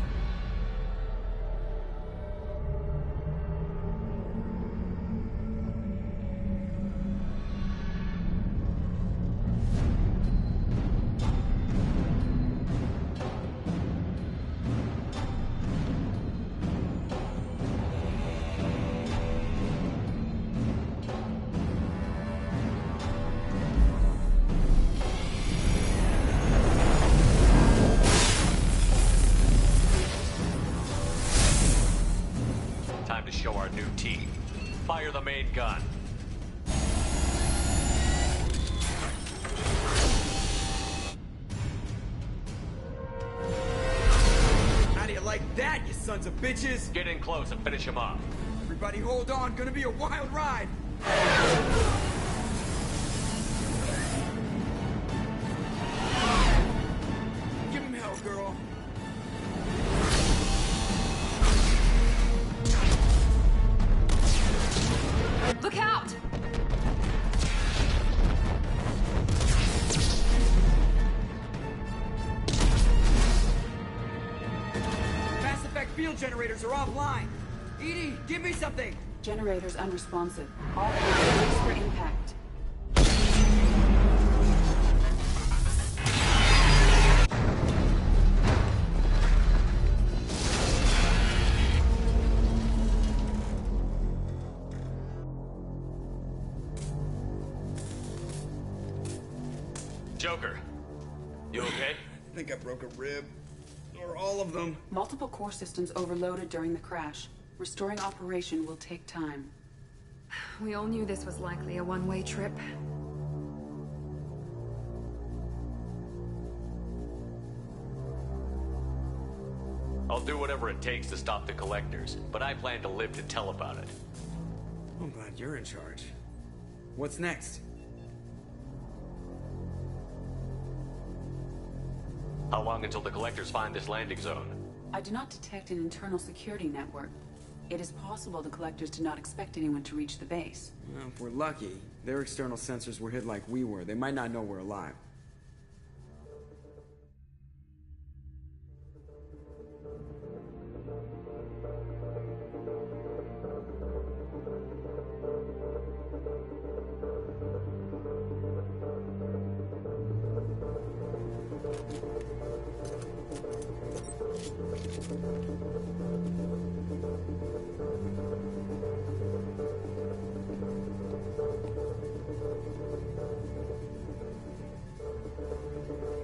Speaker 2: show our new team. Fire the main gun.
Speaker 7: How do you like that, you sons of bitches?
Speaker 2: Get in close and finish him off.
Speaker 7: Everybody hold on, gonna be a wild ride. Give him hell, girl.
Speaker 4: Look out!
Speaker 7: Mass Effect field generators are offline. Edie, give me something.
Speaker 24: Generators unresponsive. All brace for impact.
Speaker 2: Joker, you okay?
Speaker 7: I think I broke a rib. Or all of them.
Speaker 24: Multiple core systems overloaded during the crash. Restoring operation will take time.
Speaker 4: We all knew this was likely a one-way trip.
Speaker 2: I'll do whatever it takes to stop the collectors, but I plan to live to tell about it.
Speaker 7: I'm glad you're in charge. What's next?
Speaker 2: How long until the collectors find this landing zone?
Speaker 24: I do not detect an internal security network. It is possible the collectors did not expect anyone to reach the base.
Speaker 7: Well, if we're lucky, their external sensors were hid like we were. They might not know we're alive.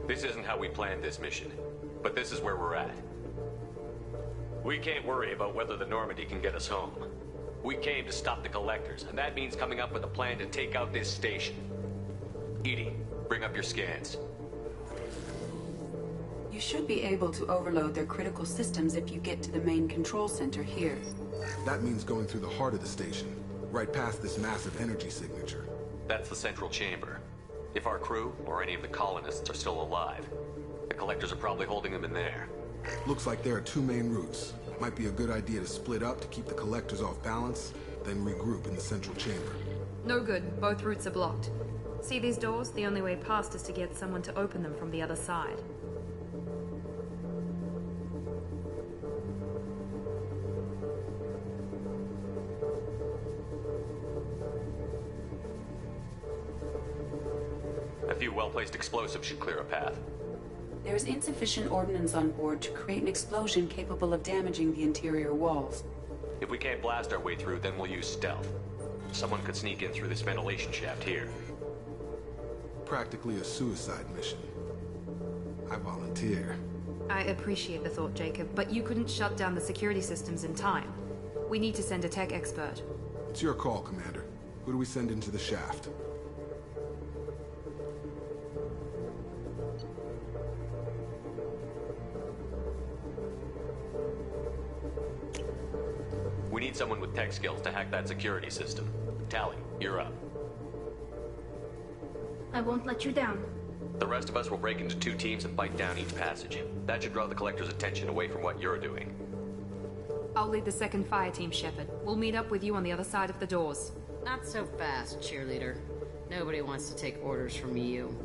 Speaker 2: This isn't how we planned this mission, but this is where we're at. We can't worry about whether the Normandy can get us home. We came to stop the collectors, and that means coming up with a plan to take out this station. Edie, bring up your scans.
Speaker 24: You should be able to overload their critical systems if you get to the main control center here.
Speaker 16: That means going through the heart of the station, right past this massive energy signature.
Speaker 2: That's the central chamber. If our crew, or any of the colonists, are still alive, the collectors are probably holding them in there.
Speaker 16: Looks like there are two main routes. Might be a good idea to split up to keep the collectors off balance, then regroup in the central chamber.
Speaker 4: No good. Both routes are blocked. See these doors? The only way past is to get someone to open them from the other side.
Speaker 2: A few well-placed explosives should clear a path.
Speaker 24: There is insufficient ordnance on board to create an explosion capable of damaging the interior walls.
Speaker 2: If we can't blast our way through, then we'll use stealth. Someone could sneak in through this ventilation shaft here.
Speaker 16: Practically a suicide mission. I volunteer.
Speaker 4: I appreciate the thought, Jacob, but you couldn't shut down the security systems in time. We need to send a tech expert.
Speaker 16: It's your call, Commander. Who do we send into the shaft?
Speaker 2: We need someone with tech skills to hack that security system. Tally, you're up.
Speaker 6: I won't let you down.
Speaker 2: The rest of us will break into two teams and fight down each passage. That should draw the collector's attention away from what you're doing.
Speaker 4: I'll lead the second fire team, Shepard. We'll meet up with you on the other side of the doors.
Speaker 8: Not so fast, cheerleader. Nobody wants to take orders from you.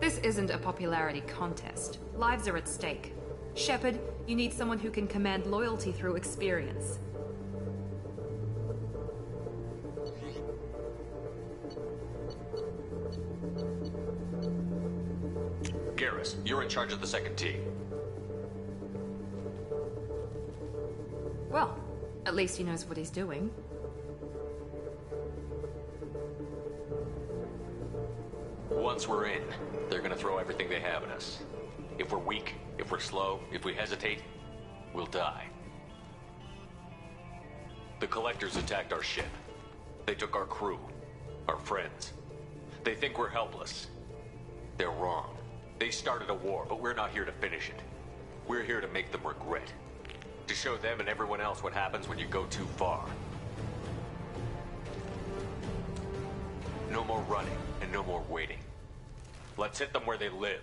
Speaker 4: This isn't a popularity contest. Lives are at stake. Shepard, you need someone who can command loyalty through experience.
Speaker 2: Garrus, you're in charge of the second team.
Speaker 4: Well, at least he knows what he's doing.
Speaker 2: Once we're in, they're gonna throw everything they have at us. If we're weak, if we're slow, if we hesitate, we'll die. The Collectors attacked our ship. They took our crew, our friends. They think we're helpless. They're wrong. They started a war, but we're not here to finish it. We're here to make them regret. To show them and everyone else what happens when you go too far. No more running, and no more waiting. Let's hit them where they live.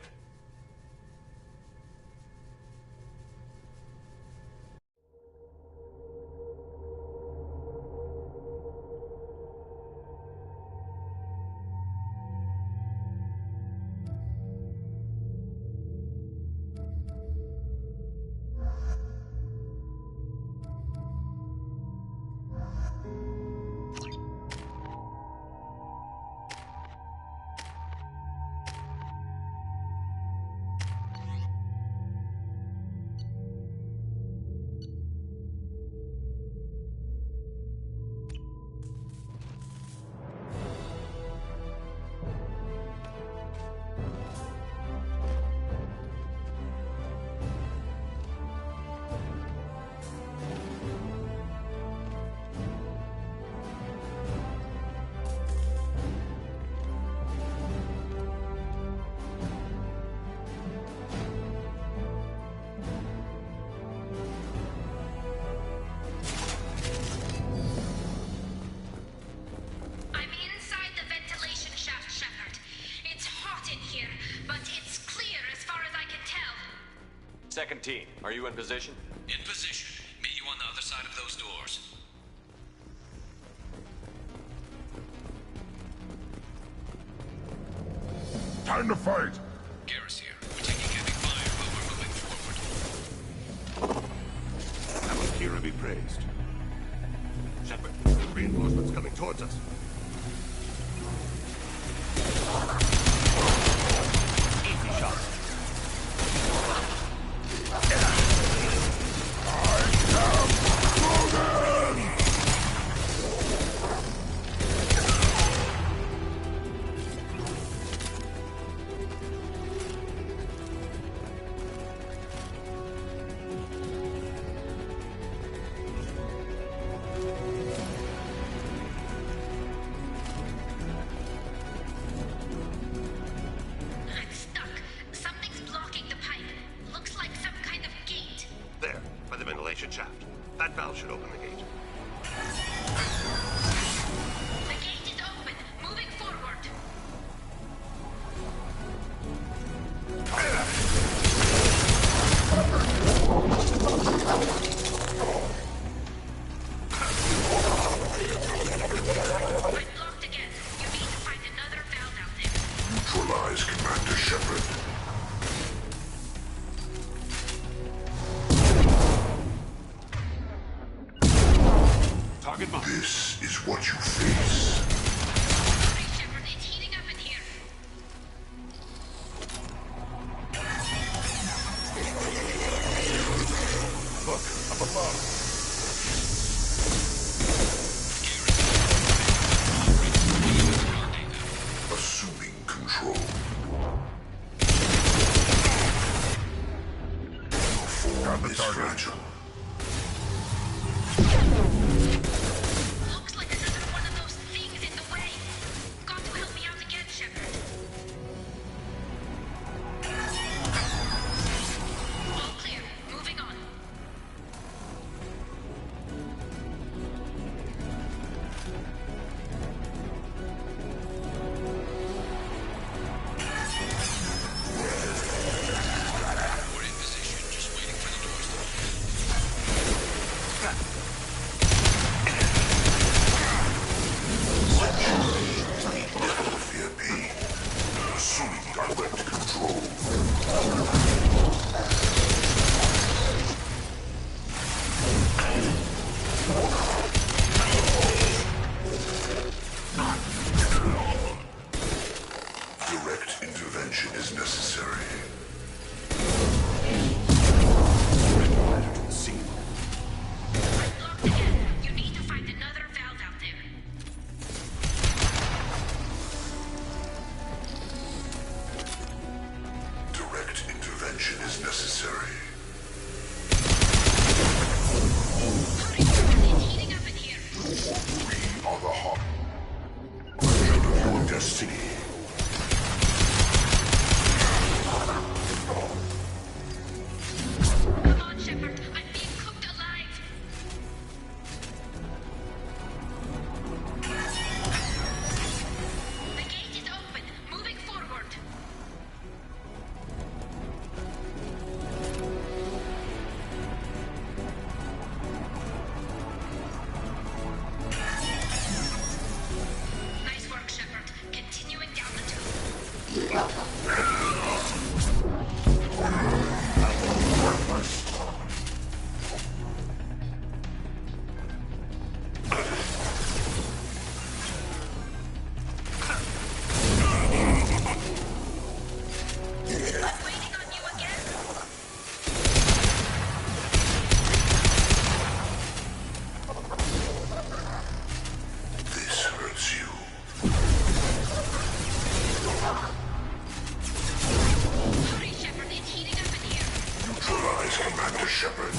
Speaker 2: Second team, are you in position?
Speaker 15: In position. Meet you on the other side of those doors.
Speaker 3: Time to fight!
Speaker 15: Garrus here. We're taking heavy fire, but we're moving forward.
Speaker 13: Our Kira be praised. Shepard, reinforcements coming towards us. Easy shot. Shaft. That valve should open the gate.
Speaker 6: The gate is open. Moving forward. I'm blocked again. You need to find another valve out there.
Speaker 3: Neutralize Commander Shepard. This is what you face.
Speaker 6: Hurry, Shepard. It's heating up in here.
Speaker 3: Look, up above. Assuming control. Your form is fragile. Advise Commander Shepard.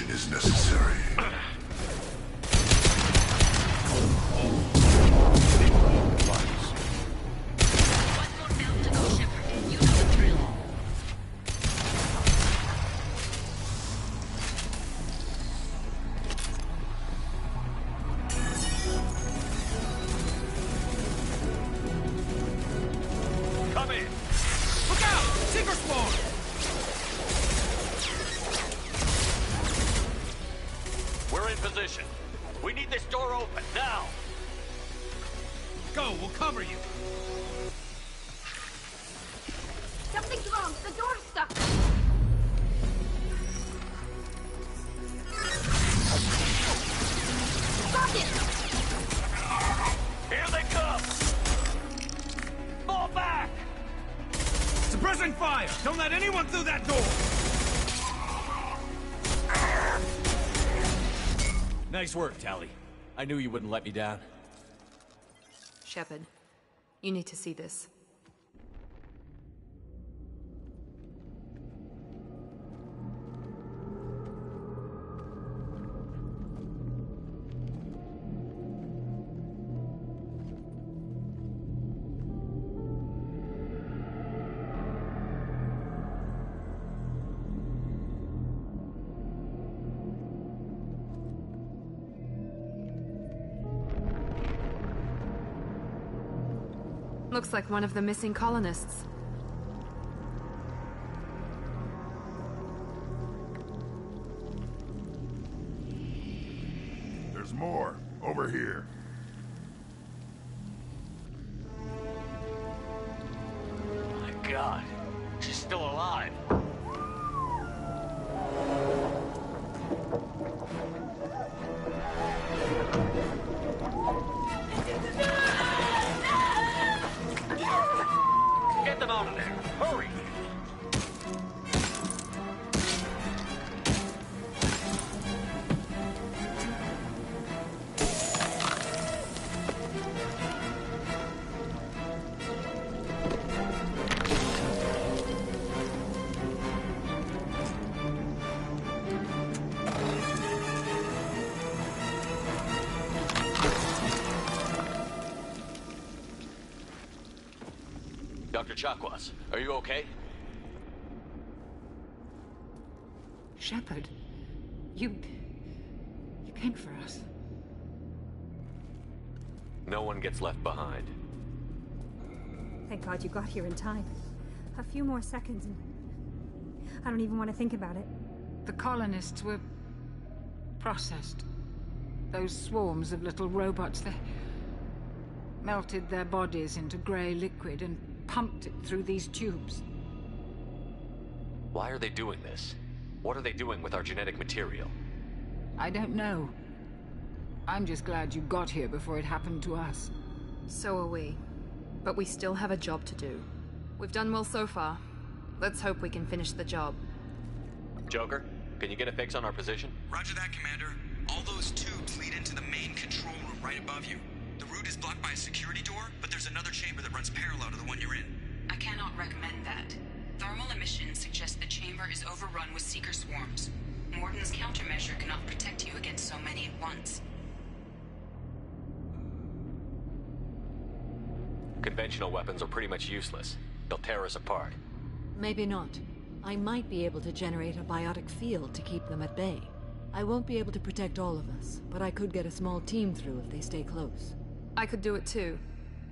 Speaker 3: Is necessary.
Speaker 11: Come in! Look out! Seeker spawn! We're in position. We need this door open, now! Go, we'll cover you!
Speaker 17: Something's wrong! The door's stuck! Got it!
Speaker 11: Here they come! Fall back! Suppressing fire! Don't let anyone through that door!
Speaker 2: Nice work, Tally. I knew you wouldn't let me down.
Speaker 4: Shepard, you need to see this. Looks like one of the missing colonists.
Speaker 3: There's more. Over here.
Speaker 11: My God, she's still alive. Get them out of there! Hurry! Dr. Chakwas, are you okay?
Speaker 1: Shepard, you came for us.
Speaker 2: No one gets left behind.
Speaker 18: Thank God you got here in time. A few more seconds and I don't even want to think about it.
Speaker 20: The colonists were processed. Those swarms of little robots, they melted their bodies into grey liquid and pumped it through these tubes.
Speaker 2: Why are they doing this? What are they doing with our genetic material?
Speaker 20: I don't know. I'm just glad you got here before it happened to us.
Speaker 4: So are we. But we still have a job to do. We've done well so far. Let's hope we can finish the job.
Speaker 2: Joker, can you get a fix on our position?
Speaker 7: Roger that, Commander. All those tubes lead into the main control room right above you. The route is blocked by a security door, but there's another chamber that runs parallel to the one you're in.
Speaker 24: I cannot recommend that. Thermal emissions suggest the chamber is overrun with seeker swarms. Morden's countermeasure cannot protect you against so many at once.
Speaker 2: Conventional weapons are pretty much useless. They'll tear us apart.
Speaker 1: Maybe not. I might be able to generate a biotic field to keep them at bay. I won't be able to protect all of us, but I could get a small team through if they stay close.
Speaker 4: I could do it too.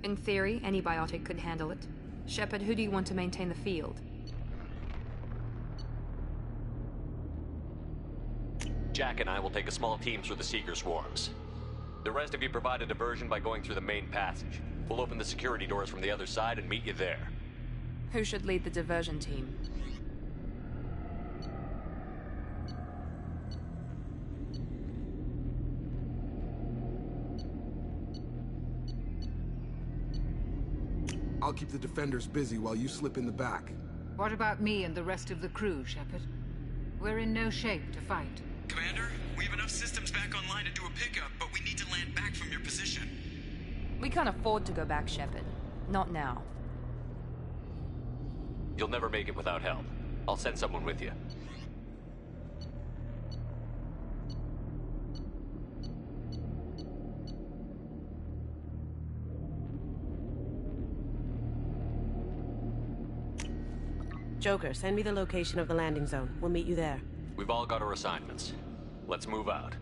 Speaker 4: In theory, any biotic could handle it. Shepard, who do you want to maintain the field?
Speaker 2: Jack and I will take a small team through the Seeker swarms. The rest of you provide a diversion by going through the main passage. We'll open the security doors from the other side and meet you there.
Speaker 4: Who should lead the diversion team?
Speaker 16: I'll keep the defenders busy while you slip in the back.
Speaker 20: What about me and the rest of the crew, Shepard? We're in no shape to fight.
Speaker 7: Commander, we have enough systems back online to do a pickup, but we need to land back from your position.
Speaker 4: We can't afford to go back, Shepard. Not now.
Speaker 2: You'll never make it without help. I'll send someone with you.
Speaker 10: Joker, send me the location of the landing zone. We'll meet you there.
Speaker 2: We've all got our assignments. Let's move out.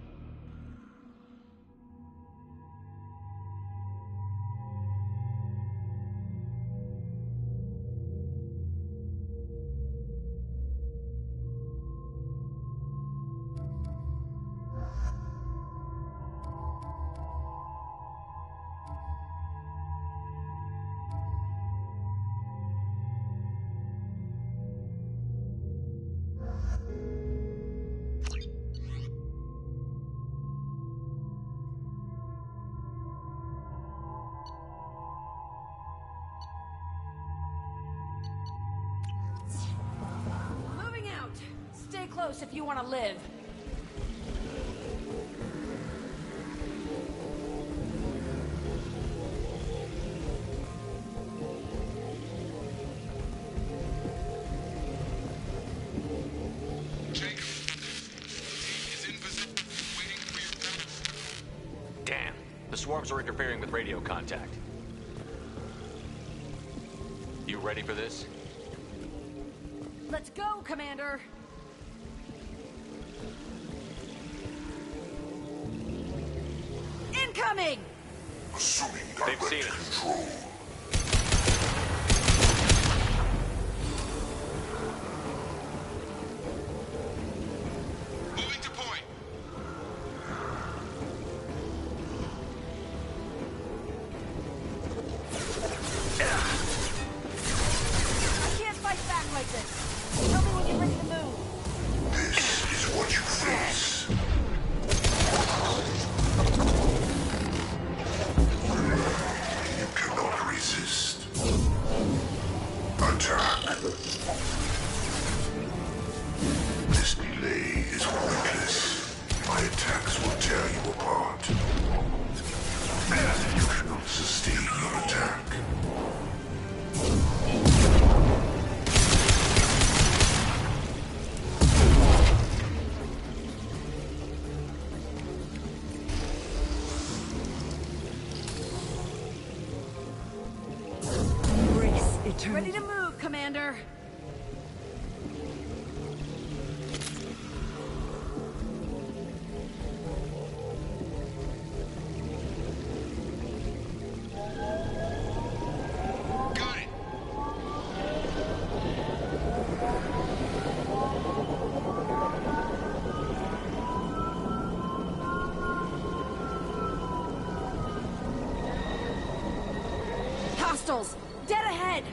Speaker 17: Moving out! Stay close if you want to live.
Speaker 2: Damn. The swarms are interfering with radio contact. You ready for this?
Speaker 17: Let's go, Commander! Incoming!
Speaker 3: Assuming
Speaker 2: They've seen
Speaker 3: direct
Speaker 2: us.
Speaker 3: control.
Speaker 7: Moving to point.
Speaker 17: I can't fight back like this. Tell me when you're ready to move.
Speaker 3: This is what you face. You cannot resist. Attack. This delay is pointless. My attacks will tear you apart. You cannot sustain your attack.
Speaker 17: Ready to move, Commander!
Speaker 7: Got it.
Speaker 17: Hostiles! Dead ahead!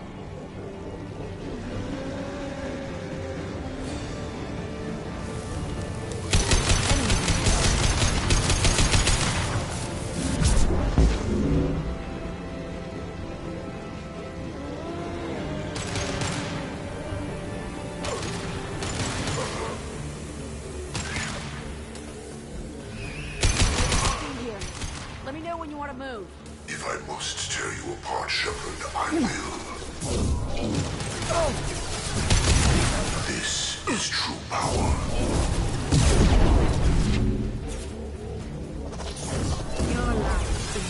Speaker 17: Stay here. Let me know when you want to move.
Speaker 3: If I must tear you apart, Shepard, I will. This is true power.
Speaker 17: Your life is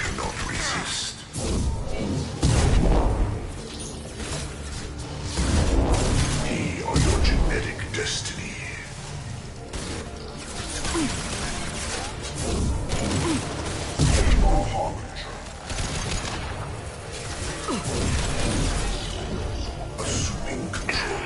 Speaker 3: Cannot resist. We are your genetic destiny. Our harbinger. Assuming control.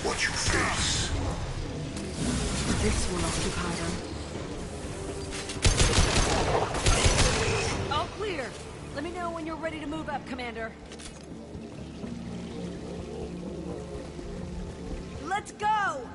Speaker 3: what you face.
Speaker 20: This will occupy them.
Speaker 17: All clear. Let me know when you're ready to move up, Commander. Let's go!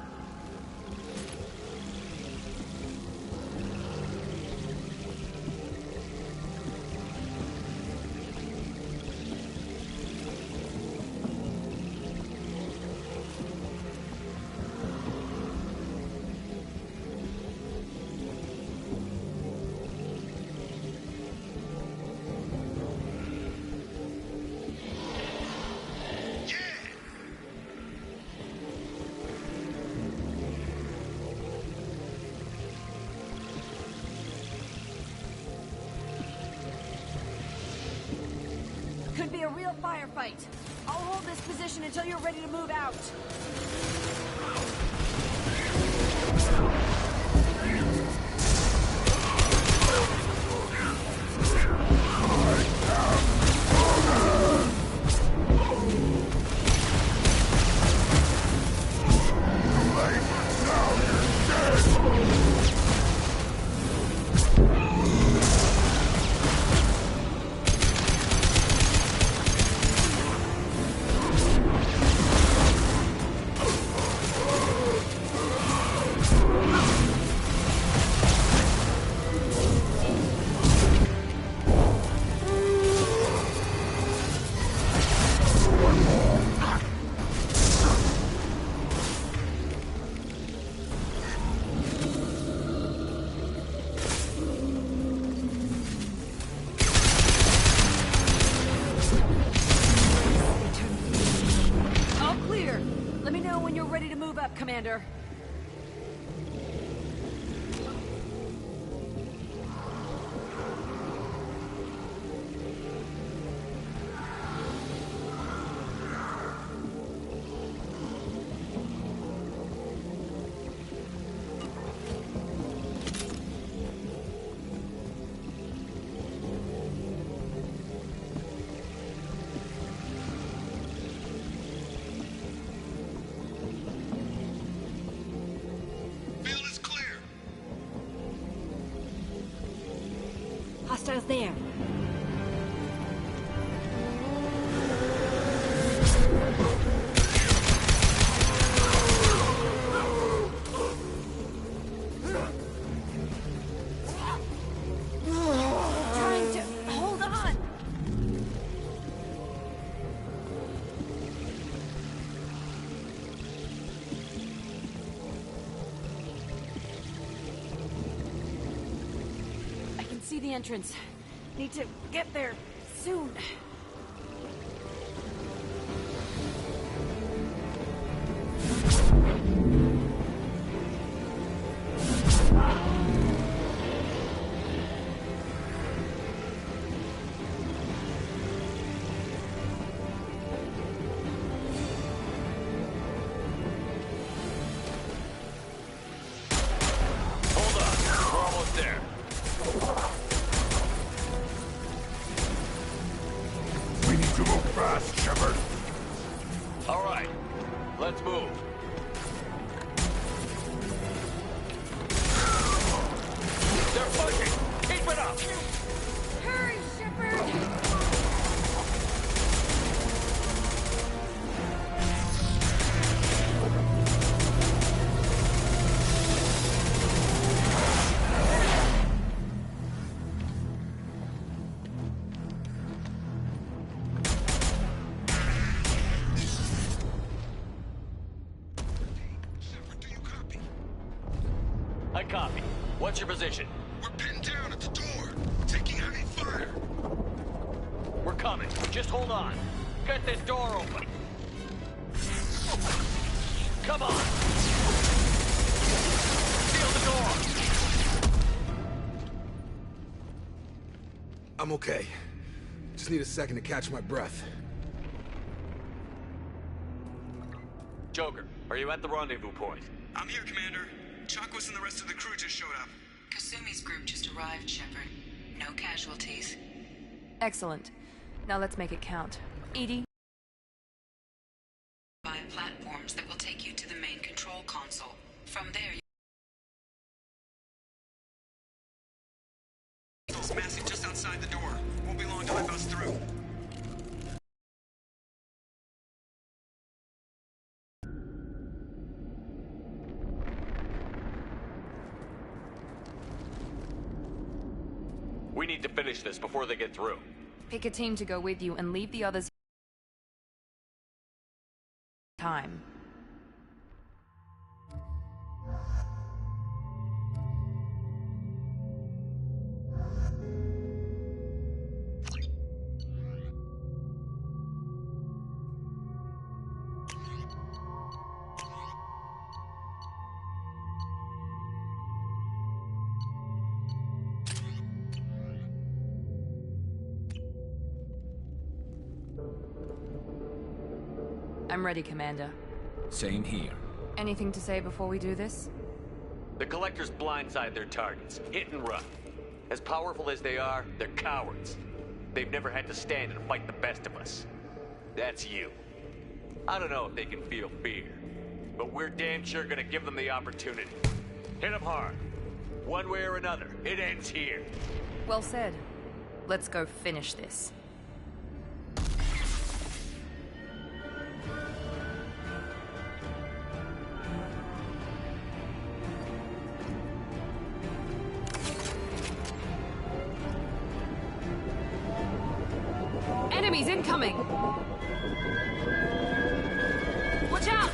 Speaker 17: Could be a real firefight. I'll hold this position until you're ready to move out. Commander.
Speaker 18: Hostiles there.
Speaker 17: Trying to hold on. See the entrance. Need to get there soon.
Speaker 11: Hold on, we're almost there.
Speaker 3: Fast, Shepard.
Speaker 11: All right, let's move. They're pushing. Keep it up.
Speaker 17: Hurry, Shepard!
Speaker 11: I copy. What's your position?
Speaker 3: We're pinned down at the door, taking heavy fire.
Speaker 11: We're coming. Just hold on. Get this door open. Come on. Seal the door.
Speaker 16: I'm okay. Just need a second to catch my breath.
Speaker 11: Joker, are you at the rendezvous point?
Speaker 7: I'm here, Commander. Chakwas and the rest of the crew just showed up.
Speaker 24: Kasumi's group just arrived, Shepard. No casualties.
Speaker 4: Excellent. Now let's make it count. Edie?
Speaker 24: By platforms that will take you to the main control console. From there,
Speaker 7: It's massive just outside the door. Won't be long till I bust through.
Speaker 2: We need to finish this before they get through.
Speaker 4: Pick a team to go with you and leave the others time. I'm ready, Commander.
Speaker 15: Same here.
Speaker 4: Anything to say before we do this?
Speaker 2: The Collectors blindside their targets, hit and run. As powerful as they are, they're cowards. They've never had to stand and fight the best of us. That's you. I don't know if they can feel fear, but we're damn sure gonna give them the opportunity. Hit them hard. One way or another, it ends here.
Speaker 4: Well said. Let's go finish this.
Speaker 1: Enemies incoming! Watch out!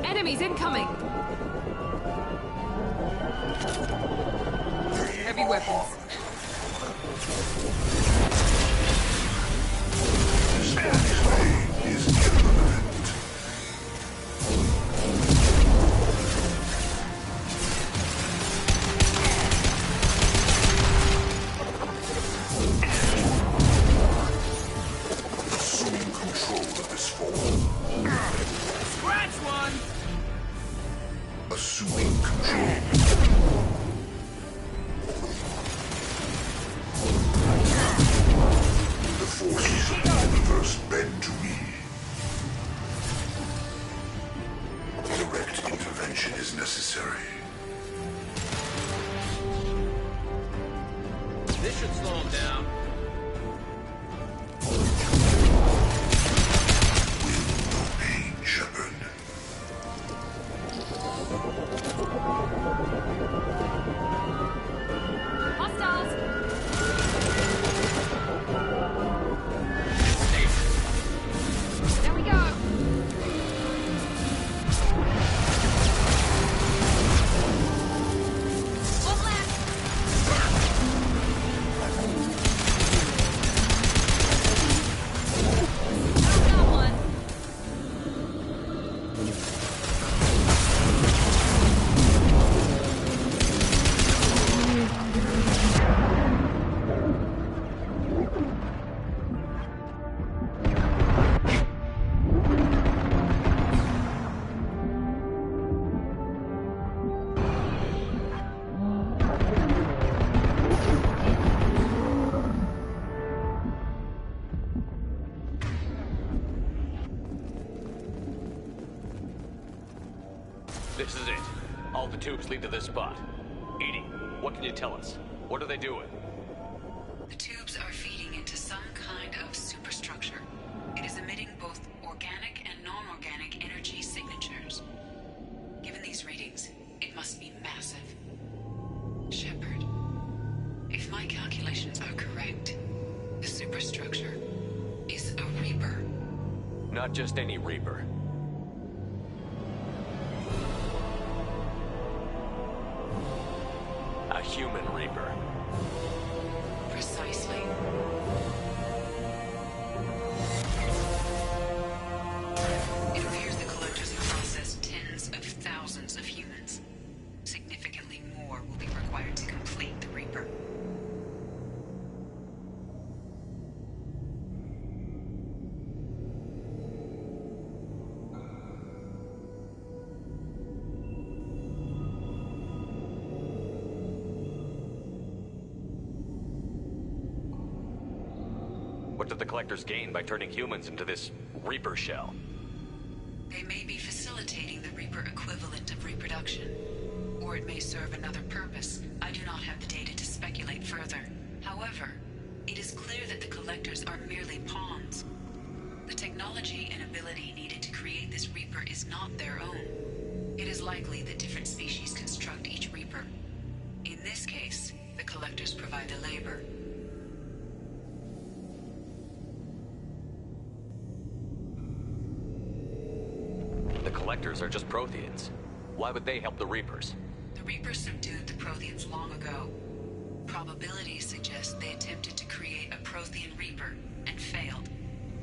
Speaker 1: Enemies incoming! Heavy weapons.
Speaker 3: Assuming control of this form.
Speaker 12: Scratch one!
Speaker 3: Assuming control. The forces of the universe bend to me. Direct intervention is necessary.
Speaker 11: This should slow him down.
Speaker 3: No pain, Shepard.
Speaker 1: Hostiles! There we go! One left! Got that one!
Speaker 2: This is it. All the tubes lead to this spot. Edie, what can you tell us? What are they doing?
Speaker 24: The tubes are feeding into some kind of superstructure. It is emitting both organic and non-organic energy signatures. Given these readings, it must be massive. Shepard, if my calculations are correct, the superstructure is a Reaper.
Speaker 2: Not just any Reaper. A human Reaper.
Speaker 24: Precisely. It appears the Collectors have processed tens of thousands of humans. Significantly more will be required to complete the Reaper.
Speaker 2: What did the Collectors gain by turning humans into this Reaper shell?
Speaker 24: They may be facilitating the Reaper equivalent of reproduction. Or it may serve another purpose. I do not have the data to speculate further. However, it is clear that the Collectors are merely pawns. The technology and ability needed to create this Reaper is not their own. It is likely that different species construct each Reaper. In this case, the Collectors provide the labor.
Speaker 2: The Collectors are just Protheans. Why would they help the Reapers?
Speaker 24: The Reapers subdued the Protheans long ago. Probabilities suggest they attempted to create a Prothean Reaper and failed.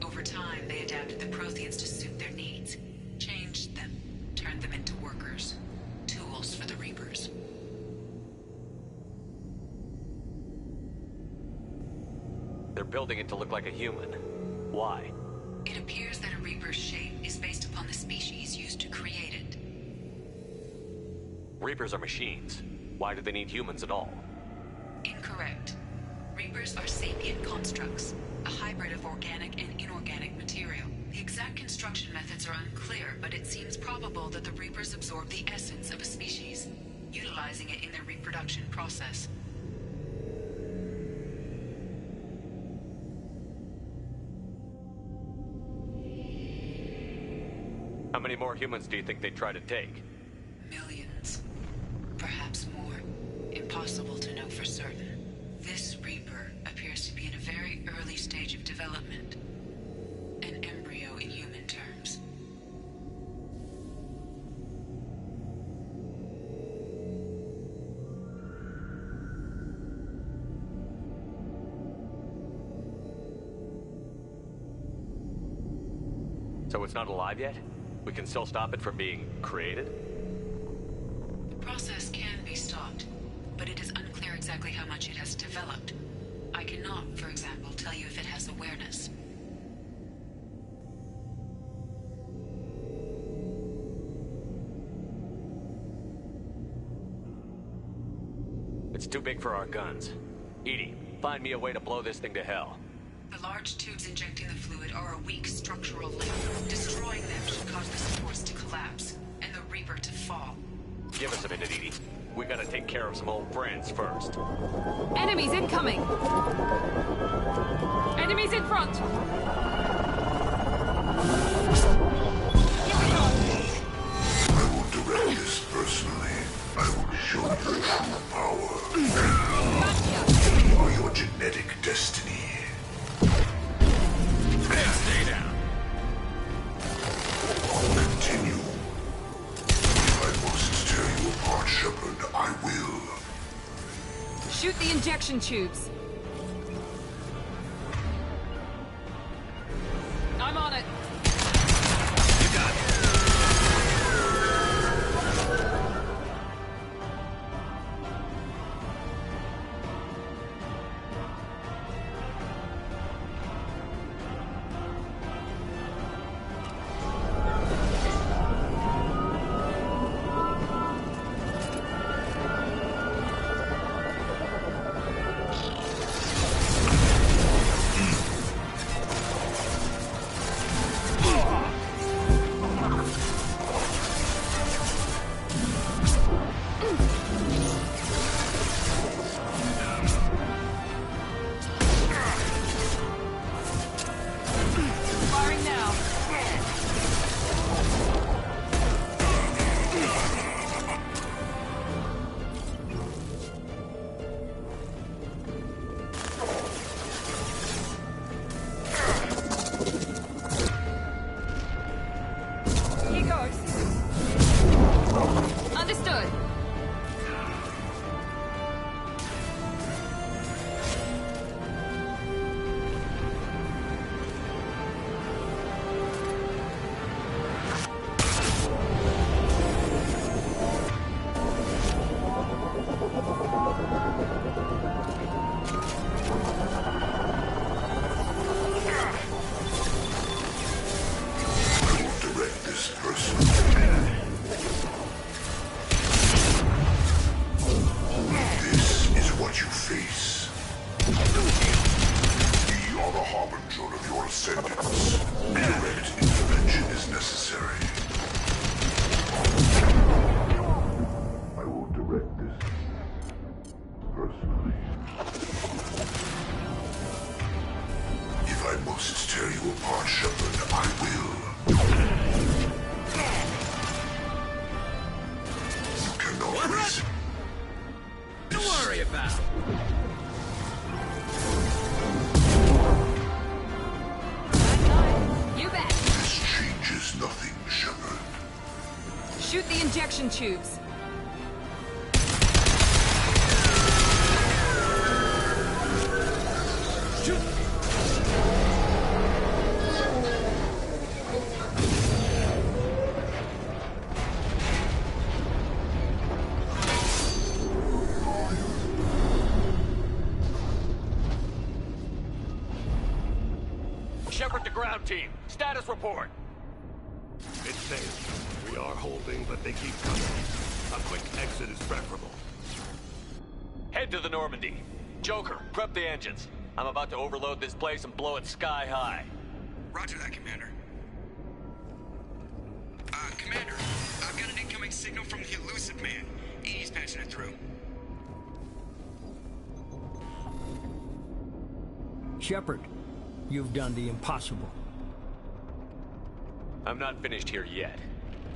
Speaker 24: Over time, they adapted the Protheans to suit their needs, changed them, turned them into workers, tools for the Reapers.
Speaker 2: They're building it to look like a human. Why?
Speaker 24: It appears that a Reaper's shape is based upon the species used to create it.
Speaker 2: Reapers are machines. Why do they need humans at all?
Speaker 24: Incorrect. Reapers are sapient constructs, a hybrid of organic and inorganic material. The exact construction methods are unclear, but it seems probable that the Reapers absorb the essence of a species, utilizing it in their reproduction process.
Speaker 2: How many more humans do you think they'd try to take?
Speaker 24: Millions. Perhaps more. Impossible to know for certain. This Reaper appears to be in a very early stage of development. An embryo in human terms.
Speaker 2: So it's not alive yet? We can still stop it from being created?
Speaker 24: The process can be stopped, but it is unclear exactly how much it has developed. I cannot, for example, tell you if it has awareness.
Speaker 2: It's too big for our guns. Edie, find me a way to blow this thing to hell.
Speaker 24: The large tubes injecting the fluid are a weak structural link. Destroying them should cause the supports to collapse, and the Reaper to fall.
Speaker 2: Give us a minute, Edie. We gotta take care of some old friends first.
Speaker 1: Enemies incoming! Enemies in front!
Speaker 3: I will direct this personally. I will show you true power. Or your genetic destiny.
Speaker 15: Stay down.
Speaker 3: Continue. If I must tear you apart, Shepard, I will.
Speaker 1: Shoot the injection tubes. I'm on it.
Speaker 15: You got it.
Speaker 3: personally. If I must tear you apart, Shepard, I will. You cannot resist.
Speaker 11: Don't worry about it.
Speaker 14: You bet.
Speaker 3: This changes nothing, Shepard.
Speaker 14: Shoot the injection tubes.
Speaker 11: Shoot!
Speaker 2: Shepard to ground team. Status report.
Speaker 21: It's safe. We are holding, but they keep coming. A quick exit is preferable.
Speaker 2: Head to the Normandy. Joker, prep the engines. I'm about to overload this place and blow it sky high.
Speaker 7: Roger that, Commander. Commander, I've got an incoming signal from the elusive man. Edie's patching it through.
Speaker 5: Shepard, you've done the impossible.
Speaker 2: I'm not finished here yet.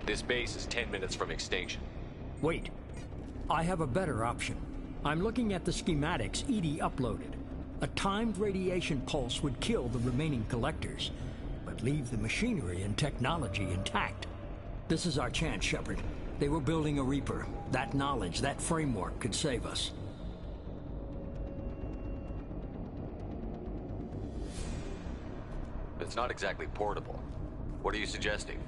Speaker 2: This base is 10 minutes from extinction.
Speaker 5: Wait. I have a better option. I'm looking at the schematics Edie uploaded. A timed radiation pulse would kill the remaining collectors, but leave the machinery and technology intact. This is our chance, Shepard. They were building a Reaper. That knowledge, that framework could save us.
Speaker 2: It's not exactly portable. What are you suggesting?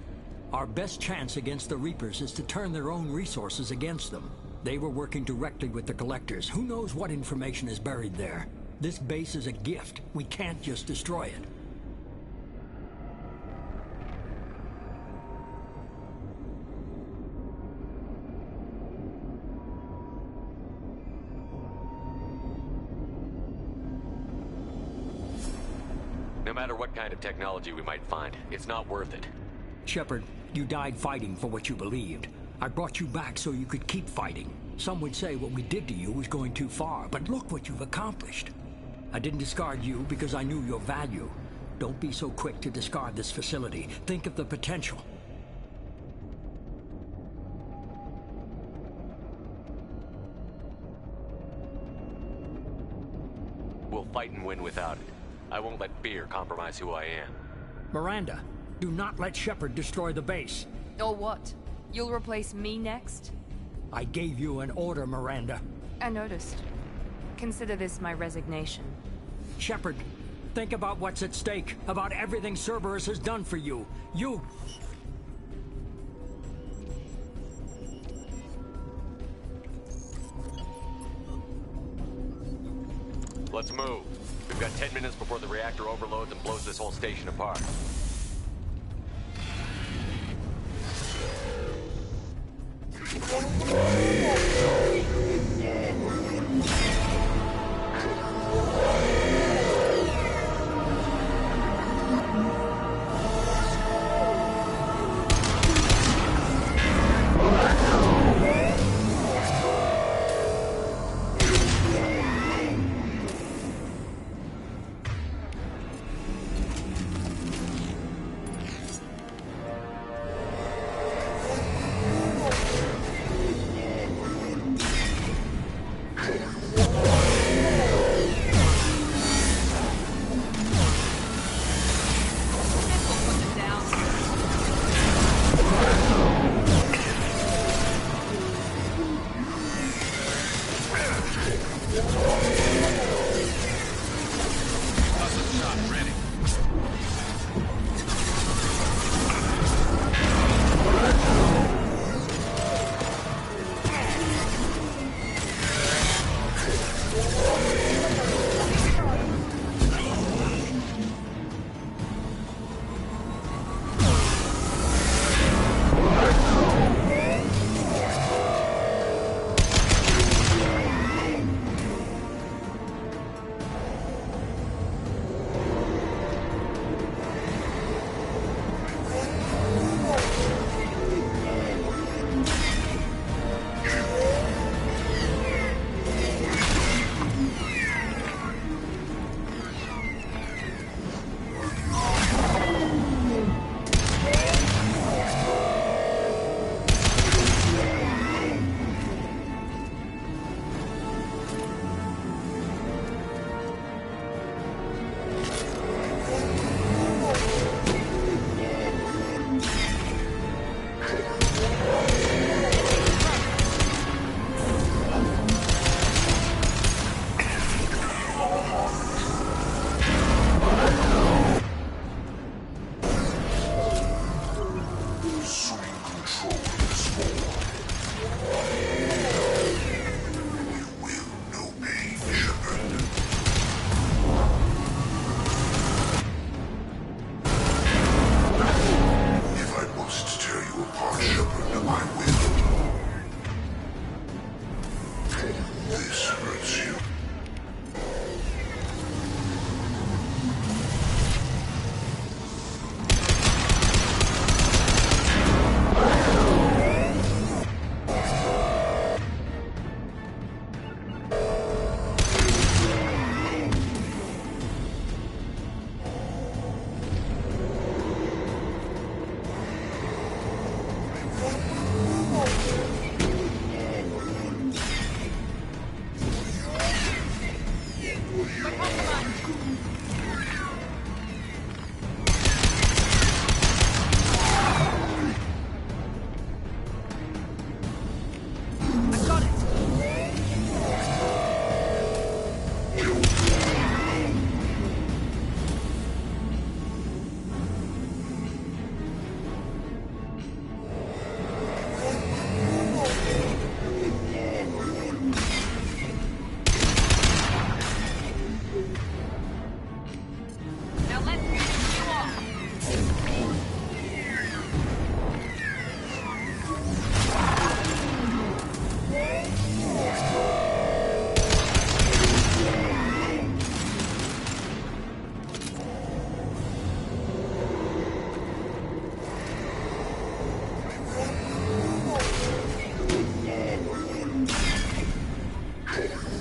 Speaker 5: Our best chance against the Reapers is to turn their own resources against them. They were working directly with the collectors. Who knows what information is buried there? This base is a gift. We can't just destroy it.
Speaker 2: No matter what kind of technology we might find, it's not worth it.
Speaker 5: Shepard, you died fighting for what you believed. I brought you back so you could keep fighting. Some would say what we did to you was going too far, but look what you've accomplished. I didn't discard you because I knew your value. Don't be so quick to discard this facility. Think of the potential.
Speaker 2: We'll fight and win without it. I won't let fear compromise who I am.
Speaker 5: Miranda, do not let Shepard destroy the base.
Speaker 4: Or what? You'll replace me next?
Speaker 5: I gave you an order, Miranda.
Speaker 4: I noticed. Consider this my resignation.
Speaker 5: Shepard, think about what's at stake, about everything Cerberus has done for you. You...
Speaker 2: Let's move. We've got 10 minutes before the reactor overloads and blows this whole station apart.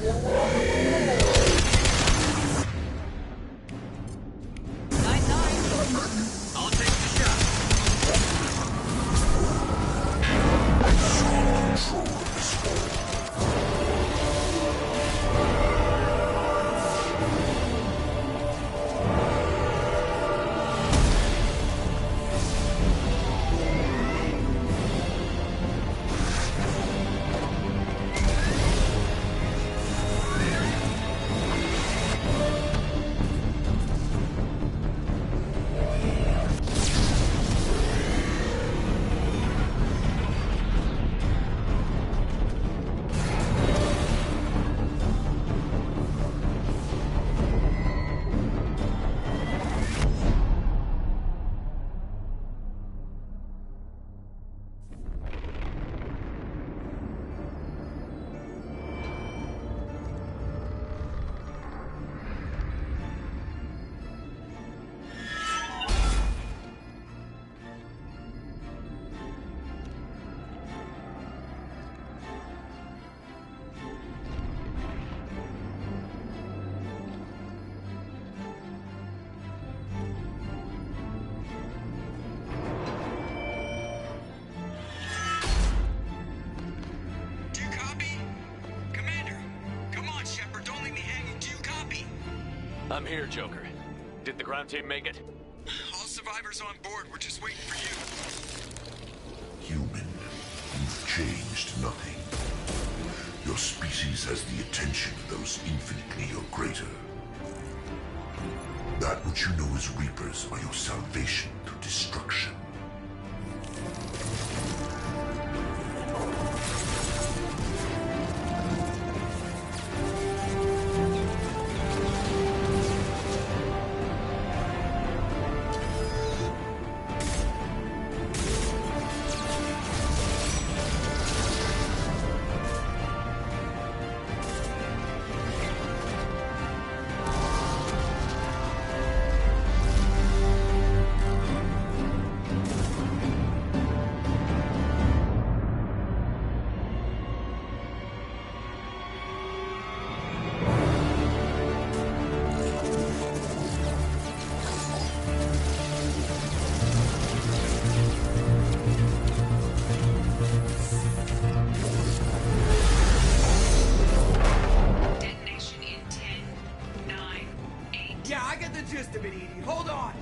Speaker 11: I'll take the shot.
Speaker 9: I'm here, Joker. Did the ground team make it?
Speaker 7: All survivors on board. We're just waiting for you.
Speaker 3: Human, you've changed nothing. Your species has the attention of those infinitely or greater. That which you know as Reapers are your salvation through destruction.
Speaker 7: Gist of it, Edie. Hold on.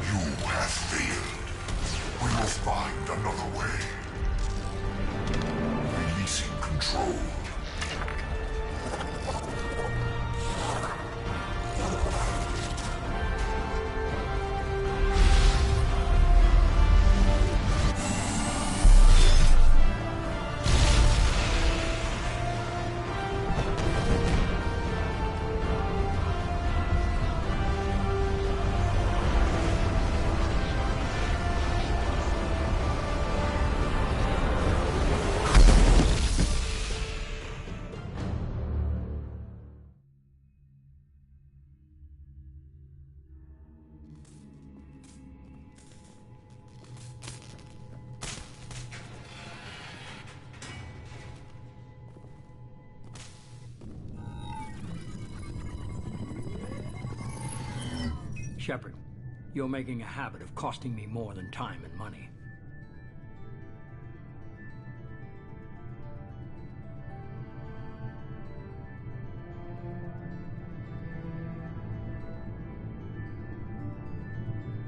Speaker 3: You have failed. We will find another way. Releasing control.
Speaker 5: Shepard, you're making a habit of costing me more than time and money.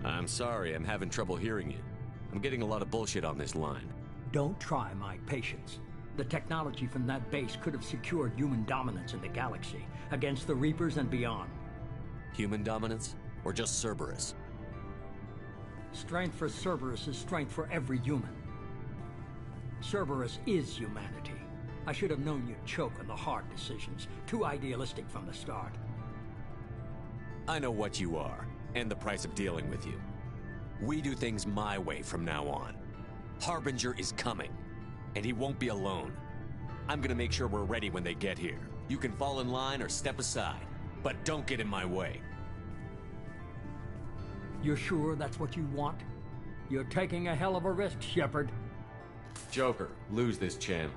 Speaker 2: I'm sorry, I'm having trouble hearing you. I'm getting a lot of bullshit on this line.
Speaker 5: Don't try my patience. The technology from that base could have secured human dominance in the galaxy against the Reapers and beyond.
Speaker 2: Human dominance? Or just Cerberus?
Speaker 5: Strength for Cerberus is strength for every human. Cerberus is humanity. I should have known you'd choke on the hard decisions. Too idealistic from the start.
Speaker 2: I know what you are, and the price of dealing with you. We do things my way from now on. Harbinger is coming. And he won't be alone. I'm gonna make sure we're ready when they get here. You can fall in line or step aside, but don't get in my way.
Speaker 5: You're sure that's what you want? You're taking a hell of a risk, Shepard.
Speaker 2: Joker, lose this channel.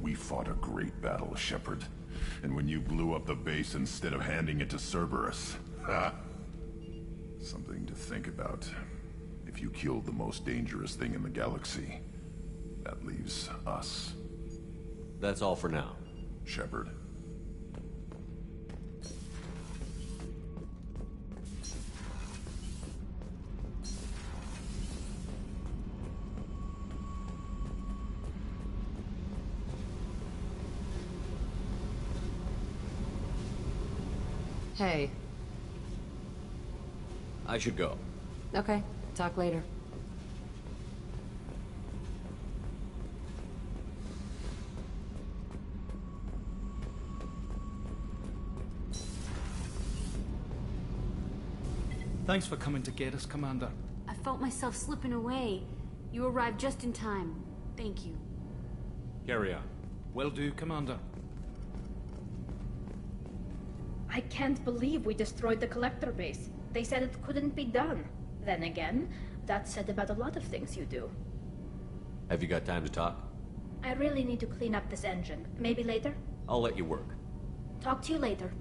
Speaker 3: We fought a great battle, Shepard. And when you blew up the base instead of handing it to Cerberus, something to think about. If you killed the most dangerous thing in the galaxy, that leaves us.
Speaker 2: That's all for now.
Speaker 3: Shepard.
Speaker 4: Hey.
Speaker 2: I should go.
Speaker 4: Okay, talk later.
Speaker 12: Thanks for coming to get us, Commander.
Speaker 8: I felt myself slipping away. You arrived just in time. Thank you.
Speaker 2: Carry on.
Speaker 12: Will do, Commander.
Speaker 6: I can't believe we destroyed the collector base. They said it couldn't be done. Then again, that's said about a lot of things you do.
Speaker 2: Have you got time to talk?
Speaker 6: I really need to clean up this engine. Maybe later?
Speaker 2: I'll let you work.
Speaker 6: Talk to you later.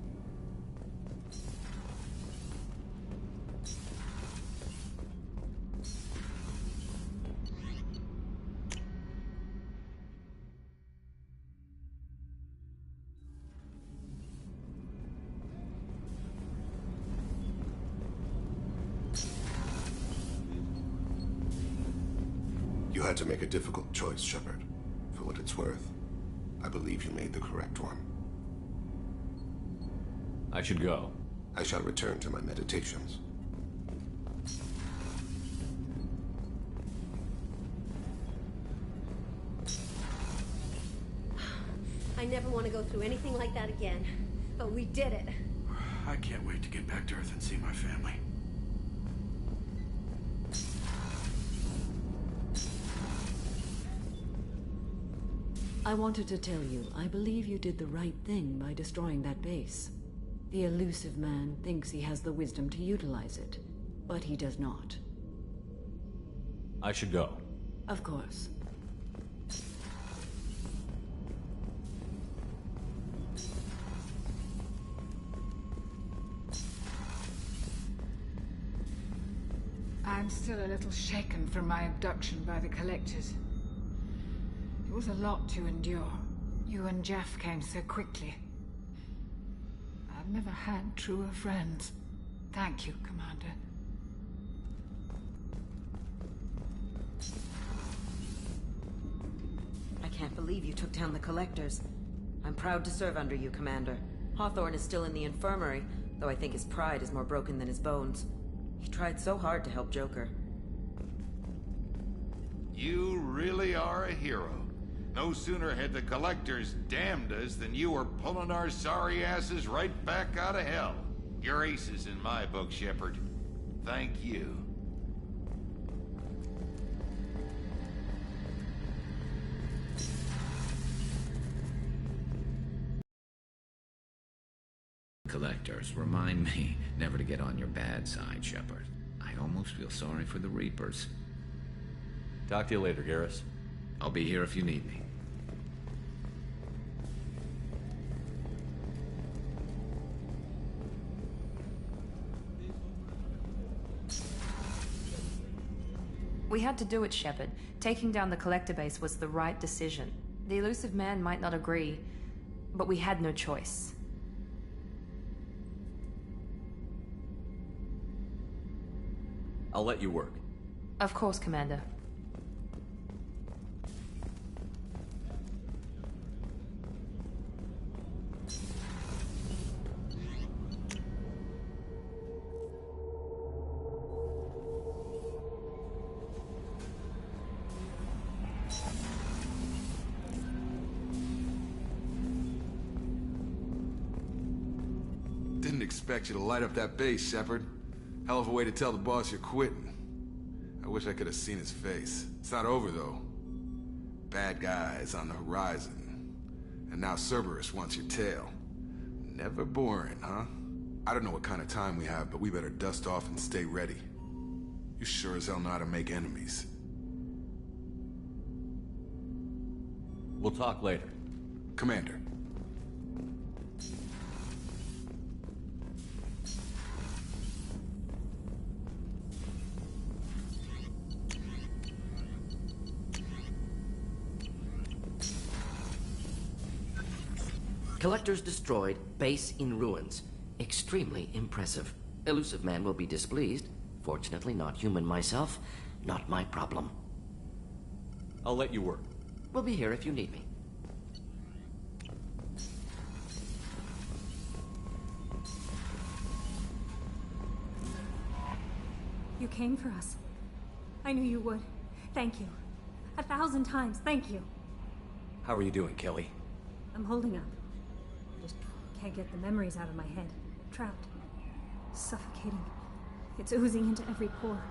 Speaker 3: had to make a difficult choice, Shepard. For what it's worth, I believe you made the correct one.
Speaker 2: I should go.
Speaker 3: I shall return to my meditations.
Speaker 13: I never want to go through anything like that again. But we did it.
Speaker 12: I can't wait to get back to Earth and see my family.
Speaker 1: I wanted to tell you, I believe you did the right thing by destroying that base. The elusive man thinks he has the wisdom to utilize it, but he does not.
Speaker 2: I should go.
Speaker 1: Of course.
Speaker 20: I'm still a little shaken from my abduction by the Collectors. It was a lot to endure. You and Jeff came so quickly. I've never had truer friends. Thank you, Commander.
Speaker 19: I can't believe you took down the Collectors. I'm proud to serve under you, Commander. Hawthorne is still in the infirmary, though I think his pride is more broken than his bones. He tried so hard to help Joker.
Speaker 22: You really are a hero. No sooner had the Collectors damned us than you were pulling our sorry asses right back out of hell. You're aces in my book, Shepard. Thank you.
Speaker 15: Collectors, remind me never to get on your bad side, Shepard. I almost feel sorry for the Reapers.
Speaker 2: Talk to you later, Garrus.
Speaker 15: I'll be here if you need me.
Speaker 4: We had to do it, Shepard. Taking down the Collector base was the right decision. The elusive man might not agree, but we had no choice.
Speaker 2: I'll let you work.
Speaker 4: Of course, Commander.
Speaker 16: Didn't expect you to light up that base, Shepard. Hell of a way to tell the boss you're quitting. I wish I could have seen his face. It's not over, though. Bad guys on the horizon. And now Cerberus wants your tail. Never boring, huh? I don't know what kind of time we have, but we better dust off and stay ready. You sure as hell know how to make enemies.
Speaker 2: We'll talk later.
Speaker 16: Commander.
Speaker 23: Collectors destroyed, base in ruins. Extremely impressive. Elusive man will be displeased. Fortunately, not human myself. Not my problem.
Speaker 2: I'll let you work.
Speaker 23: We'll be here if you need me.
Speaker 18: You came for us. I knew you would. Thank you. 1,000 times, thank you.
Speaker 25: How are you doing, Kelly?
Speaker 18: I'm holding up. Just can't get the memories out of my head. Trapped. Suffocating. It's oozing into every pore.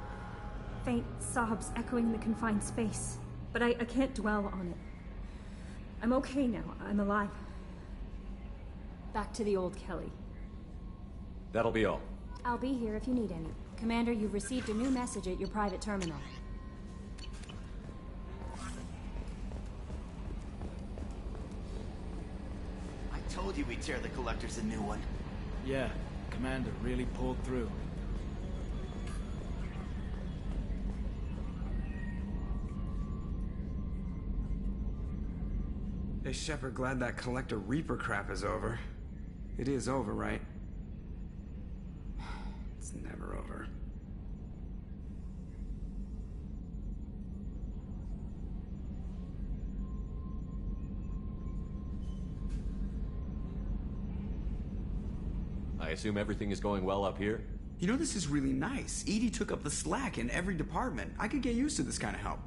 Speaker 18: Faint sobs echoing the confined space. But I can't dwell on it. I'm okay now. I'm alive. Back to the old Kelly.
Speaker 2: That'll be all.
Speaker 18: I'll be here if you need any. Commander, you've received a new message at your private terminal.
Speaker 26: I told you we'd tear the Collectors a new one.
Speaker 12: Yeah, Commander really pulled through.
Speaker 7: Hey, Shepard, glad that Collector Reaper crap is over. It is over, right? It's never over.
Speaker 2: assume everything is going well up here?
Speaker 7: You know, this is really nice. Edie took up the slack in every department. I could get used to this kind of help.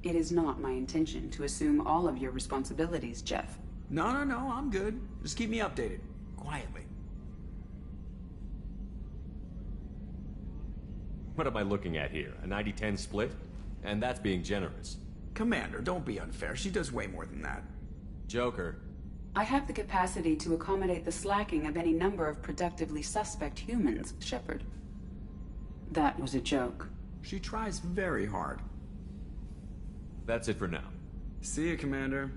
Speaker 10: It is not my intention to assume all of your responsibilities, Jeff.
Speaker 7: No, I'm good. Just keep me updated. Quietly.
Speaker 2: What am I looking at here? A 90-10 split? And that's being generous.
Speaker 7: Commander, don't be unfair. She does way more than that.
Speaker 2: Joker.
Speaker 10: I have the capacity to accommodate the slacking of any number of productively suspect humans, Shepard. That was a joke.
Speaker 7: She tries very hard.
Speaker 2: That's it for now.
Speaker 7: See you, Commander.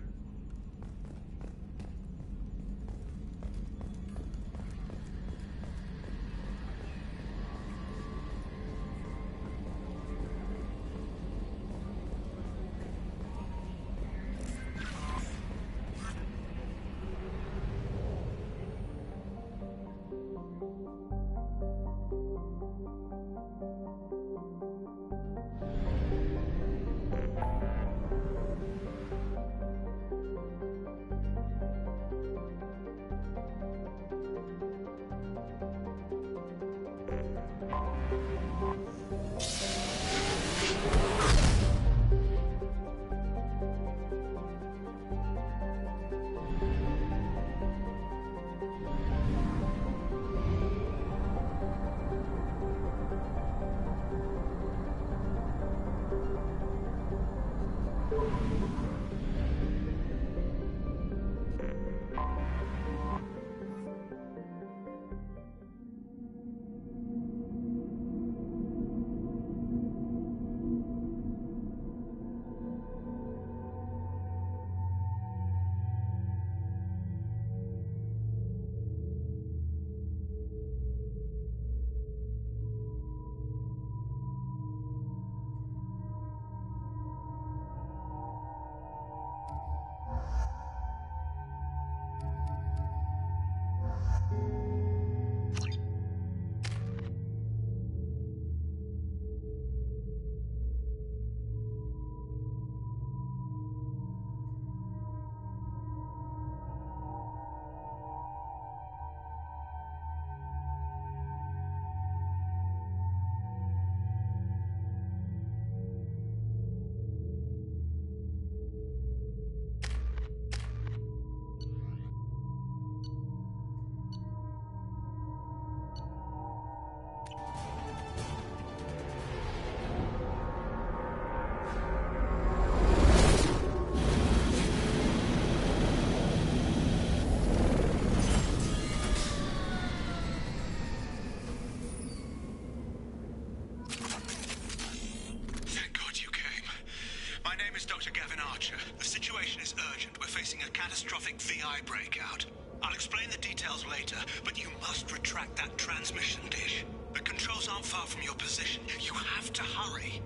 Speaker 11: catastrophic VI breakout. I'll explain the details later, but you must retract that transmission dish. The controls aren't far from your position. You have to hurry.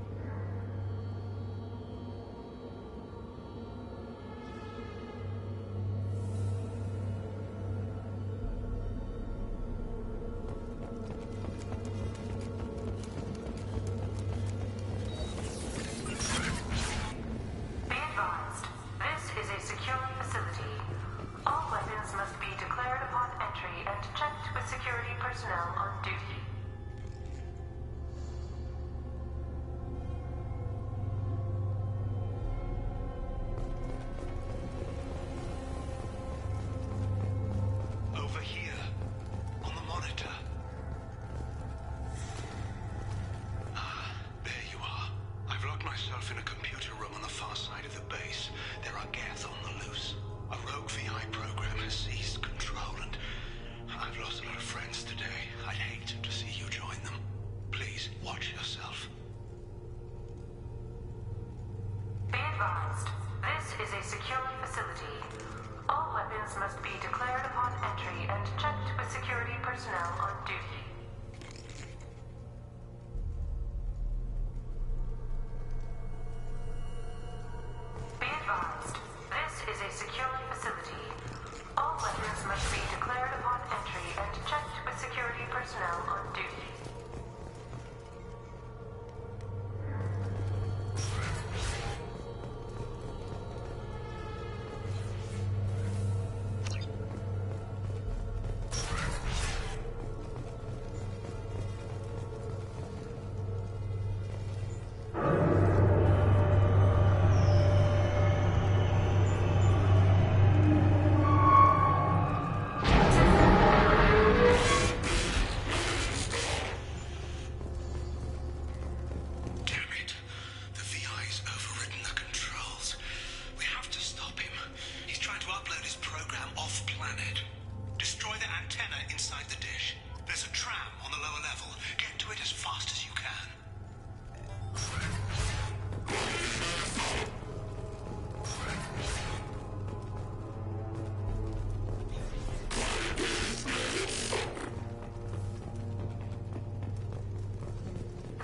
Speaker 11: inside the dish. There's a tram on the lower level. Get to it as fast as you can.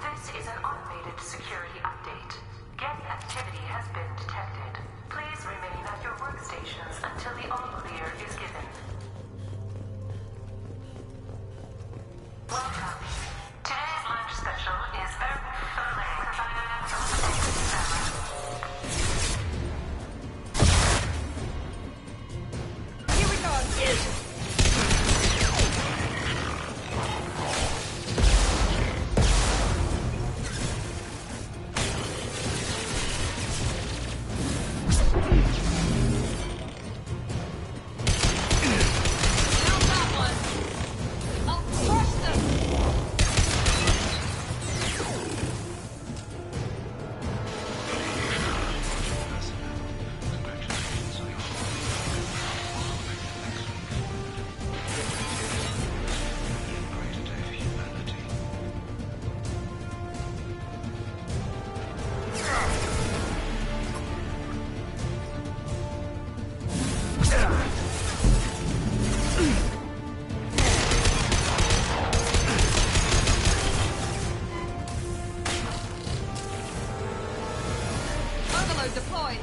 Speaker 5: This is an automated security update. Geth activity has been detected. Please remain at your workstations until the all-clear is given. Welcome. Today's lunch special is beef fillet from egg salad.
Speaker 13: Here we go. Yes. Overload deployed.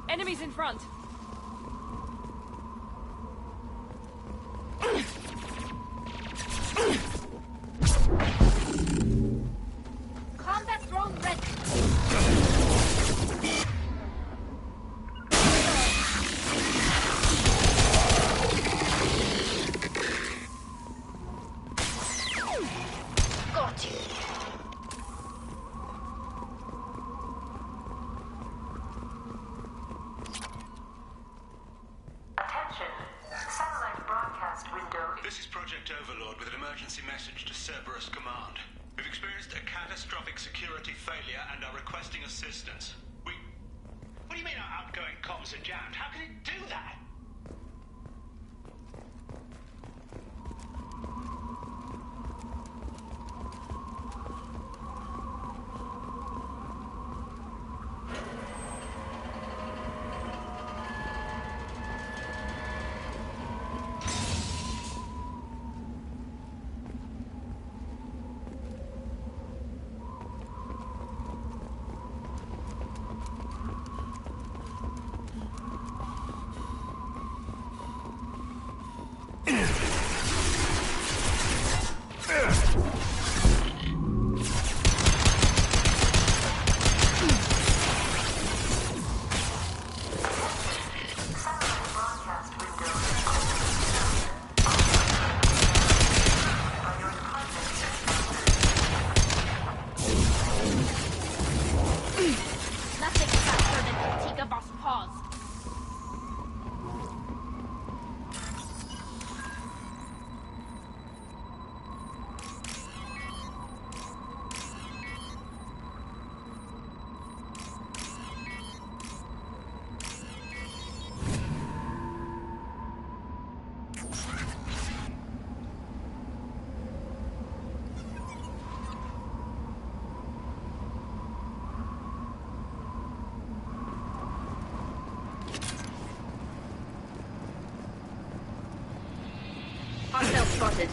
Speaker 13: Enemies in front. Combat drone ready. Got you.
Speaker 11: This is Project Overlord with an emergency message to Cerberus Command. We've experienced a catastrophic security failure and are requesting assistance. What do you mean our outgoing comms are jammed? How can it do that?
Speaker 8: Nothing faster than critique of us paws.
Speaker 5: Hostile spotted.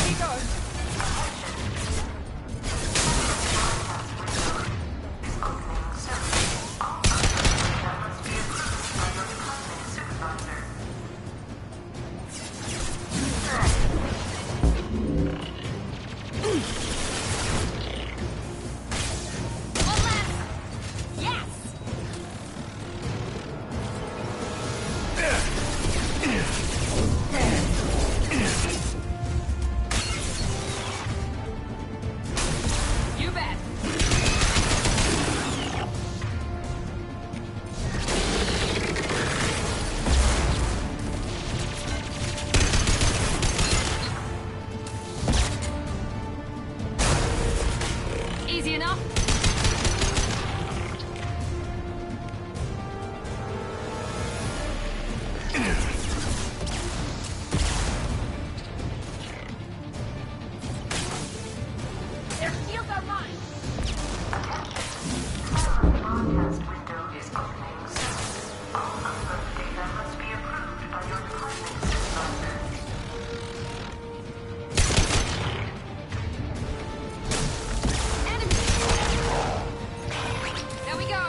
Speaker 8: Here goes. Yes! You bet. Easy enough. Their shields are mine.
Speaker 5: Broadcast window is opening soon. All upload data must be approved by your department supervisor.
Speaker 8: There we go.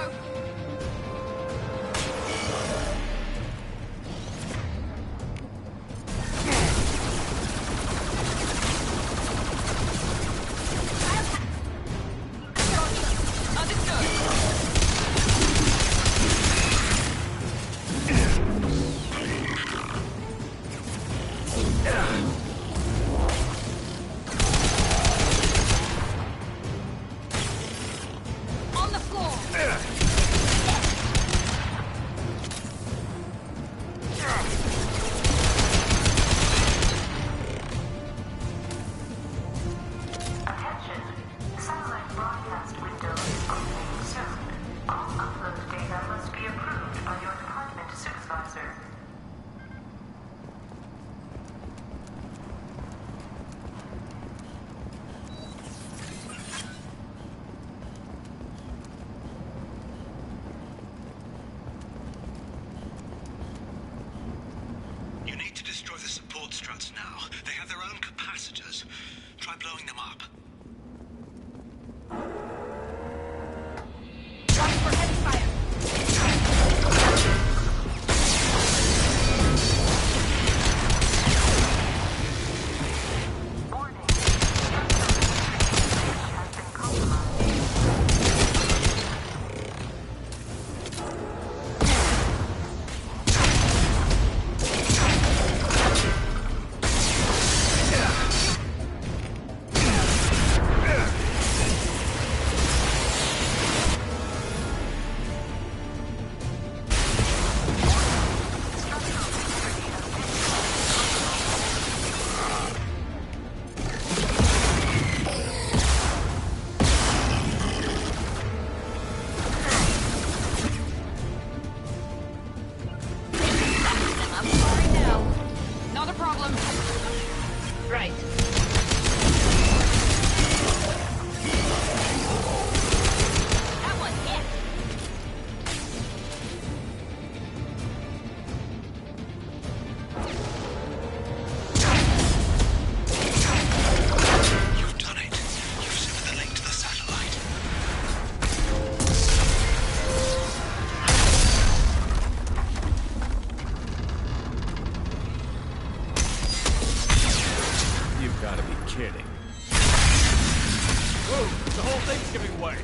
Speaker 2: Move! The whole thing's giving way!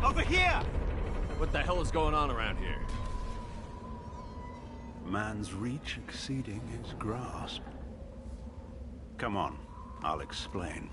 Speaker 11: Over here!
Speaker 2: What the hell is going on around here?
Speaker 12: Man's reach exceeding his grasp. Come on, I'll explain.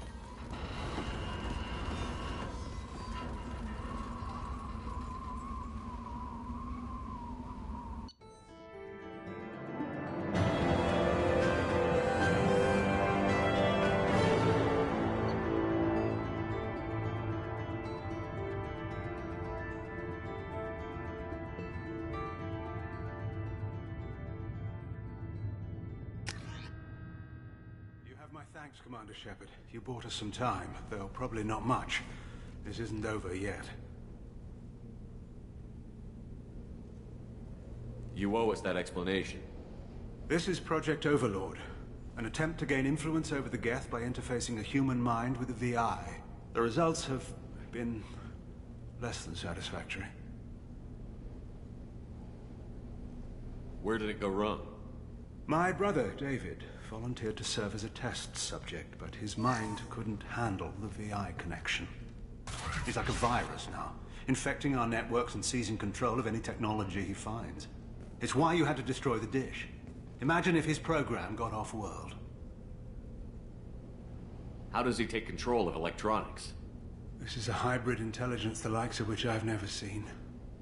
Speaker 12: Thanks, Commander Shepard. You bought us some time, though probably not much. This isn't over yet.
Speaker 2: You owe us that explanation.
Speaker 12: This is Project Overlord, an attempt to gain influence over the Geth by interfacing a human mind with a VI. The results have been less than satisfactory.
Speaker 2: Where did it go wrong?
Speaker 12: My brother, David, volunteered to serve as a test subject, but his mind couldn't handle the VI connection. He's like a virus now, infecting our networks and seizing control of any technology he finds. It's why you had to destroy the dish. Imagine if his program got off-world.
Speaker 2: How does he take control of electronics?
Speaker 12: This is a hybrid intelligence the likes of which I've never seen.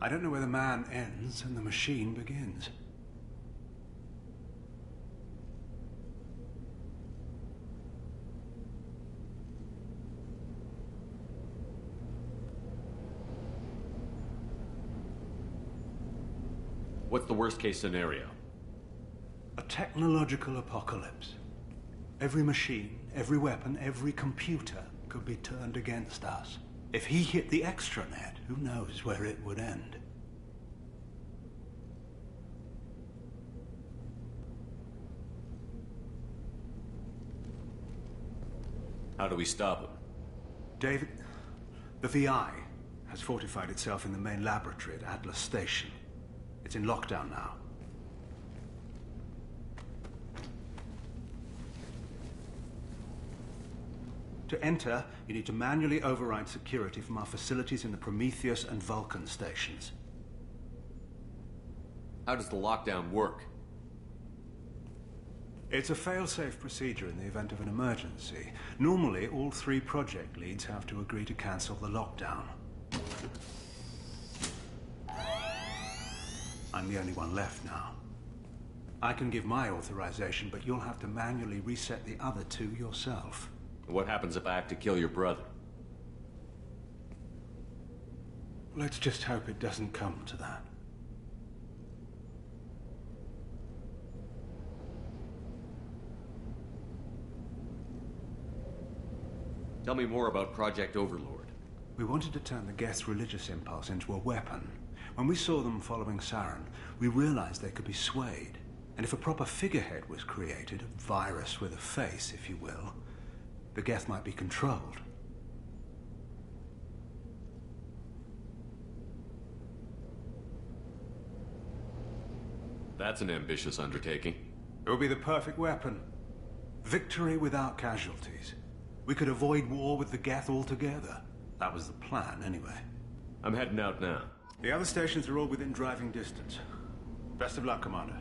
Speaker 12: I don't know where the man ends and the machine begins.
Speaker 2: What's the worst-case scenario?
Speaker 12: A technological apocalypse. Every machine, every weapon, every computer could be turned against us. If he hit the extranet, who knows where it would end?
Speaker 2: How do we stop him?
Speaker 12: David, the VI has fortified itself in the main laboratory at Atlas Station. It's in lockdown now. To enter, you need to manually override security from our facilities in the Prometheus and Vulcan stations.
Speaker 2: How does the lockdown work?
Speaker 12: It's a fail-safe procedure in the event of an emergency. Normally, all 3 project leads have to agree to cancel the lockdown. I'm the only one left now. I can give my authorization, but you'll have to manually reset the other 2 yourself.
Speaker 2: What happens if I have to kill your brother?
Speaker 12: Let's just hope it doesn't come to that.
Speaker 2: Tell me more about Project Overlord.
Speaker 12: We wanted to turn the Geth's religious impulse into a weapon. When we saw them following Saren, we realized they could be swayed. And if a proper figurehead was created, a virus with a face, if you will, the Geth might be controlled.
Speaker 2: That's an ambitious undertaking.
Speaker 12: It would be the perfect weapon. Victory without casualties. We could avoid war with the Geth altogether. That was the plan, anyway.
Speaker 2: I'm heading out now.
Speaker 12: The other stations are all within driving distance. Best of luck, Commander.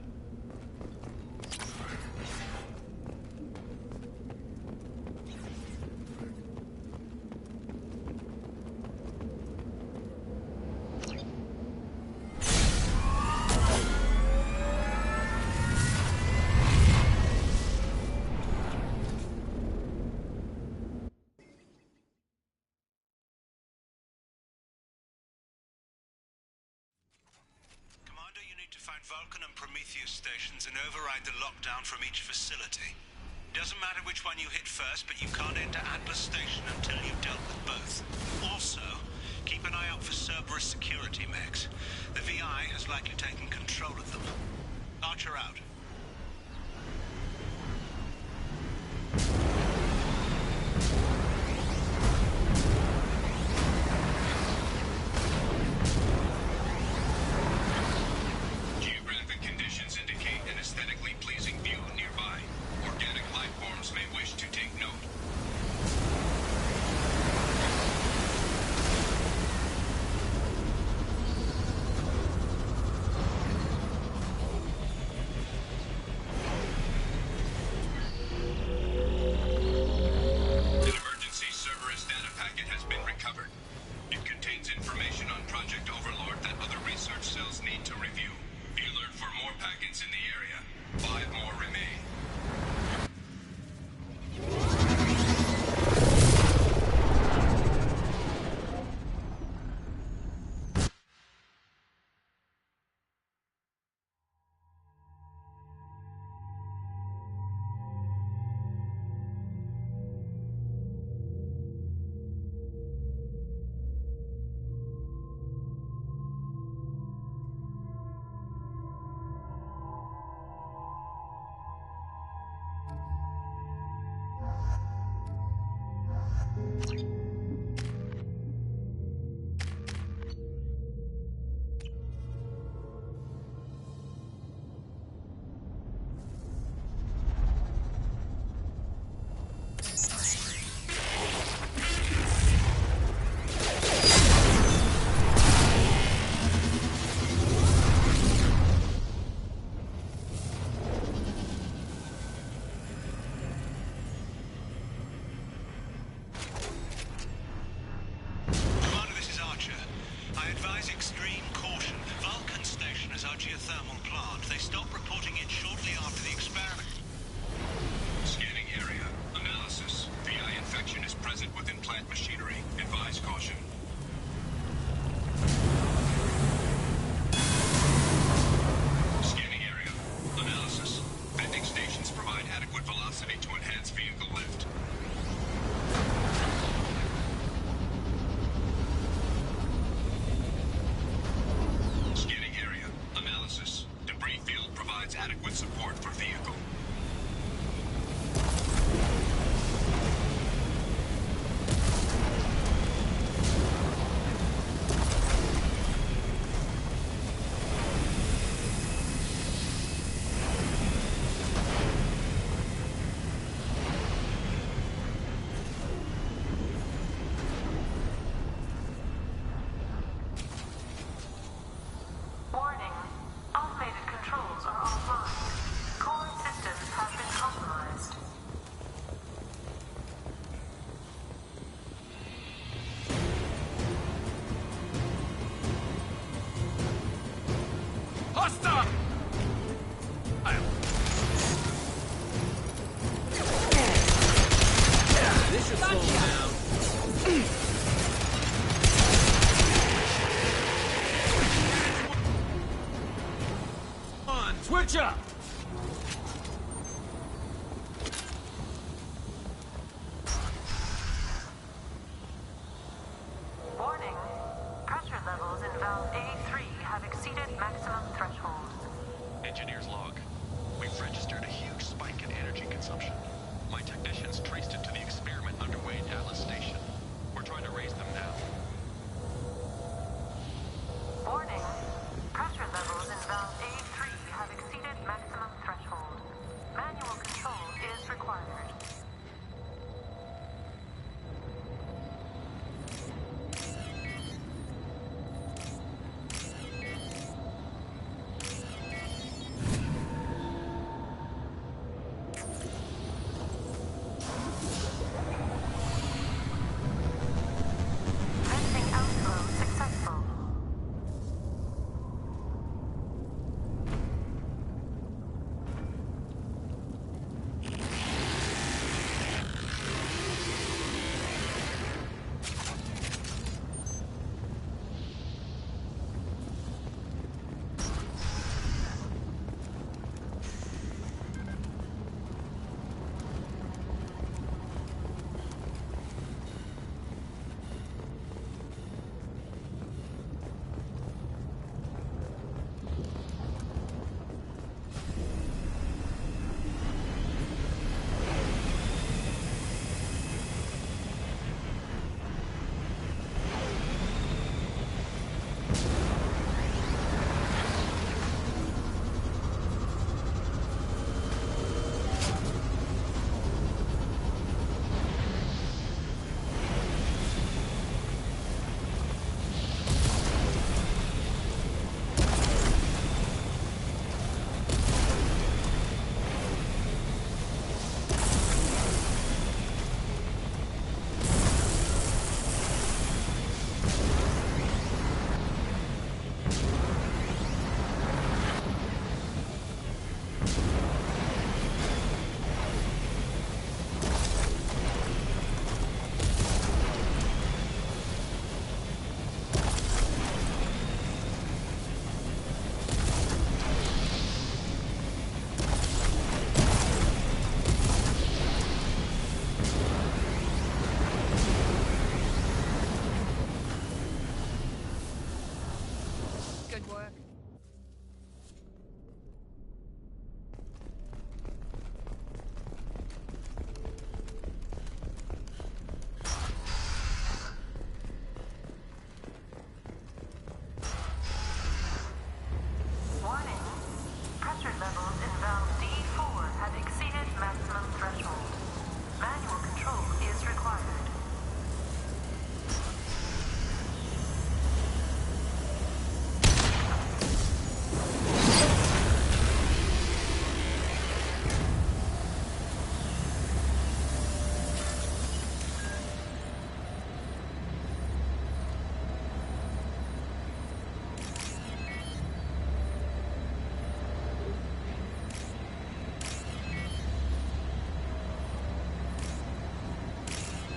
Speaker 11: Vulcan and Prometheus stations and override the lockdown from each facility. Doesn't matter which one you hit first, but you can't enter Atlas Station until you've dealt with both. Also, keep an eye out for Cerberus security mechs. The VI has likely taken control of them. Archer out.
Speaker 6: storage cells need to review. Be alert for more packets in the area. 5 more remain. Switch up!
Speaker 5: Warning. Pressure levels in valve A3 have exceeded maximum thresholds.
Speaker 9: Engineer's log. We've registered a huge spike in energy consumption. My technicians traced it to the experiment underway at Atlas Station.